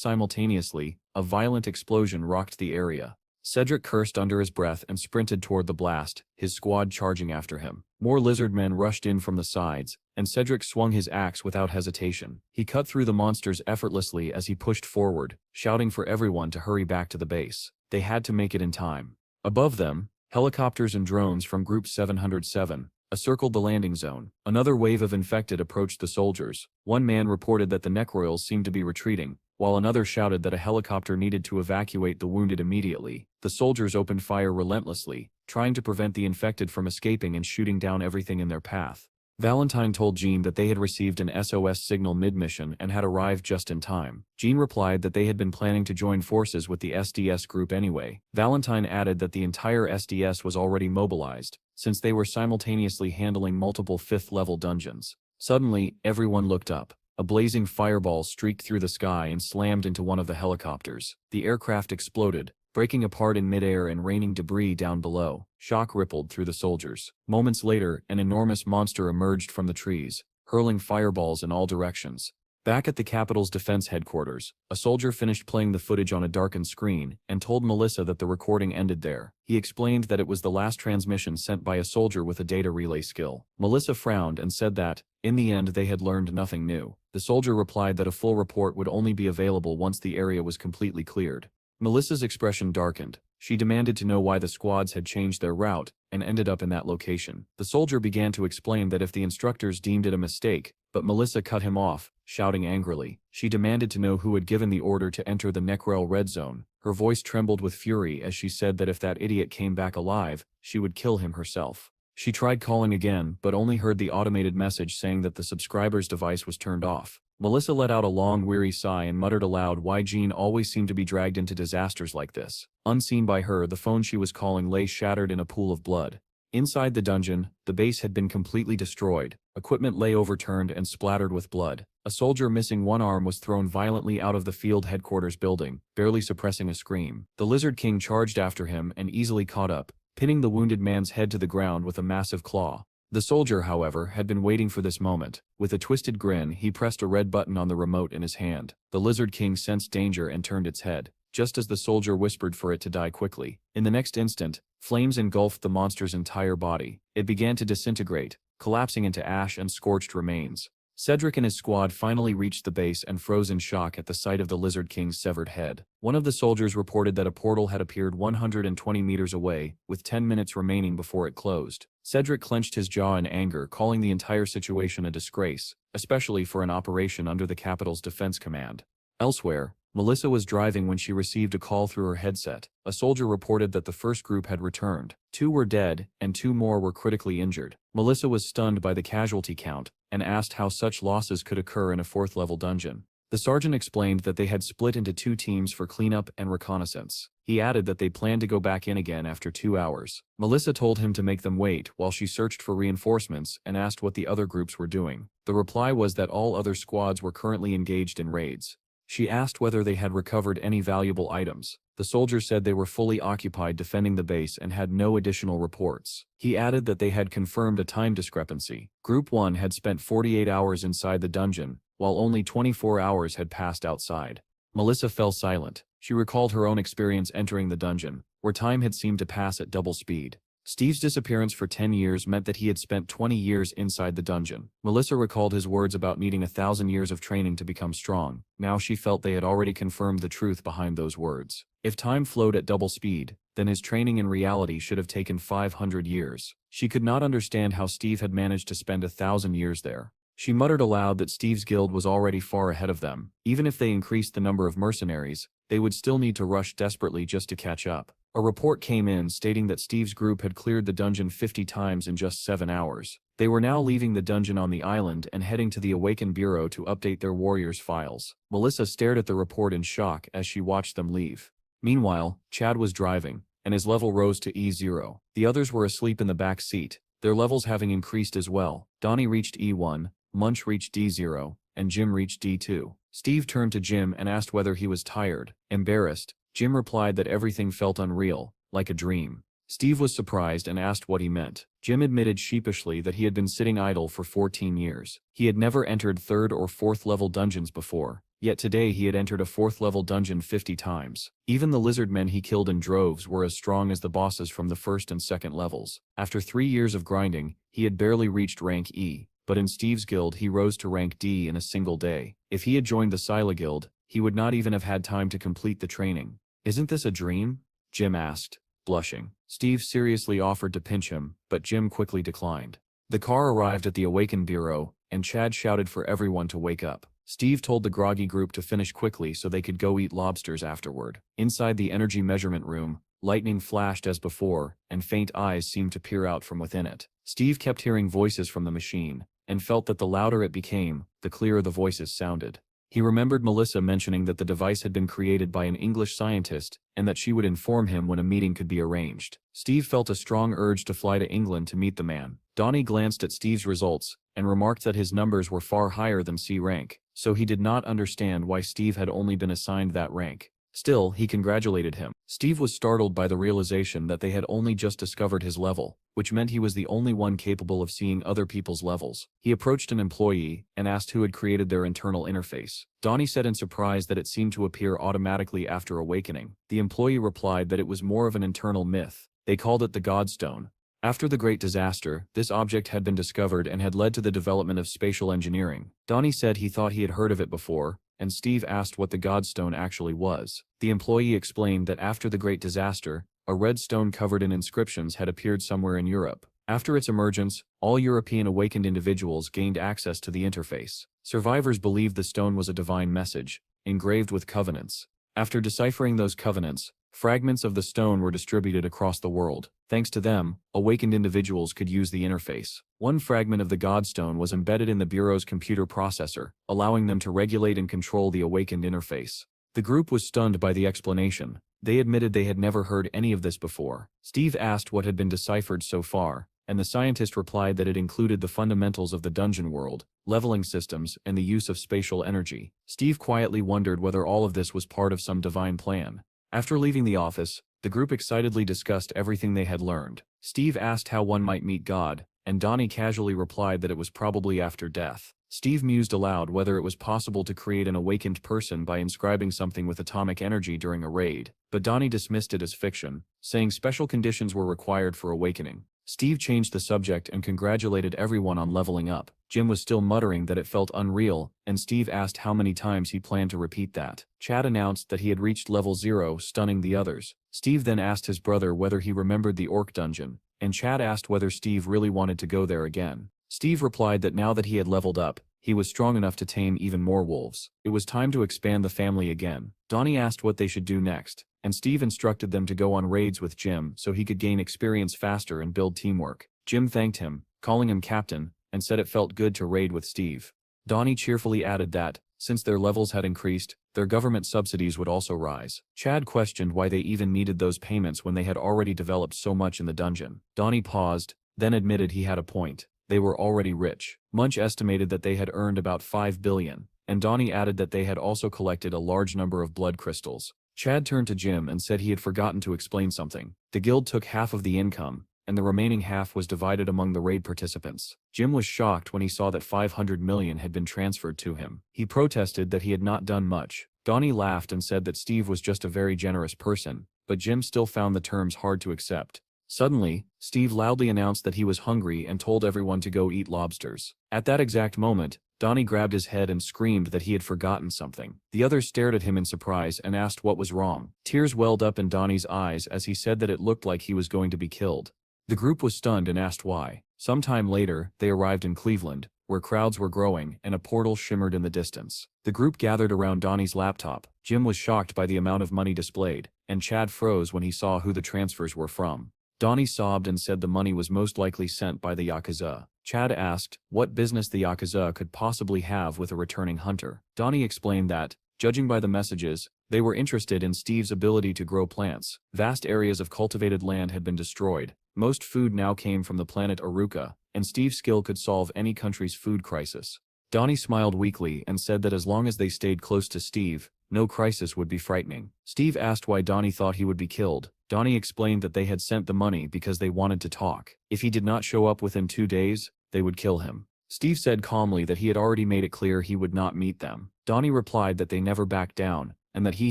simultaneously, a violent explosion rocked the area. Cedric cursed under his breath and sprinted toward the blast, his squad charging after him. More lizard men rushed in from the sides, and Cedric swung his axe without hesitation. He cut through the monsters effortlessly as he pushed forward, shouting for everyone to hurry back to the base. They had to make it in time. Above them, helicopters and drones from Group 707 circled the landing zone. Another wave of infected approached the soldiers. One man reported that the necroils seemed to be retreating, while another shouted that a helicopter needed to evacuate the wounded immediately. The soldiers opened fire relentlessly, trying to prevent the infected from escaping and shooting down everything in their path. Valentine told Jean that they had received an SOS signal mid-mission and had arrived just in time. Jean replied that they had been planning to join forces with the SDS group anyway. Valentine added that the entire SDS was already mobilized, since they were simultaneously handling multiple 5th-level dungeons. Suddenly, everyone looked up. A blazing fireball streaked through the sky and slammed into one of the helicopters. The aircraft exploded, breaking apart in midair and raining debris down below. Shock rippled through the soldiers. Moments later, an enormous monster emerged from the trees, hurling fireballs in all directions. Back at the Capitol's defense headquarters, a soldier finished playing the footage on a darkened screen and told Melissa that the recording ended there. He explained that it was the last transmission sent by a soldier with a data relay skill. Melissa frowned and said that, in the end, they had learned nothing new. The soldier replied that a full report would only be available once the area was completely cleared. Melissa's expression darkened. She demanded to know why the squads had changed their route and ended up in that location. The soldier began to explain that if the instructors deemed it a mistake, but Melissa cut him off, shouting angrily. She demanded to know who had given the order to enter the Necrel Red Zone, Her voice trembled with fury as she said that if that idiot came back alive, she would kill him herself. She tried calling again, but only heard the automated message saying that the subscriber's device was turned off. Melissa let out a long, weary sigh and muttered aloud why Jean always seemed to be dragged into disasters like this. Unseen by her, the phone she was calling lay shattered in a pool of blood. Inside the dungeon, the base had been completely destroyed. Equipment lay overturned and splattered with blood. A soldier missing one arm was thrown violently out of the field headquarters building, barely suppressing a scream. The Lizard King charged after him and easily caught up, pinning the wounded man's head to the ground with a massive claw. The soldier, however, had been waiting for this moment. With a twisted grin, he pressed a red button on the remote in his hand. The Lizard King sensed danger and turned its head, just as the soldier whispered for it to die quickly. In the next instant, flames engulfed the monster's entire body. It began to disintegrate, collapsing into ash and scorched remains. Cedric and his squad finally reached the base and froze in shock at the sight of the Lizard King's severed head. One of the soldiers reported that a portal had appeared 120 meters away, with 10 minutes remaining before it closed. Cedric clenched his jaw in anger, calling the entire situation a disgrace, especially for an operation under the capital's defense command. Elsewhere, Melissa was driving when she received a call through her headset. A soldier reported that the first group had returned. 2 were dead, and 2 more were critically injured. Melissa was stunned by the casualty count, and asked how such losses could occur in a 4th-level dungeon. The sergeant explained that they had split into 2 teams for cleanup and reconnaissance. He added that they planned to go back in again after 2 hours. Melissa told him to make them wait while she searched for reinforcements and asked what the other groups were doing. The reply was that all other squads were currently engaged in raids. She asked whether they had recovered any valuable items. The soldier said they were fully occupied defending the base and had no additional reports. He added that they had confirmed a time discrepancy. Group 1 had spent 48 hours inside the dungeon, while only 24 hours had passed outside. Melissa fell silent. She recalled her own experience entering the dungeon, where time had seemed to pass at double speed. Steve's disappearance for 10 years meant that he had spent 20 years inside the dungeon. Melissa recalled his words about needing 1,000 years of training to become strong. Now she felt they had already confirmed the truth behind those words. If time flowed at double speed, then his training in reality should have taken 500 years. She could not understand how Steve had managed to spend 1,000 years there. She muttered aloud that Steve's guild was already far ahead of them. Even if they increased the number of mercenaries, they would still need to rush desperately just to catch up. A report came in stating that Steve's group had cleared the dungeon 50 times in just 7 hours. They were now leaving the dungeon on the island and heading to the Awakened Bureau to update their warriors' files. Melissa stared at the report in shock as she watched them leave. Meanwhile, Chad was driving, and his level rose to E0. The others were asleep in the back seat, their levels having increased as well. Donnie reached E1, Munch reached D0, and Jim reached D2. Steve turned to Jim and asked whether he was tired. Embarrassed, Jim replied that everything felt unreal, like a dream. Steve was surprised and asked what he meant. Jim admitted sheepishly that he had been sitting idle for 14 years. He had never entered 3rd or 4th level dungeons before, yet today he had entered a 4th level dungeon 50 times. Even the lizard men he killed in droves were as strong as the bosses from the 1st and 2nd levels. After 3 years of grinding, he had barely reached rank E, but in Steve's guild he rose to rank D in a single day. If he had joined the Scylla guild, he would not even have had time to complete the training. "Isn't this a dream?" Jim asked, blushing. Steve seriously offered to pinch him, but Jim quickly declined. The car arrived at the Awakened Bureau, and Chad shouted for everyone to wake up. Steve told the groggy group to finish quickly so they could go eat lobsters afterward. Inside the energy measurement room, lightning flashed as before, and faint eyes seemed to peer out from within it. Steve kept hearing voices from the machine, and felt that the louder it became, the clearer the voices sounded. He remembered Melissa mentioning that the device had been created by an English scientist and that she would inform him when a meeting could be arranged. Steve felt a strong urge to fly to England to meet the man. Donnie glanced at Steve's results and remarked that his numbers were far higher than C rank, so he did not understand why Steve had only been assigned that rank. Still, he congratulated him. Steve was startled by the realization that they had only just discovered his level, which meant he was the only one capable of seeing other people's levels. He approached an employee and asked who had created their internal interface. Donnie said in surprise that it seemed to appear automatically after awakening. The employee replied that it was more of an internal myth. They called it the Godstone. After the Great Disaster, this object had been discovered and had led to the development of spatial engineering. Donnie said he thought he had heard of it before, and Steve asked what the Godstone actually was. The employee explained that after the Great Disaster, a red stone covered in inscriptions had appeared somewhere in Europe. After its emergence, all European awakened individuals gained access to the interface. Survivors believed the stone was a divine message, engraved with covenants. After deciphering those covenants, fragments of the stone were distributed across the world. Thanks to them, awakened individuals could use the interface. One fragment of the Godstone was embedded in the Bureau's computer processor, allowing them to regulate and control the awakened interface. The group was stunned by the explanation. They admitted they had never heard any of this before. Steve asked what had been deciphered so far, and the scientist replied that it included the fundamentals of the dungeon world, leveling systems, and the use of spatial energy. Steve quietly wondered whether all of this was part of some divine plan. After leaving the office, the group excitedly discussed everything they had learned. Steve asked how one might meet God, and Donnie casually replied that it was probably after death. Steve mused aloud whether it was possible to create an awakened person by inscribing something with atomic energy during a raid, but Donnie dismissed it as fiction, saying special conditions were required for awakening. Steve changed the subject and congratulated everyone on leveling up. Jim was still muttering that it felt unreal, and Steve asked how many times he planned to repeat that. Chad announced that he had reached level 0, stunning the others. Steve then asked his brother whether he remembered the orc dungeon, and Chad asked whether Steve really wanted to go there again. Steve replied that now that he had leveled up, he was strong enough to tame even more wolves. It was time to expand the family again. Donnie asked what they should do next, and Steve instructed them to go on raids with Jim so he could gain experience faster and build teamwork. Jim thanked him, calling him captain, and said it felt good to raid with Steve. Donnie cheerfully added that, since their levels had increased, their government subsidies would also rise. Chad questioned why they even needed those payments when they had already developed so much in the dungeon. Donnie paused, then admitted he had a point. They were already rich. Munch estimated that they had earned about 5 billion, and Donnie added that they had also collected a large number of blood crystals. Chad turned to Jim and said he had forgotten to explain something. The guild took half of the income, and the remaining half was divided among the raid participants. Jim was shocked when he saw that 500 million had been transferred to him. He protested that he had not done much. Donnie laughed and said that Steve was just a very generous person, but Jim still found the terms hard to accept. Suddenly, Steve loudly announced that he was hungry and told everyone to go eat lobsters. At that exact moment, Donnie grabbed his head and screamed that he had forgotten something. The others stared at him in surprise and asked what was wrong. Tears welled up in Donnie's eyes as he said that it looked like he was going to be killed. The group was stunned and asked why. Sometime later, they arrived in Cleveland, where crowds were growing and a portal shimmered in the distance. The group gathered around Donnie's laptop. Jim was shocked by the amount of money displayed, and Chad froze when he saw who the transfers were from. Donnie sobbed and said the money was most likely sent by the Yakuza. Chad asked what business the Yakuza could possibly have with a returning hunter. Donnie explained that, judging by the messages, they were interested in Steve's ability to grow plants. Vast areas of cultivated land had been destroyed. Most food now came from the planet Aruka, and Steve's skill could solve any country's food crisis. Donnie smiled weakly and said that as long as they stayed close to Steve, no crisis would be frightening. Steve asked why Donnie thought he would be killed. Donnie explained that they had sent the money because they wanted to talk. If he did not show up within 2 days, they would kill him. Steve said calmly that he had already made it clear he would not meet them. Donnie replied that they never backed down, and that he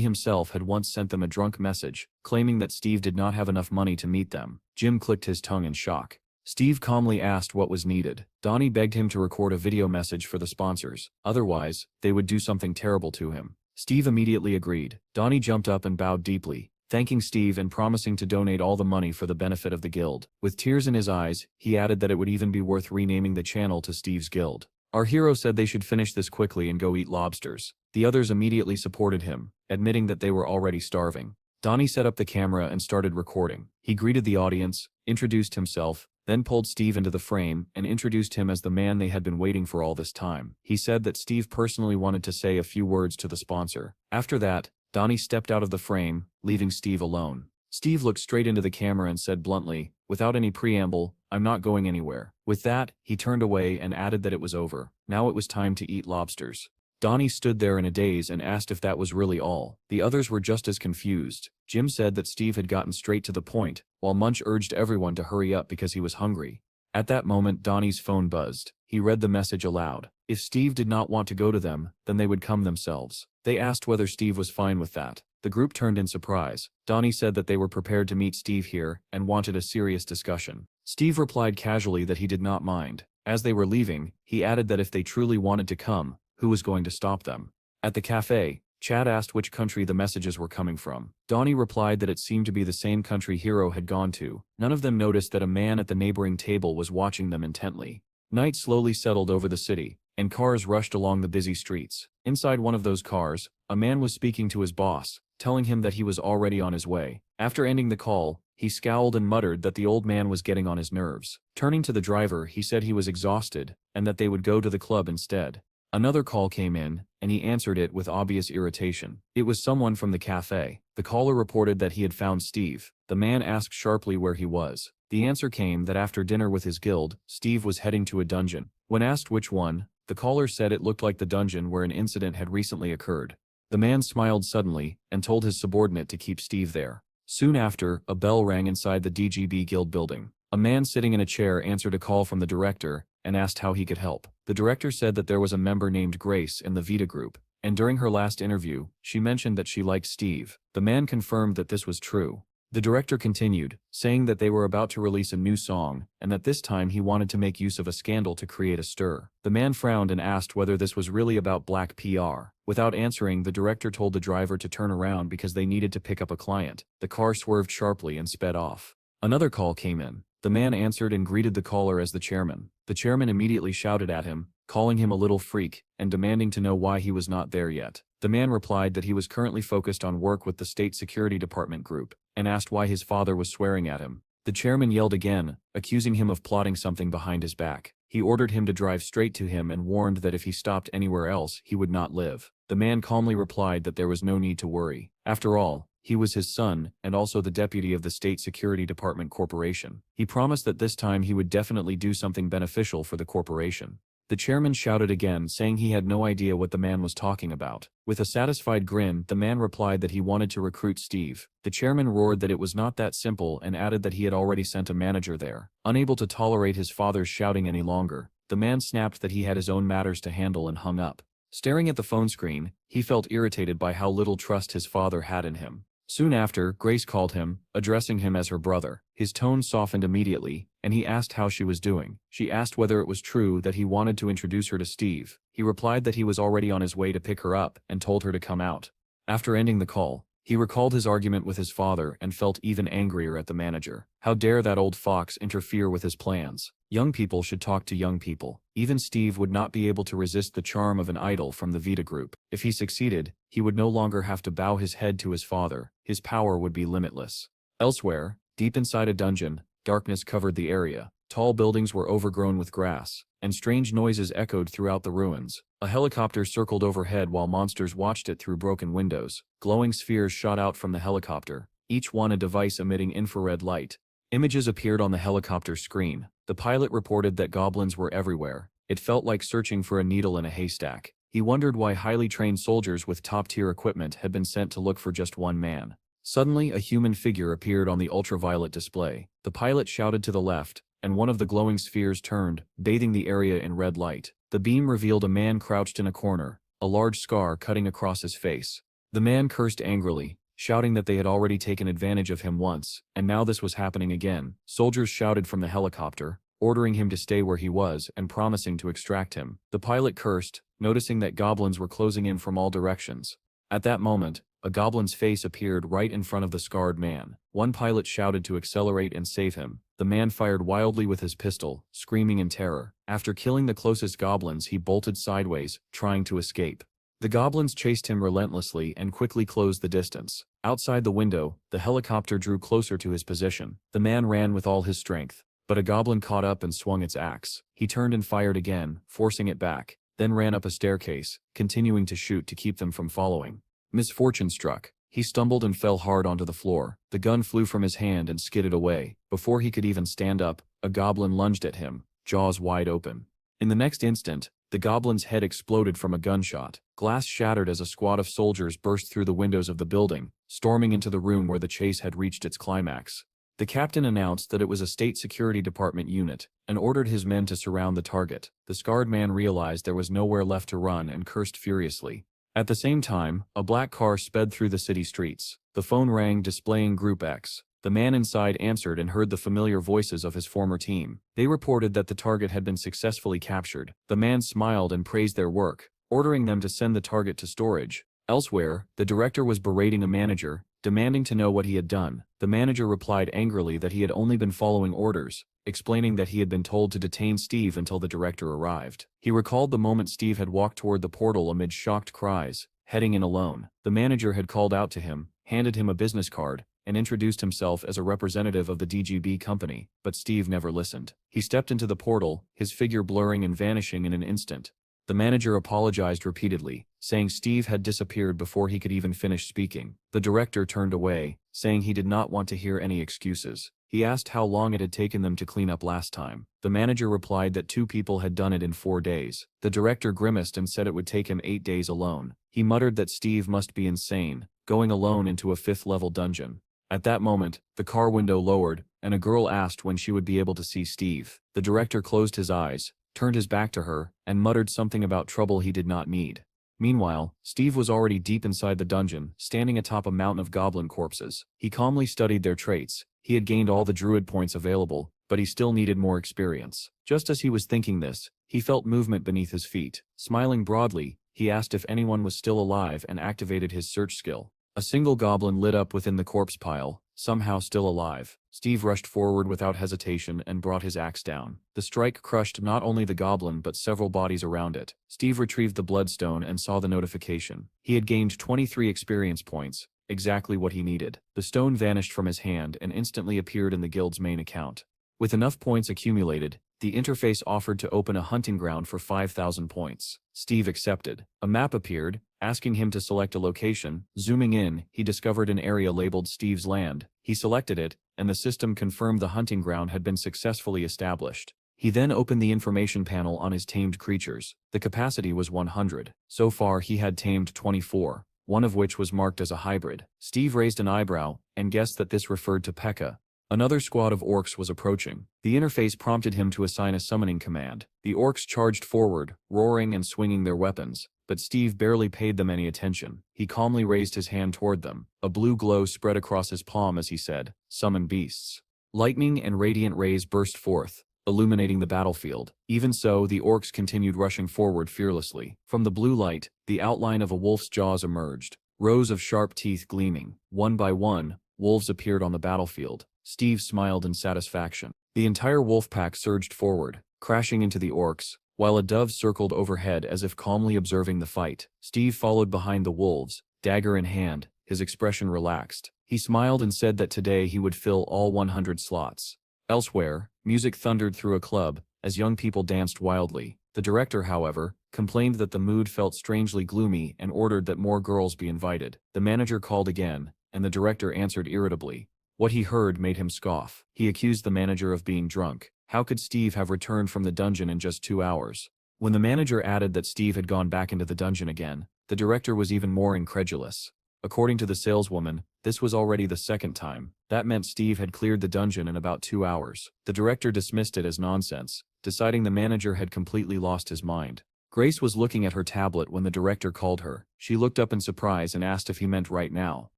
himself had once sent them a drunk message, claiming that Steve did not have enough money to meet them. Jim clicked his tongue in shock. Steve calmly asked what was needed. Donnie begged him to record a video message for the sponsors, otherwise, they would do something terrible to him. Steve immediately agreed. Donnie jumped up and bowed deeply, thanking Steve and promising to donate all the money for the benefit of the guild. With tears in his eyes, he added that it would even be worth renaming the channel to Steve's Guild. Our hero said they should finish this quickly and go eat lobsters. The others immediately supported him, admitting that they were already starving. Donnie set up the camera and started recording. He greeted the audience, introduced himself, then pulled Steve into the frame and introduced him as the man they had been waiting for all this time. He said that Steve personally wanted to say a few words to the sponsor. After that, Donnie stepped out of the frame, leaving Steve alone. Steve looked straight into the camera and said bluntly, without any preamble, "I'm not going anywhere." With that, he turned away and added that it was over. Now it was time to eat lobsters. Donnie stood there in a daze and asked if that was really all. The others were just as confused. Jim said that Steve had gotten straight to the point, while Munch urged everyone to hurry up because he was hungry. At that moment, Donnie's phone buzzed. He read the message aloud. If Steve did not want to go to them, then they would come themselves. They asked whether Steve was fine with that. The group turned in surprise. Donnie said that they were prepared to meet Steve here and wanted a serious discussion. Steve replied casually that he did not mind. As they were leaving, he added that if they truly wanted to come, who was going to stop them? At the cafe, Chad asked which country the messages were coming from. Donnie replied that it seemed to be the same country Hero had gone to. None of them noticed that a man at the neighboring table was watching them intently. Night slowly settled over the city, and cars rushed along the busy streets. Inside one of those cars, a man was speaking to his boss, telling him that he was already on his way. After ending the call, he scowled and muttered that the old man was getting on his nerves. Turning to the driver, he said he was exhausted, and that they would go to the club instead. Another call came in, and he answered it with obvious irritation. It was someone from the cafe. The caller reported that he had found Steve. The man asked sharply where he was. The answer came that after dinner with his guild, Steve was heading to a dungeon. When asked which one, the caller said it looked like the dungeon where an incident had recently occurred. The man smiled suddenly, and told his subordinate to keep Steve there. Soon after, a bell rang inside the DGB guild building. A man sitting in a chair answered a call from the director, and asked how he could help. The director said that there was a member named Grace in the Vita group, and during her last interview, she mentioned that she liked Steve. The man confirmed that this was true. The director continued, saying that they were about to release a new song, and that this time he wanted to make use of a scandal to create a stir. The man frowned and asked whether this was really about black PR. Without answering, the director told the driver to turn around because they needed to pick up a client. The car swerved sharply and sped off. Another call came in. The man answered and greeted the caller as the chairman. The chairman immediately shouted at him, calling him a little freak, and demanding to know why he was not there yet. The man replied that he was currently focused on work with the State Security Department group, and asked why his father was swearing at him. The chairman yelled again, accusing him of plotting something behind his back. He ordered him to drive straight to him and warned that if he stopped anywhere else, he would not live. The man calmly replied that there was no need to worry. After all, he was his son, and also the deputy of the State Security Department Corporation. He promised that this time he would definitely do something beneficial for the corporation. The chairman shouted again, saying he had no idea what the man was talking about. With a satisfied grin, the man replied that he wanted to recruit Steve. The chairman roared that it was not that simple and added that he had already sent a manager there. Unable to tolerate his father's shouting any longer, the man snapped that he had his own matters to handle and hung up. Staring at the phone screen, he felt irritated by how little trust his father had in him. Soon after, Grace called him, addressing him as her brother. His tone softened immediately, and he asked how she was doing. She asked whether it was true that he wanted to introduce her to Steve. He replied that he was already on his way to pick her up and told her to come out. After ending the call, he recalled his argument with his father and felt even angrier at the manager. How dare that old fox interfere with his plans? Young people should talk to young people. Even Steve would not be able to resist the charm of an idol from the Vita group. If he succeeded, he would no longer have to bow his head to his father. His power would be limitless. Elsewhere, deep inside a dungeon, darkness covered the area. Tall buildings were overgrown with grass, and strange noises echoed throughout the ruins. A helicopter circled overhead while monsters watched it through broken windows. Glowing spheres shot out from the helicopter, each one a device emitting infrared light. Images appeared on the helicopter screen. The pilot reported that goblins were everywhere. It felt like searching for a needle in a haystack. He wondered why highly trained soldiers with top-tier equipment had been sent to look for just one man. Suddenly, a human figure appeared on the ultraviolet display. The pilot shouted to the left, and one of the glowing spheres turned, bathing the area in red light. The beam revealed a man crouched in a corner, a large scar cutting across his face. The man cursed angrily, shouting that they had already taken advantage of him once, and now this was happening again. Soldiers shouted from the helicopter, ordering him to stay where he was and promising to extract him. The pilot cursed, noticing that goblins were closing in from all directions. At that moment, a goblin's face appeared right in front of the scarred man. One pilot shouted to accelerate and save him. The man fired wildly with his pistol, screaming in terror. After killing the closest goblins, he bolted sideways, trying to escape. The goblins chased him relentlessly and quickly closed the distance. Outside the window, the helicopter drew closer to his position. The man ran with all his strength, but a goblin caught up and swung its axe. He turned and fired again, forcing it back, then ran up a staircase, continuing to shoot to keep them from following. Misfortune struck. He stumbled and fell hard onto the floor. The gun flew from his hand and skidded away. Before he could even stand up, a goblin lunged at him, jaws wide open. In the next instant, the goblin's head exploded from a gunshot. Glass shattered as a squad of soldiers burst through the windows of the building, storming into the room where the chase had reached its climax. The captain announced that it was a State Security Department unit, and ordered his men to surround the target. The scarred man realized there was nowhere left to run and cursed furiously. At the same time, a black car sped through the city streets. The phone rang, displaying Group X. The man inside answered and heard the familiar voices of his former team. They reported that the target had been successfully captured. The man smiled and praised their work, ordering them to send the target to storage. Elsewhere, the director was berating a manager, demanding to know what he had done. The manager replied angrily that he had only been following orders, explaining that he had been told to detain Steve until the director arrived. He recalled the moment Steve had walked toward the portal amid shocked cries, heading in alone. The manager had called out to him, handed him a business card, and introduced himself as a representative of the DGB company, but Steve never listened. He stepped into the portal, his figure blurring and vanishing in an instant. The manager apologized repeatedly, saying Steve had disappeared before he could even finish speaking. The director turned away, saying he did not want to hear any excuses. He asked how long it had taken them to clean up last time. The manager replied that 2 people had done it in 4 days. The director grimaced and said it would take him 8 days alone. He muttered that Steve must be insane, going alone into a 5th-level dungeon. At that moment, the car window lowered, and a girl asked when she would be able to see Steve. The director closed his eyes, turned his back to her, and muttered something about trouble he did not need. Meanwhile, Steve was already deep inside the dungeon, standing atop a mountain of goblin corpses. He calmly studied their traits. He had gained all the druid points available, but he still needed more experience. Just as he was thinking this, he felt movement beneath his feet. Smiling broadly, he asked if anyone was still alive and activated his search skill. A single goblin lit up within the corpse pile, somehow still alive. Steve rushed forward without hesitation and brought his axe down. The strike crushed not only the goblin but several bodies around it. Steve retrieved the bloodstone and saw the notification. He had gained 23 experience points, exactly what he needed. The stone vanished from his hand and instantly appeared in the guild's main account. With enough points accumulated, the interface offered to open a hunting ground for 5,000 points. Steve accepted. A map appeared, asking him to select a location. Zooming in, he discovered an area labeled Steve's Land. He selected it, and the system confirmed the hunting ground had been successfully established. He then opened the information panel on his tamed creatures. The capacity was 100. So far he had tamed 24, one of which was marked as a hybrid. Steve raised an eyebrow, and guessed that this referred to P.E.K.K.A. Another squad of orcs was approaching. The interface prompted him to assign a summoning command. The orcs charged forward, roaring and swinging their weapons, but Steve barely paid them any attention. He calmly raised his hand toward them. A blue glow spread across his palm as he said, "Summon beasts." Lightning and radiant rays burst forth, illuminating the battlefield. Even so, the orcs continued rushing forward fearlessly. From the blue light, the outline of a wolf's jaws emerged, rows of sharp teeth gleaming. One by one, wolves appeared on the battlefield. Steve smiled in satisfaction. The entire wolf pack surged forward, crashing into the orcs, while a dove circled overhead as if calmly observing the fight. Steve followed behind the wolves, dagger in hand, his expression relaxed. He smiled and said that today he would fill all 100 slots. Elsewhere, music thundered through a club, as young people danced wildly. The director, however, complained that the mood felt strangely gloomy and ordered that more girls be invited. The manager called again, and the director answered irritably. What he heard made him scoff. He accused the manager of being drunk. How could Steve have returned from the dungeon in just 2 hours? When the manager added that Steve had gone back into the dungeon again, the director was even more incredulous. According to the saleswoman, this was already the 2nd time. That meant Steve had cleared the dungeon in about 2 hours. The director dismissed it as nonsense, deciding the manager had completely lost his mind. Grace was looking at her tablet when the director called her. She looked up in surprise and asked if he meant right now.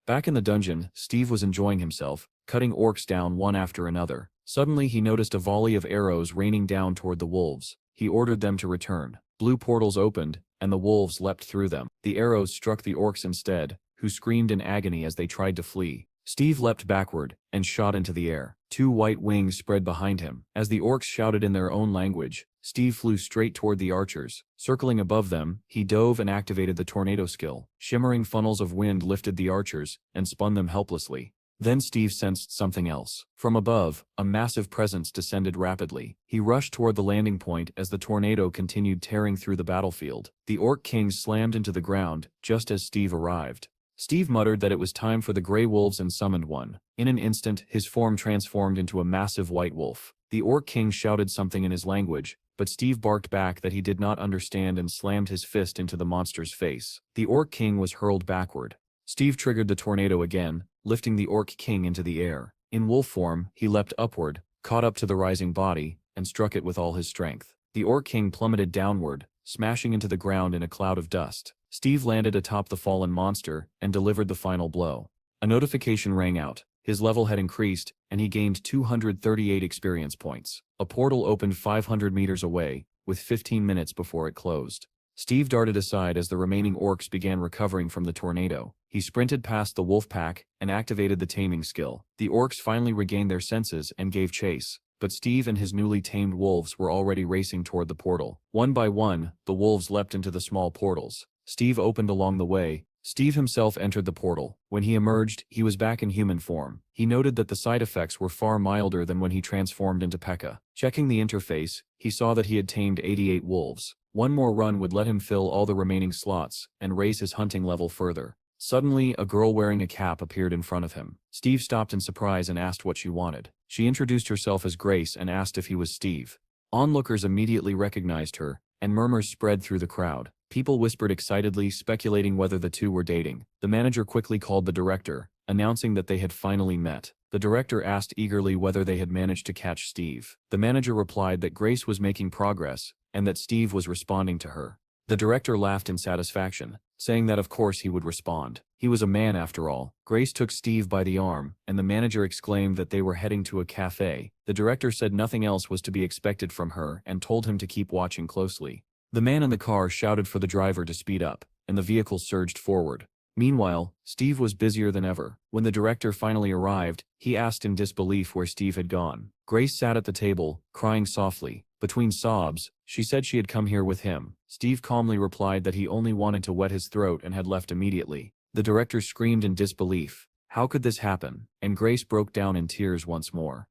Back in the dungeon, Steve was enjoying himself, cutting orcs down one after another. Suddenly he noticed a volley of arrows raining down toward the wolves. He ordered them to return. Blue portals opened, and the wolves leapt through them. The arrows struck the orcs instead, who screamed in agony as they tried to flee. Steve leapt backward, and shot into the air. 2 white wings spread behind him. As the orcs shouted in their own language, Steve flew straight toward the archers. Circling above them, he dove and activated the tornado skill. Shimmering funnels of wind lifted the archers, and spun them helplessly. Then Steve sensed something else. From above, a massive presence descended rapidly. He rushed toward the landing point as the tornado continued tearing through the battlefield. The Orc King slammed into the ground, just as Steve arrived. Steve muttered that it was time for the Grey Wolves and summoned one. In an instant, his form transformed into a massive white wolf. The Orc King shouted something in his language, but Steve barked back that he did not understand and slammed his fist into the monster's face. The Orc King was hurled backward. Steve triggered the tornado again, lifting the Orc King into the air. In wolf form, he leapt upward, caught up to the rising body, and struck it with all his strength. The Orc King plummeted downward, smashing into the ground in a cloud of dust. Steve landed atop the fallen monster and delivered the final blow. A notification rang out. His level had increased, and he gained 238 experience points. A portal opened 500 meters away, with 15 minutes before it closed. Steve darted aside as the remaining orcs began recovering from the tornado. He sprinted past the wolf pack and activated the taming skill. The orcs finally regained their senses and gave chase, but Steve and his newly tamed wolves were already racing toward the portal. One by one, the wolves leapt into the small portals. Steve opened along the way. Steve himself entered the portal. When he emerged, he was back in human form. He noted that the side effects were far milder than when he transformed into P.E.K.K.A. Checking the interface, he saw that he had tamed 88 wolves. One more run would let him fill all the remaining slots and raise his hunting level further. Suddenly, a girl wearing a cap appeared in front of him. Steve stopped in surprise and asked what she wanted. She introduced herself as Grace and asked if he was Steve. Onlookers immediately recognized her, and murmurs spread through the crowd. People whispered excitedly, speculating whether the two were dating. The manager quickly called the director, announcing that they had finally met. The director asked eagerly whether they had managed to catch Steve. The manager replied that Grace was making progress, and that Steve was responding to her. The director laughed in satisfaction, saying that of course he would respond. He was a man after all. Grace took Steve by the arm, and the manager exclaimed that they were heading to a cafe. The director said nothing else was to be expected from her and told him to keep watching closely. The man in the car shouted for the driver to speed up, and the vehicle surged forward. Meanwhile, Steve was busier than ever. When the director finally arrived, he asked in disbelief where Steve had gone. Grace sat at the table, crying softly. Between sobs, she said she had come here with him. Steve calmly replied that he only wanted to wet his throat and had left immediately. The director screamed in disbelief. How could this happen? And Grace broke down in tears once more.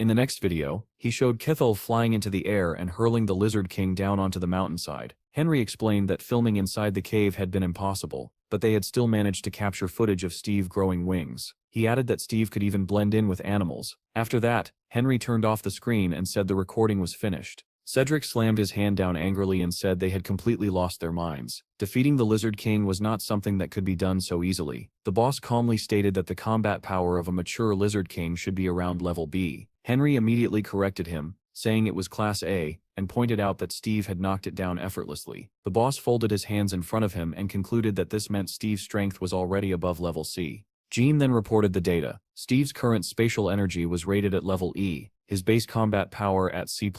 In the next video, he showed Kithel flying into the air and hurling the Lizard King down onto the mountainside. Henry explained that filming inside the cave had been impossible, but they had still managed to capture footage of Steve growing wings. He added that Steve could even blend in with animals. After that, Henry turned off the screen and said the recording was finished. Cedric slammed his hand down angrily and said they had completely lost their minds. Defeating the Lizard King was not something that could be done so easily. The boss calmly stated that the combat power of a mature Lizard King should be around level B. Henry immediately corrected him, saying it was Class A, and pointed out that Steve had knocked it down effortlessly. The boss folded his hands in front of him and concluded that this meant Steve's strength was already above level C. Jean then reported the data. Steve's current spatial energy was rated at level E, his base combat power at C++,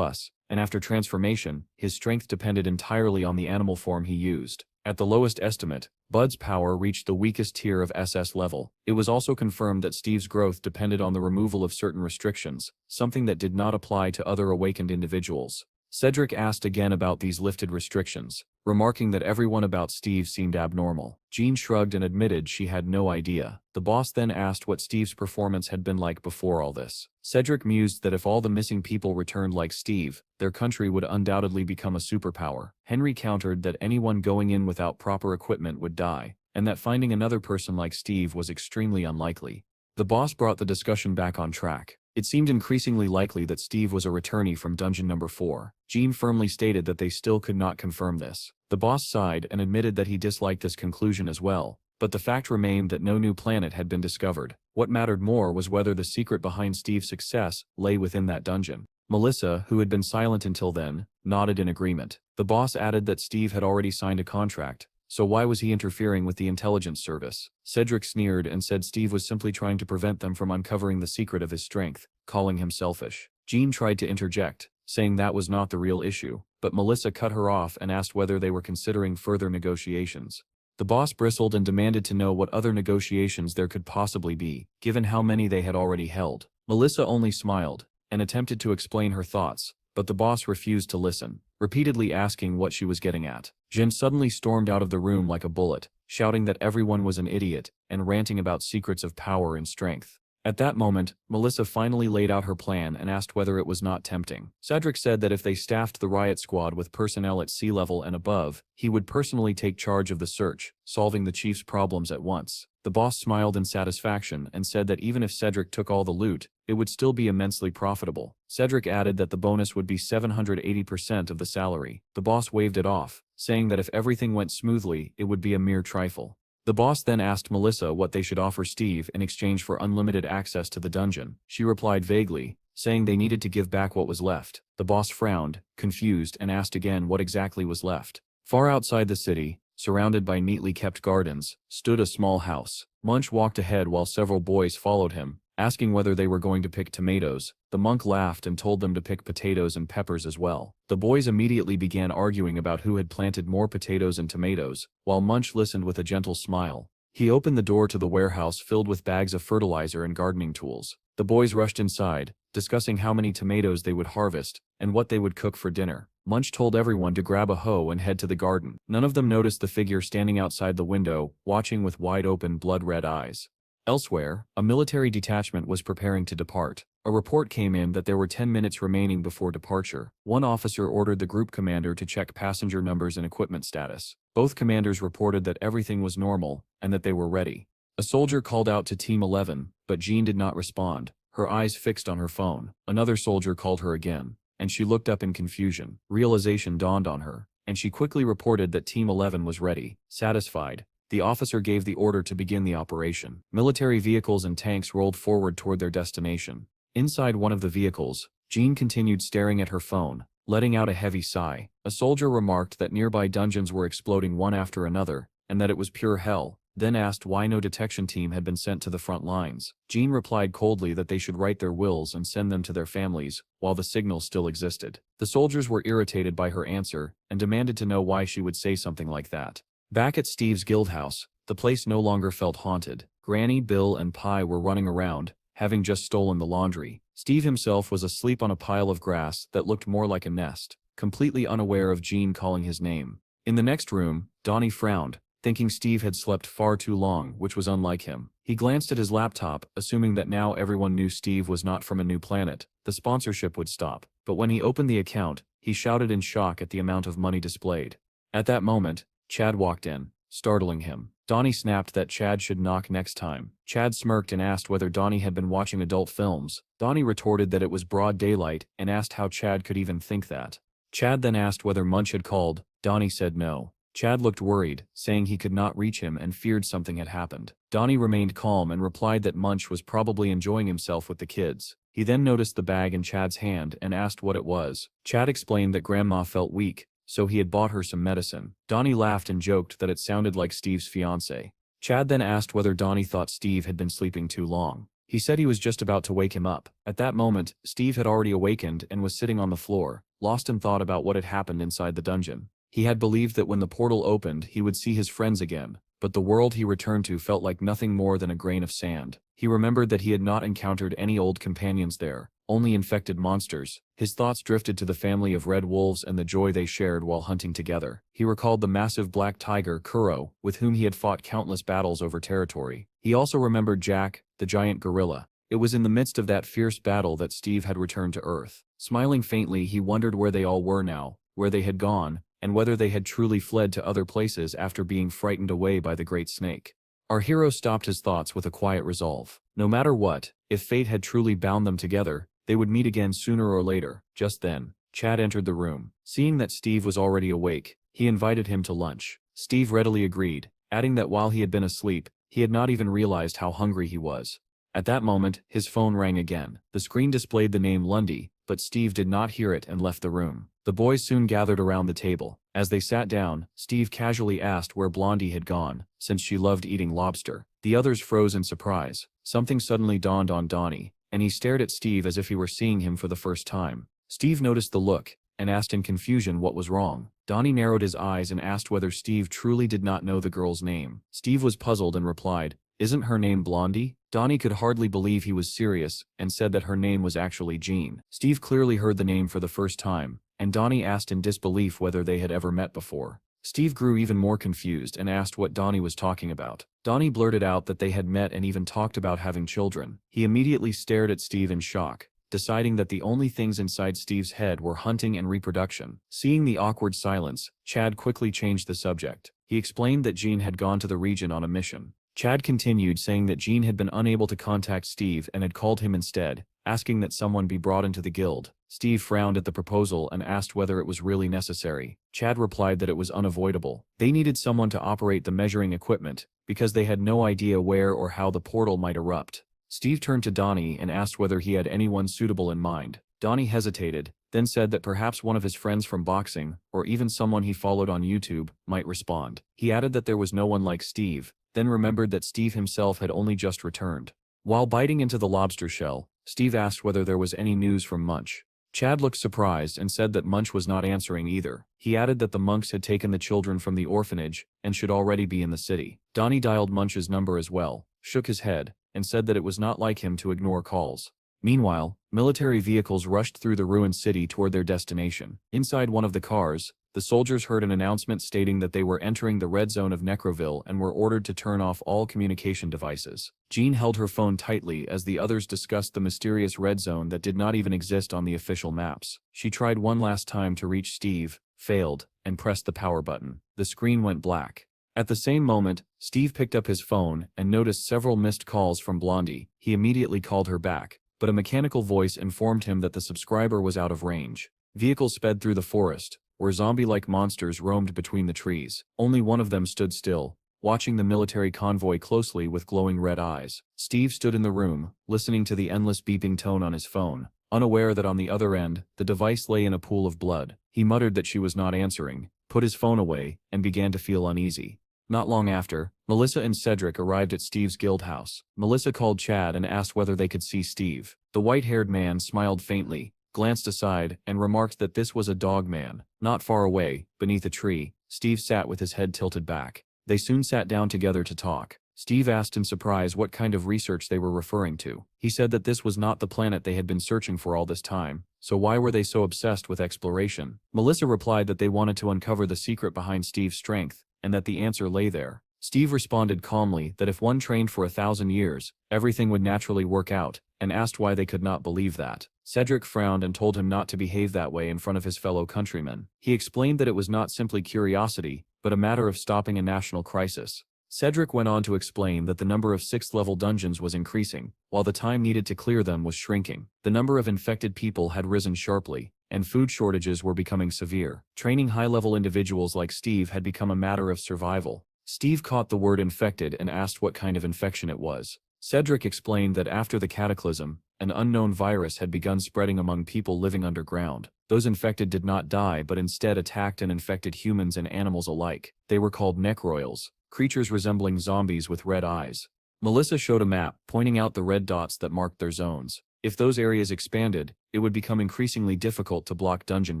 and after transformation, his strength depended entirely on the animal form he used. At the lowest estimate, Bud's power reached the weakest tier of SS level. It was also confirmed that Steve's growth depended on the removal of certain restrictions, something that did not apply to other awakened individuals. Cedric asked again about these lifted restrictions, remarking that everyone about Steve seemed abnormal. Jean shrugged and admitted she had no idea. The boss then asked what Steve's performance had been like before all this. Cedric mused that if all the missing people returned like Steve, their country would undoubtedly become a superpower. Henry countered that anyone going in without proper equipment would die, and that finding another person like Steve was extremely unlikely. The boss brought the discussion back on track. It seemed increasingly likely that Steve was a returnee from dungeon number 4. Jean firmly stated that they still could not confirm this. The boss sighed and admitted that he disliked this conclusion as well, but the fact remained that no new planet had been discovered. What mattered more was whether the secret behind Steve's success lay within that dungeon. Melissa, who had been silent until then, nodded in agreement. The boss added that Steve had already signed a contract, so why was he interfering with the intelligence service? Cedric sneered and said Steve was simply trying to prevent them from uncovering the secret of his strength, calling him selfish. Jean tried to interject, saying that was not the real issue, but Melissa cut her off and asked whether they were considering further negotiations. The boss bristled and demanded to know what other negotiations there could possibly be, given how many they had already held. Melissa only smiled, and attempted to explain her thoughts, but the boss refused to listen, repeatedly asking what she was getting at. Jean suddenly stormed out of the room like a bullet, shouting that everyone was an idiot, and ranting about secrets of power and strength. At that moment, Melissa finally laid out her plan and asked whether it was not tempting. Cedric said that if they staffed the riot squad with personnel at sea level and above, he would personally take charge of the search, solving the chief's problems at once. The boss smiled in satisfaction and said that even if Cedric took all the loot, it would still be immensely profitable. Cedric added that the bonus would be 780% of the salary. The boss waved it off, saying that if everything went smoothly, it would be a mere trifle. The boss then asked Melissa what they should offer Steve in exchange for unlimited access to the dungeon. She replied vaguely, saying they needed to give back what was left. The boss frowned, confused, and asked again what exactly was left. Far outside the city, surrounded by neatly kept gardens, stood a small house. Munch walked ahead while several boys followed him, asking whether they were going to pick tomatoes. The monk laughed and told them to pick potatoes and peppers as well. The boys immediately began arguing about who had planted more potatoes and tomatoes, while Munch listened with a gentle smile. He opened the door to the warehouse filled with bags of fertilizer and gardening tools. The boys rushed inside, discussing how many tomatoes they would harvest and what they would cook for dinner. Munch told everyone to grab a hoe and head to the garden. None of them noticed the figure standing outside the window, watching with wide-open blood-red eyes. Elsewhere, a military detachment was preparing to depart. A report came in that there were 10 minutes remaining before departure. One officer ordered the group commander to check passenger numbers and equipment status. Both commanders reported that everything was normal and that they were ready. A soldier called out to Team 11, but Jean did not respond, her eyes fixed on her phone. Another soldier called her again, and she looked up in confusion. Realization dawned on her, and she quickly reported that Team 11 was ready. Satisfied, the officer gave the order to begin the operation. Military vehicles and tanks rolled forward toward their destination. Inside one of the vehicles, Jean continued staring at her phone, letting out a heavy sigh. A soldier remarked that nearby dungeons were exploding one after another, and that it was pure hell, then asked why no detection team had been sent to the front lines. Jean replied coldly that they should write their wills and send them to their families, while the signal still existed. The soldiers were irritated by her answer, and demanded to know why she would say something like that. Back at Steve's guild house, the place no longer felt haunted. Granny, Bill, and Pi were running around, having just stolen the laundry. Steve himself was asleep on a pile of grass that looked more like a nest, completely unaware of Jean calling his name. In the next room, Donnie frowned, thinking Steve had slept far too long, which was unlike him. He glanced at his laptop, assuming that now everyone knew Steve was not from a new planet. The sponsorship would stop. But when he opened the account, he shouted in shock at the amount of money displayed. At that moment, Chad walked in, startling him. Donnie snapped that Chad should knock next time. Chad smirked and asked whether Donnie had been watching adult films. Donnie retorted that it was broad daylight and asked how Chad could even think that. Chad then asked whether Munch had called. Donnie said no. Chad looked worried, saying he could not reach him and feared something had happened. Donnie remained calm and replied that Munch was probably enjoying himself with the kids. He then noticed the bag in Chad's hand and asked what it was. Chad explained that Grandma felt weak, so he had bought her some medicine. Donnie laughed and joked that it sounded like Steve's fiancée. Chad then asked whether Donnie thought Steve had been sleeping too long. He said he was just about to wake him up. At that moment, Steve had already awakened and was sitting on the floor, lost in thought about what had happened inside the dungeon. He had believed that when the portal opened he would see his friends again, but the world he returned to felt like nothing more than a grain of sand. He remembered that he had not encountered any old companions there, only infected monsters. His thoughts drifted to the family of red wolves and the joy they shared while hunting together. He recalled the massive black tiger, Kuro, with whom he had fought countless battles over territory. He also remembered Jack, the giant gorilla. It was in the midst of that fierce battle that Steve had returned to Earth. Smiling faintly, he wondered where they all were now, where they had gone, and whether they had truly fled to other places after being frightened away by the great snake. Our hero stopped his thoughts with a quiet resolve. No matter what, if fate had truly bound them together, they would meet again sooner or later. Just then, Chad entered the room. Seeing that Steve was already awake, he invited him to lunch. Steve readily agreed, adding that while he had been asleep, he had not even realized how hungry he was. At that moment, his phone rang again. The screen displayed the name Lundy, but Steve did not hear it and left the room. The boys soon gathered around the table. As they sat down, Steve casually asked where Blondie had gone, since she loved eating lobster. The others froze in surprise. Something suddenly dawned on Donnie, and he stared at Steve as if he were seeing him for the first time. Steve noticed the look, and asked in confusion what was wrong. Donnie narrowed his eyes and asked whether Steve truly did not know the girl's name. Steve was puzzled and replied, "Isn't her name Blondie?" Donnie could hardly believe he was serious, and said that her name was actually Jean. Steve clearly heard the name for the first time, and Donnie asked in disbelief whether they had ever met before. Steve grew even more confused and asked what Donnie was talking about. Donnie blurted out that they had met and even talked about having children. He immediately stared at Steve in shock, deciding that the only things inside Steve's head were hunting and reproduction. Seeing the awkward silence, Chad quickly changed the subject. He explained that Jean had gone to the region on a mission. Chad continued, saying that Jean had been unable to contact Steve and had called him instead, asking that someone be brought into the guild. Steve frowned at the proposal and asked whether it was really necessary. Chad replied that it was unavoidable. They needed someone to operate the measuring equipment, because they had no idea where or how the portal might erupt. Steve turned to Donnie and asked whether he had anyone suitable in mind. Donnie hesitated, then said that perhaps one of his friends from boxing, or even someone he followed on YouTube, might respond. He added that there was no one like Steve, then remembered that Steve himself had only just returned. While biting into the lobster shell, Steve asked whether there was any news from Munch. Chad looked surprised and said that Munch was not answering either. He added that the monks had taken the children from the orphanage and should already be in the city. Donnie dialed Munch's number as well, shook his head, and said that it was not like him to ignore calls. Meanwhile, military vehicles rushed through the ruined city toward their destination. Inside one of the cars, the soldiers heard an announcement stating that they were entering the red zone of Necroville and were ordered to turn off all communication devices. Jean held her phone tightly as the others discussed the mysterious red zone that did not even exist on the official maps. She tried one last time to reach Steve, failed, and pressed the power button. The screen went black. At the same moment, Steve picked up his phone and noticed several missed calls from Blondie. He immediately called her back, but a mechanical voice informed him that the subscriber was out of range. Vehicles sped through the forest, where zombie-like monsters roamed between the trees. Only one of them stood still, watching the military convoy closely with glowing red eyes. Steve stood in the room, listening to the endless beeping tone on his phone, unaware that on the other end, the device lay in a pool of blood. He muttered that she was not answering, put his phone away, and began to feel uneasy. Not long after, Melissa and Cedric arrived at Steve's guild house. Melissa called Chad and asked whether they could see Steve. The white-haired man smiled faintly, glanced aside, and remarked that this was a dog man. Not far away, beneath a tree, Steve sat with his head tilted back. They soon sat down together to talk. Steve asked in surprise what kind of research they were referring to. He said that this was not the planet they had been searching for all this time, so why were they so obsessed with exploration? Melissa replied that they wanted to uncover the secret behind Steve's strength, and that the answer lay there. Steve responded calmly that if one trained for 1,000 years, everything would naturally work out, and asked why they could not believe that. Cedric frowned and told him not to behave that way in front of his fellow countrymen. He explained that it was not simply curiosity, but a matter of stopping a national crisis. Cedric went on to explain that the number of 6th-level dungeons was increasing, while the time needed to clear them was shrinking. The number of infected people had risen sharply, and food shortages were becoming severe. Training high-level individuals like Steve had become a matter of survival. Steve caught the word infected and asked what kind of infection it was. Cedric explained that after the cataclysm, an unknown virus had begun spreading among people living underground. Those infected did not die but instead attacked and infected humans and animals alike. They were called necroils, creatures resembling zombies with red eyes. Melissa showed a map, pointing out the red dots that marked their zones. If those areas expanded, it would become increasingly difficult to block dungeon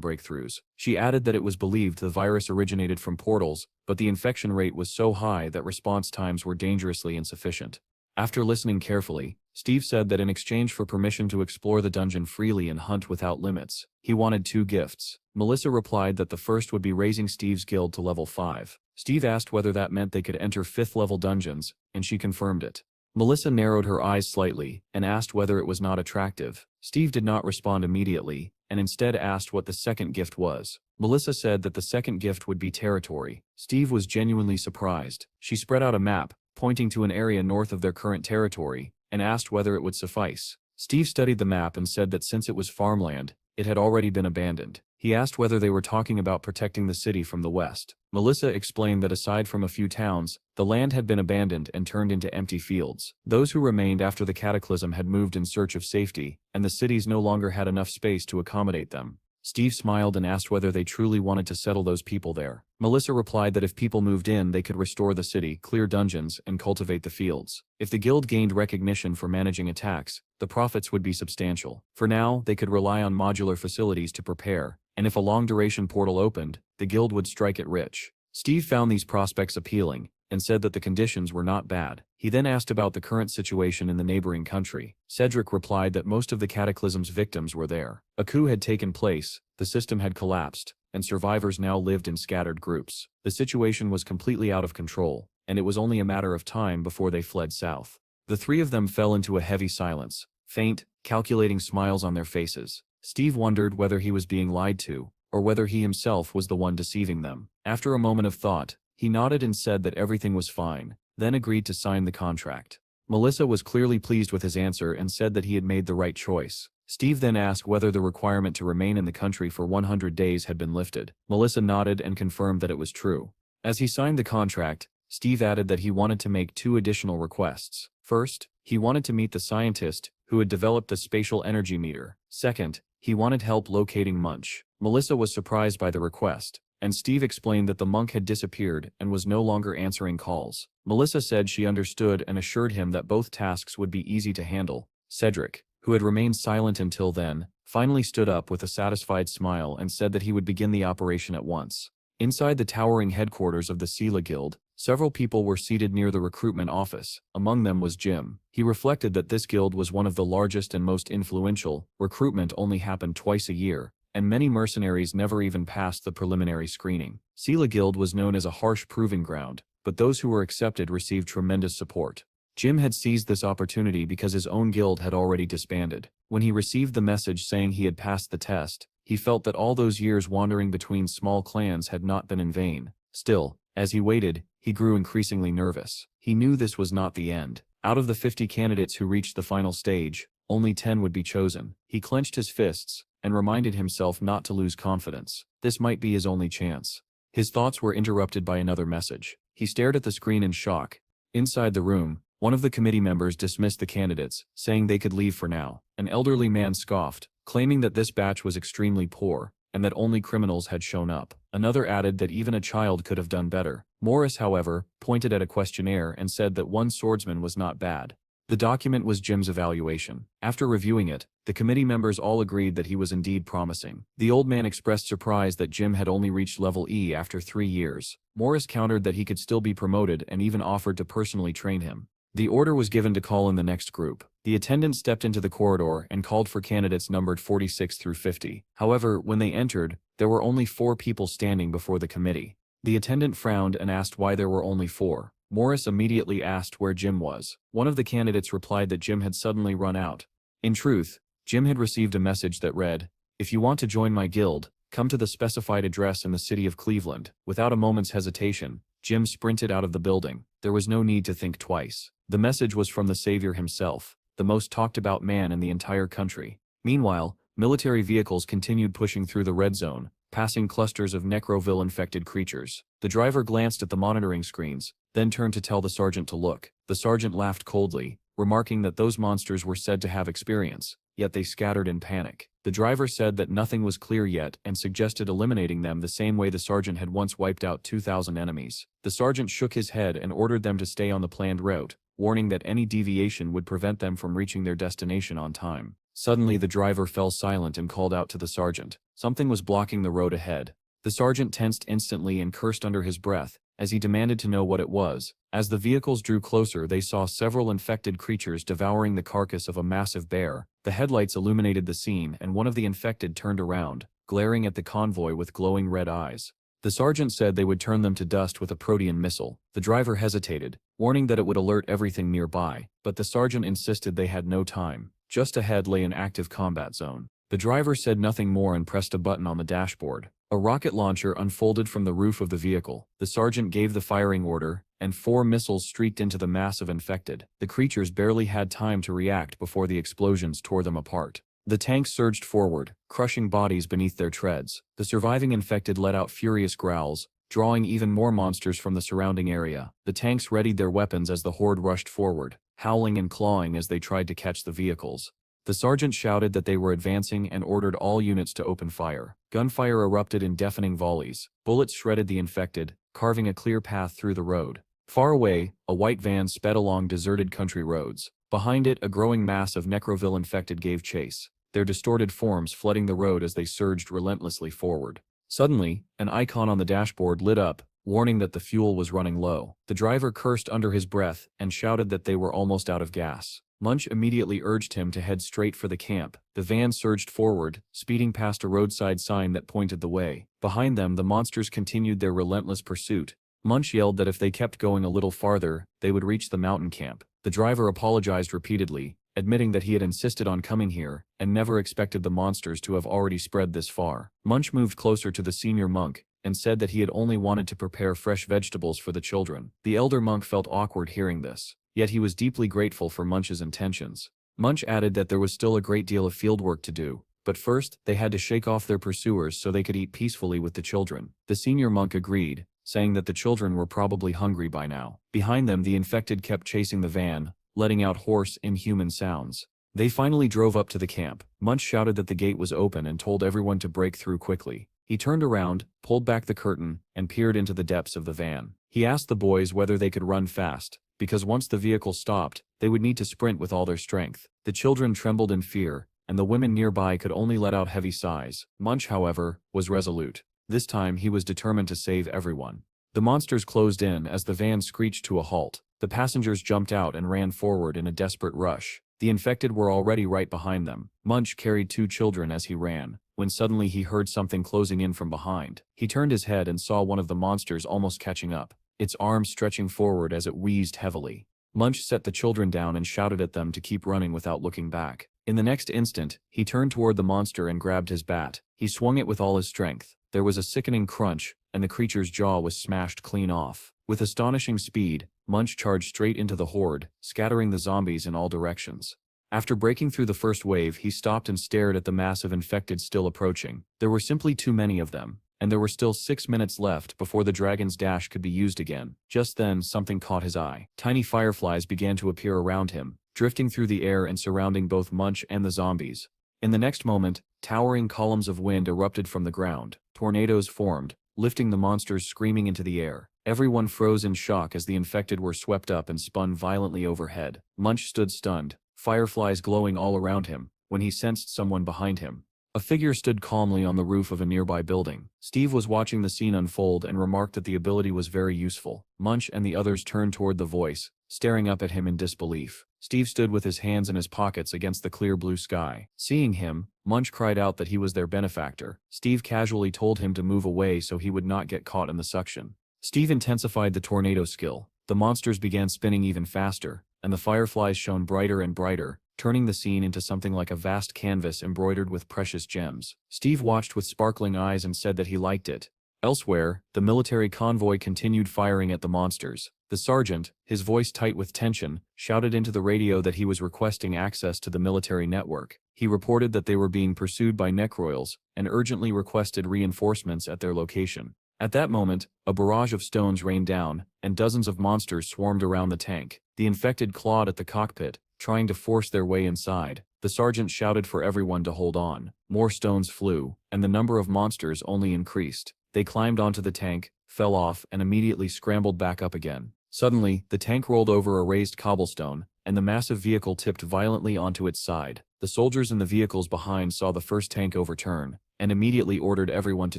breakthroughs. She added that it was believed the virus originated from portals, but the infection rate was so high that response times were dangerously insufficient. After listening carefully, Steve said that in exchange for permission to explore the dungeon freely and hunt without limits, he wanted 2 gifts. Melissa replied that the first would be raising Steve's guild to level 5. Steve asked whether that meant they could enter 5th-level dungeons, and she confirmed it. Melissa narrowed her eyes slightly and asked whether it was not attractive. Steve did not respond immediately, and instead asked what the second gift was. Melissa said that the second gift would be territory. Steve was genuinely surprised. She spread out a map, pointing to an area north of their current territory, and asked whether it would suffice. Steve studied the map and said that since it was farmland, it had already been abandoned. He asked whether they were talking about protecting the city from the west. Melissa explained that aside from a few towns, the land had been abandoned and turned into empty fields. Those who remained after the cataclysm had moved in search of safety, and the cities no longer had enough space to accommodate them. Steve smiled and asked whether they truly wanted to settle those people there. Melissa replied that if people moved in, they could restore the city, clear dungeons, and cultivate the fields. If the guild gained recognition for managing attacks, the profits would be substantial. For now, they could rely on modular facilities to prepare, and if a long-duration portal opened, the guild would strike it rich. Steve found these prospects appealing, and said that the conditions were not bad. He then asked about the current situation in the neighboring country. Cedric replied that most of the cataclysm's victims were there. A coup had taken place, the system had collapsed, and survivors now lived in scattered groups. The situation was completely out of control, and it was only a matter of time before they fled south. The 3 of them fell into a heavy silence, faint, calculating smiles on their faces. Steve wondered whether he was being lied to, or whether he himself was the one deceiving them. After a moment of thought, he nodded and said that everything was fine, then agreed to sign the contract. Melissa was clearly pleased with his answer and said that he had made the right choice. Steve then asked whether the requirement to remain in the country for 100 days had been lifted. Melissa nodded and confirmed that it was true. As he signed the contract, Steve added that he wanted to make 2 additional requests. First, he wanted to meet the scientist who had developed the spatial energy meter. Second, he wanted help locating Munch. Melissa was surprised by the request, and Steve explained that the monk had disappeared and was no longer answering calls. Melissa said she understood and assured him that both tasks would be easy to handle. Cedric, who had remained silent until then, finally stood up with a satisfied smile and said that he would begin the operation at once. Inside the towering headquarters of the Sela Guild, several people were seated near the recruitment office. Among them was Jim. He reflected that this guild was one of the largest and most influential. Recruitment only happened twice a year, and many mercenaries never even passed the preliminary screening. Sela Guild was known as a harsh proving ground, but those who were accepted received tremendous support. Jim had seized this opportunity because his own guild had already disbanded. When he received the message saying he had passed the test, he felt that all those years wandering between small clans had not been in vain. Still, as he waited, he grew increasingly nervous. He knew this was not the end. Out of the 50 candidates who reached the final stage, only 10 would be chosen. He clenched his fists and reminded himself not to lose confidence. This might be his only chance. His thoughts were interrupted by another message. He stared at the screen in shock. Inside the room, one of the committee members dismissed the candidates, saying they could leave for now. An elderly man scoffed, claiming that this batch was extremely poor, and that only criminals had shown up. Another added that even a child could have done better. Morris, however, pointed at a questionnaire and said that one swordsman was not bad. The document was Jim's evaluation. After reviewing it, the committee members all agreed that he was indeed promising. The old man expressed surprise that Jim had only reached level E after 3 years. Morris countered that he could still be promoted and even offered to personally train him. The order was given to call in the next group. The attendant stepped into the corridor and called for candidates numbered 46 through 50. However, when they entered, there were only 4 people standing before the committee. The attendant frowned and asked why there were only 4. Morris immediately asked where Jim was. One of the candidates replied that Jim had suddenly run out. In truth, Jim had received a message that read, "If you want to join my guild, come to the specified address in the city of Cleveland." Without a moment's hesitation, Jim sprinted out of the building. There was no need to think twice. The message was from the Savior himself, the most talked about man in the entire country. Meanwhile, military vehicles continued pushing through the red zone, passing clusters of Necroville-infected creatures. The driver glanced at the monitoring screens, then turned to tell the sergeant to look. The sergeant laughed coldly, remarking that those monsters were said to have experience, yet they scattered in panic. The driver said that nothing was clear yet and suggested eliminating them the same way the sergeant had once wiped out 2,000 enemies. The sergeant shook his head and ordered them to stay on the planned route, warning that any deviation would prevent them from reaching their destination on time. Suddenly the driver fell silent and called out to the sergeant. Something was blocking the road ahead. The sergeant tensed instantly and cursed under his breath, as he demanded to know what it was. As the vehicles drew closer, they saw several infected creatures devouring the carcass of a massive bear. The headlights illuminated the scene and one of the infected turned around, glaring at the convoy with glowing red eyes. The sergeant said they would turn them to dust with a protean missile. The driver hesitated, warning that it would alert everything nearby, but the sergeant insisted they had no time. Just ahead lay an active combat zone. The driver said nothing more and pressed a button on the dashboard. A rocket launcher unfolded from the roof of the vehicle. The sergeant gave the firing order, and 4 missiles streaked into the mass of infected. The creatures barely had time to react before the explosions tore them apart. The tanks surged forward, crushing bodies beneath their treads. The surviving infected let out furious growls, drawing even more monsters from the surrounding area. The tanks readied their weapons as the horde rushed forward, howling and clawing as they tried to catch the vehicles. The sergeant shouted that they were advancing and ordered all units to open fire. Gunfire erupted in deafening volleys. Bullets shredded the infected, carving a clear path through the road. Far away, a white van sped along deserted country roads. Behind it, a growing mass of Necroville infected gave chase, their distorted forms flooding the road as they surged relentlessly forward. Suddenly, an icon on the dashboard lit up, warning that the fuel was running low. The driver cursed under his breath and shouted that they were almost out of gas. Munch immediately urged him to head straight for the camp. The van surged forward, speeding past a roadside sign that pointed the way. Behind them, the monsters continued their relentless pursuit. Munch yelled that if they kept going a little farther, they would reach the mountain camp. The driver apologized repeatedly, admitting that he had insisted on coming here and never expected the monsters to have already spread this far. Munch moved closer to the senior monk and said that he had only wanted to prepare fresh vegetables for the children. The elder monk felt awkward hearing this, yet he was deeply grateful for Munch's intentions. Munch added that there was still a great deal of field work to do, but first they had to shake off their pursuers so they could eat peacefully with the children. The senior monk agreed, saying that the children were probably hungry by now. Behind them, the infected kept chasing the van, letting out hoarse, inhuman sounds. They finally drove up to the camp. Munch shouted that the gate was open and told everyone to break through quickly. He turned around, pulled back the curtain, and peered into the depths of the van. He asked the boys whether they could run fast, because once the vehicle stopped, they would need to sprint with all their strength. The children trembled in fear, and the women nearby could only let out heavy sighs. Munch, however, was resolute. This time he was determined to save everyone. The monsters closed in as the van screeched to a halt. The passengers jumped out and ran forward in a desperate rush. The infected were already right behind them. Munch carried 2 children as he ran, when suddenly he heard something closing in from behind. He turned his head and saw one of the monsters almost catching up, its arms stretching forward as it wheezed heavily. Munch set the children down and shouted at them to keep running without looking back. In the next instant, he turned toward the monster and grabbed his bat. He swung it with all his strength. There was a sickening crunch, and the creature's jaw was smashed clean off. With astonishing speed, Munch charged straight into the horde, scattering the zombies in all directions. After breaking through the first wave, he stopped and stared at the mass of infected still approaching. There were simply too many of them, and there were still 6 minutes left before the dragon's dash could be used again. Just then, something caught his eye. Tiny fireflies began to appear around him, drifting through the air and surrounding both Munch and the zombies. In the next moment, towering columns of wind erupted from the ground. Tornadoes formed, lifting the monsters screaming into the air. Everyone froze in shock as the infected were swept up and spun violently overhead. Munch stood stunned, fireflies glowing all around him, when he sensed someone behind him. A figure stood calmly on the roof of a nearby building. Steve was watching the scene unfold and remarked that the ability was very useful. Munch and the others turned toward the voice, staring up at him in disbelief. Steve stood with his hands in his pockets against the clear blue sky. Seeing him, Munch cried out that he was their benefactor. Steve casually told him to move away so he would not get caught in the suction. Steve intensified the tornado skill. The monsters began spinning even faster, and the fireflies shone brighter and brighter, turning the scene into something like a vast canvas embroidered with precious gems. Steve watched with sparkling eyes and said that he liked it. Elsewhere, the military convoy continued firing at the monsters. The sergeant, his voice tight with tension, shouted into the radio that he was requesting access to the military network. He reported that they were being pursued by necroils and urgently requested reinforcements at their location. At that moment, a barrage of stones rained down, and dozens of monsters swarmed around the tank. The infected clawed at the cockpit, trying to force their way inside. The sergeant shouted for everyone to hold on. More stones flew, and the number of monsters only increased. They climbed onto the tank, fell off, and immediately scrambled back up again. Suddenly, the tank rolled over a raised cobblestone, and the massive vehicle tipped violently onto its side. The soldiers in the vehicles behind saw the first tank overturn, and immediately ordered everyone to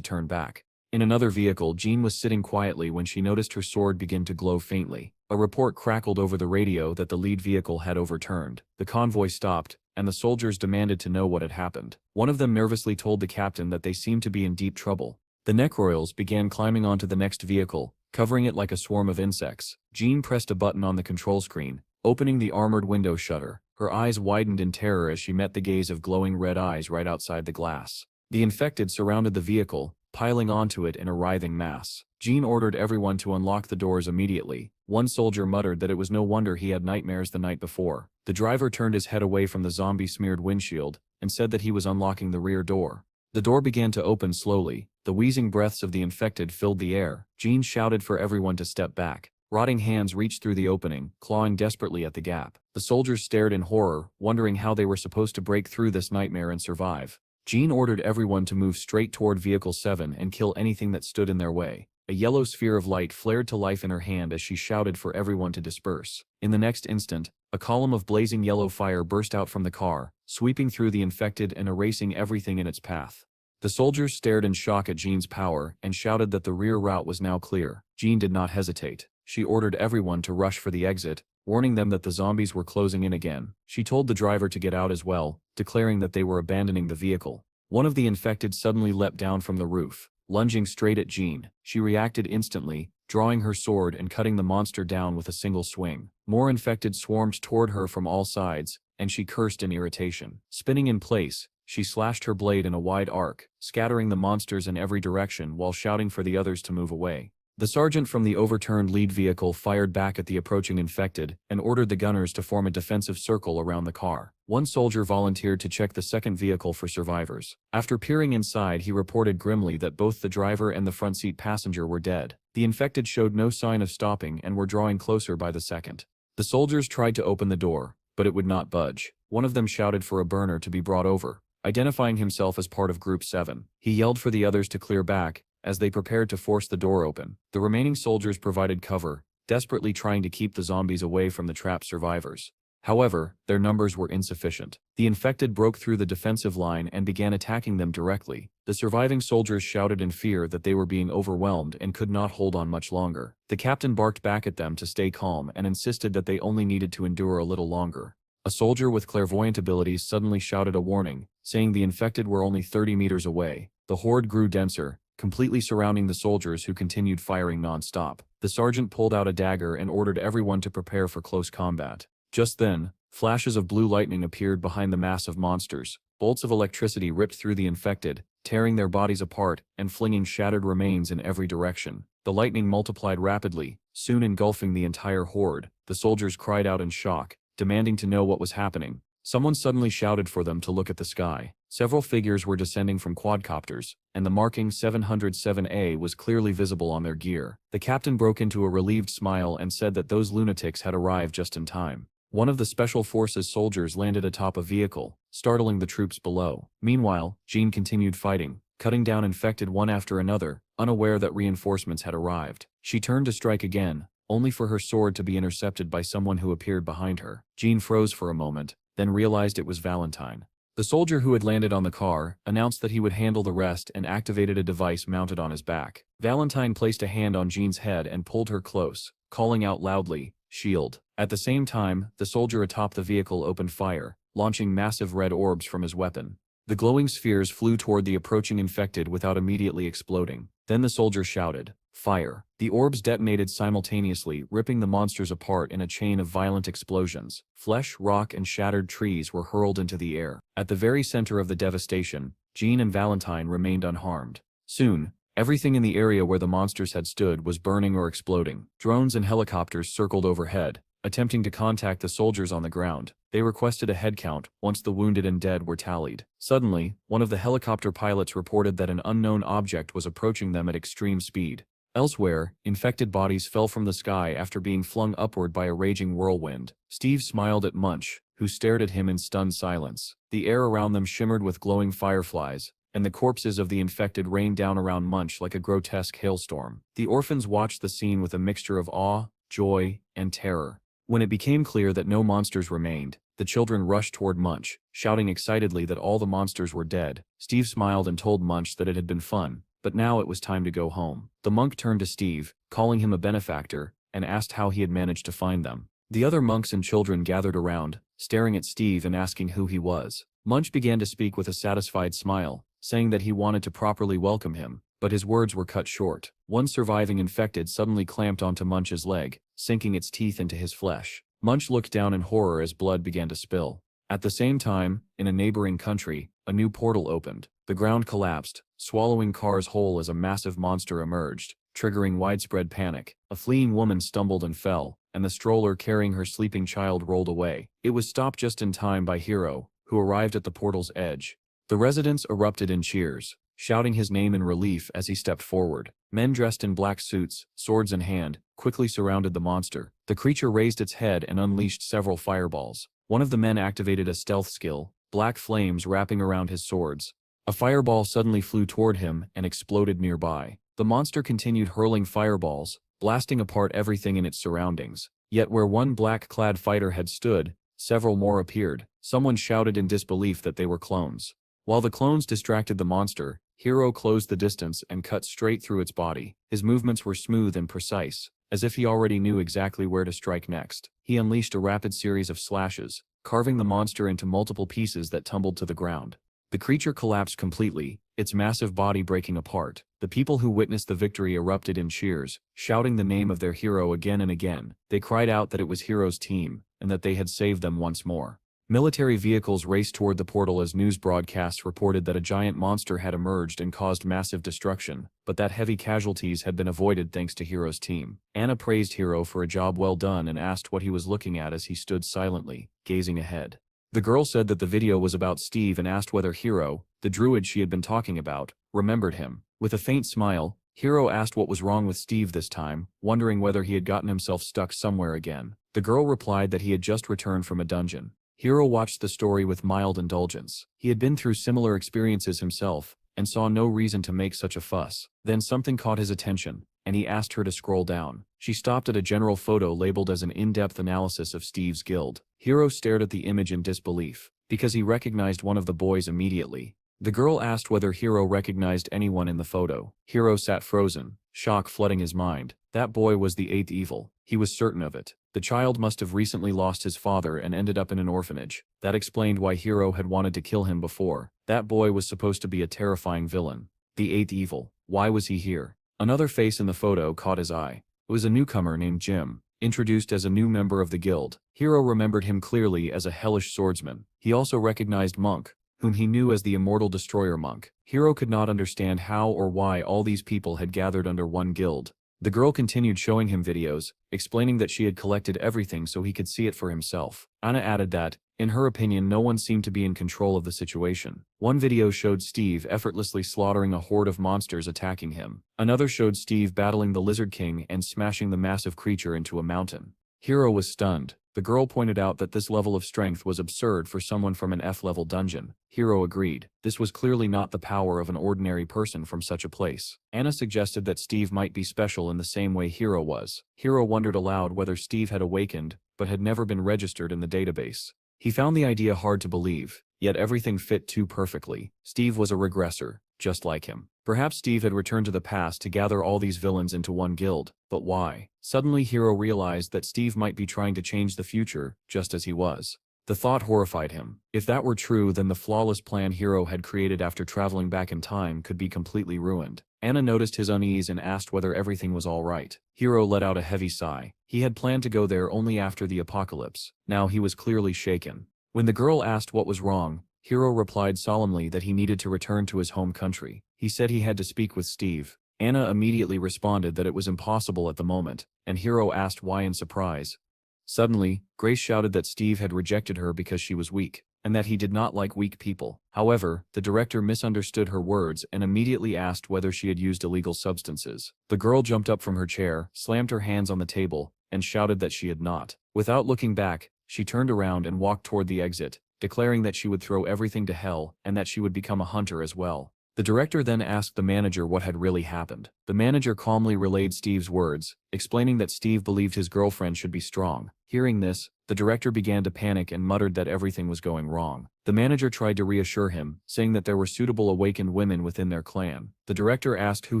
turn back. In another vehicle, Jean was sitting quietly when she noticed her sword begin to glow faintly. A report crackled over the radio that the lead vehicle had overturned. The convoy stopped, and the soldiers demanded to know what had happened. One of them nervously told the captain that they seemed to be in deep trouble. The necroils began climbing onto the next vehicle, covering it like a swarm of insects. Jean pressed a button on the control screen, opening the armored window shutter. Her eyes widened in terror as she met the gaze of glowing red eyes right outside the glass. The infected surrounded the vehicle, piling onto it in a writhing mass. Jean ordered everyone to unlock the doors immediately. One soldier muttered that it was no wonder he had nightmares the night before. The driver turned his head away from the zombie-smeared windshield and said that he was unlocking the rear door. The door began to open slowly. The wheezing breaths of the infected filled the air. Jean shouted for everyone to step back. Rotting hands reached through the opening, clawing desperately at the gap. The soldiers stared in horror, wondering how they were supposed to break through this nightmare and survive. Jean ordered everyone to move straight toward Vehicle 7 and kill anything that stood in their way. A yellow sphere of light flared to life in her hand as she shouted for everyone to disperse. In the next instant, a column of blazing yellow fire burst out from the car, sweeping through the infected and erasing everything in its path. The soldiers stared in shock at Jean's power and shouted that the rear route was now clear. Jean did not hesitate. She ordered everyone to rush for the exit, warning them that the zombies were closing in again. She told the driver to get out as well, declaring that they were abandoning the vehicle. One of the infected suddenly leapt down from the roof, lunging straight at Jean. She reacted instantly, drawing her sword and cutting the monster down with a single swing. More infected swarmed toward her from all sides, and she cursed in irritation. Spinning in place, she slashed her blade in a wide arc, scattering the monsters in every direction while shouting for the others to move away. The sergeant from the overturned lead vehicle fired back at the approaching infected and ordered the gunners to form a defensive circle around the car. One soldier volunteered to check the second vehicle for survivors. After peering inside, he reported grimly that both the driver and the front seat passenger were dead. The infected showed no sign of stopping and were drawing closer by the second. The soldiers tried to open the door, but it would not budge. One of them shouted for a burner to be brought over, identifying himself as part of Group 7. He yelled for the others to clear back, as they prepared to force the door open. The remaining soldiers provided cover, desperately trying to keep the zombies away from the trapped survivors. However, their numbers were insufficient. The infected broke through the defensive line and began attacking them directly. The surviving soldiers shouted in fear that they were being overwhelmed and could not hold on much longer. The captain barked back at them to stay calm and insisted that they only needed to endure a little longer. A soldier with clairvoyant abilities suddenly shouted a warning, saying the infected were only 30 meters away. The horde grew denser, completely surrounding the soldiers who continued firing non-stop. The sergeant pulled out a dagger and ordered everyone to prepare for close combat. Just then, flashes of blue lightning appeared behind the mass of monsters. Bolts of electricity ripped through the infected, tearing their bodies apart and flinging shattered remains in every direction. The lightning multiplied rapidly, soon engulfing the entire horde. The soldiers cried out in shock, demanding to know what was happening. Someone suddenly shouted for them to look at the sky. Several figures were descending from quadcopters, and the marking 707A was clearly visible on their gear. The captain broke into a relieved smile and said that those lunatics had arrived just in time. One of the Special Forces soldiers landed atop a vehicle, startling the troops below. Meanwhile, Jean continued fighting, cutting down infected one after another, unaware that reinforcements had arrived. She turned to strike again, only for her sword to be intercepted by someone who appeared behind her. Jean froze for a moment, then realized it was Valentine. The soldier who had landed on the car announced that he would handle the rest and activated a device mounted on his back. Valentine placed a hand on Jean's head and pulled her close, calling out loudly, "Shield." At the same time, the soldier atop the vehicle opened fire, launching massive red orbs from his weapon. The glowing spheres flew toward the approaching infected without immediately exploding. Then the soldier shouted, "Fire." The orbs detonated simultaneously, ripping the monsters apart in a chain of violent explosions. Flesh, rock, and shattered trees were hurled into the air. At the very center of the devastation, Jean and Valentine remained unharmed. Soon, everything in the area where the monsters had stood was burning or exploding. Drones and helicopters circled overhead, attempting to contact the soldiers on the ground. They requested a head count once the wounded and dead were tallied. Suddenly, one of the helicopter pilots reported that an unknown object was approaching them at extreme speed. Elsewhere, infected bodies fell from the sky after being flung upward by a raging whirlwind. Steve smiled at Munch, who stared at him in stunned silence. The air around them shimmered with glowing fireflies, and the corpses of the infected rained down around Munch like a grotesque hailstorm. The orphans watched the scene with a mixture of awe, joy, and terror. When it became clear that no monsters remained, the children rushed toward Munch, shouting excitedly that all the monsters were dead. Steve smiled and told Munch that it had been fun, but now it was time to go home. The monk turned to Steve, calling him a benefactor, and asked how he had managed to find them. The other monks and children gathered around, staring at Steve and asking who he was. Munch began to speak with a satisfied smile, saying that he wanted to properly welcome him, but his words were cut short. One surviving infected suddenly clamped onto Munch's leg, sinking its teeth into his flesh. Munch looked down in horror as blood began to spill. At the same time, in a neighboring country, a new portal opened. The ground collapsed, swallowing cars whole as a massive monster emerged, triggering widespread panic. A fleeing woman stumbled and fell, and the stroller carrying her sleeping child rolled away. It was stopped just in time by Hiro, who arrived at the portal's edge. The residents erupted in cheers, shouting his name in relief as he stepped forward. Men dressed in black suits, swords in hand, quickly surrounded the monster. The creature raised its head and unleashed several fireballs. One of the men activated a stealth skill, black flames wrapping around his swords. A fireball suddenly flew toward him and exploded nearby. The monster continued hurling fireballs, blasting apart everything in its surroundings. Yet where one black-clad fighter had stood, several more appeared. Someone shouted in disbelief that they were clones. While the clones distracted the monster, Hiro closed the distance and cut straight through its body. His movements were smooth and precise, as if he already knew exactly where to strike next. He unleashed a rapid series of slashes, carving the monster into multiple pieces that tumbled to the ground. The creature collapsed completely, its massive body breaking apart. The people who witnessed the victory erupted in cheers, shouting the name of their hero again and again. They cried out that it was Hiro's team, and that they had saved them once more. Military vehicles raced toward the portal as news broadcasts reported that a giant monster had emerged and caused massive destruction, but that heavy casualties had been avoided thanks to Hiro's team. Anna praised Hiro for a job well done and asked what he was looking at as he stood silently, gazing ahead. The girl said that the video was about Steve and asked whether Hiro, the druid she had been talking about, remembered him. With a faint smile, Hiro asked what was wrong with Steve this time, wondering whether he had gotten himself stuck somewhere again. The girl replied that he had just returned from a dungeon. Hiro watched the story with mild indulgence. He had been through similar experiences himself, and saw no reason to make such a fuss. Then something caught his attention, and he asked her to scroll down. She stopped at a general photo labeled as an in-depth analysis of Steve's guild. Hiro stared at the image in disbelief, because he recognized one of the boys immediately. The girl asked whether Hiro recognized anyone in the photo. Hiro sat frozen, shock flooding his mind. That boy was the eighth evil. He was certain of it. The child must have recently lost his father and ended up in an orphanage. That explained why Hiro had wanted to kill him before. That boy was supposed to be a terrifying villain. The eighth evil. Why was he here? Another face in the photo caught his eye. It was a newcomer named Jim, introduced as a new member of the guild. Hiro remembered him clearly as a hellish swordsman. He also recognized Monk, whom he knew as the Immortal Destroyer Monk. Hiro could not understand how or why all these people had gathered under one guild. The girl continued showing him videos, explaining that she had collected everything so he could see it for himself. Anna added that, in her opinion, no one seemed to be in control of the situation. One video showed Steve effortlessly slaughtering a horde of monsters attacking him. Another showed Steve battling the Lizard King and smashing the massive creature into a mountain. Hiro was stunned. The girl pointed out that this level of strength was absurd for someone from an F-level dungeon. Hiro agreed. This was clearly not the power of an ordinary person from such a place. Anna suggested that Steve might be special in the same way Hiro was. Hiro wondered aloud whether Steve had awakened, but had never been registered in the database. He found the idea hard to believe, yet everything fit too perfectly. Steve was a regressor, just like him. Perhaps Steve had returned to the past to gather all these villains into one guild, but why? Suddenly Hiro realized that Steve might be trying to change the future, just as he was. The thought horrified him. If that were true, then the flawless plan Hiro had created after traveling back in time could be completely ruined. Anna noticed his unease and asked whether everything was all right. Hiro let out a heavy sigh. He had planned to go there only after the apocalypse. Now he was clearly shaken. When the girl asked what was wrong, Hiro replied solemnly that he needed to return to his home country. He said he had to speak with Steve. Anna immediately responded that it was impossible at the moment, and Hiro asked why in surprise. Suddenly, Grace shouted that Steve had rejected her because she was weak, and that he did not like weak people. However, the director misunderstood her words and immediately asked whether she had used illegal substances. The girl jumped up from her chair, slammed her hands on the table, and shouted that she had not. Without looking back, she turned around and walked toward the exit, declaring that she would throw everything to hell and that she would become a hunter as well. The director then asked the manager what had really happened. The manager calmly relayed Steve's words, explaining that Steve believed his girlfriend should be strong. Hearing this, the director began to panic and muttered that everything was going wrong. The manager tried to reassure him, saying that there were suitable awakened women within their clan. The director asked who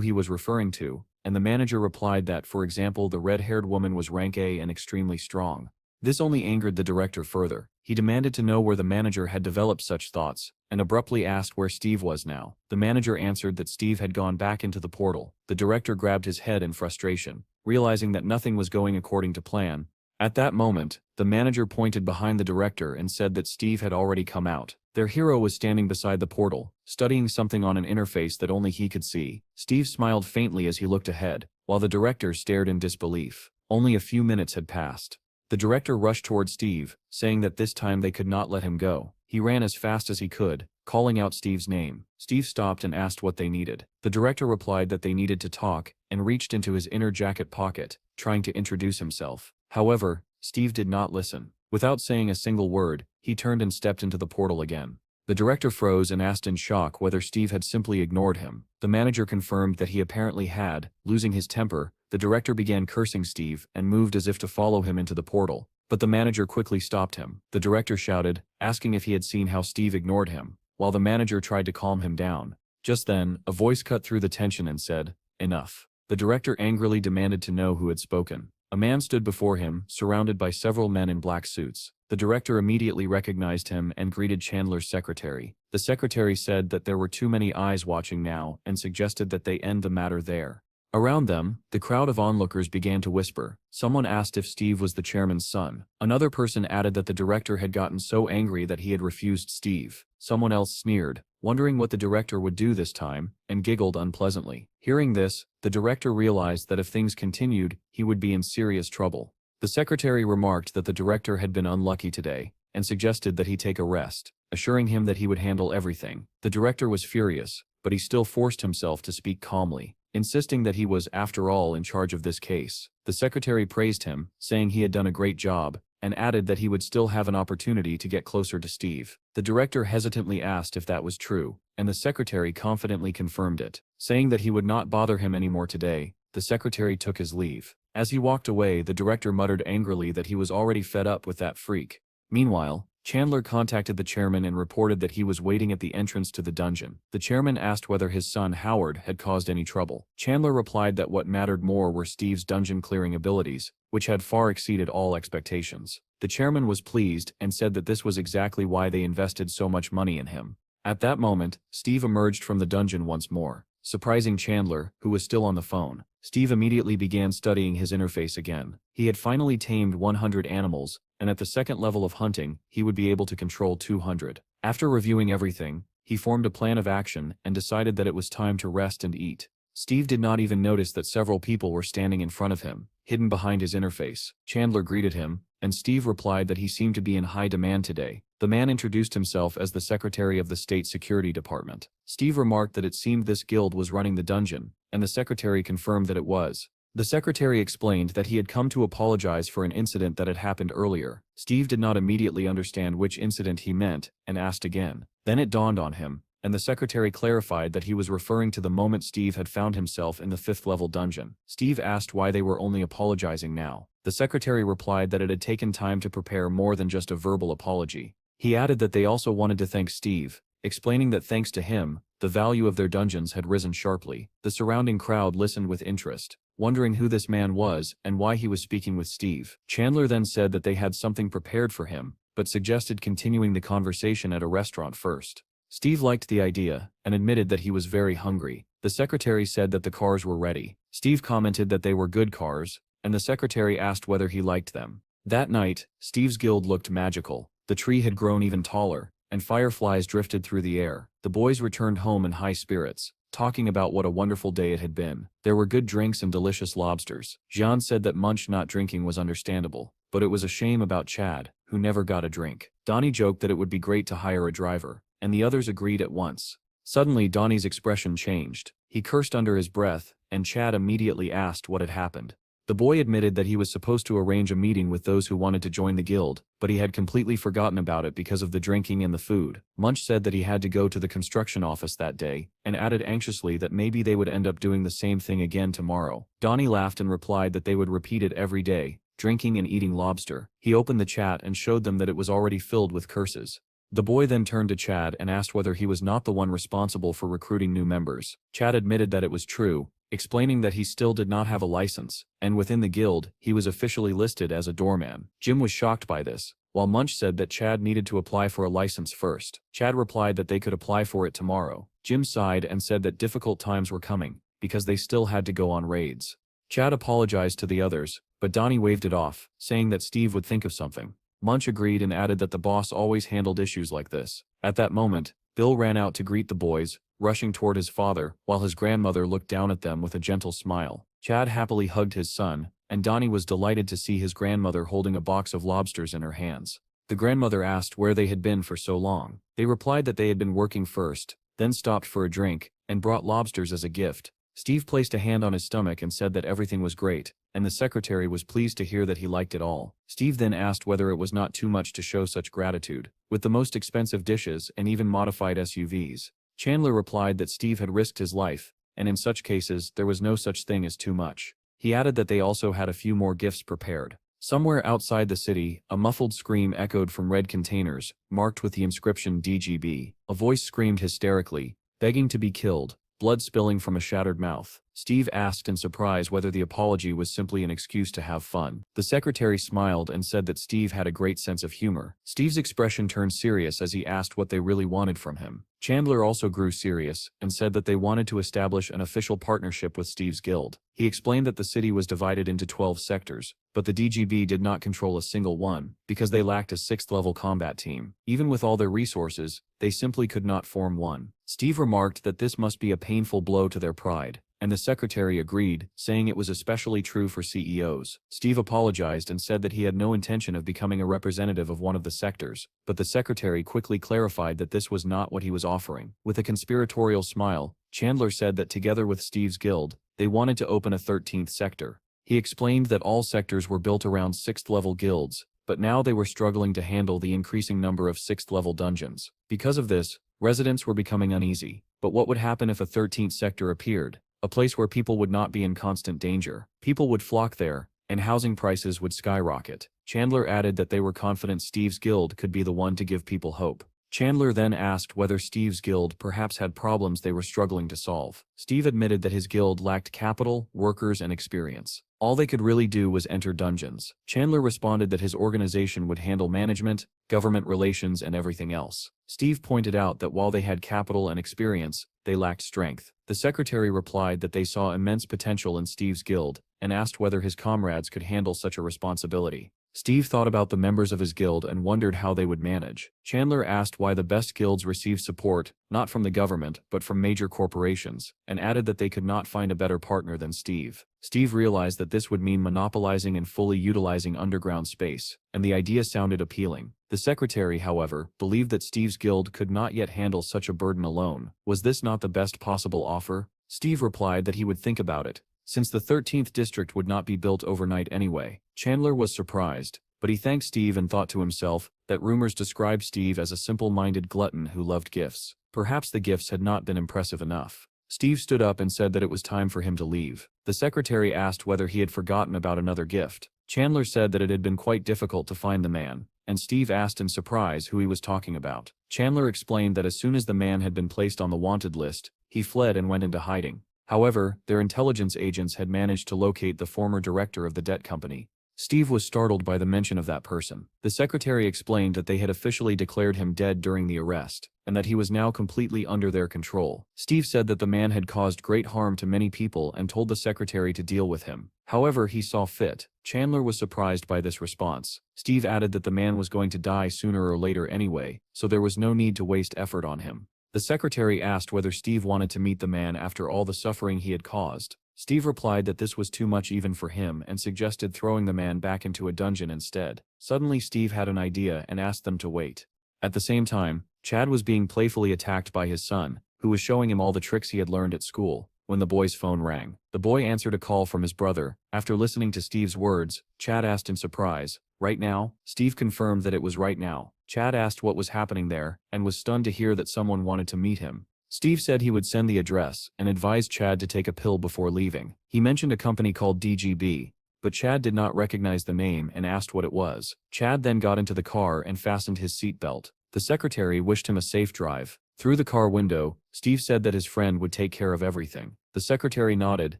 he was referring to, and the manager replied that, for example, the red-haired woman was rank A and extremely strong. This only angered the director further. He demanded to know where the manager had developed such thoughts, and abruptly asked where Steve was now. The manager answered that Steve had gone back into the portal. The director grabbed his head in frustration, realizing that nothing was going according to plan. At that moment, the manager pointed behind the director and said that Steve had already come out. Their hero was standing beside the portal, studying something on an interface that only he could see. Steve smiled faintly as he looked ahead, while the director stared in disbelief. Only a few minutes had passed. The director rushed toward Steve, saying that this time they could not let him go. He ran as fast as he could, calling out Steve's name. Steve stopped and asked what they needed. The director replied that they needed to talk, and reached into his inner jacket pocket, trying to introduce himself. However, Steve did not listen. Without saying a single word, he turned and stepped into the portal again. The director froze and asked in shock whether Steve had simply ignored him. The manager confirmed that he apparently had. Losing his temper, the director began cursing Steve and moved as if to follow him into the portal. But the manager quickly stopped him. The director shouted, asking if he had seen how Steve ignored him, while the manager tried to calm him down. Just then, a voice cut through the tension and said, "Enough." The director angrily demanded to know who had spoken. A man stood before him, surrounded by several men in black suits. The director immediately recognized him and greeted Chandler's secretary. The secretary said that there were too many eyes watching now and suggested that they end the matter there. Around them, the crowd of onlookers began to whisper. Someone asked if Steve was the chairman's son. Another person added that the director had gotten so angry that he had refused Steve. Someone else sneered, wondering what the director would do this time, and giggled unpleasantly. Hearing this, the director realized that if things continued, he would be in serious trouble. The secretary remarked that the director had been unlucky today, and suggested that he take a rest, assuring him that he would handle everything. The director was furious, but he still forced himself to speak calmly, insisting that he was, after all, in charge of this case. The secretary praised him, saying he had done a great job, and added that he would still have an opportunity to get closer to Steve. The director hesitantly asked if that was true, and the secretary confidently confirmed it. Saying that he would not bother him anymore today, the secretary took his leave. As he walked away, the director muttered angrily that he was already fed up with that freak. Meanwhile, Chandler contacted the chairman and reported that he was waiting at the entrance to the dungeon. The chairman asked whether his son Howard had caused any trouble. Chandler replied that what mattered more were Steve's dungeon clearing abilities, which had far exceeded all expectations. The chairman was pleased and said that this was exactly why they invested so much money in him. At that moment, Steve emerged from the dungeon once more, surprising Chandler, who was still on the phone. Steve immediately began studying his interface again. He had finally tamed 100 animals, and at the second level of hunting, he would be able to control 200. After reviewing everything, he formed a plan of action and decided that it was time to rest and eat. Steve did not even notice that several people were standing in front of him, hidden behind his interface. Chandler greeted him, and Steve replied that he seemed to be in high demand today. The man introduced himself as the secretary of the State Security Department. Steve remarked that it seemed this guild was running the dungeon, and the secretary confirmed that it was. The secretary explained that he had come to apologize for an incident that had happened earlier. Steve did not immediately understand which incident he meant, and asked again. Then it dawned on him, and the secretary clarified that he was referring to the moment Steve had found himself in the 5th level dungeon. Steve asked why they were only apologizing now. The secretary replied that it had taken time to prepare more than just a verbal apology. He added that they also wanted to thank Steve, explaining that thanks to him, the value of their dungeons had risen sharply. The surrounding crowd listened with interest, wondering who this man was and why he was speaking with Steve. Chandler then said that they had something prepared for him, but suggested continuing the conversation at a restaurant first. Steve liked the idea, and admitted that he was very hungry. The secretary said that the cars were ready. Steve commented that they were good cars, and the secretary asked whether he liked them. That night, Steve's guild looked magical. The tree had grown even taller, and fireflies drifted through the air. The boys returned home in high spirits, talking about what a wonderful day it had been. There were good drinks and delicious lobsters. Jean said that Munch not drinking was understandable, but it was a shame about Chad, who never got a drink. Donnie joked that it would be great to hire a driver, and the others agreed at once. Suddenly Donnie's expression changed. He cursed under his breath, and Chad immediately asked what had happened. The boy admitted that he was supposed to arrange a meeting with those who wanted to join the guild, but he had completely forgotten about it because of the drinking and the food. Munch said that he had to go to the construction office that day, and added anxiously that maybe they would end up doing the same thing again tomorrow. Donnie laughed and replied that they would repeat it every day, drinking and eating lobster. He opened the chat and showed them that it was already filled with curses. The boy then turned to Chad and asked whether he was not the one responsible for recruiting new members. Chad admitted that it was true, explaining that he still did not have a license, and within the guild, he was officially listed as a doorman. Jim was shocked by this, while Munch said that Chad needed to apply for a license first. Chad replied that they could apply for it tomorrow. Jim sighed and said that difficult times were coming, because they still had to go on raids. Chad apologized to the others, but Donnie waved it off, saying that Steve would think of something. Munch agreed and added that the boss always handled issues like this. At that moment, Bill ran out to greet the boys, rushing toward his father, while his grandmother looked down at them with a gentle smile. Chad happily hugged his son, and Donnie was delighted to see his grandmother holding a box of lobsters in her hands. The grandmother asked where they had been for so long. They replied that they had been working first, then stopped for a drink, and brought lobsters as a gift. Steve placed a hand on his stomach and said that everything was great, and the secretary was pleased to hear that he liked it all. Steve then asked whether it was not too much to show such gratitude, with the most expensive dishes and even modified SUVs. Chandler replied that Steve had risked his life, and in such cases there was no such thing as too much. He added that they also had a few more gifts prepared. Somewhere outside the city, a muffled scream echoed from red containers, marked with the inscription DGB. A voice screamed hysterically, begging to be killed, blood spilling from a shattered mouth. Steve asked in surprise whether the apology was simply an excuse to have fun. The secretary smiled and said that Steve had a great sense of humor. Steve's expression turned serious as he asked what they really wanted from him. Chandler also grew serious and said that they wanted to establish an official partnership with Steve's guild. He explained that the city was divided into 12 sectors, but the DGB did not control a single one, because they lacked a 6th-level combat team. Even with all their resources, they simply could not form one. Steve remarked that this must be a painful blow to their pride, and the secretary agreed, saying it was especially true for CEOs. Steve apologized and said that he had no intention of becoming a representative of one of the sectors, but the secretary quickly clarified that this was not what he was offering. With a conspiratorial smile, Chandler said that together with Steve's guild, they wanted to open a 13th sector. He explained that all sectors were built around 6th-level guilds, but now they were struggling to handle the increasing number of 6th-level dungeons. Because of this, residents were becoming uneasy. But what would happen if a 13th sector appeared? A place where people would not be in constant danger. People would flock there, and housing prices would skyrocket. Chandler added that they were confident Steve's guild could be the one to give people hope. Chandler then asked whether Steve's guild perhaps had problems they were struggling to solve. Steve admitted that his guild lacked capital, workers, and experience. All they could really do was enter dungeons. Chandler responded that his organization would handle management, government relations, and everything else. Steve pointed out that while they had capital and experience, they lacked strength. The secretary replied that they saw immense potential in Steve's guild, and asked whether his comrades could handle such a responsibility. Steve thought about the members of his guild and wondered how they would manage. Chandler asked why the best guilds receive support, not from the government, but from major corporations, and added that they could not find a better partner than Steve. Steve realized that this would mean monopolizing and fully utilizing underground space, and the idea sounded appealing. The secretary, however, believed that Steve's guild could not yet handle such a burden alone. Was this not the best possible offer? Steve replied that he would think about it, since the 13th district would not be built overnight anyway. Chandler was surprised, but he thanked Steve and thought to himself that rumors described Steve as a simple-minded glutton who loved gifts. Perhaps the gifts had not been impressive enough. Steve stood up and said that it was time for him to leave. The secretary asked whether he had forgotten about another gift. Chandler said that it had been quite difficult to find the man, and Steve asked in surprise who he was talking about. Chandler explained that as soon as the man had been placed on the wanted list, he fled and went into hiding. However, their intelligence agents had managed to locate the former director of the debt company. Steve was startled by the mention of that person. The secretary explained that they had officially declared him dead during the arrest, and that he was now completely under their control. Steve said that the man had caused great harm to many people and told the secretary to deal with him. However, he saw fit. Chandler was surprised by this response. Steve added that the man was going to die sooner or later anyway, so there was no need to waste effort on him. The secretary asked whether Steve wanted to meet the man after all the suffering he had caused. Steve replied that this was too much even for him and suggested throwing the man back into a dungeon instead. Suddenly Steve had an idea and asked them to wait. At the same time, Chad was being playfully attacked by his son, who was showing him all the tricks he had learned at school, when the boy's phone rang. The boy answered a call from his brother. After listening to Steve's words, Chad asked in surprise, "Right now?" Steve confirmed that it was right now. Chad asked what was happening there, and was stunned to hear that someone wanted to meet him. Steve said he would send the address, and advised Chad to take a pill before leaving. He mentioned a company called DGB, but Chad did not recognize the name and asked what it was. Chad then got into the car and fastened his seatbelt. The secretary wished him a safe drive. Through the car window, Steve said that his friend would take care of everything. The secretary nodded,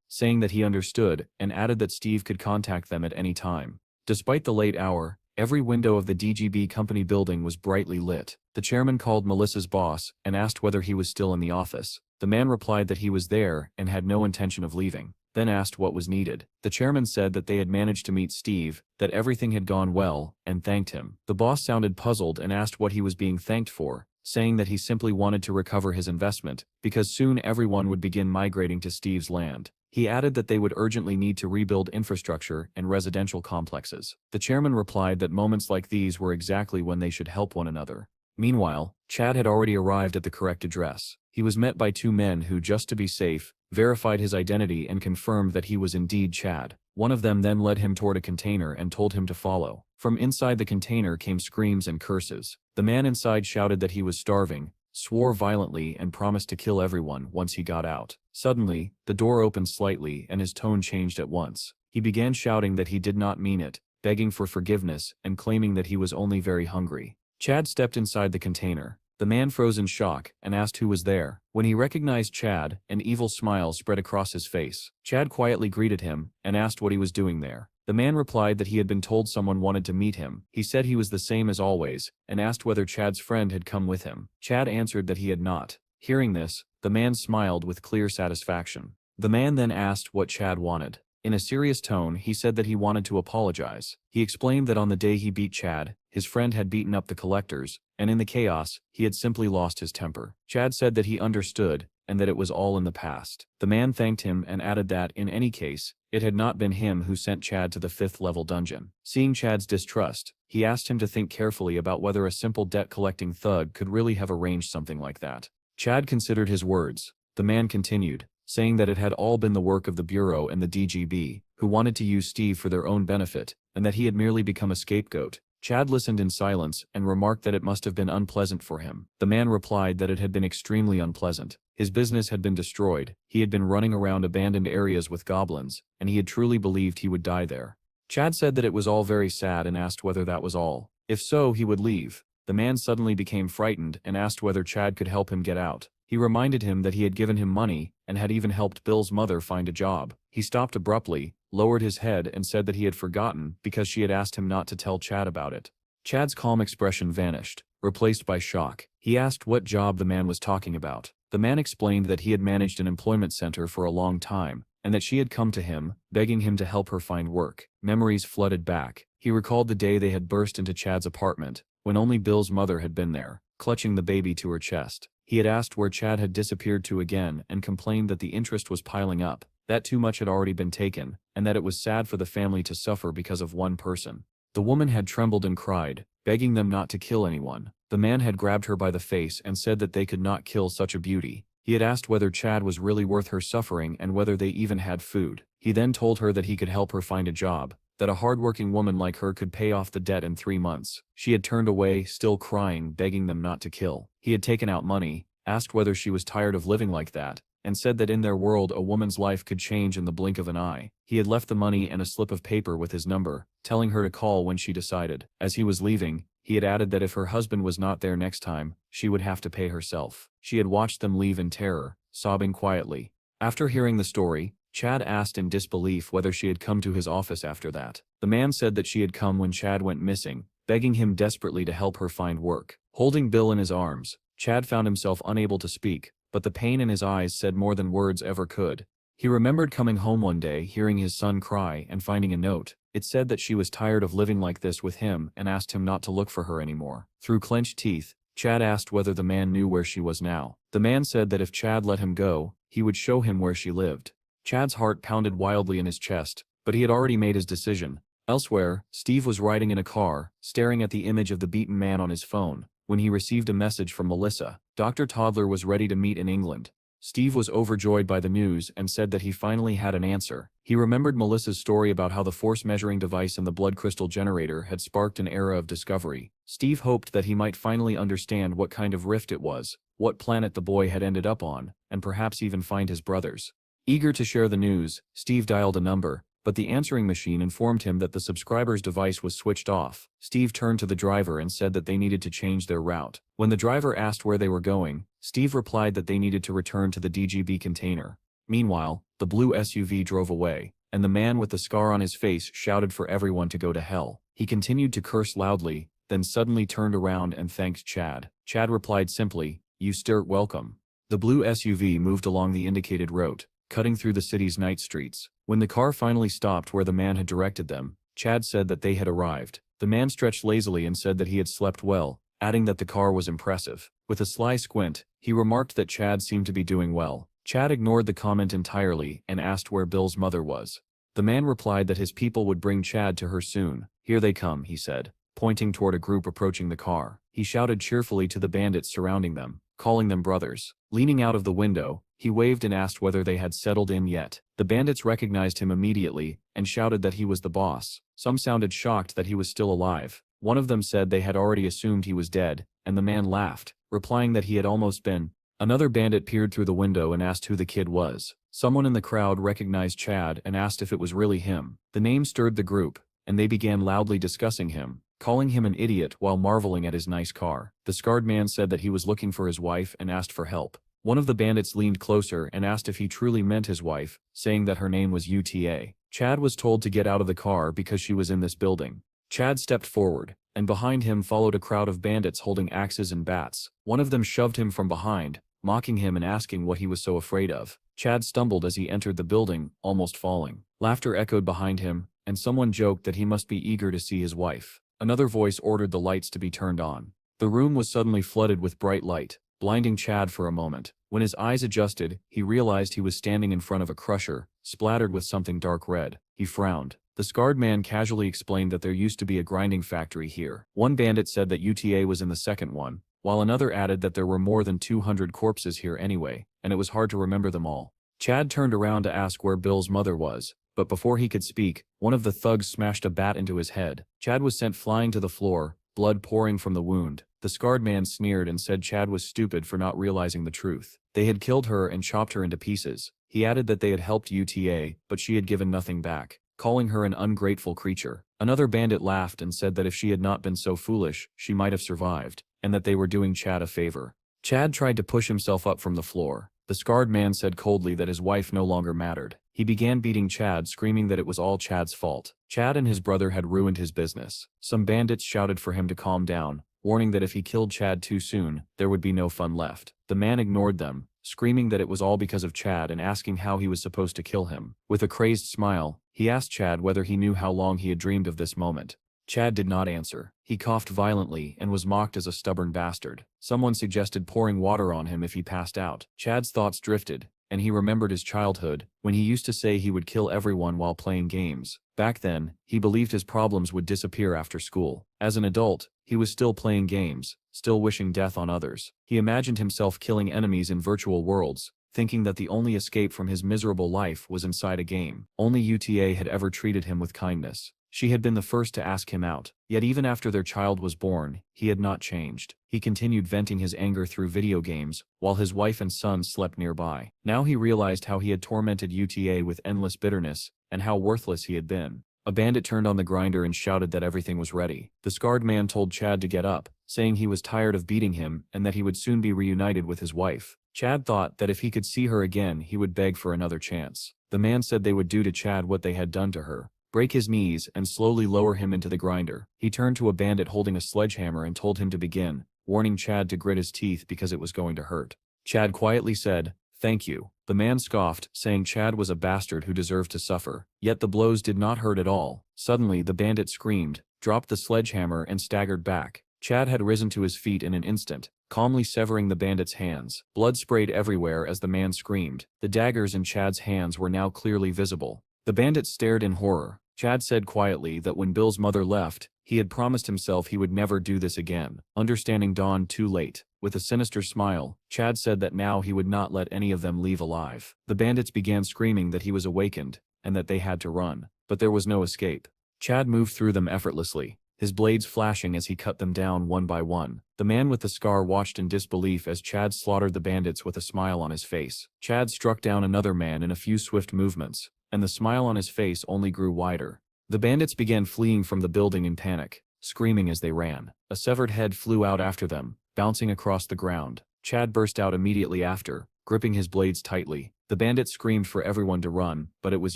saying that he understood, and added that Steve could contact them at any time. Despite the late hour, every window of the DGB company building was brightly lit. The chairman called Melissa's boss and asked whether he was still in the office. The man replied that he was there and had no intention of leaving, then asked what was needed. The chairman said that they had managed to meet Steve, that everything had gone well, and thanked him. The boss sounded puzzled and asked what he was being thanked for, saying that he simply wanted to recover his investment, because soon everyone would begin migrating to Steve's land. He added that they would urgently need to rebuild infrastructure and residential complexes. The chairman replied that moments like these were exactly when they should help one another. Meanwhile, Chad had already arrived at the correct address. He was met by two men who, just to be safe, verified his identity and confirmed that he was indeed Chad. One of them then led him toward a container and told him to follow. From inside the container came screams and curses. The man inside shouted that he was starving, swore violently, and promised to kill everyone once he got out. Suddenly, the door opened slightly and his tone changed at once. He began shouting that he did not mean it, begging for forgiveness and claiming that he was only very hungry. Chad stepped inside the container. The man froze in shock and asked who was there. When he recognized Chad, an evil smile spread across his face. Chad quietly greeted him and asked what he was doing there. The man replied that he had been told someone wanted to meet him. He said he was the same as always, and asked whether Chad's friend had come with him. Chad answered that he had not. Hearing this, the man smiled with clear satisfaction. The man then asked what Chad wanted. In a serious tone, he said that he wanted to apologize. He explained that on the day he beat Chad, his friend had beaten up the collectors, and in the chaos, he had simply lost his temper. Chad said that he understood, and that it was all in the past. The man thanked him and added that, in any case, it had not been him who sent Chad to the 5th-level dungeon. Seeing Chad's distrust, he asked him to think carefully about whether a simple debt-collecting thug could really have arranged something like that. Chad considered his words. The man continued, saying that it had all been the work of the Bureau and the DGB, who wanted to use Steve for their own benefit, and that he had merely become a scapegoat. Chad listened in silence and remarked that it must have been unpleasant for him. The man replied that it had been extremely unpleasant. His business had been destroyed, he had been running around abandoned areas with goblins, and he had truly believed he would die there. Chad said that it was all very sad and asked whether that was all. If so, he would leave. The man suddenly became frightened and asked whether Chad could help him get out. He reminded him that he had given him money and had even helped Bill's mother find a job. He stopped abruptly, lowered his head and said that he had forgotten because she had asked him not to tell Chad about it. Chad's calm expression vanished, replaced by shock. He asked what job the man was talking about. The man explained that he had managed an employment center for a long time, and that she had come to him, begging him to help her find work. Memories flooded back. He recalled the day they had burst into Chad's apartment, when only Bill's mother had been there, clutching the baby to her chest. He had asked where Chad had disappeared to again and complained that the interest was piling up, that too much had already been taken, and that it was sad for the family to suffer because of one person. The woman had trembled and cried, begging them not to kill anyone. The man had grabbed her by the face and said that they could not kill such a beauty. He had asked whether Chad was really worth her suffering and whether they even had food. He then told her that he could help her find a job, that a hardworking woman like her could pay off the debt in 3 months. She had turned away, still crying, begging them not to kill. He had taken out money, asked whether she was tired of living like that, and said that in their world a woman's life could change in the blink of an eye. He had left the money and a slip of paper with his number, telling her to call when she decided. As he was leaving, he had added that if her husband was not there next time, she would have to pay herself. She had watched them leave in terror, sobbing quietly. After hearing the story, Chad asked in disbelief whether she had come to his office after that. The man said that she had come when Chad went missing, begging him desperately to help her find work. Holding Bill in his arms, Chad found himself unable to speak, but the pain in his eyes said more than words ever could. He remembered coming home one day, hearing his son cry and finding a note. It said that she was tired of living like this with him and asked him not to look for her anymore. Through clenched teeth, Chad asked whether the man knew where she was now. The man said that if Chad let him go, he would show him where she lived. Chad's heart pounded wildly in his chest, but he had already made his decision. Elsewhere, Steve was riding in a car, staring at the image of the beaten man on his phone, when he received a message from Melissa. Dr. Toddler was ready to meet in England. Steve was overjoyed by the news and said that he finally had an answer. He remembered Melissa's story about how the force-measuring device and the blood crystal generator had sparked an era of discovery. Steve hoped that he might finally understand what kind of rift it was, what planet the boy had ended up on, and perhaps even find his brothers. Eager to share the news, Steve dialed a number, but the answering machine informed him that the subscriber's device was switched off. Steve turned to the driver and said that they needed to change their route. When the driver asked where they were going, Steve replied that they needed to return to the DGB container. Meanwhile, the blue SUV drove away, and the man with the scar on his face shouted for everyone to go to hell. He continued to curse loudly, then suddenly turned around and thanked Chad. Chad replied simply, "You stirt welcome." The blue SUV moved along the indicated route, cutting through the city's night streets. When the car finally stopped where the man had directed them, Chad said that they had arrived. The man stretched lazily and said that he had slept well, adding that the car was impressive. With a sly squint, he remarked that Chad seemed to be doing well. Chad ignored the comment entirely and asked where Bill's mother was. The man replied that his people would bring Chad to her soon. "Here they come," he said, pointing toward a group approaching the car. He shouted cheerfully to the bandits surrounding them, calling them brothers. Leaning out of the window, he waved and asked whether they had settled in yet. The bandits recognized him immediately and shouted that he was the boss. Some sounded shocked that he was still alive. One of them said they had already assumed he was dead, and the man laughed, replying that he had almost been. Another bandit peered through the window and asked who the kid was. Someone in the crowd recognized Chad and asked if it was really him. The name stirred the group, and they began loudly discussing him, calling him an idiot while marveling at his nice car. The scarred man said that he was looking for his wife and asked for help. One of the bandits leaned closer and asked if he truly meant his wife, saying that her name was UTA. Chad was told to get out of the car because she was in this building. Chad stepped forward, and behind him followed a crowd of bandits holding axes and bats. One of them shoved him from behind, mocking him and asking what he was so afraid of. Chad stumbled as he entered the building, almost falling. Laughter echoed behind him, and someone joked that he must be eager to see his wife. Another voice ordered the lights to be turned on. The room was suddenly flooded with bright light, blinding Chad for a moment. When his eyes adjusted, he realized he was standing in front of a crusher, splattered with something dark red. He frowned. The scarred man casually explained that there used to be a grinding factory here. One bandit said that UTA was in the second one, while another added that there were more than 200 corpses here anyway, and it was hard to remember them all. Chad turned around to ask where Bill's mother was, But before he could speak, one of the thugs smashed a bat into his head. Chad was sent flying to the floor, blood pouring from the wound. The scarred man sneered and said Chad was stupid for not realizing the truth. They had killed her and chopped her into pieces. He added that they had helped UTA, but she had given nothing back, calling her an ungrateful creature. Another bandit laughed and said that if she had not been so foolish, she might have survived, and that they were doing Chad a favor. Chad tried to push himself up from the floor. The scarred man said coldly that his wife no longer mattered. He began beating Chad, screaming that it was all Chad's fault. Chad and his brother had ruined his business. Some bandits shouted for him to calm down, warning that if he killed Chad too soon, there would be no fun left. The man ignored them, screaming that it was all because of Chad and asking how he was supposed to kill him. With a crazed smile, he asked Chad whether he knew how long he had dreamed of this moment. Chad did not answer. He coughed violently and was mocked as a stubborn bastard. Someone suggested pouring water on him if he passed out. Chad's thoughts drifted, and he remembered his childhood, when he used to say he would kill everyone while playing games. Back then, he believed his problems would disappear after school. As an adult, he was still playing games, still wishing death on others. He imagined himself killing enemies in virtual worlds, thinking that the only escape from his miserable life was inside a game. Only UTA had ever treated him with kindness. She had been the first to ask him out, yet even after their child was born, he had not changed. He continued venting his anger through video games, while his wife and son slept nearby. Now he realized how he had tormented UTA with endless bitterness, and how worthless he had been. A bandit turned on the grinder and shouted that everything was ready. The scarred man told Chad to get up, saying he was tired of beating him and that he would soon be reunited with his wife. Chad thought that if he could see her again, he would beg for another chance. The man said they would do to Chad what they had done to her, break his knees and slowly lower him into the grinder. He turned to a bandit holding a sledgehammer and told him to begin, warning Chad to grit his teeth because it was going to hurt. Chad quietly said, "Thank you." The man scoffed, saying Chad was a bastard who deserved to suffer. Yet the blows did not hurt at all. Suddenly the bandit screamed, dropped the sledgehammer and staggered back. Chad had risen to his feet in an instant, calmly severing the bandit's hands. Blood sprayed everywhere as the man screamed. The daggers in Chad's hands were now clearly visible. The bandit stared in horror. Chad said quietly that when Bill's mother left, he had promised himself he would never do this again. Understanding dawned too late. With a sinister smile, Chad said that now he would not let any of them leave alive. The bandits began screaming that he was awakened, and that they had to run. But there was no escape. Chad moved through them effortlessly, his blades flashing as he cut them down one by one. The man with the scar watched in disbelief as Chad slaughtered the bandits with a smile on his face. Chad struck down another man in a few swift movements, and the smile on his face only grew wider. The bandits began fleeing from the building in panic, screaming as they ran. A severed head flew out after them, bouncing across the ground. Chad burst out immediately after, gripping his blades tightly. The bandits screamed for everyone to run, but it was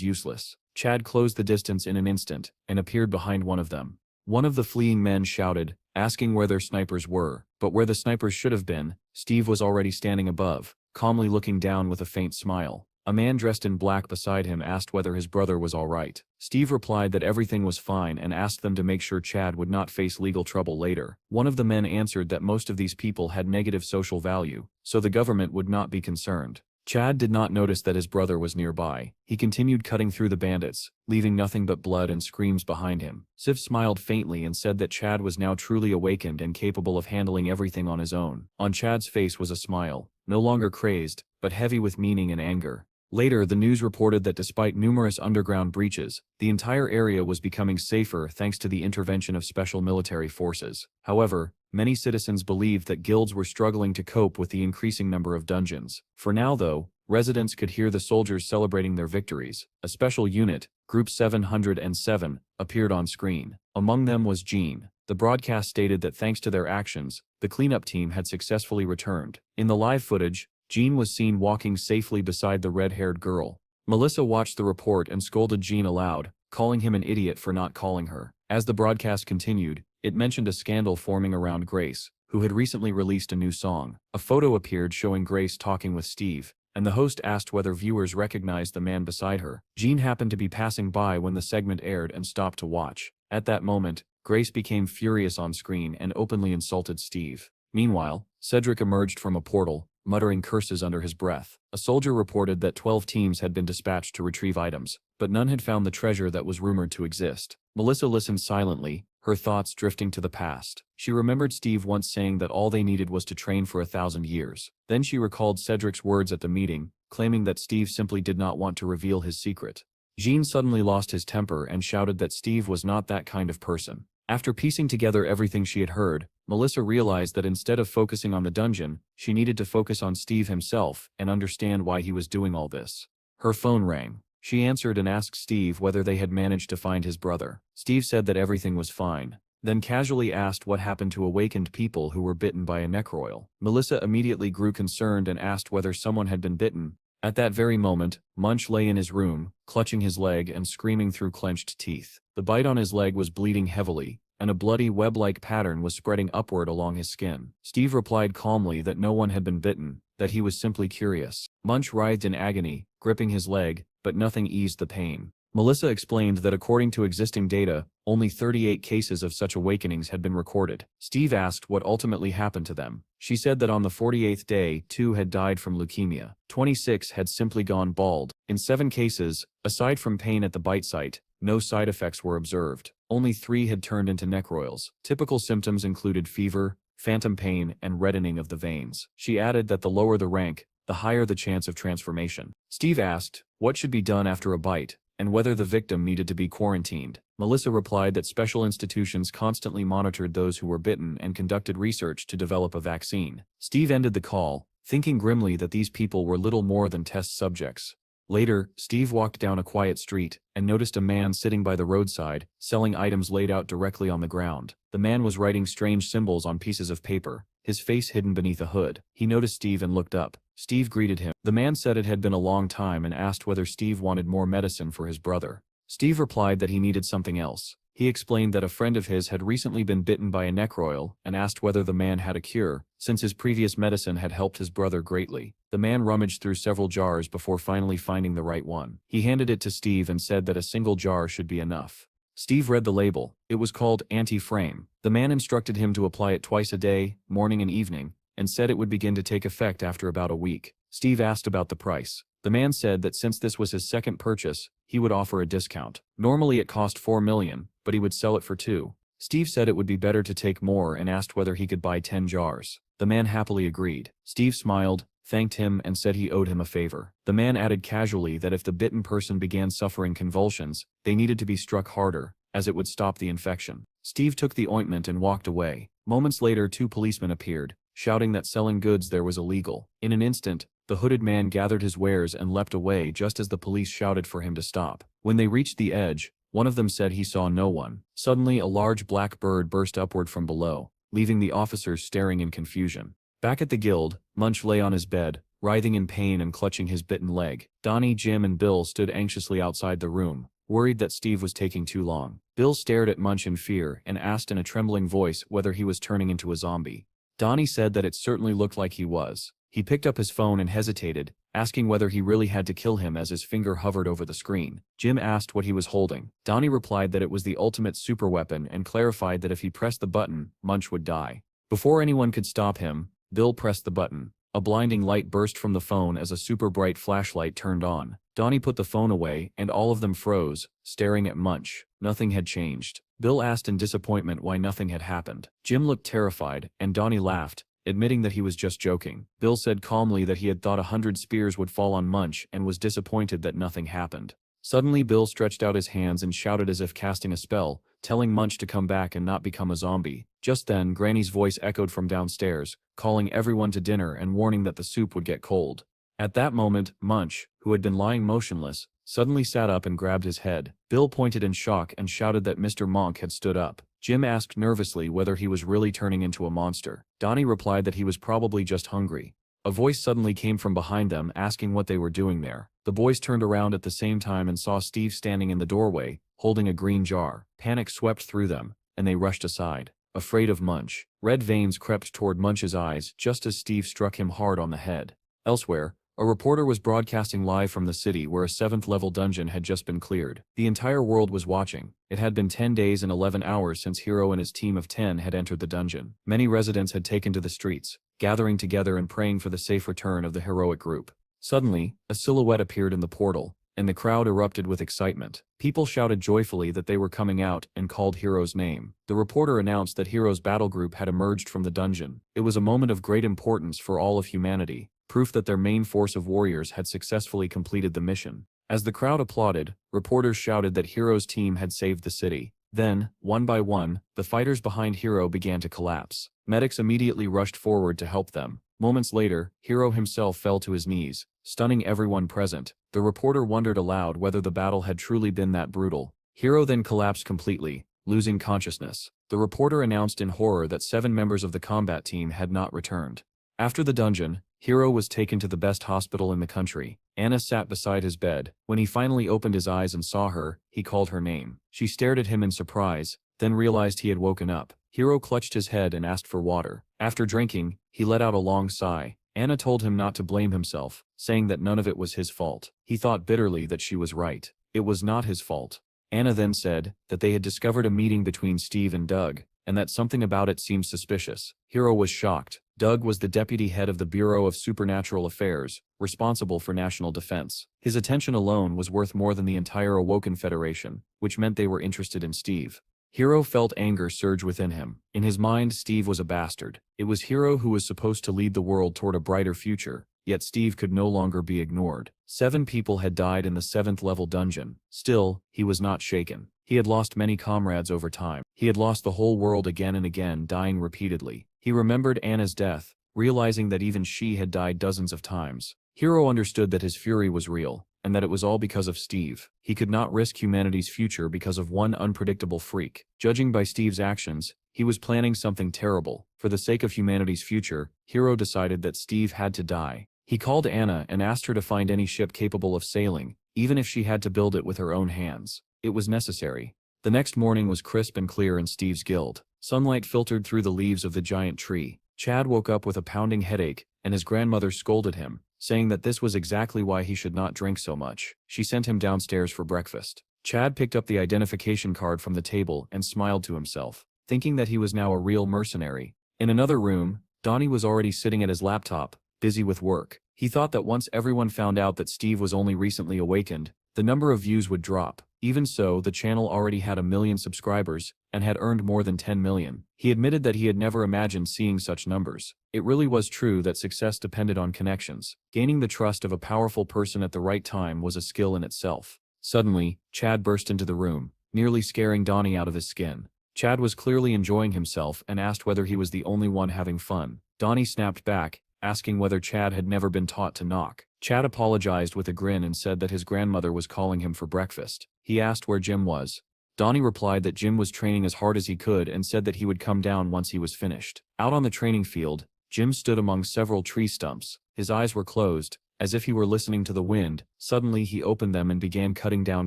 useless. Chad closed the distance in an instant, and appeared behind one of them. One of the fleeing men shouted, asking where their snipers were, but where the snipers should have been, Steve was already standing above, calmly looking down with a faint smile. A man dressed in black beside him asked whether his brother was all right. Steve replied that everything was fine and asked them to make sure Chad would not face legal trouble later. One of the men answered that most of these people had negative social value, so the government would not be concerned. Chad did not notice that his brother was nearby. He continued cutting through the bandits, leaving nothing but blood and screams behind him. Sif smiled faintly and said that Chad was now truly awakened and capable of handling everything on his own. On Chad's face was a smile, no longer crazed, but heavy with meaning and anger. Later, the news reported that despite numerous underground breaches, the entire area was becoming safer thanks to the intervention of special military forces. However, many citizens believed that guilds were struggling to cope with the increasing number of dungeons. For now, though, residents could hear the soldiers celebrating their victories. A special unit, Group 707, appeared on screen. Among them was Jean. The broadcast stated that thanks to their actions, the cleanup team had successfully returned. In the live footage, Jean was seen walking safely beside the red-haired girl. Melissa watched the report and scolded Jean aloud, calling him an idiot for not calling her. As the broadcast continued, it mentioned a scandal forming around Grace, who had recently released a new song. A photo appeared showing Grace talking with Steve, and the host asked whether viewers recognized the man beside her. Jean happened to be passing by when the segment aired and stopped to watch. At that moment, Grace became furious on screen and openly insulted Steve. Meanwhile, Cedric emerged from a portal, muttering curses under his breath. A soldier reported that 12 teams had been dispatched to retrieve items, but none had found the treasure that was rumored to exist. Melissa listened silently, her thoughts drifting to the past. She remembered Steve once saying that all they needed was to train for 1,000 years. Then she recalled Cedric's words at the meeting, claiming that Steve simply did not want to reveal his secret. Jean suddenly lost his temper and shouted that Steve was not that kind of person. After piecing together everything she had heard, Melissa realized that instead of focusing on the dungeon, she needed to focus on Steve himself and understand why he was doing all this. Her phone rang. She answered and asked Steve whether they had managed to find his brother. Steve said that everything was fine, then casually asked what happened to awakened people who were bitten by a necroil. Melissa immediately grew concerned and asked whether someone had been bitten. At that very moment, Munch lay in his room, clutching his leg and screaming through clenched teeth. The bite on his leg was bleeding heavily, and a bloody web-like pattern was spreading upward along his skin. Steve replied calmly that no one had been bitten, that he was simply curious. Munch writhed in agony, gripping his leg, but nothing eased the pain. Melissa explained that according to existing data, only 38 cases of such awakenings had been recorded. Steve asked what ultimately happened to them. She said that on the 48th day, 2 had died from leukemia. 26 had simply gone bald. In 7 cases, aside from pain at the bite site, no side effects were observed. Only 3 had turned into necroils. Typical symptoms included fever, phantom pain, and reddening of the veins. She added that the lower the rank, the higher the chance of transformation. Steve asked what should be done after a bite, and whether the victim needed to be quarantined. Melissa replied that special institutions constantly monitored those who were bitten and conducted research to develop a vaccine. Steve ended the call, thinking grimly that these people were little more than test subjects. Later, Steve walked down a quiet street and noticed a man sitting by the roadside, selling items laid out directly on the ground. The man was writing strange symbols on pieces of paper, his face hidden beneath a hood. He noticed Steve and looked up. Steve greeted him. The man said it had been a long time and asked whether Steve wanted more medicine for his brother. Steve replied that he needed something else. He explained that a friend of his had recently been bitten by a necroil and asked whether the man had a cure, since his previous medicine had helped his brother greatly. The man rummaged through several jars before finally finding the right one. He handed it to Steve and said that a single jar should be enough. Steve read the label. It was called Anti-Frame. The man instructed him to apply it twice a day, morning and evening, and said it would begin to take effect after about a week. Steve asked about the price. The man said that since this was his second purchase, he would offer a discount. Normally it cost $4 million, but he would sell it for $2 million. Steve said it would be better to take more and asked whether he could buy 10 jars. The man happily agreed. Steve smiled, thanked him and said he owed him a favor. The man added casually that if the bitten person began suffering convulsions, they needed to be struck harder, as it would stop the infection. Steve took the ointment and walked away. Moments later 2 policemen appeared, shouting that selling goods there was illegal. In an instant, the hooded man gathered his wares and leapt away just as the police shouted for him to stop. When they reached the edge, one of them said he saw no one. Suddenly a large black bird burst upward from below, leaving the officers staring in confusion. Back at the guild, Munch lay on his bed, writhing in pain and clutching his bitten leg. Donnie, Jim and Bill stood anxiously outside the room, worried that Steve was taking too long. Bill stared at Munch in fear and asked in a trembling voice whether he was turning into a zombie. Donnie said that it certainly looked like he was. He picked up his phone and hesitated, asking whether he really had to kill him as his finger hovered over the screen. Jim asked what he was holding. Donnie replied that it was the ultimate superweapon and clarified that if he pressed the button, Munch would die. Before anyone could stop him, Bill pressed the button. A blinding light burst from the phone as a super bright flashlight turned on. Donnie put the phone away and all of them froze, staring at Munch. Nothing had changed. Bill asked in disappointment why nothing had happened. Jim looked terrified, and Donnie laughed, admitting that he was just joking. Bill said calmly that he had thought 100 spears would fall on Munch and was disappointed that nothing happened. Suddenly Bill stretched out his hands and shouted as if casting a spell, telling Munch to come back and not become a zombie. Just then, Granny's voice echoed from downstairs, calling everyone to dinner and warning that the soup would get cold. At that moment, Munch, who had been lying motionless, suddenly sat up and grabbed his head. Bill pointed in shock and shouted that Mr. Monk had stood up. Jim asked nervously whether he was really turning into a monster. Donnie replied that he was probably just hungry. A voice suddenly came from behind them asking what they were doing there. The boys turned around at the same time and saw Steve standing in the doorway, holding a green jar. Panic swept through them, and they rushed aside, afraid of Munch. Red veins crept toward Munch's eyes just as Steve struck him hard on the head. Elsewhere, a reporter was broadcasting live from the city where a 7th-level dungeon had just been cleared. The entire world was watching. It had been 10 days and 11 hours since Hiro and his team of 10 had entered the dungeon. Many residents had taken to the streets, gathering together and praying for the safe return of the heroic group. Suddenly, a silhouette appeared in the portal, and the crowd erupted with excitement. People shouted joyfully that they were coming out and called Hiro's name. The reporter announced that Hiro's battle group had emerged from the dungeon. It was a moment of great importance for all of humanity, proof that their main force of warriors had successfully completed the mission. As the crowd applauded, reporters shouted that Hiro's team had saved the city. Then, one by one, the fighters behind Hiro began to collapse. Medics immediately rushed forward to help them. Moments later, Hiro himself fell to his knees, stunning everyone present. The reporter wondered aloud whether the battle had truly been that brutal. Hiro then collapsed completely, losing consciousness. The reporter announced in horror that 7 members of the combat team had not returned. After the dungeon, Hiro was taken to the best hospital in the country. Anna sat beside his bed. When he finally opened his eyes and saw her, he called her name. She stared at him in surprise, then realized he had woken up. Hiro clutched his head and asked for water. After drinking, he let out a long sigh. Anna told him not to blame himself, saying that none of it was his fault. He thought bitterly that she was right. It was not his fault. Anna then said that they had discovered a meeting between Steve and Doug, and that something about it seemed suspicious. Hiro was shocked. Doug was the deputy head of the Bureau of Supernatural Affairs, responsible for national defense. His attention alone was worth more than the entire Awoken Federation, which meant they were interested in Steve. Hiro felt anger surge within him. In his mind, Steve was a bastard. It was Hiro who was supposed to lead the world toward a brighter future, yet Steve could no longer be ignored. 7 people had died in the 7th level dungeon. Still, he was not shaken. He had lost many comrades over time. He had lost the whole world again and again, dying repeatedly. He remembered Anna's death, realizing that even she had died dozens of times. Hiro understood that his fury was real, and that it was all because of Steve. He could not risk humanity's future because of one unpredictable freak. Judging by Steve's actions, he was planning something terrible. For the sake of humanity's future, Hiro decided that Steve had to die. He called Anna and asked her to find any ship capable of sailing, even if she had to build it with her own hands. It was necessary. The next morning was crisp and clear in Steve's guild. Sunlight filtered through the leaves of the giant tree. Chad woke up with a pounding headache, and his grandmother scolded him, saying that this was exactly why he should not drink so much. She sent him downstairs for breakfast. Chad picked up the identification card from the table and smiled to himself, thinking that he was now a real mercenary. In another room, Donnie was already sitting at his laptop, busy with work. He thought that once everyone found out that Steve was only recently awakened, the number of views would drop. Even so, the channel already had 1 million subscribers and had earned more than 10 million. He admitted that he had never imagined seeing such numbers. It really was true that success depended on connections. Gaining the trust of a powerful person at the right time was a skill in itself. Suddenly, Chad burst into the room, nearly scaring Donnie out of his skin. Chad was clearly enjoying himself and asked whether he was the only one having fun. Donnie snapped back, asking whether Chad had never been taught to knock. Chad apologized with a grin and said that his grandmother was calling him for breakfast. He asked where Jim was. Donnie replied that Jim was training as hard as he could and said that he would come down once he was finished. Out on the training field, Jim stood among several tree stumps. His eyes were closed, as if he were listening to the wind. Suddenly he opened them and began cutting down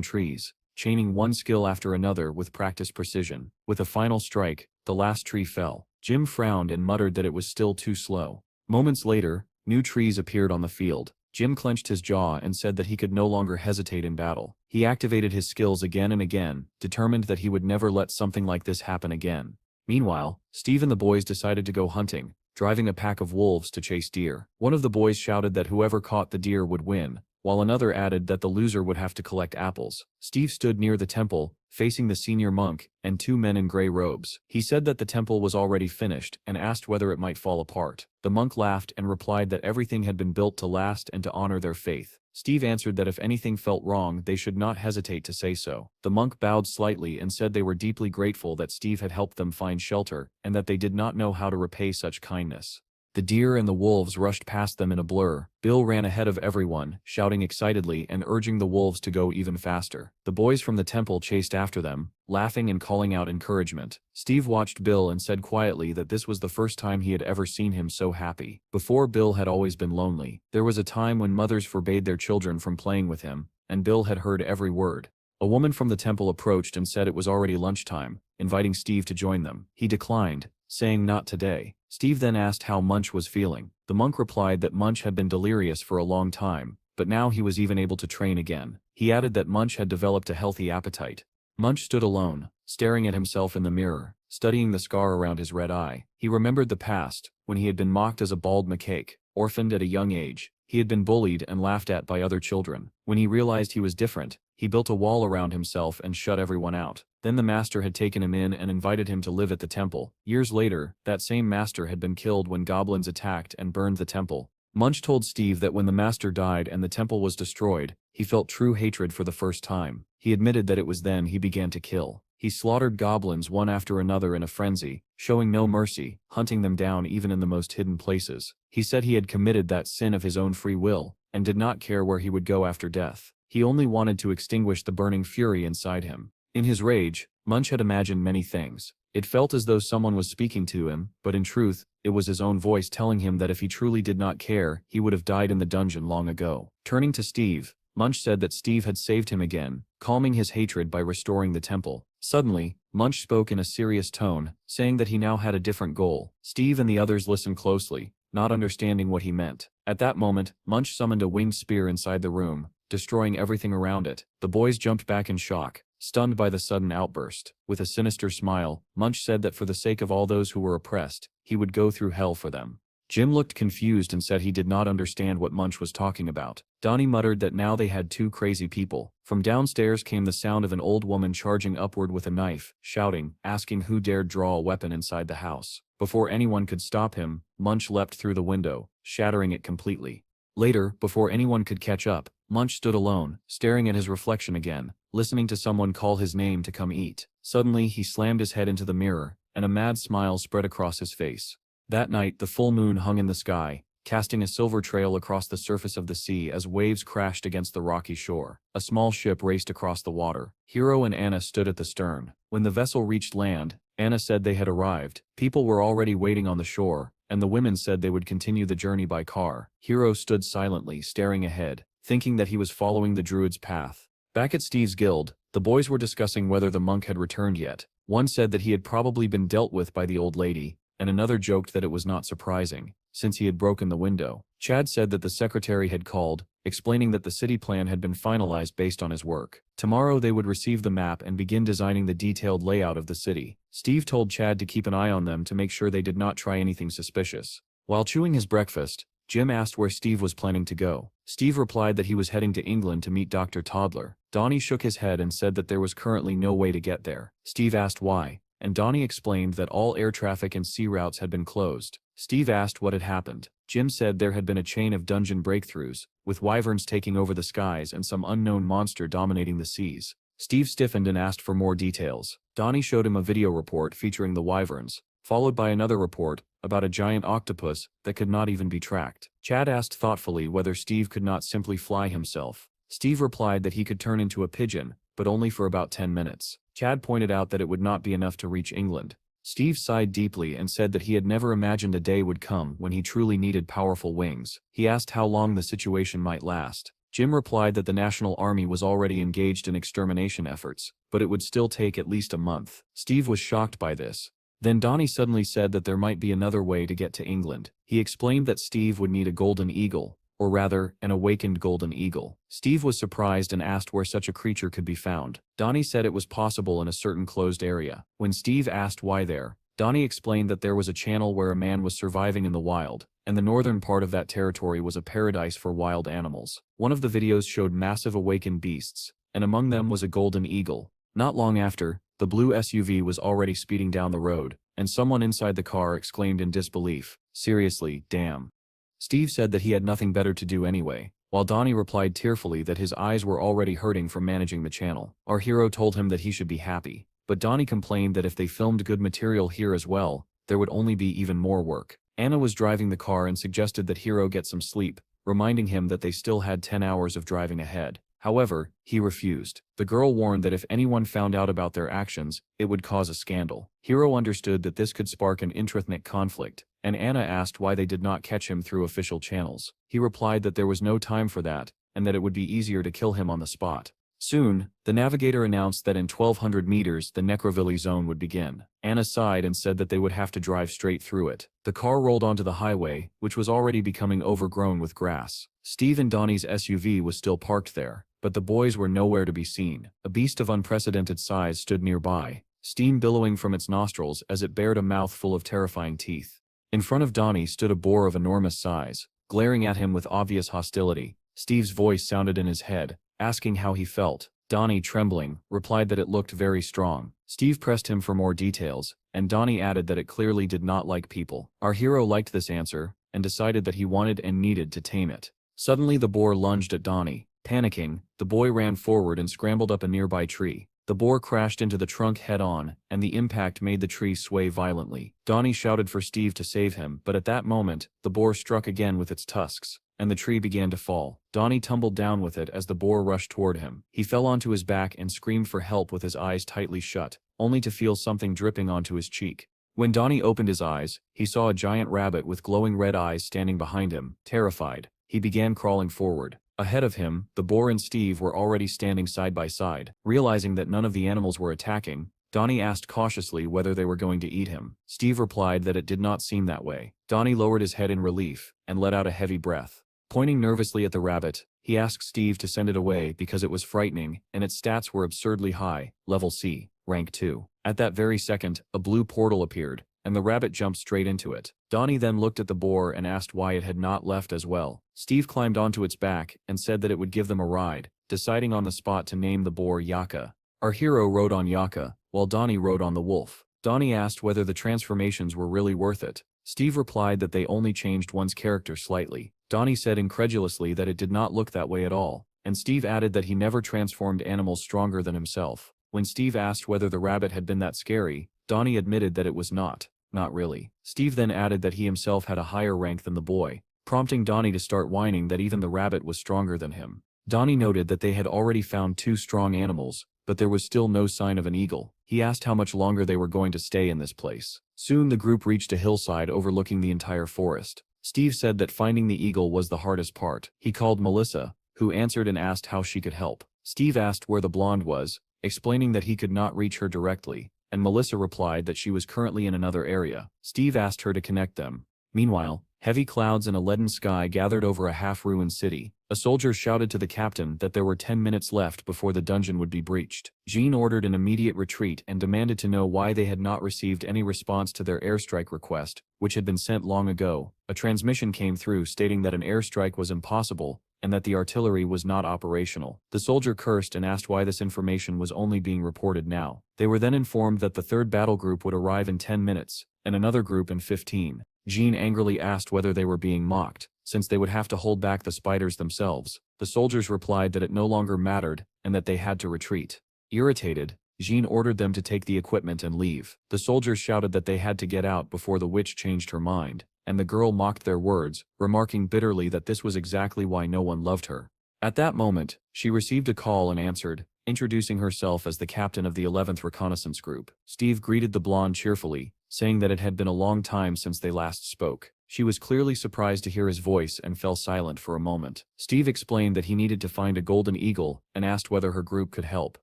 trees, chaining one skill after another with practiced precision. With a final strike, the last tree fell. Jim frowned and muttered that it was still too slow. Moments later, new trees appeared on the field. Jim clenched his jaw and said that he could no longer hesitate in battle. He activated his skills again and again, determined that he would never let something like this happen again. Meanwhile, Steve and the boys decided to go hunting, driving a pack of wolves to chase deer. One of the boys shouted that whoever caught the deer would win, while another added that the loser would have to collect apples. Steve stood near the temple, facing the senior monk and 2 men in gray robes. He said that the temple was already finished and asked whether it might fall apart. The monk laughed and replied that everything had been built to last and to honor their faith. Steve answered that if anything felt wrong, they should not hesitate to say so. The monk bowed slightly and said they were deeply grateful that Steve had helped them find shelter and that they did not know how to repay such kindness. The deer and the wolves rushed past them in a blur. Bill ran ahead of everyone, shouting excitedly and urging the wolves to go even faster. The boys from the temple chased after them, laughing and calling out encouragement. Steve watched Bill and said quietly that this was the first time he had ever seen him so happy. Before, Bill had always been lonely. There was a time when mothers forbade their children from playing with him, and Bill had heard every word. A woman from the temple approached and said it was already lunchtime, inviting Steve to join them. He declined, saying not today. Steve then asked how Munch was feeling. The monk replied that Munch had been delirious for a long time, but now he was even able to train again. He added that Munch had developed a healthy appetite. Munch stood alone, staring at himself in the mirror, studying the scar around his red eye. He remembered the past, when he had been mocked as a bald macaque, orphaned at a young age. He had been bullied and laughed at by other children. When he realized he was different, he built a wall around himself and shut everyone out. Then the master had taken him in and invited him to live at the temple. Years later, that same master had been killed when goblins attacked and burned the temple. Munch told Steve that when the master died and the temple was destroyed, He felt true hatred for the first time. He admitted that it was then he began to kill. He slaughtered goblins one after another in a frenzy, showing no mercy, hunting them down even in the most hidden places. He said he had committed that sin of his own free will, and did not care where he would go after death. He only wanted to extinguish the burning fury inside him. In his rage, Munch had imagined many things. It felt as though someone was speaking to him, but in truth, it was his own voice telling him that if he truly did not care, he would have died in the dungeon long ago. Turning to Steve, Munch said that Steve had saved him again, calming his hatred by restoring the temple. Suddenly, Munch spoke in a serious tone, saying that he now had a different goal. Steve and the others listened closely, not understanding what he meant. At that moment, Munch summoned a winged spear inside the room, destroying everything around it. The boys jumped back in shock, stunned by the sudden outburst. With a sinister smile, Munch said that for the sake of all those who were oppressed, he would go through hell for them. Jim looked confused and said he did not understand what Munch was talking about. Donnie muttered that now they had two crazy people. From downstairs came the sound of an old woman charging upward with a knife, shouting, asking who dared draw a weapon inside the house. Before anyone could stop him, Munch leapt through the window, shattering it completely. Later, before anyone could catch up, Munch stood alone, staring at his reflection again, listening to someone call his name to come eat. Suddenly he slammed his head into the mirror, and a mad smile spread across his face. That night the full moon hung in the sky, casting a silver trail across the surface of the sea as waves crashed against the rocky shore. A small ship raced across the water. Hiro and Anna stood at the stern. When the vessel reached land, Anna said they had arrived. People were already waiting on the shore, and the women said they would continue the journey by car. Hiro stood silently, staring ahead, thinking that he was following the druid's path. Back at Steve's guild, the boys were discussing whether the monk had returned yet. One said that he had probably been dealt with by the old lady, and another joked that it was not surprising, since he had broken the window. Chad said that the secretary had called, explaining that the city plan had been finalized based on his work. Tomorrow they would receive the map and begin designing the detailed layout of the city. Steve told Chad to keep an eye on them to make sure they did not try anything suspicious. While chewing his breakfast, Jim asked where Steve was planning to go. Steve replied that he was heading to England to meet Dr. Toddler. Donnie shook his head and said that there was currently no way to get there. Steve asked why, and Donnie explained that all air traffic and sea routes had been closed. Steve asked what had happened. Jim said there had been a chain of dungeon breakthroughs, with wyverns taking over the skies and some unknown monster dominating the seas. Steve stiffened and asked for more details. Donnie showed him a video report featuring the wyverns, followed by another report about a giant octopus that could not even be tracked. Chad asked thoughtfully whether Steve could not simply fly himself. Steve replied that he could turn into a pigeon, but only for about 10 minutes. Chad pointed out that it would not be enough to reach England. Steve sighed deeply and said that he had never imagined a day would come when he truly needed powerful wings. He asked how long the situation might last. Jim replied that the National Army was already engaged in extermination efforts, but it would still take at least a month. Steve was shocked by this. Then Donnie suddenly said that there might be another way to get to England. He explained that Steve would need a golden eagle, or rather, an awakened golden eagle. Steve was surprised and asked where such a creature could be found. Donnie said it was possible in a certain closed area. When Steve asked why there, Donnie explained that there was a channel where a man was surviving in the wild, and the northern part of that territory was a paradise for wild animals. One of the videos showed massive awakened beasts, and among them was a golden eagle. Not long after, the blue SUV was already speeding down the road, and someone inside the car exclaimed in disbelief, "Seriously, damn." Steve said that he had nothing better to do anyway, while Donnie replied tearfully that his eyes were already hurting from managing the channel. Our hero told him that he should be happy, but Donnie complained that if they filmed good material here as well, there would only be even more work. Anna was driving the car and suggested that Hiro get some sleep, reminding him that they still had 10 hours of driving ahead. However, he refused. The girl warned that if anyone found out about their actions, it would cause a scandal. Hiro understood that this could spark an intraethnic conflict, and Anna asked why they did not catch him through official channels. He replied that there was no time for that, and that it would be easier to kill him on the spot. Soon, the navigator announced that in 1,200 meters the Necrovilli zone would begin. Anna sighed and said that they would have to drive straight through it. The car rolled onto the highway, which was already becoming overgrown with grass. Steve and Donnie's SUV was still parked there, but the boys were nowhere to be seen. A beast of unprecedented size stood nearby, steam billowing from its nostrils as it bared a mouth full of terrifying teeth. In front of Donnie stood a boar of enormous size, glaring at him with obvious hostility. Steve's voice sounded in his head, asking how he felt. Donnie, trembling, replied that it looked very strong. Steve pressed him for more details, and Donnie added that it clearly did not like people. Our hero liked this answer, and decided that he wanted and needed to tame it. Suddenly the boar lunged at Donnie, Panicking, the boy ran forward and scrambled up a nearby tree. The boar crashed into the trunk head-on, and the impact made the tree sway violently. Donnie shouted for Steve to save him, but at that moment, the boar struck again with its tusks, and the tree began to fall. Donnie tumbled down with it as the boar rushed toward him. He fell onto his back and screamed for help with his eyes tightly shut, only to feel something dripping onto his cheek. When Donnie opened his eyes, he saw a giant rabbit with glowing red eyes standing behind him. Terrified, he began crawling forward. Ahead of him, the boar and Steve were already standing side by side. Realizing that none of the animals were attacking, Donnie asked cautiously whether they were going to eat him. Steve replied that it did not seem that way. Donnie lowered his head in relief, and let out a heavy breath. Pointing nervously at the rabbit, he asked Steve to send it away because it was frightening, and its stats were absurdly high, level C, rank 2. At that very second, a blue portal appeared, and the rabbit jumped straight into it. Donnie then looked at the boar and asked why it had not left as well. Steve climbed onto its back and said that it would give them a ride, deciding on the spot to name the boar Yaka. Our hero rode on Yaka, while Donnie rode on the wolf. Donnie asked whether the transformations were really worth it. Steve replied that they only changed one's character slightly. Donnie said incredulously that it did not look that way at all, and Steve added that he never transformed animals stronger than himself. When Steve asked whether the rabbit had been that scary, Donnie admitted that it was not really. Steve then added that he himself had a higher rank than the boy, prompting Donnie to start whining that even the rabbit was stronger than him. Donnie noted that they had already found 2 strong animals, but there was still no sign of an eagle. He asked how much longer they were going to stay in this place. Soon the group reached a hillside overlooking the entire forest. Steve said that finding the eagle was the hardest part. He called Melissa, who answered and asked how she could help. Steve asked where the blonde was, explaining that he could not reach her directly, and Melissa replied that she was currently in another area. Steve asked her to connect them. Meanwhile, heavy clouds and a leaden sky gathered over a half-ruined city. A soldier shouted to the captain that there were 10 minutes left before the dungeon would be breached. Jean ordered an immediate retreat and demanded to know why they had not received any response to their airstrike request, which had been sent long ago. A transmission came through stating that an airstrike was impossible, and that the artillery was not operational. The soldier cursed and asked why this information was only being reported now. They were then informed that the third battle group would arrive in 10 minutes, and another group in 15. Jean angrily asked whether they were being mocked, since they would have to hold back the spiders themselves. The soldiers replied that it no longer mattered, and that they had to retreat. Irritated, Jean ordered them to take the equipment and leave. The soldiers shouted that they had to get out before the witch changed her mind, and the girl mocked their words, remarking bitterly that this was exactly why no one loved her. At that moment, she received a call and answered, introducing herself as the captain of the 11th Reconnaissance Group. Steve greeted the blonde cheerfully, saying that it had been a long time since they last spoke. She was clearly surprised to hear his voice and fell silent for a moment. Steve explained that he needed to find a golden eagle and asked whether her group could help.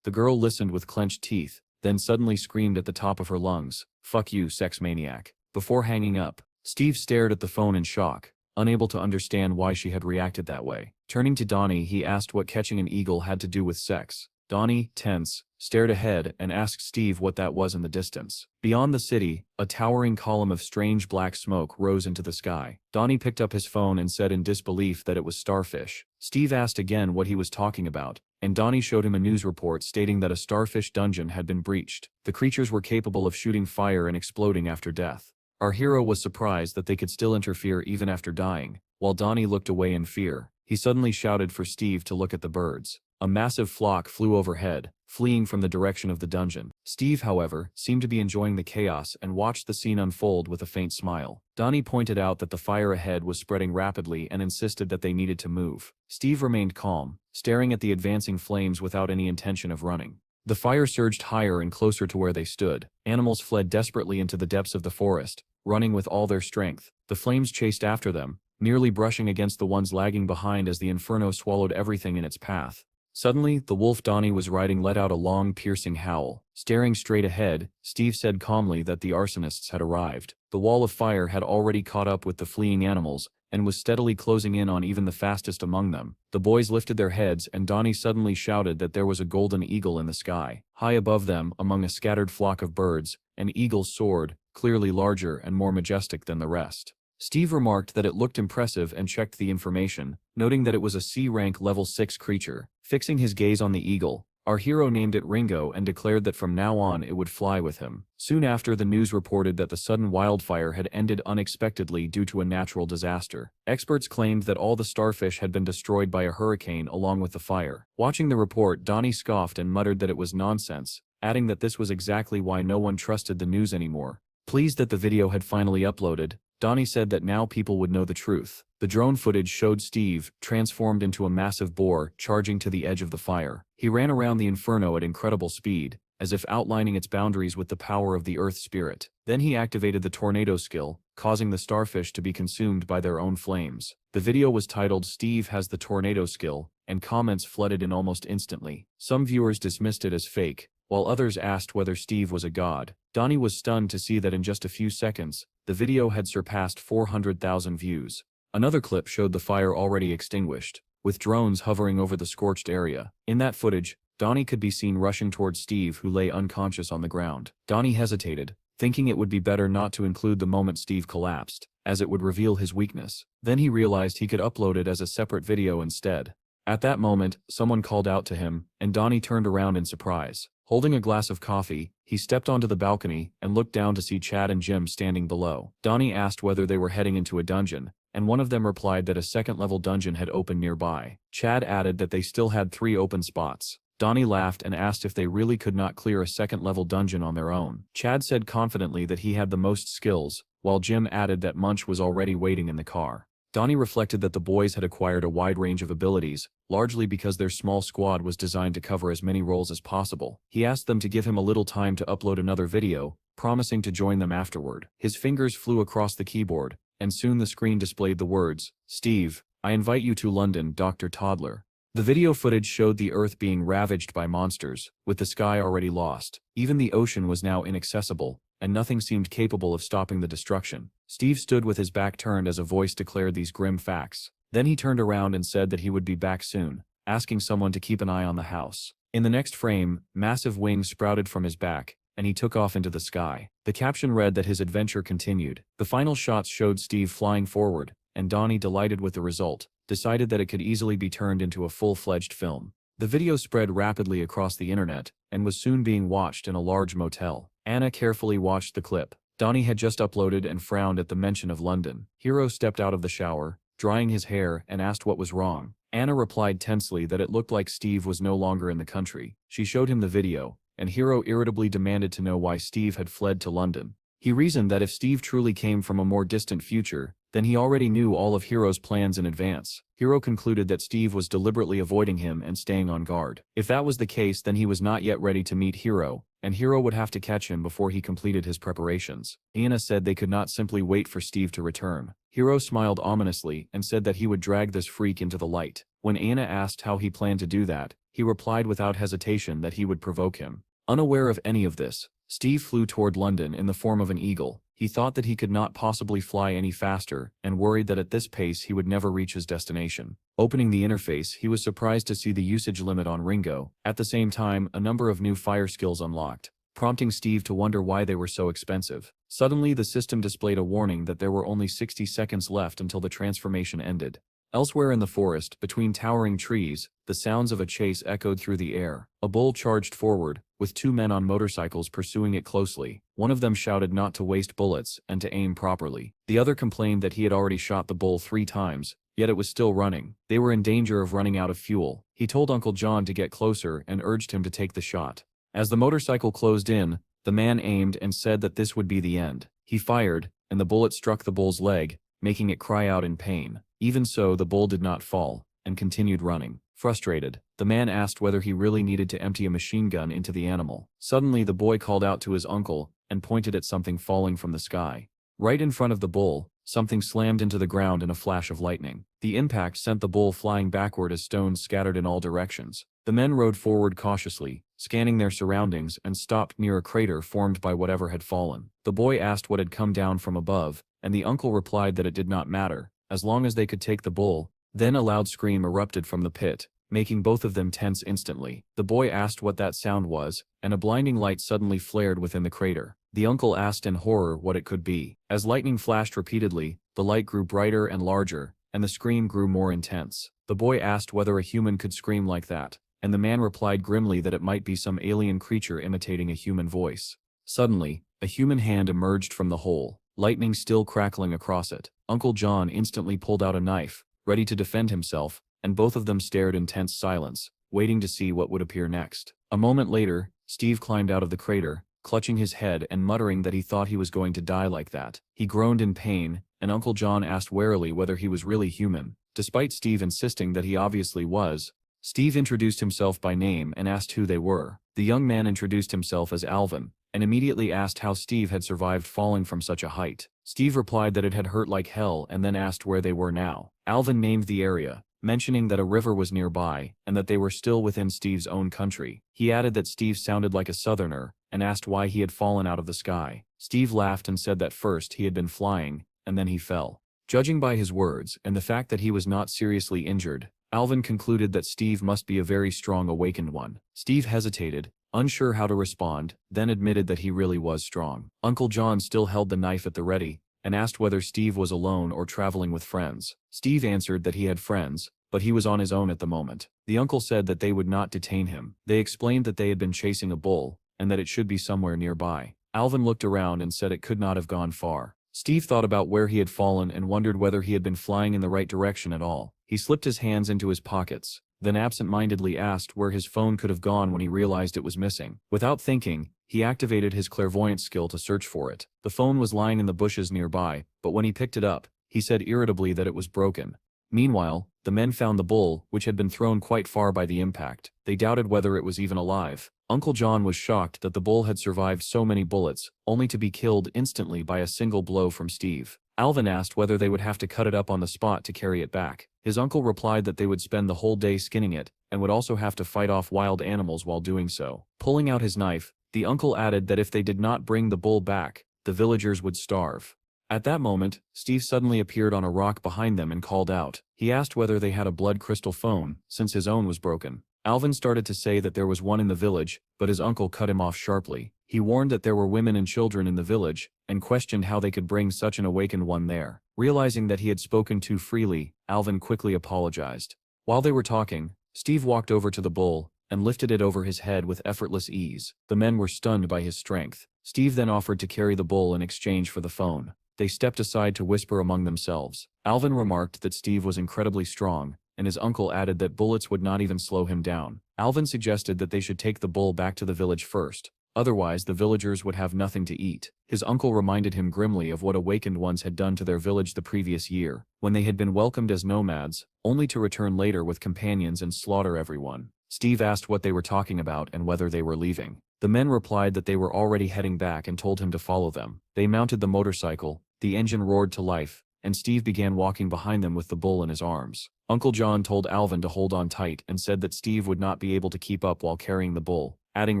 The girl listened with clenched teeth, then suddenly screamed at the top of her lungs, "Fuck you, sex maniac." Before hanging up, Steve stared at the phone in shock, unable to understand why she had reacted that way. Turning to Donnie, he asked what catching an eagle had to do with sex. Donnie, tense, stared ahead and asked Steve what that was in the distance. Beyond the city, a towering column of strange black smoke rose into the sky. Donnie picked up his phone and said in disbelief that it was starfish. Steve asked again what he was talking about, and Donnie showed him a news report stating that a starfish dungeon had been breached. The creatures were capable of shooting fire and exploding after death. Our hero was surprised that they could still interfere even after dying. While Donnie looked away in fear, he suddenly shouted for Steve to look at the birds. A massive flock flew overhead, fleeing from the direction of the dungeon. Steve, however, seemed to be enjoying the chaos and watched the scene unfold with a faint smile. Donnie pointed out that the fire ahead was spreading rapidly and insisted that they needed to move. Steve remained calm, staring at the advancing flames without any intention of running. The fire surged higher and closer to where they stood. Animals fled desperately into the depths of the forest, running with all their strength. The flames chased after them, nearly brushing against the ones lagging behind as the inferno swallowed everything in its path. Suddenly, the wolf Donnie was riding let out a long, piercing howl. Staring straight ahead, Steve said calmly that the arsonists had arrived. The wall of fire had already caught up with the fleeing animals, and was steadily closing in on even the fastest among them. The boys lifted their heads and Donnie suddenly shouted that there was a golden eagle in the sky. High above them, among a scattered flock of birds, an eagle soared, clearly larger and more majestic than the rest. Steve remarked that it looked impressive and checked the information, noting that it was a C-rank level 6 creature. Fixing his gaze on the eagle, Our hero named it Ringo and declared that from now on it would fly with him. Soon after, the news reported that the sudden wildfire had ended unexpectedly due to a natural disaster. Experts claimed that all the starfish had been destroyed by a hurricane along with the fire. Watching the report, Donnie scoffed and muttered that it was nonsense, adding that this was exactly why no one trusted the news anymore. Pleased that the video had finally uploaded, Donnie said that now people would know the truth. The drone footage showed Steve, transformed into a massive boar, charging to the edge of the fire. He ran around the inferno at incredible speed, as if outlining its boundaries with the power of the Earth Spirit. Then he activated the tornado skill, causing the starfish to be consumed by their own flames. The video was titled "Steve has the tornado skill," and comments flooded in almost instantly. Some viewers dismissed it as fake, while others asked whether Steve was a god. Donnie was stunned to see that in just a few seconds, the video had surpassed 400,000 views. Another clip showed the fire already extinguished, with drones hovering over the scorched area. In that footage, Donnie could be seen rushing towards Steve, who lay unconscious on the ground. Donnie hesitated, thinking it would be better not to include the moment Steve collapsed, as it would reveal his weakness. Then he realized he could upload it as a separate video instead. At that moment, someone called out to him, and Donnie turned around in surprise. Holding a glass of coffee, he stepped onto the balcony and looked down to see Chad and Jim standing below. Donnie asked whether they were heading into a dungeon, and one of them replied that a second-level dungeon had opened nearby. Chad added that they still had 3 open spots. Donnie laughed and asked if they really could not clear a second-level dungeon on their own. Chad said confidently that he had the most skills, while Jim added that Munch was already waiting in the car. Donnie reflected that the boys had acquired a wide range of abilities, largely because their small squad was designed to cover as many roles as possible. He asked them to give him a little time to upload another video, promising to join them afterward. His fingers flew across the keyboard, and soon the screen displayed the words, "Steve, I invite you to London, Dr. Toddler." The video footage showed the Earth being ravaged by monsters, with the sky already lost. Even the ocean was now inaccessible, and nothing seemed capable of stopping the destruction. Steve stood with his back turned as a voice declared these grim facts. Then he turned around and said that he would be back soon, asking someone to keep an eye on the house. In the next frame, massive wings sprouted from his back, and he took off into the sky. The caption read that his adventure continued. The final shots showed Steve flying forward, and Donnie, delighted with the result, decided that it could easily be turned into a full-fledged film. The video spread rapidly across the internet, and was soon being watched in a large motel. Anna carefully watched the clip. Donnie had just uploaded and frowned at the mention of London. Hero stepped out of the shower, drying his hair, and asked what was wrong. Anna replied tensely that it looked like Steve was no longer in the country. She showed him the video, and Hero irritably demanded to know why Steve had fled to London. He reasoned that if Steve truly came from a more distant future, then he already knew all of Hero's plans in advance. Hero concluded that Steve was deliberately avoiding him and staying on guard. If that was the case, then he was not yet ready to meet Hero, and Hero would have to catch him before he completed his preparations. Anna said they could not simply wait for Steve to return. Hero smiled ominously and said that he would drag this freak into the light. When Anna asked how he planned to do that, he replied without hesitation that he would provoke him. Unaware of any of this, Steve flew toward London in the form of an eagle. He thought that he could not possibly fly any faster, and worried that at this pace he would never reach his destination. Opening the interface, he was surprised to see the usage limit on Ringo. At the same time, a number of new fire skills unlocked, prompting Steve to wonder why they were so expensive. Suddenly, the system displayed a warning that there were only 60 seconds left until the transformation ended. Elsewhere in the forest, between towering trees, the sounds of a chase echoed through the air. A bull charged forward, with 2 men on motorcycles pursuing it closely. One of them shouted not to waste bullets and to aim properly. The other complained that he had already shot the bull 3 times, yet it was still running. They were in danger of running out of fuel. He told Uncle John to get closer and urged him to take the shot. As the motorcycle closed in, the man aimed and said that this would be the end. He fired, and the bullet struck the bull's leg, making it cry out in pain. Even so, the bull did not fall, and continued running. Frustrated, the man asked whether he really needed to empty a machine gun into the animal. Suddenly, the boy called out to his uncle, and pointed at something falling from the sky. Right in front of the bull, something slammed into the ground in a flash of lightning. The impact sent the bull flying backward as stones scattered in all directions. The men rode forward cautiously, scanning their surroundings, and stopped near a crater formed by whatever had fallen. The boy asked what had come down from above, and the uncle replied that it did not matter, as long as they could take the bull. Then a loud scream erupted from the pit, making both of them tense instantly. The boy asked what that sound was, and a blinding light suddenly flared within the crater. The uncle asked in horror what it could be. As lightning flashed repeatedly, the light grew brighter and larger, and the scream grew more intense. The boy asked whether a human could scream like that. and the man replied grimly that it might be some alien creature imitating a human voice. Suddenly, a human hand emerged from the hole, lightning still crackling across it. Uncle John instantly pulled out a knife, ready to defend himself, and both of them stared in tense silence, waiting to see what would appear next. A moment later, Steve climbed out of the crater, clutching his head and muttering that he thought he was going to die like that. He groaned in pain, and Uncle John asked warily whether he was really human. Despite Steve insisting that he obviously was, Steve introduced himself by name and asked who they were. The young man introduced himself as Alvin, and immediately asked how Steve had survived falling from such a height. Steve replied that it had hurt like hell and then asked where they were now. Alvin named the area, mentioning that a river was nearby and that they were still within Steve's own country. He added that Steve sounded like a southerner and asked why he had fallen out of the sky. Steve laughed and said that first he had been flying, and then he fell. Judging by his words and the fact that he was not seriously injured, Alvin concluded that Steve must be a very strong awakened one. Steve hesitated, unsure how to respond, then admitted that he really was strong. Uncle John still held the knife at the ready, and asked whether Steve was alone or traveling with friends. Steve answered that he had friends, but he was on his own at the moment. The uncle said that they would not detain him. They explained that they had been chasing a bull, and that it should be somewhere nearby. Alvin looked around and said it could not have gone far. Steve thought about where he had fallen and wondered whether he had been flying in the right direction at all. He slipped his hands into his pockets, then absent-mindedly asked where his phone could have gone when he realized it was missing. Without thinking, he activated his clairvoyant skill to search for it. The phone was lying in the bushes nearby, but when he picked it up, he said irritably that it was broken. Meanwhile, the men found the bull, which had been thrown quite far by the impact. They doubted whether it was even alive. Uncle John was shocked that the bull had survived so many bullets, only to be killed instantly by a single blow from Steve. Alvin asked whether they would have to cut it up on the spot to carry it back. His uncle replied that they would spend the whole day skinning it, and would also have to fight off wild animals while doing so. Pulling out his knife, the uncle added that if they did not bring the bull back, the villagers would starve. At that moment, Steve suddenly appeared on a rock behind them and called out. He asked whether they had a blood crystal phone, since his own was broken. Alvin started to say that there was one in the village, but his uncle cut him off sharply. He warned that there were women and children in the village, and questioned how they could bring such an awakened one there. Realizing that he had spoken too freely, Alvin quickly apologized. While they were talking, Steve walked over to the bull, and lifted it over his head with effortless ease. The men were stunned by his strength. Steve then offered to carry the bull in exchange for the phone. They stepped aside to whisper among themselves. Alvin remarked that Steve was incredibly strong, and his uncle added that bullets would not even slow him down. Alvin suggested that they should take the bull back to the village first. Otherwise, the villagers would have nothing to eat. His uncle reminded him grimly of what awakened ones had done to their village the previous year, when they had been welcomed as nomads, only to return later with companions and slaughter everyone. Steve asked what they were talking about and whether they were leaving. The men replied that they were already heading back and told him to follow them. They mounted the motorcycle, the engine roared to life, and Steve began walking behind them with the bull in his arms. Uncle John told Alvin to hold on tight and said that Steve would not be able to keep up while carrying the bull, adding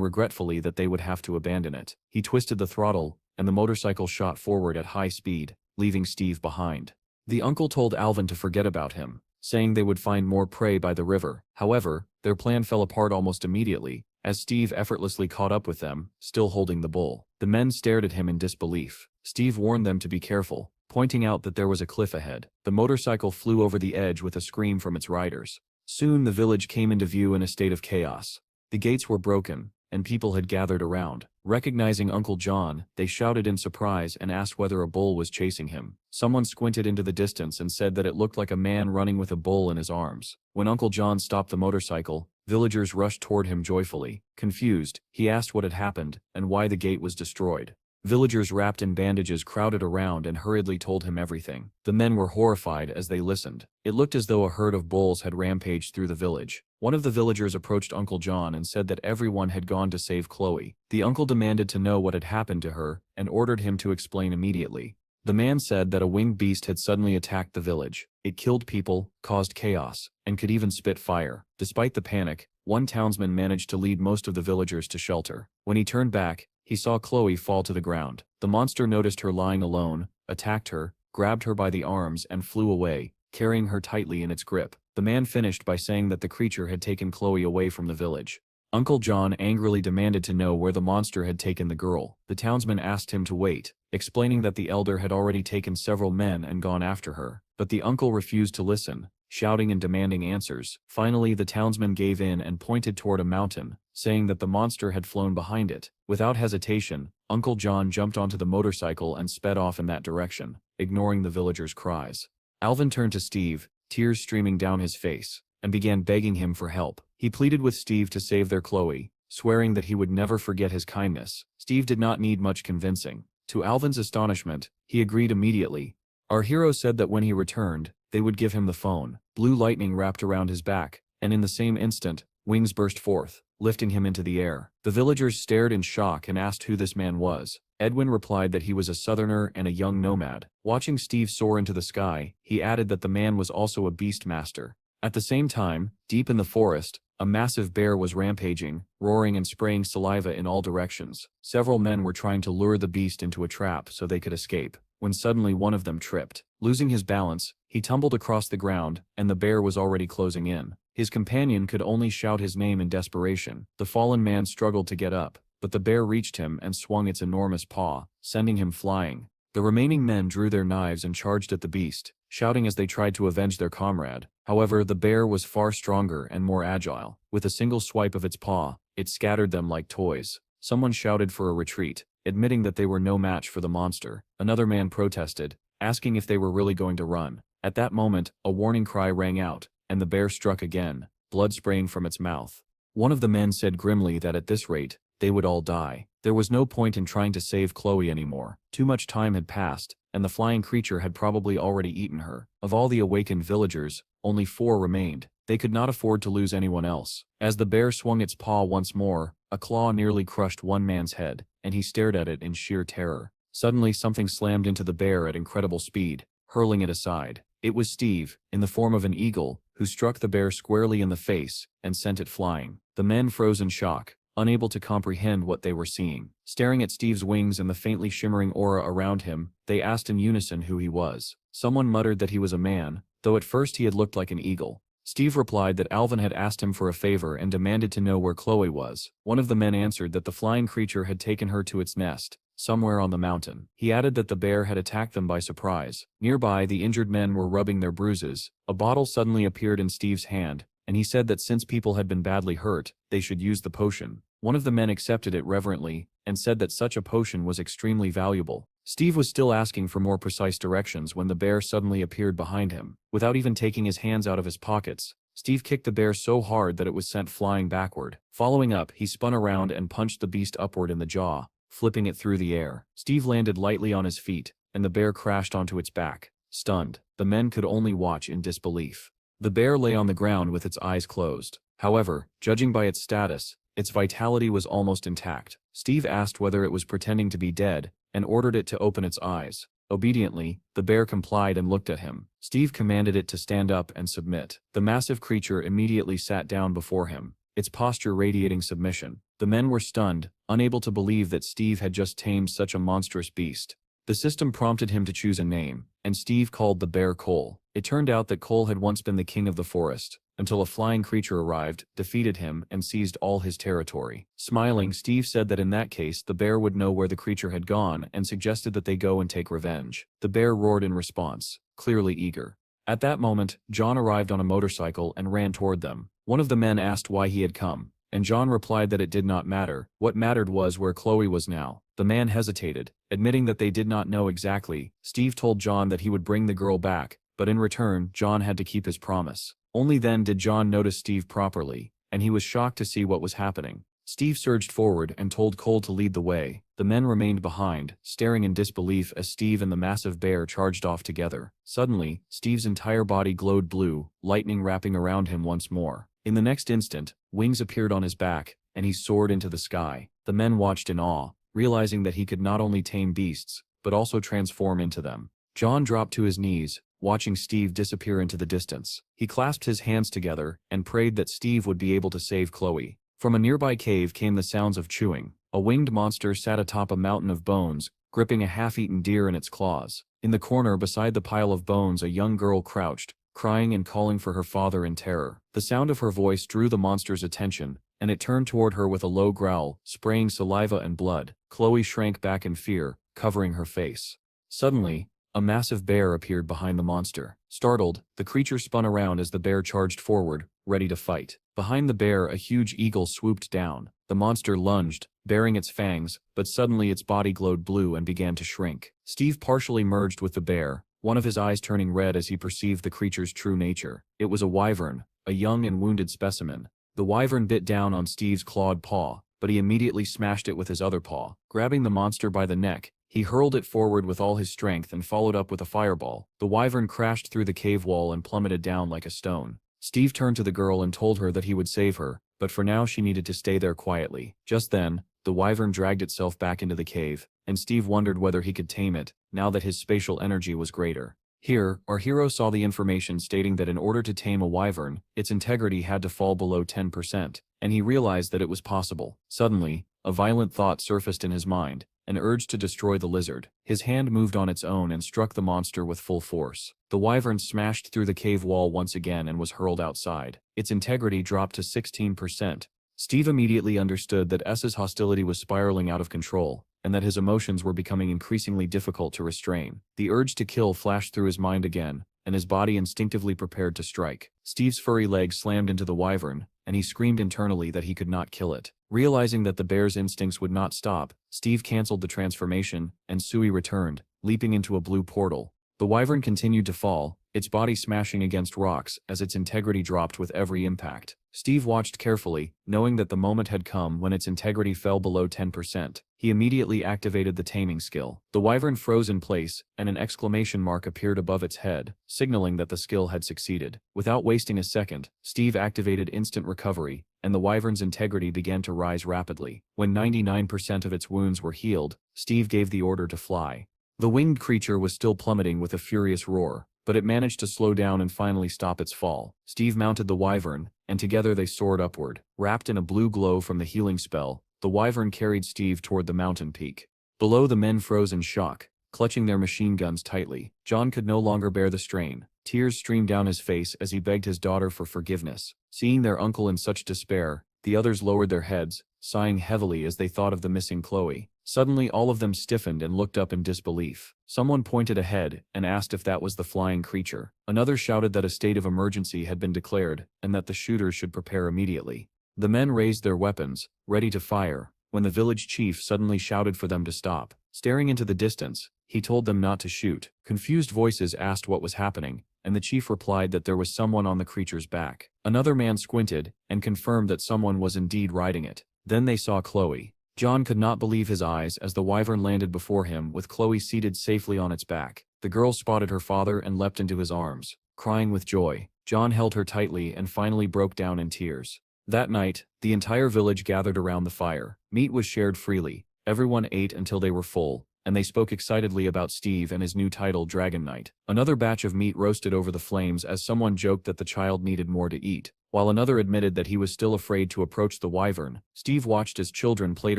regretfully that they would have to abandon it. He twisted the throttle, and the motorcycle shot forward at high speed, leaving Steve behind. The uncle told Alvin to forget about him, saying they would find more prey by the river. However, their plan fell apart almost immediately, as Steve effortlessly caught up with them, still holding the bull. The men stared at him in disbelief. Steve warned them to be careful, pointing out that there was a cliff ahead. The motorcycle flew over the edge with a scream from its riders. Soon the village came into view in a state of chaos. The gates were broken, and people had gathered around. Recognizing Uncle John, they shouted in surprise and asked whether a bull was chasing him. Someone squinted into the distance and said that it looked like a man running with a bull in his arms. When Uncle John stopped the motorcycle, villagers rushed toward him joyfully. Confused, he asked what had happened and why the gate was destroyed. Villagers wrapped in bandages crowded around and hurriedly told him everything. The men were horrified as they listened. It looked as though a herd of bulls had rampaged through the village. One of the villagers approached Uncle John and said that everyone had gone to save Chloe. The uncle demanded to know what had happened to her and ordered him to explain immediately. The man said that a winged beast had suddenly attacked the village. It killed people, caused chaos, and could even spit fire. Despite the panic, one townsman managed to lead most of the villagers to shelter. When he turned back, he saw Chloe fall to the ground. The monster noticed her lying alone, attacked her, grabbed her by the arms and flew away, carrying her tightly in its grip. The man finished by saying that the creature had taken Chloe away from the village. Uncle John angrily demanded to know where the monster had taken the girl. The townsman asked him to wait, explaining that the elder had already taken several men and gone after her. But the uncle refused to listen, shouting and demanding answers. Finally, the townsman gave in and pointed toward a mountain, saying that the monster had flown behind it. Without hesitation, Uncle John jumped onto the motorcycle and sped off in that direction, ignoring the villagers' cries. Alvin turned to Steve, tears streaming down his face, and began begging him for help. He pleaded with Steve to save their Chloe, swearing that he would never forget his kindness. Steve did not need much convincing. To Alvin's astonishment, he agreed immediately. Our hero said that when he returned, they would give him the phone. Blue lightning wrapped around his back, and in the same instant, wings burst forth, lifting him into the air. The villagers stared in shock and asked who this man was. Edwin replied that he was a southerner and a young nomad. Watching Steve soar into the sky, he added that the man was also a beast master. At the same time, deep in the forest, a massive bear was rampaging, roaring and spraying saliva in all directions. Several men were trying to lure the beast into a trap so they could escape, when suddenly one of them tripped. Losing his balance, he tumbled across the ground, and the bear was already closing in. His companion could only shout his name in desperation. The fallen man struggled to get up, but the bear reached him and swung its enormous paw, sending him flying. The remaining men drew their knives and charged at the beast, shouting as they tried to avenge their comrade. However, the bear was far stronger and more agile. With a single swipe of its paw, it scattered them like toys. Someone shouted for a retreat, admitting that they were no match for the monster. Another man protested, asking if they were really going to run. At that moment, a warning cry rang out, and the bear struck again, blood spraying from its mouth. One of the men said grimly that at this rate, they would all die. There was no point in trying to save Chloe anymore. Too much time had passed, and the flying creature had probably already eaten her. Of all the awakened villagers, only 4 remained. They could not afford to lose anyone else. As the bear swung its paw once more, a claw nearly crushed one man's head, and he stared at it in sheer terror. Suddenly something slammed into the bear at incredible speed, hurling it aside. It was Steve, in the form of an eagle, who struck the bear squarely in the face and sent it flying. The men froze in shock, unable to comprehend what they were seeing. Staring at Steve's wings and the faintly shimmering aura around him, they asked in unison who he was. Someone muttered that he was a man, though at first he had looked like an eagle. Steve replied that Alvin had asked him for a favor and demanded to know where Chloe was. One of the men answered that the flying creature had taken her to its nest, somewhere on the mountain. He added that the bear had attacked them by surprise. Nearby, the injured men were rubbing their bruises. A bottle suddenly appeared in Steve's hand, and he said that since people had been badly hurt, they should use the potion. One of the men accepted it reverently, and said that such a potion was extremely valuable. Steve was still asking for more precise directions when the bear suddenly appeared behind him. Without even taking his hands out of his pockets, Steve kicked the bear so hard that it was sent flying backward. Following up, he spun around and punched the beast upward in the jaw, flipping it through the air. Steve landed lightly on his feet, and the bear crashed onto its back. Stunned, the men could only watch in disbelief. The bear lay on the ground with its eyes closed. However, judging by its status, its vitality was almost intact. Steve asked whether it was pretending to be dead, and ordered it to open its eyes. Obediently, the bear complied and looked at him. Steve commanded it to stand up and submit. The massive creature immediately sat down before him, its posture radiating submission. The men were stunned, unable to believe that Steve had just tamed such a monstrous beast. The system prompted him to choose a name, and Steve called the bear Cole. It turned out that Cole had once been the king of the forest, until a flying creature arrived, defeated him, and seized all his territory. Smiling, Steve said that in that case the bear would know where the creature had gone and suggested that they go and take revenge. The bear roared in response, clearly eager. At that moment, John arrived on a motorcycle and ran toward them. One of the men asked why he had come, and John replied that it did not matter. What mattered was where Chloe was now. The man hesitated, admitting that they did not know exactly. Steve told John that he would bring the girl back, but in return, John had to keep his promise. Only then did John notice Steve properly, and he was shocked to see what was happening. Steve surged forward and told Cole to lead the way. The men remained behind, staring in disbelief as Steve and the massive bear charged off together. Suddenly, Steve's entire body glowed blue, lightning wrapping around him once more. In the next instant, wings appeared on his back, and he soared into the sky. The men watched in awe, realizing that he could not only tame beasts, but also transform into them. John dropped to his knees, watching Steve disappear into the distance. He clasped his hands together and prayed that Steve would be able to save Chloe. From a nearby cave came the sounds of chewing. A winged monster sat atop a mountain of bones, gripping a half-eaten deer in its claws. In the corner beside the pile of bones, a young girl crouched, crying and calling for her father in terror. The sound of her voice drew the monster's attention, and it turned toward her with a low growl, spraying saliva and blood. Chloe shrank back in fear, covering her face. Suddenly, a massive bear appeared behind the monster. Startled, the creature spun around as the bear charged forward, ready to fight. Behind the bear, a huge eagle swooped down. The monster lunged, baring its fangs, but suddenly its body glowed blue and began to shrink. Steve partially merged with the bear, one of his eyes turning red as he perceived the creature's true nature. It was a wyvern, a young and wounded specimen. The wyvern bit down on Steve's clawed paw, but he immediately smashed it with his other paw. Grabbing the monster by the neck, he hurled it forward with all his strength and followed up with a fireball. The wyvern crashed through the cave wall and plummeted down like a stone. Steve turned to the girl and told her that he would save her, but for now she needed to stay there quietly. Just then, the wyvern dragged itself back into the cave, and Steve wondered whether he could tame it, now that his spatial energy was greater. Here, our hero saw the information stating that in order to tame a wyvern, its integrity had to fall below 10%, and he realized that it was possible. Suddenly, a violent thought surfaced in his mind, an urge to destroy the lizard. His hand moved on its own and struck the monster with full force. The wyvern smashed through the cave wall once again and was hurled outside. Its integrity dropped to 16%. Steve immediately understood that S's hostility was spiraling out of control, and that his emotions were becoming increasingly difficult to restrain. The urge to kill flashed through his mind again, and his body instinctively prepared to strike. Steve's furry leg slammed into the wyvern, and he screamed internally that he could not kill it. Realizing that the bear's instincts would not stop, Steve canceled the transformation, and Sui returned, leaping into a blue portal. The wyvern continued to fall, its body smashing against rocks as its integrity dropped with every impact. Steve watched carefully, knowing that the moment had come when its integrity fell below 10%. He immediately activated the taming skill. The wyvern froze in place, and an exclamation mark appeared above its head, signaling that the skill had succeeded. Without wasting a second, Steve activated instant recovery, and the wyvern's integrity began to rise rapidly. When 99% of its wounds were healed, Steve gave the order to fly. The winged creature was still plummeting with a furious roar, but it managed to slow down and finally stop its fall. Steve mounted the wyvern, and together they soared upward. Wrapped in a blue glow from the healing spell, the wyvern carried Steve toward the mountain peak. Below, the men froze in shock, clutching their machine guns tightly. John could no longer bear the strain. Tears streamed down his face as he begged his daughter for forgiveness. Seeing their uncle in such despair, the others lowered their heads, sighing heavily as they thought of the missing Chloe. Suddenly all of them stiffened and looked up in disbelief. Someone pointed ahead and asked if that was the flying creature. Another shouted that a state of emergency had been declared and that the shooters should prepare immediately. The men raised their weapons, ready to fire, when the village chief suddenly shouted for them to stop. Staring into the distance, he told them not to shoot. Confused voices asked what was happening, and the chief replied that there was someone on the creature's back. Another man squinted and confirmed that someone was indeed riding it. Then they saw Chloe. John could not believe his eyes as the wyvern landed before him with Chloe seated safely on its back. The girl spotted her father and leapt into his arms, crying with joy. John held her tightly and finally broke down in tears. That night, the entire village gathered around the fire. Meat was shared freely. Everyone ate until they were full, and they spoke excitedly about Steve and his new title, Dragon Knight. Another batch of meat roasted over the flames as someone joked that the child needed more to eat. While another admitted that he was still afraid to approach the wyvern, Steve watched as children played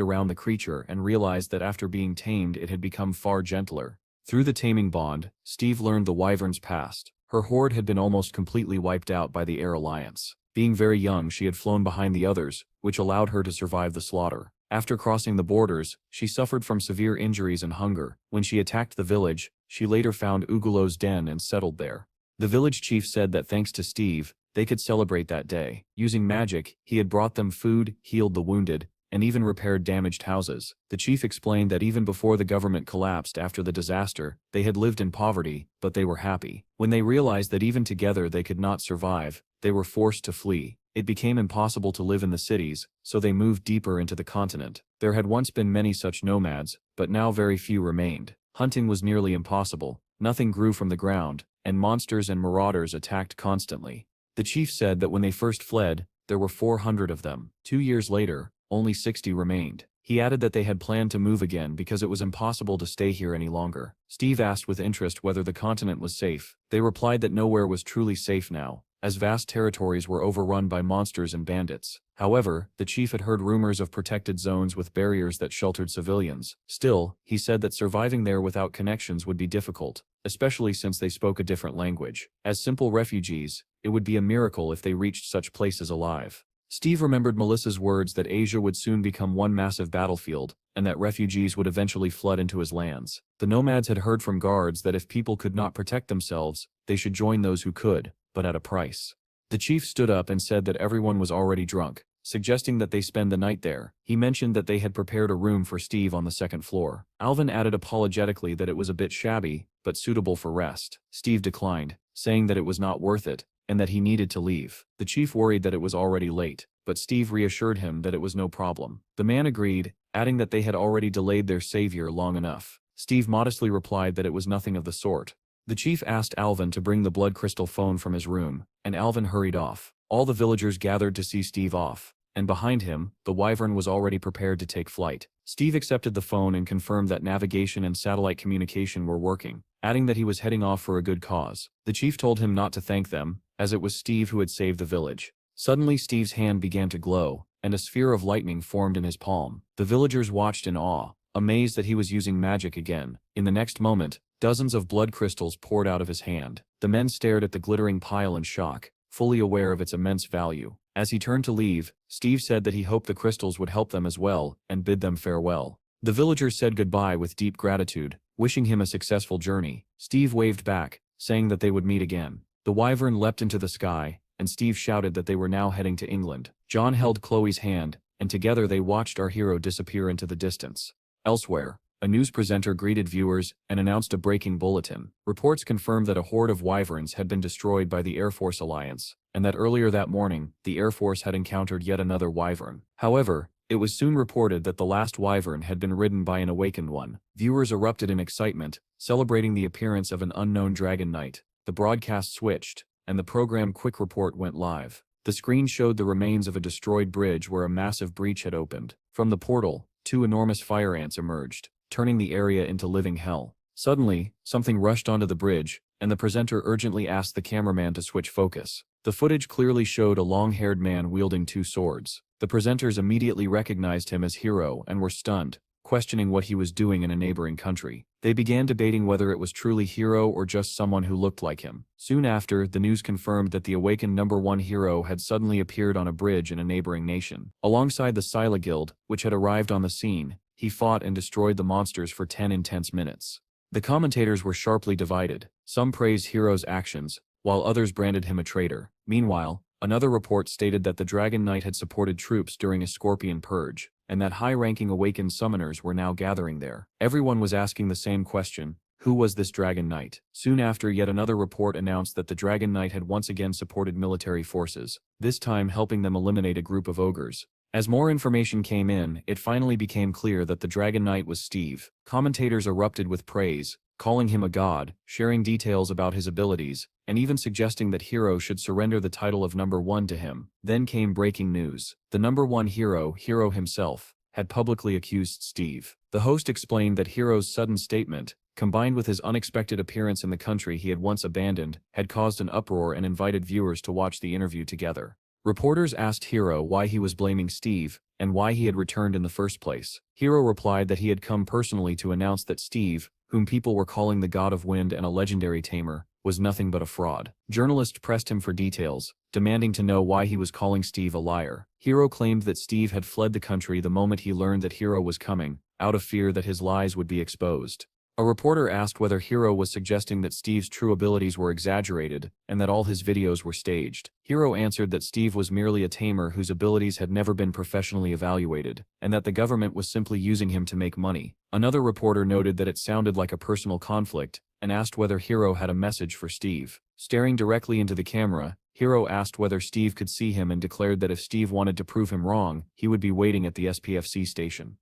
around the creature and realized that after being tamed it had become far gentler. Through the taming bond, Steve learned the wyvern's past. Her horde had been almost completely wiped out by the Air Alliance. Being very young, she had flown behind the others, which allowed her to survive the slaughter. After crossing the borders, she suffered from severe injuries and hunger. When she attacked the village, she later found Ugulo's den and settled there. The village chief said that thanks to Steve, they could celebrate that day. Using magic, he had brought them food, healed the wounded, and even repaired damaged houses. The chief explained that even before the government collapsed after the disaster, they had lived in poverty, but they were happy. When they realized that even together they could not survive, they were forced to flee. It became impossible to live in the cities, so they moved deeper into the continent. There had once been many such nomads, but now very few remained. Hunting was nearly impossible, nothing grew from the ground, and monsters and marauders attacked constantly. The chief said that when they first fled, there were 400 of them. 2 years later, only 60 remained. He added that they had planned to move again because it was impossible to stay here any longer. Steve asked with interest whether the continent was safe. They replied that nowhere was truly safe now, as vast territories were overrun by monsters and bandits. However, the chief had heard rumors of protected zones with barriers that sheltered civilians. Still, he said that surviving there without connections would be difficult, especially since they spoke a different language. As simple refugees, it would be a miracle if they reached such places alive. Steve remembered Melissa's words that Asia would soon become one massive battlefield, and that refugees would eventually flood into his lands. The nomads had heard from guards that if people could not protect themselves, they should join those who could, but at a price. The chief stood up and said that everyone was already drunk, suggesting that they spend the night there. He mentioned that they had prepared a room for Steve on the second floor. Alvin added apologetically that it was a bit shabby, but suitable for rest. Steve declined, saying that it was not worth it, and that he needed to leave. The chief worried that it was already late, but Steve reassured him that it was no problem. The man agreed, adding that they had already delayed their savior long enough. Steve modestly replied that it was nothing of the sort. The chief asked Alvin to bring the blood crystal phone from his room, and Alvin hurried off. All the villagers gathered to see Steve off, and behind him, the wyvern was already prepared to take flight. Steve accepted the phone and confirmed that navigation and satellite communication were working, adding that he was heading off for a good cause. The chief told him not to thank them, as it was Steve who had saved the village. Suddenly Steve's hand began to glow, and a sphere of lightning formed in his palm. The villagers watched in awe, amazed that he was using magic again. In the next moment, dozens of blood crystals poured out of his hand. The men stared at the glittering pile in shock, fully aware of its immense value. As he turned to leave, Steve said that he hoped the crystals would help them as well, and bid them farewell. The villagers said goodbye with deep gratitude, wishing him a successful journey. Steve waved back, saying that they would meet again. The wyvern leapt into the sky, and Steve shouted that they were now heading to England. John held Chloe's hand, and together they watched our hero disappear into the distance. Elsewhere, a news presenter greeted viewers and announced a breaking bulletin. Reports confirmed that a horde of wyverns had been destroyed by the Air Force Alliance, and that earlier that morning, the Air Force had encountered yet another wyvern. However, it was soon reported that the last wyvern had been ridden by an awakened one. Viewers erupted in excitement, celebrating the appearance of an unknown dragon knight. The broadcast switched, and the program Quick Report went live. The screen showed the remains of a destroyed bridge where a massive breach had opened. From the portal, two enormous fire ants emerged, turning the area into living hell. Suddenly, something rushed onto the bridge, and the presenter urgently asked the cameraman to switch focus. The footage clearly showed a long-haired man wielding two swords. The presenters immediately recognized him as Hero and were stunned, questioning what he was doing in a neighboring country. They began debating whether it was truly Hero or just someone who looked like him. Soon after, the news confirmed that the awakened #1 hero had suddenly appeared on a bridge in a neighboring nation. Alongside the Scylla Guild, which had arrived on the scene, he fought and destroyed the monsters for 10 intense minutes. The commentators were sharply divided. Some praised Hero's actions, while others branded him a traitor. Meanwhile, another report stated that the Dragon Knight had supported troops during a Scorpion Purge, and that high-ranking awakened summoners were now gathering there. Everyone was asking the same question: who was this Dragon Knight? Soon after, yet another report announced that the Dragon Knight had once again supported military forces, this time helping them eliminate a group of ogres. As more information came in, it finally became clear that the Dragon Knight was Steve. Commentators erupted with praise, calling him a god, sharing details about his abilities, and even suggesting that Hero should surrender the title of #1 to him. Then came breaking news. The #1 hero, Hero himself, had publicly accused Steve. The host explained that Hero's sudden statement, combined with his unexpected appearance in the country he had once abandoned, had caused an uproar and invited viewers to watch the interview together. Reporters asked Hero why he was blaming Steve, and why he had returned in the first place. Hero replied that he had come personally to announce that Steve, whom people were calling the God of Wind and a legendary tamer, was nothing but a fraud. Journalists pressed him for details, demanding to know why he was calling Steve a liar. Hero claimed that Steve had fled the country the moment he learned that Hero was coming, out of fear that his lies would be exposed. A reporter asked whether Hero was suggesting that Steve's true abilities were exaggerated, and that all his videos were staged. Hero answered that Steve was merely a tamer whose abilities had never been professionally evaluated, and that the government was simply using him to make money. Another reporter noted that it sounded like a personal conflict, and asked whether Hero had a message for Steve. Staring directly into the camera, Hero asked whether Steve could see him and declared that if Steve wanted to prove him wrong, he would be waiting at the SPFC station.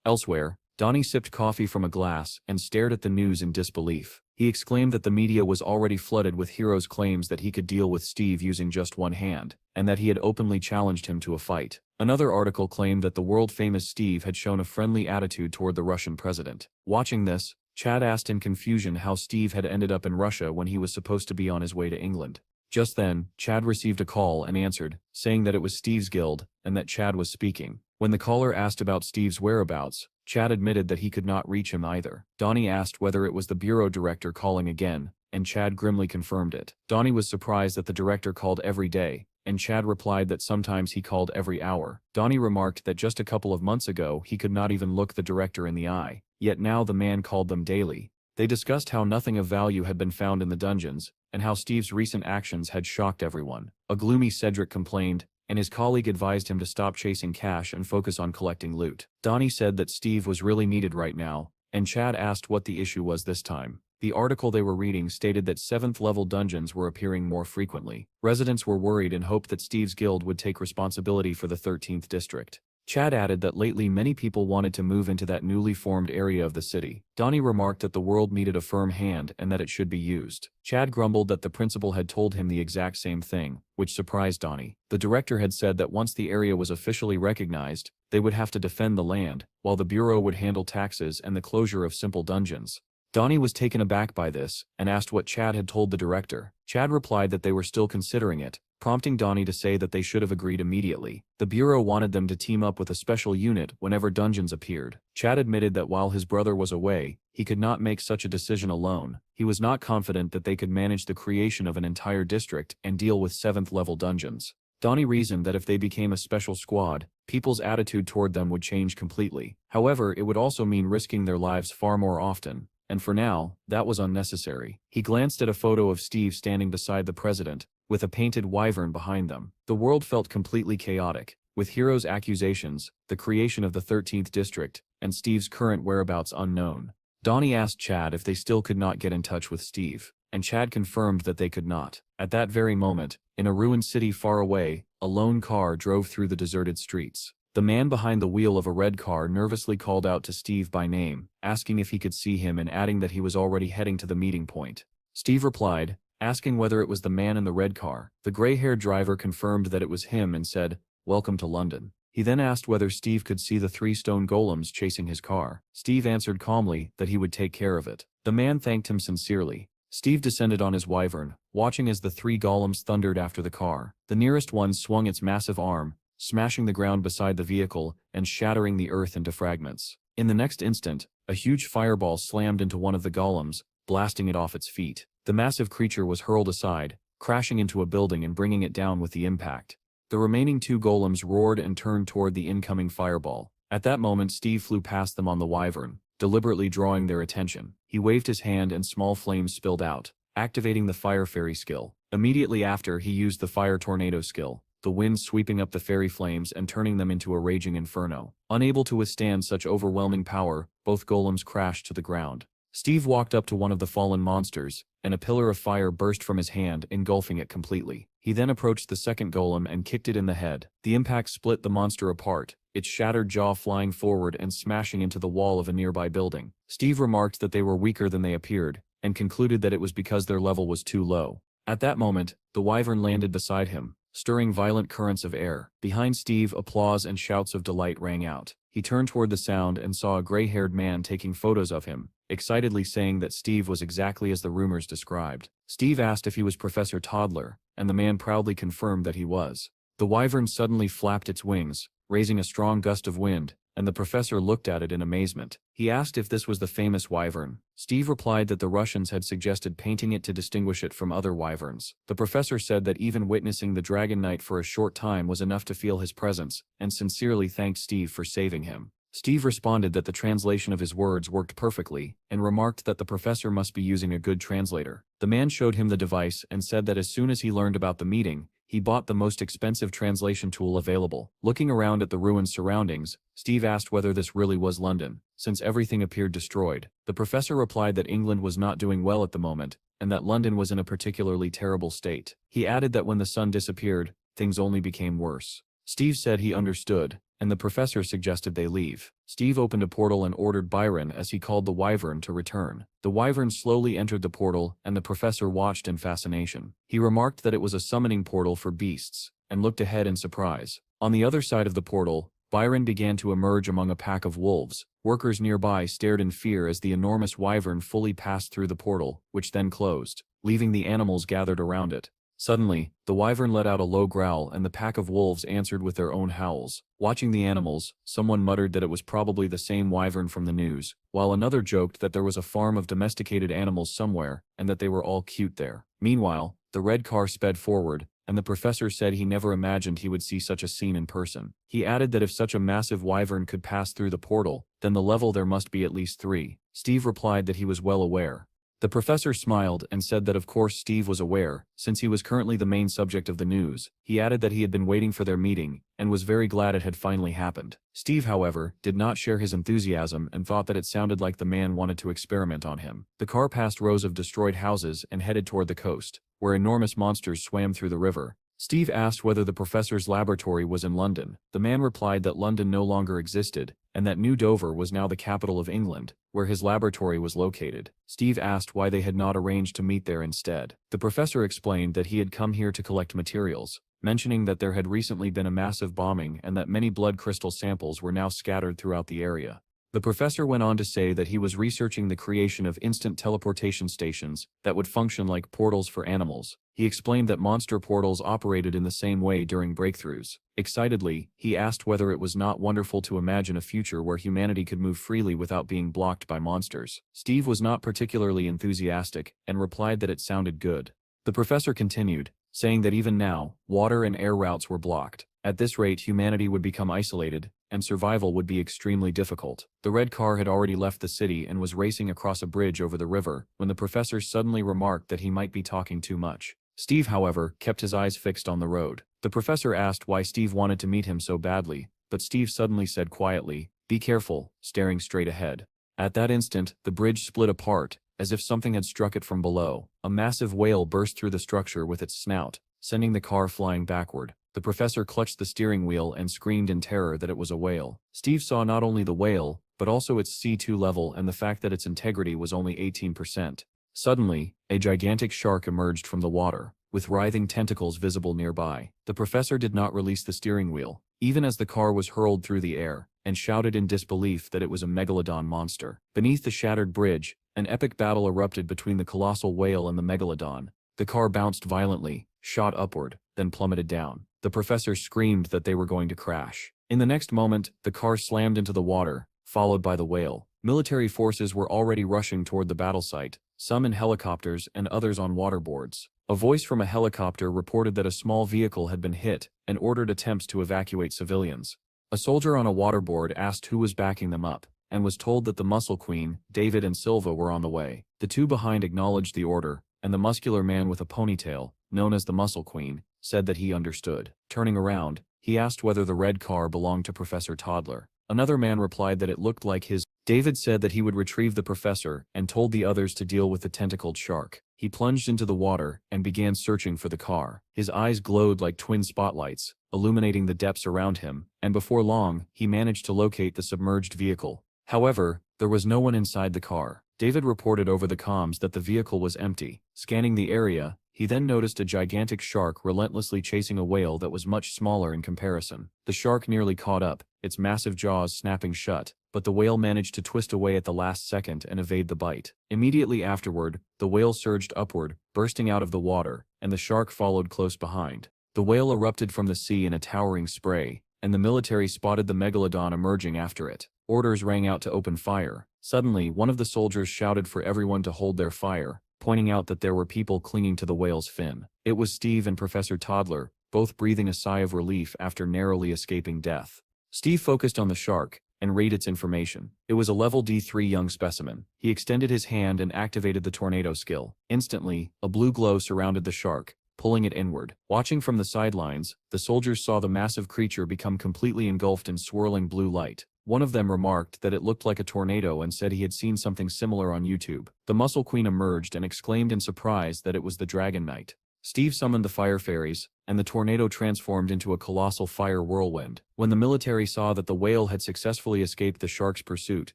Elsewhere, Donnie sipped coffee from a glass and stared at the news in disbelief. He exclaimed that the media was already flooded with Hero's claims that he could deal with Steve using just one hand, and that he had openly challenged him to a fight. Another article claimed that the world-famous Steve had shown a friendly attitude toward the Russian president. Watching this, Chad asked in confusion how Steve had ended up in Russia when he was supposed to be on his way to England. Just then, Chad received a call and answered, saying that it was Steve's guild, and that Chad was speaking. When the caller asked about Steve's whereabouts, Chad admitted that he could not reach him either. Donnie asked whether it was the bureau director calling again, and Chad grimly confirmed it. Donnie was surprised that the director called every day, and Chad replied that sometimes he called every hour. Donnie remarked that just a couple of months ago he could not even look the director in the eye, yet now the man called them daily. They discussed how nothing of value had been found in the dungeons, and how Steve's recent actions had shocked everyone. A gloomy Cedric complained, and his colleague advised him to stop chasing cash and focus on collecting loot. Donnie said that Steve was really needed right now, and Chad asked what the issue was this time. The article they were reading stated that 7th-level dungeons were appearing more frequently. Residents were worried and hoped that Steve's guild would take responsibility for the 13th district. Chad added that lately many people wanted to move into that newly formed area of the city. Donnie remarked that the world needed a firm hand and that it should be used. Chad grumbled that the principal had told him the exact same thing, which surprised Donnie. The director had said that once the area was officially recognized, they would have to defend the land, while the bureau would handle taxes and the closure of simple dungeons. Donnie was taken aback by this, and asked what Chad had told the director. Chad replied that they were still considering it, prompting Donnie to say that they should have agreed immediately. The bureau wanted them to team up with a special unit whenever dungeons appeared. Chad admitted that while his brother was away, he could not make such a decision alone. He was not confident that they could manage the creation of an entire district and deal with 7th-level dungeons. Donnie reasoned that if they became a special squad, people's attitude toward them would change completely. However, it would also mean risking their lives far more often. And for now, that was unnecessary. He glanced at a photo of Steve standing beside the president, with a painted wyvern behind them. The world felt completely chaotic, with Hiro's accusations, the creation of the 13th district, and Steve's current whereabouts unknown. Donnie asked Chad if they still could not get in touch with Steve, and Chad confirmed that they could not. At that very moment, in a ruined city far away, a lone car drove through the deserted streets. The man behind the wheel of a red car nervously called out to Steve by name, asking if he could see him and adding that he was already heading to the meeting point. Steve replied, asking whether it was the man in the red car. The gray-haired driver confirmed that it was him and said, "Welcome to London." He then asked whether Steve could see the 3 stone golems chasing his car. Steve answered calmly that he would take care of it. The man thanked him sincerely. Steve descended on his wyvern, watching as the 3 golems thundered after the car. The nearest one swung its massive arm, smashing the ground beside the vehicle and shattering the earth into fragments. In the next instant, a huge fireball slammed into one of the golems, blasting it off its feet. The massive creature was hurled aside, crashing into a building and bringing it down with the impact. The remaining 2 golems roared and turned toward the incoming fireball. At that moment, Steve flew past them on the wyvern, deliberately drawing their attention. He waved his hand and small flames spilled out, activating the fire fairy skill. Immediately after, he used the fire tornado skill, the wind sweeping up the fairy flames and turning them into a raging inferno. Unable to withstand such overwhelming power, both golems crashed to the ground. Steve walked up to one of the fallen monsters, and a pillar of fire burst from his hand, engulfing it completely. He then approached the second golem and kicked it in the head. The impact split the monster apart, its shattered jaw flying forward and smashing into the wall of a nearby building. Steve remarked that they were weaker than they appeared, and concluded that it was because their level was too low. At that moment, the wyvern landed beside him, stirring violent currents of air. Behind Steve, applause and shouts of delight rang out. He turned toward the sound and saw a gray-haired man taking photos of him, excitedly saying that Steve was exactly as the rumors described. Steve asked if he was Professor Toddler, and the man proudly confirmed that he was. The wyvern suddenly flapped its wings, raising a strong gust of wind, and the professor looked at it in amazement. He asked if this was the famous wyvern. Steve replied that the Russians had suggested painting it to distinguish it from other wyverns. The professor said that even witnessing the Dragon Knight for a short time was enough to feel his presence, and sincerely thanked Steve for saving him. Steve responded that the translation of his words worked perfectly, and remarked that the professor must be using a good translator. The man showed him the device and said that as soon as he learned about the meeting, he bought the most expensive translation tool available. Looking around at the ruined surroundings, Steve asked whether this really was London, since everything appeared destroyed. The professor replied that England was not doing well at the moment, and that London was in a particularly terrible state. He added that when the sun disappeared, things only became worse. Steve said he understood, and the professor suggested they leave. Steve opened a portal and ordered Byron, as he called the wyvern, to return. The wyvern slowly entered the portal, and the professor watched in fascination. He remarked that it was a summoning portal for beasts, and looked ahead in surprise. On the other side of the portal, Byron began to emerge among a pack of wolves. Workers nearby stared in fear as the enormous wyvern fully passed through the portal, which then closed, leaving the animals gathered around it. Suddenly, the wyvern let out a low growl and the pack of wolves answered with their own howls. Watching the animals, someone muttered that it was probably the same wyvern from the news, while another joked that there was a farm of domesticated animals somewhere and that they were all cute there. Meanwhile, the red car sped forward, and the professor said he never imagined he would see such a scene in person. He added that if such a massive wyvern could pass through the portal, then the level there must be at least 3. Steve replied that he was well aware. The professor smiled and said that of course Steve was aware, since he was currently the main subject of the news. He added that he had been waiting for their meeting, and was very glad it had finally happened. Steve, however, did not share his enthusiasm and thought that it sounded like the man wanted to experiment on him. The car passed rows of destroyed houses and headed toward the coast, where enormous monsters swam through the river. Steve asked whether the professor's laboratory was in London. The man replied that London no longer existed, and that New Dover was now the capital of England, where his laboratory was located. Steve asked why they had not arranged to meet there instead. The professor explained that he had come here to collect materials, mentioning that there had recently been a massive bombing and that many blood crystal samples were now scattered throughout the area. The professor went on to say that he was researching the creation of instant teleportation stations that would function like portals for animals. He explained that monster portals operated in the same way during breakthroughs. Excitedly, he asked whether it was not wonderful to imagine a future where humanity could move freely without being blocked by monsters. Steve was not particularly enthusiastic and replied that it sounded good. The professor continued, saying that even now, water and air routes were blocked. At this rate, humanity would become isolated, and survival would be extremely difficult. The red car had already left the city and was racing across a bridge over the river when the professor suddenly remarked that he might be talking too much. Steve, however, kept his eyes fixed on the road. The professor asked why Steve wanted to meet him so badly, but Steve suddenly said quietly, "Be careful," staring straight ahead. At that instant, the bridge split apart, as if something had struck it from below. A massive whale burst through the structure with its snout, sending the car flying backward. The professor clutched the steering wheel and screamed in terror that it was a whale. Steve saw not only the whale, but also its C2 level and the fact that its integrity was only 18%. Suddenly, a gigantic shark emerged from the water, with writhing tentacles visible nearby. The professor did not release the steering wheel, even as the car was hurled through the air, and shouted in disbelief that it was a megalodon monster. Beneath the shattered bridge, an epic battle erupted between the colossal whale and the megalodon. The car bounced violently, shot upward, then plummeted down. The professor screamed that they were going to crash. In the next moment, the car slammed into the water, followed by the whale. Military forces were already rushing toward the battle site, some in helicopters and others on waterboards. A voice from a helicopter reported that a small vehicle had been hit and ordered attempts to evacuate civilians. A soldier on a waterboard asked who was backing them up, and was told that the Muscle Queen, David and Silva were on the way. The two behind acknowledged the order, and the muscular man with a ponytail, known as the Muscle Queen, said that he understood. Turning around, he asked whether the red car belonged to Professor Toddler. Another man replied that it looked like his. David said that he would retrieve the professor and told the others to deal with the tentacled shark. He plunged into the water and began searching for the car. His eyes glowed like twin spotlights, illuminating the depths around him, and before long, he managed to locate the submerged vehicle. However, there was no one inside the car. David reported over the comms that the vehicle was empty. Scanning the area, he then noticed a gigantic shark relentlessly chasing a whale that was much smaller in comparison. The shark nearly caught up, its massive jaws snapping shut, but the whale managed to twist away at the last second and evade the bite. Immediately afterward, the whale surged upward, bursting out of the water, and the shark followed close behind. The whale erupted from the sea in a towering spray, and the military spotted the megalodon emerging after it. Orders rang out to open fire. Suddenly, one of the soldiers shouted for everyone to hold their fire, pointing out that there were people clinging to the whale's fin. It was Steve and Professor Toddler, both breathing a sigh of relief after narrowly escaping death. Steve focused on the shark and read its information. It was a level D3 young specimen. He extended his hand and activated the tornado skill. Instantly, a blue glow surrounded the shark, pulling it inward. Watching from the sidelines, the soldiers saw the massive creature become completely engulfed in swirling blue light. One of them remarked that it looked like a tornado and said he had seen something similar on YouTube. The Muscle Queen emerged and exclaimed in surprise that it was the Dragon Knight. Steve summoned the fire fairies, and the tornado transformed into a colossal fire whirlwind. When the military saw that the whale had successfully escaped the shark's pursuit,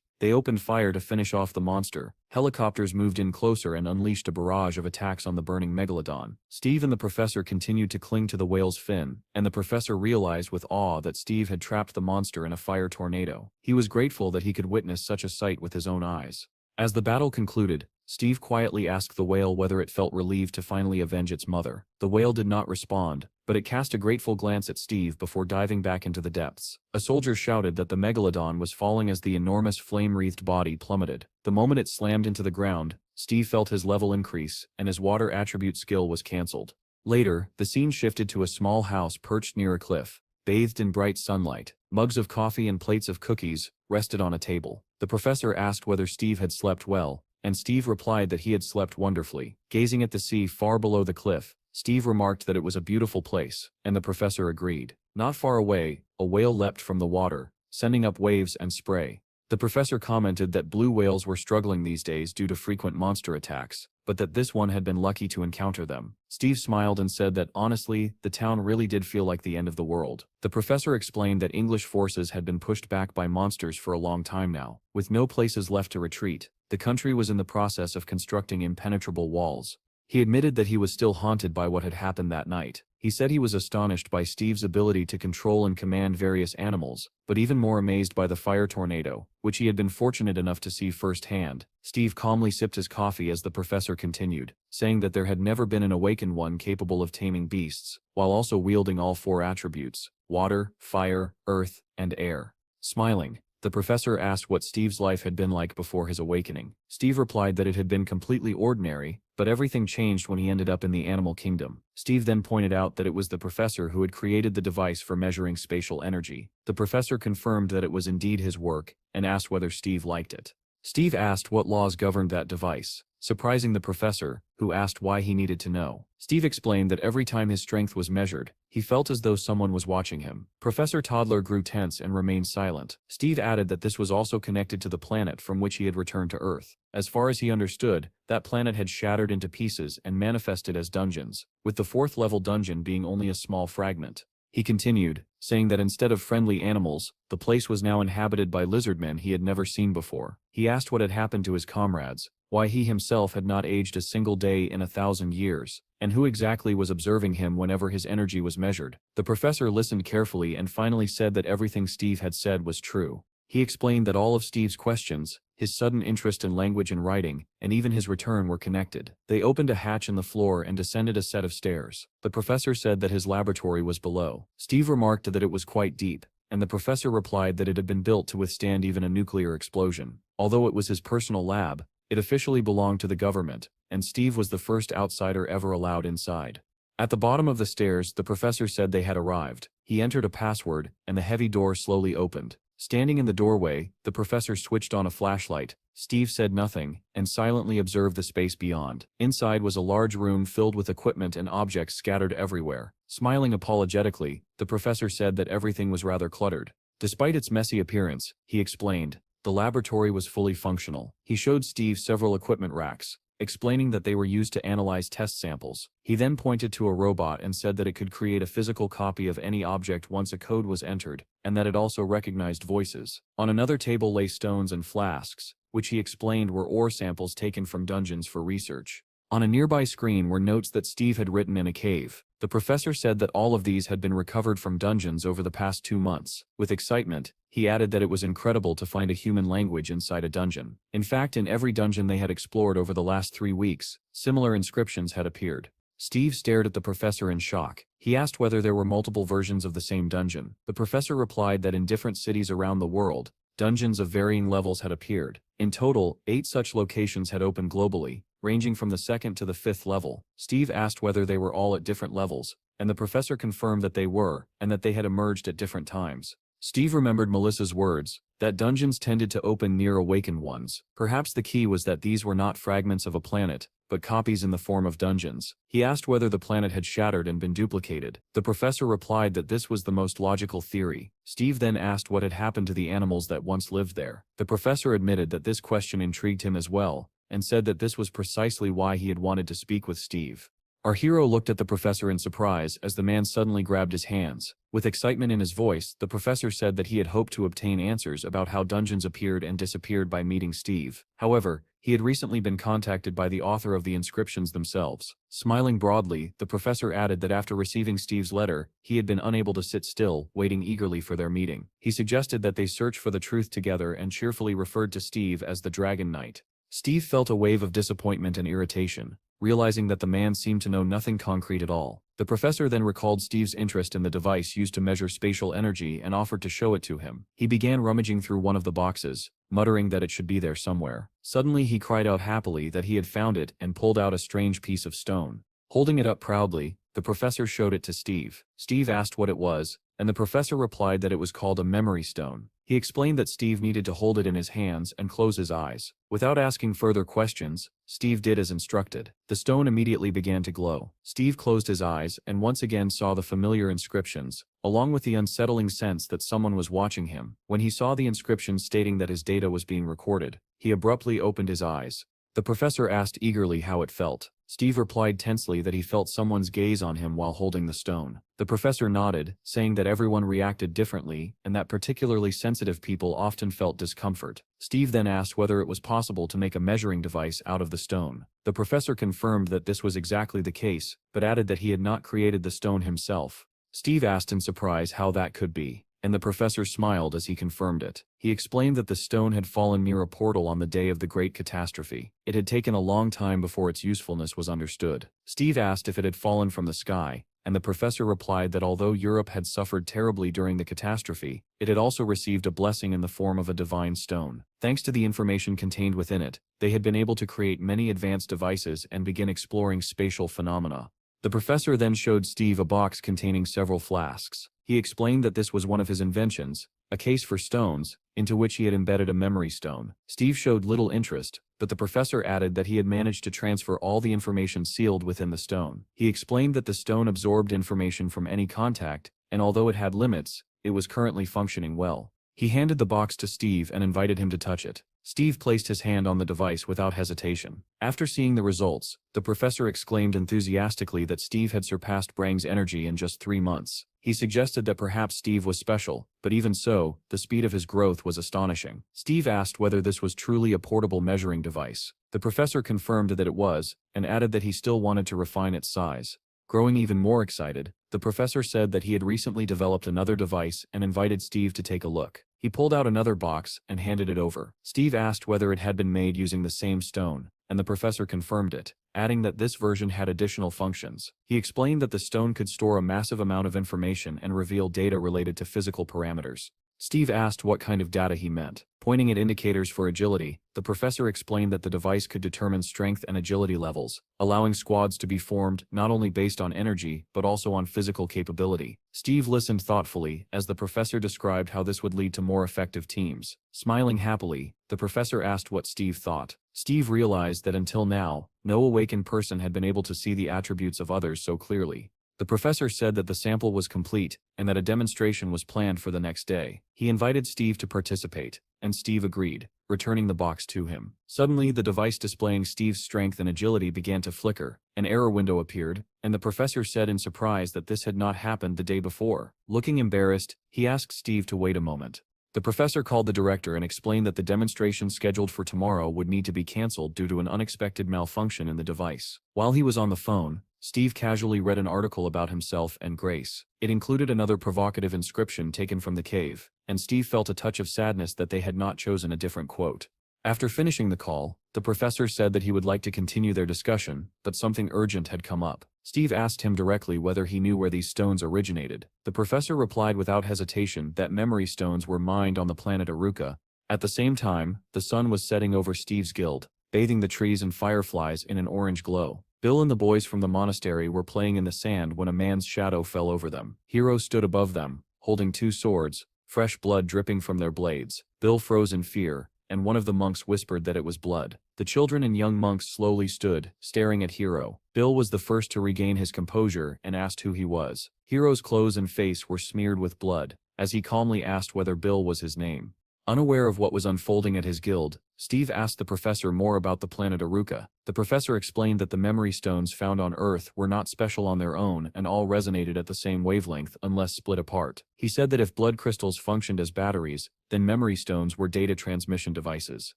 they opened fire to finish off the monster. Helicopters moved in closer and unleashed a barrage of attacks on the burning megalodon. Steve and the professor continued to cling to the whale's fin, and the professor realized with awe that Steve had trapped the monster in a fire tornado. He was grateful that he could witness such a sight with his own eyes. As the battle concluded, Steve quietly asked the whale whether it felt relieved to finally avenge its mother. The whale did not respond, but it cast a grateful glance at Steve before diving back into the depths. A soldier shouted that the megalodon was falling as the enormous flame-wreathed body plummeted. The moment it slammed into the ground, Steve felt his level increase, and his water attribute skill was cancelled. Later, the scene shifted to a small house perched near a cliff, bathed in bright sunlight. Mugs of coffee and plates of cookies rested on a table. The professor asked whether Steve had slept well, and Steve replied that he had slept wonderfully. Gazing at the sea far below the cliff, Steve remarked that it was a beautiful place, and the professor agreed. Not far away, a whale leapt from the water, sending up waves and spray. The professor commented that blue whales were struggling these days due to frequent monster attacks, but that this one had been lucky to encounter them. Steve smiled and said that honestly, the town really did feel like the end of the world. The professor explained that English forces had been pushed back by monsters for a long time now. With no places left to retreat, the country was in the process of constructing impenetrable walls. He admitted that he was still haunted by what had happened that night. He said he was astonished by Steve's ability to control and command various animals, but even more amazed by the fire tornado, which he had been fortunate enough to see firsthand. Steve calmly sipped his coffee as the professor continued, saying that there had never been an awakened one capable of taming beasts, while also wielding all four attributes: water, fire, earth, and air. Smiling, the professor asked what Steve's life had been like before his awakening. Steve replied that it had been completely ordinary, but everything changed when he ended up in the animal kingdom. Steve then pointed out that it was the professor who had created the device for measuring spatial energy. The professor confirmed that it was indeed his work, and asked whether Steve liked it. Steve asked what laws governed that device, surprising the professor, who asked why he needed to know. Steve explained that every time his strength was measured, he felt as though someone was watching him. Professor Toddler grew tense and remained silent. Steve added that this was also connected to the planet from which he had returned to Earth. As far as he understood, that planet had shattered into pieces and manifested as dungeons, with the fourth-level dungeon being only a small fragment. He continued, saying that instead of friendly animals, the place was now inhabited by lizardmen he had never seen before. He asked what had happened to his comrades, why he himself had not aged a single day in 1,000 years, and who exactly was observing him whenever his energy was measured. The professor listened carefully and finally said that everything Steve had said was true. He explained that all of Steve's questions, his sudden interest in language and writing, and even his return were connected. They opened a hatch in the floor and descended a set of stairs. The professor said that his laboratory was below. Steve remarked that it was quite deep, and the professor replied that it had been built to withstand even a nuclear explosion. Although it was his personal lab, it officially belonged to the government, and Steve was the first outsider ever allowed inside. At the bottom of the stairs, the professor said they had arrived. He entered a password, and the heavy door slowly opened. Standing in the doorway, the professor switched on a flashlight. Steve said nothing, and silently observed the space beyond. Inside was a large room filled with equipment and objects scattered everywhere. Smiling apologetically, the professor said that everything was rather cluttered. Despite its messy appearance, he explained, the laboratory was fully functional. He showed Steve several equipment racks, explaining that they were used to analyze test samples. He then pointed to a robot and said that it could create a physical copy of any object once a code was entered, and that it also recognized voices. On another table lay stones and flasks, which he explained were ore samples taken from dungeons for research. On a nearby screen were notes that Steve had written in a cave. The professor said that all of these had been recovered from dungeons over the past 2 months. With excitement, he added that it was incredible to find a human language inside a dungeon. In fact, in every dungeon they had explored over the last 3 weeks, similar inscriptions had appeared. Steve stared at the professor in shock. He asked whether there were multiple versions of the same dungeon. The professor replied that in different cities around the world, dungeons of varying levels had appeared. In total, 8 such locations had opened globally, ranging from the 2nd to the 5th level. Steve asked whether they were all at different levels, and the professor confirmed that they were, and that they had emerged at different times. Steve remembered Melissa's words, that dungeons tended to open near awakened ones. Perhaps the key was that these were not fragments of a planet, but copies in the form of dungeons. He asked whether the planet had shattered and been duplicated. The professor replied that this was the most logical theory. Steve then asked what had happened to the animals that once lived there. The professor admitted that this question intrigued him as well, and said that this was precisely why he had wanted to speak with Steve. Our hero looked at the professor in surprise as the man suddenly grabbed his hands. With excitement in his voice, the professor said that he had hoped to obtain answers about how dungeons appeared and disappeared by meeting Steve. However, he had recently been contacted by the author of the inscriptions themselves. Smiling broadly, the professor added that after receiving Steve's letter, he had been unable to sit still, waiting eagerly for their meeting. He suggested that they search for the truth together and cheerfully referred to Steve as the Dragon Knight. Steve felt a wave of disappointment and irritation, realizing that the man seemed to know nothing concrete at all. The professor then recalled Steve's interest in the device used to measure spatial energy and offered to show it to him. He began rummaging through one of the boxes, muttering that it should be there somewhere. Suddenly he cried out happily that he had found it and pulled out a strange piece of stone. Holding it up proudly, the professor showed it to Steve. Steve asked what it was, and the professor replied that it was called a memory stone. He explained that Steve needed to hold it in his hands and close his eyes. Without asking further questions, Steve did as instructed. The stone immediately began to glow. Steve closed his eyes and once again saw the familiar inscriptions, along with the unsettling sense that someone was watching him. When he saw the inscriptions stating that his data was being recorded, he abruptly opened his eyes. The professor asked eagerly how it felt. Steve replied tensely that he felt someone's gaze on him while holding the stone. The professor nodded, saying that everyone reacted differently and that particularly sensitive people often felt discomfort. Steve then asked whether it was possible to make a measuring device out of the stone. The professor confirmed that this was exactly the case, but added that he had not created the stone himself. Steve asked in surprise how that could be, and the professor smiled as he confirmed it. He explained that the stone had fallen near a portal on the day of the Great Catastrophe. It had taken a long time before its usefulness was understood. Steve asked if it had fallen from the sky, and the professor replied that although Europe had suffered terribly during the catastrophe, it had also received a blessing in the form of a divine stone. Thanks to the information contained within it, they had been able to create many advanced devices and begin exploring spatial phenomena. The professor then showed Steve a box containing several flasks. He explained that this was one of his inventions, a case for stones, into which he had embedded a memory stone. Steve showed little interest, but the professor added that he had managed to transfer all the information sealed within the stone. He explained that the stone absorbed information from any contact, and although it had limits, it was currently functioning well. He handed the box to Steve and invited him to touch it. Steve placed his hand on the device without hesitation. After seeing the results, the professor exclaimed enthusiastically that Steve had surpassed Brang's energy in just 3 months. He suggested that perhaps Steve was special, but even so, the speed of his growth was astonishing. Steve asked whether this was truly a portable measuring device. The professor confirmed that it was, and added that he still wanted to refine its size. Growing even more excited, the professor said that he had recently developed another device and invited Steve to take a look. He pulled out another box and handed it over. Steve asked whether it had been made using the same stone, and the professor confirmed it, adding that this version had additional functions. He explained that the stone could store a massive amount of information and reveal data related to physical parameters. Steve asked what kind of data he meant. Pointing at indicators for agility, the professor explained that the device could determine strength and agility levels, allowing squads to be formed not only based on energy but also on physical capability. Steve listened thoughtfully as the professor described how this would lead to more effective teams. Smiling happily, the professor asked what Steve thought. Steve realized that until now, no awakened person had been able to see the attributes of others so clearly. The professor said that the sample was complete and that a demonstration was planned for the next day. He invited Steve to participate, and Steve agreed, returning the box to him. Suddenly, the device displaying Steve's strength and agility began to flicker. An error window appeared, and the professor said in surprise that this had not happened the day before. Looking embarrassed, he asked Steve to wait a moment. The professor called the director and explained that the demonstration scheduled for tomorrow would need to be cancelled due to an unexpected malfunction in the device. While he was on the phone, Steve casually read an article about himself and Grace. It included another provocative inscription taken from the cave, and Steve felt a touch of sadness that they had not chosen a different quote. After finishing the call, the professor said that he would like to continue their discussion, but something urgent had come up. Steve asked him directly whether he knew where these stones originated. The professor replied without hesitation that memory stones were mined on the planet Aruka. At the same time, the sun was setting over Steve's guild, bathing the trees and fireflies in an orange glow. Bill and the boys from the monastery were playing in the sand when a man's shadow fell over them. Hiro stood above them, holding 2 swords, fresh blood dripping from their blades. Bill froze in fear, and one of the monks whispered that it was blood. The children and young monks slowly stood, staring at Hiro. Bill was the first to regain his composure and asked who he was. Hiro's clothes and face were smeared with blood, as he calmly asked whether Bill was his name. Unaware of what was unfolding at his guild, Steve asked the professor more about the planet Aruka. The professor explained that the memory stones found on Earth were not special on their own and all resonated at the same wavelength unless split apart. He said that if blood crystals functioned as batteries, then memory stones were data transmission devices.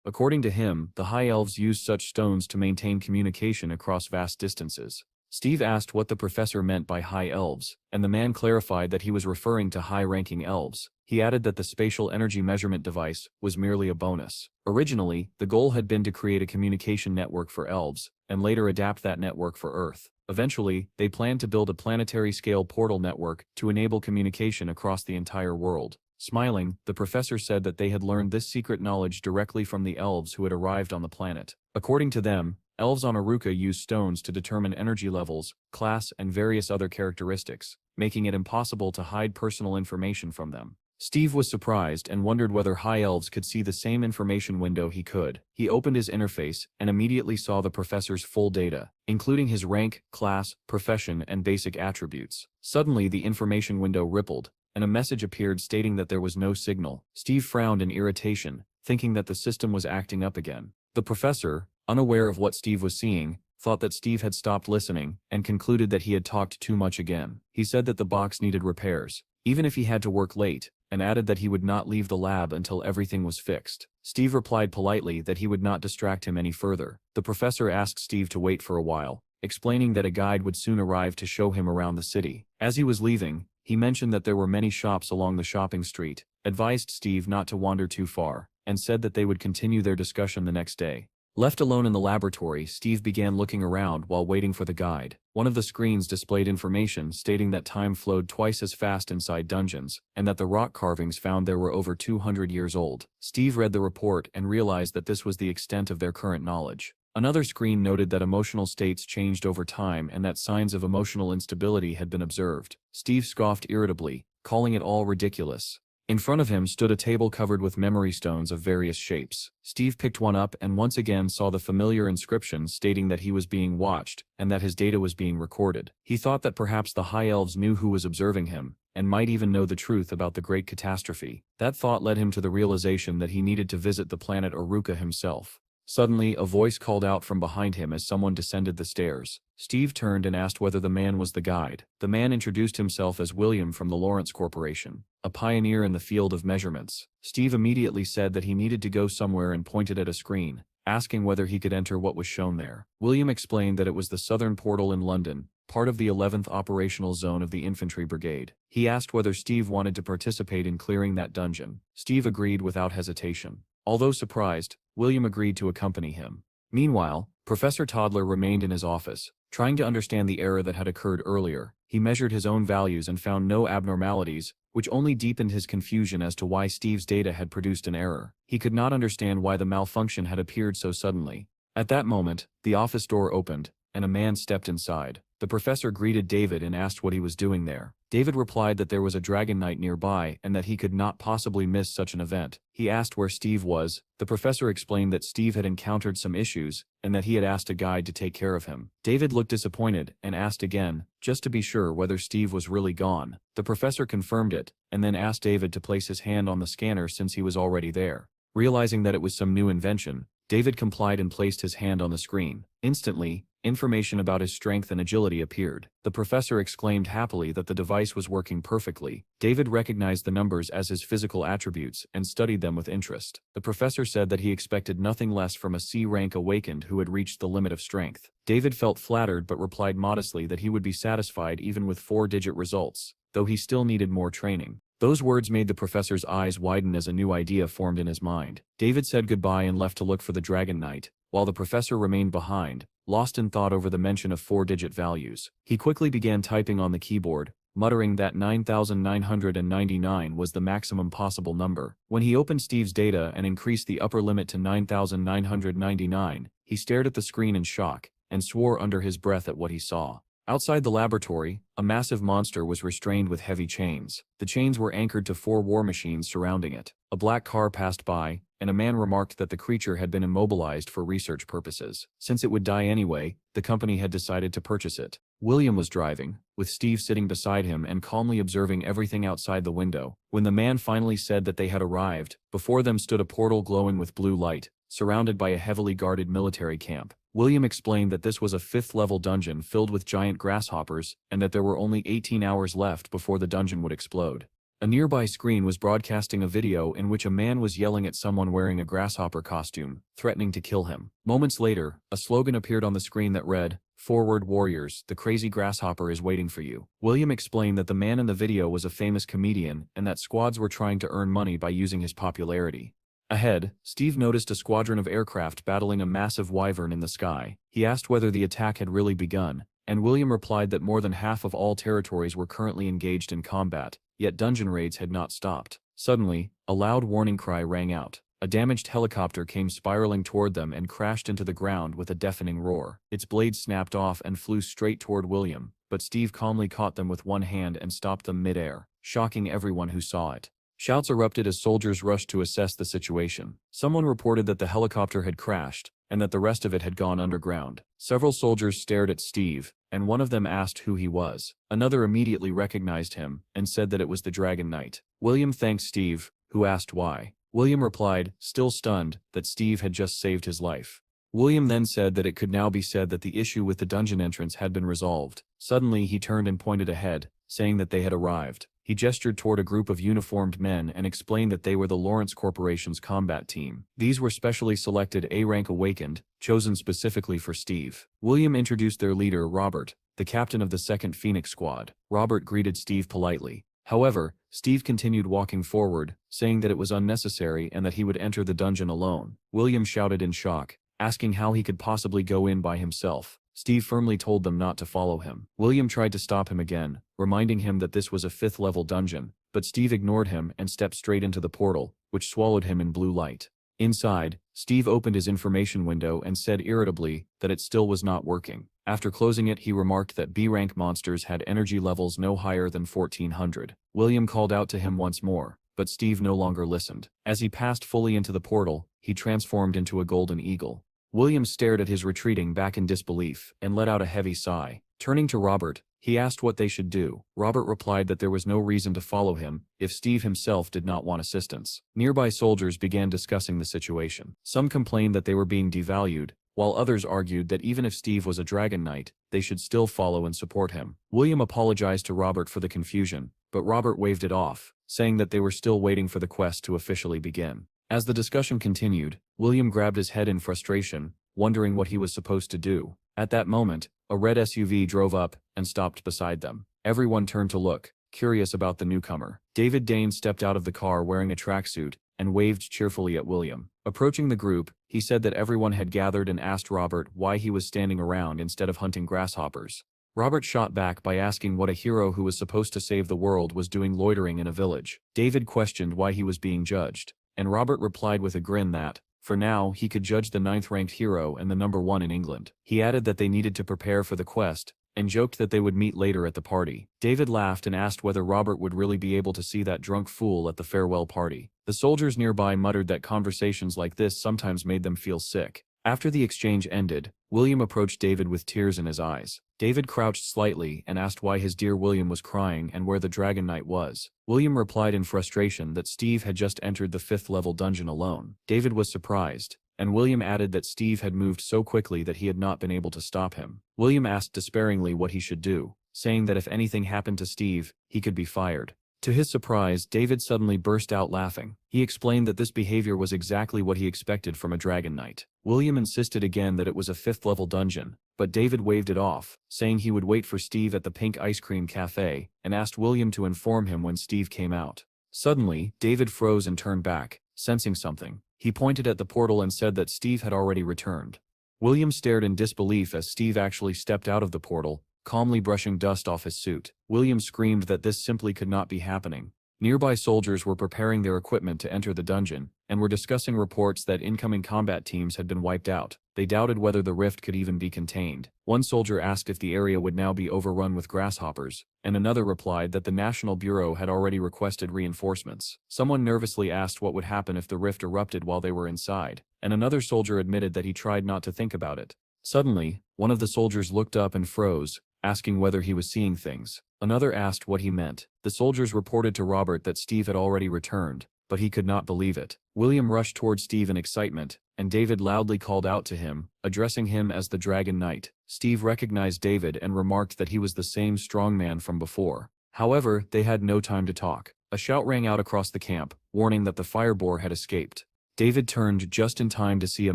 According to him, the High Elves used such stones to maintain communication across vast distances. Steve asked what the professor meant by high elves, and the man clarified that he was referring to high-ranking elves. He added that the spatial energy measurement device was merely a bonus. Originally, the goal had been to create a communication network for elves, and later adapt that network for Earth. Eventually, they planned to build a planetary-scale portal network to enable communication across the entire world. Smiling, the professor said that they had learned this secret knowledge directly from the elves who had arrived on the planet. According to them, elves on Aruka use stones to determine energy levels, class, and various other characteristics, making it impossible to hide personal information from them. Steve was surprised and wondered whether high elves could see the same information window he could. He opened his interface and immediately saw the professor's full data, including his rank, class, profession, and basic attributes. Suddenly, the information window rippled, and a message appeared stating that there was no signal. Steve frowned in irritation, thinking that the system was acting up again. The professor, unaware of what Steve was seeing, thought that Steve had stopped listening and concluded that he had talked too much again. He said that the box needed repairs, even if he had to work late, and added that he would not leave the lab until everything was fixed. Steve replied politely that he would not distract him any further. The professor asked Steve to wait for a while, explaining that a guide would soon arrive to show him around the city. As he was leaving, he mentioned that there were many shops along the shopping street, advised Steve not to wander too far, and said that they would continue their discussion the next day. Left alone in the laboratory, Steve began looking around while waiting for the guide. One of the screens displayed information stating that time flowed twice as fast inside dungeons, and that the rock carvings found there were over 200 years old. Steve read the report and realized that this was the extent of their current knowledge. Another screen noted that emotional states changed over time and that signs of emotional instability had been observed. Steve scoffed irritably, calling it all ridiculous. In front of him stood a table covered with memory stones of various shapes. Steve picked one up and once again saw the familiar inscription stating that he was being watched and that his data was being recorded. He thought that perhaps the High Elves knew who was observing him, and might even know the truth about the great catastrophe. That thought led him to the realization that he needed to visit the planet Aruka himself. Suddenly, a voice called out from behind him as someone descended the stairs. Steve turned and asked whether the man was the guide. The man introduced himself as William from the Lawrence Corporation, a pioneer in the field of measurements. Steve immediately said that he needed to go somewhere and pointed at a screen, asking whether he could enter what was shown there. William explained that it was the Southern Portal in London, part of the 11th Operational Zone of the Infantry Brigade. He asked whether Steve wanted to participate in clearing that dungeon. Steve agreed without hesitation. Although surprised, William agreed to accompany him. Meanwhile, Professor Toddler remained in his office, trying to understand the error that had occurred earlier. He measured his own values and found no abnormalities, which only deepened his confusion as to why Steve's data had produced an error. He could not understand why the malfunction had appeared so suddenly. At that moment, the office door opened, and a man stepped inside. The professor greeted David and asked what he was doing there. David replied that there was a Dragon Knight nearby and that he could not possibly miss such an event. He asked where Steve was. The professor explained that Steve had encountered some issues and that he had asked a guide to take care of him. David looked disappointed and asked again, just to be sure whether Steve was really gone. The professor confirmed it and then asked David to place his hand on the scanner since he was already there. Realizing that it was some new invention, David complied and placed his hand on the screen. Instantly, information about his strength and agility appeared. The professor exclaimed happily that the device was working perfectly. David recognized the numbers as his physical attributes and studied them with interest. The professor said that he expected nothing less from a C-rank awakened who had reached the limit of strength. David felt flattered but replied modestly that he would be satisfied even with 4-digit results, though he still needed more training. Those words made the professor's eyes widen as a new idea formed in his mind. David said goodbye and left to look for the Dragon Knight, while the professor remained behind, lost in thought over the mention of 4-digit values. He quickly began typing on the keyboard, muttering that 9,999 was the maximum possible number. When he opened Steve's data and increased the upper limit to 9,999, he stared at the screen in shock and swore under his breath at what he saw. Outside the laboratory, a massive monster was restrained with heavy chains. The chains were anchored to 4 war machines surrounding it. A black car passed by, and a man remarked that the creature had been immobilized for research purposes. Since it would die anyway, the company had decided to purchase it. William was driving, with Steve sitting beside him and calmly observing everything outside the window. When the man finally said that they had arrived, before them stood a portal glowing with blue light, surrounded by a heavily guarded military camp. William explained that this was a 5th-level dungeon filled with giant grasshoppers and that there were only 18 hours left before the dungeon would explode. A nearby screen was broadcasting a video in which a man was yelling at someone wearing a grasshopper costume, threatening to kill him. Moments later, a slogan appeared on the screen that read, "Forward warriors, the crazy grasshopper is waiting for you." William explained that the man in the video was a famous comedian and that squads were trying to earn money by using his popularity. Ahead, Steve noticed a squadron of aircraft battling a massive wyvern in the sky. He asked whether the attack had really begun, and William replied that more than half of all territories were currently engaged in combat, yet dungeon raids had not stopped. Suddenly, a loud warning cry rang out. A damaged helicopter came spiraling toward them and crashed into the ground with a deafening roar. Its blade snapped off and flew straight toward William, but Steve calmly caught them with one hand and stopped them mid-air, shocking everyone who saw it. Shouts erupted as soldiers rushed to assess the situation. Someone reported that the helicopter had crashed, and that the rest of it had gone underground. Several soldiers stared at Steve, and one of them asked who he was. Another immediately recognized him, and said that it was the Dragon Knight. William thanked Steve, who asked why. William replied, still stunned, that Steve had just saved his life. William then said that it could now be said that the issue with the dungeon entrance had been resolved. Suddenly he turned and pointed ahead, saying that they had arrived. He gestured toward a group of uniformed men and explained that they were the Lawrence Corporation's combat team. These were specially selected A-rank awakened, chosen specifically for Steve. William introduced their leader, Robert, the captain of the 2nd Phoenix Squad. Robert greeted Steve politely. However, Steve continued walking forward, saying that it was unnecessary and that he would enter the dungeon alone. William shouted in shock, asking how he could possibly go in by himself. Steve firmly told them not to follow him. William tried to stop him again, reminding him that this was a 5th-level dungeon, but Steve ignored him and stepped straight into the portal, which swallowed him in blue light. Inside, Steve opened his information window and said irritably that it still was not working. After closing it, he remarked that B-rank monsters had energy levels no higher than 1400. William called out to him once more, but Steve no longer listened. As he passed fully into the portal, he transformed into a golden eagle. William stared at his retreating back in disbelief and let out a heavy sigh. Turning to Robert, he asked what they should do. Robert replied that there was no reason to follow him if Steve himself did not want assistance. Nearby soldiers began discussing the situation. Some complained that they were being devalued, while others argued that even if Steve was a Dragon Knight, they should still follow and support him. William apologized to Robert for the confusion, but Robert waved it off, saying that they were still waiting for the quest to officially begin. As the discussion continued, William grabbed his head in frustration, wondering what he was supposed to do. At that moment, a red SUV drove up and stopped beside them. Everyone turned to look, curious about the newcomer. David Dane stepped out of the car wearing a tracksuit and waved cheerfully at William. Approaching the group, he said that everyone had gathered and asked Robert why he was standing around instead of hunting grasshoppers. Robert shot back by asking what a hero who was supposed to save the world was doing loitering in a village. David questioned why he was being judged, and Robert replied with a grin that, for now, he could judge the 9th-ranked hero and the #1 in England. He added that they needed to prepare for the quest, and joked that they would meet later at the party. David laughed and asked whether Robert would really be able to see that drunk fool at the farewell party. The soldiers nearby muttered that conversations like this sometimes made them feel sick. After the exchange ended, William approached David with tears in his eyes. David crouched slightly and asked why his dear William was crying and where the Dragon Knight was. William replied in frustration that Steve had just entered the 5th-level dungeon alone. David was surprised, and William added that Steve had moved so quickly that he had not been able to stop him. William asked despairingly what he should do, saying that if anything happened to Steve, he could be fired. To his surprise, David suddenly burst out laughing. He explained that this behavior was exactly what he expected from a Dragon Knight. William insisted again that it was a 5th-level dungeon, but David waved it off, saying he would wait for Steve at the Pink Ice Cream Cafe, and asked William to inform him when Steve came out. Suddenly, David froze and turned back, sensing something. He pointed at the portal and said that Steve had already returned. William stared in disbelief as Steve actually stepped out of the portal, calmly brushing dust off his suit. William screamed that this simply could not be happening. Nearby soldiers were preparing their equipment to enter the dungeon, and were discussing reports that incoming combat teams had been wiped out. They doubted whether the rift could even be contained. One soldier asked if the area would now be overrun with grasshoppers, and another replied that the National Bureau had already requested reinforcements. Someone nervously asked what would happen if the rift erupted while they were inside, and another soldier admitted that he tried not to think about it. Suddenly, one of the soldiers looked up and froze, asking whether he was seeing things. Another asked what he meant. The soldiers reported to Robert that Steve had already returned, but he could not believe it. William rushed toward Steve in excitement, and David loudly called out to him, addressing him as the Dragon Knight. Steve recognized David and remarked that he was the same strong man from before. However, they had no time to talk. A shout rang out across the camp, warning that the fire boar had escaped. David turned just in time to see a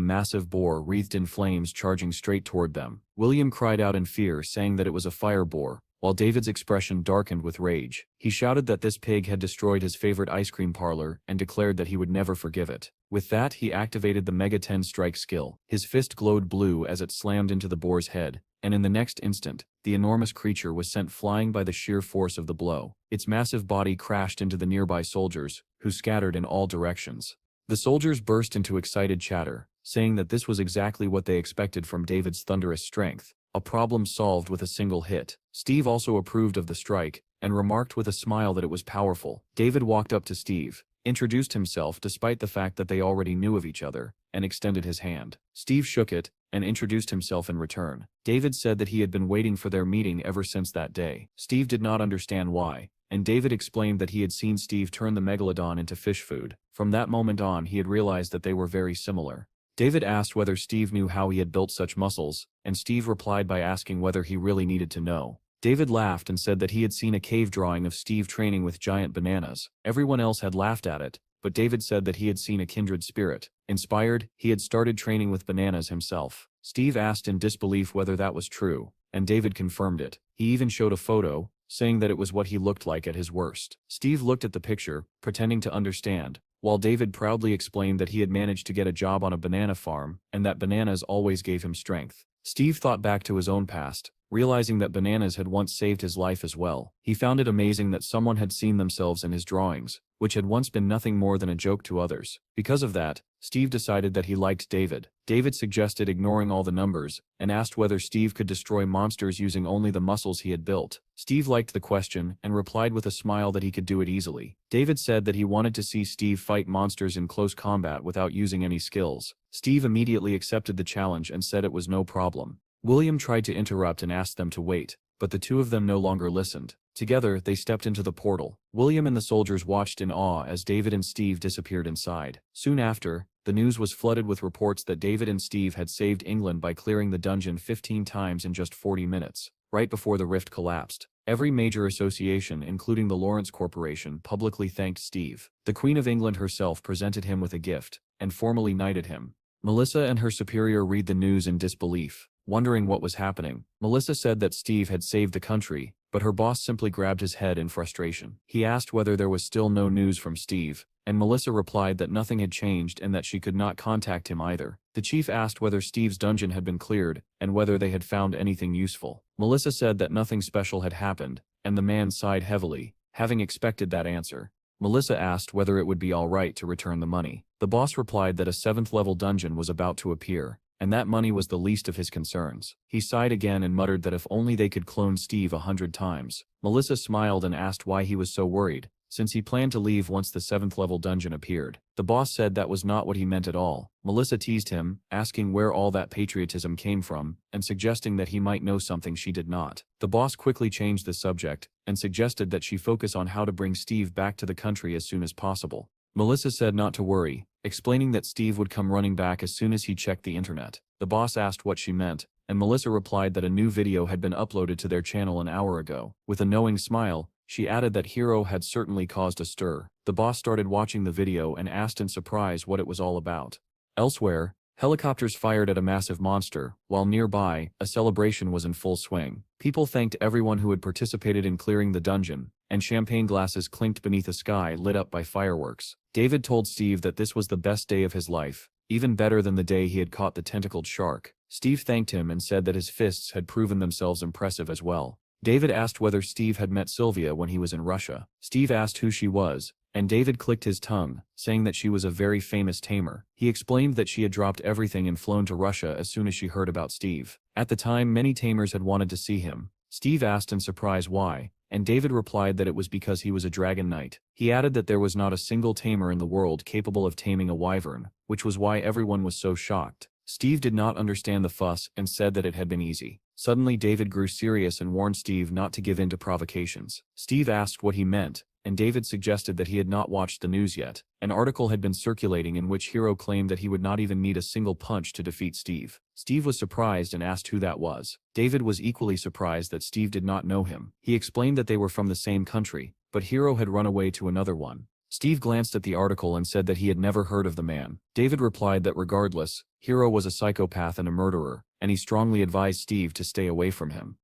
massive boar wreathed in flames charging straight toward them. William cried out in fear, saying that it was a fire boar, while David's expression darkened with rage. He shouted that this pig had destroyed his favorite ice cream parlor and declared that he would never forgive it. With that, he activated the Mega 10 strike skill. His fist glowed blue as it slammed into the boar's head, and in the next instant, the enormous creature was sent flying by the sheer force of the blow. Its massive body crashed into the nearby soldiers, who scattered in all directions. The soldiers burst into excited chatter, saying that this was exactly what they expected from David's thunderous strength, a problem solved with a single hit. Steve also approved of the strike, and remarked with a smile that it was powerful. David walked up to Steve, introduced himself despite the fact that they already knew of each other, and extended his hand. Steve shook it, and introduced himself in return. David said that he had been waiting for their meeting ever since that day. Steve did not understand why, and David explained that he had seen Steve turn the megalodon into fish food. From that moment on, he had realized that they were very similar. David asked whether Steve knew how he had built such muscles, and Steve replied by asking whether he really needed to know. David laughed and said that he had seen a cave drawing of Steve training with giant bananas. Everyone else had laughed at it, but David said that he had seen a kindred spirit. Inspired, he had started training with bananas himself. Steve asked in disbelief whether that was true, and David confirmed it. He even showed a photo, saying that it was what he looked like at his worst. Steve looked at the picture, pretending to understand, while David proudly explained that he had managed to get a job on a banana farm, and that bananas always gave him strength. Steve thought back to his own past, realizing that bananas had once saved his life as well. He found it amazing that someone had seen themselves in his drawings, which had once been nothing more than a joke to others. Because of that, Steve decided that he liked David. David suggested ignoring all the numbers, and asked whether Steve could destroy monsters using only the muscles he had built. Steve liked the question, and replied with a smile that he could do it easily. David said that he wanted to see Steve fight monsters in close combat without using any skills. Steve immediately accepted the challenge and said it was no problem. William tried to interrupt and asked them to wait, but the two of them no longer listened. Together, they stepped into the portal. William and the soldiers watched in awe as David and Steve disappeared inside. Soon after, the news was flooded with reports that David and Steve had saved England by clearing the dungeon 15 times in just 40 minutes, right before the rift collapsed. Every major association, including the Lawrence Corporation, publicly thanked Steve. The Queen of England herself presented him with a gift, and formally knighted him. Melissa and her superior read the news in disbelief, wondering what was happening. Melissa said that Steve had saved the country, but her boss simply grabbed his head in frustration. He asked whether there was still no news from Steve, and Melissa replied that nothing had changed and that she could not contact him either. The chief asked whether Steve's dungeon had been cleared, and whether they had found anything useful. Melissa said that nothing special had happened, and the man sighed heavily, having expected that answer. Melissa asked whether it would be all right to return the money. The boss replied that a 7th-level dungeon was about to appear, and that money was the least of his concerns. He sighed again and muttered that if only they could clone Steve 100 times. Melissa smiled and asked why he was so worried, since he planned to leave once the 7th-level dungeon appeared. The boss said that was not what he meant at all. Melissa teased him, asking where all that patriotism came from, and suggesting that he might know something she did not. The boss quickly changed the subject, and suggested that she focus on how to bring Steve back to the country as soon as possible. Melissa said not to worry, explaining that Steve would come running back as soon as he checked the internet. The boss asked what she meant, and Melissa replied that a new video had been uploaded to their channel an hour ago. With a knowing smile, she added that Hero had certainly caused a stir. The boss started watching the video and asked in surprise what it was all about. Elsewhere, helicopters fired at a massive monster, while nearby, a celebration was in full swing. People thanked everyone who had participated in clearing the dungeon, and champagne glasses clinked beneath a sky lit up by fireworks. David told Steve that this was the best day of his life, even better than the day he had caught the tentacled shark. Steve thanked him and said that his fists had proven themselves impressive as well. David asked whether Steve had met Sylvia when he was in Russia. Steve asked who she was, and David clicked his tongue, saying that she was a very famous tamer. He explained that she had dropped everything and flown to Russia as soon as she heard about Steve. At the time, many tamers had wanted to see him. Steve asked in surprise why, and David replied that it was because he was a dragon knight. He added that there was not a single tamer in the world capable of taming a wyvern, which was why everyone was so shocked. Steve did not understand the fuss and said that it had been easy. Suddenly David grew serious and warned Steve not to give in to provocations. Steve asked what he meant, and David suggested that he had not watched the news yet. An article had been circulating in which Hero claimed that he would not even need a single punch to defeat Steve. Steve was surprised and asked who that was. David was equally surprised that Steve did not know him. He explained that they were from the same country, but Hiro had run away to another one. Steve glanced at the article and said that he had never heard of the man. David replied that regardless, Hiro was a psychopath and a murderer, and he strongly advised Steve to stay away from him.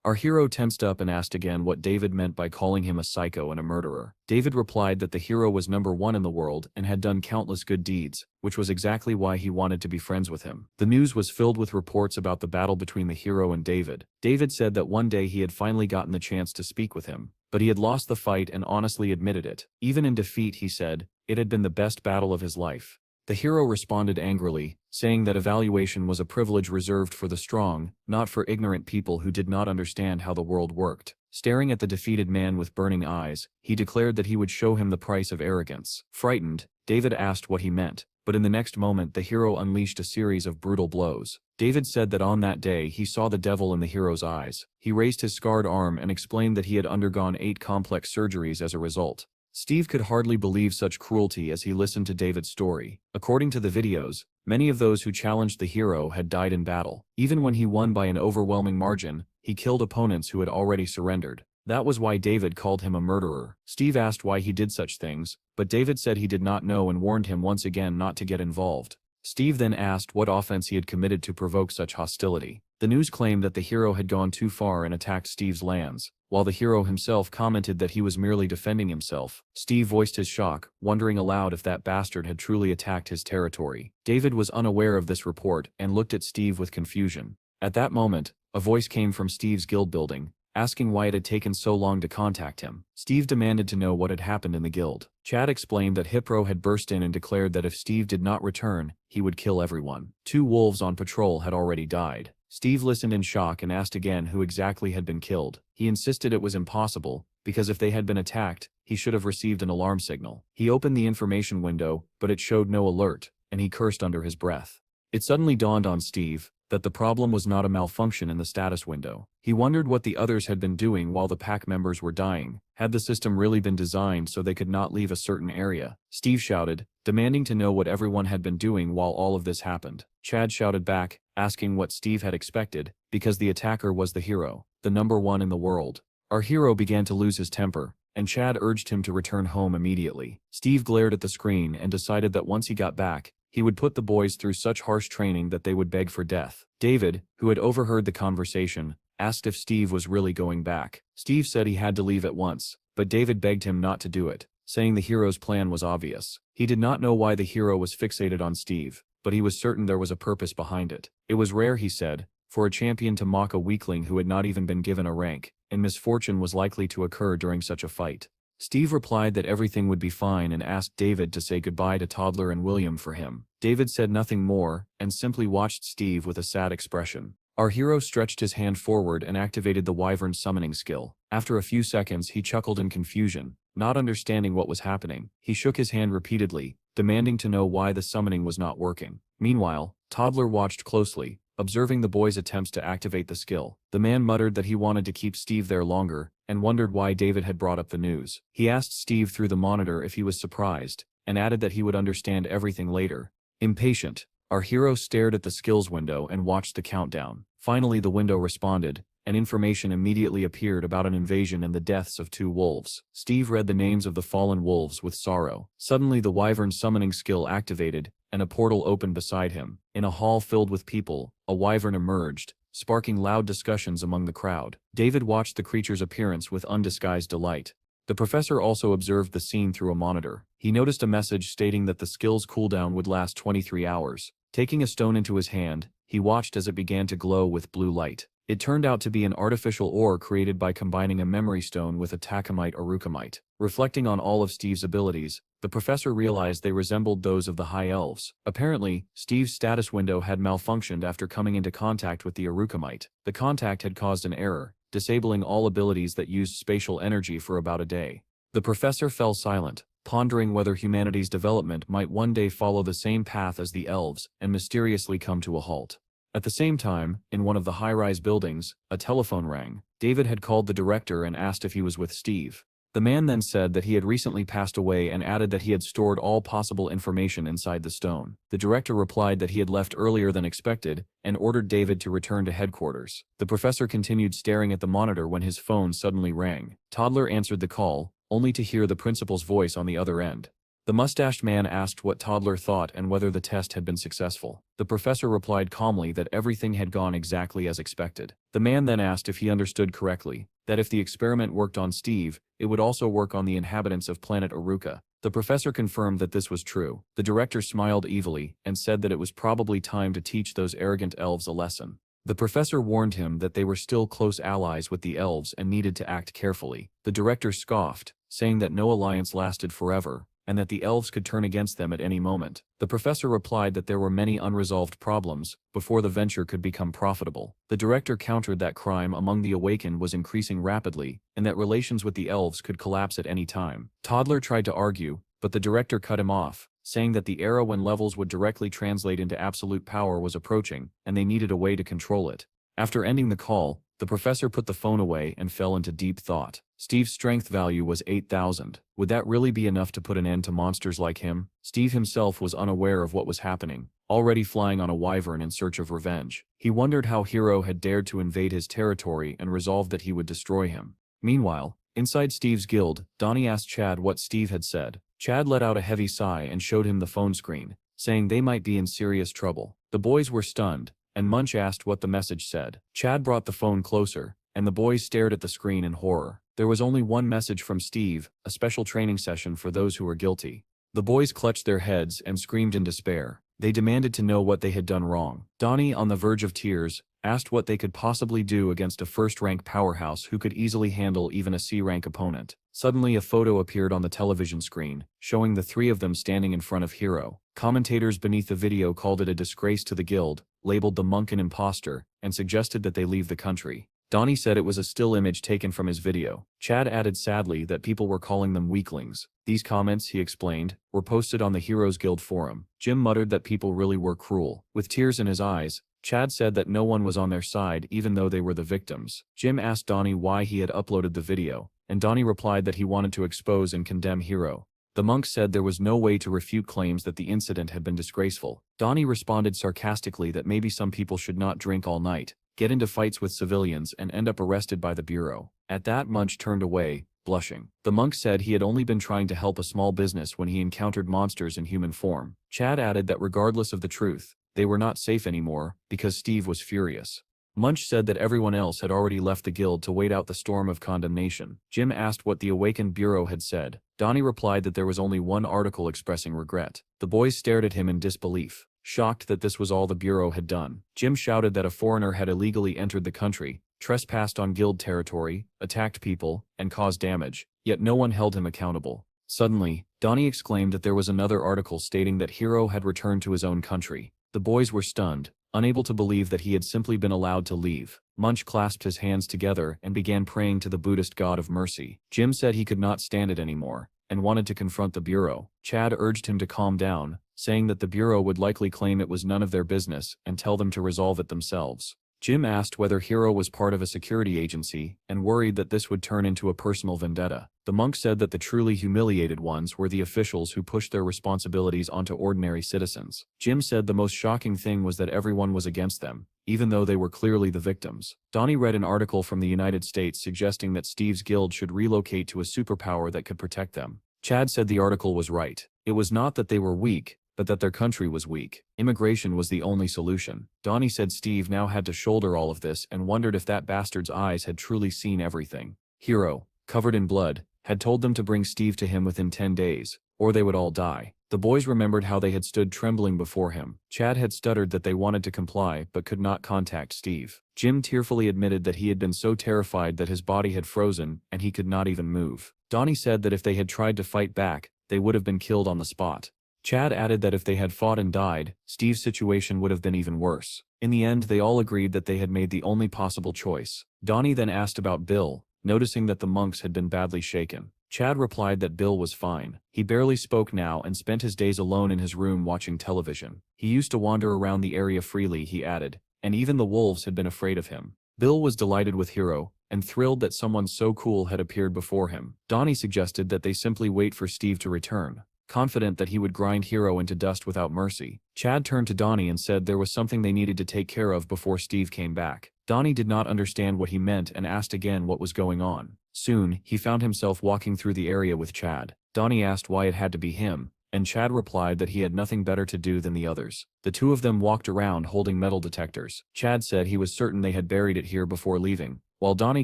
Our hero tensed up and asked again what David meant by calling him a psycho and a murderer. David replied that the hero was #1 in the world and had done countless good deeds, which was exactly why he wanted to be friends with him. The news was filled with reports about the battle between the hero and David. David said that one day he had finally gotten the chance to speak with him, but he had lost the fight and honestly admitted it. Even in defeat, he said, it had been the best battle of his life. The hero responded angrily, saying that evaluation was a privilege reserved for the strong, not for ignorant people who did not understand how the world worked. Staring at the defeated man with burning eyes, he declared that he would show him the price of arrogance. Frightened, David asked what he meant, but in the next moment the hero unleashed a series of brutal blows. David said that on that day he saw the devil in the hero's eyes. He raised his scarred arm and explained that he had undergone 8 complex surgeries as a result. Steve could hardly believe such cruelty as he listened to David's story. According to the videos, many of those who challenged the hero had died in battle. Even when he won by an overwhelming margin, he killed opponents who had already surrendered. That was why David called him a murderer. Steve asked why he did such things, but David said he did not know and warned him once again not to get involved. Steve then asked what offense he had committed to provoke such hostility. The news claimed that the hero had gone too far and attacked Steve's lands, while the hero himself commented that he was merely defending himself. Steve voiced his shock, wondering aloud if that bastard had truly attacked his territory. David was unaware of this report and looked at Steve with confusion. At that moment, a voice came from Steve's guild building, asking why it had taken so long to contact him. Steve demanded to know what had happened in the guild. Chad explained that Hipro had burst in and declared that if Steve did not return, he would kill everyone. 2 wolves on patrol had already died. Steve listened in shock and asked again who exactly had been killed. He insisted it was impossible, because if they had been attacked, he should have received an alarm signal. He opened the information window, but it showed no alert, and he cursed under his breath. It suddenly dawned on Steve that the problem was not a malfunction in the status window. He wondered what the others had been doing while the pack members were dying. Had the system really been designed so they could not leave a certain area? Steve shouted, demanding to know what everyone had been doing while all of this happened. Chad shouted back, asking what Steve had expected, because the attacker was the hero, the #1 in the world. Our hero began to lose his temper, and Chad urged him to return home immediately. Steve glared at the screen and decided that once he got back, he would put the boys through such harsh training that they would beg for death. David, who had overheard the conversation, asked if Steve was really going back. Steve said he had to leave at once, but David begged him not to do it, saying the hero's plan was obvious. He did not know why the hero was fixated on Steve, but he was certain there was a purpose behind it. It was rare, he said, for a champion to mock a weakling who had not even been given a rank, and misfortune was likely to occur during such a fight. Steve replied that everything would be fine and asked David to say goodbye to Toddler and William for him. David said nothing more, and simply watched Steve with a sad expression. Our hero stretched his hand forward and activated the Wyvern summoning skill. After a few seconds he chuckled in confusion, not understanding what was happening. He shook his hand repeatedly, demanding to know why the summoning was not working. Meanwhile, Toddler watched closely, observing the boy's attempts to activate the skill. The man muttered that he wanted to keep Steve there longer, and wondered why David had brought up the news. He asked Steve through the monitor if he was surprised, and added that he would understand everything later. Impatient, our hero stared at the skills window and watched the countdown. Finally the window responded, and information immediately appeared about an invasion and the deaths of 2 wolves. Steve read the names of the fallen wolves with sorrow. Suddenly the Wyvern summoning skill activated, and a portal opened beside him. In a hall filled with people, a wyvern emerged, sparking loud discussions among the crowd. David watched the creature's appearance with undisguised delight. The professor also observed the scene through a monitor. He noticed a message stating that the skill's cooldown would last 23 hours. Taking a stone into his hand, he watched as it began to glow with blue light. It turned out to be an artificial ore created by combining a memory stone with a takamite or rukamite. Reflecting on all of Steve's abilities, the professor realized they resembled those of the High Elves. Apparently, Steve's status window had malfunctioned after coming into contact with the Arukamite. The contact had caused an error, disabling all abilities that used spatial energy for about a day. The professor fell silent, pondering whether humanity's development might one day follow the same path as the elves and mysteriously come to a halt. At the same time, in one of the high-rise buildings, a telephone rang. David had called the director and asked if he was with Steve. The man then said that he had recently passed away and added that he had stored all possible information inside the stone. The director replied that he had left earlier than expected and ordered David to return to headquarters. The professor continued staring at the monitor when his phone suddenly rang. Toddler answered the call, only to hear the principal's voice on the other end. The mustached man asked what Toddler thought and whether the test had been successful. The professor replied calmly that everything had gone exactly as expected. The man then asked if he understood correctly, that if the experiment worked on Steve, it would also work on the inhabitants of planet Aruka. The professor confirmed that this was true. The director smiled evilly and said that it was probably time to teach those arrogant elves a lesson. The professor warned him that they were still close allies with the elves and needed to act carefully. The director scoffed, saying that no alliance lasted forever, and that the elves could turn against them at any moment. The professor replied that there were many unresolved problems before the venture could become profitable. The director countered that crime among the awakened was increasing rapidly, and that relations with the elves could collapse at any time. Toddler tried to argue, but the director cut him off, saying that the era when levels would directly translate into absolute power was approaching, and they needed a way to control it. After ending the call, the professor put the phone away and fell into deep thought. Steve's strength value was 8,000. Would that really be enough to put an end to monsters like him? Steve himself was unaware of what was happening, already flying on a wyvern in search of revenge. He wondered how Hiro had dared to invade his territory and resolved that he would destroy him. Meanwhile, inside Steve's guild, Donnie asked Chad what Steve had said. Chad let out a heavy sigh and showed him the phone screen, saying they might be in serious trouble. The boys were stunned, and Munch asked what the message said. Chad brought the phone closer, and the boys stared at the screen in horror. There was only one message from Steve, a special training session for those who were guilty. The boys clutched their heads and screamed in despair. They demanded to know what they had done wrong. Donnie, on the verge of tears, asked what they could possibly do against a first-rank powerhouse who could easily handle even a C-rank opponent. Suddenly a photo appeared on the television screen, showing the three of them standing in front of Hiro. Commentators beneath the video called it a disgrace to the guild, labeled the monk an imposter, and suggested that they leave the country. Donnie said it was a still image taken from his video. Chad added sadly that people were calling them weaklings. These comments, he explained, were posted on the Heroes Guild forum. Jim muttered that people really were cruel. With tears in his eyes, Chad said that no one was on their side even though they were the victims. Jim asked Donnie why he had uploaded the video, and Donnie replied that he wanted to expose and condemn Hiro. The monk said there was no way to refute claims that the incident had been disgraceful. Donnie responded sarcastically that maybe some people should not drink all night, get into fights with civilians and end up arrested by the bureau. At that, Munch turned away, blushing. The monk said he had only been trying to help a small business when he encountered monsters in human form. Chad added that regardless of the truth, they were not safe anymore, because Steve was furious. Munch said that everyone else had already left the guild to wait out the storm of condemnation. Jim asked what the awakened bureau had said. Donnie replied that there was only one article expressing regret. The boys stared at him in disbelief, shocked that this was all the bureau had done. Jim shouted that a foreigner had illegally entered the country, trespassed on guild territory, attacked people, and caused damage, yet no one held him accountable. Suddenly, Donnie exclaimed that there was another article stating that Hiro had returned to his own country. The boys were stunned, unable to believe that he had simply been allowed to leave. Munch clasped his hands together and began praying to the Buddhist god of mercy. Jim said he could not stand it anymore, and wanted to confront the bureau. Chad urged him to calm down, saying that the bureau would likely claim it was none of their business and tell them to resolve it themselves. Jim asked whether Hiro was part of a security agency and worried that this would turn into a personal vendetta. The monk said that the truly humiliated ones were the officials who pushed their responsibilities onto ordinary citizens. Jim said the most shocking thing was that everyone was against them, even though they were clearly the victims. Donnie read an article from the United States suggesting that Steve's guild should relocate to a superpower that could protect them. Chad said the article was right. It was not that they were weak, but that their country was weak. Immigration was the only solution. Donnie said Steve now had to shoulder all of this and wondered if that bastard's eyes had truly seen everything. Hiro, covered in blood, had told them to bring Steve to him within 10 days, or they would all die. The boys remembered how they had stood trembling before him. Chad had stuttered that they wanted to comply but could not contact Steve. Jim tearfully admitted that he had been so terrified that his body had frozen and he could not even move. Donnie said that if they had tried to fight back, they would have been killed on the spot. Chad added that if they had fought and died, Steve's situation would have been even worse. In the end, they all agreed that they had made the only possible choice. Donnie then asked about Bill, noticing that the monks had been badly shaken. Chad replied that Bill was fine. He barely spoke now and spent his days alone in his room watching television. He used to wander around the area freely, he added, and even the wolves had been afraid of him. Bill was delighted with Hiro, and thrilled that someone so cool had appeared before him. Donnie suggested that they simply wait for Steve to return, confident that he would grind Hiro into dust without mercy. Chad turned to Donnie and said there was something they needed to take care of before Steve came back. Donnie did not understand what he meant and asked again what was going on. Soon, he found himself walking through the area with Chad. Donnie asked why it had to be him, and Chad replied that he had nothing better to do than the others. The two of them walked around holding metal detectors. Chad said he was certain they had buried it here before leaving, while Donnie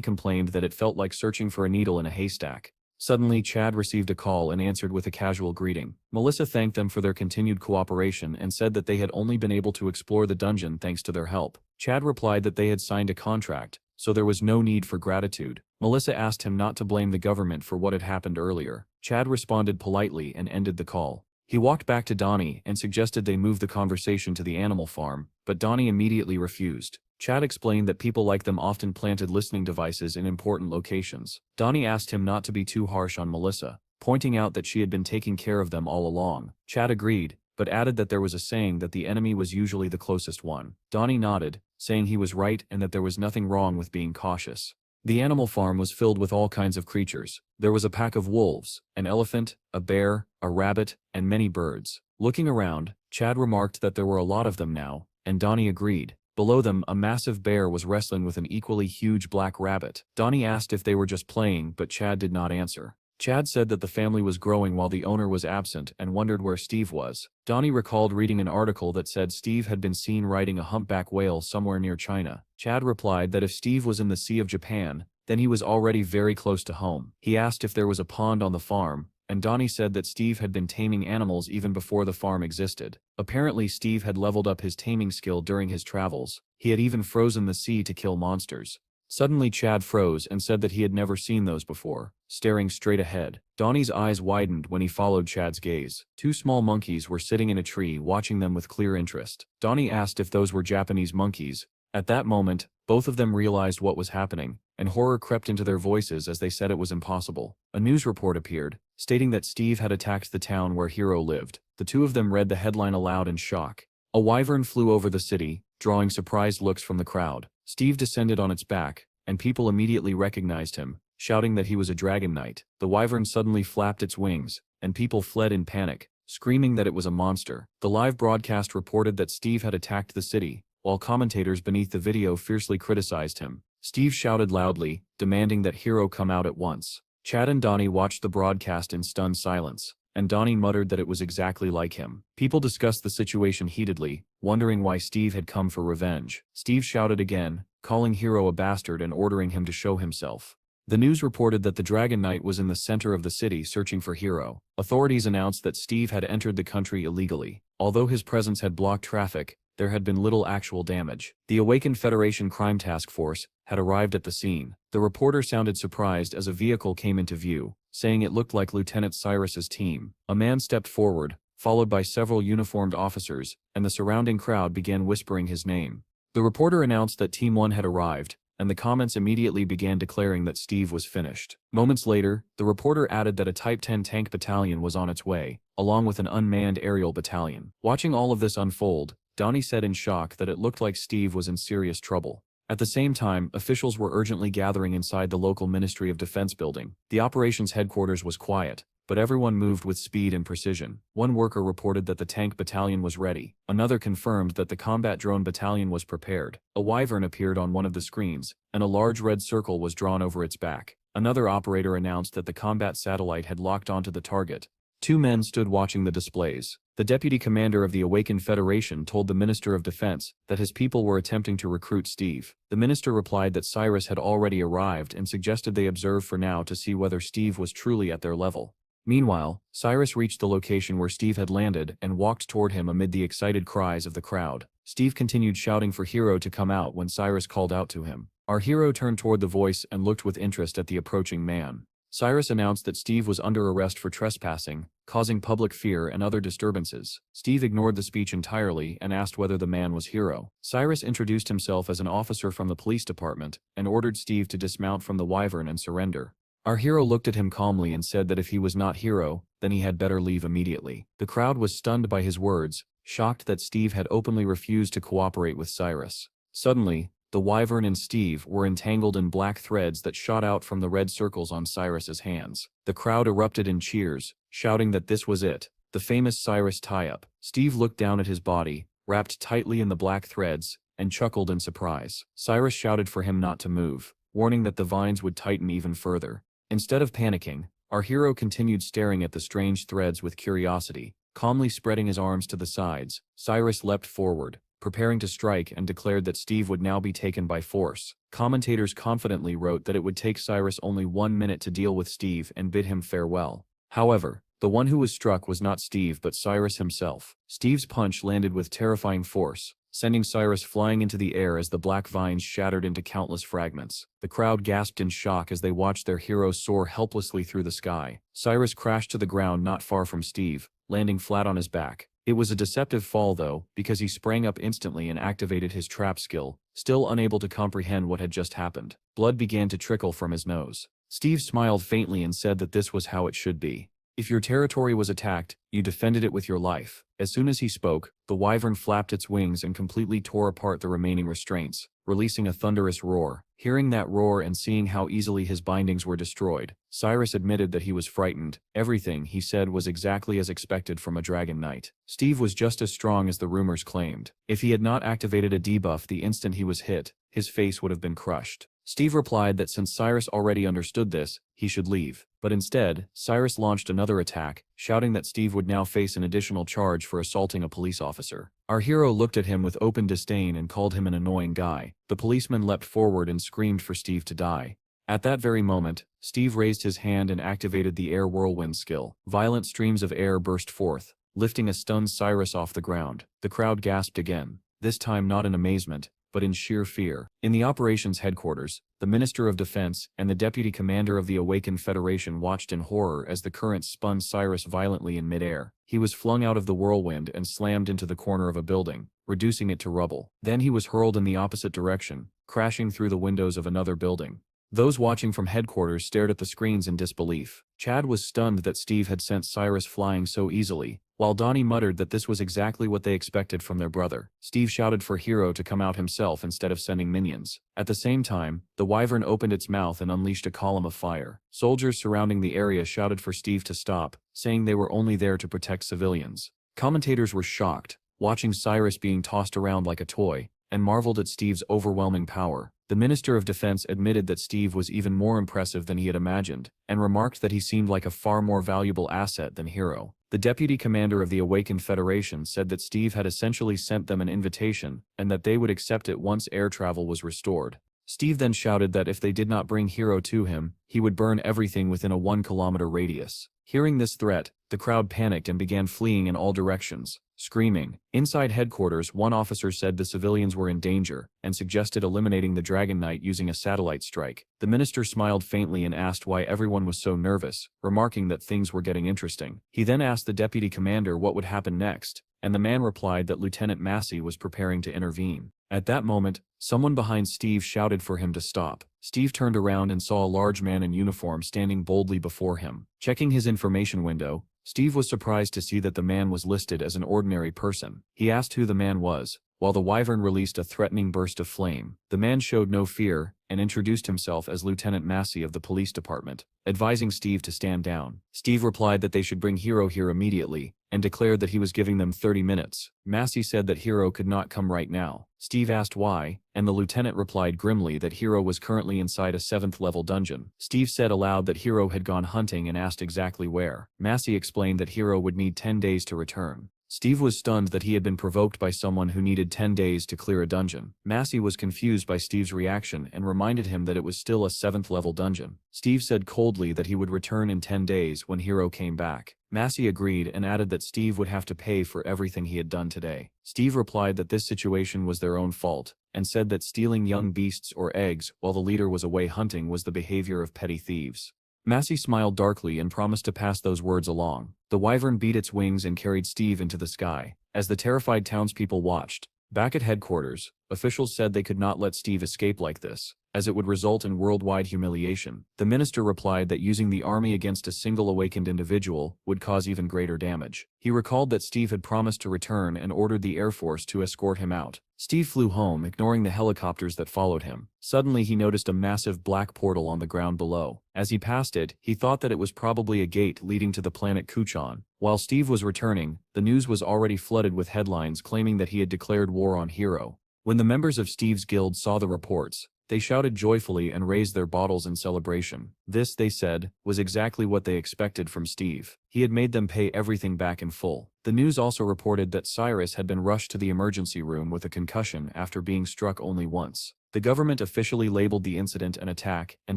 complained that it felt like searching for a needle in a haystack. Suddenly, Chad received a call and answered with a casual greeting. Melissa thanked them for their continued cooperation and said that they had only been able to explore the dungeon thanks to their help. Chad replied that they had signed a contract, so there was no need for gratitude. Melissa asked him not to blame the government for what had happened earlier. Chad responded politely and ended the call. He walked back to Donnie and suggested they move the conversation to the animal farm, but Donnie immediately refused. Chad explained that people like them often planted listening devices in important locations. Donnie asked him not to be too harsh on Melissa, pointing out that she had been taking care of them all along. Chad agreed, but added that there was a saying that the enemy was usually the closest one. Donnie nodded, saying he was right and that there was nothing wrong with being cautious. The animal farm was filled with all kinds of creatures. There was a pack of wolves, an elephant, a bear, a rabbit, and many birds. Looking around, Chad remarked that there were a lot of them now, and Donnie agreed. Below them, a massive bear was wrestling with an equally huge black rabbit. Donnie asked if they were just playing, but Chad did not answer. Chad said that the family was growing while the owner was absent and wondered where Steve was. Donnie recalled reading an article that said Steve had been seen riding a humpback whale somewhere near China. Chad replied that if Steve was in the Sea of Japan, then he was already very close to home. He asked if there was a pond on the farm, and Donnie said that Steve had been taming animals even before the farm existed. Apparently, Steve had leveled up his taming skill during his travels. He had even frozen the sea to kill monsters. Suddenly, Chad froze and said that he had never seen those before, staring straight ahead. Donnie's eyes widened when he followed Chad's gaze. Two small monkeys were sitting in a tree watching them with clear interest. Donnie asked if those were Japanese monkeys. At that moment, both of them realized what was happening, and horror crept into their voices as they said it was impossible. A news report appeared, stating that Steve had attacked the town where Hiro lived. The two of them read the headline aloud in shock. A wyvern flew over the city, drawing surprised looks from the crowd. Steve descended on its back, and people immediately recognized him, shouting that he was a dragon knight. The wyvern suddenly flapped its wings, and people fled in panic, screaming that it was a monster. The live broadcast reported that Steve had attacked the city, while commentators beneath the video fiercely criticized him. Steve shouted loudly, demanding that Hiro come out at once. Chad and Donnie watched the broadcast in stunned silence, and Donnie muttered that it was exactly like him. People discussed the situation heatedly, wondering why Steve had come for revenge. Steve shouted again, calling Hiro a bastard and ordering him to show himself. The news reported that the Dragon Knight was in the center of the city searching for Hiro. Authorities announced that Steve had entered the country illegally. Although his presence had blocked traffic, there had been little actual damage. The Awakened Federation Crime Task Force had arrived at the scene. The reporter sounded surprised as a vehicle came into view, saying it looked like Lieutenant Cyrus's team. A man stepped forward, followed by several uniformed officers, and the surrounding crowd began whispering his name. The reporter announced that Team 1 had arrived, and the comments immediately began declaring that Steve was finished. Moments later, the reporter added that a Type 10 tank battalion was on its way, along with an unmanned aerial battalion. Watching all of this unfold, Donnie said in shock that it looked like Steve was in serious trouble. At the same time, officials were urgently gathering inside the local Ministry of Defense building. The operations headquarters was quiet, but everyone moved with speed and precision. One worker reported that the tank battalion was ready. Another confirmed that the combat drone battalion was prepared. A wyvern appeared on one of the screens, and a large red circle was drawn over its back. Another operator announced that the combat satellite had locked onto the target. Two men stood watching the displays. The deputy commander of the Awakened Federation told the Minister of Defense that his people were attempting to recruit Steve. The minister replied that Cyrus had already arrived and suggested they observe for now to see whether Steve was truly at their level. Meanwhile, Cyrus reached the location where Steve had landed and walked toward him amid the excited cries of the crowd. Steve continued shouting for Hiro to come out when Cyrus called out to him. Our hero turned toward the voice and looked with interest at the approaching man. Cyrus announced that Steve was under arrest for trespassing, causing public fear and other disturbances. Steve ignored the speech entirely and asked whether the man was Hiro. Cyrus introduced himself as an officer from the police department and ordered Steve to dismount from the wyvern and surrender. Our hero looked at him calmly and said that if he was not Hiro, then he had better leave immediately. The crowd was stunned by his words, shocked that Steve had openly refused to cooperate with Cyrus. Suddenly, The wyvern and Steve were entangled in black threads that shot out from the red circles on Cyrus's hands. The crowd erupted in cheers, shouting that this was it, the famous Cyrus tie-up. Steve looked down at his body, wrapped tightly in the black threads, and chuckled in surprise. Cyrus shouted for him not to move, warning that the vines would tighten even further. Instead of panicking, our hero continued staring at the strange threads with curiosity. Calmly spreading his arms to the sides, Cyrus leapt forward, preparing to strike, and declared that Steve would now be taken by force. Commentators confidently wrote that it would take Cyrus only 1 minute to deal with Steve and bid him farewell. However, the one who was struck was not Steve but Cyrus himself. Steve's punch landed with terrifying force, sending Cyrus flying into the air as the black vines shattered into countless fragments. The crowd gasped in shock as they watched their hero soar helplessly through the sky. Cyrus crashed to the ground not far from Steve, landing flat on his back. It was a deceptive fall though, because he sprang up instantly and activated his trap skill, still unable to comprehend what had just happened. Blood began to trickle from his nose. Steve smiled faintly and said that this was how it should be. If your territory was attacked, you defended it with your life. As soon as he spoke, the wyvern flapped its wings and completely tore apart the remaining restraints, releasing a thunderous roar. Hearing that roar and seeing how easily his bindings were destroyed, Cyrus admitted that he was frightened. Everything he said was exactly as expected from a dragon knight. Steve was just as strong as the rumors claimed. If he had not activated a debuff the instant he was hit, his face would have been crushed. Steve replied that since Cyrus already understood this, he should leave. But instead, Cyrus launched another attack, shouting that Steve would now face an additional charge for assaulting a police officer. Our hero looked at him with open disdain and called him an annoying guy. The policeman leapt forward and screamed for Steve to die. At that very moment, Steve raised his hand and activated the air whirlwind skill. Violent streams of air burst forth, lifting a stunned Cyrus off the ground. The crowd gasped again, this time not in amazement, but in sheer fear. In the operations headquarters, the Minister of Defense and the Deputy Commander of the Awakened Federation watched in horror as the current spun Cyrus violently in midair. He was flung out of the whirlwind and slammed into the corner of a building, reducing it to rubble. Then he was hurled in the opposite direction, crashing through the windows of another building. Those watching from headquarters stared at the screens in disbelief. Chad was stunned that Steve had sent Cyrus flying so easily, while Donnie muttered that this was exactly what they expected from their brother. Steve shouted for Hero to come out himself instead of sending minions. At the same time, the wyvern opened its mouth and unleashed a column of fire. Soldiers surrounding the area shouted for Steve to stop, saying they were only there to protect civilians. Commentators were shocked, watching Cyrus being tossed around like a toy, and marveled at Steve's overwhelming power. The Minister of Defense admitted that Steve was even more impressive than he had imagined, and remarked that he seemed like a far more valuable asset than Hero. The Deputy Commander of the Awakened Federation said that Steve had essentially sent them an invitation, and that they would accept it once air travel was restored. Steve then shouted that if they did not bring Hero to him, he would burn everything within a 1-kilometer radius. Hearing this threat, the crowd panicked and began fleeing in all directions, screaming. Inside headquarters, one officer said the civilians were in danger, and suggested eliminating the Dragon Knight using a satellite strike. The minister smiled faintly and asked why everyone was so nervous, remarking that things were getting interesting. He then asked the deputy commander what would happen next, and the man replied that Lieutenant Massey was preparing to intervene. At that moment, someone behind Steve shouted for him to stop. Steve turned around and saw a large man in uniform standing boldly before him. Checking his information window, Steve was surprised to see that the man was listed as an ordinary person. He asked who the man was, while the wyvern released a threatening burst of flame. The man showed no fear, and introduced himself as Lieutenant Massey of the police department, advising Steve to stand down. Steve replied that they should bring Hero here immediately, and declared that he was giving them 30 minutes. Massey said that Hero could not come right now. Steve asked why, and the lieutenant replied grimly that Hero was currently inside a 7th-level dungeon. Steve said aloud that Hero had gone hunting and asked exactly where. Massey explained that Hero would need 10 days to return. Steve was stunned that he had been provoked by someone who needed 10 days to clear a dungeon. Massey was confused by Steve's reaction and reminded him that it was still a 7th-level dungeon. Steve said coldly that he would return in 10 days when Hero came back. Massey agreed and added that Steve would have to pay for everything he had done today. Steve replied that this situation was their own fault, and said that stealing young beasts or eggs while the leader was away hunting was the behavior of petty thieves. Massey smiled darkly and promised to pass those words along. The wyvern beat its wings and carried Steve into the sky. As the terrified townspeople watched, back at headquarters, officials said they could not let Steve escape like this. as it would result in worldwide humiliation. The minister replied that using the army against a single awakened individual would cause even greater damage. He recalled that Steve had promised to return and ordered the Air Force to escort him out. Steve flew home, ignoring the helicopters that followed him. Suddenly he noticed a massive black portal on the ground below. As he passed it, he thought that it was probably a gate leading to the planet Kuchan. While Steve was returning, the news was already flooded with headlines claiming that he had declared war on Hiro. When the members of Steve's guild saw the reports, they shouted joyfully and raised their bottles in celebration. This, they said, was exactly what they expected from Steve. He had made them pay everything back in full. The news also reported that Cyrus had been rushed to the emergency room with a concussion after being struck only once. The government officially labeled the incident an attack and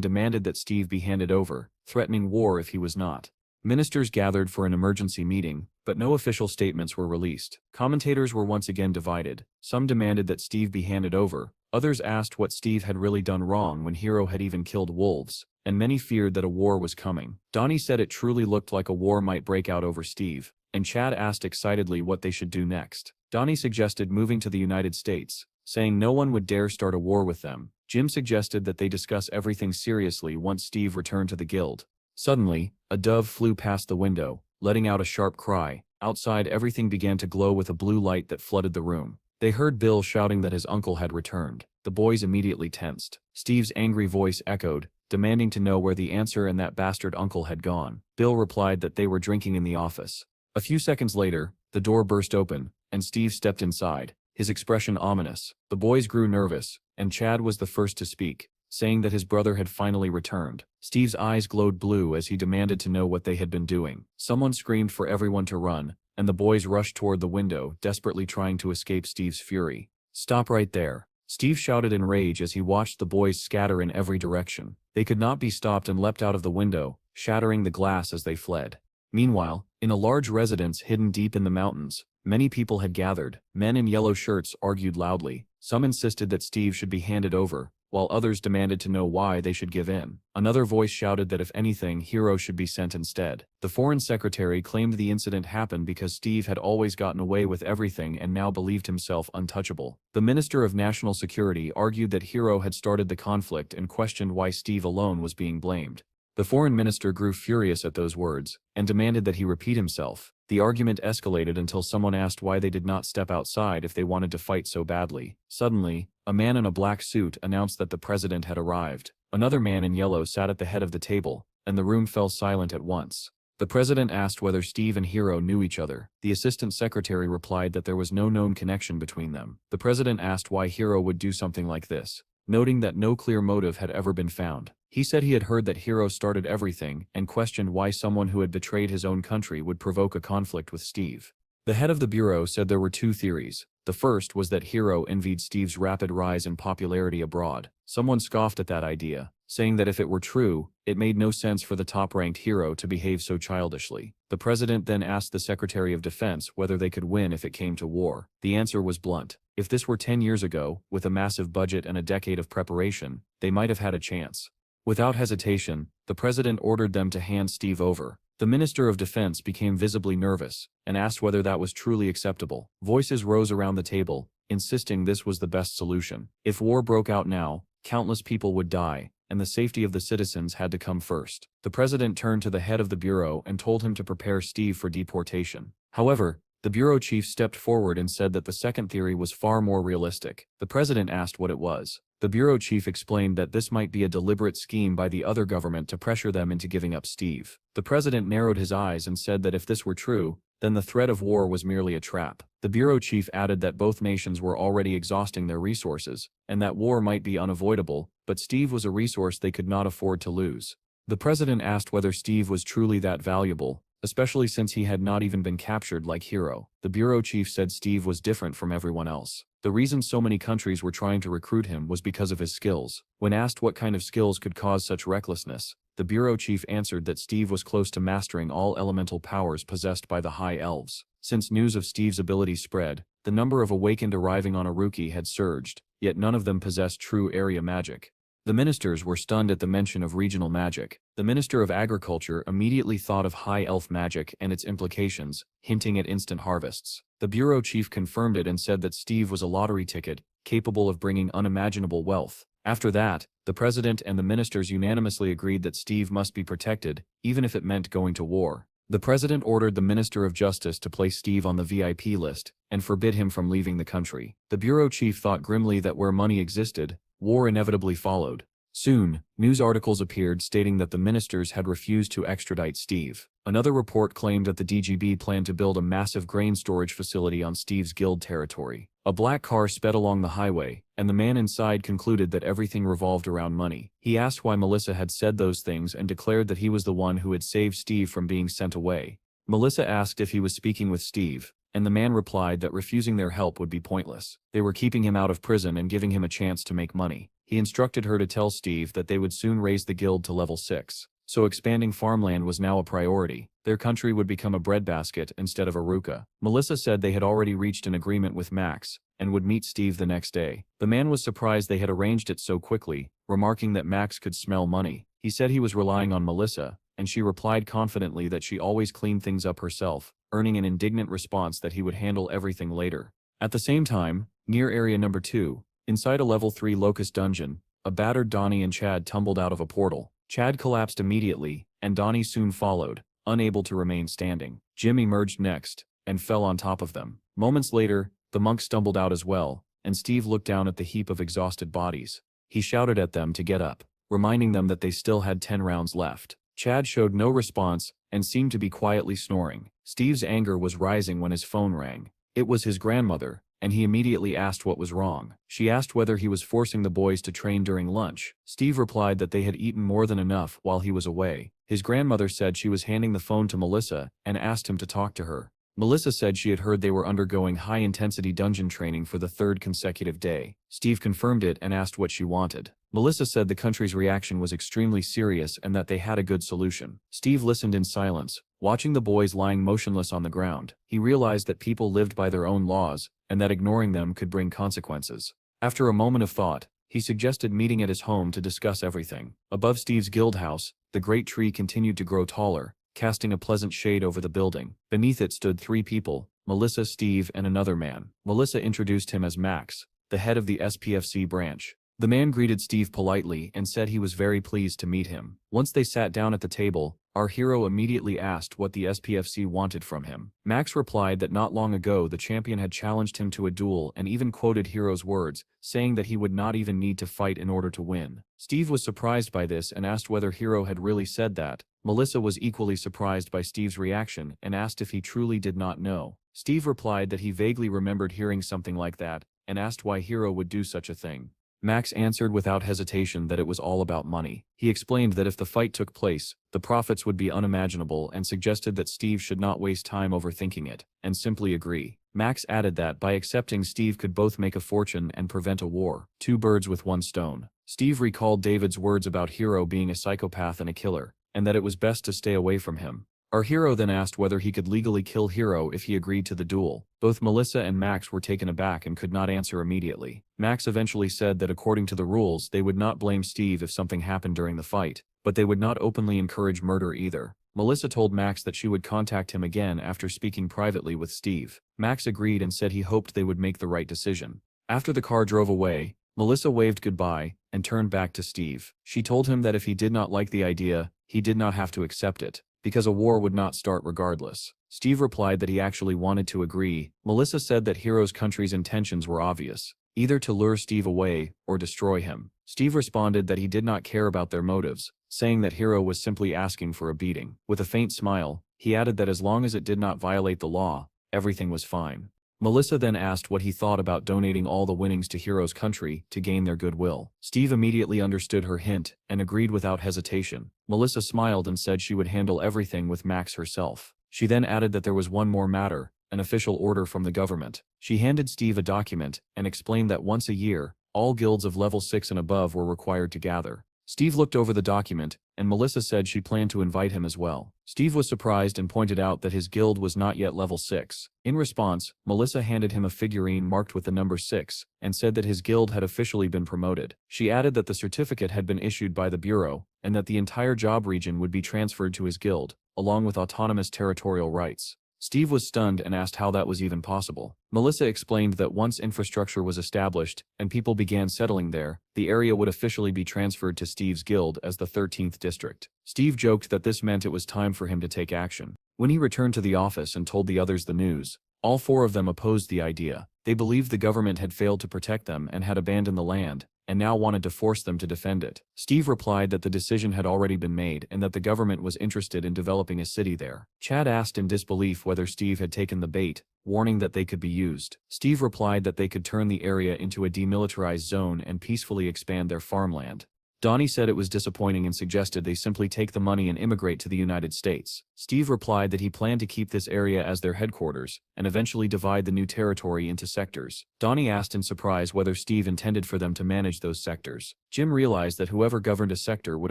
demanded that Steve be handed over, threatening war if he was not. Ministers gathered for an emergency meeting, but no official statements were released. Commentators were once again divided. Some demanded that Steve be handed over, others asked what Steve had really done wrong when Hiro had even killed wolves, and many feared that a war was coming. Donnie said it truly looked like a war might break out over Steve, and Chad asked excitedly what they should do next. Donnie suggested moving to the United States, saying no one would dare start a war with them. Jim suggested that they discuss everything seriously once Steve returned to the guild. Suddenly, a dove flew past the window, letting out a sharp cry. Outside, everything began to glow with a blue light that flooded the room. They heard Bill shouting that his uncle had returned. The boys immediately tensed. Steve's angry voice echoed, demanding to know where the answer and that bastard uncle had gone. Bill replied that they were drinking in the office. A few seconds later, the door burst open, and Steve stepped inside, his expression ominous. The boys grew nervous, and Chad was the first to speak, saying that his brother had finally returned. Steve's eyes glowed blue as he demanded to know what they had been doing. Someone screamed for everyone to run, and the boys rushed toward the window, desperately trying to escape Steve's fury. "Stop right there," Steve shouted in rage as he watched the boys scatter in every direction. They could not be stopped and leapt out of the window, shattering the glass as they fled. Meanwhile, in a large residence hidden deep in the mountains, many people had gathered. Men in yellow shirts argued loudly. Some insisted that Steve should be handed over, while others demanded to know why they should give in. Another voice shouted that if anything, Hiro should be sent instead. The foreign secretary claimed the incident happened because Steve had always gotten away with everything and now believed himself untouchable. The Minister of National Security argued that Hiro had started the conflict and questioned why Steve alone was being blamed. The foreign minister grew furious at those words, and demanded that he repeat himself. The argument escalated until someone asked why they did not step outside if they wanted to fight so badly. Suddenly, a man in a black suit announced that the president had arrived. Another man in yellow sat at the head of the table, and the room fell silent at once. The president asked whether Steve and Hiro knew each other. The assistant secretary replied that there was no known connection between them. The president asked why Hiro would do something like this, noting that no clear motive had ever been found. He said he had heard that Hiro started everything and questioned why someone who had betrayed his own country would provoke a conflict with Steve. The head of the bureau said there were two theories. The first was that Hiro envied Steve's rapid rise in popularity abroad. Someone scoffed at that idea, saying that if it were true, it made no sense for the top-ranked Hiro to behave so childishly. The president then asked the Secretary of Defense whether they could win if it came to war. The answer was blunt. If this were 10 years ago, with a massive budget and a decade of preparation, they might have had a chance. Without hesitation, the president ordered them to hand Steve over. The Minister of Defense became visibly nervous, and asked whether that was truly acceptable. Voices rose around the table, insisting this was the best solution. If war broke out now, countless people would die, and the safety of the citizens had to come first. The president turned to the head of the bureau and told him to prepare Steve for deportation. However, the bureau chief stepped forward and said that the second theory was far more realistic. The president asked what it was. The bureau chief explained that this might be a deliberate scheme by the other government to pressure them into giving up Steve. The president narrowed his eyes and said that if this were true, then the threat of war was merely a trap. The bureau chief added that both nations were already exhausting their resources, and that war might be unavoidable, but Steve was a resource they could not afford to lose. The president asked whether Steve was truly that valuable, especially since he had not even been captured like Hiro. The bureau chief said Steve was different from everyone else. The reason so many countries were trying to recruit him was because of his skills. When asked what kind of skills could cause such recklessness, the bureau chief answered that Steve was close to mastering all elemental powers possessed by the High Elves. Since news of Steve's ability spread, the number of awakened arriving on Aruki had surged, yet none of them possessed true area magic. The ministers were stunned at the mention of regional magic. The Minister of Agriculture immediately thought of high elf magic and its implications, hinting at instant harvests. The bureau chief confirmed it and said that Steve was a lottery ticket, capable of bringing unimaginable wealth. After that, the president and the ministers unanimously agreed that Steve must be protected, even if it meant going to war. The president ordered the Minister of Justice to place Steve on the VIP list and forbid him from leaving the country. The bureau chief thought grimly that where money existed, war inevitably followed. Soon, news articles appeared stating that the ministers had refused to extradite Steve. Another report claimed that the DGB planned to build a massive grain storage facility on Steve's guild territory. A black car sped along the highway, and the man inside concluded that everything revolved around money. He asked why Melissa had said those things and declared that he was the one who had saved Steve from being sent away. Melissa asked if he was speaking with Steve, and the man replied that refusing their help would be pointless. They were keeping him out of prison and giving him a chance to make money. He instructed her to tell Steve that they would soon raise the guild to level 6. So expanding farmland was now a priority. Their country would become a breadbasket instead of a ruka. Melissa said they had already reached an agreement with Max and would meet Steve the next day. The man was surprised they had arranged it so quickly, remarking that Max could smell money. He said he was relying on Melissa, and she replied confidently that she always cleaned things up herself, earning an indignant response that he would handle everything later. At the same time, near area number 2, inside a level 3 locust dungeon, a battered Donnie and Chad tumbled out of a portal. Chad collapsed immediately, and Donnie soon followed, unable to remain standing. Jim emerged next, and fell on top of them. Moments later, the monk stumbled out as well, and Steve looked down at the heap of exhausted bodies. He shouted at them to get up, reminding them that they still had 10 rounds left. Chad showed no response, and seemed to be quietly snoring. Steve's anger was rising when his phone rang. It was his grandmother, and he immediately asked what was wrong. She asked whether he was forcing the boys to train during lunch. Steve replied that they had eaten more than enough while he was away. His grandmother said she was handing the phone to Melissa and asked him to talk to her. Melissa said she had heard they were undergoing high-intensity dungeon training for the 3rd consecutive day. Steve confirmed it and asked what she wanted. Melissa said the country's reaction was extremely serious and that they had a good solution. Steve listened in silence, watching the boys lying motionless on the ground. He realized that people lived by their own laws, and that ignoring them could bring consequences. After a moment of thought, he suggested meeting at his home to discuss everything. Above Steve's guild house, the great tree continued to grow taller, casting a pleasant shade over the building. Beneath it stood 3 people, Melissa, Steve, and another man. Melissa introduced him as Max, the head of the SPFC branch. The man greeted Steve politely and said he was very pleased to meet him. Once they sat down at the table, our hero immediately asked what the SPFC wanted from him. Max replied that not long ago the champion had challenged him to a duel and even quoted Hero's words, saying that he would not even need to fight in order to win. Steve was surprised by this and asked whether Hero had really said that. Melissa was equally surprised by Steve's reaction and asked if he truly did not know. Steve replied that he vaguely remembered hearing something like that, and asked why Hero would do such a thing. Max answered without hesitation that it was all about money. He explained that if the fight took place, the profits would be unimaginable and suggested that Steve should not waste time overthinking it, and simply agree. Max added that by accepting Steve could both make a fortune and prevent a war. 2 birds with 1 stone. Steve recalled David's words about Hero being a psychopath and a killer, and that it was best to stay away from him. Our hero then asked whether he could legally kill Hero if he agreed to the duel. Both Melissa and Max were taken aback and could not answer immediately. Max eventually said that according to the rules they would not blame Steve if something happened during the fight, but they would not openly encourage murder either. Melissa told Max that she would contact him again after speaking privately with Steve. Max agreed and said he hoped they would make the right decision. After the car drove away, Melissa waved goodbye and turned back to Steve. She told him that if he did not like the idea, he did not have to accept it, because a war would not start regardless. Steve replied that he actually wanted to agree. Melissa said that Hero's country's intentions were obvious, either to lure Steve away or destroy him. Steve responded that he did not care about their motives, saying that Hero was simply asking for a beating. With a faint smile, he added that as long as it did not violate the law, everything was fine. Melissa then asked what he thought about donating all the winnings to Hero's country to gain their goodwill. Steve immediately understood her hint and agreed without hesitation. Melissa smiled and said she would handle everything with Max herself. She then added that there was one more matter, an official order from the government. She handed Steve a document and explained that once a year, all guilds of level 6 and above were required to gather. Steve looked over the document, and Melissa said she planned to invite him as well. Steve was surprised and pointed out that his guild was not yet level 6. In response, Melissa handed him a figurine marked with the number 6, and said that his guild had officially been promoted. She added that the certificate had been issued by the Bureau, and that the entire job region would be transferred to his guild, along with autonomous territorial rights. Steve was stunned and asked how that was even possible. Melissa explained that once infrastructure was established and people began settling there, the area would officially be transferred to Steve's guild as the 13th district. Steve joked that this meant it was time for him to take action. When he returned to the office and told the others the news, all four of them opposed the idea. They believed the government had failed to protect them and had abandoned the land, and now wanted to force them to defend it. Steve replied that the decision had already been made and that the government was interested in developing a city there. Chad asked in disbelief whether Steve had taken the bait, warning that they could be used. Steve replied that they could turn the area into a demilitarized zone and peacefully expand their farmland. Donnie said it was disappointing and suggested they simply take the money and immigrate to the United States. Steve replied that he planned to keep this area as their headquarters, and eventually divide the new territory into sectors. Donnie asked in surprise whether Steve intended for them to manage those sectors. Jim realized that whoever governed a sector would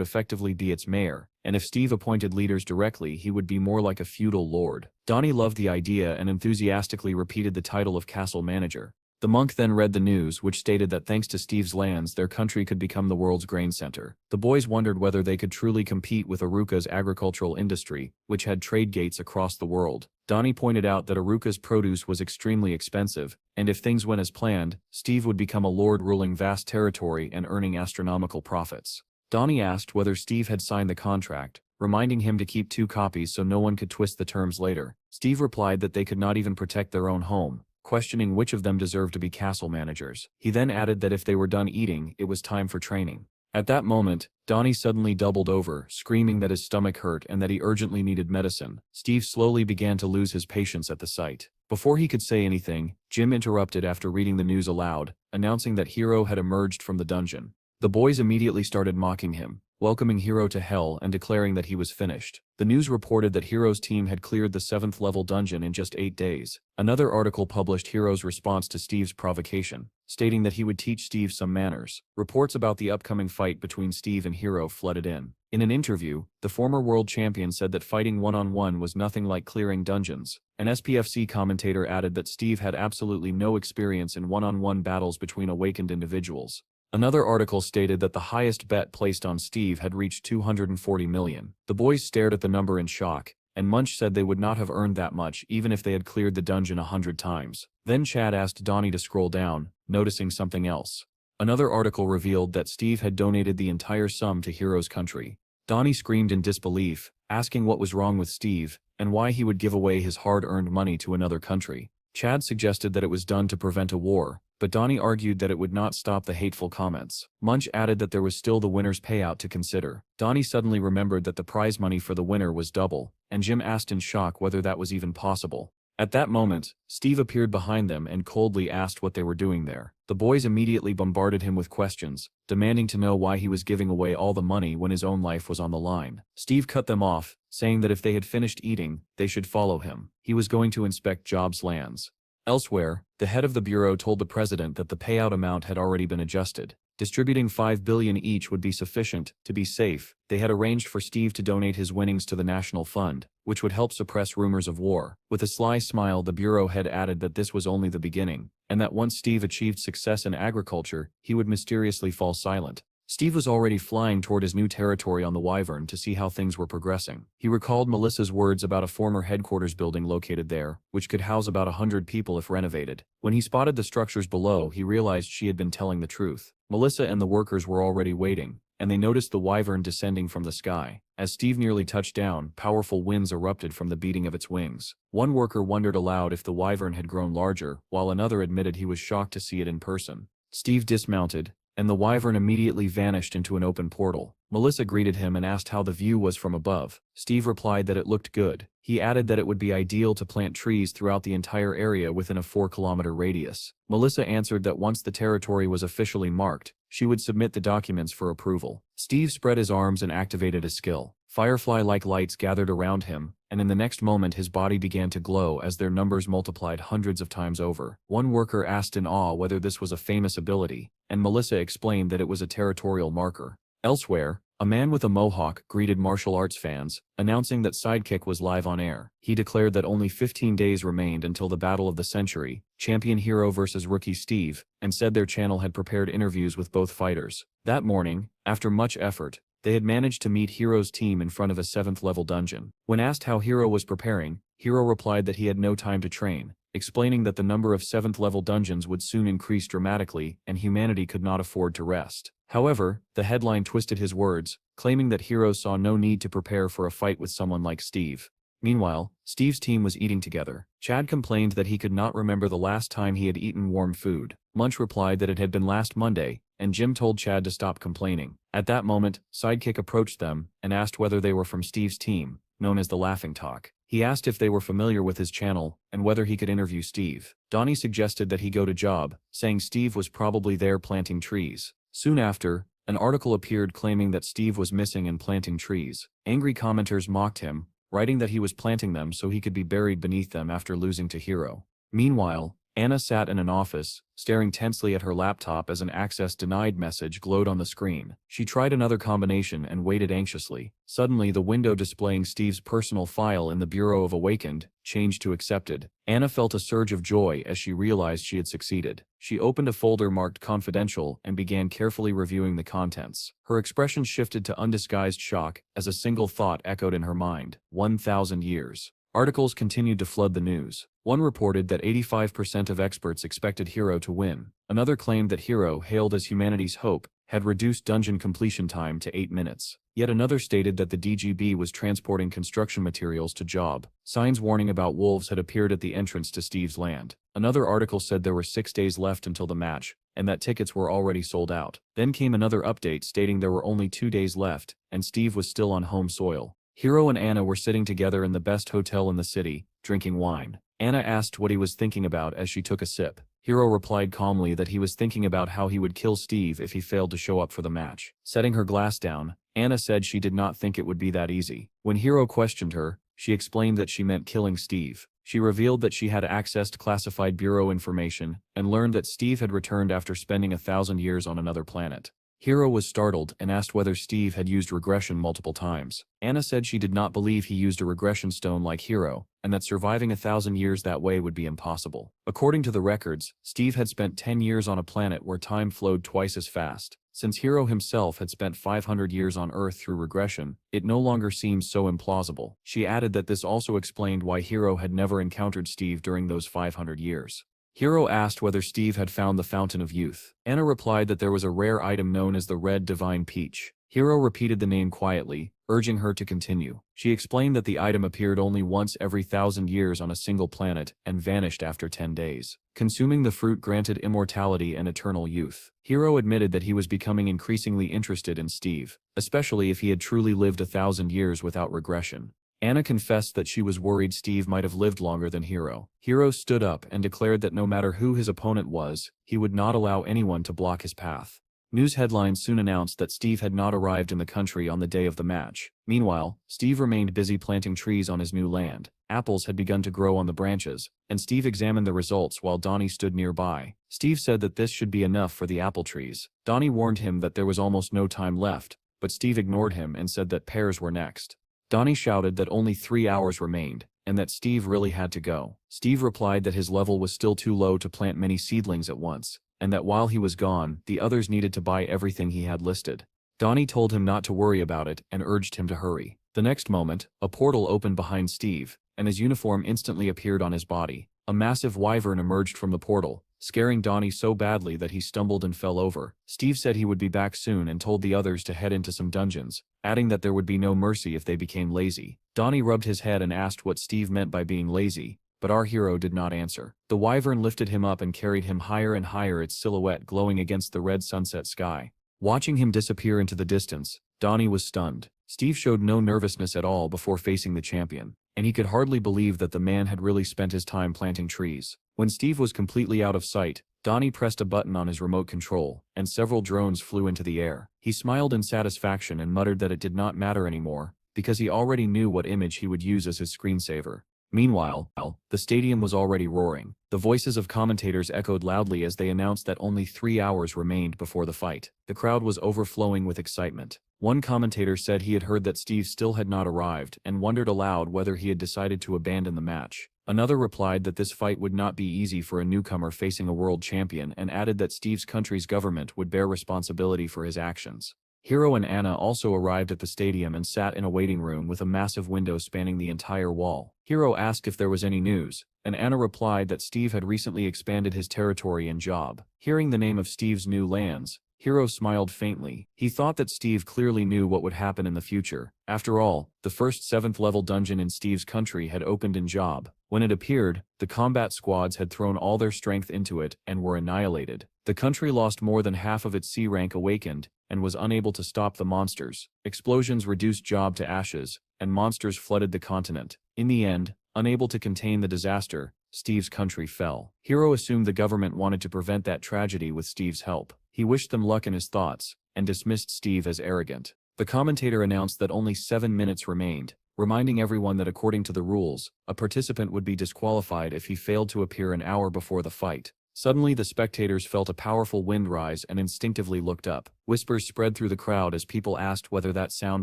effectively be its mayor, and if Steve appointed leaders directly he would be more like a feudal lord. Donnie loved the idea and enthusiastically repeated the title of castle manager. The monk then read the news, which stated that thanks to Steve's lands their country could become the world's grain center. The boys wondered whether they could truly compete with Aruka's agricultural industry, which had trade gates across the world. Donnie pointed out that Aruka's produce was extremely expensive, and if things went as planned, Steve would become a lord ruling vast territory and earning astronomical profits. Donnie asked whether Steve had signed the contract, reminding him to keep 2 copies so no one could twist the terms later. Steve replied that they could not even protect their own home, questioning which of them deserved to be castle managers. He then added that if they were done eating, it was time for training. At that moment, Donnie suddenly doubled over, screaming that his stomach hurt and that he urgently needed medicine. Steve slowly began to lose his patience at the sight. Before he could say anything, Jim interrupted after reading the news aloud, announcing that Hiro had emerged from the dungeon. The boys immediately started mocking him, welcoming Hiro to hell and declaring that he was finished. The news reported that Hiro's team had cleared the 7th level dungeon in just 8 days. Another article published Hiro's response to Steve's provocation, stating that he would teach Steve some manners. Reports about the upcoming fight between Steve and Hiro flooded in. In an interview, the former world champion said that fighting one-on-one was nothing like clearing dungeons. An SPFC commentator added that Steve had absolutely no experience in one-on-one battles between awakened individuals. Another article stated that the highest bet placed on Steve had reached 240 million. The boys stared at the number in shock, and Munch said they would not have earned that much even if they had cleared the dungeon 100 times. Then Chad asked Donnie to scroll down, noticing something else. Another article revealed that Steve had donated the entire sum to Hiro's country. Donnie screamed in disbelief, asking what was wrong with Steve, and why he would give away his hard-earned money to another country. Chad suggested that it was done to prevent a war, but Donnie argued that it would not stop the hateful comments. Munch added that there was still the winner's payout to consider. Donnie suddenly remembered that the prize money for the winner was double, and Jim asked in shock whether that was even possible. At that moment, Steve appeared behind them and coldly asked what they were doing there. The boys immediately bombarded him with questions, demanding to know why he was giving away all the money when his own life was on the line. Steve cut them off, saying that if they had finished eating, they should follow him. He was going to inspect Jobs' lands. Elsewhere, the head of the bureau told the president that the payout amount had already been adjusted. Distributing 5 billion each would be sufficient. To be safe, they had arranged for Steve to donate his winnings to the National Fund, which would help suppress rumors of war. With a sly smile, the bureau head added that this was only the beginning, and that once Steve achieved success in agriculture, he would mysteriously fall silent. Steve was already flying toward his new territory on the Wyvern to see how things were progressing. He recalled Melissa's words about a former headquarters building located there, which could house about 100 people if renovated. When he spotted the structures below, he realized she had been telling the truth. Melissa and the workers were already waiting, and they noticed the Wyvern descending from the sky. As Steve nearly touched down, powerful winds erupted from the beating of its wings. One worker wondered aloud if the Wyvern had grown larger, while another admitted he was shocked to see it in person. Steve dismounted, and the Wyvern immediately vanished into an open portal. Melissa greeted him and asked how the view was from above. Steve replied that it looked good. He added that it would be ideal to plant trees throughout the entire area within a 4-kilometer radius. Melissa answered that once the territory was officially marked, she would submit the documents for approval. Steve spread his arms and activated a skill. Firefly-like lights gathered around him, and in the next moment his body began to glow as their numbers multiplied hundreds of times over. One worker asked in awe whether this was a famous ability, and Melissa explained that it was a territorial marker. Elsewhere, a man with a mohawk greeted martial arts fans, announcing that Sidekick was live on air. He declared that only 15 days remained until the battle of the century, Champion Hiro versus Rookie Steve, and said their channel had prepared interviews with both fighters. That morning, after much effort, They had managed to meet Hiro's team in front of a 7th-level dungeon. When asked how Hiro was preparing, Hiro replied that he had no time to train, explaining that the number of 7th-level dungeons would soon increase dramatically and humanity could not afford to rest. However, the headline twisted his words, claiming that Hiro saw no need to prepare for a fight with someone like Steve. Meanwhile, Steve's team was eating together. Chad complained that he could not remember the last time he had eaten warm food. Munch replied that it had been last Monday, and Jim told Chad to stop complaining. At that moment, Sidekick approached them and asked whether they were from Steve's team, known as the Laughing Talk. He asked if they were familiar with his channel and whether he could interview Steve. Donnie suggested that he go to job, saying Steve was probably there planting trees. Soon after, an article appeared claiming that Steve was missing and planting trees. Angry commenters mocked him, writing that he was planting them so he could be buried beneath them after losing to Hiro. Meanwhile, Anna sat in an office, staring tensely at her laptop as an access denied message glowed on the screen. She tried another combination and waited anxiously. Suddenly, the window displaying Steve's personal file in the Bureau of Awakened changed to accepted. Anna felt a surge of joy as she realized she had succeeded. She opened a folder marked confidential and began carefully reviewing the contents. Her expression shifted to undisguised shock as a single thought echoed in her mind: 1,000 years. Articles continued to flood the news. One reported that 85% of experts expected Hiro to win. Another claimed that Hiro, hailed as humanity's hope, had reduced dungeon completion time to 8 minutes. Yet another stated that the DGB was transporting construction materials to job. Signs warning about wolves had appeared at the entrance to Steve's land. Another article said there were 6 days left until the match, and that tickets were already sold out. Then came another update stating there were only 2 days left, and Steve was still on home soil. Hiro and Anna were sitting together in the best hotel in the city, drinking wine. Anna asked what he was thinking about as she took a sip. Hiro replied calmly that he was thinking about how he would kill Steve if he failed to show up for the match. Setting her glass down, Anna said she did not think it would be that easy. When Hiro questioned her, she explained that she meant killing Steve. She revealed that she had accessed classified bureau information and learned that Steve had returned after spending 1,000 years on another planet. Hiro was startled and asked whether Steve had used regression multiple times. Anna said she did not believe he used a regression stone like Hiro, and that surviving 1,000 years that way would be impossible. According to the records, Steve had spent 10 years on a planet where time flowed twice as fast. Since Hiro himself had spent 500 years on Earth through regression, it no longer seems so implausible. She added that this also explained why Hiro had never encountered Steve during those 500 years. Hiro asked whether Steve had found the Fountain of Youth. Anna replied that there was a rare item known as the Red Divine Peach. Hiro repeated the name quietly, urging her to continue. She explained that the item appeared only once every 1,000 years on a single planet and vanished after 10 days. Consuming the fruit granted immortality and eternal youth. Hiro admitted that he was becoming increasingly interested in Steve, especially if he had truly lived 1,000 years without regression. Anna confessed that she was worried Steve might have lived longer than Hiro. Hiro stood up and declared that no matter who his opponent was, he would not allow anyone to block his path. News headlines soon announced that Steve had not arrived in the country on the day of the match. Meanwhile, Steve remained busy planting trees on his new land. Apples had begun to grow on the branches, and Steve examined the results while Donnie stood nearby. Steve said that this should be enough for the apple trees. Donnie warned him that there was almost no time left, but Steve ignored him and said that pears were next. Donnie shouted that only 3 hours remained, and that Steve really had to go. Steve replied that his level was still too low to plant many seedlings at once, and that while he was gone, the others needed to buy everything he had listed. Donnie told him not to worry about it and urged him to hurry. The next moment, a portal opened behind Steve, and his uniform instantly appeared on his body. A massive wyvern emerged from the portal, scaring Donnie so badly that he stumbled and fell over. Steve said he would be back soon and told the others to head into some dungeons, adding that there would be no mercy if they became lazy. Donnie rubbed his head and asked what Steve meant by being lazy, but our hero did not answer. The wyvern lifted him up and carried him higher and higher, its silhouette glowing against the red sunset sky. Watching him disappear into the distance, Donnie was stunned. Steve showed no nervousness at all before facing the champion, and he could hardly believe that the man had really spent his time planting trees. When Steve was completely out of sight, Donnie pressed a button on his remote control, and several drones flew into the air. He smiled in satisfaction and muttered that it did not matter anymore, because he already knew what image he would use as his screensaver. Meanwhile, the stadium was already roaring. The voices of commentators echoed loudly as they announced that only 3 hours remained before the fight. The crowd was overflowing with excitement. One commentator said he had heard that Steve still had not arrived and wondered aloud whether he had decided to abandon the match. Another replied that this fight would not be easy for a newcomer facing a world champion and added that Steve's country's government would bear responsibility for his actions. Hiro and Anna also arrived at the stadium and sat in a waiting room with a massive window spanning the entire wall. Hiro asked if there was any news, and Anna replied that Steve had recently expanded his territory and job. Hearing the name of Steve's new lands, Hiro smiled faintly. He thought that Steve clearly knew what would happen in the future. After all, the first 7th level dungeon in Steve's country had opened in Job. When it appeared, the combat squads had thrown all their strength into it and were annihilated. The country lost more than half of its C rank awakened and was unable to stop the monsters. Explosions reduced Job to ashes, and monsters flooded the continent. In the end, unable to contain the disaster, Steve's country fell. Hiro assumed the government wanted to prevent that tragedy with Steve's help. He wished them luck in his thoughts, and dismissed Steve as arrogant. The commentator announced that only 7 minutes remained, reminding everyone that according to the rules, a participant would be disqualified if he failed to appear an hour before the fight. Suddenly the spectators felt a powerful wind rise and instinctively looked up. Whispers spread through the crowd as people asked whether that sound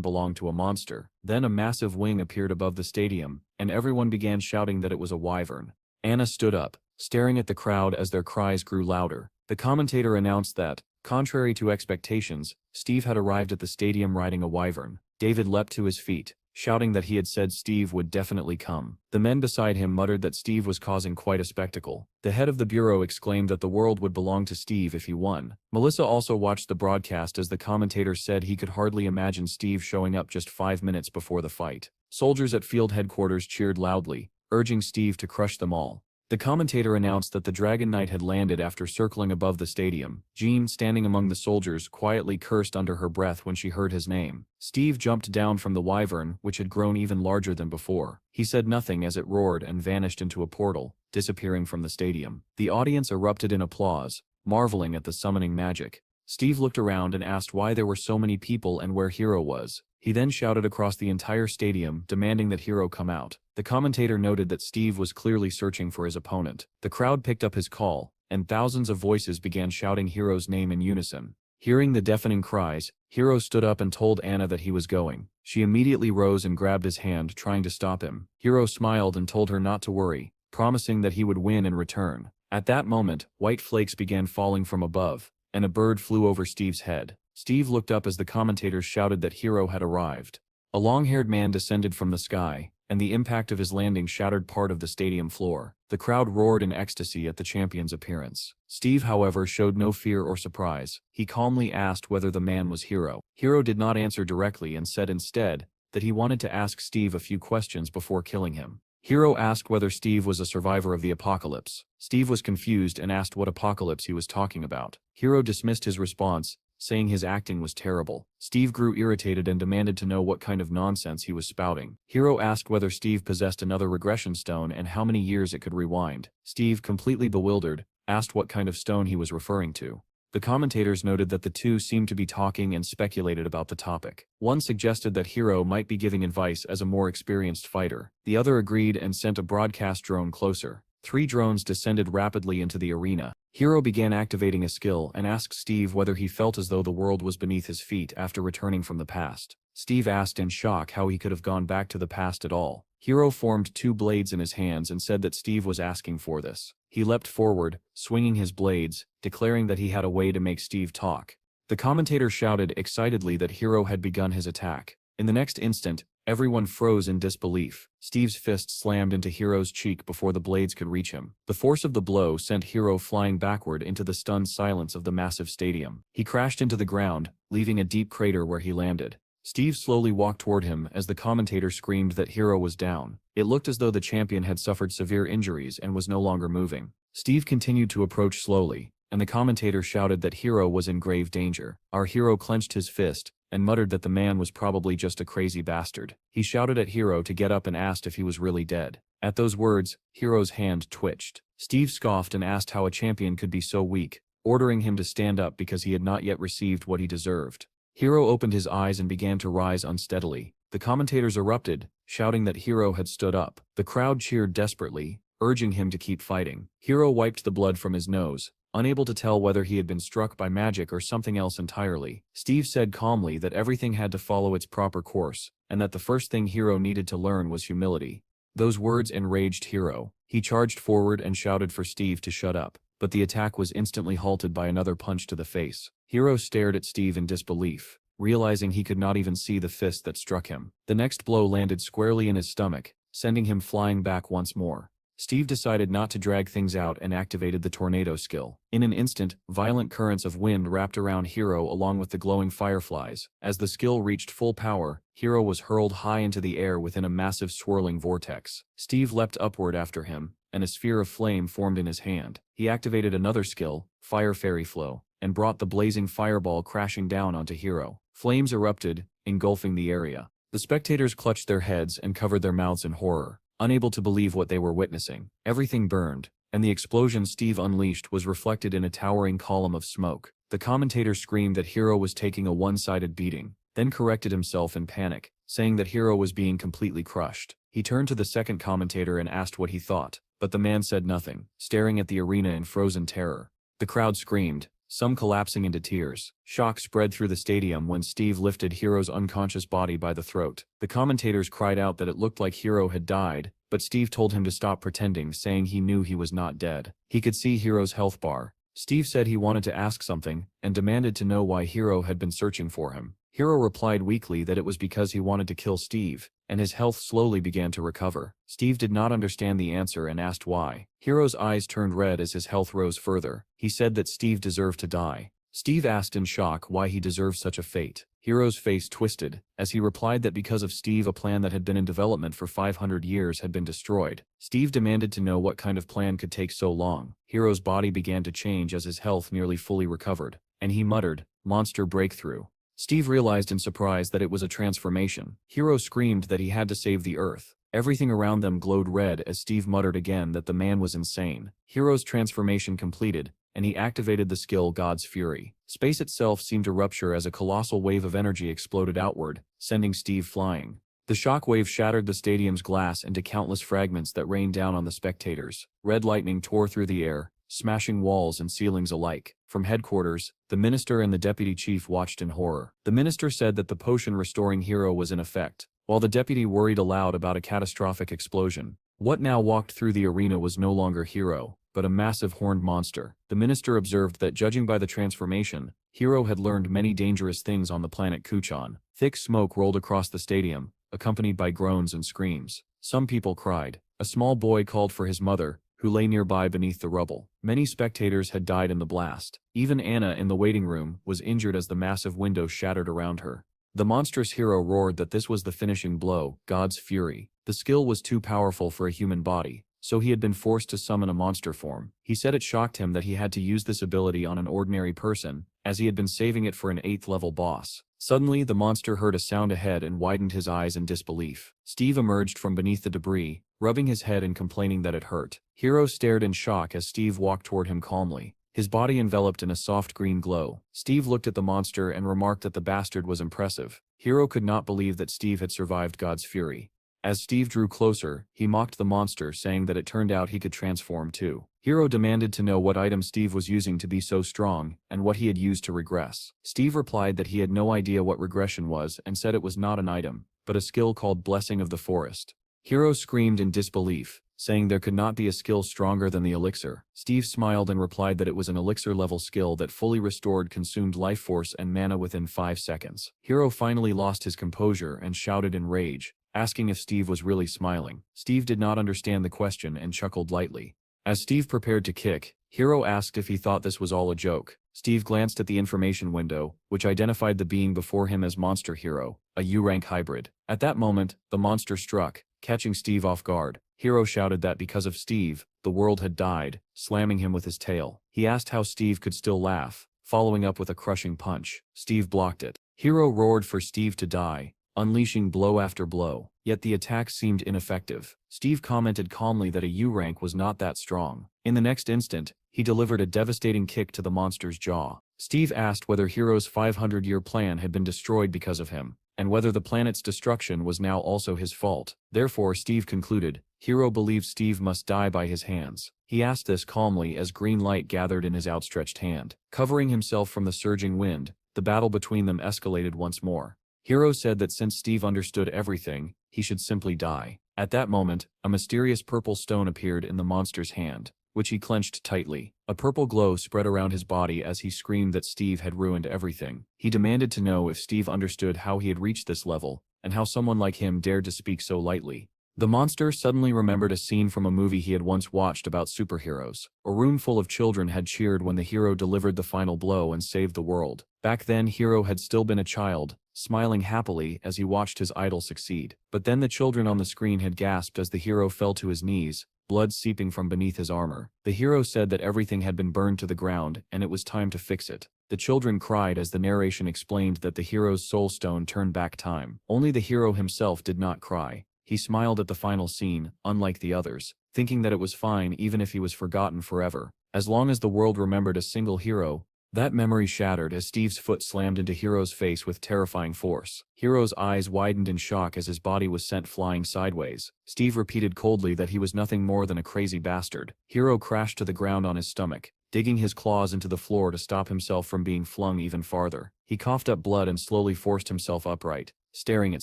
belonged to a monster. Then a massive wing appeared above the stadium, and everyone began shouting that it was a wyvern. Anna stood up, staring at the crowd as their cries grew louder. The commentator announced that, contrary to expectations, Steve had arrived at the stadium riding a wyvern. David leapt to his feet, shouting that he had said Steve would definitely come. The men beside him muttered that Steve was causing quite a spectacle. The head of the bureau exclaimed that the world would belong to Steve if he won. Melissa also watched the broadcast as the commentator said he could hardly imagine Steve showing up just 5 minutes before the fight. Soldiers at field headquarters cheered loudly, urging Steve to crush them all. The commentator announced that the Dragon Knight had landed after circling above the stadium. Jean, standing among the soldiers, quietly cursed under her breath when she heard his name. Steve jumped down from the wyvern, which had grown even larger than before. He said nothing as it roared and vanished into a portal, disappearing from the stadium. The audience erupted in applause, marveling at the summoning magic. Steve looked around and asked why there were so many people and where Hiro was. He then shouted across the entire stadium, demanding that Hiro come out. The commentator noted that Steve was clearly searching for his opponent. The crowd picked up his call, and thousands of voices began shouting Hiro's name in unison. Hearing the deafening cries, Hiro stood up and told Anna that he was going. She immediately rose and grabbed his hand, trying to stop him. Hiro smiled and told her not to worry, promising that he would win in return. At that moment, white flakes began falling from above, and a bird flew over Steve's head. Steve looked up as the commentators shouted that Hiro had arrived. A long-haired man descended from the sky, and the impact of his landing shattered part of the stadium floor. The crowd roared in ecstasy at the champion's appearance. Steve, however, showed no fear or surprise. He calmly asked whether the man was Hiro. Hiro did not answer directly and said instead that he wanted to ask Steve a few questions before killing him. Hiro asked whether Steve was a survivor of the apocalypse. Steve was confused and asked what apocalypse he was talking about. Hiro dismissed his response, saying his acting was terrible. Steve grew irritated and demanded to know what kind of nonsense he was spouting. Hiro asked whether Steve possessed another regression stone and how many years it could rewind. Steve, completely bewildered, asked what kind of stone he was referring to. The commentators noted that the two seemed to be talking and speculated about the topic. One suggested that Hiro might be giving advice as a more experienced fighter. The other agreed and sent a broadcast drone closer. 3 drones descended rapidly into the arena. Hiro began activating a skill and asked Steve whether he felt as though the world was beneath his feet after returning from the past. Steve asked in shock how he could have gone back to the past at all. Hiro formed 2 blades in his hands and said that Steve was asking for this. He leapt forward, swinging his blades, declaring that he had a way to make Steve talk. The commentator shouted excitedly that Hiro had begun his attack. In the next instant, everyone froze in disbelief. Steve's fist slammed into Hiro's cheek before the blades could reach him. The force of the blow sent Hiro flying backward into the stunned silence of the massive stadium. He crashed into the ground, leaving a deep crater where he landed. Steve slowly walked toward him as the commentator screamed that Hiro was down. It looked as though the champion had suffered severe injuries and was no longer moving. Steve continued to approach slowly, and the commentator shouted that Hiro was in grave danger. Our hero clenched his fist and muttered that the man was probably just a crazy bastard. He shouted at Hiro to get up and asked if he was really dead. At those words, Hiro's hand twitched. Steve scoffed and asked how a champion could be so weak, ordering him to stand up because he had not yet received what he deserved. Hiro opened his eyes and began to rise unsteadily. The commentators erupted, shouting that Hiro had stood up. The crowd cheered desperately, urging him to keep fighting. Hiro wiped the blood from his nose, unable to tell whether he had been struck by magic or something else entirely. Steve said calmly that everything had to follow its proper course, and that the first thing Hiro needed to learn was humility. Those words enraged Hiro. He charged forward and shouted for Steve to shut up, but the attack was instantly halted by another punch to the face. Hiro stared at Steve in disbelief. realizing he could not even see the fist that struck him. The next blow landed squarely in his stomach, sending him flying back once more. Steve decided not to drag things out and activated the tornado skill. In an instant, violent currents of wind wrapped around Hiro along with the glowing fireflies. As the skill reached full power, Hiro was hurled high into the air within a massive swirling vortex. Steve leapt upward after him, and a sphere of flame formed in his hand. He activated another skill, Fire Fairy Flow, and brought the blazing fireball crashing down onto Hiro. Flames erupted, engulfing the area. The spectators clutched their heads and covered their mouths in horror, unable to believe what they were witnessing. Everything burned, and the explosion Steve unleashed was reflected in a towering column of smoke. The commentator screamed that Hiro was taking a one-sided beating, then corrected himself in panic, saying that Hiro was being completely crushed. He turned to the second commentator and asked what he thought, but the man said nothing, staring at the arena in frozen terror. The crowd screamed, some collapsing into tears. Shock spread through the stadium when Steve lifted Hiro's unconscious body by the throat. The commentators cried out that it looked like Hiro had died, but Steve told him to stop pretending, saying he knew he was not dead. He could see Hiro's health bar. Steve said he wanted to ask something, and demanded to know why Hiro had been searching for him. Hiro replied weakly that it was because he wanted to kill Steve, and his health slowly began to recover. Steve did not understand the answer and asked why. Hiro's eyes turned red as his health rose further. He said that Steve deserved to die. Steve asked in shock why he deserved such a fate. Hiro's face twisted, as he replied that because of Steve a plan that had been in development for 500 years had been destroyed. Steve demanded to know what kind of plan could take so long. Hiro's body began to change as his health nearly fully recovered, and he muttered, "Monster breakthrough." Steve realized in surprise that it was a transformation. Hiro screamed that he had to save the Earth. Everything around them glowed red as Steve muttered again that the man was insane. Hiro's transformation completed, and he activated the skill God's Fury. Space itself seemed to rupture as a colossal wave of energy exploded outward, sending Steve flying. The shockwave shattered the stadium's glass into countless fragments that rained down on the spectators. Red lightning tore through the air, smashing walls and ceilings alike. From headquarters, the minister and the deputy chief watched in horror. The minister said that the potion restoring Hiro was in effect, while the deputy worried aloud about a catastrophic explosion. What now walked through the arena was no longer Hiro, but a massive horned monster. The minister observed that judging by the transformation, Hiro had learned many dangerous things on the planet Kuchan. Thick smoke rolled across the stadium, accompanied by groans and screams. Some people cried. A small boy called for his mother, who lay nearby beneath the rubble. Many spectators had died in the blast. Even Anna in the waiting room was injured as the massive window shattered around her. The monstrous Hiro roared that this was the finishing blow, God's Fury. The skill was too powerful for a human body, so he had been forced to summon a monster form. He said it shocked him that he had to use this ability on an ordinary person, as he had been saving it for an 8th level boss. Suddenly, the monster heard a sound ahead and widened his eyes in disbelief. Steve emerged from beneath the debris, rubbing his head and complaining that it hurt. Hiro stared in shock as Steve walked toward him calmly, his body enveloped in a soft green glow. Steve looked at the monster and remarked that the bastard was impressive. Hiro could not believe that Steve had survived God's Fury. As Steve drew closer, he mocked the monster, saying that it turned out he could transform too. Hiro demanded to know what item Steve was using to be so strong, and what he had used to regress. Steve replied that he had no idea what regression was and said it was not an item, but a skill called Blessing of the Forest. Hiro screamed in disbelief, saying there could not be a skill stronger than the elixir. Steve smiled and replied that it was an elixir-level skill that fully restored consumed life force and mana within 5 seconds. Hiro finally lost his composure and shouted in rage, asking if Steve was really smiling. Steve did not understand the question and chuckled lightly. As Steve prepared to kick, Hiro asked if he thought this was all a joke. Steve glanced at the information window, which identified the being before him as Monster Hiro, a U-rank hybrid. At that moment, the monster struck, catching Steve off guard. Hiro shouted that because of Steve, the world had died, slamming him with his tail. He asked how Steve could still laugh, following up with a crushing punch. Steve blocked it. Hiro roared for Steve to die, unleashing blow after blow, yet the attack seemed ineffective. Steve commented calmly that a U-rank was not that strong. In the next instant, he delivered a devastating kick to the monster's jaw. Steve asked whether Hiro's 500-year plan had been destroyed because of him, and whether the planet's destruction was now also his fault. Therefore, Steve concluded, Hiro believed Steve must die by his hands. He asked this calmly as green light gathered in his outstretched hand. Covering himself from the surging wind, the battle between them escalated once more. Hiro said that since Steve understood everything, he should simply die. At that moment, a mysterious purple stone appeared in the monster's hand, which he clenched tightly. A purple glow spread around his body as he screamed that Steve had ruined everything. He demanded to know if Steve understood how he had reached this level, and how someone like him dared to speak so lightly. The monster suddenly remembered a scene from a movie he had once watched about superheroes. A room full of children had cheered when the hero delivered the final blow and saved the world. Back then, Hero had still been a child, smiling happily as he watched his idol succeed. But then the children on the screen had gasped as the hero fell to his knees, blood seeping from beneath his armor. The hero said that everything had been burned to the ground and it was time to fix it. The children cried as the narration explained that the hero's soul stone turned back time. Only the hero himself did not cry. He smiled at the final scene, unlike the others, thinking that it was fine even if he was forgotten forever. As long as the world remembered a single hero, that memory shattered as Steve's foot slammed into Hero's face with terrifying force. Hero's eyes widened in shock as his body was sent flying sideways. Steve repeated coldly that he was nothing more than a crazy bastard. Hero crashed to the ground on his stomach, digging his claws into the floor to stop himself from being flung even farther. He coughed up blood and slowly forced himself upright, staring at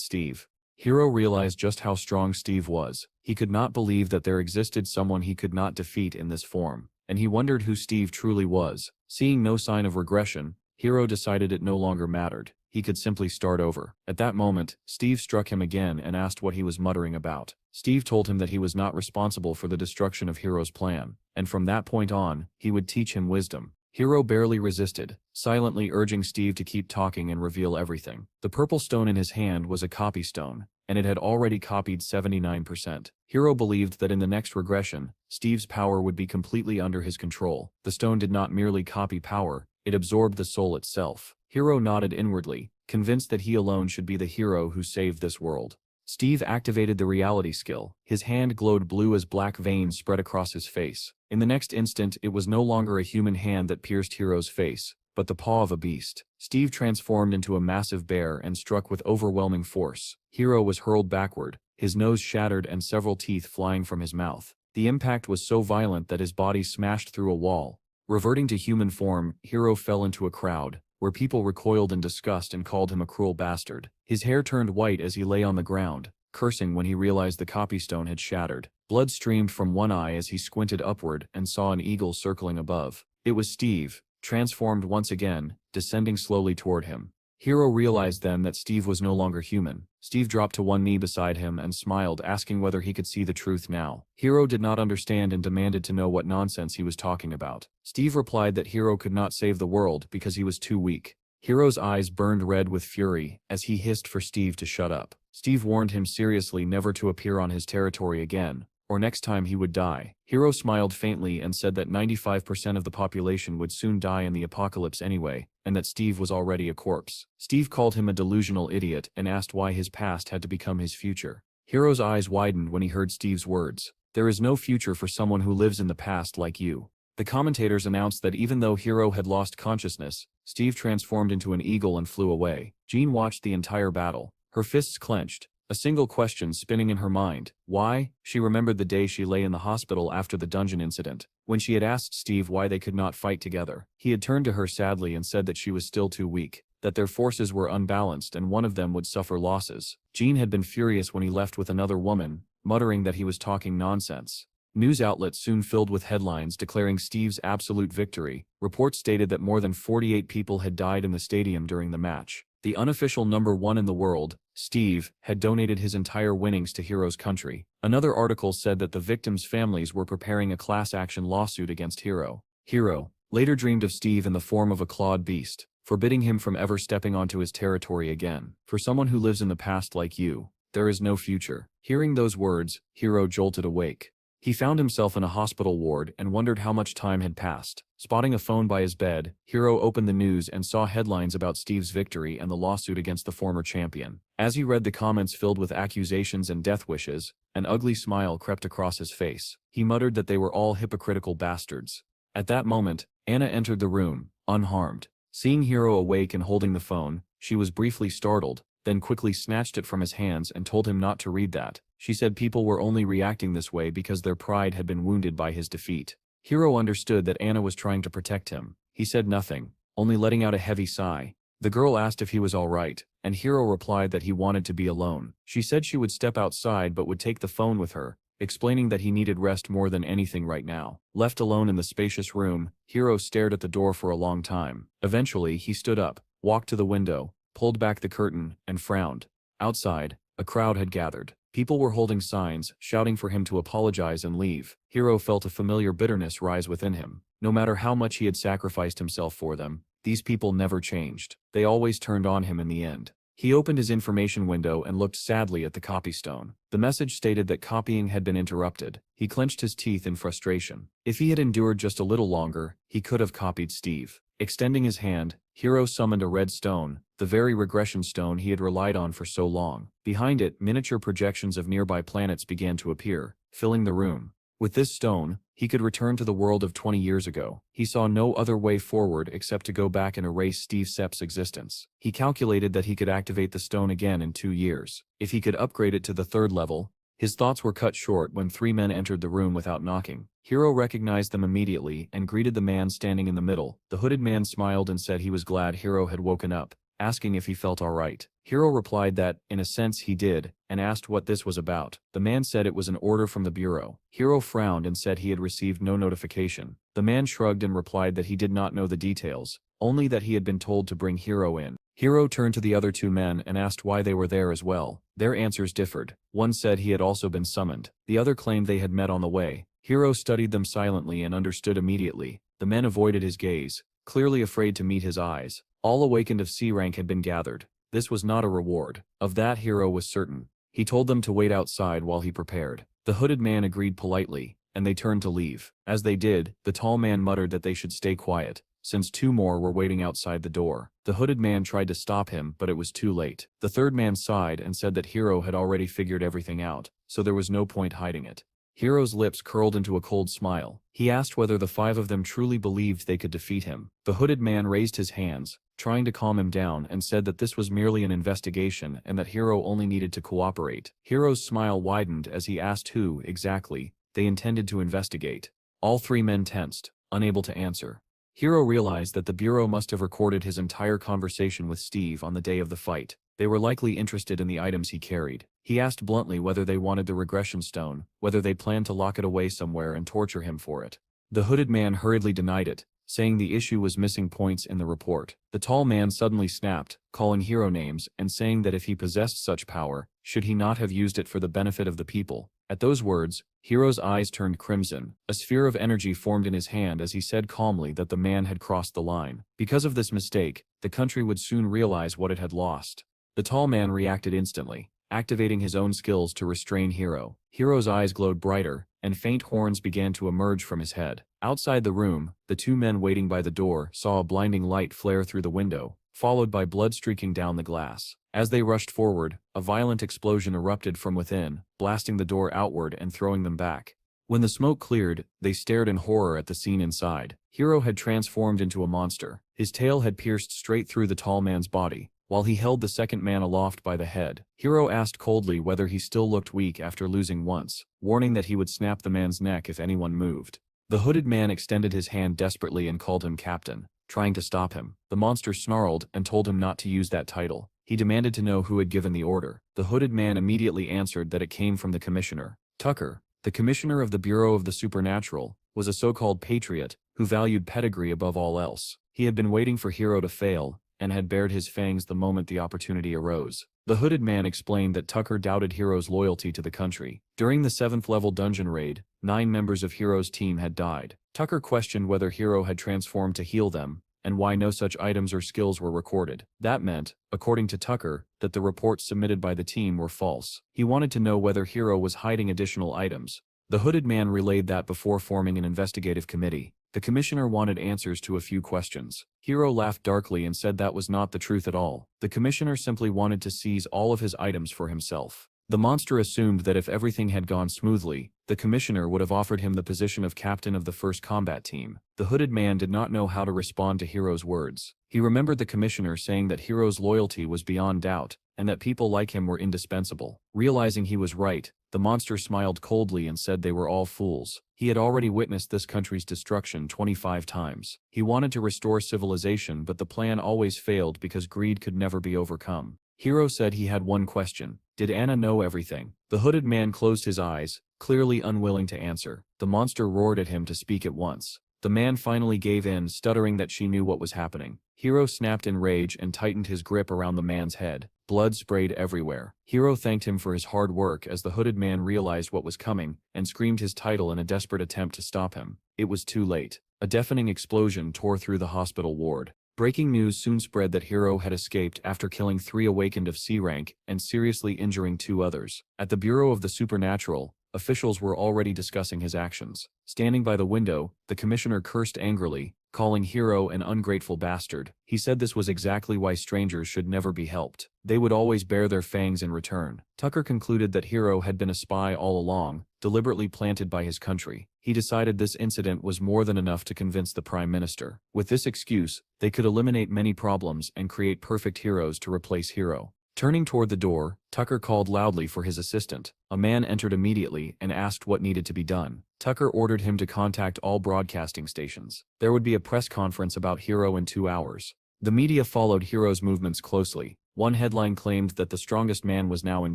Steve. Hero realized just how strong Steve was. He could not believe that there existed someone he could not defeat in this form, and he wondered who Steve truly was. Seeing no sign of regression, Hero decided it no longer mattered. He could simply start over. At that moment, Steve struck him again and asked what he was muttering about. Steve told him that he was not responsible for the destruction of Hero's plan, and from that point on, he would teach him wisdom. Hero barely resisted, silently urging Steve to keep talking and reveal everything. The purple stone in his hand was a copy stone, and it had already copied 79%. Hero believed that in the next regression, Steve's power would be completely under his control. The stone did not merely copy power, it absorbed the soul itself. Hero nodded inwardly, convinced that he alone should be the hero who saved this world. Steve activated the reality skill. His hand glowed blue as black veins spread across his face. In the next instant, it was no longer a human hand that pierced Hero's face, but the paw of a beast. Steve transformed into a massive bear and struck with overwhelming force. Hero was hurled backward, his nose shattered and several teeth flying from his mouth. The impact was so violent that his body smashed through a wall. Reverting to human form, Hero fell into a crowd, where people recoiled in disgust and called him a cruel bastard. His hair turned white as he lay on the ground, cursing when he realized the copy stone had shattered. Blood streamed from one eye as he squinted upward and saw an eagle circling above. It was Steve, transformed once again, descending slowly toward him. Hero realized then that Steve was no longer human. Steve dropped to one knee beside him and smiled, asking whether he could see the truth now. Hero did not understand and demanded to know what nonsense he was talking about. Steve replied that Hero could not save the world because he was too weak. Hero's eyes burned red with fury as he hissed for Steve to shut up. Steve warned him seriously never to appear on his territory again, or next time he would die. Hero smiled faintly and said that 95% of the population would soon die in the apocalypse anyway, and that Steve was already a corpse. Steve called him a delusional idiot and asked why his past had to become his future. Hero's eyes widened when he heard Steve's words. There is no future for someone who lives in the past like you. The commentators announced that even though Hero had lost consciousness, Steve transformed into an eagle and flew away. Jean watched the entire battle, her fists clenched, a single question spinning in her mind. Why? She remembered the day she lay in the hospital after the dungeon incident, when she had asked Steve why they could not fight together. He had turned to her sadly and said that she was still too weak, that their forces were unbalanced and one of them would suffer losses. Jean had been furious when he left with another woman, muttering that he was talking nonsense. News outlets soon filled with headlines declaring Steve's absolute victory. Reports stated that more than 48 people had died in the stadium during the match. The unofficial number one in the world, Steve, had donated his entire winnings to Hero's country. Another article said that the victims' families were preparing a class action lawsuit against Hero. Hero later dreamed of Steve in the form of a clawed beast, forbidding him from ever stepping onto his territory again. For someone who lives in the past like you, there is no future. Hearing those words, Hero jolted awake. He found himself in a hospital ward and wondered how much time had passed. Spotting a phone by his bed, Hero opened the news and saw headlines about Steve's victory and the lawsuit against the former champion. As he read the comments filled with accusations and death wishes, an ugly smile crept across his face. He muttered that they were all hypocritical bastards. At that moment, Anna entered the room, unharmed. Seeing Hero awake and holding the phone, she was briefly startled, then quickly snatched it from his hands and told him not to read that. She said people were only reacting this way because their pride had been wounded by his defeat. Hero understood that Anna was trying to protect him. He said nothing, only letting out a heavy sigh. The girl asked if he was all right, and Hero replied that he wanted to be alone. She said she would step outside but would take the phone with her, explaining that he needed rest more than anything right now. Left alone in the spacious room, Hiro stared at the door for a long time. Eventually, he stood up, walked to the window, pulled back the curtain, and frowned. Outside, a crowd had gathered. People were holding signs, shouting for him to apologize and leave. Hiro felt a familiar bitterness rise within him. No matter how much he had sacrificed himself for them, these people never changed. They always turned on him in the end. He opened his information window and looked sadly at the copy stone. The message stated that copying had been interrupted. He clenched his teeth in frustration. If he had endured just a little longer, he could have copied Steve. Extending his hand, Hiro summoned a red stone, the very regression stone he had relied on for so long. Behind it, miniature projections of nearby planets began to appear, filling the room. With this stone, he could return to the world of 20 years ago. He saw no other way forward except to go back and erase Steve Sepp's existence. He calculated that he could activate the stone again in 2 years. If he could upgrade it to the 3rd level, his thoughts were cut short when 3 men entered the room without knocking. Hiro recognized them immediately and greeted the man standing in the middle. The hooded man smiled and said he was glad Hiro had woken up, asking if he felt alright. Hiro replied that, in a sense, he did, and asked what this was about. The man said it was an order from the bureau. Hiro frowned and said he had received no notification. The man shrugged and replied that he did not know the details, only that he had been told to bring Hiro in. Hiro turned to the other 2 men and asked why they were there as well. Their answers differed. One said he had also been summoned. The other claimed they had met on the way. Hiro studied them silently and understood immediately. The men avoided his gaze, clearly afraid to meet his eyes. All awakened of C rank had been gathered. This was not a reward. Of that Hiro was certain. He told them to wait outside while he prepared. The hooded man agreed politely, and they turned to leave. As they did, the tall man muttered that they should stay quiet, since 2 more were waiting outside the door. The hooded man tried to stop him, but it was too late. The 3rd man sighed and said that Hiro had already figured everything out, so there was no point hiding it. Hiro's lips curled into a cold smile. He asked whether the 5 of them truly believed they could defeat him. The hooded man raised his hands, trying to calm him down, and said that this was merely an investigation and that Hiro only needed to cooperate. Hiro's smile widened as he asked who, exactly, they intended to investigate. All 3 men tensed, unable to answer. Hiro realized that the bureau must have recorded his entire conversation with Steve on the day of the fight. They were likely interested in the items he carried. He asked bluntly whether they wanted the regression stone, whether they planned to lock it away somewhere and torture him for it. The hooded man hurriedly denied it, saying the issue was missing points in the report. The tall man suddenly snapped, calling Hiro names and saying that if he possessed such power, should he not have used it for the benefit of the people? At those words, Hiro's eyes turned crimson. A sphere of energy formed in his hand as he said calmly that the man had crossed the line. Because of this mistake, the country would soon realize what it had lost. The tall man reacted instantly, activating his own skills to restrain Hiro. Hiro's eyes glowed brighter, and faint horns began to emerge from his head. Outside the room, the 2 men waiting by the door saw a blinding light flare through the window, followed by blood streaking down the glass. As they rushed forward, a violent explosion erupted from within, blasting the door outward and throwing them back. When the smoke cleared, they stared in horror at the scene inside. Hiro had transformed into a monster. His tail had pierced straight through the tall man's body, while he held the 2nd man aloft by the head. Hiro asked coldly whether he still looked weak after losing once, warning that he would snap the man's neck if anyone moved. The hooded man extended his hand desperately and called him captain, trying to stop him. The monster snarled and told him not to use that title. He demanded to know who had given the order. The hooded man immediately answered that it came from the commissioner. Tucker, the commissioner of the Bureau of the Supernatural, was a so-called patriot who valued pedigree above all else. He had been waiting for Hiro to fail, and had bared his fangs the moment the opportunity arose. The hooded man explained that Tucker doubted Hiro's loyalty to the country. During the 7th level dungeon raid, 9 members of Hiro's team had died. Tucker questioned whether Hiro had transformed to heal them, and why no such items or skills were recorded. That meant, according to Tucker, that the reports submitted by the team were false. He wanted to know whether Hiro was hiding additional items. The hooded man relayed that before forming an investigative committee. The commissioner wanted answers to a few questions. Hiro laughed darkly and said that was not the truth at all. The commissioner simply wanted to seize all of his items for himself. The monster assumed that if everything had gone smoothly, the commissioner would have offered him the position of captain of the first combat team. The hooded man did not know how to respond to Hiro's words. He remembered the commissioner saying that Hiro's loyalty was beyond doubt, and that people like him were indispensable. Realizing he was right, the monster smiled coldly and said they were all fools. He had already witnessed this country's destruction 25 times. He wanted to restore civilization, but the plan always failed because greed could never be overcome. Hiro said he had one question. Did Anna know everything? The hooded man closed his eyes, clearly unwilling to answer. The monster roared at him to speak at once. The man finally gave in, stuttering that she knew what was happening. Hiro snapped in rage and tightened his grip around the man's head. Blood sprayed everywhere. Hiro thanked him for his hard work as the hooded man realized what was coming and screamed his title in a desperate attempt to stop him. It was too late. A deafening explosion tore through the hospital ward. Breaking news soon spread that Hiro had escaped after killing 3 awakened of C rank and seriously injuring 2 others. At the Bureau of the Supernatural, officials were already discussing his actions. Standing by the window, the commissioner cursed angrily, calling Hiro an ungrateful bastard. He said this was exactly why strangers should never be helped. They would always bear their fangs in return. Tucker concluded that Hiro had been a spy all along, deliberately planted by his country. He decided this incident was more than enough to convince the Prime Minister. With this excuse, they could eliminate many problems and create perfect heroes to replace Hiro. Turning toward the door, Tucker called loudly for his assistant. A man entered immediately and asked what needed to be done. Tucker ordered him to contact all broadcasting stations. There would be a press conference about Hiro in 2 hours. The media followed Hiro's movements closely. One headline claimed that the strongest man was now in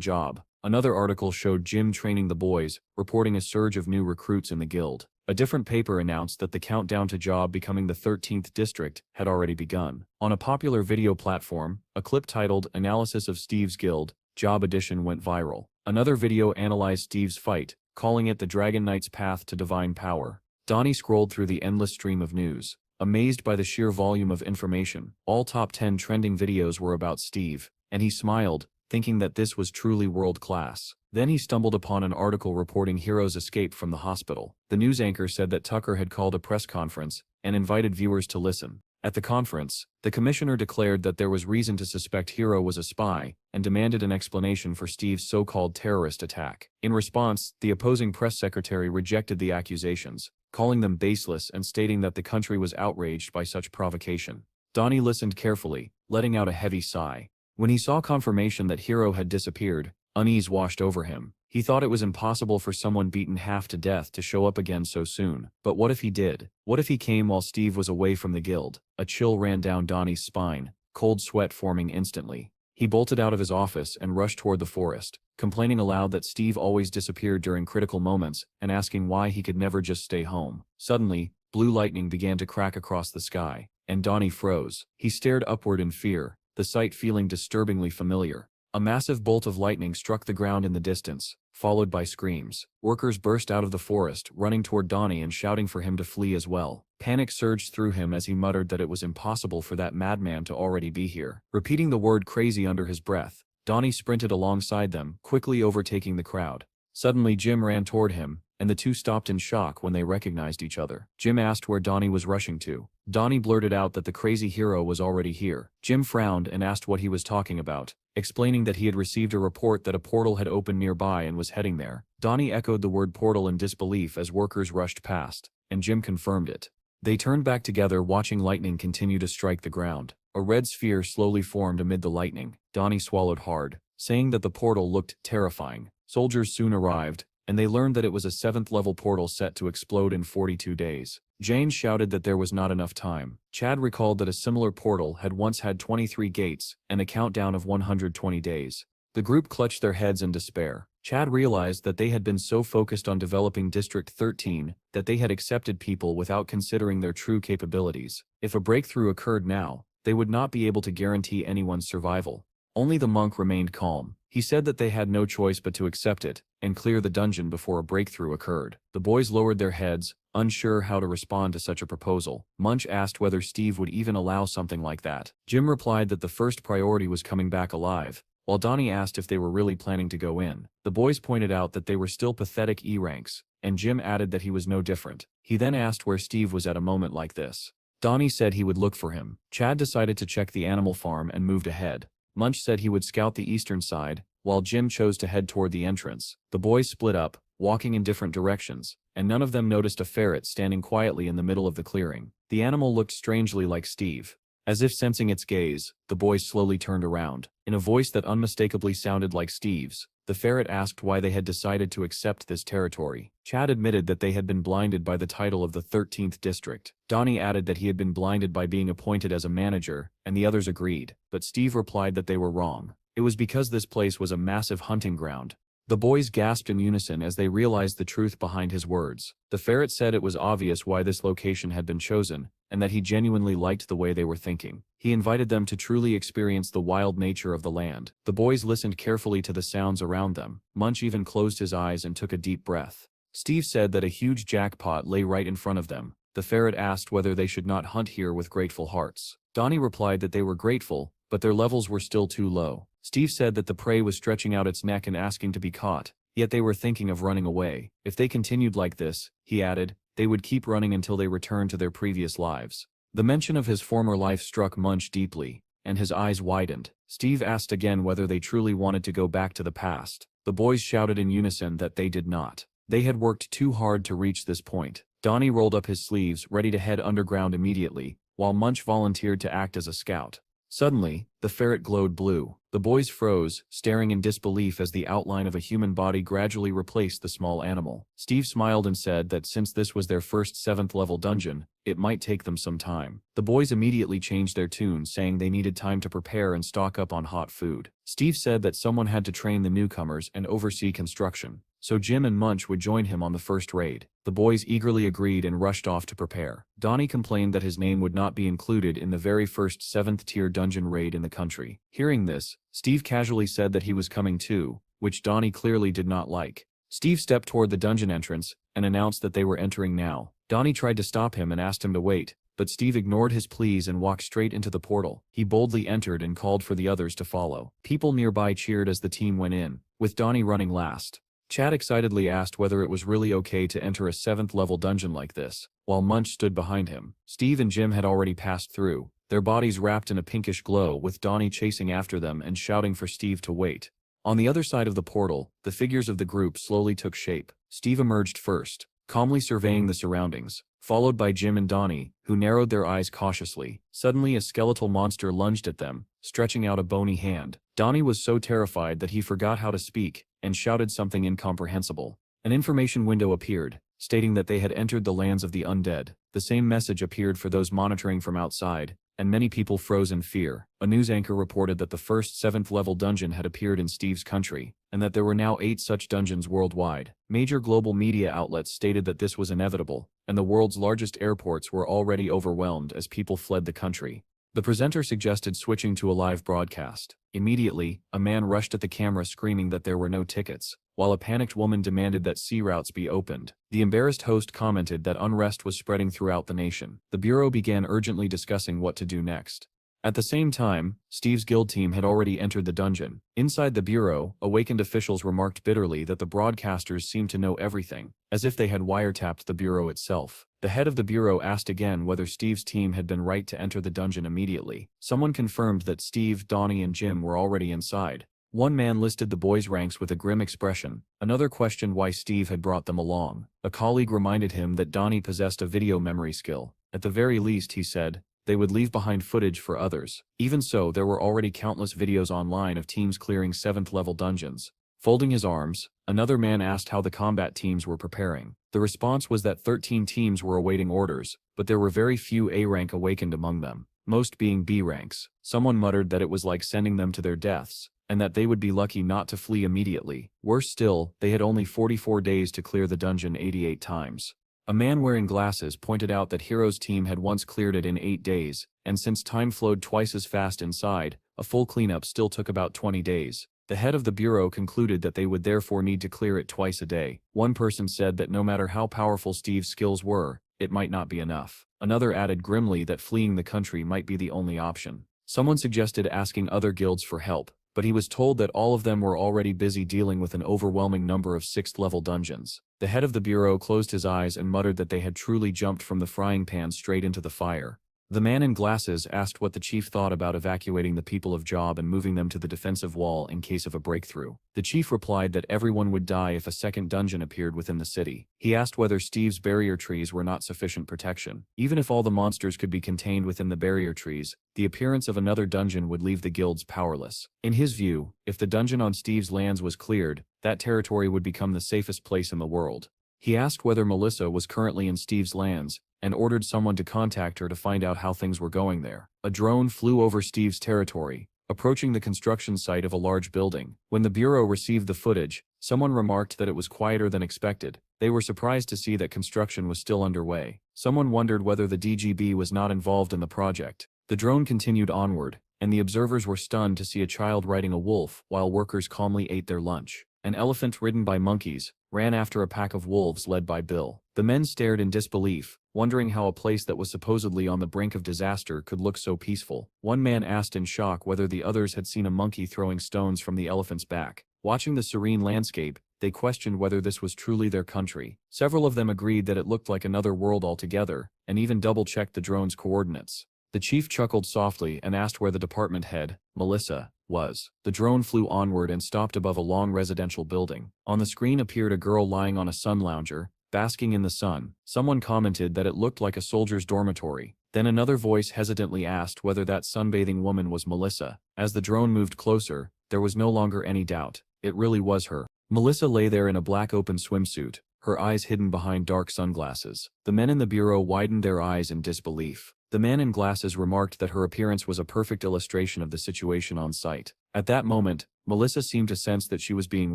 job. Another article showed Jim training the boys, reporting a surge of new recruits in the guild. A different paper announced that the countdown to job becoming the 13th district had already begun. On a popular video platform, a clip titled "Analysis of Steve's Guild, Job Edition" went viral. Another video analyzed Steve's fight, calling it the Dragon Knight's path to divine power. Donnie scrolled through the endless stream of news, amazed by the sheer volume of information. All top 10 trending videos were about Steve, and he smiled, thinking that this was truly world-class. Then he stumbled upon an article reporting Hiro's escape from the hospital. The news anchor said that Tucker had called a press conference and invited viewers to listen. At the conference, the commissioner declared that there was reason to suspect Hiro was a spy and demanded an explanation for Steve's so-called terrorist attack. In response, the opposing press secretary rejected the accusations, calling them baseless and stating that the country was outraged by such provocation. Donnie listened carefully, letting out a heavy sigh. When he saw confirmation that Hiro had disappeared, unease washed over him. He thought it was impossible for someone beaten half to death to show up again so soon. But what if he did? What if he came while Steve was away from the guild? A chill ran down Donnie's spine, cold sweat forming instantly. He bolted out of his office and rushed toward the forest, complaining aloud that Steve always disappeared during critical moments and asking why he could never just stay home. Suddenly, blue lightning began to crack across the sky, and Donnie froze. He stared upward in fear, the sight feeling disturbingly familiar. A massive bolt of lightning struck the ground in the distance, followed by screams. Workers burst out of the forest, running toward Donnie and shouting for him to flee as well. Panic surged through him as he muttered that it was impossible for that madman to already be here. Repeating the word crazy under his breath, Donnie sprinted alongside them, quickly overtaking the crowd. Suddenly Jim ran toward him, and the two stopped in shock when they recognized each other. Jim asked where Donnie was rushing to. Donnie blurted out that the crazy Hiro was already here. Jim frowned and asked what he was talking about, explaining that he had received a report that a portal had opened nearby and was heading there. Donnie echoed the word portal in disbelief as workers rushed past, and Jim confirmed it. They turned back together, watching lightning continue to strike the ground. A red sphere slowly formed amid the lightning. Donnie swallowed hard, saying that the portal looked terrifying. Soldiers soon arrived, and they learned that it was a 7th-level portal set to explode in 42 days. Jane shouted that there was not enough time. Chad recalled that a similar portal had once had 23 gates and a countdown of 120 days. The group clutched their heads in despair. Chad realized that they had been so focused on developing District 13 that they had accepted people without considering their true capabilities. If a breakthrough occurred now, they would not be able to guarantee anyone's survival. Only the monk remained calm. He said that they had no choice but to accept it and clear the dungeon before a breakthrough occurred. The boys lowered their heads, unsure how to respond to such a proposal. Munch asked whether Steve would even allow something like that. Jim replied that the first priority was coming back alive, while Donnie asked if they were really planning to go in. The boys pointed out that they were still pathetic E-ranks, and Jim added that he was no different. He then asked where Steve was at a moment like this. Donnie said he would look for him. Chad decided to check the animal farm and moved ahead. Munch said he would scout the eastern side, while Jim chose to head toward the entrance. The boys split up, walking in different directions, and none of them noticed a ferret standing quietly in the middle of the clearing. The animal looked strangely like Steve. As if sensing its gaze, the boys slowly turned around. In a voice that unmistakably sounded like Steve's, the ferret asked why they had decided to accept this territory. Chad admitted that they had been blinded by the title of the 13th district. Donnie added that he had been blinded by being appointed as a manager, and the others agreed, but Steve replied that they were wrong. It was because this place was a massive hunting ground, The boys gasped in unison as they realized the truth behind his words. The ferret said it was obvious why this location had been chosen, and that he genuinely liked the way they were thinking. He invited them to truly experience the wild nature of the land. The boys listened carefully to the sounds around them. Munch even closed his eyes and took a deep breath. Steve said that a huge jackpot lay right in front of them. The ferret asked whether they should not hunt here with grateful hearts. Donnie replied that they were grateful, but their levels were still too low. Steve said that the prey was stretching out its neck and asking to be caught, yet they were thinking of running away. If they continued like this, he added, they would keep running until they returned to their previous lives. The mention of his former life struck Munch deeply, and his eyes widened. Steve asked again whether they truly wanted to go back to the past. The boys shouted in unison that they did not. They had worked too hard to reach this point. Donnie rolled up his sleeves, ready to head underground immediately, while Munch volunteered to act as a scout. Suddenly, the ferret glowed blue. The boys froze, staring in disbelief as the outline of a human body gradually replaced the small animal. Steve smiled and said that since this was their first 7th level dungeon, it might take them some time. The boys immediately changed their tune, saying they needed time to prepare and stock up on hot food. Steve said that someone had to train the newcomers and oversee construction, so Jim and Munch would join him on the first raid. The boys eagerly agreed and rushed off to prepare. Donnie complained that his name would not be included in the very first 7th tier dungeon raid in the country. Hearing this, Steve casually said that he was coming too, which Donnie clearly did not like. Steve stepped toward the dungeon entrance and announced that they were entering now. Donnie tried to stop him and asked him to wait, but Steve ignored his pleas and walked straight into the portal. He boldly entered and called for the others to follow. People nearby cheered as the team went in, with Donnie running last. Chad excitedly asked whether it was really okay to enter a 7th level dungeon like this, while Munch stood behind him. Steve and Jim had already passed through, their bodies wrapped in a pinkish glow, with Donnie chasing after them and shouting for Steve to wait. On the other side of the portal, the figures of the group slowly took shape. Steve emerged first, calmly surveying the surroundings, followed by Jim and Donnie, who narrowed their eyes cautiously. Suddenly a skeletal monster lunged at them, stretching out a bony hand. Donnie was so terrified that he forgot how to speak, and shouted something incomprehensible. An information window appeared, stating that they had entered the lands of the undead. The same message appeared for those monitoring from outside, and many people froze in fear. A news anchor reported that the first 7th level dungeon had appeared in Steve's country, and that there were now 8 such dungeons worldwide. Major global media outlets stated that this was inevitable, and the world's largest airports were already overwhelmed as people fled the country. The presenter suggested switching to a live broadcast. Immediately, a man rushed at the camera screaming that there were no tickets, while a panicked woman demanded that sea routes be opened. The embarrassed host commented that unrest was spreading throughout the nation. The bureau began urgently discussing what to do next. At the same time, Steve's guild team had already entered the dungeon. Inside the bureau, awakened officials remarked bitterly that the broadcasters seemed to know everything, as if they had wiretapped the bureau itself. The head of the bureau asked again whether Steve's team had been right to enter the dungeon immediately. Someone confirmed that Steve, Donnie, and Jim were already inside. One man listed the boys' ranks with a grim expression. Another questioned why Steve had brought them along. A colleague reminded him that Donnie possessed a video memory skill. At the very least, he said, they would leave behind footage for others. Even so, there were already countless videos online of teams clearing 7th level dungeons. Folding his arms, another man asked how the combat teams were preparing. The response was that 13 teams were awaiting orders, but there were very few A rank awakened among them, most being B ranks. Someone muttered that it was like sending them to their deaths, and that they would be lucky not to flee immediately. Worse still, they had only 44 days to clear the dungeon 88 times. A man wearing glasses pointed out that Hero's team had once cleared it in 8 days, and since time flowed twice as fast inside, a full cleanup still took about 20 days. The head of the bureau concluded that they would therefore need to clear it twice a day. One person said that no matter how powerful Steve's skills were, it might not be enough. Another added grimly that fleeing the country might be the only option. Someone suggested asking other guilds for help, but he was told that all of them were already busy dealing with an overwhelming number of 6th level dungeons. The head of the bureau closed his eyes and muttered that they had truly jumped from the frying pan straight into the fire. The man in glasses asked what the chief thought about evacuating the people of Job and moving them to the defensive wall in case of a breakthrough. The chief replied that everyone would die if a second dungeon appeared within the city. He asked whether Steve's barrier trees were not sufficient protection. Even if all the monsters could be contained within the barrier trees, the appearance of another dungeon would leave the guilds powerless. In his view, if the dungeon on Steve's lands was cleared, that territory would become the safest place in the world. He asked whether Melissa was currently in Steve's lands, and ordered someone to contact her to find out how things were going there. A drone flew over Steve's territory, approaching the construction site of a large building. When the bureau received the footage, someone remarked that it was quieter than expected. They were surprised to see that construction was still underway. Someone wondered whether the DGB was not involved in the project. The drone continued onward, and the observers were stunned to see a child riding a wolf while workers calmly ate their lunch. An elephant ridden by monkeys ran after a pack of wolves led by Bill. The men stared in disbelief, wondering how a place that was supposedly on the brink of disaster could look so peaceful. One man asked in shock whether the others had seen a monkey throwing stones from the elephant's back. Watching the serene landscape, they questioned whether this was truly their country. Several of them agreed that it looked like another world altogether, and even double-checked the drone's coordinates. The chief chuckled softly and asked where the department head, Melissa, was. The drone flew onward and stopped above a long residential building. On the screen appeared a girl lying on a sun lounger, basking in the sun. Someone commented that it looked like a soldier's dormitory. Then another voice hesitantly asked whether that sunbathing woman was Melissa. As the drone moved closer, there was no longer any doubt. It really was her. Melissa lay there in a black open swimsuit, her eyes hidden behind dark sunglasses. The men in the bureau widened their eyes in disbelief. The man in glasses remarked that her appearance was a perfect illustration of the situation on site. At that moment, Melissa seemed to sense that she was being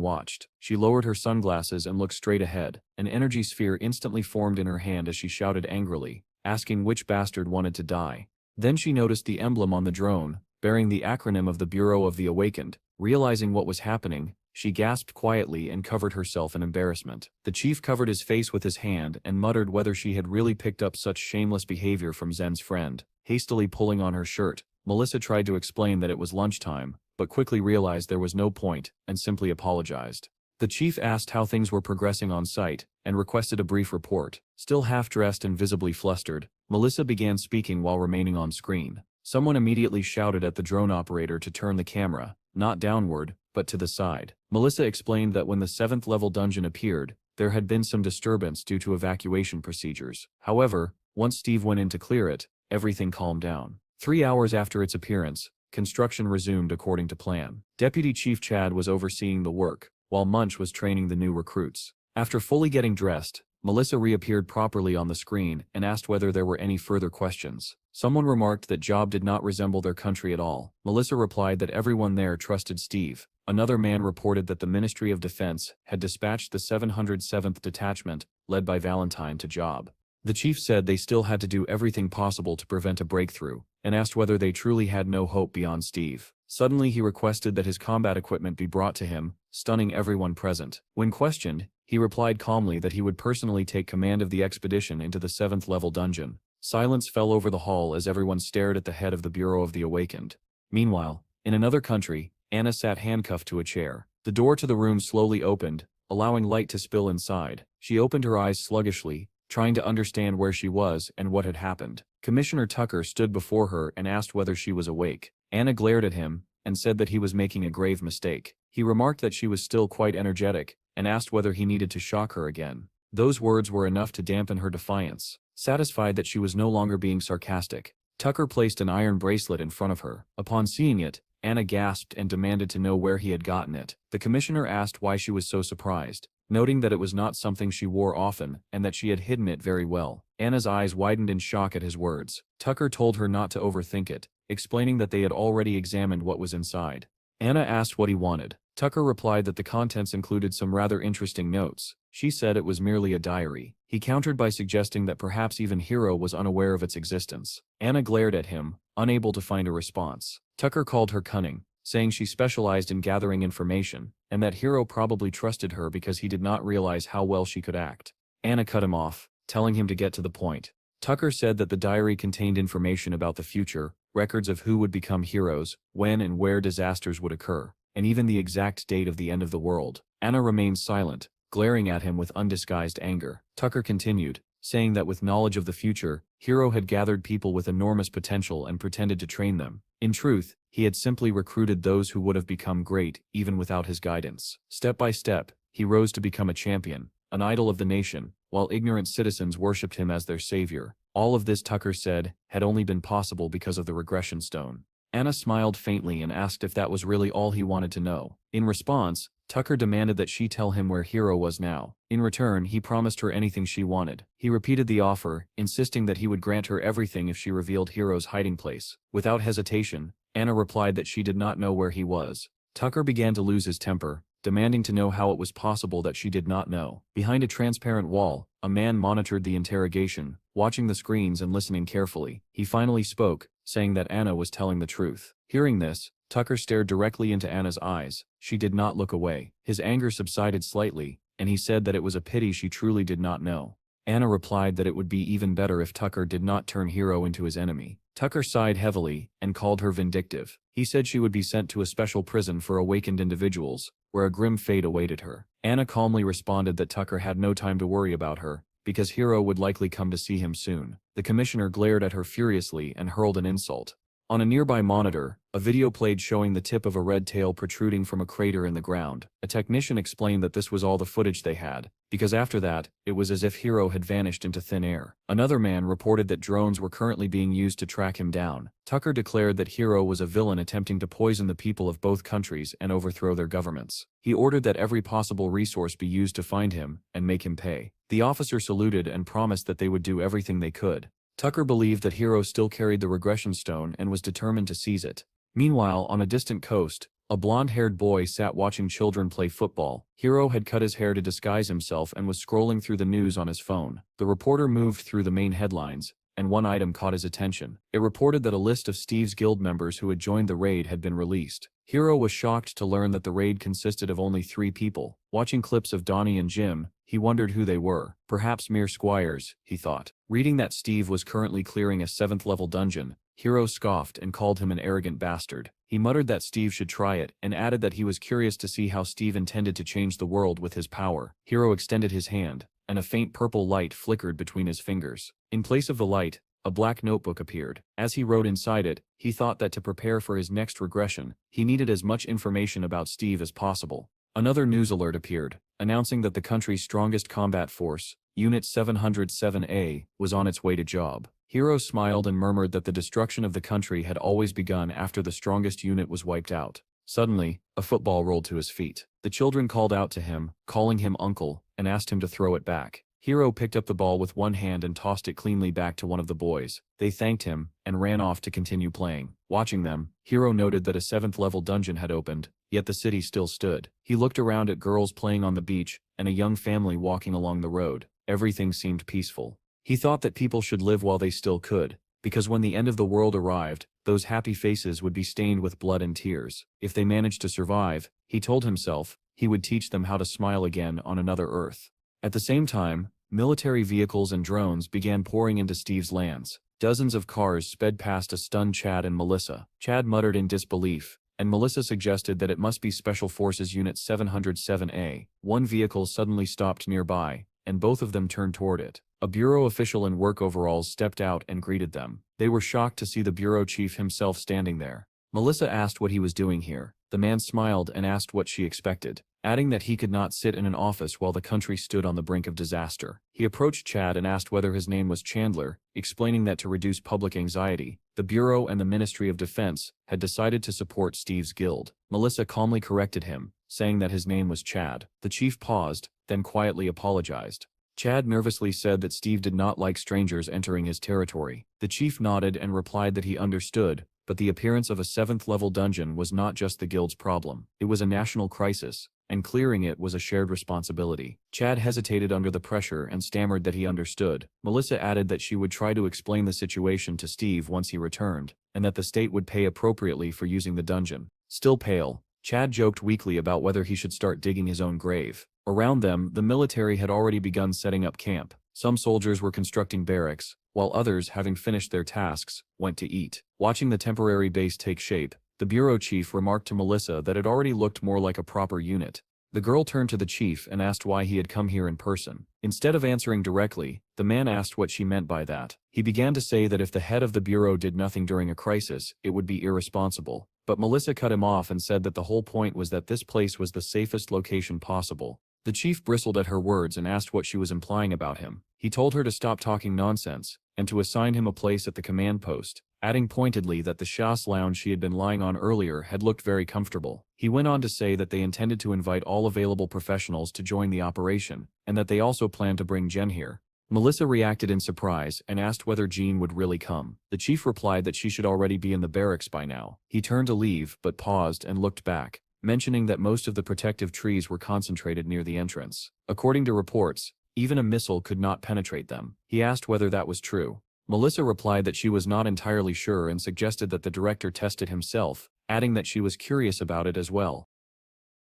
watched. She lowered her sunglasses and looked straight ahead. An energy sphere instantly formed in her hand as she shouted angrily, asking which bastard wanted to die. Then she noticed the emblem on the drone, bearing the acronym of the Bureau of the Awakened. Realizing what was happening, she gasped quietly and covered herself in embarrassment. The chief covered his face with his hand and muttered whether she had really picked up such shameless behavior from Zen's friend. Hastily pulling on her shirt, Melissa tried to explain that it was lunchtime, but quickly realized there was no point, and simply apologized. The chief asked how things were progressing on site, and requested a brief report. Still half-dressed and visibly flustered, Melissa began speaking while remaining on screen. Someone immediately shouted at the drone operator to turn the camera, not downward, but to the side. Melissa explained that when the 7th level dungeon appeared, there had been some disturbance due to evacuation procedures. However, once Steve went in to clear it, everything calmed down. 3 hours after its appearance, construction resumed according to plan. Deputy Chief Chad was overseeing the work, while Munch was training the new recruits. After fully getting dressed, Melissa reappeared properly on the screen and asked whether there were any further questions. Someone remarked that job did not resemble their country at all. Melissa replied that everyone there trusted Steve. Another man reported that the Ministry of Defense had dispatched the 707th Detachment, led by Valentine, to job. The chief said they still had to do everything possible to prevent a breakthrough, and asked whether they truly had no hope beyond Steve. Suddenly he requested that his combat equipment be brought to him, stunning everyone present. When questioned, he replied calmly that he would personally take command of the expedition into the 7th level dungeon. Silence fell over the hall as everyone stared at the head of the Bureau of the Awakened. Meanwhile, in another country, Anna sat handcuffed to a chair. The door to the room slowly opened, allowing light to spill inside. She opened her eyes sluggishly, trying to understand where she was and what had happened. Commissioner Tucker stood before her and asked whether she was awake. Anna glared at him and said that he was making a grave mistake. He remarked that she was still quite energetic and asked whether he needed to shock her again. Those words were enough to dampen her defiance. Satisfied that she was no longer being sarcastic, Tucker placed an iron bracelet in front of her. Upon seeing it, Anna gasped and demanded to know where he had gotten it. The commissioner asked why she was so surprised, noting that it was not something she wore often and that she had hidden it very well. Anna's eyes widened in shock at his words. Tucker told her not to overthink it, explaining that they had already examined what was inside. Anna asked what he wanted. Tucker replied that the contents included some rather interesting notes. She said it was merely a diary. He countered by suggesting that perhaps even Hiro was unaware of its existence. Anna glared at him, unable to find a response. Tucker called her cunning, saying she specialized in gathering information, and that Hiro probably trusted her because he did not realize how well she could act. Anna cut him off, telling him to get to the point. Tucker said that the diary contained information about the future, records of who would become heroes, when and where disasters would occur, and even the exact date of the end of the world. Anna remained silent, glaring at him with undisguised anger. Tucker continued, saying that with knowledge of the future, Hiro had gathered people with enormous potential and pretended to train them. In truth, he had simply recruited those who would have become great, even without his guidance. Step by step, he rose to become a champion, an idol of the nation, while ignorant citizens worshipped him as their savior. All of this, Tucker said, had only been possible because of the regression stone. Anna smiled faintly and asked if that was really all he wanted to know. In response, Tucker demanded that she tell him where Hiro was now. In return, he promised her anything she wanted. He repeated the offer, insisting that he would grant her everything if she revealed Hiro's hiding place. Without hesitation, Anna replied that she did not know where he was. Tucker began to lose his temper, demanding to know how it was possible that she did not know. Behind a transparent wall, a man monitored the interrogation, watching the screens and listening carefully. He finally spoke, saying that Anna was telling the truth. Hearing this, Tucker stared directly into Anna's eyes. She did not look away. His anger subsided slightly, and he said that it was a pity she truly did not know. Anna replied that it would be even better if Tucker did not turn Hiro into his enemy. Tucker sighed heavily and called her vindictive. He said she would be sent to a special prison for awakened individuals, where a grim fate awaited her. Anna calmly responded that Tucker had no time to worry about her, because Hiro would likely come to see him soon. The commissioner glared at her furiously and hurled an insult. On a nearby monitor, a video played showing the tip of a red tail protruding from a crater in the ground. A technician explained that this was all the footage they had, because after that, it was as if Hiro had vanished into thin air. Another man reported that drones were currently being used to track him down. Tucker declared that Hiro was a villain attempting to poison the people of both countries and overthrow their governments. He ordered that every possible resource be used to find him and make him pay. The officer saluted and promised that they would do everything they could. Tucker believed that Hiro still carried the regression stone and was determined to seize it. Meanwhile, on a distant coast, a blonde-haired boy sat watching children play football. Hiro had cut his hair to disguise himself and was scrolling through the news on his phone. The reporter moved through the main headlines, and one item caught his attention. It reported that a list of Steve's guild members who had joined the raid had been released. Hiro was shocked to learn that the raid consisted of only 3 people. Watching clips of Donnie and Jim, he wondered who they were. Perhaps mere squires, he thought. Reading that Steve was currently clearing a 7th-level dungeon, Hiro scoffed and called him an arrogant bastard. He muttered that Steve should try it and added that he was curious to see how Steve intended to change the world with his power. Hiro extended his hand, and a faint purple light flickered between his fingers. In place of the light, a black notebook appeared. As he wrote inside it, he thought that to prepare for his next regression, he needed as much information about Steve as possible. Another news alert appeared, announcing that the country's strongest combat force, Unit 707A, was on its way to job. Hiro smiled and murmured that the destruction of the country had always begun after the strongest unit was wiped out. Suddenly, a football rolled to his feet. The children called out to him, calling him uncle, and asked him to throw it back. Hiro picked up the ball with one hand and tossed it cleanly back to one of the boys. They thanked him, and ran off to continue playing. Watching them, Hiro noted that a 7th-level dungeon had opened, yet the city still stood. He looked around at girls playing on the beach, and a young family walking along the road. Everything seemed peaceful. He thought that people should live while they still could, because when the end of the world arrived, those happy faces would be stained with blood and tears. If they managed to survive, he told himself, he would teach them how to smile again on another Earth. At the same time, military vehicles and drones began pouring into Steve's lands. Dozens of cars sped past a stunned Chad and Melissa. Chad muttered in disbelief, and Melissa suggested that it must be Special Forces Unit 707A. One vehicle suddenly stopped nearby, and both of them turned toward it. A bureau official in work overalls stepped out and greeted them. They were shocked to see the bureau chief himself standing there. Melissa asked what he was doing here. The man smiled and asked what she expected, adding that he could not sit in an office while the country stood on the brink of disaster. He approached Chad and asked whether his name was Chandler, explaining that to reduce public anxiety, the Bureau and the Ministry of Defense had decided to support Steve's guild. Melissa calmly corrected him, saying that his name was Chad. The chief paused, then quietly apologized. Chad nervously said that Steve did not like strangers entering his territory. The chief nodded and replied that he understood, but the appearance of a 7th-level dungeon was not just the guild's problem. It was a national crisis, and clearing it was a shared responsibility. Chad hesitated under the pressure and stammered that he understood. Melissa added that she would try to explain the situation to Steve once he returned, and that the state would pay appropriately for using the dungeon. Still pale, Chad joked weakly about whether he should start digging his own grave. Around them, the military had already begun setting up camp. Some soldiers were constructing barracks, while others, having finished their tasks, went to eat. Watching the temporary base take shape, the bureau chief remarked to Melissa that it already looked more like a proper unit. The girl turned to the chief and asked why he had come here in person. Instead of answering directly, the man asked what she meant by that. He began to say that if the head of the bureau did nothing during a crisis, it would be irresponsible. But Melissa cut him off and said that the whole point was that this place was the safest location possible. The chief bristled at her words and asked what she was implying about him. He told her to stop talking nonsense, and to assign him a place at the command post, adding pointedly that the chasse lounge she had been lying on earlier had looked very comfortable. He went on to say that they intended to invite all available professionals to join the operation, and that they also planned to bring Jen here. Melissa reacted in surprise and asked whether Jean would really come. The chief replied that she should already be in the barracks by now. He turned to leave but paused and looked back, mentioning that most of the protective trees were concentrated near the entrance. According to reports, even a missile could not penetrate them. He asked whether that was true. Melissa replied that she was not entirely sure and suggested that the director test it himself, adding that she was curious about it as well.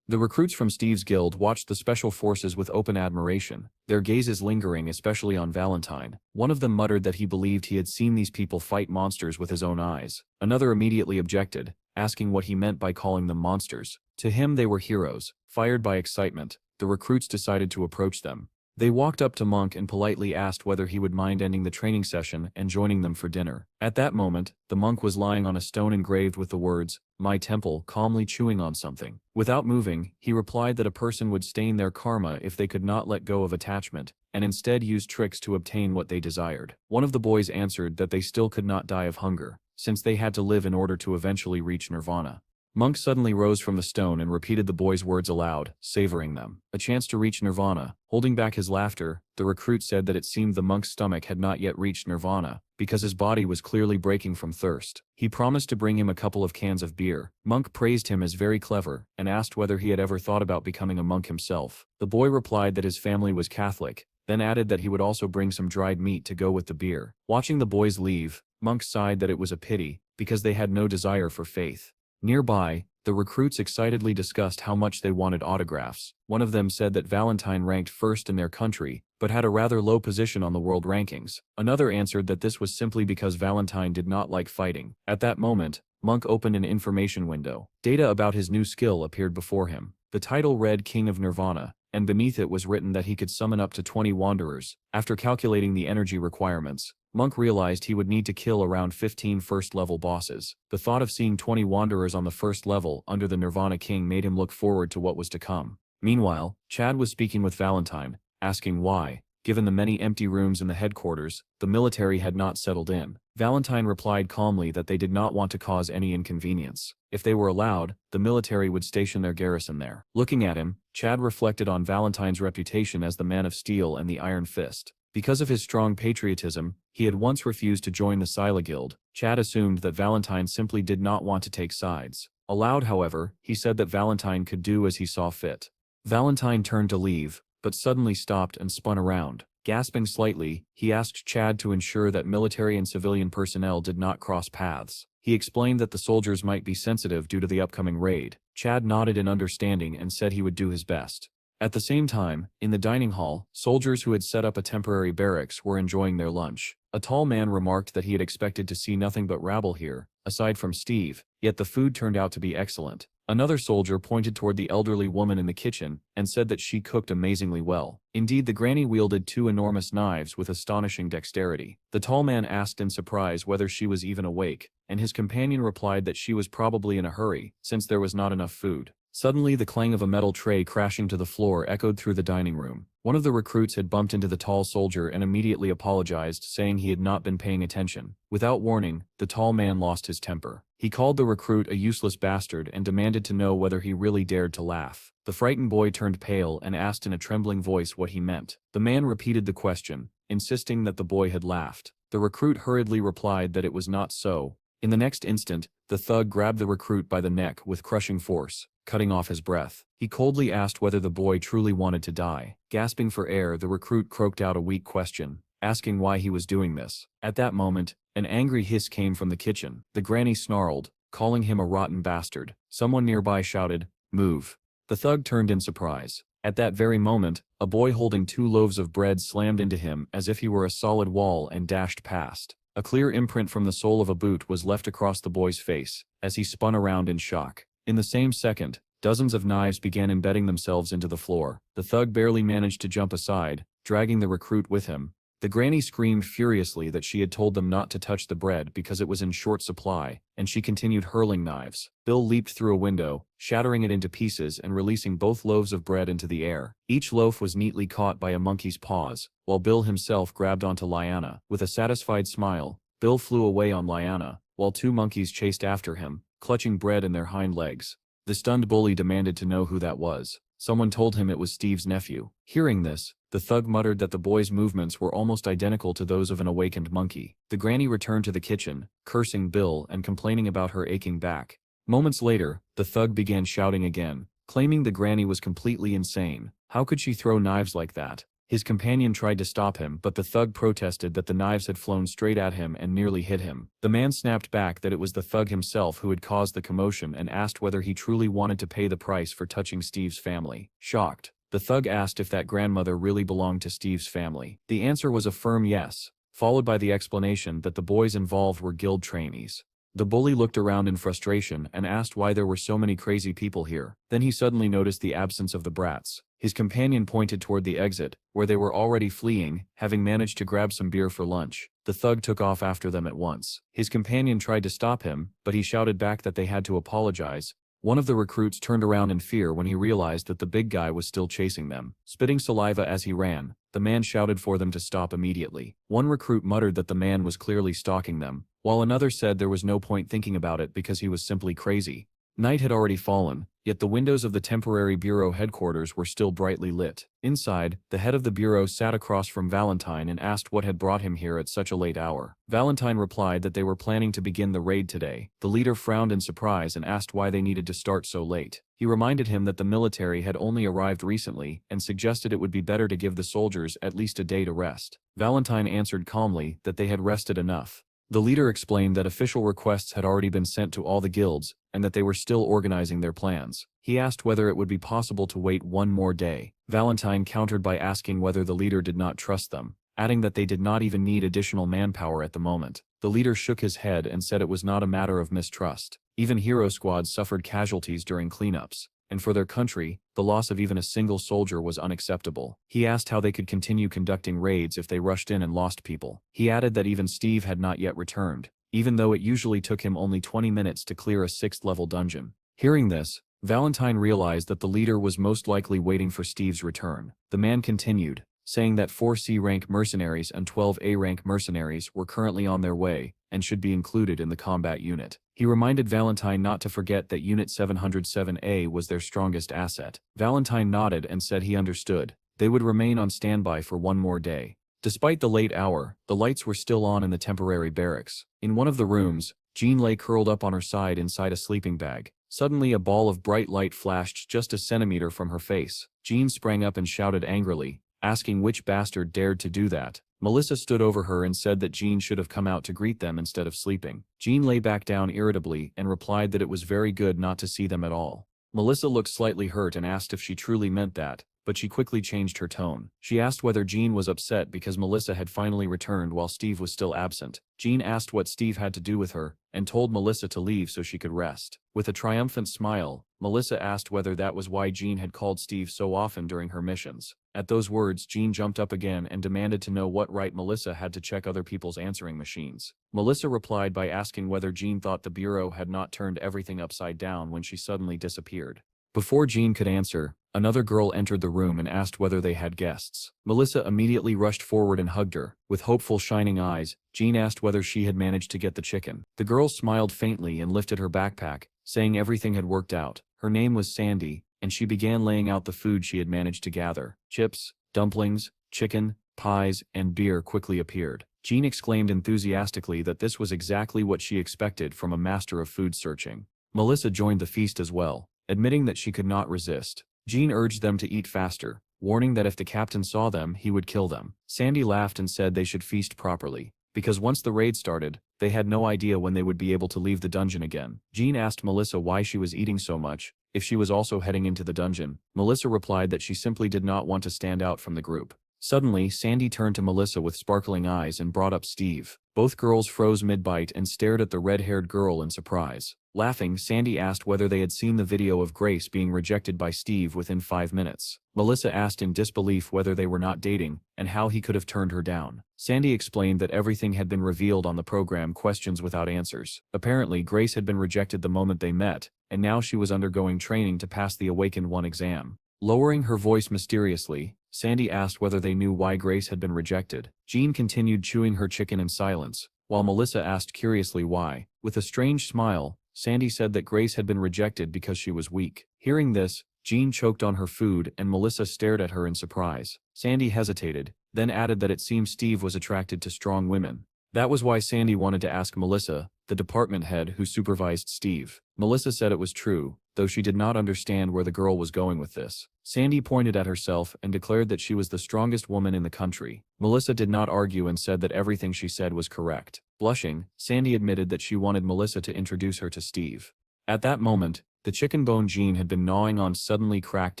The recruits from Steve's guild watched the special forces with open admiration, their gazes lingering especially on Valentine. One of them muttered that he believed he had seen these people fight monsters with his own eyes. Another immediately objected, asking what he meant by calling them monsters. To him they were heroes. Fired by excitement, the recruits decided to approach them. They walked up to Monk and politely asked whether he would mind ending the training session and joining them for dinner. At that moment, the monk was lying on a stone engraved with the words, "My temple," calmly chewing on something. Without moving, he replied that a person would stain their karma if they could not let go of attachment, and instead use tricks to obtain what they desired. One of the boys answered that they still could not die of hunger, since they had to live in order to eventually reach nirvana. Monk suddenly rose from the stone and repeated the boy's words aloud, savoring them. A chance to reach nirvana. Holding back his laughter, the recruit said that it seemed the monk's stomach had not yet reached nirvana, because his body was clearly breaking from thirst. He promised to bring him a couple of cans of beer. Monk praised him as very clever, and asked whether he had ever thought about becoming a monk himself. The boy replied that his family was Catholic, then added that he would also bring some dried meat to go with the beer. Watching the boys leave, Monk sighed that it was a pity, because they had no desire for faith. Nearby, the recruits excitedly discussed how much they wanted autographs. One of them said that Valentine ranked first in their country, but had a rather low position on the world rankings. Another answered that this was simply because Valentine did not like fighting. At that moment, Monk opened an information window. Data about his new skill appeared before him. The title read King of Nirvana, and beneath it was written that he could summon up to 20 wanderers. After calculating the energy requirements, Monk realized he would need to kill around 15 first-level bosses. The thought of seeing 20 wanderers on the first level under the Nirvana King made him look forward to what was to come. Meanwhile, Chad was speaking with Valentine, asking why, given the many empty rooms in the headquarters, the military had not settled in. Valentine replied calmly that they did not want to cause any inconvenience. If they were allowed, the military would station their garrison there. Looking at him, Chad reflected on Valentine's reputation as the man of steel and the iron fist. Because of his strong patriotism, he had once refused to join the Scylla Guild. Chad assumed that Valentine simply did not want to take sides. Aloud, however, he said that Valentine could do as he saw fit. Valentine turned to leave, but suddenly stopped and spun around. Gasping slightly, he asked Chad to ensure that military and civilian personnel did not cross paths. He explained that the soldiers might be sensitive due to the upcoming raid. Chad nodded in understanding and said he would do his best. At the same time, in the dining hall, soldiers who had set up a temporary barracks were enjoying their lunch. A tall man remarked that he had expected to see nothing but rabble here, aside from Steve, yet the food turned out to be excellent. Another soldier pointed toward the elderly woman in the kitchen and said that she cooked amazingly well. Indeed, the granny wielded 2 enormous knives with astonishing dexterity. The tall man asked in surprise whether she was even awake, and his companion replied that she was probably in a hurry, since there was not enough food. Suddenly, the clang of a metal tray crashing to the floor echoed through the dining room. One of the recruits had bumped into the tall soldier and immediately apologized, saying he had not been paying attention. Without warning, the tall man lost his temper. He called the recruit a useless bastard and demanded to know whether he really dared to laugh. The frightened boy turned pale and asked in a trembling voice what he meant. The man repeated the question, insisting that the boy had laughed. The recruit hurriedly replied that it was not so. In the next instant, the thug grabbed the recruit by the neck with crushing force, cutting off his breath. He coldly asked whether the boy truly wanted to die. Gasping for air, the recruit croaked out a weak question, asking why he was doing this. At that moment, an angry hiss came from the kitchen. The granny snarled, calling him a rotten bastard. Someone nearby shouted, "Move." The thug turned in surprise. At that very moment, a boy holding 2 loaves of bread slammed into him as if he were a solid wall and dashed past. A clear imprint from the sole of a boot was left across the boy's face, as he spun around in shock. In the same second, dozens of knives began embedding themselves into the floor. The thug barely managed to jump aside, dragging the recruit with him. The granny screamed furiously that she had told them not to touch the bread because it was in short supply, and she continued hurling knives. Bill leaped through a window, shattering it into pieces and releasing both loaves of bread into the air. Each loaf was neatly caught by a monkey's paws, while Bill himself grabbed onto Lyanna. With a satisfied smile, Bill flew away on Lyanna, while 2 monkeys chased after him, clutching bread in their hind legs. The stunned bully demanded to know who that was. Someone told him it was Steve's nephew. Hearing this, the thug muttered that the boy's movements were almost identical to those of an awakened monkey. The granny returned to the kitchen, cursing Bill and complaining about her aching back. Moments later, the thug began shouting again, claiming the granny was completely insane. How could she throw knives like that? His companion tried to stop him, but the thug protested that the knives had flown straight at him and nearly hit him. The man snapped back that it was the thug himself who had caused the commotion and asked whether he truly wanted to pay the price for touching Steve's family. Shocked, the thug asked if that grandmother really belonged to Steve's family. The answer was a firm yes, followed by the explanation that the boys involved were guild trainees. The bully looked around in frustration and asked why there were so many crazy people here. Then he suddenly noticed the absence of the brats. His companion pointed toward the exit, where they were already fleeing, having managed to grab some beer for lunch. The thug took off after them at once. His companion tried to stop him, but he shouted back that they had to apologize. One of the recruits turned around in fear when he realized that the big guy was still chasing them. Spitting saliva as he ran, the man shouted for them to stop immediately. One recruit muttered that the man was clearly stalking them, while another said there was no point thinking about it because he was simply crazy. Night had already fallen, yet the windows of the temporary bureau headquarters were still brightly lit. Inside, the head of the bureau sat across from Valentine and asked what had brought him here at such a late hour. Valentine replied that they were planning to begin the raid today. The leader frowned in surprise and asked why they needed to start so late. He reminded him that the military had only arrived recently and suggested it would be better to give the soldiers at least a day to rest. Valentine answered calmly that they had rested enough. The leader explained that official requests had already been sent to all the guilds, and that they were still organizing their plans. He asked whether it would be possible to wait one more day. Valentine countered by asking whether the leader did not trust them, adding that they did not even need additional manpower at the moment. The leader shook his head and said it was not a matter of mistrust. Even hero squads suffered casualties during cleanups, and for their country, the loss of even a single soldier was unacceptable. He asked how they could continue conducting raids if they rushed in and lost people. He added that even Steve had not yet returned, even though it usually took him only 20 minutes to clear a 6th-level dungeon. Hearing this, Valentine realized that the leader was most likely waiting for Steve's return. The man continued, saying that 4 C-rank mercenaries and 12 A-rank mercenaries were currently on their way and should be included in the combat unit. He reminded Valentine not to forget that Unit 707A was their strongest asset. Valentine nodded and said he understood. They would remain on standby for one more day. Despite the late hour, the lights were still on in the temporary barracks. In one of the rooms, Jean lay curled up on her side inside a sleeping bag. Suddenly a ball of bright light flashed just a centimeter from her face. Jean sprang up and shouted angrily, asking which bastard dared to do that. Melissa stood over her and said that Jean should have come out to greet them instead of sleeping. Jean lay back down irritably and replied that it was very good not to see them at all. Melissa looked slightly hurt and asked if she truly meant that, but she quickly changed her tone. She asked whether Jean was upset because Melissa had finally returned while Steve was still absent. Jean asked what Steve had to do with her, and told Melissa to leave so she could rest. With a triumphant smile, Melissa asked whether that was why Jean had called Steve so often during her missions. At those words, Jean jumped up again and demanded to know what right Melissa had to check other people's answering machines. Melissa replied by asking whether Jean thought the bureau had not turned everything upside down when she suddenly disappeared. Before Jean could answer, another girl entered the room and asked whether they had guests. Melissa immediately rushed forward and hugged her. With hopeful shining eyes, Jean asked whether she had managed to get the chicken. The girl smiled faintly and lifted her backpack, saying everything had worked out. Her name was Sandy, and she began laying out the food she had managed to gather. Chips, dumplings, chicken, pies, and beer quickly appeared. Jean exclaimed enthusiastically that this was exactly what she expected from a master of food searching. Melissa joined the feast as well, admitting that she could not resist. Jean urged them to eat faster, warning that if the captain saw them, he would kill them. Sandy laughed and said they should feast properly, because once the raid started, they had no idea when they would be able to leave the dungeon again. Jean asked Melissa why she was eating so much, if she was also heading into the dungeon. Melissa replied that she simply did not want to stand out from the group. Suddenly, Sandy turned to Melissa with sparkling eyes and brought up Steve. Both girls froze mid-bite and stared at the red-haired girl in surprise. Laughing, Sandy asked whether they had seen the video of Grace being rejected by Steve within 5 minutes. Melissa asked in disbelief whether they were not dating, and how he could have turned her down. Sandy explained that everything had been revealed on the program Questions Without Answers. Apparently, Grace had been rejected the moment they met, and now she was undergoing training to pass the Awakened One exam. Lowering her voice mysteriously, Sandy asked whether they knew why Grace had been rejected. Jean continued chewing her chicken in silence, while Melissa asked curiously why. With a strange smile, Sandy said that Grace had been rejected because she was weak. Hearing this, Jean choked on her food and Melissa stared at her in surprise. Sandy hesitated, then added that it seemed Steve was attracted to strong women. That was why Sandy wanted to ask Melissa, the department head who supervised Steve. Melissa said it was true, though she did not understand where the girl was going with this. Sandy pointed at herself and declared that she was the strongest woman in the country. Melissa did not argue and said that everything she said was correct. Blushing, Sandy admitted that she wanted Melissa to introduce her to Steve. At that moment, the chicken bone Jean had been gnawing on suddenly cracked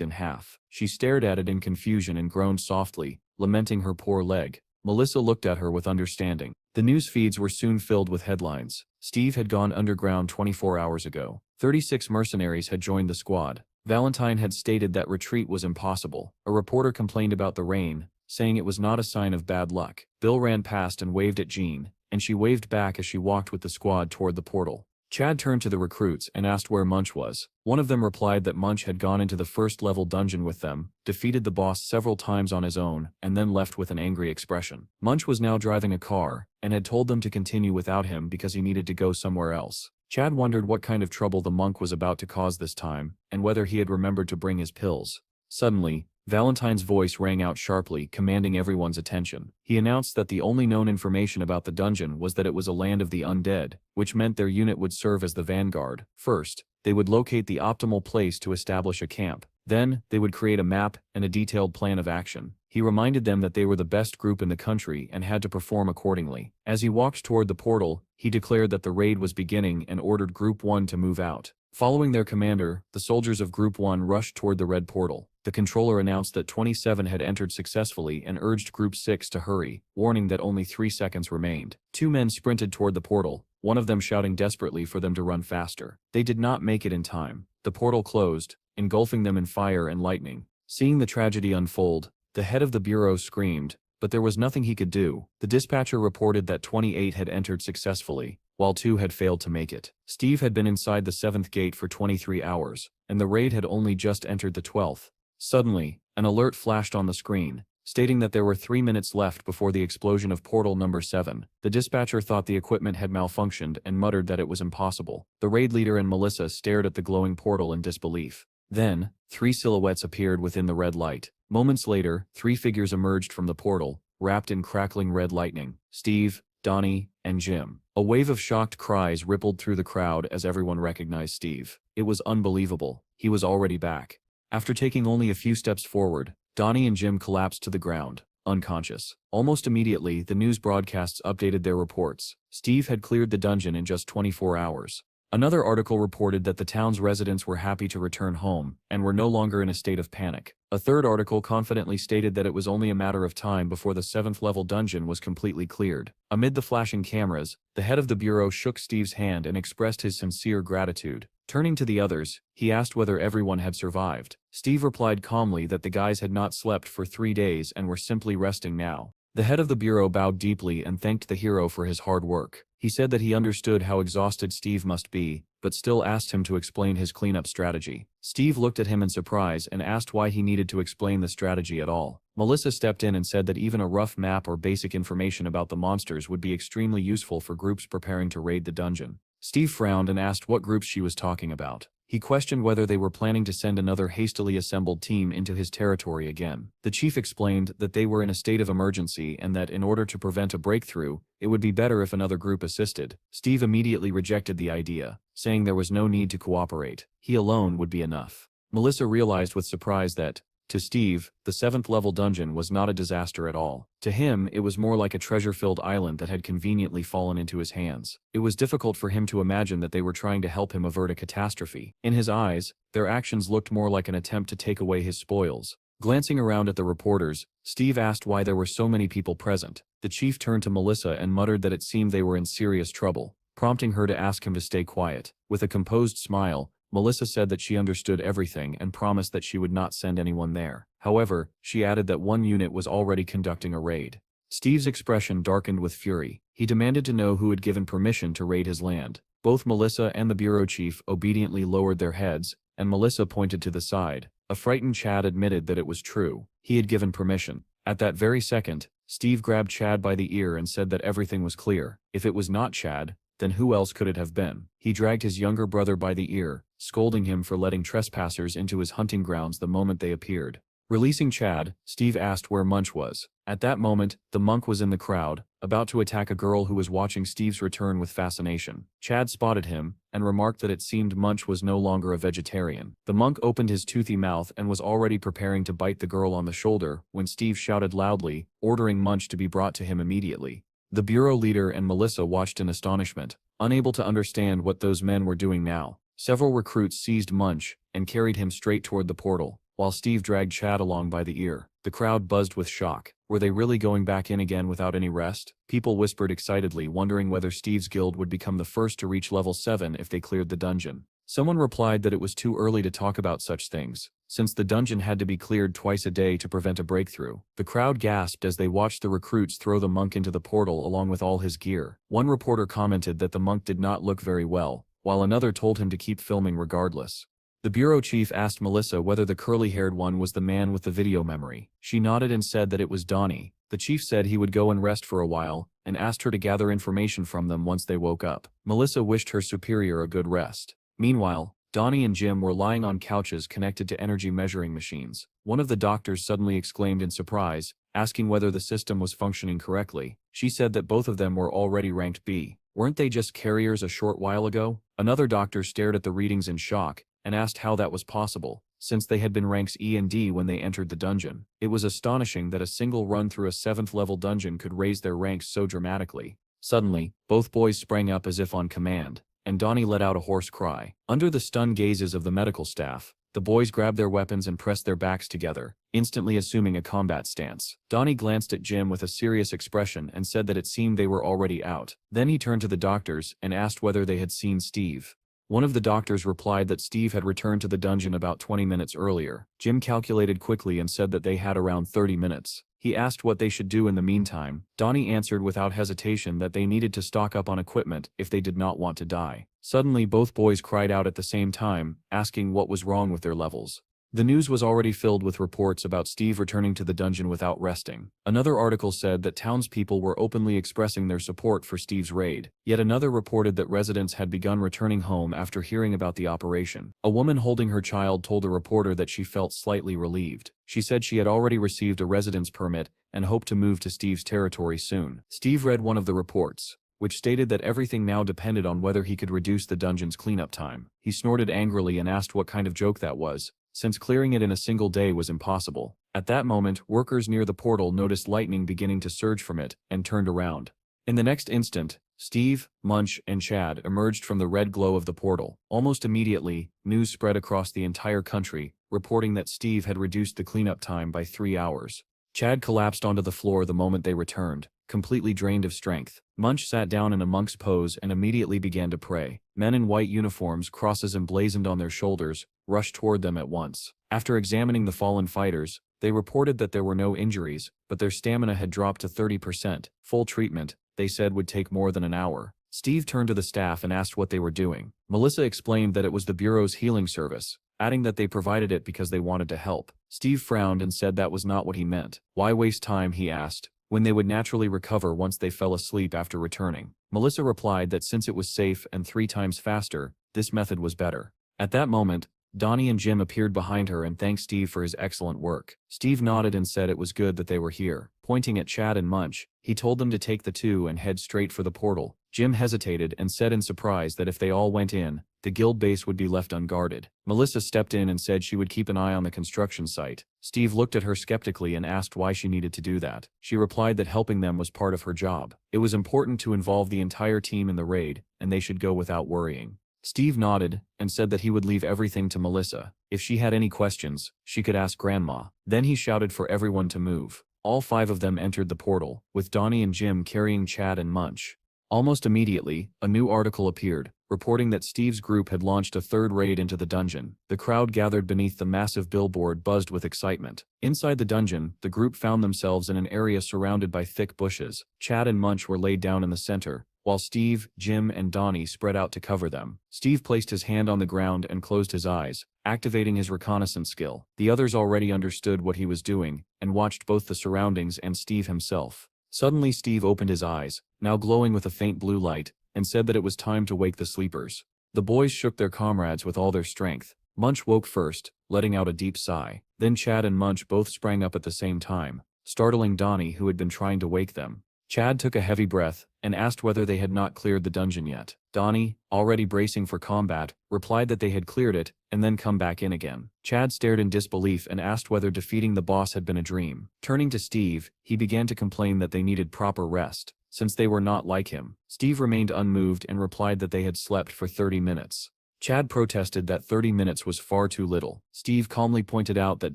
in half. She stared at it in confusion and groaned softly, lamenting her poor leg. Melissa looked at her with understanding. The news feeds were soon filled with headlines. Steve had gone underground 24 hours ago. 36 mercenaries had joined the squad. Valentine had stated that retreat was impossible. A reporter complained about the rain, saying it was not a sign of bad luck. Bill ran past and waved at Jean, and she waved back as she walked with the squad toward the portal. Chad turned to the recruits and asked where Munch was. One of them replied that Munch had gone into the first-level dungeon with them, defeated the boss several times on his own, and then left with an angry expression. Munch was now driving a car, and had told them to continue without him because he needed to go somewhere else. Chad wondered what kind of trouble the monk was about to cause this time, and whether he had remembered to bring his pills. Suddenly, Valentine's voice rang out sharply, commanding everyone's attention. He announced that the only known information about the dungeon was that it was a land of the undead, which meant their unit would serve as the vanguard. First, they would locate the optimal place to establish a camp. Then, they would create a map and a detailed plan of action. He reminded them that they were the best group in the country and had to perform accordingly. As he walked toward the portal, he declared that the raid was beginning and ordered Group 1 to move out. Following their commander, the soldiers of Group 1 rushed toward the red portal. The controller announced that 27 had entered successfully and urged Group 6 to hurry, warning that only 3 seconds remained. 2 men sprinted toward the portal, one of them shouting desperately for them to run faster. They did not make it in time. The portal closed, engulfing them in fire and lightning. Seeing the tragedy unfold, the head of the bureau screamed, but there was nothing he could do. The dispatcher reported that 28 had entered successfully, while 2 had failed to make it. Steve had been inside the 7th gate for 23 hours, and the raid had only just entered the 12th. Suddenly, an alert flashed on the screen, stating that there were 3 minutes left before the explosion of portal number 7. The dispatcher thought the equipment had malfunctioned and muttered that it was impossible. The raid leader and Melissa stared at the glowing portal in disbelief. Then, 3 silhouettes appeared within the red light. Moments later, 3 figures emerged from the portal, wrapped in crackling red lightning. Steve, Donnie, and Jim. A wave of shocked cries rippled through the crowd as everyone recognized Steve. It was unbelievable. He was already back. After taking only a few steps forward, Donnie and Jim collapsed to the ground, unconscious. Almost immediately, the news broadcasts updated their reports. Steve had cleared the dungeon in just 24 hours. Another article reported that the town's residents were happy to return home, and were no longer in a state of panic. A third article confidently stated that it was only a matter of time before the 7th-level dungeon was completely cleared. Amid the flashing cameras, the head of the bureau shook Steve's hand and expressed his sincere gratitude. Turning to the others, he asked whether everyone had survived. Steve replied calmly that the guys had not slept for 3 days and were simply resting now. The head of the bureau bowed deeply and thanked the hero for his hard work. He said that he understood how exhausted Steve must be, but still asked him to explain his cleanup strategy. Steve looked at him in surprise and asked why he needed to explain the strategy at all. Melissa stepped in and said that even a rough map or basic information about the monsters would be extremely useful for groups preparing to raid the dungeon. Steve frowned and asked what groups she was talking about. He questioned whether they were planning to send another hastily assembled team into his territory again. The chief explained that they were in a state of emergency and that in order to prevent a breakthrough, it would be better if another group assisted. Steve immediately rejected the idea, saying there was no need to cooperate. He alone would be enough. Melissa realized with surprise that, to Steve, the 7th-level dungeon was not a disaster at all. To him, it was more like a treasure-filled island that had conveniently fallen into his hands. It was difficult for him to imagine that they were trying to help him avert a catastrophe. In his eyes, their actions looked more like an attempt to take away his spoils. Glancing around at the reporters, Steve asked why there were so many people present. The chief turned to Melissa and muttered that it seemed they were in serious trouble, prompting her to ask him to stay quiet. With a composed smile, Melissa said that she understood everything and promised that she would not send anyone there. However, she added that one unit was already conducting a raid. Steve's expression darkened with fury. He demanded to know who had given permission to raid his land. Both Melissa and the bureau chief obediently lowered their heads, and Melissa pointed to the side. A frightened Chad admitted that it was true. He had given permission. At that very second, Steve grabbed Chad by the ear and said that everything was clear. If it was not Chad, then who else could it have been? He dragged his younger brother by the ear, scolding him for letting trespassers into his hunting grounds the moment they appeared. Releasing Chad, Steve asked where Munch was. At that moment, the monk was in the crowd, about to attack a girl who was watching Steve's return with fascination. Chad spotted him, and remarked that it seemed Munch was no longer a vegetarian. The monk opened his toothy mouth and was already preparing to bite the girl on the shoulder, when Steve shouted loudly, ordering Munch to be brought to him immediately. The bureau leader and Melissa watched in astonishment, unable to understand what those men were doing now. Several recruits seized Munch, and carried him straight toward the portal, while Steve dragged Chad along by the ear. The crowd buzzed with shock. Were they really going back in again without any rest? People whispered excitedly, wondering whether Steve's guild would become the first to reach level 7 if they cleared the dungeon. Someone replied that it was too early to talk about such things, since the dungeon had to be cleared twice a day to prevent a breakthrough. The crowd gasped as they watched the recruits throw the monk into the portal along with all his gear. One reporter commented that the monk did not look very well, while another told him to keep filming regardless. The bureau chief asked Melissa whether the curly-haired one was the man with the video memory. She nodded and said that it was Donnie. The chief said he would go and rest for a while, and asked her to gather information from them once they woke up. Melissa wished her superior a good rest. Meanwhile, Donnie and Jim were lying on couches connected to energy measuring machines. One of the doctors suddenly exclaimed in surprise, asking whether the system was functioning correctly. She said that both of them were already ranked B. Weren't they just carriers a short while ago? Another doctor stared at the readings in shock, and asked how that was possible, since they had been ranks E and D when they entered the dungeon. It was astonishing that a single run through a 7th level dungeon could raise their ranks so dramatically. Suddenly, both boys sprang up as if on command, and Donnie let out a hoarse cry. Under the stunned gazes of the medical staff, the boys grabbed their weapons and pressed their backs together, instantly assuming a combat stance. Donnie glanced at Jim with a serious expression and said that it seemed they were already out. Then he turned to the doctors and asked whether they had seen Steve. One of the doctors replied that Steve had returned to the dungeon about 20 minutes earlier. Jim calculated quickly and said that they had around 30 minutes. He asked what they should do in the meantime. Donnie answered without hesitation that they needed to stock up on equipment if they did not want to die. Suddenly both boys cried out at the same time, asking what was wrong with their levels. The news was already filled with reports about Steve returning to the dungeon without resting. Another article said that townspeople were openly expressing their support for Steve's raid. Yet another reported that residents had begun returning home after hearing about the operation. A woman holding her child told a reporter that she felt slightly relieved. She said she had already received a residence permit and hoped to move to Steve's territory soon. Steve read one of the reports, which stated that everything now depended on whether he could reduce the dungeon's cleanup time. He snorted angrily and asked what kind of joke that was, since clearing it in a single day was impossible. At that moment, workers near the portal noticed lightning beginning to surge from it, and turned around. In the next instant, Steve, Munch, and Chad emerged from the red glow of the portal. Almost immediately, news spread across the entire country, reporting that Steve had reduced the cleanup time by 3 hours. Chad collapsed onto the floor the moment they returned, completely drained of strength. Munch sat down in a monk's pose and immediately began to pray. Men in white uniforms, crosses emblazoned on their shoulders, rushed toward them at once. After examining the fallen fighters, they reported that there were no injuries, but their stamina had dropped to 30%. Full treatment, they said, would take more than an hour. Steve turned to the staff and asked what they were doing. Melissa explained that it was the Bureau's healing service, adding that they provided it because they wanted to help. Steve frowned and said that was not what he meant. Why waste time, he asked, when they would naturally recover once they fell asleep after returning. Melissa replied that since it was safe and 3 times faster, this method was better. At that moment, Donnie and Jim appeared behind her and thanked Steve for his excellent work. Steve nodded and said it was good that they were here. Pointing at Chad and Munch, he told them to take the 2 and head straight for the portal. Jim hesitated and said in surprise that if they all went in, the guild base would be left unguarded. Melissa stepped in and said she would keep an eye on the construction site. Steve looked at her skeptically and asked why she needed to do that. She replied that helping them was part of her job. It was important to involve the entire team in the raid, and they should go without worrying. Steve nodded and said that he would leave everything to Melissa. If she had any questions, she could ask Grandma. Then he shouted for everyone to move. All 5 of them entered the portal, with Donnie and Jim carrying Chad and Munch. Almost immediately, a new article appeared, reporting that Steve's group had launched a 3rd raid into the dungeon. The crowd gathered beneath the massive billboard buzzed with excitement. Inside the dungeon, the group found themselves in an area surrounded by thick bushes. Chad and Munch were laid down in the center, while Steve, Jim, and Donnie spread out to cover them. Steve placed his hand on the ground and closed his eyes, activating his reconnaissance skill. The others already understood what he was doing, and watched both the surroundings and Steve himself. Suddenly Steve opened his eyes, now glowing with a faint blue light, and said that it was time to wake the sleepers. The boys shook their comrades with all their strength. Munch woke first, letting out a deep sigh. Then Chad and Munch both sprang up at the same time, startling Donnie, who had been trying to wake them. Chad took a heavy breath and asked whether they had not cleared the dungeon yet. Donnie, already bracing for combat, replied that they had cleared it and then come back in again. Chad stared in disbelief and asked whether defeating the boss had been a dream. Turning to Steve, he began to complain that they needed proper rest, since they were not like him. Steve remained unmoved and replied that they had slept for 30 minutes. Chad protested that 30 minutes was far too little. Steve calmly pointed out that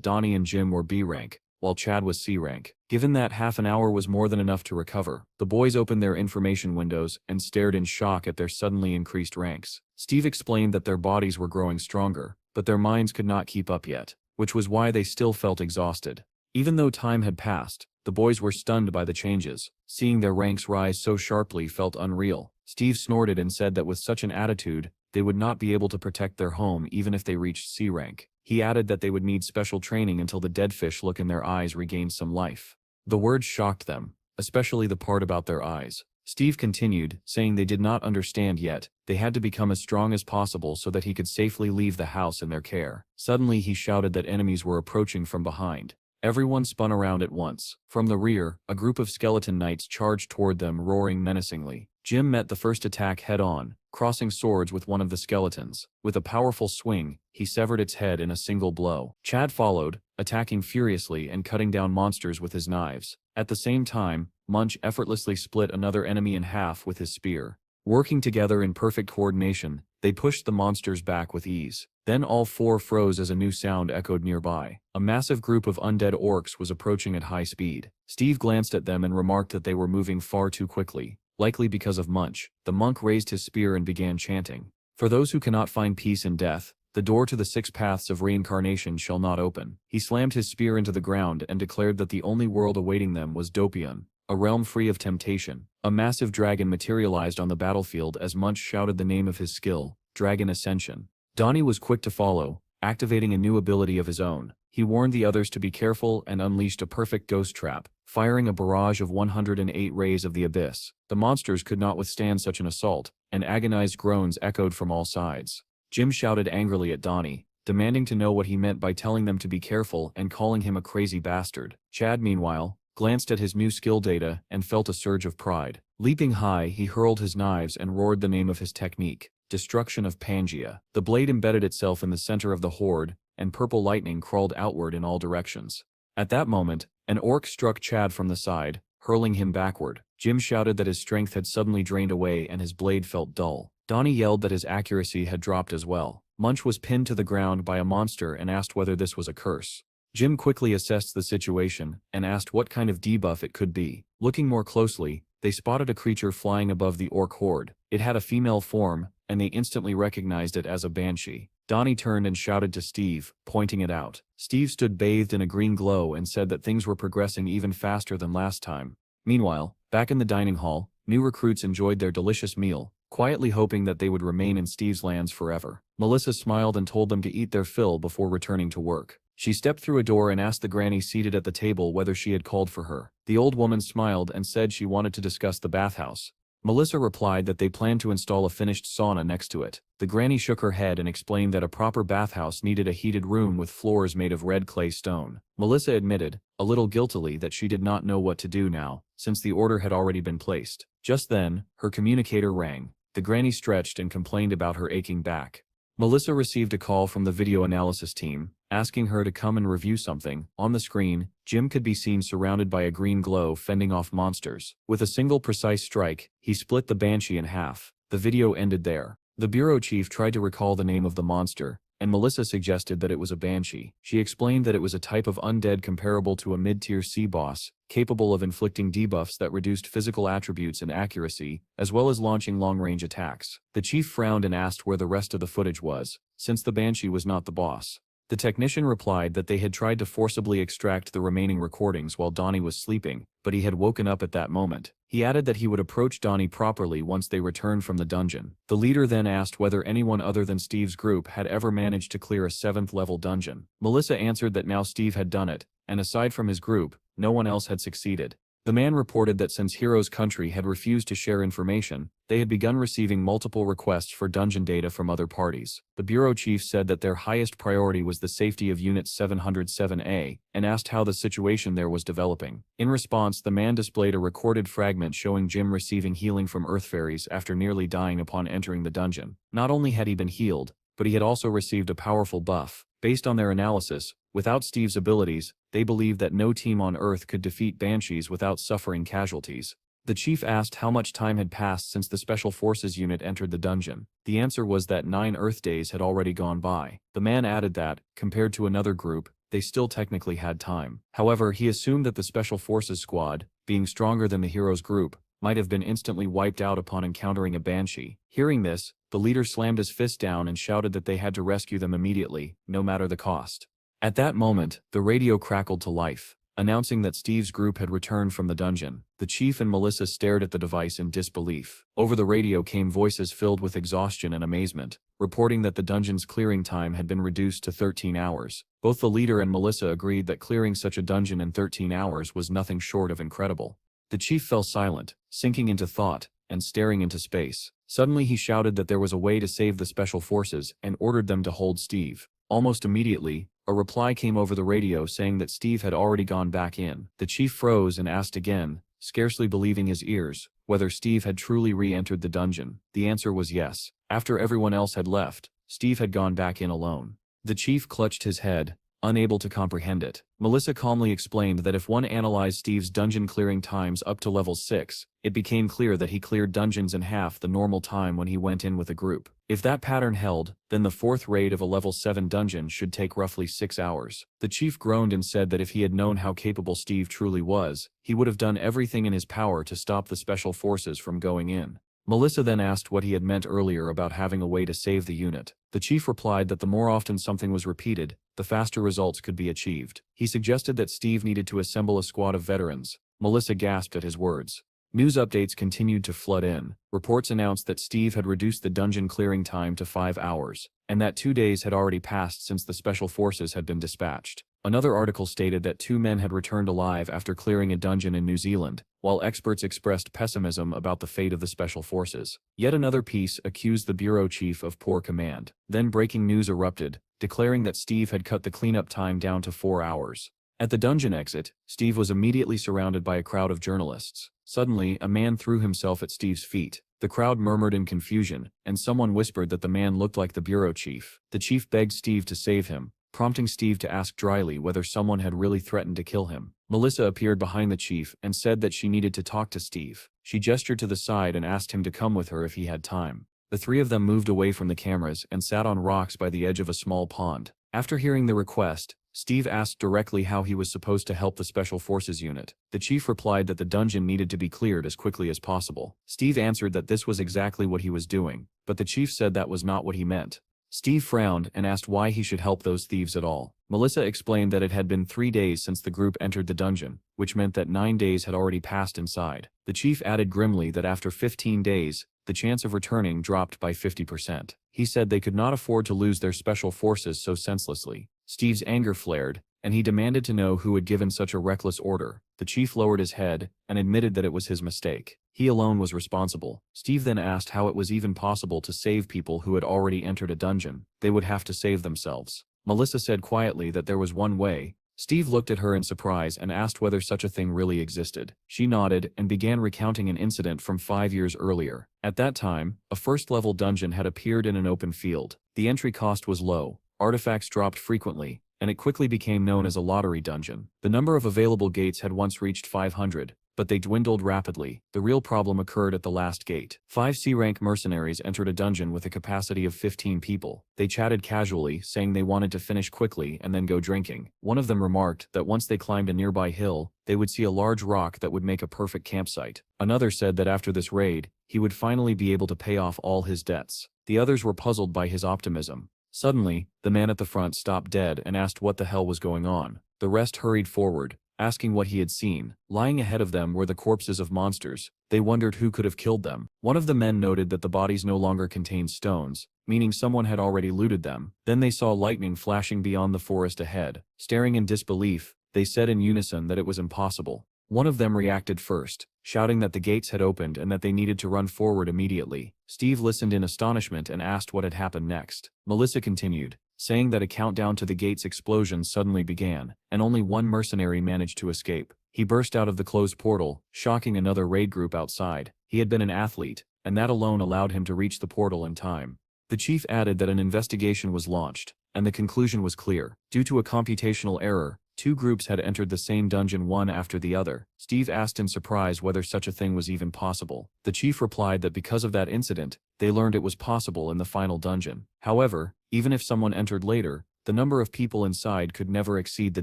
Donnie and Jim were B rank, while Chad was C rank. Given that half an hour was more than enough to recover, the boys opened their information windows and stared in shock at their suddenly increased ranks. Steve explained that their bodies were growing stronger, but their minds could not keep up yet, which was why they still felt exhausted. Even though time had passed, the boys were stunned by the changes. Seeing their ranks rise so sharply felt unreal. Steve snorted and said that with such an attitude, they would not be able to protect their home even if they reached C rank. He added that they would need special training until the dead fish look in their eyes regained some life. The words shocked them, especially the part about their eyes. Steve continued, saying they did not understand yet. They had to become as strong as possible so that he could safely leave the house in their care. Suddenly he shouted that enemies were approaching from behind. Everyone spun around at once. From the rear, a group of skeleton knights charged toward them, roaring menacingly. Jim met the first attack head-on, crossing swords with one of the skeletons. With a powerful swing, he severed its head in a single blow. Chad followed, attacking furiously and cutting down monsters with his knives. At the same time, Munch effortlessly split another enemy in half with his spear. Working together in perfect coordination, they pushed the monsters back with ease. Then all four froze as a new sound echoed nearby. A massive group of undead orcs was approaching at high speed. Steve glanced at them and remarked that they were moving far too quickly. Likely because of Munch, the monk raised his spear and began chanting. For those who cannot find peace in death, the door to the 6 paths of reincarnation shall not open. He slammed his spear into the ground and declared that the only world awaiting them was Dopion, a realm free of temptation. A massive dragon materialized on the battlefield as Munch shouted the name of his skill, Dragon Ascension. Donnie was quick to follow, activating a new ability of his own. He warned the others to be careful and unleashed a perfect ghost trap, firing a barrage of 108 rays of the abyss. The monsters could not withstand such an assault, and agonized groans echoed from all sides. Jim shouted angrily at Donnie, demanding to know what he meant by telling them to be careful and calling him a crazy bastard. Chad, meanwhile, glanced at his new skill data and felt a surge of pride. Leaping high, he hurled his knives and roared the name of his technique, Destruction of Pangea. The blade embedded itself in the center of the horde, and purple lightning crawled outward in all directions. At that moment, an orc struck Chad from the side, hurling him backward. Jim shouted that his strength had suddenly drained away and his blade felt dull. Donnie yelled that his accuracy had dropped as well. Munch was pinned to the ground by a monster and asked whether this was a curse. Jim quickly assessed the situation and asked what kind of debuff it could be. Looking more closely, they spotted a creature flying above the orc horde. It had a female form, and they instantly recognized it as a banshee. Donnie turned and shouted to Steve, pointing it out. Steve stood bathed in a green glow and said that things were progressing even faster than last time. Meanwhile, back in the dining hall, new recruits enjoyed their delicious meal, quietly hoping that they would remain in Steve's lands forever. Melissa smiled and told them to eat their fill before returning to work. She stepped through a door and asked the granny seated at the table whether she had called for her. The old woman smiled and said she wanted to discuss the bathhouse. Melissa replied that they planned to install a finished sauna next to it. The granny shook her head and explained that a proper bathhouse needed a heated room with floors made of red clay stone. Melissa admitted, a little guiltily, that she did not know what to do now, since the order had already been placed. Just then, her communicator rang. The granny stretched and complained about her aching back. Melissa received a call from the video analysis team, asking her to come and review something. On the screen, Jim could be seen surrounded by a green glow fending off monsters. With a single precise strike, he split the banshee in half. The video ended there. The bureau chief tried to recall the name of the monster, and Melissa suggested that it was a banshee. She explained that it was a type of undead comparable to a mid-tier sea boss, capable of inflicting debuffs that reduced physical attributes and accuracy, as well as launching long-range attacks. The chief frowned and asked where the rest of the footage was, since the banshee was not the boss. The technician replied that they had tried to forcibly extract the remaining recordings while Donnie was sleeping, but he had woken up at that moment. He added that he would approach Donnie properly once they returned from the dungeon. The leader then asked whether anyone other than Steve's group had ever managed to clear a 7th-level dungeon. Melissa answered that now Steve had done it, and aside from his group, no one else had succeeded. The man reported that since Hero's country had refused to share information, they had begun receiving multiple requests for dungeon data from other parties. The bureau chief said that their highest priority was the safety of Unit 707A, and asked how the situation there was developing. In response, the man displayed a recorded fragment showing Jim receiving healing from Earth fairies after nearly dying upon entering the dungeon. Not only had he been healed, but he had also received a powerful buff. Based on their analysis, without Steve's abilities, they believed that no team on Earth could defeat Banshees without suffering casualties. The chief asked how much time had passed since the Special Forces unit entered the dungeon. The answer was that 9 Earth days had already gone by. The man added that, compared to another group, they still technically had time. However, he assumed that the Special Forces squad, being stronger than the heroes group, might have been instantly wiped out upon encountering a Banshee. Hearing this, the leader slammed his fist down and shouted that they had to rescue them immediately, no matter the cost. At that moment, the radio crackled to life, announcing that Steve's group had returned from the dungeon. The chief and Melissa stared at the device in disbelief. Over the radio came voices filled with exhaustion and amazement, reporting that the dungeon's clearing time had been reduced to 13 hours. Both the leader and Melissa agreed that clearing such a dungeon in 13 hours was nothing short of incredible. The chief fell silent, sinking into thought, and staring into space. Suddenly he shouted that there was a way to save the Special Forces and ordered them to hold Steve. Almost immediately, a reply came over the radio saying that Steve had already gone back in. The chief froze and asked again, scarcely believing his ears, whether Steve had truly re-entered the dungeon. The answer was yes. After everyone else had left, Steve had gone back in alone. The chief clutched his head, unable to comprehend it. Melissa calmly explained that if one analyzed Steve's dungeon clearing times up to level 6, it became clear that he cleared dungeons in half the normal time when he went in with a group. If that pattern held, then the 4th raid of a level 7 dungeon should take roughly 6 hours. The chief groaned and said that if he had known how capable Steve truly was, he would have done everything in his power to stop the Special Forces from going in. Melissa then asked what he had meant earlier about having a way to save the unit. The chief replied that the more often something was repeated, the faster results could be achieved. He suggested that Steve needed to assemble a squad of veterans. Melissa gasped at his words. News updates continued to flood in. Reports announced that Steve had reduced the dungeon clearing time to 5 hours, and that 2 days had already passed since the Special Forces had been dispatched. Another article stated that 2 men had returned alive after clearing a dungeon in New Zealand, while experts expressed pessimism about the fate of the Special Forces. Yet another piece accused the bureau chief of poor command. Then breaking news erupted, declaring that Steve had cut the cleanup time down to 4 hours. At the dungeon exit, Steve was immediately surrounded by a crowd of journalists. Suddenly, a man threw himself at Steve's feet. The crowd murmured in confusion, and someone whispered that the man looked like the bureau chief. The chief begged Steve to save him, prompting Steve to ask dryly whether someone had really threatened to kill him. Melissa appeared behind the chief and said that she needed to talk to Steve. She gestured to the side and asked him to come with her if he had time. The 3 of them moved away from the cameras and sat on rocks by the edge of a small pond. After hearing the request, Steve asked directly how he was supposed to help the Special Forces unit. The chief replied that the dungeon needed to be cleared as quickly as possible. Steve answered that this was exactly what he was doing, but the chief said that was not what he meant. Steve frowned and asked why he should help those thieves at all. Melissa explained that it had been 3 days since the group entered the dungeon, which meant that 9 days had already passed inside. The chief added grimly that after 15 days, the chance of returning dropped by 50%. He said they could not afford to lose their Special Forces so senselessly. Steve's anger flared, and he demanded to know who had given such a reckless order. The chief lowered his head and admitted that it was his mistake. He alone was responsible. Steve then asked how it was even possible to save people who had already entered a dungeon. They would have to save themselves. Melissa said quietly that there was one way. Steve looked at her in surprise and asked whether such a thing really existed. She nodded and began recounting an incident from 5 years earlier. At that time, a first-level dungeon had appeared in an open field. The entry cost was low. Artifacts dropped frequently, and it quickly became known as a lottery dungeon. The number of available gates had once reached 500, but they dwindled rapidly. The real problem occurred at the last gate. 5 C-rank mercenaries entered a dungeon with a capacity of 15 people. They chatted casually, saying they wanted to finish quickly and then go drinking. One of them remarked that once they climbed a nearby hill, they would see a large rock that would make a perfect campsite. Another said that after this raid, he would finally be able to pay off all his debts. The others were puzzled by his optimism. Suddenly, the man at the front stopped dead and asked what the hell was going on. The rest hurried forward, asking what he had seen. Lying ahead of them were the corpses of monsters. They wondered who could have killed them. One of the men noted that the bodies no longer contained stones, meaning someone had already looted them. Then they saw lightning flashing beyond the forest ahead. Staring in disbelief, they said in unison that it was impossible. One of them reacted first, shouting that the gates had opened and that they needed to run forward immediately. Steve listened in astonishment and asked what had happened next. Melissa continued, saying that a countdown to the gate's explosion suddenly began, and only one mercenary managed to escape. He burst out of the closed portal, shocking another raid group outside. He had been an athlete, and that alone allowed him to reach the portal in time. The chief added that an investigation was launched, and the conclusion was clear. Due to a computational error, two groups had entered the same dungeon one after the other. Steve asked in surprise whether such a thing was even possible. The chief replied that because of that incident, they learned it was possible in the final dungeon. However, even if someone entered later, the number of people inside could never exceed the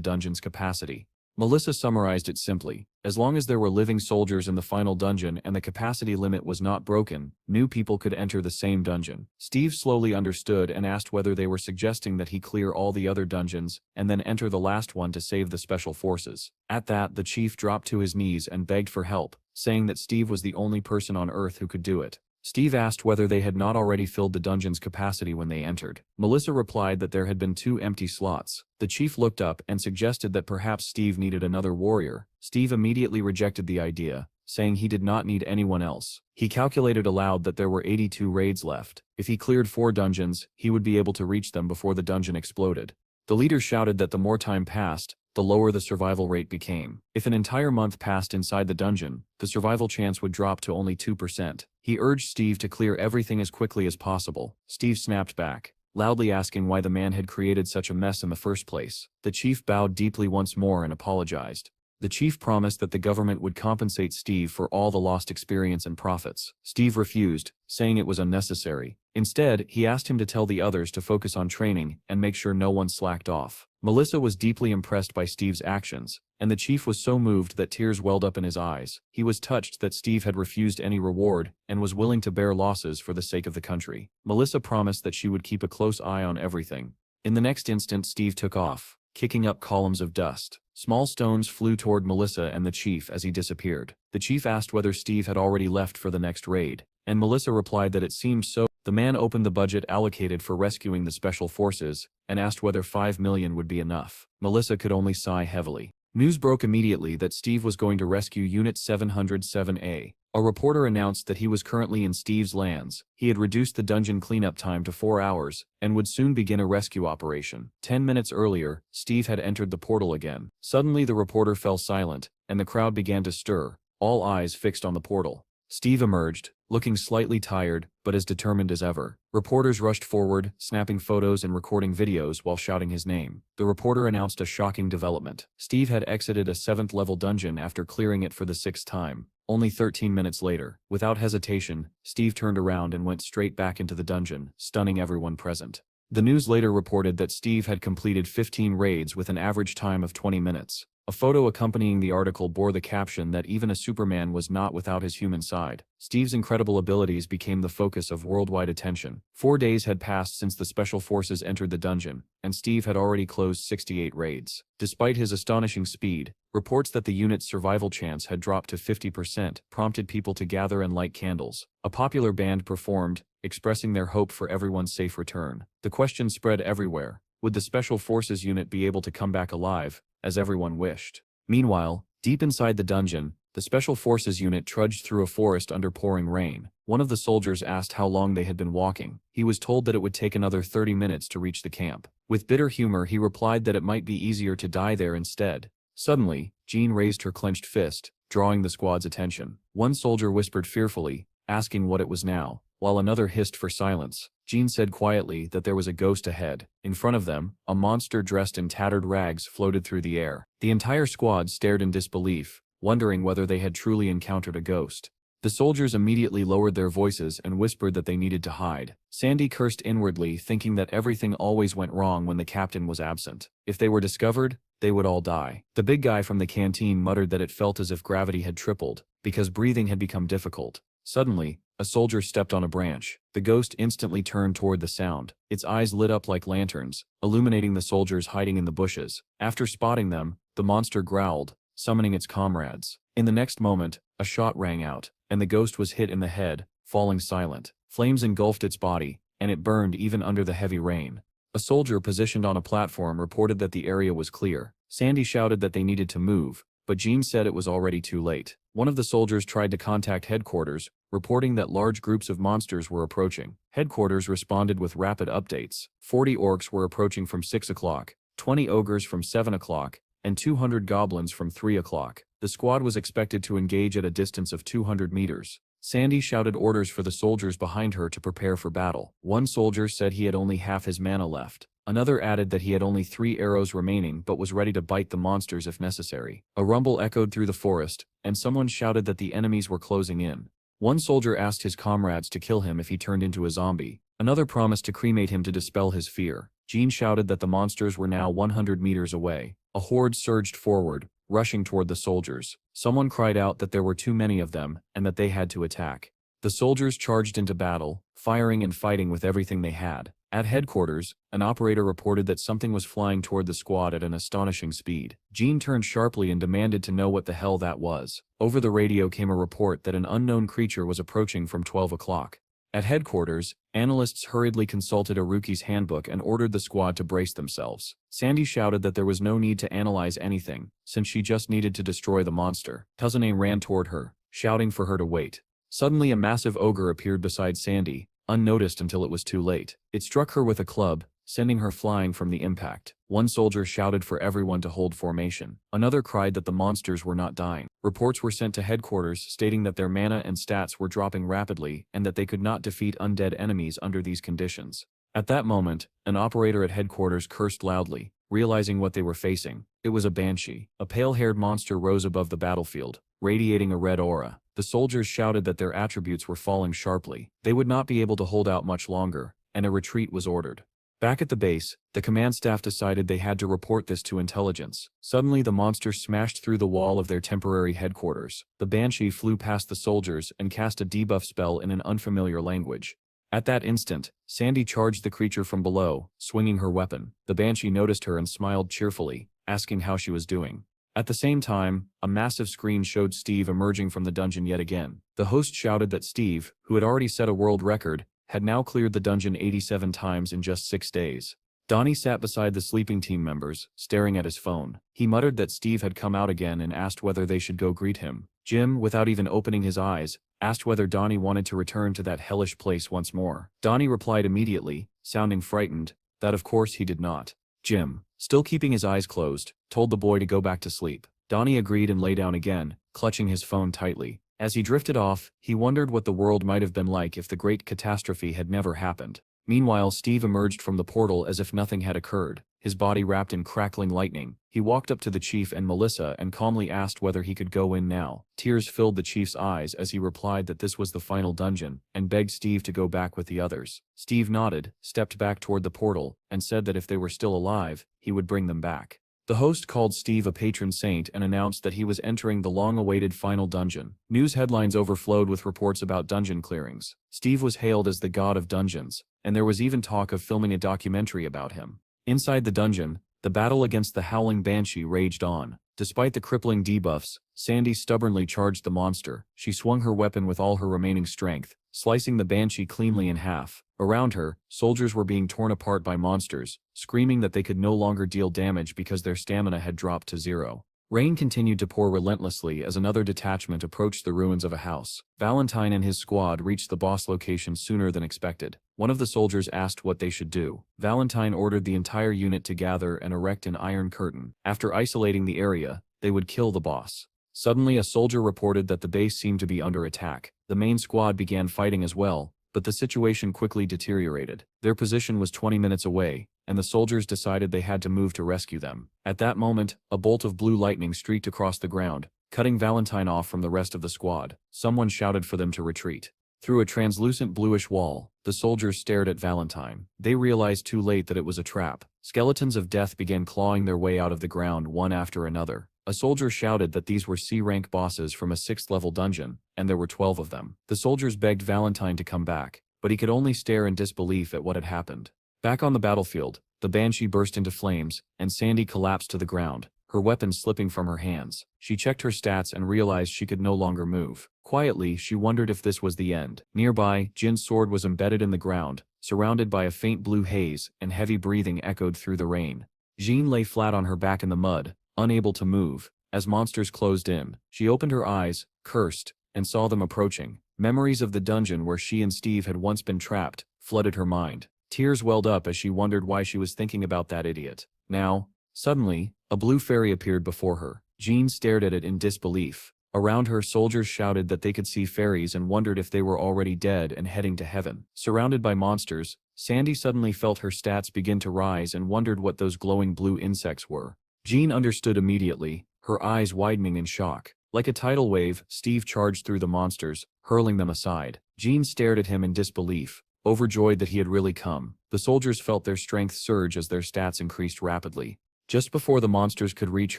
dungeon's capacity. Melissa summarized it simply: as long as there were living soldiers in the final dungeon and the capacity limit was not broken, new people could enter the same dungeon. Steve slowly understood and asked whether they were suggesting that he clear all the other dungeons and then enter the last one to save the special forces. At that, the chief dropped to his knees and begged for help, saying that Steve was the only person on Earth who could do it. Steve asked whether they had not already filled the dungeon's capacity when they entered. Melissa replied that there had been 2 empty slots. The chief looked up and suggested that perhaps Steve needed another warrior. Steve immediately rejected the idea, saying he did not need anyone else. He calculated aloud that there were 82 raids left. If he cleared 4 dungeons, he would be able to reach them before the dungeon exploded. The leader shouted that the more time passed, the lower the survival rate became. If an entire month passed inside the dungeon, the survival chance would drop to only 2%. He urged Steve to clear everything as quickly as possible. Steve snapped back, loudly asking why the man had created such a mess in the first place. The chief bowed deeply once more and apologized. The chief promised that the government would compensate Steve for all the lost experience and profits. Steve refused, saying it was unnecessary. Instead, he asked him to tell the others to focus on training and make sure no one slacked off. Melissa was deeply impressed by Steve's actions, and the chief was so moved that tears welled up in his eyes. He was touched that Steve had refused any reward and was willing to bear losses for the sake of the country. Melissa promised that she would keep a close eye on everything. In the next instant, Steve took off, kicking up columns of dust. Small stones flew toward Melissa and the chief as he disappeared. The chief asked whether Steve had already left for the next raid, and Melissa replied that it seemed so. The man opened the budget allocated for rescuing the special forces and asked whether 5 million would be enough. Melissa could only sigh heavily. News broke immediately that Steve was going to rescue Unit 707A. A reporter announced that he was currently in Steve's lands. He had reduced the dungeon cleanup time to 4 hours and would soon begin a rescue operation. 10 minutes earlier, Steve had entered the portal again. Suddenly the reporter fell silent, and the crowd began to stir, all eyes fixed on the portal. Steve emerged, looking slightly tired, but as determined as ever. Reporters rushed forward, snapping photos and recording videos while shouting his name. The reporter announced a shocking development. Steve had exited a 7th-level dungeon after clearing it for the 6th time. Only 13 minutes later, without hesitation, Steve turned around and went straight back into the dungeon, stunning everyone present. The news later reported that Steve had completed 15 raids with an average time of 20 minutes. A photo accompanying the article bore the caption that even a Superman was not without his human side. Steve's incredible abilities became the focus of worldwide attention. 4 days had passed since the special forces entered the dungeon, and Steve had already closed 68 raids. Despite his astonishing speed, reports that the unit's survival chance had dropped to 50% prompted people to gather and light candles. A popular band performed, expressing their hope for everyone's safe return. The question spread everywhere: would the Special Forces unit be able to come back alive, as everyone wished? Meanwhile, deep inside the dungeon, the Special Forces unit trudged through a forest under pouring rain. One of the soldiers asked how long they had been walking. He was told that it would take another 30 minutes to reach the camp. With bitter humor, he replied that it might be easier to die there instead. Suddenly, Jean raised her clenched fist, drawing the squad's attention. One soldier whispered fearfully, asking what it was now, while another hissed for silence. Jean said quietly that there was a ghost ahead. In front of them, a monster dressed in tattered rags floated through the air. The entire squad stared in disbelief, wondering whether they had truly encountered a ghost. The soldiers immediately lowered their voices and whispered that they needed to hide. Sandy cursed inwardly, thinking that everything always went wrong when the captain was absent. If they were discovered, they would all die. The big guy from the canteen muttered that it felt as if gravity had tripled, because breathing had become difficult. Suddenly, a soldier stepped on a branch. The ghost instantly turned toward the sound. Its eyes lit up like lanterns, illuminating the soldiers hiding in the bushes. After spotting them, the monster growled, summoning its comrades. In the next moment, a shot rang out, and the ghost was hit in the head, falling silent. Flames engulfed its body, and it burned even under the heavy rain. A soldier positioned on a platform reported that the area was clear. Sandy shouted that they needed to move, but Jean said it was already too late. One of the soldiers tried to contact headquarters, reporting that large groups of monsters were approaching. Headquarters responded with rapid updates. 40 orcs were approaching from 6 o'clock, 20 ogres from 7 o'clock, and 200 goblins from 3 o'clock. The squad was expected to engage at a distance of 200 meters. Sandy shouted orders for the soldiers behind her to prepare for battle. One soldier said he had only half his mana left. Another added that he had only 3 arrows remaining but was ready to bite the monsters if necessary. A rumble echoed through the forest, and someone shouted that the enemies were closing in. One soldier asked his comrades to kill him if he turned into a zombie. Another promised to cremate him to dispel his fear. Jean shouted that the monsters were now 100 meters away. A horde surged forward, rushing toward the soldiers. Someone cried out that there were too many of them, and that they had to attack. The soldiers charged into battle, firing and fighting with everything they had. At headquarters, an operator reported that something was flying toward the squad at an astonishing speed. Jean turned sharply and demanded to know what the hell that was. Over the radio came a report that an unknown creature was approaching from 12 o'clock. At headquarters, analysts hurriedly consulted Aruki's handbook and ordered the squad to brace themselves. Sandy shouted that there was no need to analyze anything, since she just needed to destroy the monster. Tazane ran toward her, shouting for her to wait. Suddenly a massive ogre appeared beside Sandy, unnoticed until it was too late. It struck her with a club, sending her flying from the impact. One soldier shouted for everyone to hold formation. Another cried that the monsters were not dying. Reports were sent to headquarters stating that their mana and stats were dropping rapidly and that they could not defeat undead enemies under these conditions. At that moment, an operator at headquarters cursed loudly, realizing what they were facing. It was a banshee. A pale-haired monster rose above the battlefield, radiating a red aura. The soldiers shouted that their attributes were falling sharply. They would not be able to hold out much longer, and a retreat was ordered. Back at the base, the command staff decided they had to report this to intelligence. Suddenly the monster smashed through the wall of their temporary headquarters. The banshee flew past the soldiers and cast a debuff spell in an unfamiliar language. At that instant, Sandy charged the creature from below, swinging her weapon. The banshee noticed her and smiled cheerfully, asking how she was doing. At the same time, a massive screen showed Steve emerging from the dungeon yet again. The host shouted that Steve, who had already set a world record, had now cleared the dungeon 87 times in just 6 days. Donnie sat beside the sleeping team members, staring at his phone. He muttered that Steve had come out again and asked whether they should go greet him. Jim, without even opening his eyes, asked whether Donnie wanted to return to that hellish place once more. Donnie replied immediately, sounding frightened, that of course he did not. Jim, still keeping his eyes closed, told the boy to go back to sleep. Donnie agreed and lay down again, clutching his phone tightly. As he drifted off, he wondered what the world might have been like if the great catastrophe had never happened. Meanwhile, Steve emerged from the portal as if nothing had occurred, his body wrapped in crackling lightning. He walked up to the chief and Melissa and calmly asked whether he could go in now. Tears filled the chief's eyes as he replied that this was the final dungeon, and begged Steve to go back with the others. Steve nodded, stepped back toward the portal, and said that if they were still alive, he would bring them back. The host called Steve a patron saint and announced that he was entering the long-awaited final dungeon. News headlines overflowed with reports about dungeon clearings. Steve was hailed as the god of dungeons, and there was even talk of filming a documentary about him. Inside the dungeon, the battle against the howling banshee raged on. Despite the crippling debuffs, Sandy stubbornly charged the monster. She swung her weapon with all her remaining strength, slicing the banshee cleanly in half. Around her, soldiers were being torn apart by monsters, screaming that they could no longer deal damage because their stamina had dropped to 0. Rain continued to pour relentlessly as another detachment approached the ruins of a house. Valentine and his squad reached the boss location sooner than expected. One of the soldiers asked what they should do. Valentine ordered the entire unit to gather and erect an iron curtain. After isolating the area, they would kill the boss. Suddenly a soldier reported that the base seemed to be under attack. The main squad began fighting as well, but the situation quickly deteriorated. Their position was 20 minutes away, and the soldiers decided they had to move to rescue them. At that moment, a bolt of blue lightning streaked across the ground, cutting Valentine off from the rest of the squad. Someone shouted for them to retreat. Through a translucent bluish wall, the soldiers stared at Valentine. They realized too late that it was a trap. Skeletons of death began clawing their way out of the ground one after another. A soldier shouted that these were C-rank bosses from a 6th-level dungeon, and there were 12 of them. The soldiers begged Valentine to come back, but he could only stare in disbelief at what had happened. Back on the battlefield, the banshee burst into flames, and Sandy collapsed to the ground, her weapon slipping from her hands. She checked her stats and realized she could no longer move. Quietly, she wondered if this was the end. Nearby, Jin's sword was embedded in the ground, surrounded by a faint blue haze, and heavy breathing echoed through the rain. Jean lay flat on her back in the mud, unable to move, As monsters closed in, she opened her eyes, cursed, and saw them approaching. Memories of the dungeon where she and Steve had once been trapped flooded her mind. Tears welled up as she wondered why she was thinking about that idiot. Now, suddenly, a blue fairy appeared before her. Jean stared at it in disbelief. Around her, soldiers shouted that they could see fairies and wondered if they were already dead and heading to heaven. Surrounded by monsters, Sandy suddenly felt her stats begin to rise and wondered what those glowing blue insects were. Jean understood immediately, her eyes widening in shock. Like a tidal wave, Steve charged through the monsters, hurling them aside. Jean stared at him in disbelief, overjoyed that he had really come. The soldiers felt their strength surge as their stats increased rapidly. Just before the monsters could reach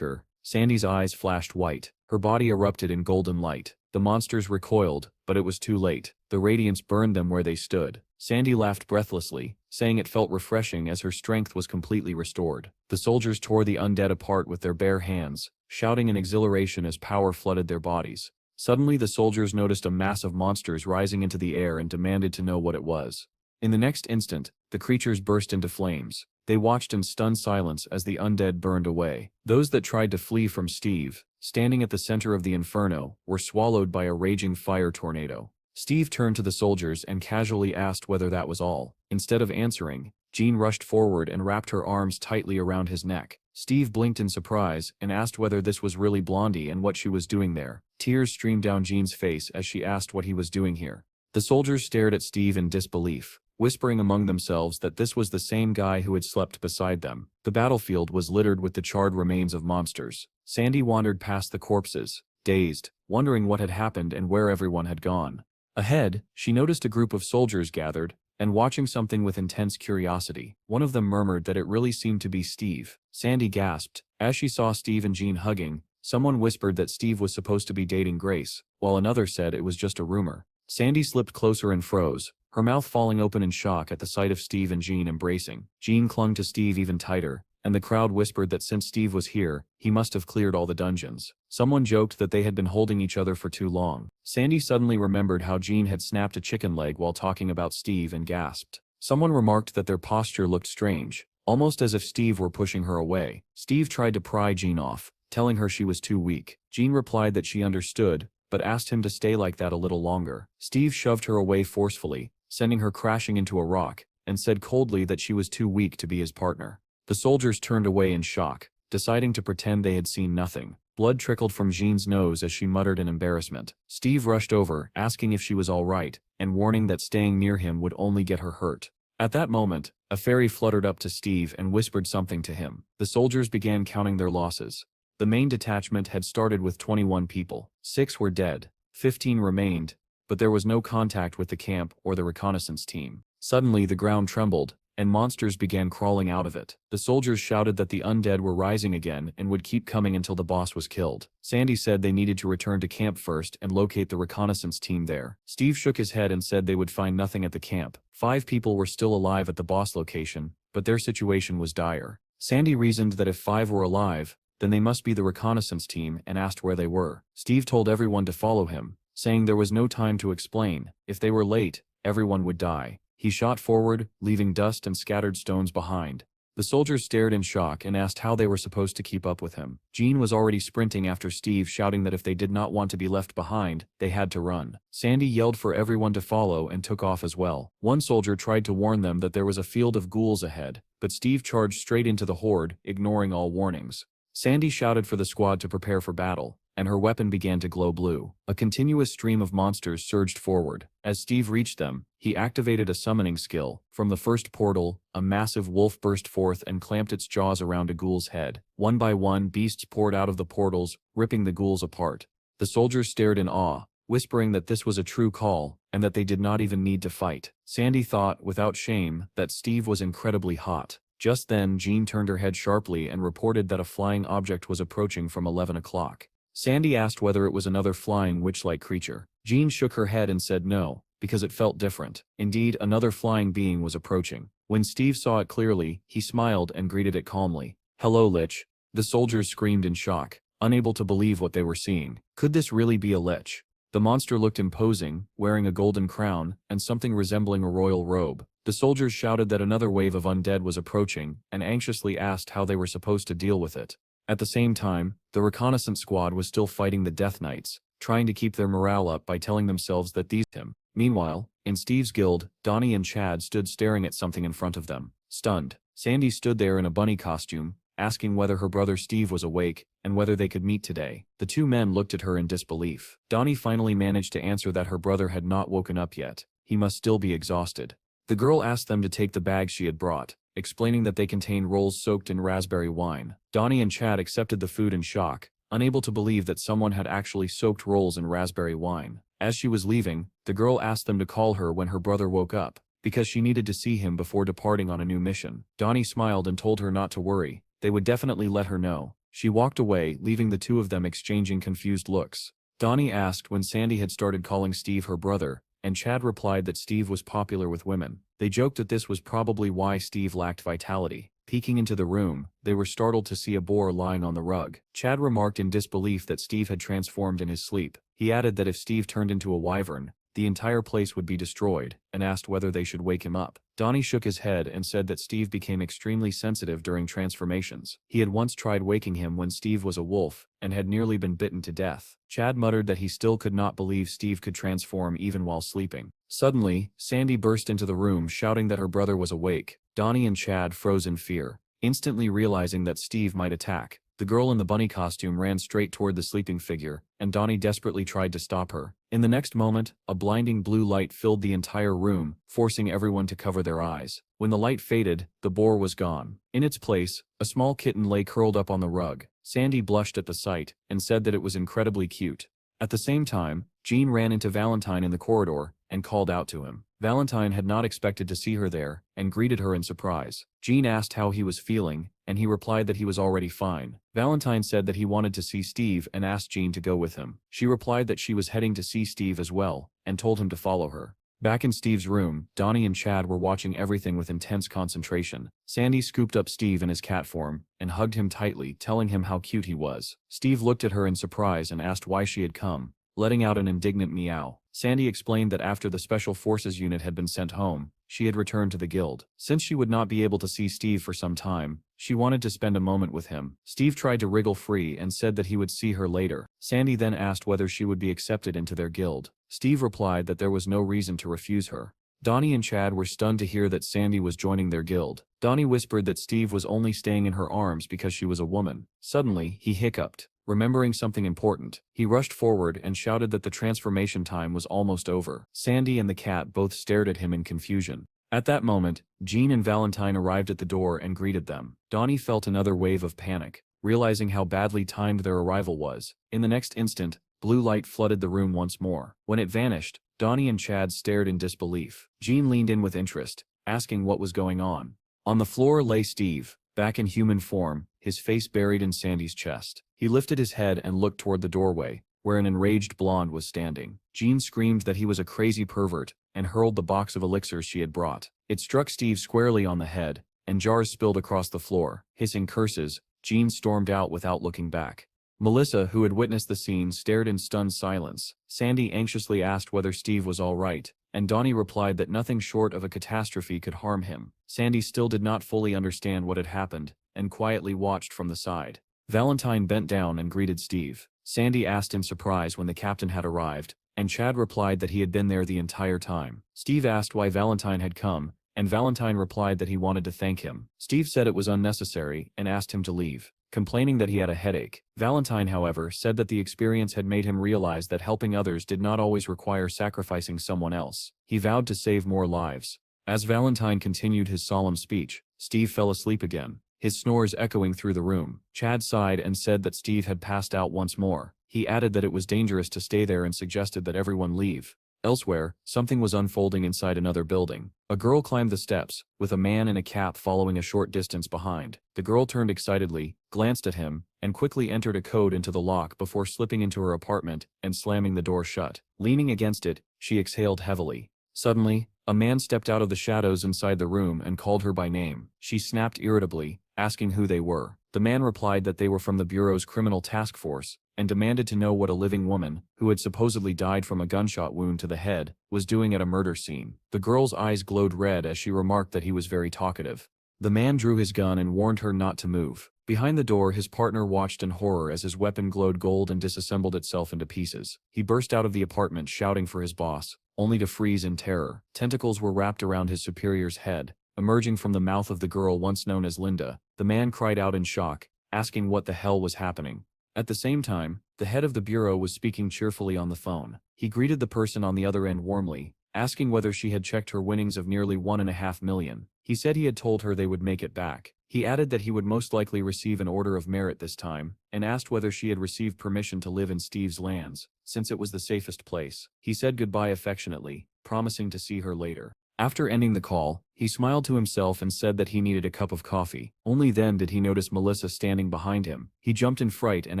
her, Sandy's eyes flashed white. Her body erupted in golden light. The monsters recoiled, but it was too late. The radiance burned them where they stood. Sandy laughed breathlessly, saying it felt refreshing as her strength was completely restored. The soldiers tore the undead apart with their bare hands, shouting in exhilaration as power flooded their bodies. Suddenly the soldiers noticed a mass of monsters rising into the air and demanded to know what it was. In the next instant, the creatures burst into flames. They watched in stunned silence as the undead burned away. Those that tried to flee from Steve, standing at the center of the inferno, were swallowed by a raging fire tornado. Steve turned to the soldiers and casually asked whether that was all. Instead of answering, Jean rushed forward and wrapped her arms tightly around his neck. Steve blinked in surprise and asked whether this was really Blondie and what she was doing there. Tears streamed down Jean's face as she asked what he was doing here. The soldiers stared at Steve in disbelief, whispering among themselves that this was the same guy who had slept beside them. The battlefield was littered with the charred remains of monsters. Sandy wandered past the corpses, dazed, wondering what had happened and where everyone had gone. Ahead, she noticed a group of soldiers gathered, and watching something with intense curiosity. One of them murmured that it really seemed to be Steve. Sandy gasped. As she saw Steve and Jean hugging, someone whispered that Steve was supposed to be dating Grace, while another said it was just a rumor. Sandy slipped closer and froze, her mouth falling open in shock at the sight of Steve and Jean embracing. Jean clung to Steve even tighter, and the crowd whispered that since Steve was here, he must have cleared all the dungeons. Someone joked that they had been holding each other for too long. Sandy suddenly remembered how Jean had snapped a chicken leg while talking about Steve and gasped. Someone remarked that their posture looked strange, almost as if Steve were pushing her away. Steve tried to pry Jean off, telling her she was too weak. Jean replied that she understood, but asked him to stay like that a little longer. Steve shoved her away forcefully, sending her crashing into a rock, and said coldly that she was too weak to be his partner. The soldiers turned away in shock, deciding to pretend they had seen nothing. Blood trickled from Jean's nose as she muttered in embarrassment. Steve rushed over, asking if she was all right, and warning that staying near him would only get her hurt. At that moment, a fairy fluttered up to Steve and whispered something to him. The soldiers began counting their losses. The main detachment had started with 21 people. 6 were dead, 15 remained, but there was no contact with the camp or the reconnaissance team. Suddenly the ground trembled, and monsters began crawling out of it. The soldiers shouted that the undead were rising again and would keep coming until the boss was killed. Sandy said they needed to return to camp first and locate the reconnaissance team there. Steve shook his head and said they would find nothing at the camp. 5 people were still alive at the boss location, but their situation was dire. Sandy reasoned that if 5 were alive, then they must be the reconnaissance team and asked where they were. Steve told everyone to follow him, saying there was no time to explain. If they were late, everyone would die. He shot forward, leaving dust and scattered stones behind. The soldiers stared in shock and asked how they were supposed to keep up with him. Jean was already sprinting after Steve, shouting that if they did not want to be left behind, they had to run. Sandy yelled for everyone to follow and took off as well. One soldier tried to warn them that there was a field of ghouls ahead, but Steve charged straight into the horde, ignoring all warnings. Sandy shouted for the squad to prepare for battle, and her weapon began to glow blue. A continuous stream of monsters surged forward. As Steve reached them, he activated a summoning skill. From the first portal, a massive wolf burst forth and clamped its jaws around a ghoul's head. One by one, beasts poured out of the portals, ripping the ghouls apart. The soldiers stared in awe, whispering that this was a true call, and that they did not even need to fight. Sandy thought, without shame, that Steve was incredibly hot. Just then, Jean turned her head sharply and reported that a flying object was approaching from 11 o'clock. Sandy asked whether it was another flying witch-like creature. Jean shook her head and said no, because it felt different. Indeed, another flying being was approaching. When Steve saw it clearly, he smiled and greeted it calmly. "Hello, Lich." The soldiers screamed in shock, unable to believe what they were seeing. Could this really be a Lich? The monster looked imposing, wearing a golden crown and something resembling a royal robe. The soldiers shouted that another wave of undead was approaching and anxiously asked how they were supposed to deal with it. At the same time, the reconnaissance squad was still fighting the Death Knights, trying to keep their morale up by telling themselves that these him. Meanwhile, in Steve's guild, Donnie and Chad stood staring at something in front of them, stunned. Sandy stood there in a bunny costume, asking whether her brother Steve was awake and whether they could meet today. The two men looked at her in disbelief. Donnie finally managed to answer that her brother had not woken up yet. He must still be exhausted. The girl asked them to take the bags she had brought, explaining that they contained rolls soaked in raspberry wine. Donnie and Chad accepted the food in shock, unable to believe that someone had actually soaked rolls in raspberry wine. As she was leaving, the girl asked them to call her when her brother woke up, because she needed to see him before departing on a new mission. Donnie smiled and told her not to worry, they would definitely let her know. She walked away, leaving the two of them exchanging confused looks. Donnie asked when Sandy had started calling Steve her brother, and Chad replied that Steve was popular with women. They joked that this was probably why Steve lacked vitality. Peeking into the room, they were startled to see a boar lying on the rug. Chad remarked in disbelief that Steve had transformed in his sleep. He added that if Steve turned into a wyvern, the entire place would be destroyed, and asked whether they should wake him up. Donnie shook his head and said that Steve became extremely sensitive during transformations. He had once tried waking him when Steve was a wolf, and had nearly been bitten to death. Chad muttered that he still could not believe Steve could transform even while sleeping. Suddenly, Sandy burst into the room shouting that her brother was awake. Donnie and Chad froze in fear, instantly realizing that Steve might attack. The girl in the bunny costume ran straight toward the sleeping figure, and Donnie desperately tried to stop her. In the next moment, a blinding blue light filled the entire room, forcing everyone to cover their eyes. When the light faded, the boar was gone. In its place, a small kitten lay curled up on the rug. Sandy blushed at the sight, and said that it was incredibly cute. At the same time, Jean ran into Valentine in the corridor, and called out to him. Valentine had not expected to see her there, and greeted her in surprise. Jean asked how he was feeling, and he replied that he was already fine. Valentine said that he wanted to see Steve and asked Jean to go with him. She replied that she was heading to see Steve as well, and told him to follow her. Back in Steve's room, Donnie and Chad were watching everything with intense concentration. Sandy scooped up Steve in his cat form, and hugged him tightly, telling him how cute he was. Steve looked at her in surprise and asked why she had come, letting out an indignant meow. Sandy explained that after the Special Forces unit had been sent home, she had returned to the guild. Since she would not be able to see Steve for some time, she wanted to spend a moment with him. Steve tried to wriggle free and said that he would see her later. Sandy then asked whether she would be accepted into their guild. Steve replied that there was no reason to refuse her. Donnie and Chad were stunned to hear that Sandy was joining their guild. Donnie whispered that Steve was only staying in her arms because she was a woman. Suddenly, he hiccuped. Remembering something important, he rushed forward and shouted that the transformation time was almost over. Sandy and the cat both stared at him in confusion. At that moment, Jean and Valentine arrived at the door and greeted them. Donnie felt another wave of panic, realizing how badly timed their arrival was. In the next instant, blue light flooded the room once more. When it vanished, Donnie and Chad stared in disbelief. Jean leaned in with interest, asking what was going on. On the floor lay Steve, back in human form, his face buried in Sandy's chest. He lifted his head and looked toward the doorway, where an enraged blonde was standing. Jean screamed that he was a crazy pervert, and hurled the box of elixirs she had brought. It struck Steve squarely on the head, and jars spilled across the floor. Hissing curses, Jean stormed out without looking back. Melissa, who had witnessed the scene, stared in stunned silence. Sandy anxiously asked whether Steve was all right, and Donnie replied that nothing short of a catastrophe could harm him. Sandy still did not fully understand what had happened, and quietly watched from the side. Valentine bent down and greeted Steve. Sandy asked in surprise when the captain had arrived, and Chad replied that he had been there the entire time. Steve asked why Valentine had come, and Valentine replied that he wanted to thank him. Steve said it was unnecessary and asked him to leave, complaining that he had a headache. Valentine, however, said that the experience had made him realize that helping others did not always require sacrificing someone else. He vowed to save more lives. As Valentine continued his solemn speech, Steve fell asleep again, his snores echoing through the room. Chad sighed and said that Steve had passed out once more. He added that it was dangerous to stay there and suggested that everyone leave. Elsewhere, something was unfolding inside another building. A girl climbed the steps, with a man in a cap following a short distance behind. The girl turned excitedly, glanced at him, and quickly entered a code into the lock before slipping into her apartment and slamming the door shut. Leaning against it, she exhaled heavily. Suddenly, a man stepped out of the shadows inside the room and called her by name. She snapped irritably, asking who they were. The man replied that they were from the Bureau's criminal task force, and demanded to know what a living woman, who had supposedly died from a gunshot wound to the head, was doing at a murder scene. The girl's eyes glowed red as she remarked that he was very talkative. The man drew his gun and warned her not to move, Behind the door, his partner watched in horror as his weapon glowed gold and disassembled itself into pieces. He burst out of the apartment shouting for his boss, only to freeze in terror. Tentacles were wrapped around his superior's head, emerging from the mouth of the girl once known as Linda. The man cried out in shock, asking what the hell was happening. At the same time, the head of the bureau was speaking cheerfully on the phone. He greeted the person on the other end warmly, asking whether she had checked her winnings of nearly $1.5 million. He said he had told her they would make it back. He added that he would most likely receive an order of merit this time, and asked whether she had received permission to live in Steve's lands, since it was the safest place. He said goodbye affectionately, promising to see her later. After ending the call, he smiled to himself and said that he needed a cup of coffee. Only then did he notice Melissa standing behind him. He jumped in fright and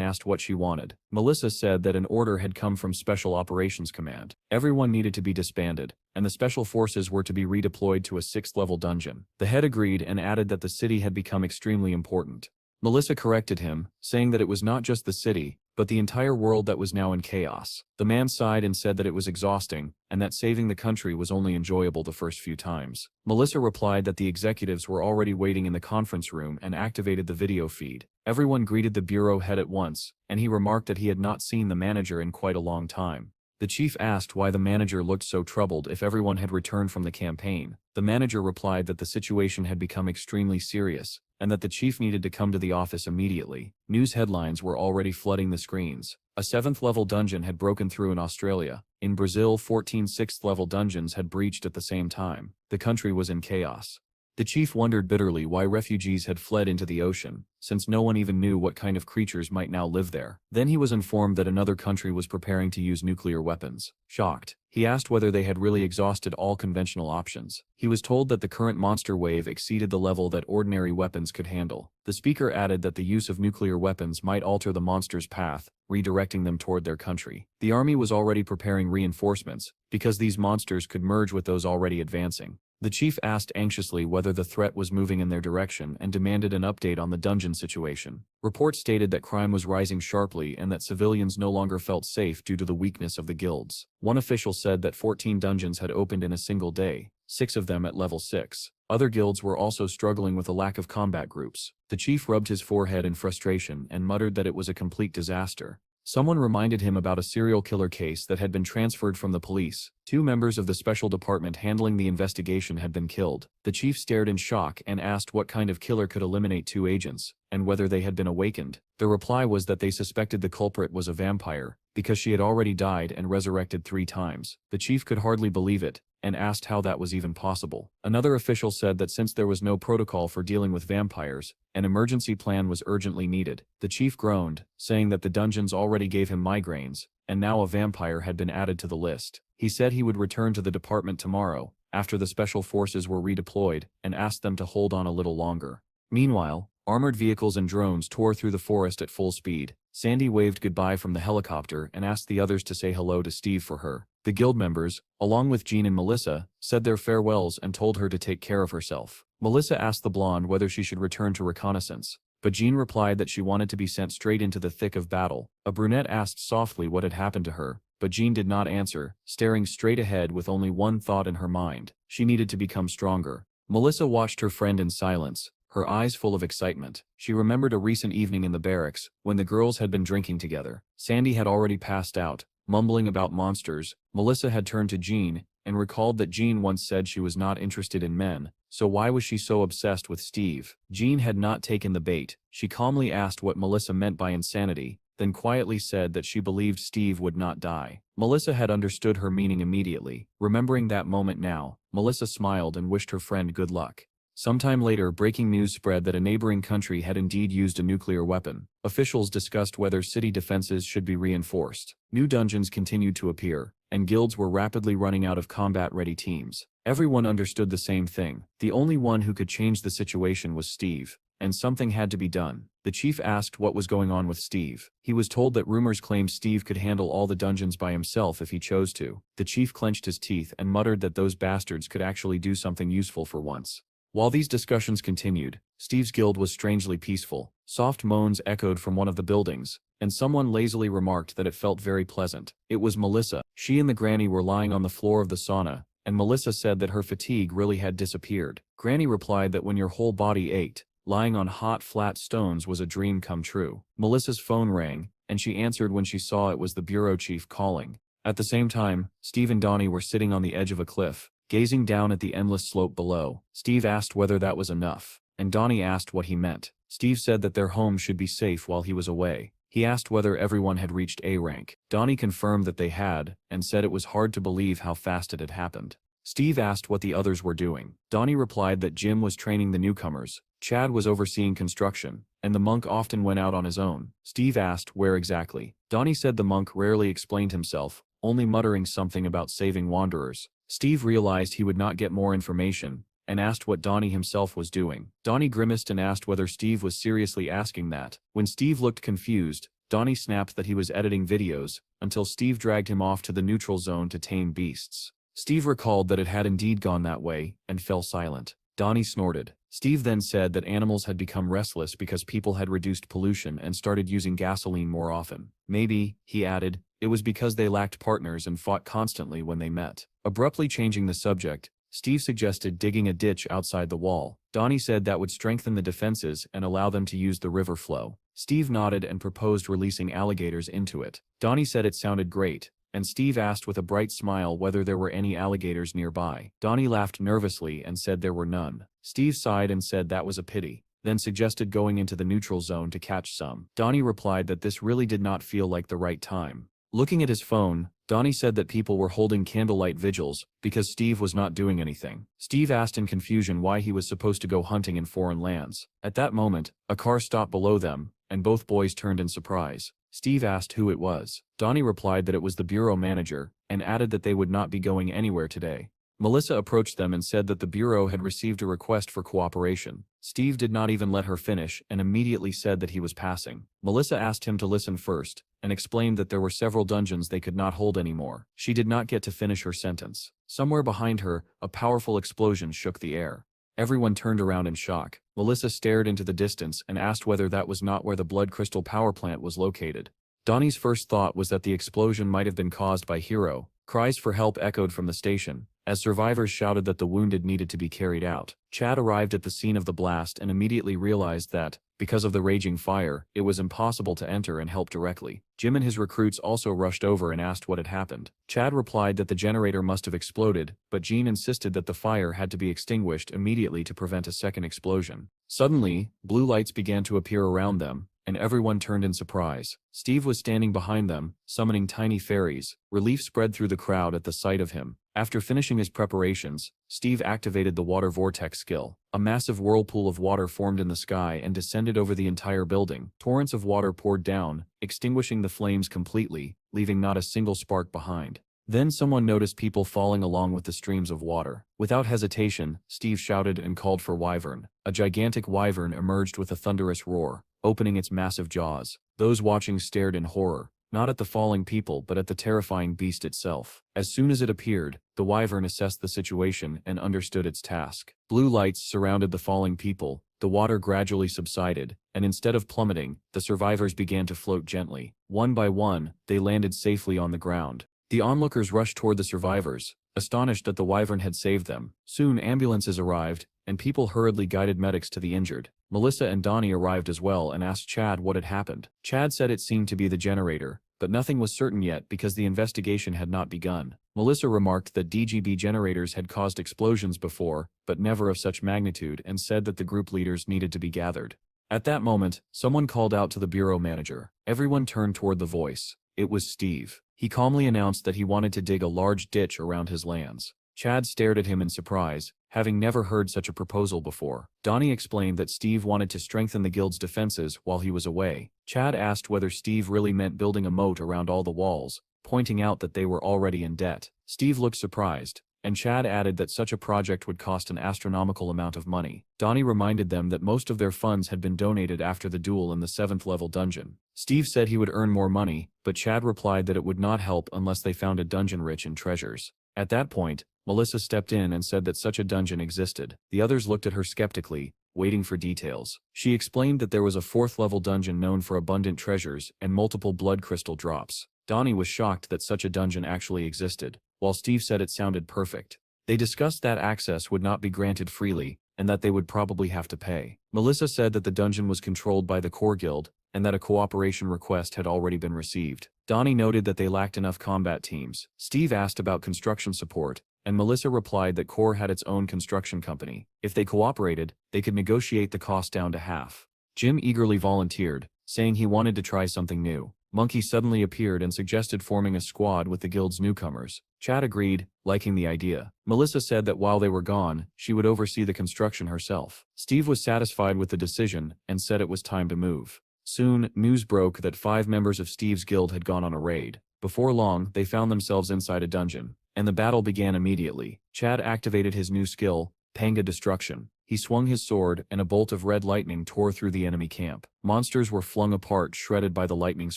asked what she wanted. Melissa said that an order had come from Special Operations Command. Everyone needed to be disbanded, and the special forces were to be redeployed to a 6th-level dungeon. The head agreed and added that the city had become extremely important. Melissa corrected him, saying that it was not just the city, but the entire world that was now in chaos. The man sighed and said that it was exhausting, and that saving the country was only enjoyable the first few times. Melissa replied that the executives were already waiting in the conference room and activated the video feed. Everyone greeted the bureau head at once, and he remarked that he had not seen the manager in quite a long time. The chief asked why the manager looked so troubled if everyone had returned from the campaign. The manager replied that the situation had become extremely serious, and that the chief needed to come to the office immediately. News headlines were already flooding the screens. A 7th-level dungeon had broken through in Australia. In Brazil, 14 6th-level dungeons had breached at the same time. The country was in chaos. The chief wondered bitterly why refugees had fled into the ocean, since no one even knew what kind of creatures might now live there. Then he was informed that another country was preparing to use nuclear weapons. Shocked, he asked whether they had really exhausted all conventional options. He was told that the current monster wave exceeded the level that ordinary weapons could handle. The speaker added that the use of nuclear weapons might alter the monster's path, redirecting them toward their country. The army was already preparing reinforcements, because these monsters could merge with those already advancing. The chief asked anxiously whether the threat was moving in their direction and demanded an update on the dungeon situation. Reports stated that crime was rising sharply and that civilians no longer felt safe due to the weakness of the guilds. One official said that 14 dungeons had opened in a single day, 6 of them at level 6. Other guilds were also struggling with a lack of combat groups. The chief rubbed his forehead in frustration and muttered that it was a complete disaster. Someone reminded him about a serial killer case that had been transferred from the police. 2 members of the special department handling the investigation had been killed. The chief stared in shock and asked what kind of killer could eliminate 2 agents, and whether they had been awakened. The reply was that they suspected the culprit was a vampire, because she had already died and resurrected 3 times. The chief could hardly believe it, and asked how that was even possible. Another official said that since there was no protocol for dealing with vampires, an emergency plan was urgently needed. The chief groaned, saying that the dungeons already gave him migraines, and now a vampire had been added to the list. He said he would return to the department tomorrow, after the special forces were redeployed, and asked them to hold on a little longer. Meanwhile, armored vehicles and drones tore through the forest at full speed. Sandy waved goodbye from the helicopter and asked the others to say hello to Steve for her. The guild members, along with Jean and Melissa, said their farewells and told her to take care of herself. Melissa asked the blonde whether she should return to reconnaissance, but Jean replied that she wanted to be sent straight into the thick of battle. A brunette asked softly what had happened to her, but Jean did not answer, staring straight ahead with only one thought in her mind. She needed to become stronger. Melissa watched her friend in silence, her eyes full of excitement. She remembered a recent evening in the barracks, when the girls had been drinking together. Sandy had already passed out, mumbling about monsters. Melissa had turned to Jean, and recalled that Jean once said she was not interested in men, so why was she so obsessed with Steve? Jean had not taken the bait. She calmly asked what Melissa meant by insanity, then quietly said that she believed Steve would not die. Melissa had understood her meaning immediately. Remembering that moment now, Melissa smiled and wished her friend good luck. Sometime later, breaking news spread that a neighboring country had indeed used a nuclear weapon. Officials discussed whether city defenses should be reinforced. New dungeons continued to appear, and guilds were rapidly running out of combat-ready teams. Everyone understood the same thing. The only one who could change the situation was Steve, and something had to be done. The chief asked what was going on with Steve. He was told that rumors claimed Steve could handle all the dungeons by himself if he chose to. The chief clenched his teeth and muttered that those bastards could actually do something useful for once. While these discussions continued, Steve's guild was strangely peaceful. Soft moans echoed from one of the buildings, and someone lazily remarked that it felt very pleasant. It was Melissa. She and the granny were lying on the floor of the sauna, and Melissa said that her fatigue really had disappeared. Granny replied that when your whole body ached, lying on hot, flat stones was a dream come true. Melissa's phone rang, and she answered when she saw it was the bureau chief calling. At the same time, Steve and Donnie were sitting on the edge of a cliff, gazing down at the endless slope below. Steve asked whether that was enough, and Donnie asked what he meant. Steve said that their home should be safe while he was away. He asked whether everyone had reached A rank. Donnie confirmed that they had, and said it was hard to believe how fast it had happened. Steve asked what the others were doing. Donnie replied that Jim was training the newcomers, Chad was overseeing construction, and the monk often went out on his own. Steve asked where exactly. Donnie said the monk rarely explained himself, only muttering something about saving wanderers. Steve realized he would not get more information, and asked what Donnie himself was doing. Donnie grimaced and asked whether Steve was seriously asking that. When Steve looked confused, Donnie snapped that he was editing videos, until Steve dragged him off to the neutral zone to tame beasts. Steve recalled that it had indeed gone that way, and fell silent. Donnie snorted. Steve then said that animals had become restless because people had reduced pollution and started using gasoline more often. Maybe, he added, it was because they lacked partners and fought constantly when they met. Abruptly changing the subject, Steve suggested digging a ditch outside the wall. Donnie said that would strengthen the defenses and allow them to use the river flow. Steve nodded and proposed releasing alligators into it. Donnie said it sounded great, and Steve asked with a bright smile whether there were any alligators nearby. Donnie laughed nervously and said there were none. Steve sighed and said that was a pity, then suggested going into the neutral zone to catch some. Donnie replied that this really did not feel like the right time. Looking at his phone, Donnie said that people were holding candlelight vigils because Steve was not doing anything. Steve asked in confusion why he was supposed to go hunting in foreign lands. At that moment, a car stopped below them, and both boys turned in surprise. Steve asked who it was. Donnie replied that it was the bureau manager, and added that they would not be going anywhere today. Melissa approached them and said that the bureau had received a request for cooperation. Steve did not even let her finish and immediately said that he was passing. Melissa asked him to listen first, and explained that there were several dungeons they could not hold anymore. She did not get to finish her sentence. Somewhere behind her, a powerful explosion shook the air. Everyone turned around in shock. Melissa stared into the distance and asked whether that was not where the blood crystal power plant was located. Donnie's first thought was that the explosion might have been caused by Hero. Cries for help echoed from the station, as survivors shouted that the wounded needed to be carried out. Chad arrived at the scene of the blast and immediately realized that, because of the raging fire, it was impossible to enter and help directly. Jim and his recruits also rushed over and asked what had happened. Chad replied that the generator must have exploded, but Jean insisted that the fire had to be extinguished immediately to prevent a second explosion. Suddenly, blue lights began to appear around them, and everyone turned in surprise. Steve was standing behind them, summoning tiny fairies. Relief spread through the crowd at the sight of him. After finishing his preparations, Steve activated the water vortex skill. A massive whirlpool of water formed in the sky and descended over the entire building. Torrents of water poured down, extinguishing the flames completely, leaving not a single spark behind. Then someone noticed people falling along with the streams of water. Without hesitation, Steve shouted and called for Wyvern. A gigantic wyvern emerged with a thunderous roar, opening its massive jaws. Those watching stared in horror, not at the falling people but at the terrifying beast itself. As soon as it appeared, the wyvern assessed the situation and understood its task. Blue lights surrounded the falling people, the water gradually subsided, and instead of plummeting, the survivors began to float gently. One by one, they landed safely on the ground. The onlookers rushed toward the survivors, astonished that the wyvern had saved them. Soon ambulances arrived, and people hurriedly guided medics to the injured. Melissa and Donnie arrived as well and asked Chad what had happened. Chad said it seemed to be the generator, but nothing was certain yet because the investigation had not begun. Melissa remarked that DGB generators had caused explosions before, but never of such magnitude, and said that the group leaders needed to be gathered. At that moment, someone called out to the bureau manager. Everyone turned toward the voice. It was Steve. He calmly announced that he wanted to dig a large ditch around his lands. Chad stared at him in surprise, having never heard such a proposal before. Donnie explained that Steve wanted to strengthen the guild's defenses while he was away. Chad asked whether Steve really meant building a moat around all the walls, pointing out that they were already in debt. Steve looked surprised, and Chad added that such a project would cost an astronomical amount of money. Donnie reminded them that most of their funds had been donated after the duel in the 7th level dungeon. Steve said he would earn more money, but Chad replied that it would not help unless they found a dungeon rich in treasures. At that point, Melissa stepped in and said that such a dungeon existed. The others looked at her skeptically, waiting for details. She explained that there was a 4th level dungeon known for abundant treasures and multiple blood crystal drops. Donnie was shocked that such a dungeon actually existed, while Steve said it sounded perfect. They discussed that access would not be granted freely, and that they would probably have to pay. Melissa said that the dungeon was controlled by the core guild, and that a cooperation request had already been received. Donnie noted that they lacked enough combat teams. Steve asked about construction support, and Melissa replied that core had its own construction company. If they cooperated, they could negotiate the cost down to half. Jim eagerly volunteered, saying he wanted to try something new. Monkey suddenly appeared and suggested forming a squad with the guild's newcomers. Chad agreed, liking the idea. Melissa said that while they were gone, she would oversee the construction herself. Steve was satisfied with the decision and said it was time to move. Soon, news broke that 5 members of Steve's guild had gone on a raid. Before long, they found themselves inside a dungeon, and the battle began immediately. Chad activated his new skill, Panga Destruction. He swung his sword, and a bolt of red lightning tore through the enemy camp. Monsters were flung apart, shredded by the lightning's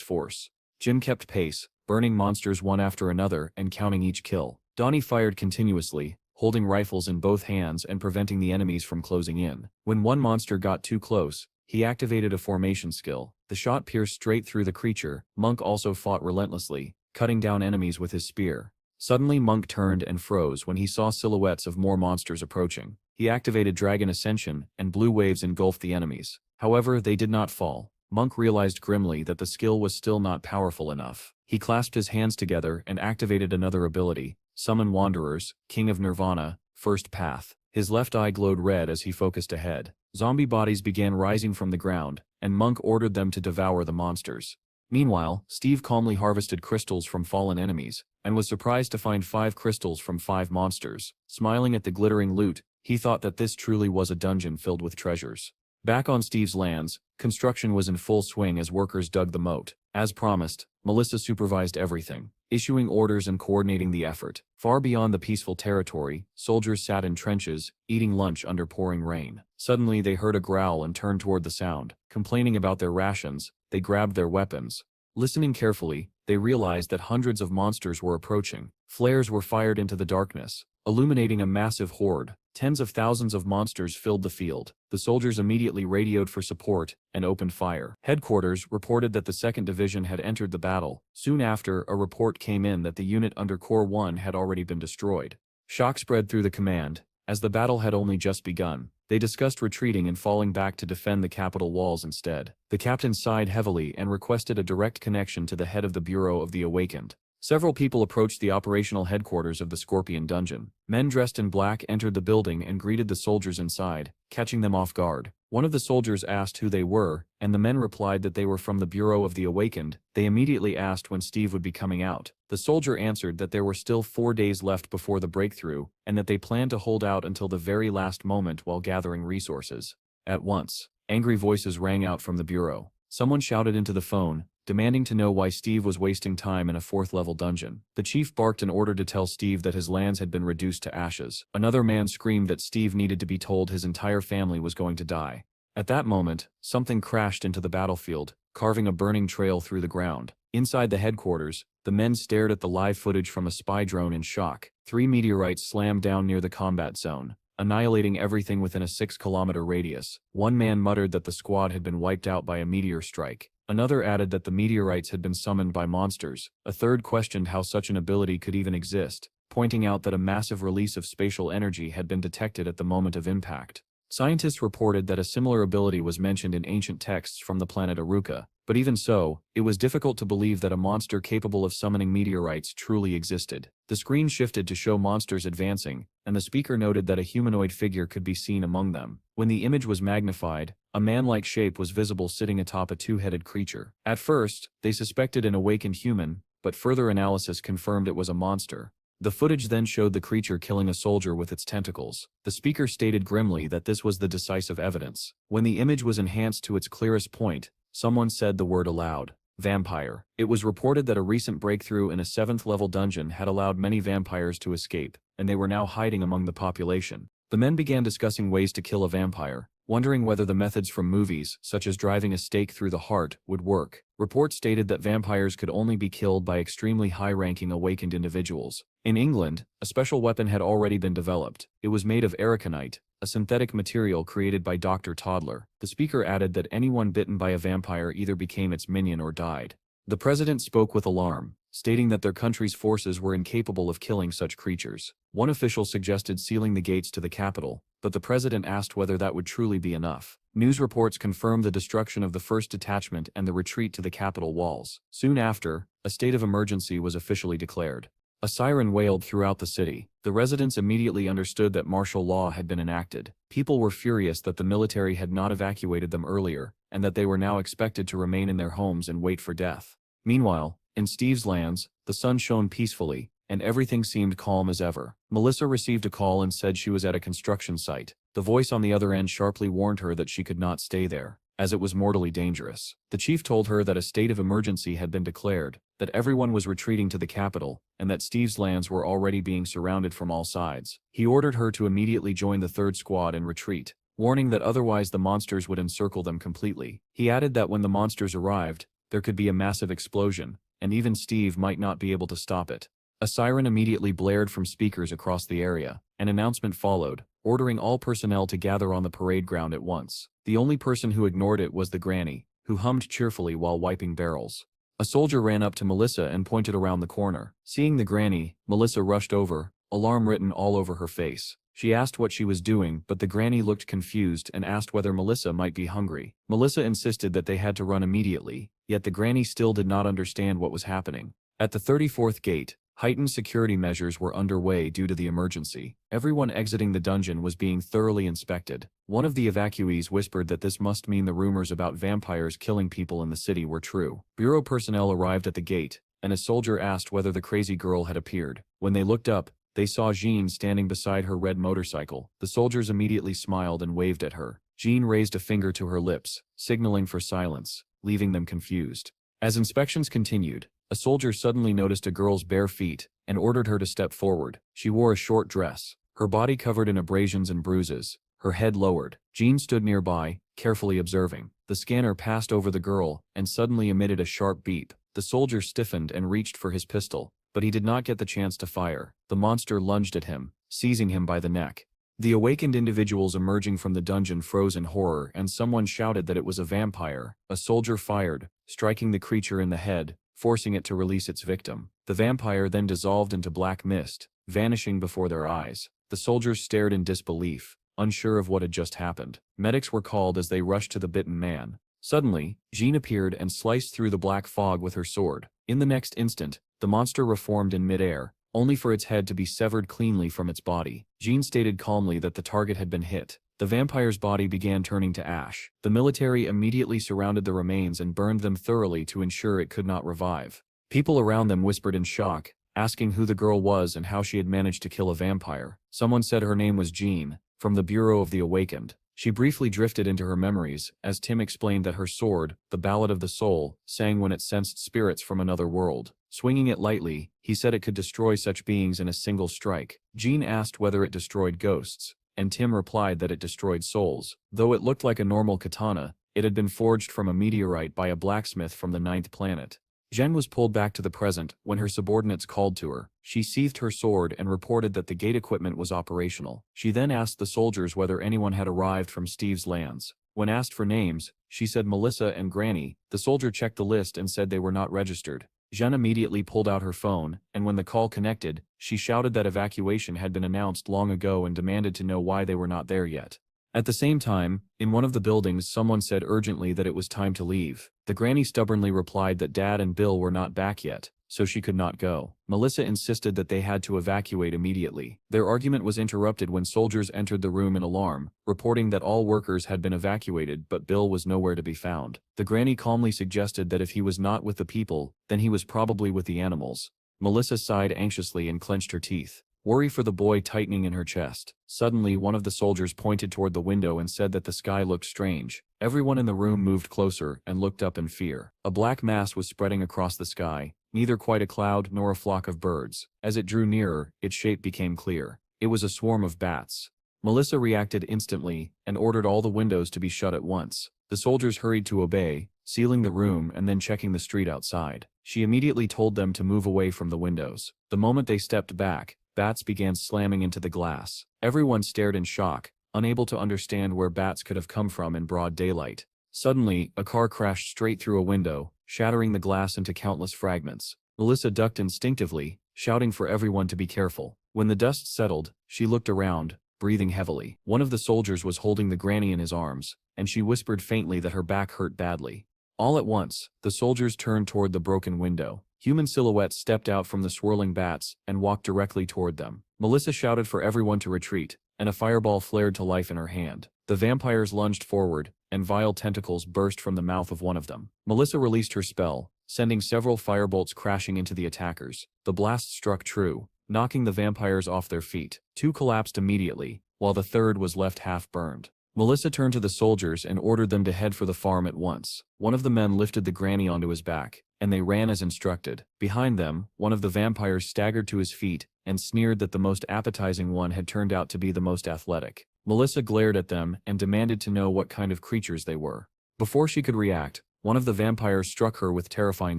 force. Jim kept pace, burning monsters one after another and counting each kill. Donnie fired continuously, holding rifles in both hands and preventing the enemies from closing in. When one monster got too close, he activated a formation skill. The shot pierced straight through the creature. Monk also fought relentlessly, cutting down enemies with his spear. Suddenly Monk turned and froze when he saw silhouettes of more monsters approaching. He activated Dragon Ascension, and blue waves engulfed the enemies. However, they did not fall. Monk realized grimly that the skill was still not powerful enough. He clasped his hands together and activated another ability, Summon Wanderers, King of Nirvana, First Path. His left eye glowed red as he focused ahead. Zombie bodies began rising from the ground, and Monk ordered them to devour the monsters. Meanwhile, Steve calmly harvested crystals from fallen enemies, and was surprised to find 5 crystals from 5 monsters. Smiling at the glittering loot, he thought that this truly was a dungeon filled with treasures. Back on Steve's lands, construction was in full swing as workers dug the moat. As promised, Melissa supervised everything, issuing orders and coordinating the effort. Far beyond the peaceful territory, soldiers sat in trenches, eating lunch under pouring rain. Suddenly they heard a growl and turned toward the sound. Complaining about their rations, they grabbed their weapons. Listening carefully, they realized that hundreds of monsters were approaching. Flares were fired into the darkness, illuminating a massive horde. Tens of thousands of monsters filled the field. The soldiers immediately radioed for support and opened fire. Headquarters reported that the 2nd Division had entered the battle. Soon after, a report came in that the unit under Corps 1 had already been destroyed. Shock spread through the command, as the battle had only just begun. They discussed retreating and falling back to defend the capital walls instead. The captain sighed heavily and requested a direct connection to the head of the Bureau of the Awakened. Several people approached the operational headquarters of the Scorpion Dungeon. Men dressed in black entered the building and greeted the soldiers inside, catching them off guard. One of the soldiers asked who they were, and the men replied that they were from the Bureau of the Awakened. They immediately asked when Steve would be coming out. The soldier answered that there were still 4 days left before the breakthrough, and that they planned to hold out until the very last moment while gathering resources. At once, angry voices rang out from the Bureau. Someone shouted into the phone, demanding to know why Steve was wasting time in a 4th-level dungeon. The chief barked an order to tell Steve that his lands had been reduced to ashes. Another man screamed that Steve needed to be told his entire family was going to die. At that moment, something crashed into the battlefield, carving a burning trail through the ground. Inside the headquarters, the men stared at the live footage from a spy drone in shock. 3 meteorites slammed down near the combat zone, annihilating everything within a 6-kilometer radius. One man muttered that the squad had been wiped out by a meteor strike. Another added that the meteorites had been summoned by monsters. A third questioned how such an ability could even exist, pointing out that a massive release of spatial energy had been detected at the moment of impact. Scientists reported that a similar ability was mentioned in ancient texts from the planet Aruka, but even so, it was difficult to believe that a monster capable of summoning meteorites truly existed. The screen shifted to show monsters advancing, and the speaker noted that a humanoid figure could be seen among them. When the image was magnified, a man-like shape was visible sitting atop a 2-headed creature. At first, they suspected an awakened human, but further analysis confirmed it was a monster. The footage then showed the creature killing a soldier with its tentacles. The speaker stated grimly that this was the decisive evidence. When the image was enhanced to its clearest point, someone said the word aloud: vampire. It was reported that a recent breakthrough in a 7th-level dungeon had allowed many vampires to escape, and they were now hiding among the population. The men began discussing ways to kill a vampire, wondering whether the methods from movies, such as driving a stake through the heart, would work. Reports stated that vampires could only be killed by extremely high-ranking awakened individuals. In England, a special weapon had already been developed. It was made of araconite, a synthetic material created by Dr. Toddler. The speaker added that anyone bitten by a vampire either became its minion or died. The president spoke with alarm, stating that their country's forces were incapable of killing such creatures. One official suggested sealing the gates to the capital, but the president asked whether that would truly be enough. News reports confirmed the destruction of the first detachment and the retreat to the capital walls. Soon after, a state of emergency was officially declared. A siren wailed throughout the city. The residents immediately understood that martial law had been enacted. People were furious that the military had not evacuated them earlier, and that they were now expected to remain in their homes and wait for death. Meanwhile, in Steve's lands, the sun shone peacefully, and everything seemed calm as ever. Melissa received a call and said she was at a construction site. The voice on the other end sharply warned her that she could not stay there, as it was mortally dangerous. The chief told her that a state of emergency had been declared, that everyone was retreating to the capital, and that Steve's lands were already being surrounded from all sides. He ordered her to immediately join the third squad and retreat, warning that otherwise the monsters would encircle them completely. He added that when the monsters arrived, there could be a massive explosion, and even Steve might not be able to stop it. A siren immediately blared from speakers across the area. An announcement followed, ordering all personnel to gather on the parade ground at once. The only person who ignored it was the granny, who hummed cheerfully while wiping barrels. A soldier ran up to Melissa and pointed around the corner. Seeing the granny, Melissa rushed over, alarm written all over her face. She asked what she was doing, but the granny looked confused and asked whether Melissa might be hungry. Melissa insisted that they had to run immediately, yet the granny still did not understand what was happening. At the 34th gate, heightened security measures were underway due to the emergency. Everyone exiting the dungeon was being thoroughly inspected. One of the evacuees whispered that this must mean the rumors about vampires killing people in the city were true. Bureau personnel arrived at the gate, and a soldier asked whether the crazy girl had appeared. When they looked up, they saw Jean standing beside her red motorcycle. The soldiers immediately smiled and waved at her. Jean raised a finger to her lips, signaling for silence, leaving them confused. As inspections continued, a soldier suddenly noticed a girl's bare feet and ordered her to step forward. She wore a short dress, her body covered in abrasions and bruises, her head lowered. Jean stood nearby, carefully observing. The scanner passed over the girl and suddenly emitted a sharp beep. The soldier stiffened and reached for his pistol, but he did not get the chance to fire. The monster lunged at him, seizing him by the neck. The awakened individuals emerging from the dungeon froze in horror, and someone shouted that it was a vampire. A soldier fired, striking the creature in the head, forcing it to release its victim. The vampire then dissolved into black mist, vanishing before their eyes. The soldiers stared in disbelief, unsure of what had just happened. Medics were called as they rushed to the bitten man. Suddenly, Jean appeared and sliced through the black fog with her sword. In the next instant, the monster reformed in midair, only for its head to be severed cleanly from its body. Jean stated calmly that the target had been hit. The vampire's body began turning to ash. The military immediately surrounded the remains and burned them thoroughly to ensure it could not revive. People around them whispered in shock, asking who the girl was and how she had managed to kill a vampire. Someone said her name was Jean, from the Bureau of the Awakened. She briefly drifted into her memories, as Tim explained that her sword, the Ballad of the Soul, sang when it sensed spirits from another world. Swinging it lightly, he said it could destroy such beings in a single strike. Jean asked whether it destroyed ghosts, and Tim replied that it destroyed souls. Though it looked like a normal katana, it had been forged from a meteorite by a blacksmith from the 9th planet. Jen was pulled back to the present when her subordinates called to her. She sheathed her sword and reported that the gate equipment was operational. She then asked the soldiers whether anyone had arrived from Steve's lands. When asked for names, she said Melissa and Granny. The soldier checked the list and said they were not registered. Jen immediately pulled out her phone, and when the call connected, she shouted that evacuation had been announced long ago and demanded to know why they were not there yet. At the same time, in one of the buildings someone said urgently that it was time to leave. The granny stubbornly replied that Dad and Bill were not back yet, so she could not go. Melissa insisted that they had to evacuate immediately. Their argument was interrupted when soldiers entered the room in alarm, reporting that all workers had been evacuated but Bill was nowhere to be found. The granny calmly suggested that if he was not with the people, then he was probably with the animals. Melissa sighed anxiously and clenched her teeth, worry for the boy tightening in her chest. Suddenly, one of the soldiers pointed toward the window and said that the sky looked strange. Everyone in the room moved closer and looked up in fear. A black mass was spreading across the sky, neither quite a cloud nor a flock of birds. As it drew nearer, its shape became clear. It was a swarm of bats. Melissa reacted instantly and ordered all the windows to be shut at once. The soldiers hurried to obey, sealing the room and then checking the street outside. She immediately told them to move away from the windows. The moment they stepped back, bats began slamming into the glass. Everyone stared in shock, unable to understand where bats could have come from in broad daylight. Suddenly, a car crashed straight through a window, shattering the glass into countless fragments. Melissa ducked instinctively, shouting for everyone to be careful. When the dust settled, she looked around, breathing heavily. One of the soldiers was holding the granny in his arms, and she whispered faintly that her back hurt badly. All at once, the soldiers turned toward the broken window. Human silhouettes stepped out from the swirling bats and walked directly toward them. Melissa shouted for everyone to retreat, and a fireball flared to life in her hand. The vampires lunged forward, and vile tentacles burst from the mouth of one of them. Melissa released her spell, sending several firebolts crashing into the attackers. The blast struck true, knocking the vampires off their feet. Two collapsed immediately, while the third was left half-burned. Melissa turned to the soldiers and ordered them to head for the farm at once. One of the men lifted the granny onto his back, and they ran as instructed. Behind them, one of the vampires staggered to his feet and sneered that the most appetizing one had turned out to be the most athletic. Melissa glared at them and demanded to know what kind of creatures they were. Before she could react, one of the vampires struck her with terrifying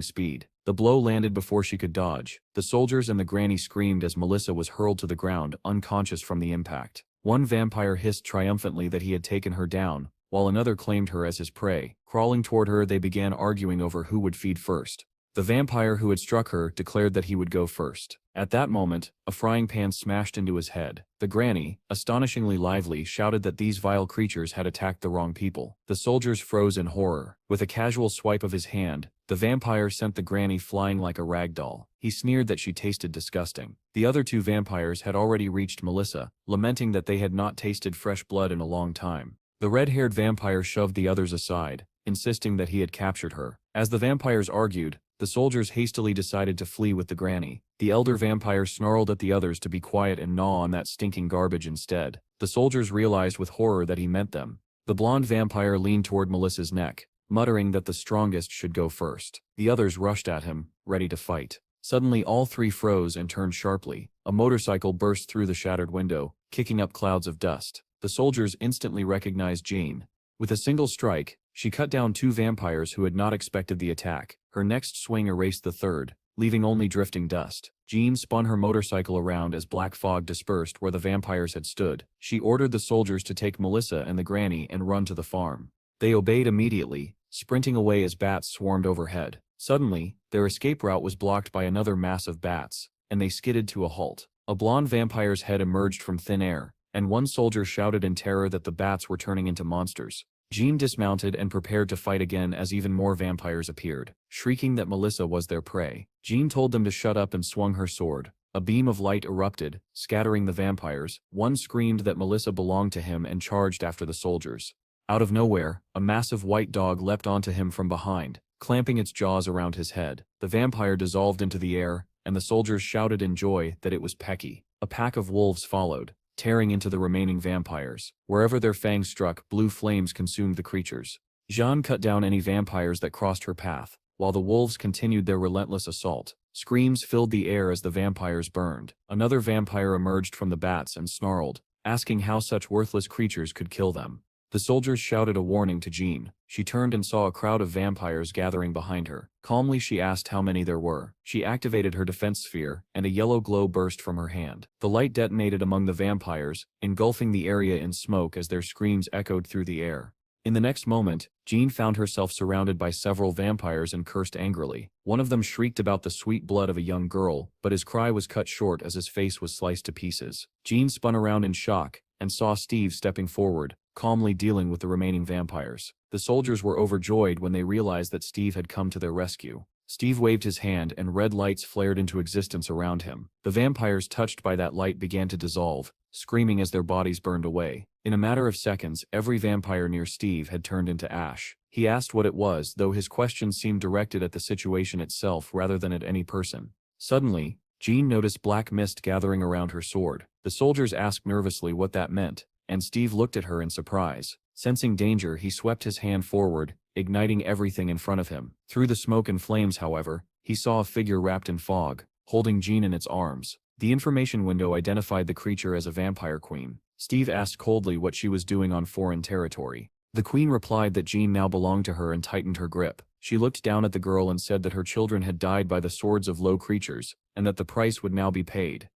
speed. The blow landed before she could dodge. The soldiers and the granny screamed as Melissa was hurled to the ground, unconscious from the impact. One vampire hissed triumphantly that he had taken her down, while another claimed her as his prey. Crawling toward her, they began arguing over who would feed first. The vampire who had struck her declared that he would go first. At that moment, a frying pan smashed into his head. The granny, astonishingly lively, shouted that these vile creatures had attacked the wrong people. The soldiers froze in horror. With a casual swipe of his hand, the vampire sent the granny flying like a rag doll. He sneered that she tasted disgusting. The other two vampires had already reached Melissa, lamenting that they had not tasted fresh blood in a long time. The red-haired vampire shoved the others aside, insisting that he had captured her. As the vampires argued, the soldiers hastily decided to flee with the granny. The elder vampire snarled at the others to be quiet and gnaw on that stinking garbage instead. The soldiers realized with horror that he meant them. The blonde vampire leaned toward Melissa's neck, muttering that the strongest should go first. The others rushed at him, ready to fight. Suddenly all three froze and turned sharply. A motorcycle burst through the shattered window, kicking up clouds of dust. The soldiers instantly recognized Jean. With a single strike, she cut down two vampires who had not expected the attack. Her next swing erased the third, leaving only drifting dust. Jean spun her motorcycle around as black fog dispersed where the vampires had stood. She ordered the soldiers to take Melissa and the granny and run to the farm. They obeyed immediately, sprinting away as bats swarmed overhead. Suddenly, their escape route was blocked by another mass of bats, and they skidded to a halt. A blonde vampire's head emerged from thin air, and one soldier shouted in terror that the bats were turning into monsters. Jean dismounted and prepared to fight again as even more vampires appeared, shrieking that Melissa was their prey. Jean told them to shut up and swung her sword. A beam of light erupted, scattering the vampires. One screamed that Melissa belonged to him and charged after the soldiers. Out of nowhere, a massive white dog leapt onto him from behind, clamping its jaws around his head. The vampire dissolved into the air, and the soldiers shouted in joy that it was Pecky. A pack of wolves followed, tearing into the remaining vampires. Wherever their fangs struck, blue flames consumed the creatures. Jeanne cut down any vampires that crossed her path, while the wolves continued their relentless assault. Screams filled the air as the vampires burned. Another vampire emerged from the bats and snarled, asking how such worthless creatures could kill them. The soldiers shouted a warning to Jean. She turned and saw a crowd of vampires gathering behind her. Calmly she asked how many there were. She activated her defense sphere, and a yellow glow burst from her hand. The light detonated among the vampires, engulfing the area in smoke as their screams echoed through the air. In the next moment, Jean found herself surrounded by several vampires and cursed angrily. One of them shrieked about the sweet blood of a young girl, but his cry was cut short as his face was sliced to pieces. Jean spun around in shock, and saw Steve stepping forward, calmly dealing with the remaining vampires. The soldiers were overjoyed when they realized that Steve had come to their rescue. Steve waved his hand and red lights flared into existence around him. The vampires touched by that light began to dissolve, screaming as their bodies burned away. In a matter of seconds, every vampire near Steve had turned into ash. He asked what it was, though his questions seemed directed at the situation itself rather than at any person. Suddenly, Jean noticed black mist gathering around her sword. The soldiers asked nervously what that meant, and Steve looked at her in surprise. Sensing danger, he swept his hand forward, igniting everything in front of him. Through the smoke and flames, however, he saw a figure wrapped in fog, holding Jean in its arms. The information window identified the creature as a vampire queen. Steve asked coldly what she was doing on foreign territory. The queen replied that Jean now belonged to her and tightened her grip. She looked down at the girl and said that her children had died by the swords of low creatures, and that the price would now be paid.